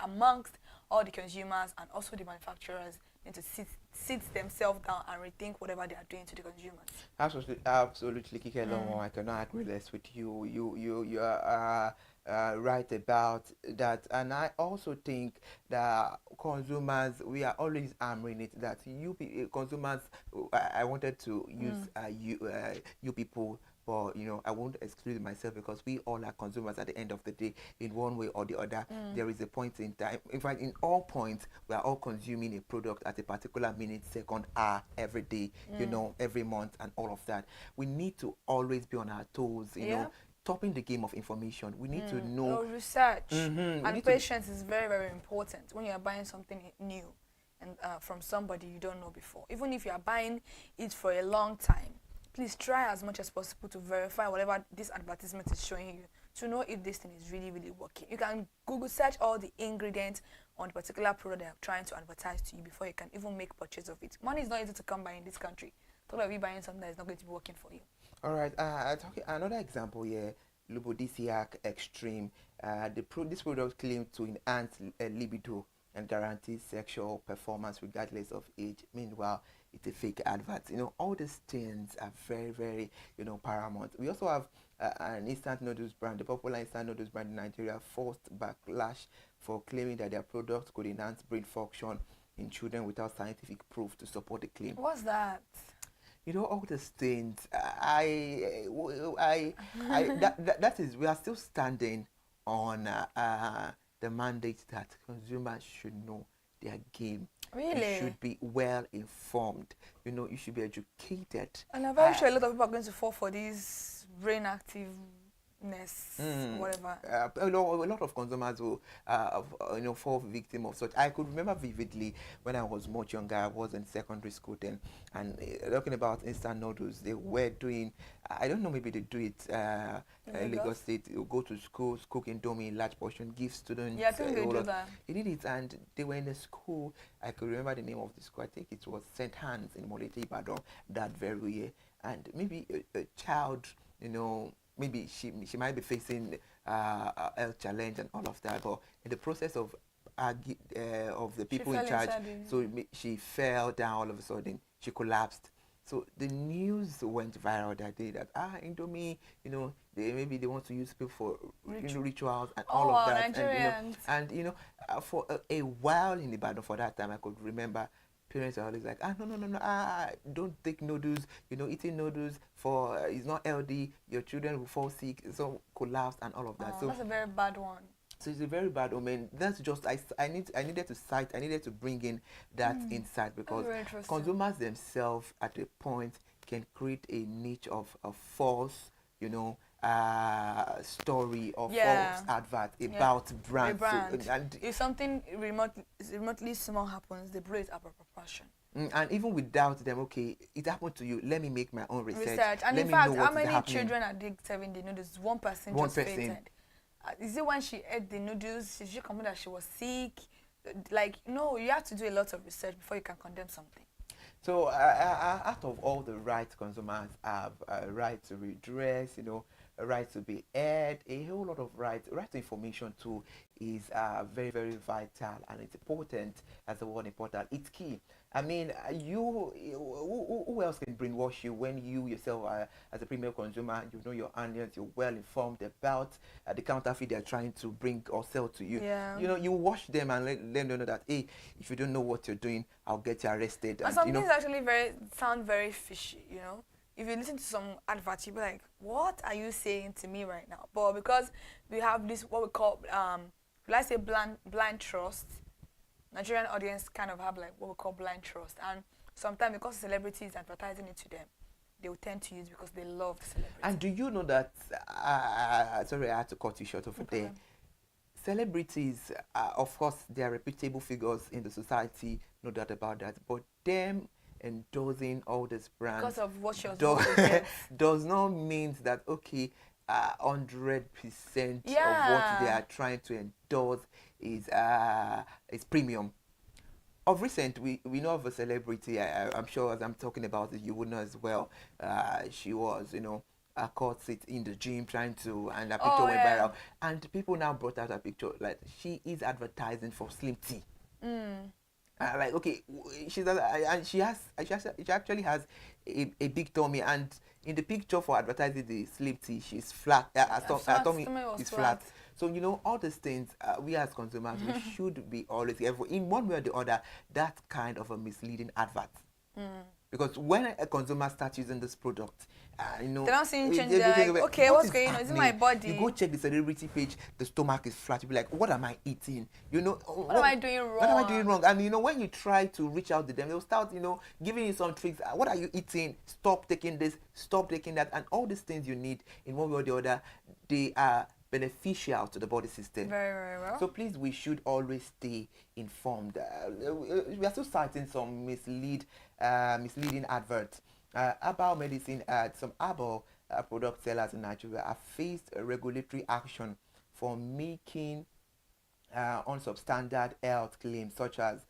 amongst all the consumers, and also the manufacturers need to sit themselves down and rethink whatever they are doing to the consumers. Absolutely, Kike Lomo, I cannot agree less with you. You are right about that, and I also think that consumers, we are always hammering it that you consumers, I wanted to use you people, but I won't exclude myself, because we all are consumers at the end of the day, in one way or the other. There is a point in time, in fact in all points, we are all consuming a product at a particular minute, second, hour, every day, every month, and all of that. We need to always be on our toes, topping the game of information. We need to know research, and patience is very, very important when you are buying something new and from somebody you don't know before. Even if you are buying it for a long time, please try as much as possible to verify whatever this advertisement is showing you, to know if this thing is really, really working. You can Google search all the ingredients on the particular product they are trying to advertise to you before you can even make purchase of it. Money is not easy to come by in this country. Talk about you buying something that is not going to be working for you. All right, another example here, Lubodisiac Extreme. This product claims to enhance libido and guarantee sexual performance regardless of age. Meanwhile, it's a fake advert. All these things are very, very, paramount. We also have an instant noodles brand, the popular instant noodles brand in Nigeria, forced backlash for claiming that their products could enhance brain function in children without scientific proof to support the claim. What's that? All these things. That is, we are still standing on the mandate that consumers should know their game. Really? You should be well informed. You should be educated. And I'm very sure a lot of people are going to fall for these brain active whatever. A lot of consumers will, fall victim of such. I could remember vividly when I was much younger. I was in secondary school then, and talking about instant noodles, they were doing. I don't know, maybe they do it in Lagos State. You go to schools, cook Indomie in large portion, give students. Yeah, I think they do that. They did it, and they were in a school. I could remember the name of the school. I think it was St. Hans in Molete Ibadan that very year. And maybe a child, maybe she might be facing a health challenge and all of that, but in the process of the people in charge, so she fell down all of a sudden. She collapsed. So the news went viral that day that Indomie, maybe they want to use people for rituals and all of that. Nigerians. And for a while in Ibadan, for that time, I could remember parents are always like, no, don't take noodles. Eating noodles is not healthy. Your children will fall sick, so collapse and all of that. So that's a very bad one. So it's a very bad omen. That's just I needed to bring in that insight, because consumers themselves at a point can create a niche of false, story or false advert about brands. So, and if something remotely small happens, they blow it up a proportion. And even without them, okay, it happened to you. Let me make my own research. And in fact, how many children are they serving the noodles? One person just fainted. Is it when she ate the noodles? Did she complain that she was sick? No, you have to do a lot of research before you can condemn something. So, out of all the rights consumers have, a right to redress, a right to be heard, a whole lot of rights. Right to information too is very, very vital, and it's important. As the word important, it's key. I mean, who else can brainwash you when you yourself, as a premium consumer, your onions, you're well informed about the counterfeit they're trying to bring or sell to you. Yeah. You wash them and let them know that, hey, if you don't know what you're doing, I'll get you arrested. And some things actually sound very fishy, If you listen to some adverts, you'll be like, what are you saying to me right now? But because we have this, what we call, let's say blind trust, Nigerian audience kind of have what we call blind trust. And sometimes because celebrities advertising it to them, they will tend to use because they love the celebrity. And do you know that, sorry, I had to cut you short over there. Celebrities, of course, they are reputable figures in the society, no doubt about that. But them endorsing all these brands because of what you're does not mean that, okay, 100% of what they are trying to endorse is premium. Of recent, we know of a celebrity, I'm sure as I'm talking about it, you would know as well. She was, caught sit in the gym trying to, and her picture went viral. And people now brought out a picture, like she is advertising for Slim Tea. Okay, she actually has a big tummy, and in the picture for advertising the Slim Tea, she's flat. Her tummy is flat. So all these things, we as consumers, we should be always careful in one way or the other. That kind of a misleading advert, because when a consumer starts using this product, they're not seeing change. They're like, okay, what's going on? Is it my body? You go check the celebrity page, the stomach is flat. You be like, what am I eating? What am I doing wrong? What am I doing wrong? And when you try to reach out to them, they'll start, giving you some tricks. What are you eating? Stop taking this. Stop taking that. And all these things you need in one way or the other, they are beneficial to the body system. Very, very well. So please, we should always stay informed. We are still citing some misleading adverts. Herbal medicine, some herbal product sellers in Nigeria have faced a regulatory action for making unsubstandard health claims, such as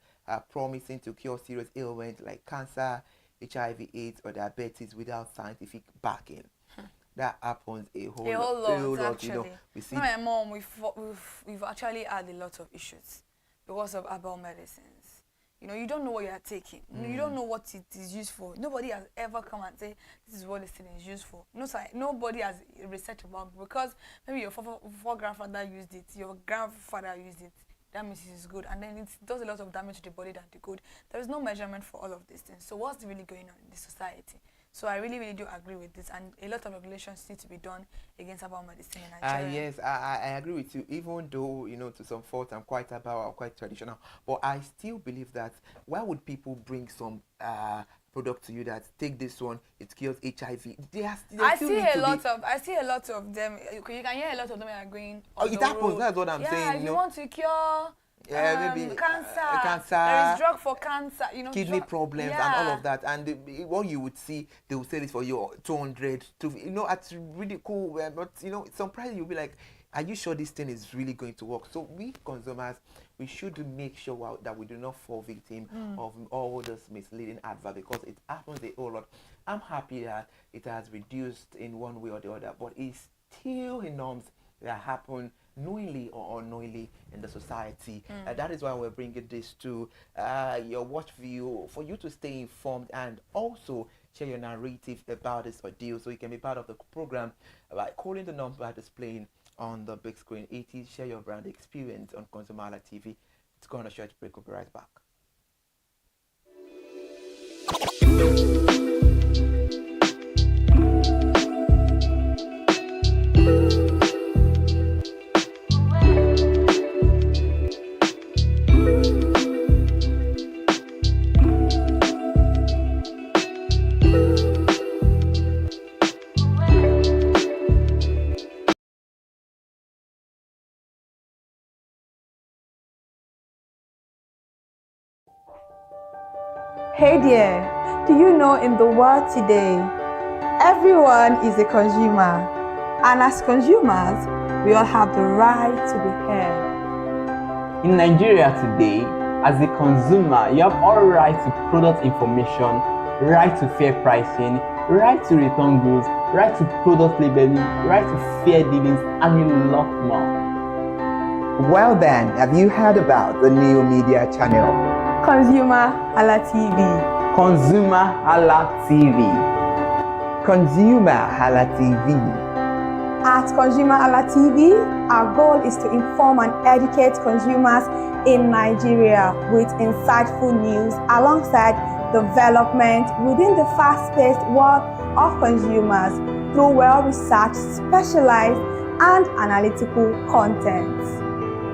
promising to cure serious ailments like cancer, HIV/AIDS, or diabetes without scientific backing. That happens a whole lot. Actually. We see my mom, we've actually had a lot of issues because of herbal medicines. You don't know what you are taking. You don't know what it is used for. Nobody has ever come and say this is what this thing is used for. Nobody has researched about it, because maybe your grandfather used it, your grandfather used it. That means it is good, and then it does a lot of damage to the body than the good. There is no measurement for all of these things. So what's really going on in this society? So I really, really do agree with this, and a lot of regulations need to be done against herbal medicine in Nigeria. Yes, I agree with you. Even though to some fault I'm quite herbal, I'm quite traditional, but I still believe that why would people bring some product to you that take this one, it cures HIV. I see a lot of them. You can hear a lot of them are going on it happens. That's what I'm saying. Yeah, if you want to cure maybe cancer. There is drug for cancer, kidney problems and all of that. And what you would see, they will sell it for you 200, it's really cool. But some price you'll be like, are you sure this thing is really going to work? So we consumers, we should make sure that we do not fall victim of all this misleading advert, because it happens a whole lot. I'm happy that it has reduced in one way or the other, but it's still a norms that happen knowingly or unknowingly in the society. That is why we're bringing this to your watch view, for you to stay informed and also share your narrative about this ordeal, so you can be part of the program by calling the number displaying on the big screen. 80, share your brand experience on ConsumerHallaTV. It's going to short break. We'll be right back. Hey there, do you know in the world today, everyone is a consumer, and as consumers, we all have the right to be heard. In Nigeria today, as a consumer, you have all right to product information, right to fair pricing, right to return goods, right to product labeling, right to fair dealings, and a lot more. Well then, have you heard about the new media channel? ConsumerHallaTV. ConsumerHallaTV. ConsumerHallaTV. At ConsumerHallaTV, our goal is to inform and educate consumers in Nigeria with insightful news alongside development within the fast-paced world of consumers through well-researched, specialized, and analytical content.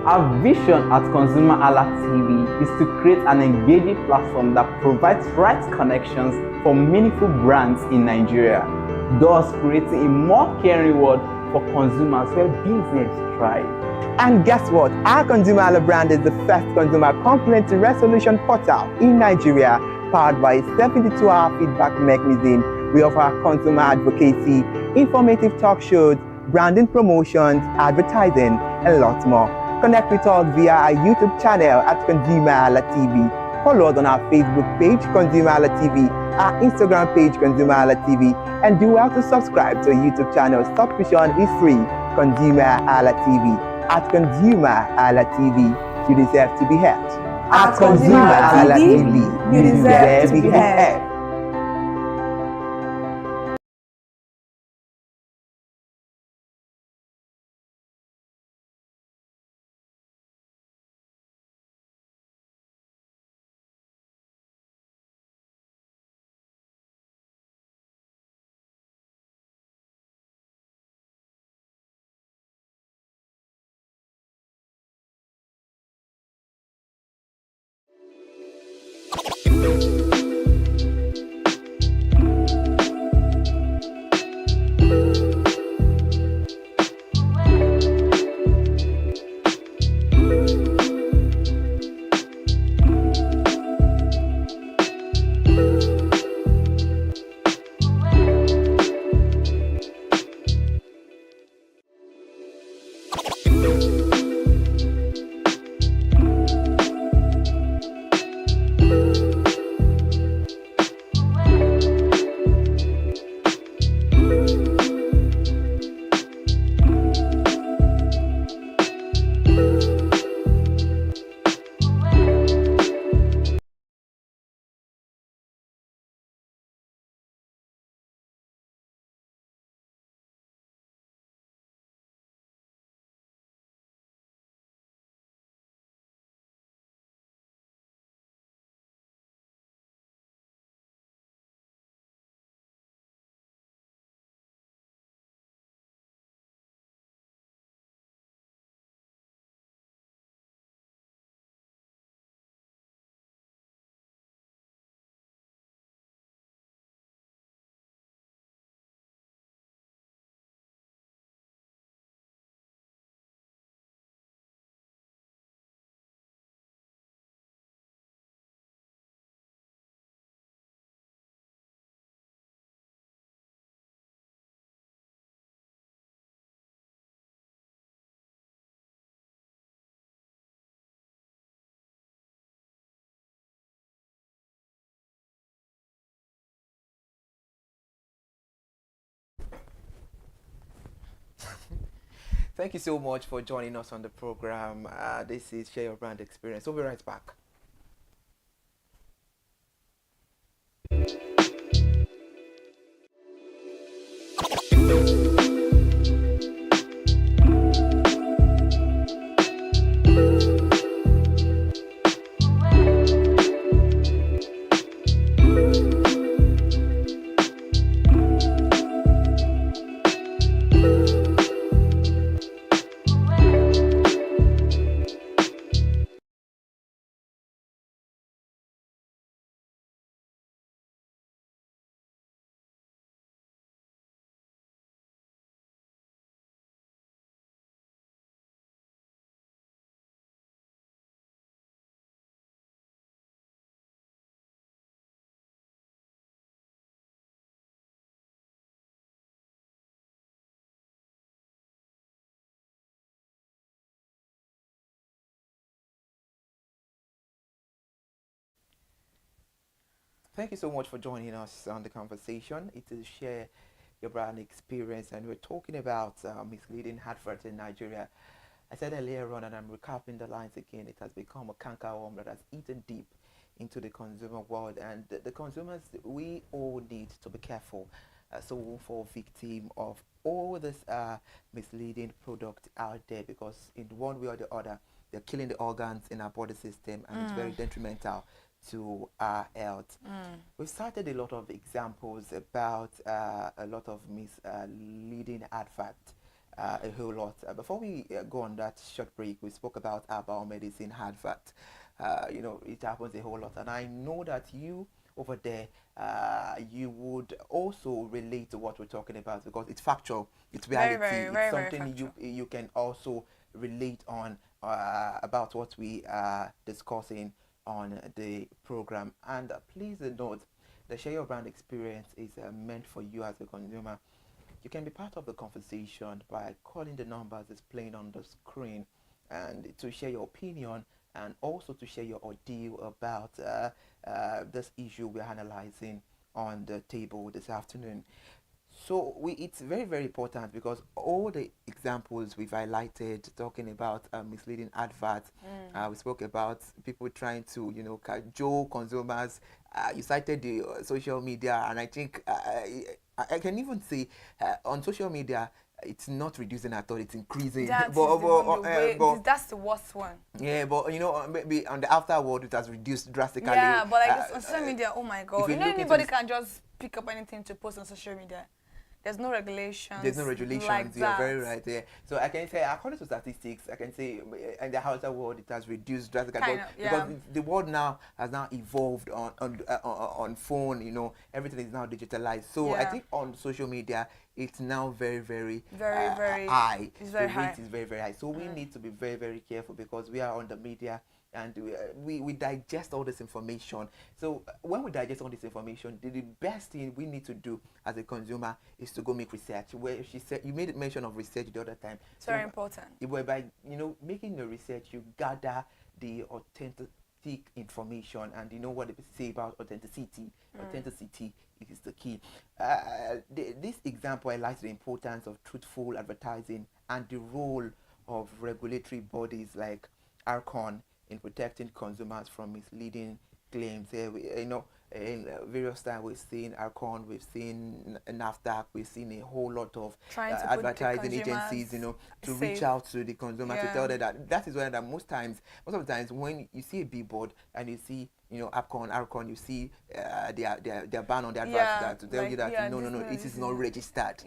Our vision at ConsumerHallaTV is to create an engaging platform that provides right connections for meaningful brands in Nigeria, thus creating a more caring world for consumers where business thrive. And guess what? Our ConsumerHalla brand is the first consumer complaint resolution portal in Nigeria, powered by a 72-hour feedback mechanism. We offer consumer advocacy, informative talk shows, branding promotions, advertising, and lots more. Connect with us via our YouTube channel at ConsumerHallaTV. Follow us on our Facebook page, ConsumerHallaTV, our Instagram page, ConsumerHallaTV, and do well to subscribe to our YouTube channel. Subscription is free. ConsumerHallaTV. At ConsumerHallaTV, you deserve to be heard. At ConsumerHallaTV, you deserve to be heard. Thank you so much for joining us on the program. This is Share Your Brand Experience. We'll be right back. Thank you so much for joining us on the conversation. It is Share Your Brand Experience, and we're talking about misleading adverts in Nigeria. I said earlier on, and I'm recapping the lines again, it has become a cankerworm that has eaten deep into the consumer world, and the consumers, we all need to be careful so we won't fall victim of all this misleading product out there, because in one way or the other, they're killing the organs in our body system, and it's very detrimental to our health. We've cited a lot of examples about a lot of misleading adverts, a whole lot. Before we go on that short break, we spoke about our biomedicine advert. You know, it happens a whole lot, and I know that you over there, you would also relate to what we're talking about, because it's factual, it's reality, it's something you can also relate on about what we are discussing on the program. And please note, the Share Your Brand Experience is meant for you as a consumer. You can be part of the conversation by calling the numbers displaying on the screen, and to share your opinion, and also to share your ordeal about this issue we're analyzing on the table this afternoon. So it's very, very important, because all the examples we've highlighted talking about misleading adverts, we spoke about people trying to, you know, cajole consumers. You cited the social media, and I think I can even say on social media, it's not reducing at all, it's increasing. That's the worst one. Yeah, but you know, maybe on the afterward it has reduced drastically. Yeah, but like on social media, oh my god, you know, anybody can just pick up anything to post on social media. There's no regulations. There's no regulations. Like You're very right there. So I can say, according to statistics, I can say in the outside world it has reduced drastically, because the world now has now evolved on phone. You know, everything is now digitalized. So I think on social media it's now very, very high. It's very high. The rate is very, very high. So we need to be very, very careful, because we are on the media, and we digest all this information. So when we digest all this information, the best thing we need to do as a consumer is to go make research. Where she said, you made mention of research the other time. It's very important. Whereby, you know, making the research, you gather the authentic information, and you know what they say about authenticity. Authenticity is the key. This example highlights the importance of truthful advertising and the role of regulatory bodies like ARCON in protecting consumers from misleading claims. You know, in various times we've seen ARCON, we've seen NAFDAC, we've seen a whole lot of advertising agencies, you know, to reach out to the consumer to tell them that is where that most of the times when you see a billboard and you see, you know, ARCON, you see their ban on the advert to tell you that no, it is not registered.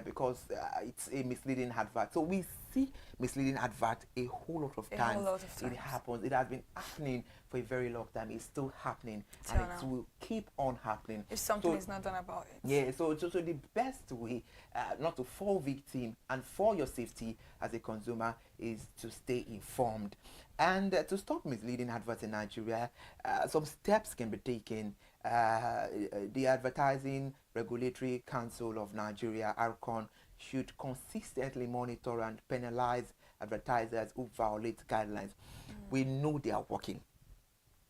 Because it's a misleading advert. So we see misleading advert a whole lot of times. It happens. It has been happening for a very long time. It's still happening, and it will keep on happening if something is not done about it. Yeah. So the best way not to fall victim and for your safety as a consumer is to stay informed. And to stop misleading adverts in Nigeria, some steps can be taken. The Advertising Regulatory Council of Nigeria, ARCON, should consistently monitor and penalize advertisers who violate guidelines. We know they are working.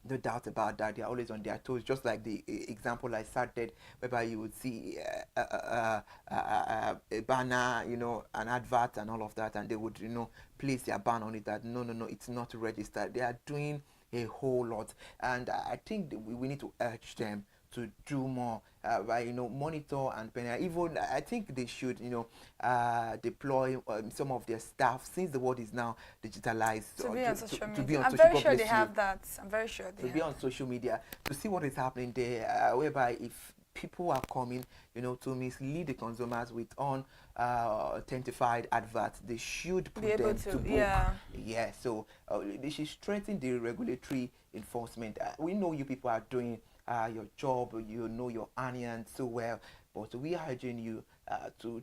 No doubt about that. They're always on their toes, just like the example I started, whereby you would see a banner, an advert and all of that, and they would, place their ban on it that no, it's not registered. They are doing a whole lot, and I think that we need to urge them to do more by monitor and penalize. Even I think they should deploy some of their staff, since the world is now digitalized, to be on social media. To be on I'm social, very sure they have that. I'm very sure they to have be on social media to see what is happening there, whereby if people are coming to mislead the consumers with authenticated adverts, they should put be able them to, to book. So they should strengthen the regulatory enforcement. We know you people are doing your job, you know your onions so well, but we are urging you to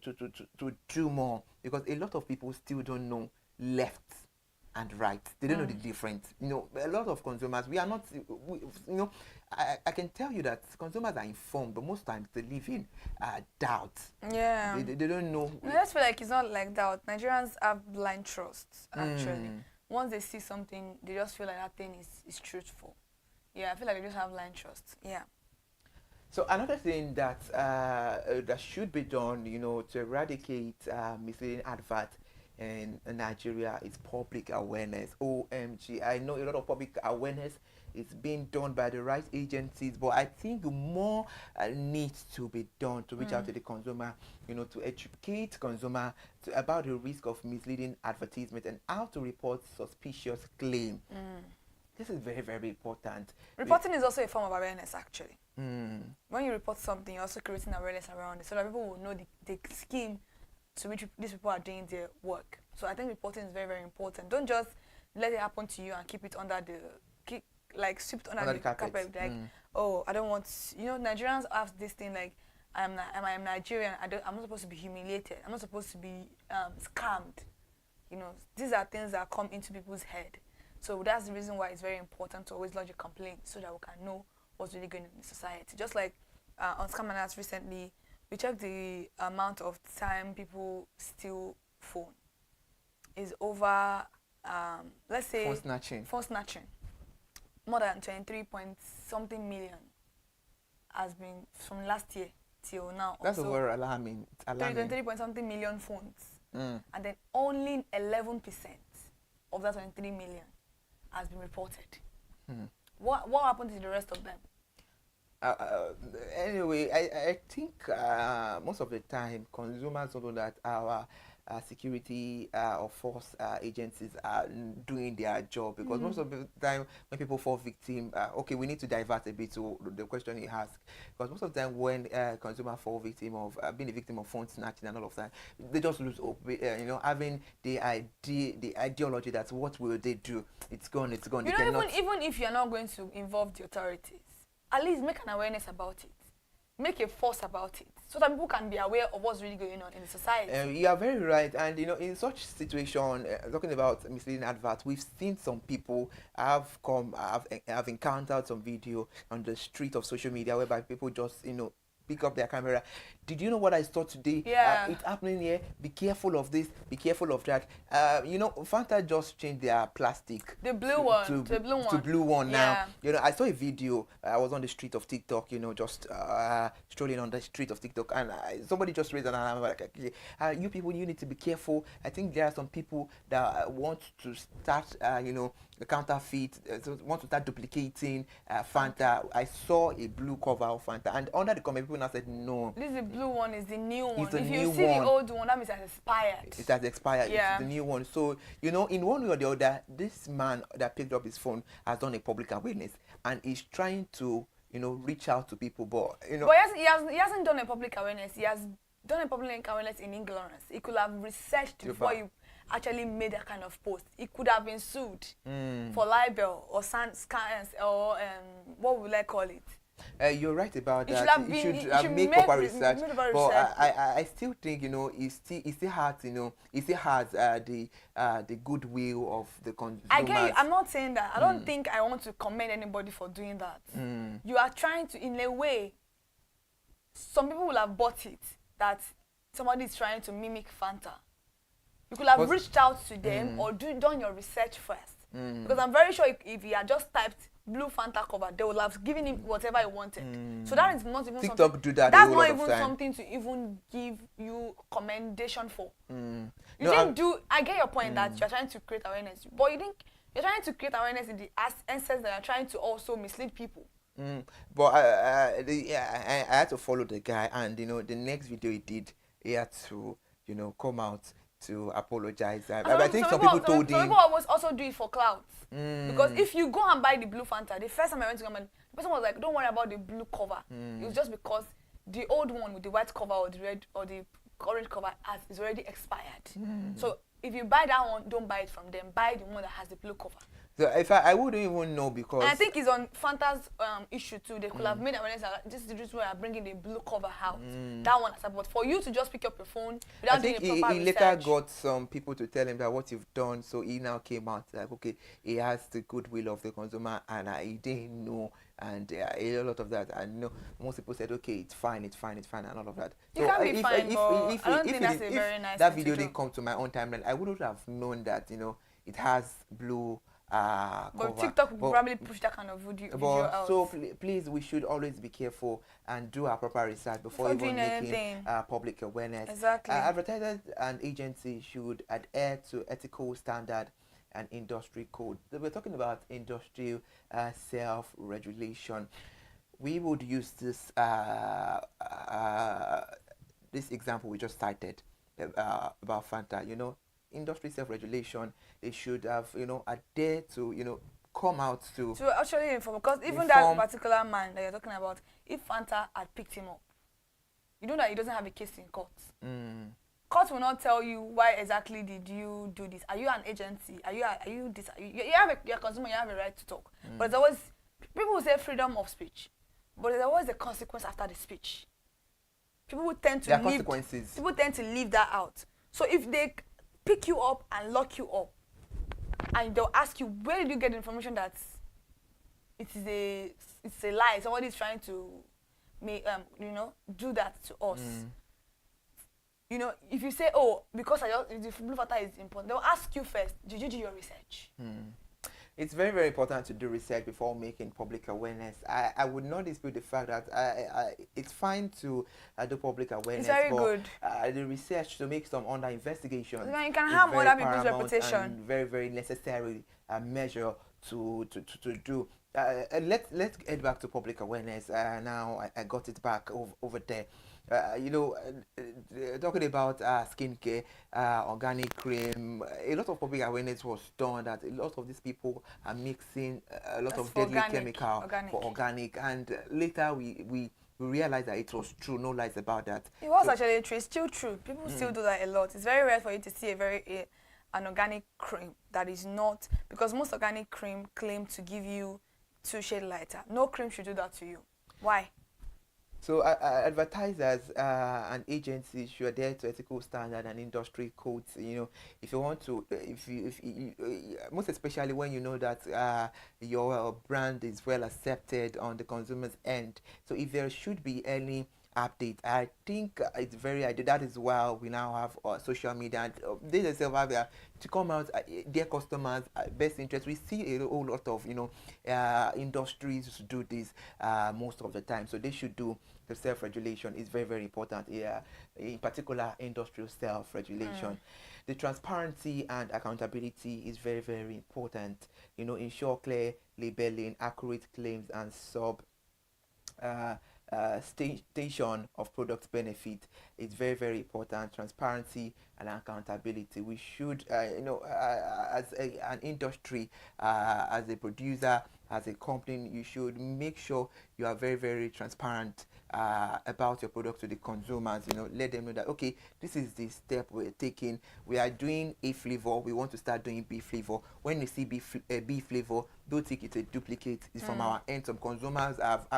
do more, because a lot of people still don't know left and right. They don't know the difference. A lot of consumers, we are not, I can tell you that consumers are informed, but most times they live in doubt. Yeah. They don't know. I just feel like it's not like doubt. Nigerians have blind trust, actually. Once they see something, they just feel like that thing is truthful. Yeah, I feel like they just have blind trust. Yeah. So another thing that that should be done, to eradicate misleading advert in Nigeria is public awareness. OMG, I know a lot of public awareness is being done by the right agencies, but I think more needs to be done to reach out to the consumer, to educate consumer about the risk of misleading advertisement and how to report suspicious claim. This is very, very important. Reporting is also a form of awareness, actually. When you report something, you're also creating awareness around it, so that people will know the scheme to which these people are doing their work. So I think reporting is very, very important. Don't just let it happen to you and keep it under the, sweep it under the carpet. Like, oh, I don't want, Nigerians have this thing like, I'm Nigerian, I'm not supposed to be humiliated. I'm not supposed to be scammed. These are things that come into people's head. So that's the reason why it's very important to always lodge a complaint, so that we can know what's really going on in the society. Just like on Scam Alerts recently, we checked the amount of time people steal phone is over, let's say, phone snatching. More than 23-point-something million has been from last year till now. That's over alarming. 23-point-something million phones. And then only 11% of that 23 million has been reported. What happened to the rest of them? Anyway, I think most of the time consumers don't know that our security or force agencies are doing their job, because most of the time when people fall victim, okay, we need to divert a bit to the question he asked, because most of the time when consumer fall victim of being a victim of phone snatching and all of that, they just lose hope. Having the ideology that what will they do? It's gone. Even if you're not going to involve the authorities, at least make an awareness about it. Make a fuss about it, so that people can be aware of what's really going on in the society. You are very right, and in such situation, talking about misleading adverts, we've seen some people have encountered some video on the street of social media whereby people just pick up their camera. Did you know what I saw today? Yeah. It's happening here. Be careful of this. Be careful of that. Fanta just changed their plastic. The blue one. To blue one now. Yeah. I saw a video. I was on the street of TikTok. Just strolling on the street of TikTok, and somebody just raised an alarm like, okay, you people, you need to be careful. I think there are some people that want to start, the counterfeit, want to start duplicating Fanta. I saw a blue cover of Fanta, and under the comment, people now said no. This is the blue one, is the new one. It's the if new you see one. the old one, that means it has expired. It has expired. Yeah. It's the new one. So, in one way or the other, this man that picked up his phone has done a public awareness, and is trying to, reach out to people. But, But he hasn't done a public awareness. He has done a public awareness in ignorance. He could have researched before you actually made that kind of post. He could have been sued for libel or scams, or what would I call it? You're right about that. He should have made proper research. But I still think he still has the goodwill of the consumers. I get you. I'm not saying that. I don't think I want to commend anybody for doing that. You are trying to, in a way, some people will have bought it that somebody is trying to mimic Fanta. You could have reached out to them or done your research first. Because I'm very sure if you had just typed blue Fanta cover, they will have given him whatever he wanted. So that is not even TikTok something. do that. That's not even something to even give you commendation for. You didn't do. I get your point that you're trying to create awareness, but you think you're trying to create awareness in the essence that you're trying to also mislead people. But I had to follow the guy, and the next video he did, he had to come out to apologize. I think some people told him. Some people always also do it for clout. Because if you go and buy the blue Fanta, the first time I went to come, the person was like, "Don't worry about the blue cover." It was just because the old one with the white cover or the red or the orange cover is already expired. So if you buy that one, don't buy it from them. Buy the one that has the blue cover. So if I wouldn't even know, because and I think it's on Fanta's issue too. They could have made awareness that this is the reason why I'm bringing the blue cover out. That one aside, but for you to just pick up your phone without doing a proper he later got some people to tell him that what you've done. So he now came out like, okay, he has the goodwill of the consumer, and he didn't know, and a lot of that. And most people said, okay, it's fine, and all of that. You can't be fine, but I don't think that's a very nice that video didn't come to my own timeline, I wouldn't have known that it has blue. But TikTok will probably push that kind of video out. So please, we should always be careful and do our proper research before even making public awareness. Exactly. Advertisers and agencies should adhere to ethical standard and industry code. We're talking about industrial self-regulation. We would use this this example we just cited about Fanta. Industry self-regulation, they should have adhere to come out to actually inform, because even that particular man that you're talking about, if Fanta had picked him up, you know that he doesn't have a case in court. Court will not tell you why exactly did you do this. Are you an agency? Are you this? You're a consumer, you have a right to talk. But there's always, people will say freedom of speech, but there's always a consequence after the speech. People tend to leave that out. So if they pick you up and lock you up, and they'll ask you, where did you get the information that it's a lie, somebody is trying to make do that to us. If you say, oh, because the blue Fanta is important, they'll ask you first, did you do your research? It's very, very important to do research before making public awareness. I would not dispute the fact that it's fine to do public awareness. It's very good. The research to make some under investigation. You can harm other people's reputation. And very, very necessary measure to do. Let's get back to public awareness. Now I got it back over there. Talking about skincare, organic cream, a lot of public awareness was done that a lot of these people are mixing a lot of deadly chemical for organic, and later we realized that it was true, no lies about that. It was actually true, it's still true. People still do that a lot. It's very rare for you to see an organic cream that is not, because most organic cream claim to give you 2 shades lighter. No cream should do that to you. Why? So advertisers and agencies should adhere to ethical standard and industry codes. If you want to, if you most especially when you know that your brand is well accepted on the consumer's end. So if there should be any update, I think it's very ideal. That is why we now have social media, and they themselves have to come out, their customers, best interest. We see a whole lot of industries do this most of the time, so they should do the self-regulation. Is very, very important. In particular, industrial self-regulation. The transparency and accountability is very, very important. Ensure clear labeling, accurate claims, and station of product benefit is very, very important. Transparency and accountability. We should, as an industry, as a producer, as a company, you should make sure you are very, very transparent about your product to the consumers. Let them know that, okay, this is the step we're taking. We are doing A flavor, we want to start doing B flavor. When you see B flavor, don't think it's a duplicate. It's from our end. Some consumers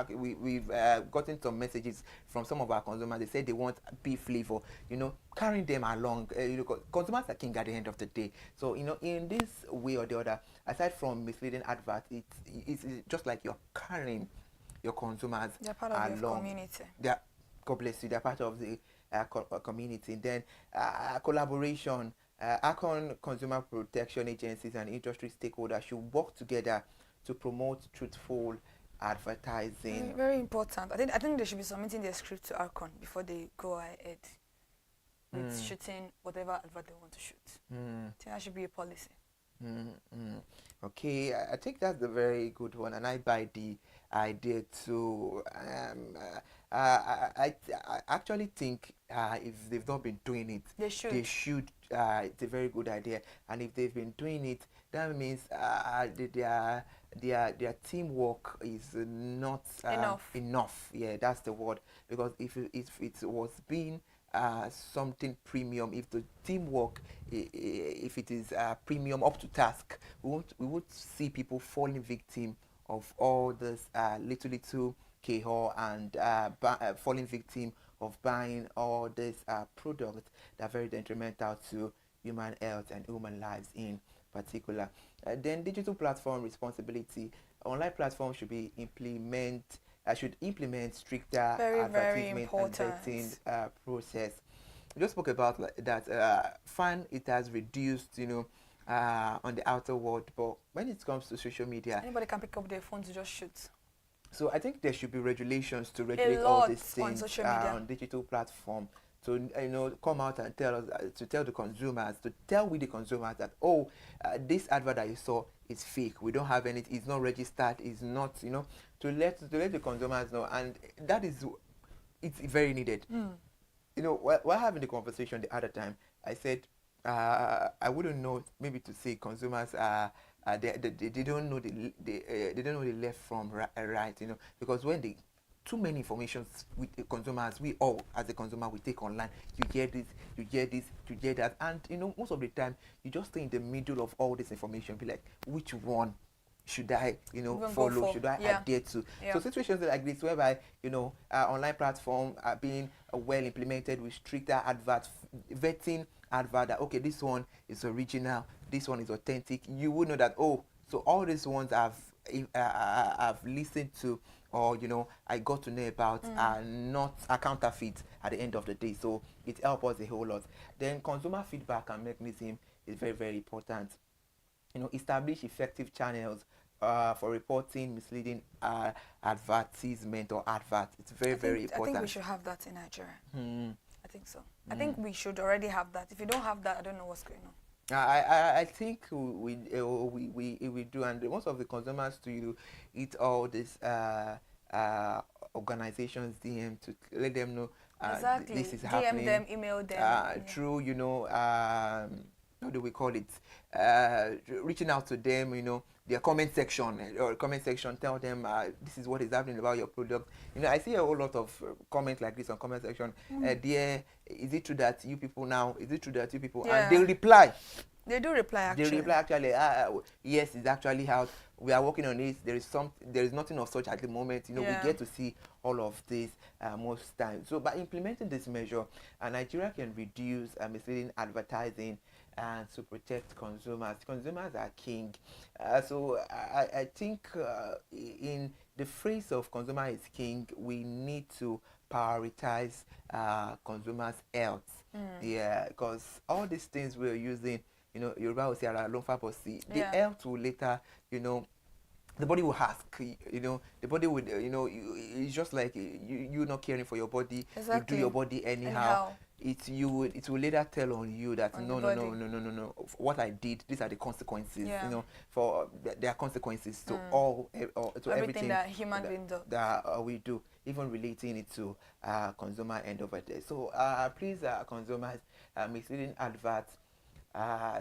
we've gotten some messages from some of our consumers. They say they want B flavor. Carrying them along. Consumers are king at the end of the day. So in this way or the other, aside from misleading adverts, it's just like you're carrying your consumers they're part of your community. God bless you. They're part of the community. Then collaboration. ACON, consumer protection agencies and industry stakeholders should work together to promote truthful advertising. Very important. I think they should be submitting their script to Arcon before they go ahead with shooting whatever advert they want to shoot. I think that should be a policy. Okay, I think that's a very good one, and I buy the idea too. I actually think if they've not been doing it, they should. It's a very good idea, and if they've been doing it, that means their teamwork is not enough. Yeah, that's the word. Because if it was being something premium, if the teamwork, if it is premium up to task, we would see people falling victim of all this little chaos and falling victim of buying all these products that are very detrimental to human health and human lives in particular. Then digital platform responsibility. Online platforms should implement stricter advertisement and vetting process. We just spoke about that. Fine, it has reduced, on the outer world, but when it comes to social media, anybody can pick up their phone to just shoot. So I think there should be regulations to regulate all these things on digital platform. So come out and tell us, to tell the consumers, to tell the consumers that this advert that you saw is fake. We don't have any. It's not registered. It's not. To let the consumers know, and it's very needed. While having the conversation the other time, I said I wouldn't know maybe to say consumers they don't know they don't know the left from right. Because when too many information with the consumers, we all as a consumer we take online. You get this, you get this, you get that, and most of the time you just stay in the middle of all this information. Be like, which one should I follow? Should I adhere to? So situations like this, whereby online platform are being well implemented with stricter vetting advert that okay, this one is original, this one is authentic. You would know that so all these ones I've listened to, or I got to know about, are not a counterfeit at the end of the day. So it helps us a whole lot. Then consumer feedback and mechanism is very, very important. Establish effective channels for reporting misleading advertisement or advert. It's very, very important. I think we should have that in Nigeria. I think so. I think we should already have that. If you don't have that, I don't know what's going on. I think we do, and most of the consumers to eat all these organizations DM to let them know exactly. This is DM happening. them, email them. Through what do we call it? Reaching out to them, their comment section tell them this is what is happening about your product. I see a whole lot of comments like this on comment section. Dear, is it true that you people now? Is it true that you people? Yeah. And they reply. They do reply actually. They reply actually. Yes, it's actually out. We are working on it. There is nothing of such at the moment. We get to see all of this most times. So by implementing this measure, Nigeria can reduce misleading advertising and to protect consumers. Consumers are king. So I think in the phrase of consumer is king, we need to prioritize consumers' health. Yeah, because all these things we're using, Yoruba will say the health will later, the body will ask, the body would, it's just like you not caring for your body. Exactly. You do your body anyhow. It will later tell on you that no. What I did, these are the consequences. For there are consequences to to everything that human being does. That we do, even relating it to consumer end over there. So please, consumers, misleading adverts,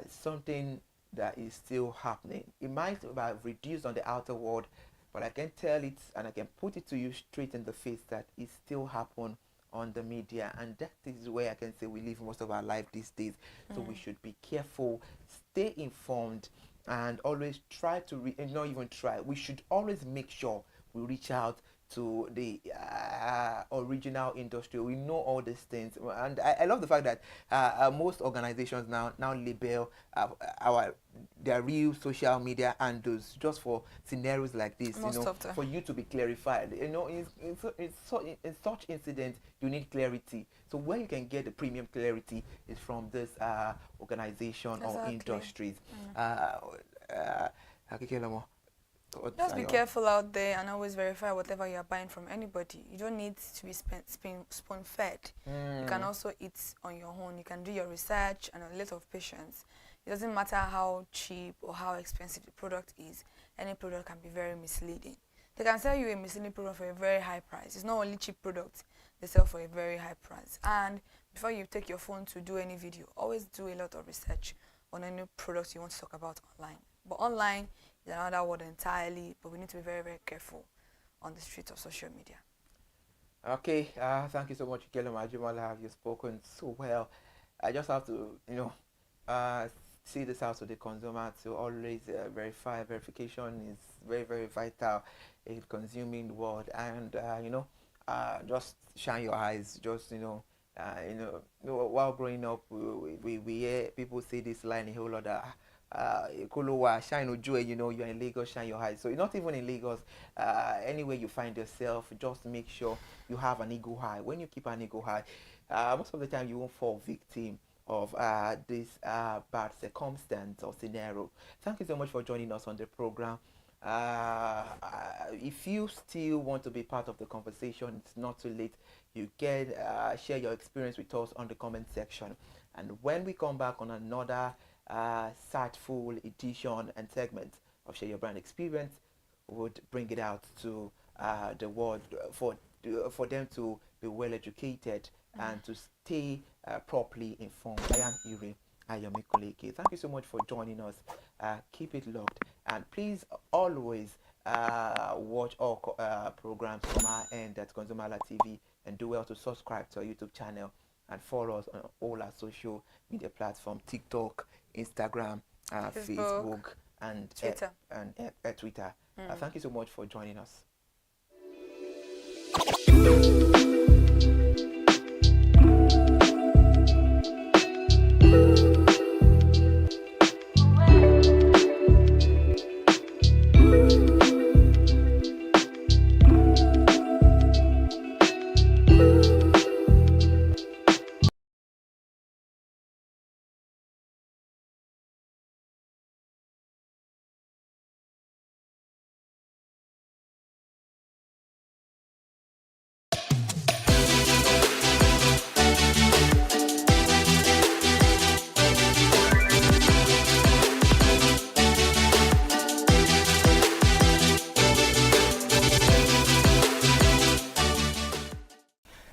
something that is still happening. It might have reduced on the outer world, but I can tell it and I can put it to you straight in the face that it still happens on the media, and that is where I can say we live most of our life these days. So we should be careful, stay informed, and always try to not even try. We should always make sure we reach out to the original industry. We know all these things, and I love the fact that most organizations now label their real social media handles just for scenarios like this. For you to be clarified. In such incidents, you need clarity. So where you can get the premium clarity is from this organization or industries. Just be careful out there and always verify whatever you're buying from anybody. You don't need to be spoon-fed. You can also eat on your own. You can do your research and a little of patience. It doesn't matter how cheap or how expensive the product is. Any product can be very misleading. They can sell you a misleading product for a very high price. It's not only cheap products, they sell for a very high price. And before you take your phone to do any video, always do a lot of research on any products you want to talk about online. But online is another word entirely, but we need to be very, very careful on the streets of social media. Okay, thank you so much, Kelly Majimala. You've spoken so well. I just have to, see this out to the consumer to always verify. Verification is very, very vital in consuming the world, and just shine your eyes. Just while growing up, we hear people say this line a whole lot. Shine Ojue, you're in Lagos, shine your eyes. So you're not even in Lagos, anywhere you find yourself, just make sure you have an ego high. When you keep an ego high, most of the time you won't fall victim of this bad circumstance or scenario. Thank you so much for joining us on the program. If you still want to be part of the conversation, it's not too late. You can share your experience with us on the comment section. And when we come back on another full edition and segment of Share Your Brand Experience, would bring it out to the world for them to be well educated and to stay properly informed. I am Ire Ayomikuleke. Thank you so much for joining us. Keep it locked, and please always watch all programs from our end at ConsumerHallaTV, and do well to subscribe to our YouTube channel and follow us on all our social media platforms: TikTok, Instagram, Facebook, and Twitter. Twitter. Thank you so much for joining us.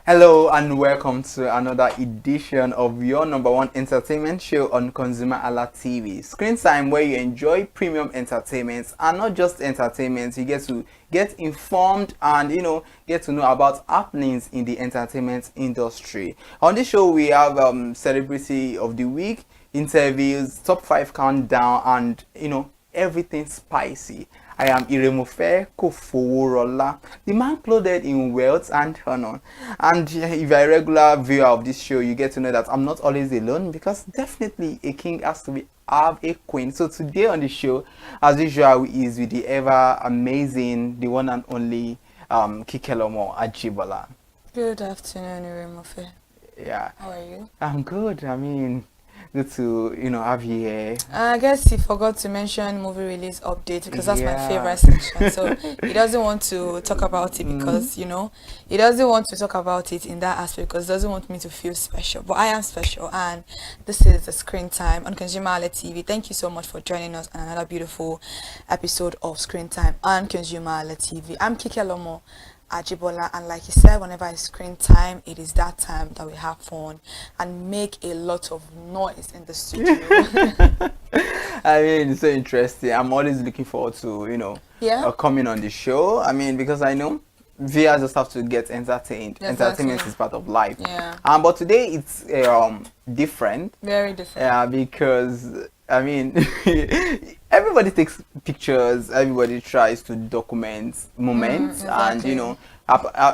Hello and welcome to another edition of your #1 entertainment show on ConsumerHallaTV. Screen time, where you enjoy premium entertainment, and not just entertainment. You get to get informed and get to know about happenings in the entertainment industry. On this show we have celebrity of the week, interviews, top 5 countdown, and everything spicy. I am Iremofe Kofoworola, the man clothed in wealth and honor. And if you're a regular viewer of this show, you get to know that I'm not always alone, because definitely a king has to have a queen. So today on the show, as usual, is with the ever amazing, the one and only Kikelomo Ajibola. Good afternoon, Iremofe. Yeah. How are you? I'm good. I mean, good to have you here. I guess he forgot to mention movie release update, because that's my favorite section. So he doesn't want to talk about it because he doesn't want to talk about it in that aspect, because he doesn't want me to feel special. But I am special, and this is the Screen Time on ConsumerHallaTV. Thank you so much for joining us on another beautiful episode of Screen Time on ConsumerHallaTV. I'm Kikelomo Ajibola, and like he said, whenever it's screen time, it is that time that we have fun and make a lot of noise in the studio. I mean, it's so interesting. I'm always looking forward to coming on the show. I mean, because I know viewers just have to get entertained. Exactly. Entertainment is part of life. Yeah. But today it's different. Very different. Yeah, because I mean, everybody takes pictures. Everybody tries to document moments, exactly. and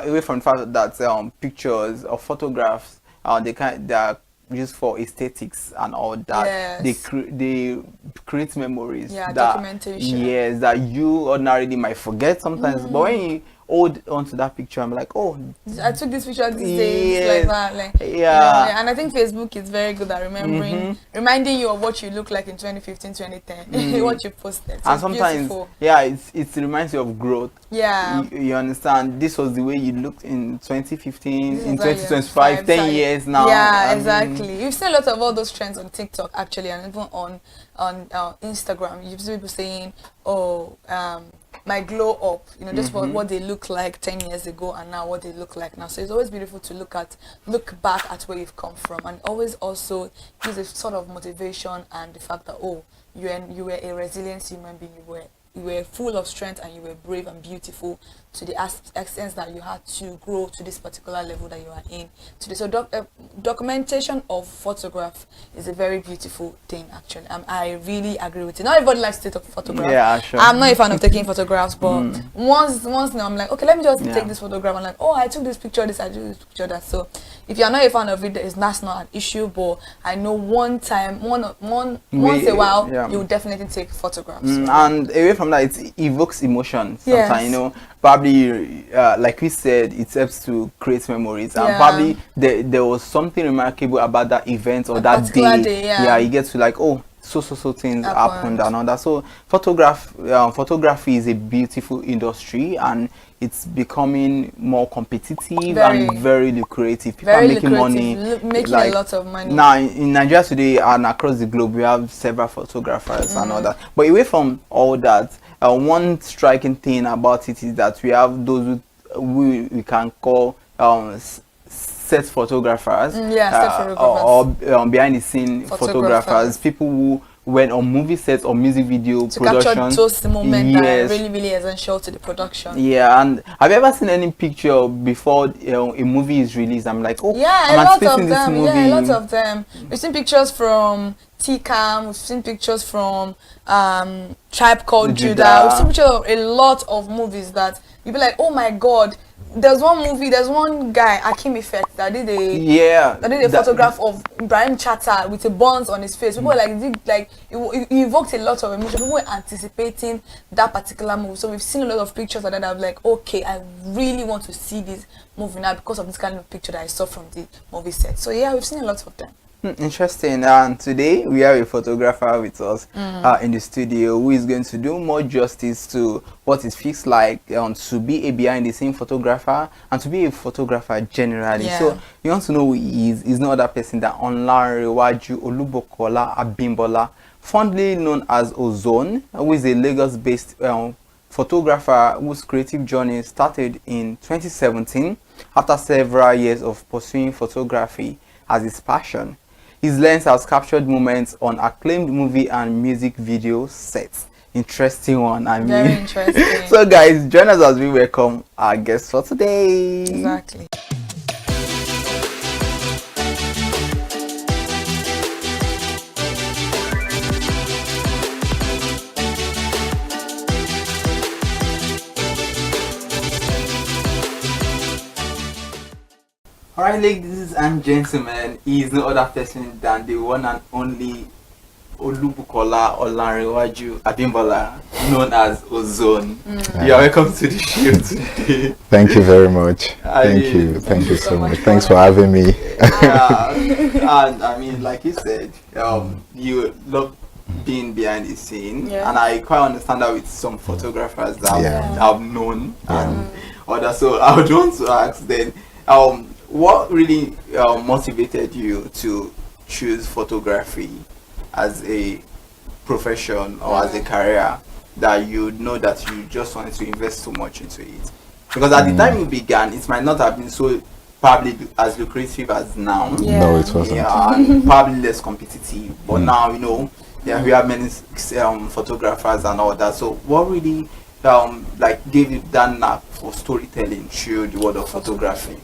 away from the fact that pictures or photographs, they are used for aesthetics and all that. Yes. They create memories. Yeah, that, documentation. Yes, that you ordinarily might forget sometimes. But hold on to that picture. I'm like, oh, I took this picture this day, like that, like and I think Facebook is very good at reminding you of what you look like in 2015, 2010, what you posted. So and sometimes, beautiful. it reminds you of growth. Yeah, you understand. This was the way you looked in 2015, in like 2025, 10 years now. Yeah, exactly. You've seen a lot of all those trends on TikTok actually, and even on Instagram. You've seen people saying, "Oh, my glow up," you know, just what they look like 10 years ago and now what they look like now. So it's always beautiful to look back at where you've come from, and always also gives a sort of motivation and the fact that, oh, you were a resilient human being, you were full of strength, and you were brave and beautiful to the extent that you had to grow to this particular level that you are in today. So documentation of photograph is a very beautiful thing actually. I really agree with it. Not everybody likes to take photographs. Yeah, sure. I'm not a fan of taking photographs, but once now I'm like, okay, let me just take this photograph. I'm like, oh, I took this picture, I took this picture, that. So if you're not a fan of it, that's not an issue, but I know once a while, you will definitely take photographs. And away from that, it evokes emotion sometimes, you know. Probably, like we said, it helps to create memories. And probably there was something remarkable about that event or that day. You get to like, oh, so things happened and all that. So photography is a beautiful industry, and it's becoming more competitive and very lucrative. People are making money, making a lot of money. Now in Nigeria today and across the globe, we have several photographers and all that. But away from all that, one striking thing about it is that we have those who we can call set photographers, or behind the scene photographers, people who went on movie sets or music video to production. Capture those moments that are really, really essential to the production. Yeah, and have you ever seen any picture before a movie is released? I'm like, oh, yeah, I'm a lot of this them. movie. Yeah, a lot of them. We've seen pictures from TCAM, we've seen pictures from Tribe Called Judah. We've seen pictures of a lot of movies that you'd be like, oh my god. There's one guy, Akim Effect, that did a photograph of Brian Chatter with a buns on his face. People were like, it evoked a lot of emotion. People were anticipating that particular movie. So we've seen a lot of pictures like that. I'm like, okay, I really want to see this movie now because of this kind of picture that I saw from the movie set. So yeah, we've seen a lot of them. Interesting. And today we have a photographer with us in the studio who is going to do more justice to what it feels like to be a behind the scene photographer and to be a photographer generally. So you want to know who he is. He's no other person than Olanrewaju Olubokola Abimbola, fondly known as Ozone, who is a Lagos-based photographer whose creative journey started in 2017 after several years of pursuing photography as his passion. His lens has captured moments on acclaimed movie and music video sets. Interesting one, I mean. Very interesting. So guys, join us as we welcome our guest for today. Exactly. Alright, ladies and gentlemen, he is no other person than the one and only Olubukola Olanrewaju Abimbola, known as Ozone. You are welcome to the show today. Thank you very much. Thank you so much. Thanks for having me. And I mean, like you said, you love being behind the scene, and I quite understand that with some photographers that I've known and others. So I would want to ask then, what really motivated you to choose photography as a profession or as a career, that you know that you just wanted to invest so much into it? Because at the time you began, it might not have been so probably as lucrative as now. No, it wasn't. And probably less competitive. But now, you know, we have many photographers and all that. So what really like gave you that knack for storytelling through the world of photography?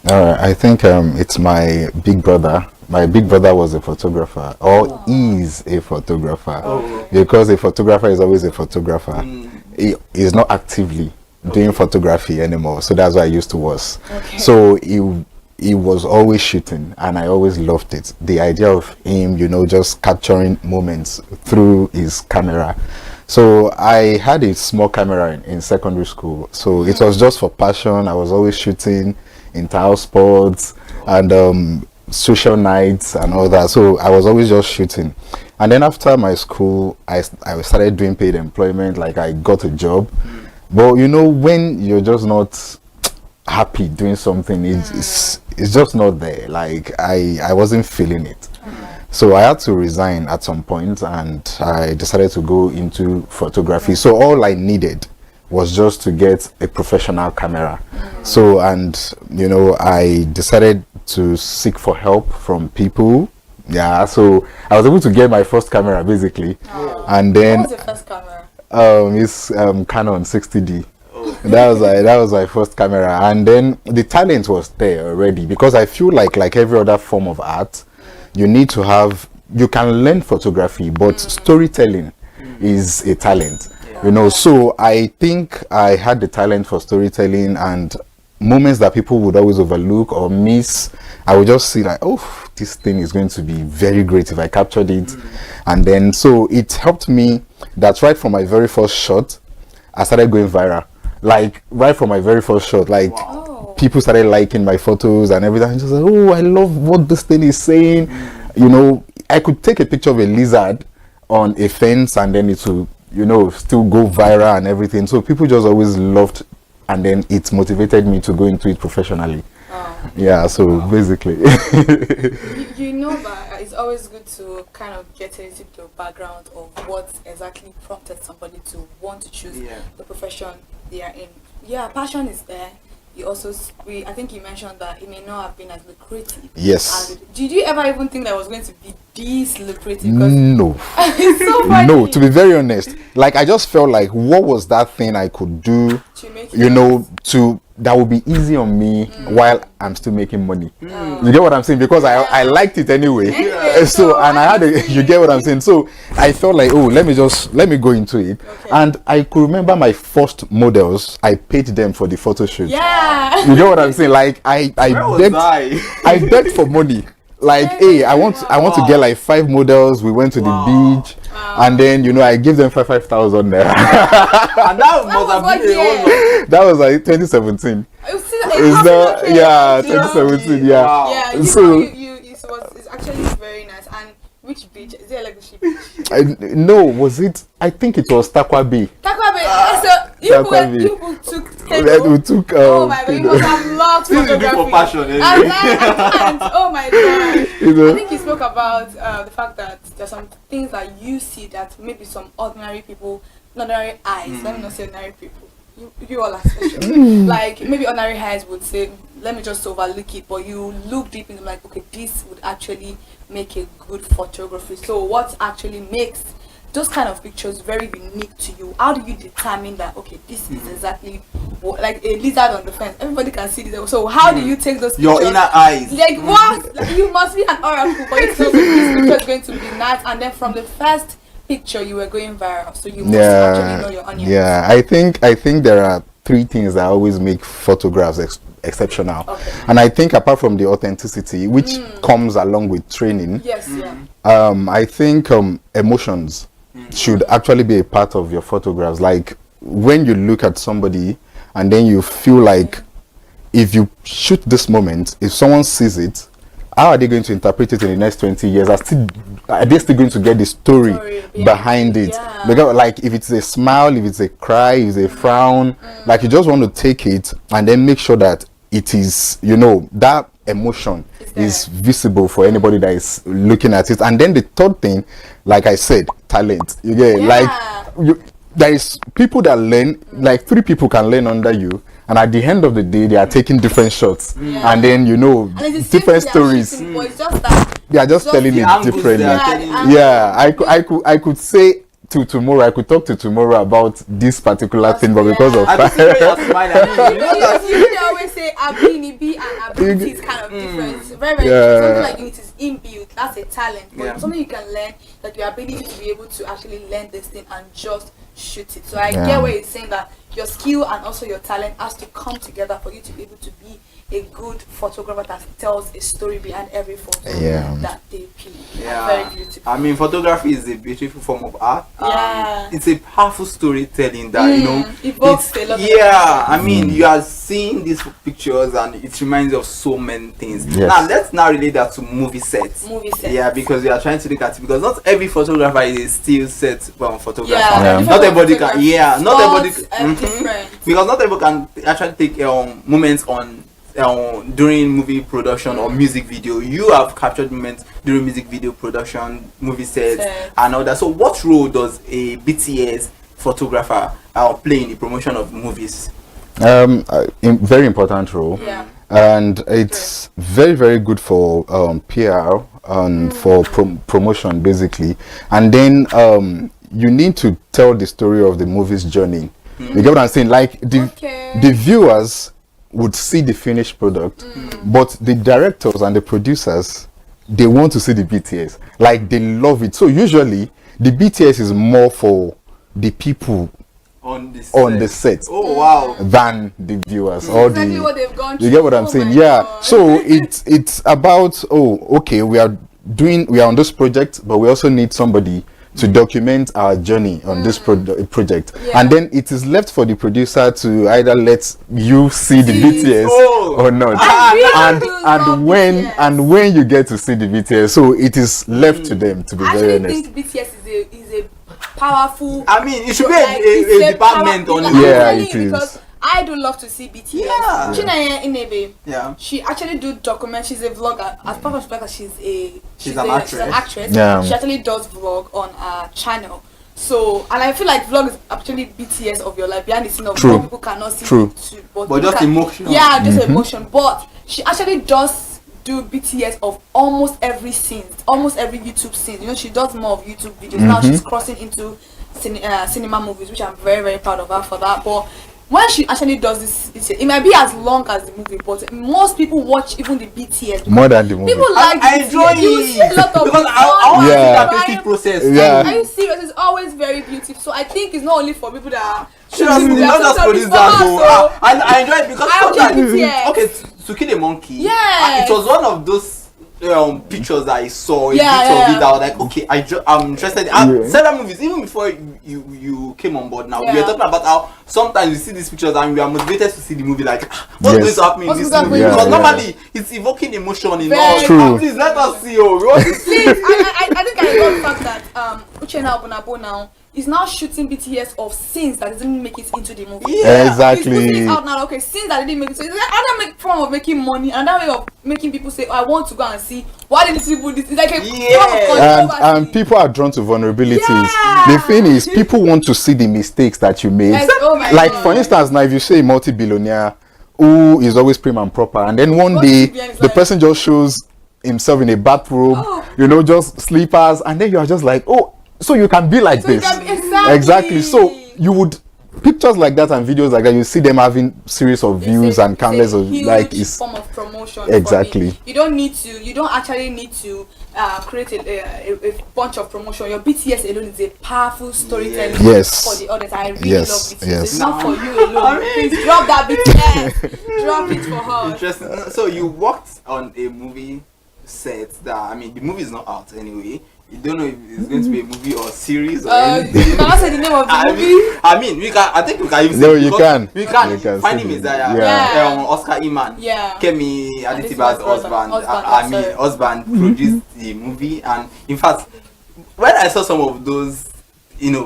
I think it's my big brother. My big brother was a photographer, or is a photographer, because a photographer is always a photographer. He is not actively doing photography anymore, so that's why I used to was. So he was always shooting, and I always loved it. The idea of him, you know, just capturing moments through his camera. So I had a small camera in secondary school. So it was just for passion. I was always shooting inter sports and social nights and all that. So I was always just shooting. And then after my school, I started doing paid employment. Like I got a job. But you know, when you're just not happy doing something, it's just not there. Like I wasn't feeling it. So I had to resign at some point, and I decided to go into photography. So all I needed was just to get a professional camera. So, and you know, I decided to seek for help from people. Yeah, so I was able to get my first camera basically. And then What was your first camera? It's Canon 60D. That was my first camera. And then the talent was there already, because I feel like every other form of art, you need to have, you can learn photography, but storytelling is a talent, you know. So I think I had the talent for storytelling, and moments that people would always overlook or miss, I would just see like, oh, this thing is going to be very great if I captured it. And then so it helped me that right from my very first shot, I started going viral. Like right from my very first shot, like people started liking my photos and everything. Just like, oh, I love what this thing is saying. You know, I could take a picture of a lizard on a fence and then it will, you know, still go viral and everything. So people just always loved, and then it motivated me to go into it professionally. Yeah, so basically. you know that it's always good to kind of get into the background of what exactly prompted somebody to want to choose the profession they are in. Yeah, passion is there. You also, I think you mentioned that it may not have been as lucrative. Yes. Did you ever even think that it was going to be this lucrative? No. It's so funny. No, to be very honest, like I just felt like, what was that thing I could do, you know, that would be easy on me while I'm still making money. You get what I'm saying? Because I liked it anyway. So and I had a, you get what I'm saying? So I felt like, oh, let me go into it. And I could remember my first models, I paid them for the photo shoot. Yeah. You get what I'm saying? Like I begged for money. Like, hey, I want to get like 5 models. We went to the beach, and then you know I gave them 5,000 there. And that was like 2017. It's not, yeah, 2017, yeah. Yeah, So it's actually very nice. And which beach? Is it like the beach? No, was it? I think it was Takwa Bay. Takwa Bay. So you took. We took. Oh my god, you must have loved photography. For passion, I can't. Oh my god. You know? I think you spoke about the fact that there's some things that you see that maybe some ordinary people, ordinary eyes. Let me not say ordinary people. You all are special. Like maybe ordinary eyes would say, let me just overlook it, but you look deep into like, okay, this would actually make a good photography. So what actually makes those kind of pictures very unique to you? How do you determine that, okay, this is exactly what, like a lizard on the fence, everybody can see this. So how do you take those pictures? Your inner eyes. Like what? Like, you must be an oracle for you to know this picture is going to be nice, and then from the first picture you were going viral, so you must actually know your onions. Yeah, I think there are 3 things that always make photographs exceptional. And I think apart from the authenticity, which comes along with training, I think emotions should actually be a part of your photographs. Like when you look at somebody and then you feel like, if you shoot this moment, if someone sees it, how are they going to interpret it in the next 20 years? Are they still going to get the story behind it? Because like if it's a smile, if it's a cry, if it's a frown, like you just want to take it and then make sure that it is, you know, that emotion is visible for anybody that is looking at it. And then the third thing, like I said, talent. You get like there is people that learn, like 3 people can learn under you, and at the end of the day they are taking different shots, and then you know different stories. They are just telling it differently. Yeah, I could say to tomorrow, I could talk to tomorrow about this particular thing, but because of you always say ability and ability is kind of different. Very something like it is inbuilt. That's a talent, but something you can learn, like your ability to be able to actually learn this thing and just shoot it. So I get where it's saying that your skill and also your talent has to come together for you to be able to be a good photographer that tells a story behind every photo that they click. Yeah, very beautiful. I mean, photography is a beautiful form of art. Yeah, it's a powerful storytelling that you know. Evokes a lot of I mean, you are seeing these pictures and it reminds you of so many things. Yes. Now let's now relate that to movie sets. Yeah, because we are trying to look at it because not every photographer is a still set photographer. Not everybody can. Yeah, not everybody. Because not everybody can actually take moments on during movie production or music video. You have captured moments during music video production, movie sets, and all that. So what role does a BTS photographer play in the promotion of movies? Very important role. And it's very, very good for PR and for promotion basically. And then you need to tell the story of the movie's journey. You get what I'm saying? Like the viewers would see the finished product, but the directors and the producers, they want to see the BTS. Like they love it. So usually the BTS is more for the people on the set than the viewers or the what they've gone through. you get what I'm saying? Yeah. So it's about okay, we are on this project, but we also need somebody to document our journey on this project, and then it is left for the producer to either let you see the BTS or not, and when you get to see the BTS, so it is left to them, to be very honest. I think BTS is a powerful. I mean, it should be a department on it. Yeah, it is. Because I do love to see BTS. Yeah. Chinaya Inebe. Yeah. She actually do document. She's a vlogger. As part of because she's an actress. Yeah. She actually does vlog on her channel. So, and I feel like vlog is actually BTS of your life, behind the scene of what people cannot see. But just emotion. Yeah, just emotion. But she actually does do BTS of almost every scene, almost every YouTube scene. You know, she does more of YouTube videos. Now she's crossing into cinema movies, which I'm very, very proud of her for that. But when she actually does this, it might be as long as the movie, but most people watch even the BTS more than the movie. People like I enjoy it. You see a lot of because I want to see that creative process. Yeah. Are you serious? It's always very beautiful. So I think it's not only for people that are not just for this dance. I enjoy it because sometimes okay, to kill a monkey. Yeah. It was one of those pictures that I saw, a bit of it. I was like, okay, I'm interested. Several movies, even before you came on board. Now we are talking about how sometimes you see these pictures and we are motivated to see the movie. Like, what's going to happen in this movie? Because normally it's evoking emotion in us. Please let us see. Please, I think I love the fact that Uchenna Obunabo now is now shooting BTS of scenes that didn't make it into the movie. Yeah, exactly. He's putting it out now. Okay, scenes that didn't make it. So it's another form of making money, another way of making people say, I want to go and see. Why didn't people do this? It's like a form of controversy. And people are drawn to vulnerabilities. The thing is, people want to see the mistakes that you made. Like for instance, now if you say a multi-billionaire who is always prim and proper, and then one day the person just shows himself in a bathrobe, you know, just slippers, and then you are just like, oh, so you can be like this. Exactly. So you would pictures like that and videos like that, you see them having series of views and countless of like it's form of promotion. Exactly. You don't actually need to create a bunch of promotion. Your BTS alone is a powerful storytelling for the audience. I really love BTS. It's not for you alone. Please drop that BTS. Drop it for her. Interesting. So you worked on a movie set that, I mean, the movie is not out anyway. You don't know if it's going to be a movie or a series or anything. You cannot say the name of the movie. I mean, we can. I think we can even. No, you can. We can. Find him is Oscar Iman. Yeah. Kemi Adetiba's husband produced the movie, and in fact, when I saw some of those,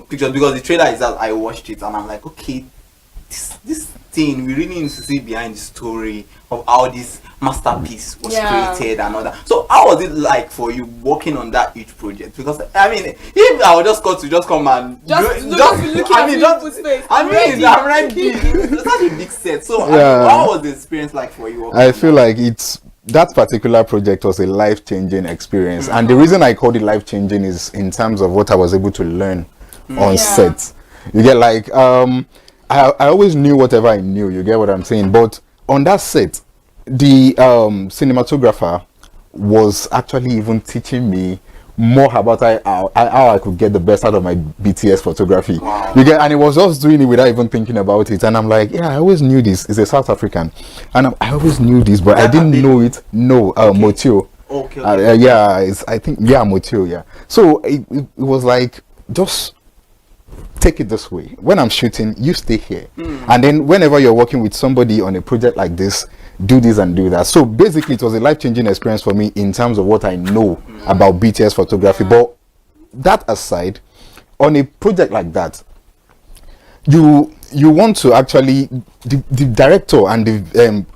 pictures, because the trailer is out, I watched it and I'm like, okay, this thing, we really need to see behind the story of how this masterpiece was created and all that. So how was it like for you working on that huge project? Because I mean, if I would just come and I'm ready. It's such a big set. So how was the experience like for you? I feel like that particular project was a life-changing experience, and the reason I called it life-changing is in terms of what I was able to learn on set. You get like I always knew whatever I knew, you get what I'm saying, but on that set the cinematographer was actually even teaching me more about how I could get the best out of my BTS photography. You get, and he was just doing it without even thinking about it. And I'm like, yeah, I always knew this. He's a South African, and I always knew this, but I didn't know it. No, Motio. Okay. Yeah, I think Motio. Yeah. So it was like, just take it this way. When I'm shooting, you stay here, and then whenever you're working with somebody on a project like this, do this and do that. So basically, it was a life-changing experience for me in terms of what I know about BTS photography. But that aside, on a project like that, you want to actually, the director and the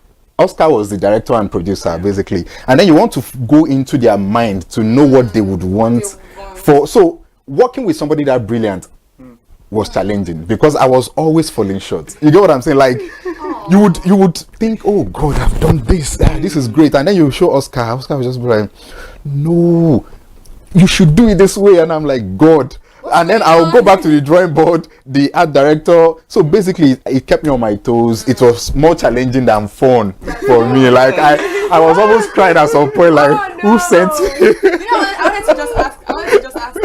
Oscar was the director and producer basically, and then you want to go into their mind to know what they would want for. So working with somebody that brilliant was challenging because I was always falling short. You get what I'm saying? Like you would think, oh God, I've done this. This is great, and then you show Oscar. Oscar was just like, no, you should do it this way, and I'm like, God. And then I'll go back to the drawing board, the art director. So basically, it kept me on my toes. It was more challenging than fun for me. Like I was almost crying at some point. Like, who sent me? I wanted to just ask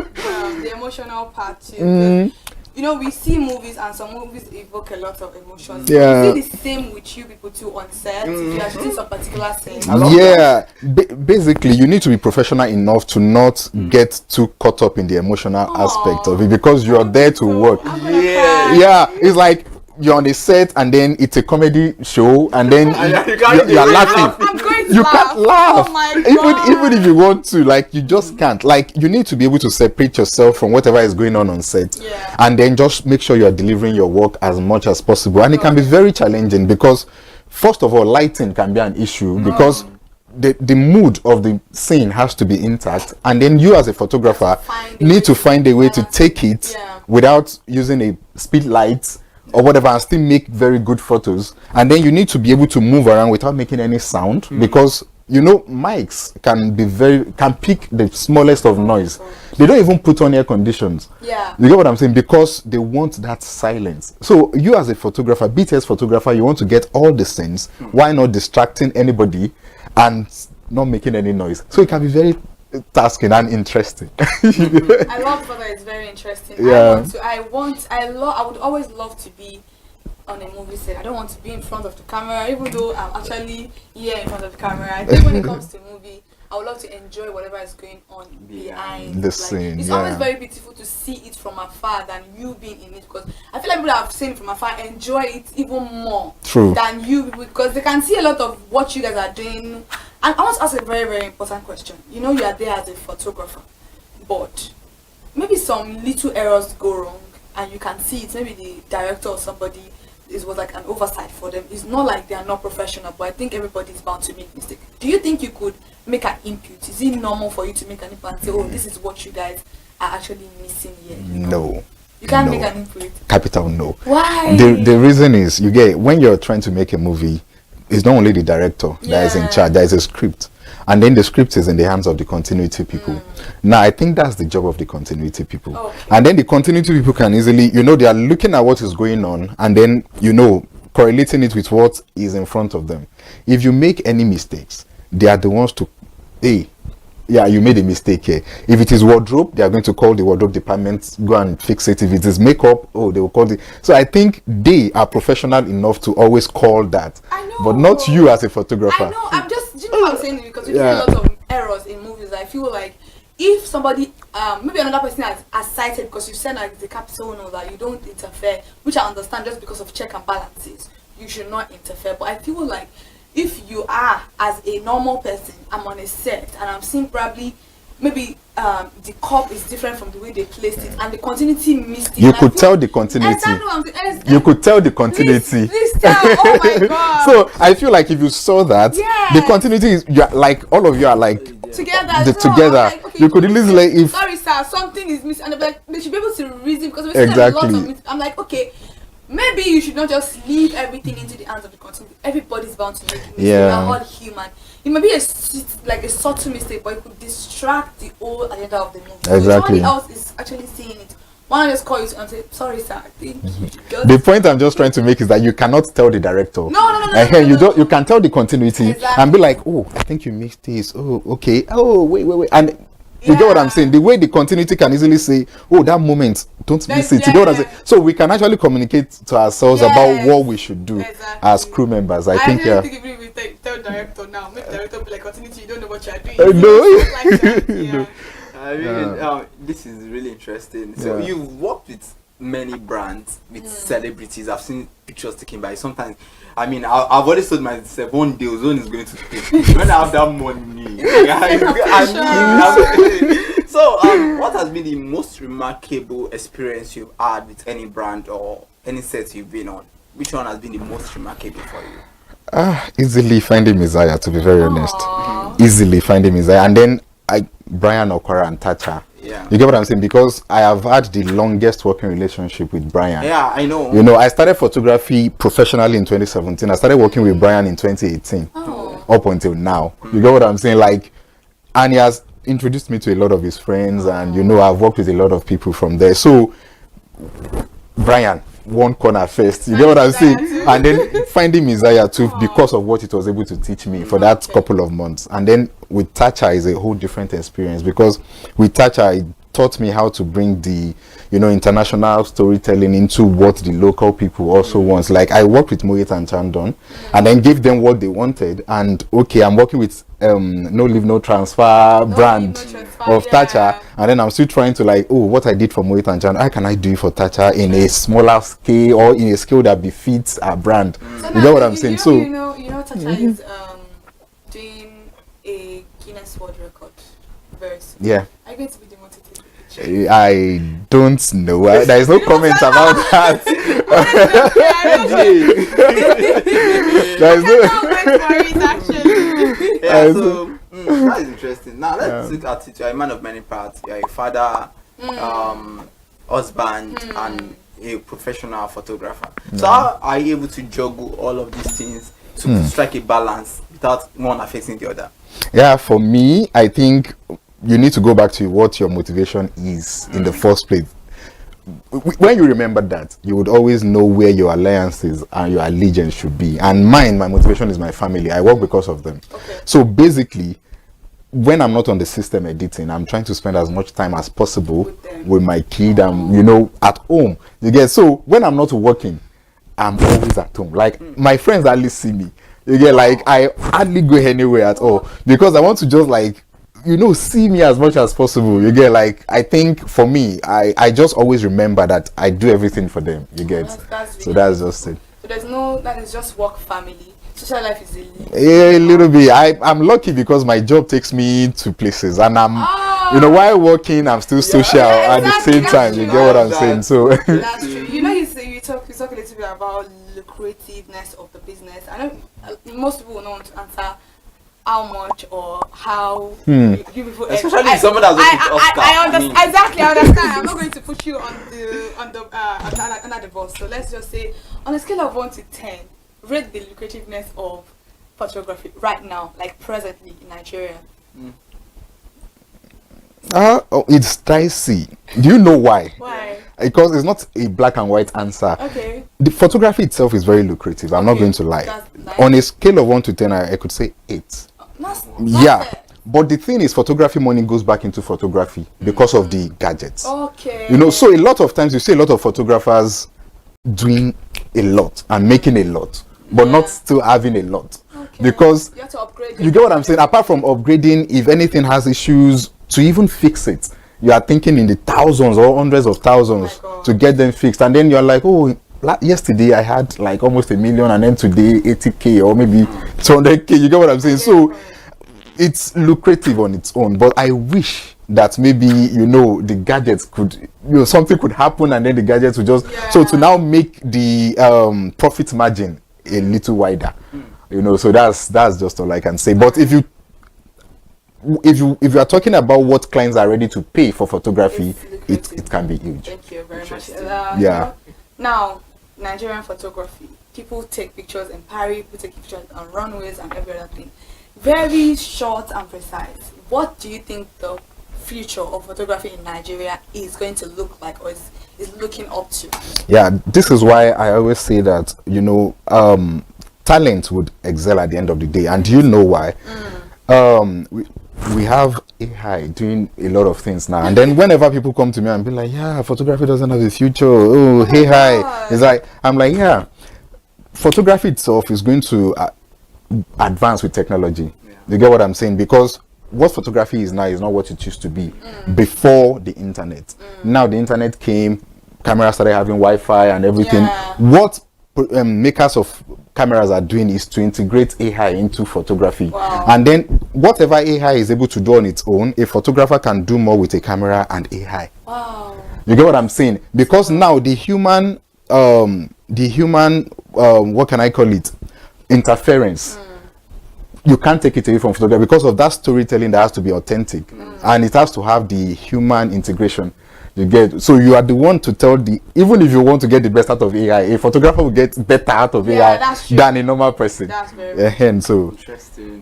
the emotional part too. You know, we see movies and some movies evoke a lot of emotions. Yeah. Is it the same with you people too on set? If you are shooting some particular scene? Yeah. Basically, you need to be professional enough to not get too caught up in the emotional aspect of it because you're there to work. Yeah. It's like you're on the set and then it's a comedy show and then you're laughing. You can't laugh. Oh my God. Even if you want to, like, you just can't. Like, you need to be able to separate yourself from whatever is going on set, and then just make sure you are delivering your work as much as possible. And it can be very challenging because, first of all, lighting can be an issue because the mood of the scene has to be intact, and then you as a photographer need to find a way to take it without using a speed light or whatever and still make very good photos. And then you need to be able to move around without making any sound because you know mics can pick the smallest of noise. They don't even put on air conditions. You get what I'm saying? Because they want that silence. So you as a photographer, BTS photographer, you want to get all the scenes. Why not distracting anybody and not making any noise? So it can be very tasking and interesting. I love that. It's very interesting. I would always love to be on a movie set. I don't want to be in front of the camera, even though I'm actually here in front of the camera. I think when it comes to movie, I would love to enjoy whatever is going on behind the scene. It's always very beautiful to see it from afar than you being in it, because I feel like people that have seen it from afar enjoy it even more than you, because they can see a lot of what you guys are doing. And I want to ask a very, very important question. You know, you are there as a photographer, but maybe some little errors go wrong and you can see it. Maybe the director or somebody, it was like an oversight for them. It's not like they are not professional, but I think everybody is bound to make mistakes. Do you think you could make an input? Is it normal for you to make an input and say, oh, this is what you guys are actually missing here? No. You can't make an input. Capital no. Why? The reason is, you get, when you're trying to make a movie, it's not only the director that is in charge. There is a script, and then the script is in the hands of the continuity people. Now I think that's the job of the continuity people. And then the continuity people can easily, you know, they are looking at what is going on and then, you know, correlating it with what is in front of them. If you make any mistakes, they are the ones to, hey, yeah, you made a mistake here. If it is wardrobe, they are going to call the wardrobe department, go and fix it. If it is makeup, oh, they will call it. So I think they are professional enough to always call that. I know. But not you as a photographer. I know. I'm just, you know what I'm saying? Because we see a lot of errors in movies. I feel like if somebody, maybe another person has cited, because you said like the capital no, that you don't interfere, which I understand just because of check and balances, you should not interfere. But I feel like if you are, as a normal person, I'm on a set and I'm seeing probably maybe the cup is different from the way they placed it and the continuity missed it. You could tell the continuity. You could tell the continuity. Oh my God. So I feel like if you saw that, the continuity is, like, all of you are like together. Like, okay, you could easily like, if sorry sir, something is missing, and like, they should be able to reason, because we're seeing a lot of it. I'm like, okay, maybe you should not just leave everything into the hands of the continuity. Everybody's bound to make mistakes. We're all human. It may be a subtle mistake, but it could distract the whole agenda of the movie. So if somebody else is actually seeing it, why not just call you and say, sorry sir, I think the point I'm just trying to make is that you cannot tell the director. No. You can tell the continuity and be like, oh, I think you missed this. Oh, okay. Oh, wait. And You get what I'm saying? The way the continuity can easily say, oh, that moment, don't miss it. You get what I'm saying? So we can actually communicate to ourselves about what we should do as crew members. I think, yeah. Think if we tell director now, make director be like, continuity, you don't know what you're doing. No. I mean, this is really interesting. So you've worked with many brands, with celebrities. I've seen pictures taken by sometimes. I mean, I've always told myself one day Ozone is going to pay. When I have that money, So, what has been the most remarkable experience you've had with any brand or any set you've been on? Which one has been the most remarkable for you? Easily finding Messiah, to be very honest. Easily finding Messiah. And then Brian Okora and Tacha. Yeah. You get what I'm saying? Because I have had the longest working relationship with Brian. Yeah, I know. You know, I started photography professionally in 2017. I started working with Brian in 2018. Up until now. You get what I'm saying? Like, and he has introduced me to a lot of his friends, and you know, I've worked with a lot of people from there. So Brian, one corner first, you get what I'm saying? And then finding Messiah too, because of what it was able to teach me for that couple of months. And then with Tacha is a whole different experience, because with Tacha it taught me how to bring the, you know, international storytelling into what the local people also want. Like, I worked with Moet and Chandon and then gave them what they wanted, and okay, I'm working with no leave no transfer brand of Tacha, and then I'm still trying to, like, oh, what I did for Moet and Chandon, how can I do it for Tacha in a smaller scale, or in a scale that befits our brand? So you know what I'm saying? You know Tacha is doing a Guinness World Record very soon. Yeah. Are you going to be the one to take the picture? I don't know. There is no comment about that. There is no. That is interesting. Now let's look at it. You're a man of many parts. You're a father, husband, and a professional photographer. So how are you able to juggle all of these things to strike a balance without one affecting the other? Yeah, for me, I think you need to go back to what your motivation is in the first place. When you remember that, you would always know where your alliances and your allegiance should be. And my motivation is my family. I work because of them. So basically, when I'm not on the system editing, I'm trying to spend as much time as possible with my kid and, you know, at home. You get? So when I'm not working, I'm always at home. Like, my friends hardly see me. You get? Like, I hardly go anywhere at all, because I want to just, like, you know, see me as much as possible. You get? Like, I think for me, I just always remember that I do everything for them. You get? That's So that's just it. So there's no, that is just work, family. Social life is A little bit. I'm lucky because my job takes me to places, and I'm, you know, while working, I'm still social at the same time. You get what I'm saying? So that's true. You know, you talk a little bit about lucrativeness of the business. I know most people will not want to answer how much or how you people, especially if someone has I understand. Exactly, I understand. I'm not going to put you on the under the bus. So let's just say, on a scale of 1 to 10, rate the lucrativeness of photography right now, like presently in Nigeria. It's dicey. Do you know why? Why? Because it's not a black and white answer. Okay. The photography itself is very lucrative. I'm not going to lie. On a scale of 1 to 10, I could say 8. Yeah. But the thing is, photography money goes back into photography because of the gadgets. Okay. You know, so a lot of times you see a lot of photographers doing a lot and making a lot, but not still having a lot. Because you have to upgrade. You get what I'm saying? Apart from upgrading, if anything has issues, to even fix it, you are thinking in the thousands or hundreds of thousands to get them fixed. And then you're like, oh, yesterday I had like almost $1 million, and then today 80K or maybe 200K. You get what I'm saying? So it's lucrative on its own, but I wish that maybe, you know, the gadgets could, you know, something could happen and then the gadgets would just, so to now make the profit margin a little wider, you know. So that's just all I can say. But if you are talking about what clients are ready to pay for photography, it can be huge. Thank you very much. Yeah. Now, Nigerian photography, people take pictures in Paris, people take pictures on runways and every other thing. Very short and precise. What do you think the future of photography in Nigeria is going to look like, or is looking up to? Yeah, this is why I always say that, you know, talent would excel at the end of the day. And do you know why? we have AI doing a lot of things now. And then whenever people come to me and be like, yeah, photography doesn't have a future. Oh, AI. It's like, I'm like, yeah, photography itself is going to advance with technology. You get what I'm saying? Because what photography is now is not what it used to be before the internet. Now the internet came, cameras started having Wi-Fi and everything. What makers of cameras are doing is to integrate AI into photography. And then whatever AI is able to do on its own, a photographer can do more with a camera and AI. You get what I'm saying? Because now the human what can I call it, interference, you can't take it away from photography because of that storytelling that has to be authentic, and it has to have the human integration. You get, so you are the one to tell the, even if you want to get the best out of AI, a photographer will get better out of AI than a normal person. That's very so interesting.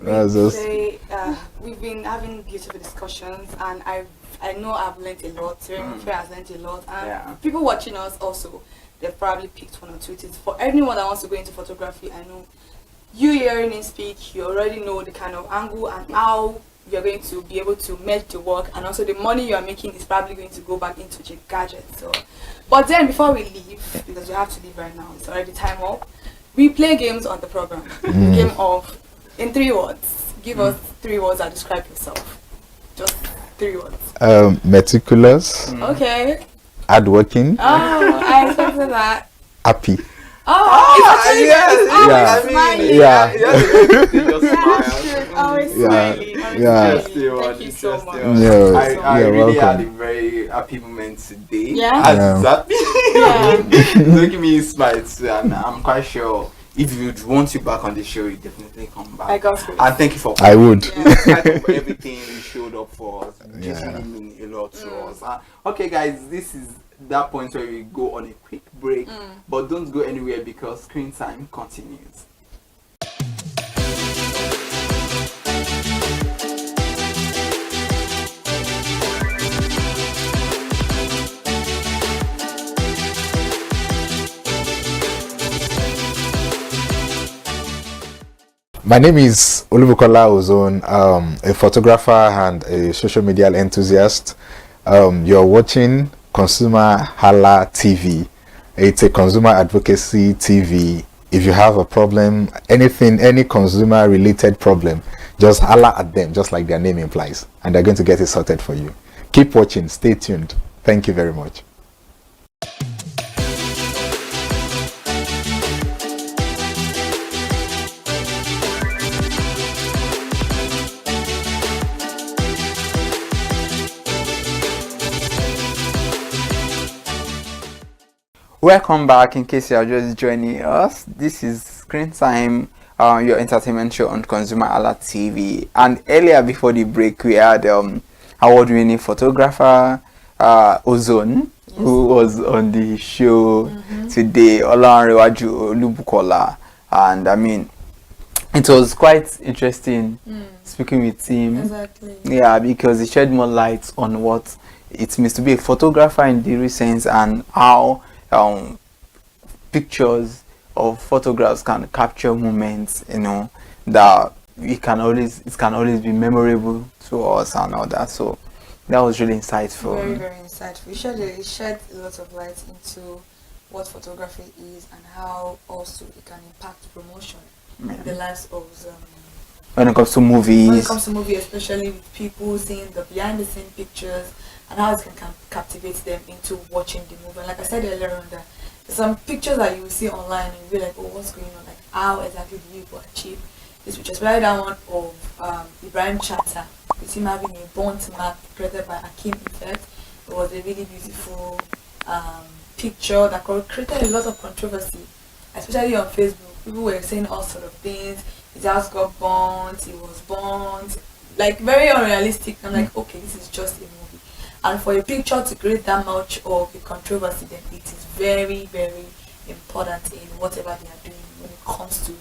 We've been having beautiful discussions, and I know I've learned a lot. Fair has learned a lot, and people watching us also, they've probably picked one or two things. For anyone that wants to go into photography, I know you hearing him speak, you already know the kind of angle and how you're going to be able to make the work, and also the money you are making is probably going to go back into the gadget. So, but then before we leave, because we have to leave right now, it's already time up. We play games on the program. Game of, in 3 words. Give us 3 words that describe yourself. Just 3 words. Meticulous. Okay. Hardworking. Oh, I expected that. Happy. Yes. Always smiling. Thank you so much. I really had a very happy moment today. Don't give me a smile too, and I'm quite sure if you'd want you back on the show, you definitely come back. I got you. And thank you for I would. everything you showed up for us. Just really mean a lot to us. Okay, guys, this is that point where we go on a quick break, but don't go anywhere because screen time continues. My name is Olubukola Ozone, a photographer and a social media enthusiast. You're watching ConsumerHallaTV. It's a consumer advocacy TV. If you have a problem, any consumer related problem, just holla at them, just like their name implies, and they're going to get it sorted for you. Keep watching, stay tuned. Thank you very much. Welcome back. In case you are just joining us, this is Screen Time, your entertainment show on ConsumerHallaTV. And earlier before the break, we had award-winning photographer Ozone, who was on the show today, Olanrewaju Olubukola. And I mean, it was quite interesting speaking with him. Exactly. Yeah, because he shed more light on what it means to be a photographer in the sense and how pictures or photographs can capture moments, you know, that it can always be memorable to us and all that. So that was really insightful. Very, very insightful. It shed a lot of light into what photography is and how also it can impact promotion in the lives of when it comes to movies. When it comes to movies, especially with people seeing the behind the scene pictures and how it can captivate them into watching the movie. And like I said earlier on, that some pictures that you will see online and you'll be like, oh, what's going on? Like, how exactly do you achieve this picture? Especially that one of Ibrahim Chatta, with him having a burnt map created by Akim Effect. It was a really beautiful picture that created a lot of controversy, especially on Facebook. People were saying all sort of things. His house got burnt, he was burnt, like very unrealistic. I'm like, okay, this is just a movie. And for a picture to create that much of a controversy, then it is very, very important in whatever they are doing when it comes to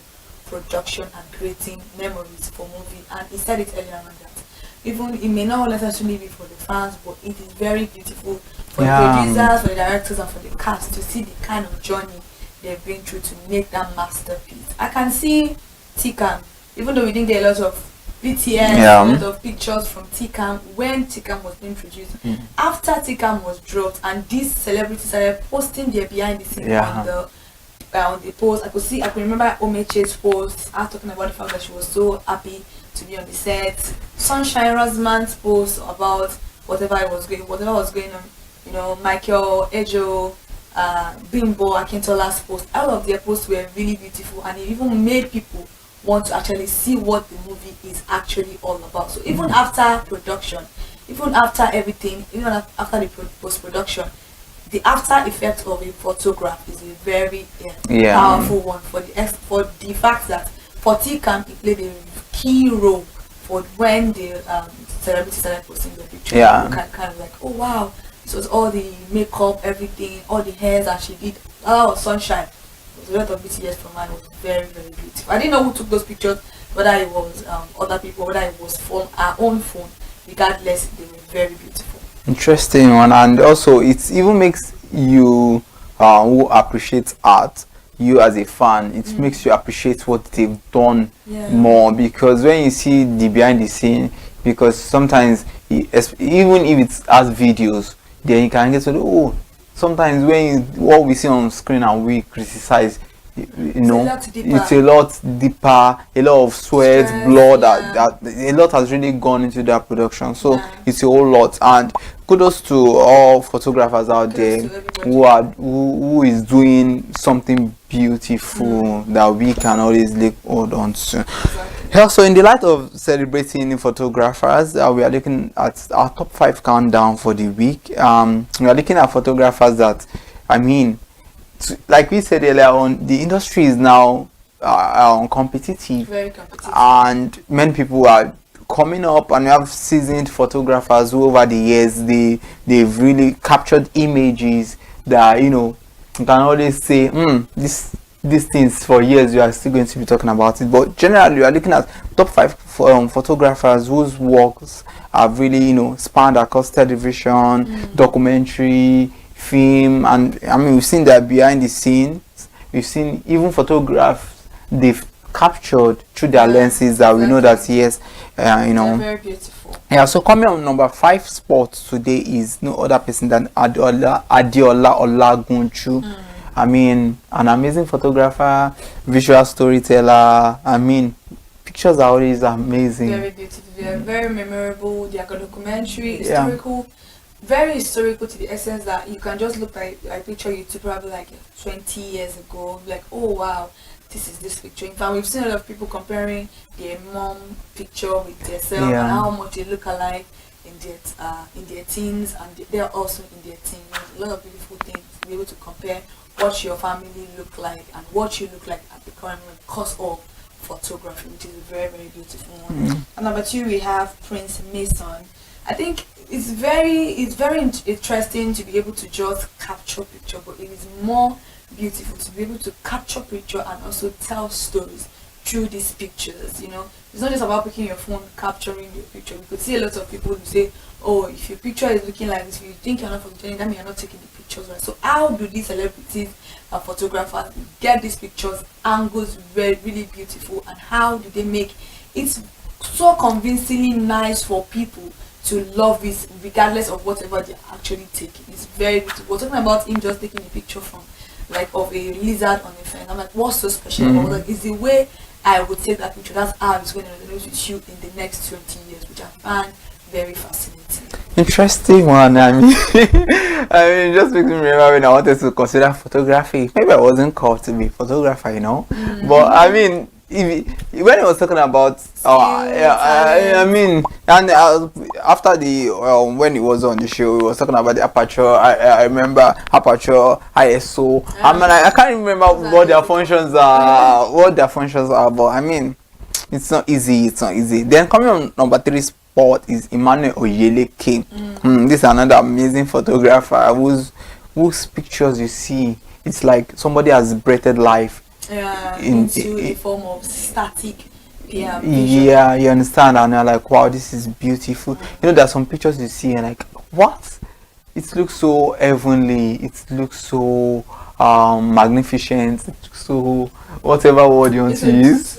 production and creating memories for movie. And he said it earlier on that even it may not necessarily be for the fans, but it is very beautiful for the producers, for the directors, and for the cast to see the kind of journey they've been through to make that masterpiece. I can see Tikan, even though we didn't get a lot of BTS, Yeah. a lot of pictures from TCAM when TCAM was being produced. After TCAM was dropped and these celebrities started posting their behind the scenes on the post, I could remember Omeche's post, I was talking about the fact that she was so happy to be on the set. Sunshine Rosman's post about whatever was going on. You know, Michael Ejo, Bimbo Akintola's post. All of their posts were really beautiful, and it even made people want to actually see what the movie is actually all about. So even after production, even after everything, even after the post-production, the after effect of a photograph is a very powerful one for the fact that for TCAM it played a key role for when the celebrities started posting their pictures. Yeah. You kind of like, oh wow, so it's all the makeup, everything, all the hairs that she did. Oh, Sunshine. There was a lot of BTS from her. It was very, very beautiful. I didn't know who took those pictures, whether it was other people, whether it was from our own phone. Regardless, they were very beautiful. Interesting one, and also it even makes you who appreciates art, you as a fan, it makes you appreciate what they've done more, because when you see the behind the scene, because sometimes even if it's as videos, then you can get to sometimes when what we see on screen and we criticize, you know, it's a lot deeper, a lot of sweat, blood, that a lot has really gone into that production. So it's a whole lot, and kudos to all photographers out there who is doing something beautiful that we can always hold on to. Also, in the light of celebrating photographers, we are looking at our top 5 countdown for the week. We are looking at photographers that, I mean, like we said earlier on, the industry is now competitive. Very competitive. And many people are coming up, and we have seasoned photographers who over the years they've really captured images that, you know, you can always say these things for years you are still going to be talking about it. But generally we are looking at top 5 photographers whose works have really, you know, spanned across television, documentary, film, and I mean we've seen that behind the scenes. We've seen even photographs they've captured through their lenses that we know that you know, very beautiful. Yeah, so coming on number 5 spot today is no other person than Adiola Olagunchu. I mean, an amazing photographer, visual storyteller. I mean, pictures are always amazing. Very beautiful. They are very memorable. They are documentary, historical, very historical to the essence that you can just look at a picture you took probably like 20 years ago, like, oh wow, this is this picture. In fact, we've seen a lot of people comparing their mom picture with themselves and how much they look alike in their teens, and they're also in their teens. A lot of beautiful things to be able to compare what your family look like and what you look like at the current moment because of photography, which is a very, very beautiful one. And number 2, we have Prince Mason. I think it's very interesting to be able to just capture picture, but it is more beautiful to be able to capture picture and also tell stories through these pictures. You know, it's not just about picking your phone, capturing your picture. We could see a lot of people who say, oh, if your picture is looking like this, if you think you're not photogenic, that means you're not taking the pictures right. So how do these celebrities and photographers get these pictures, angles really beautiful, and how do they make it so convincingly nice for people to love it regardless of whatever they're actually taking? It's very beautiful. We're talking about him just taking a picture from like of a lizard on a fence. I'm like, what's so special about that? Is the way I would take that picture. That's how it's going to resonate with you in the next 20 years, which I find very fascinating. Interesting one. I mean, it just makes me remember when I wanted to consider photography. Maybe I wasn't called to be a photographer, you know. But I mean, when he was talking about, I mean, and after the when he was on the show, he was talking about the aperture. I remember aperture, ISO. I mean, I can't remember what their functions are. But I mean, it's not easy. Then coming on number 3 spot is Emmanuel Oyeleke. This is another amazing photographer whose pictures you see, it's like somebody has breathed life into a form of static. Yeah, you understand, and you're like, wow, this is beautiful. You know, there's some pictures you see and like, what? It looks so heavenly. It looks so magnificent, so whatever word you want to use.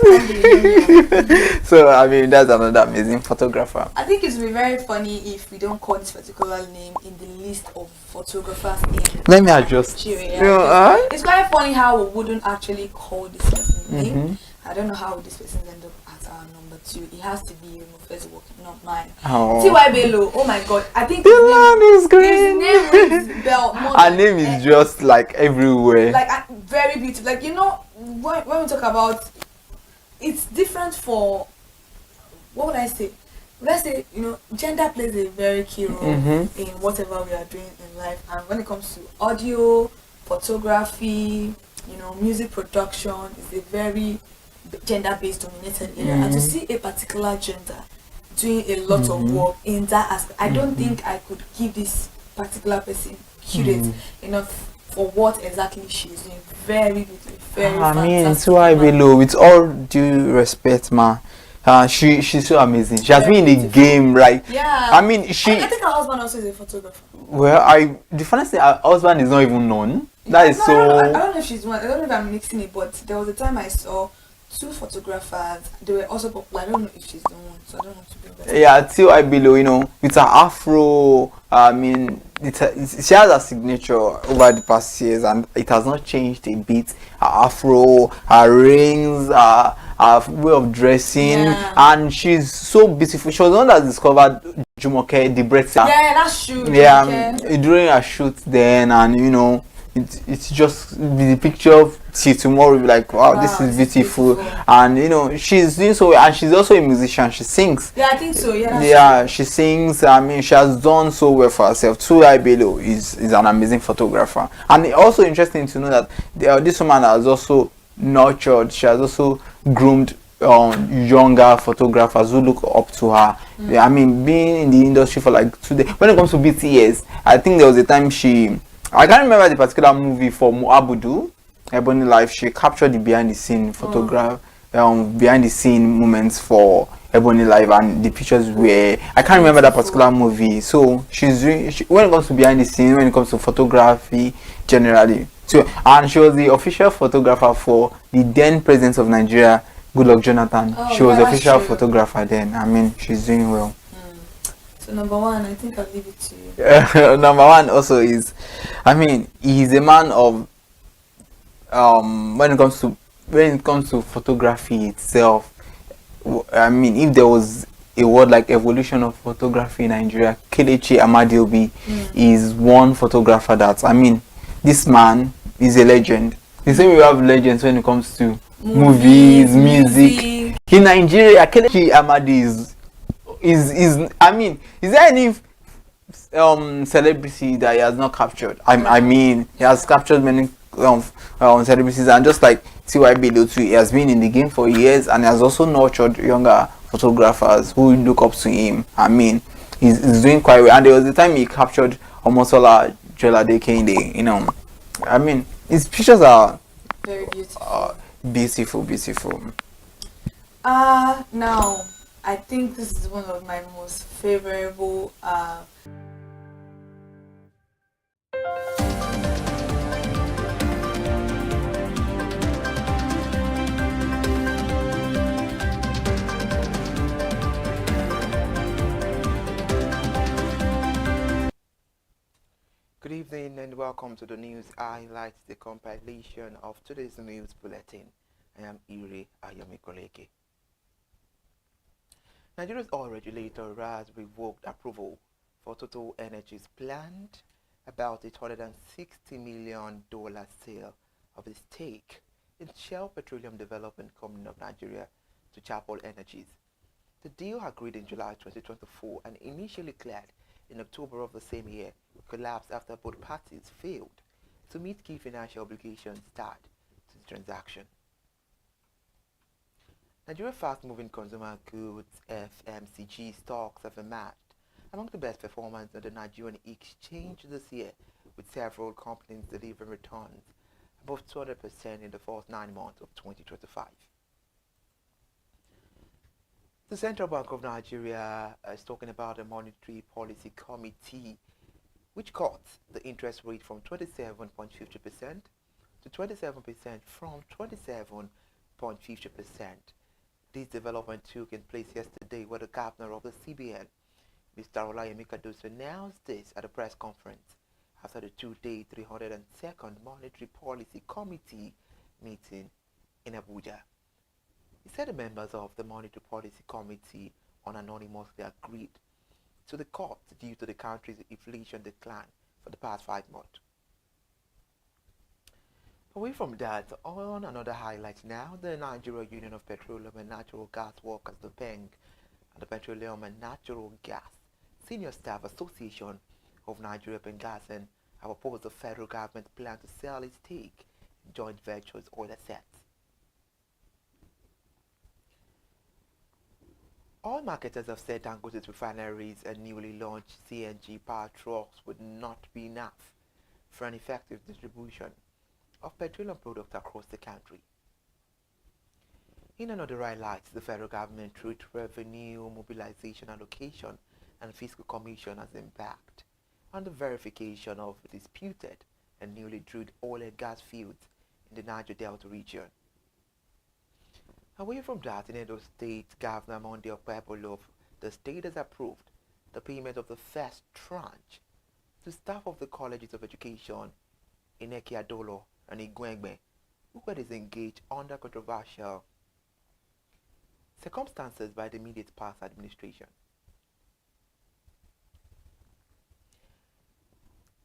So I mean, that's another amazing photographer. I think it would be very funny if we don't call this particular name in the list of photographers in Let me adjust. Nigeria. It's quite funny how we wouldn't actually call this person's name. I don't know how this person end up as our number 2. It has to be Mufezi working, not mine. T.Y. Bello. Oh my God! I think the land is green. His name is Bell. Her name is just like everywhere. Like very beautiful. Like when we talk about, it's different for. What would I say? Let's say gender plays a very key role in whatever we are doing in life, and when it comes to audio, photography, music production is a very gender-based dominated area, and to see a particular gender doing a lot of work in that aspect, I don't think I could give this particular person credit enough for what exactly she's doing. Very beautiful, very fantastic. T.Y. Bello, with all due respect, ma, she's so amazing. She has been in the game, right? Yeah. I mean, I think her husband also is a photographer. Well, the funniest thing, her husband is not even known. That is so. I don't know if she's one. I don't know if I'm mixing it, but there was a time I saw 2 photographers. They were also popular. I don't know if she's the one, so I don't know to bring that. Yeah, T.Y. Bello, with her afro, I mean, she has a signature over the past years, and it has not changed a bit. Her afro, her rings, her way of dressing, and she's so beautiful. She was the one that discovered Jumoke, the breath. Yeah, that's true. Yeah, during her shoot then, and it's just the picture of tomorrow will be like, wow, this is beautiful. And she's doing so well, and she's also a musician. She sings. Yeah, I think so. Yeah, she sings. I mean, she has done so well for herself. T.Y. Bello is an amazing photographer, and it's also interesting to know that this woman has also nurtured. She has also groomed younger photographers who look up to her. I mean, being in the industry for like today, when it comes to BTS, I think there was a time I can't remember the particular movie for Muabudu, Ebony Life. She captured the behind the scene photograph, behind the scene moments for Ebony Life, and the pictures were, I can't remember that particular movie. So she's doing, when it comes to behind the scene, when it comes to photography generally. So, and she was the official photographer for the then president of Nigeria, Goodluck Jonathan. She was the official photographer then. I mean, she's doing well. So number 1, I think I'll leave it to you. Number 1 also is, I mean, he's a man of when it comes to photography itself. I mean, if there was a word like evolution of photography in Nigeria, Kelechi Amadiobi is one photographer that, I mean, this man is a legend. The same way we have legends when it comes to movies, music. In Nigeria, Kelechi Amadi is I mean, is there any celebrity that he has not captured? I mean, he has captured many celebrities, and just like T.Y. Bello too, he has been in the game for years, and he has also nurtured younger photographers who look up to him. I mean, he's doing quite well, and there was the time he captured Omotola Jolade Kehinde. I mean, his pictures are very beautiful. Beautiful. Now I think this is one of my most favorable Good evening and welcome to the news highlights, the compilation of today's news bulletin. I am Ire Ayomikoleke. Nigeria's oil regulator has revoked approval for Total Energy's planned about $860 million sale of its stake in Shell Petroleum Development Company of Nigeria to Chapel Energies. The deal, agreed in July 2024 and initially cleared in October of the same year, collapsed after both parties failed to meet key financial obligations tied to the transaction. Nigeria's fast-moving consumer goods (FMCG) stocks have emerged among the best performers on the Nigerian exchange this year, with several companies delivering returns above 200% in the first 9 months of 2025. The Central Bank of Nigeria is talking about a monetary policy committee which cut the interest rate from 27.50% to 27% from 27.50%. This development took in place yesterday where the governor of the CBN, Mr. Olayemi Kadoso, announced this at a press conference after the two-day 302nd Monetary Policy Committee meeting in Abuja. He said the members of the Monetary Policy Committee unanimously agreed to the cut due to the country's inflation decline for the past 5 months. Away from that, on another highlight now, the Nigeria Union of Petroleum and Natural Gas Workers, the PENG, and the Petroleum and Natural Gas Senior Staff Association of Nigeria PENGASN have opposed the federal government's plan to sell its stake in joint ventures oil assets. Oil marketers have said Dangote's refineries and newly launched CNG power trucks would not be enough for an effective distribution of petroleum products across the country. In another highlight, the federal government, through its Revenue Mobilization Allocation and Fiscal Commission, has embarked on the verification of disputed and newly drilled oil and gas fields in the Niger Delta region. Away from that, in Edo State, Governor Monday Okpebolo of the state has approved the payment of the first tranche to staff of the colleges of education in Ekiadolo and Igwengbe, who were disengaged under controversial circumstances by the immediate past administration.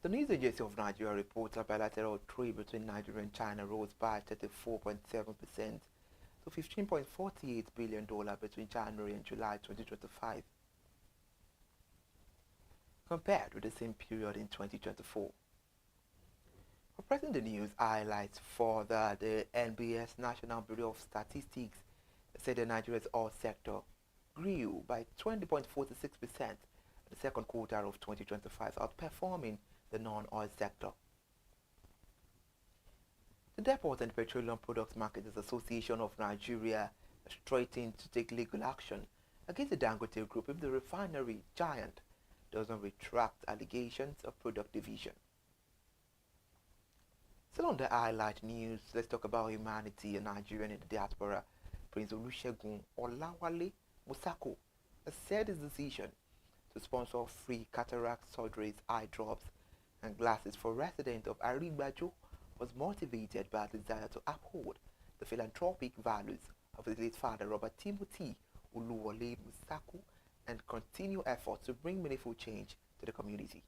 The news agency of Nigeria reports a bilateral trade between Nigeria and China rose by 34.7% to $15.48 billion between January and July 2025, compared with the same period in 2024. Present the news highlights further, the NBS National Bureau of Statistics said the Nigeria's oil sector grew by 20.46% in the second quarter of 2025, outperforming the non-oil sector. The Depot and Petroleum Products Marketers Association of Nigeria is threatened to take legal action against the Dangote Group if the refinery giant does not retract allegations of product division. Still on the highlight news, let's talk about humanity. A Nigerian in the diaspora, Prince Olusegun Olawale Musako, has said his decision to sponsor free cataract surgeries, eye drops, and glasses for residents of Arigbajo was motivated by a desire to uphold the philanthropic values of his late father, Robert Timothy Oluwole Musako, and continue efforts to bring meaningful change to the community.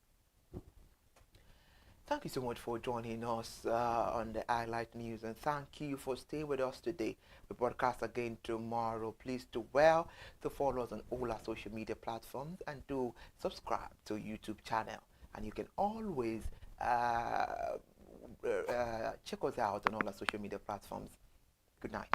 Thank you so much for joining us on the Highlight News, and thank you for staying with us today. We broadcast again tomorrow. Please do well to follow us on all our social media platforms and do subscribe to our YouTube channel. And you can always check us out on all our social media platforms. Good night.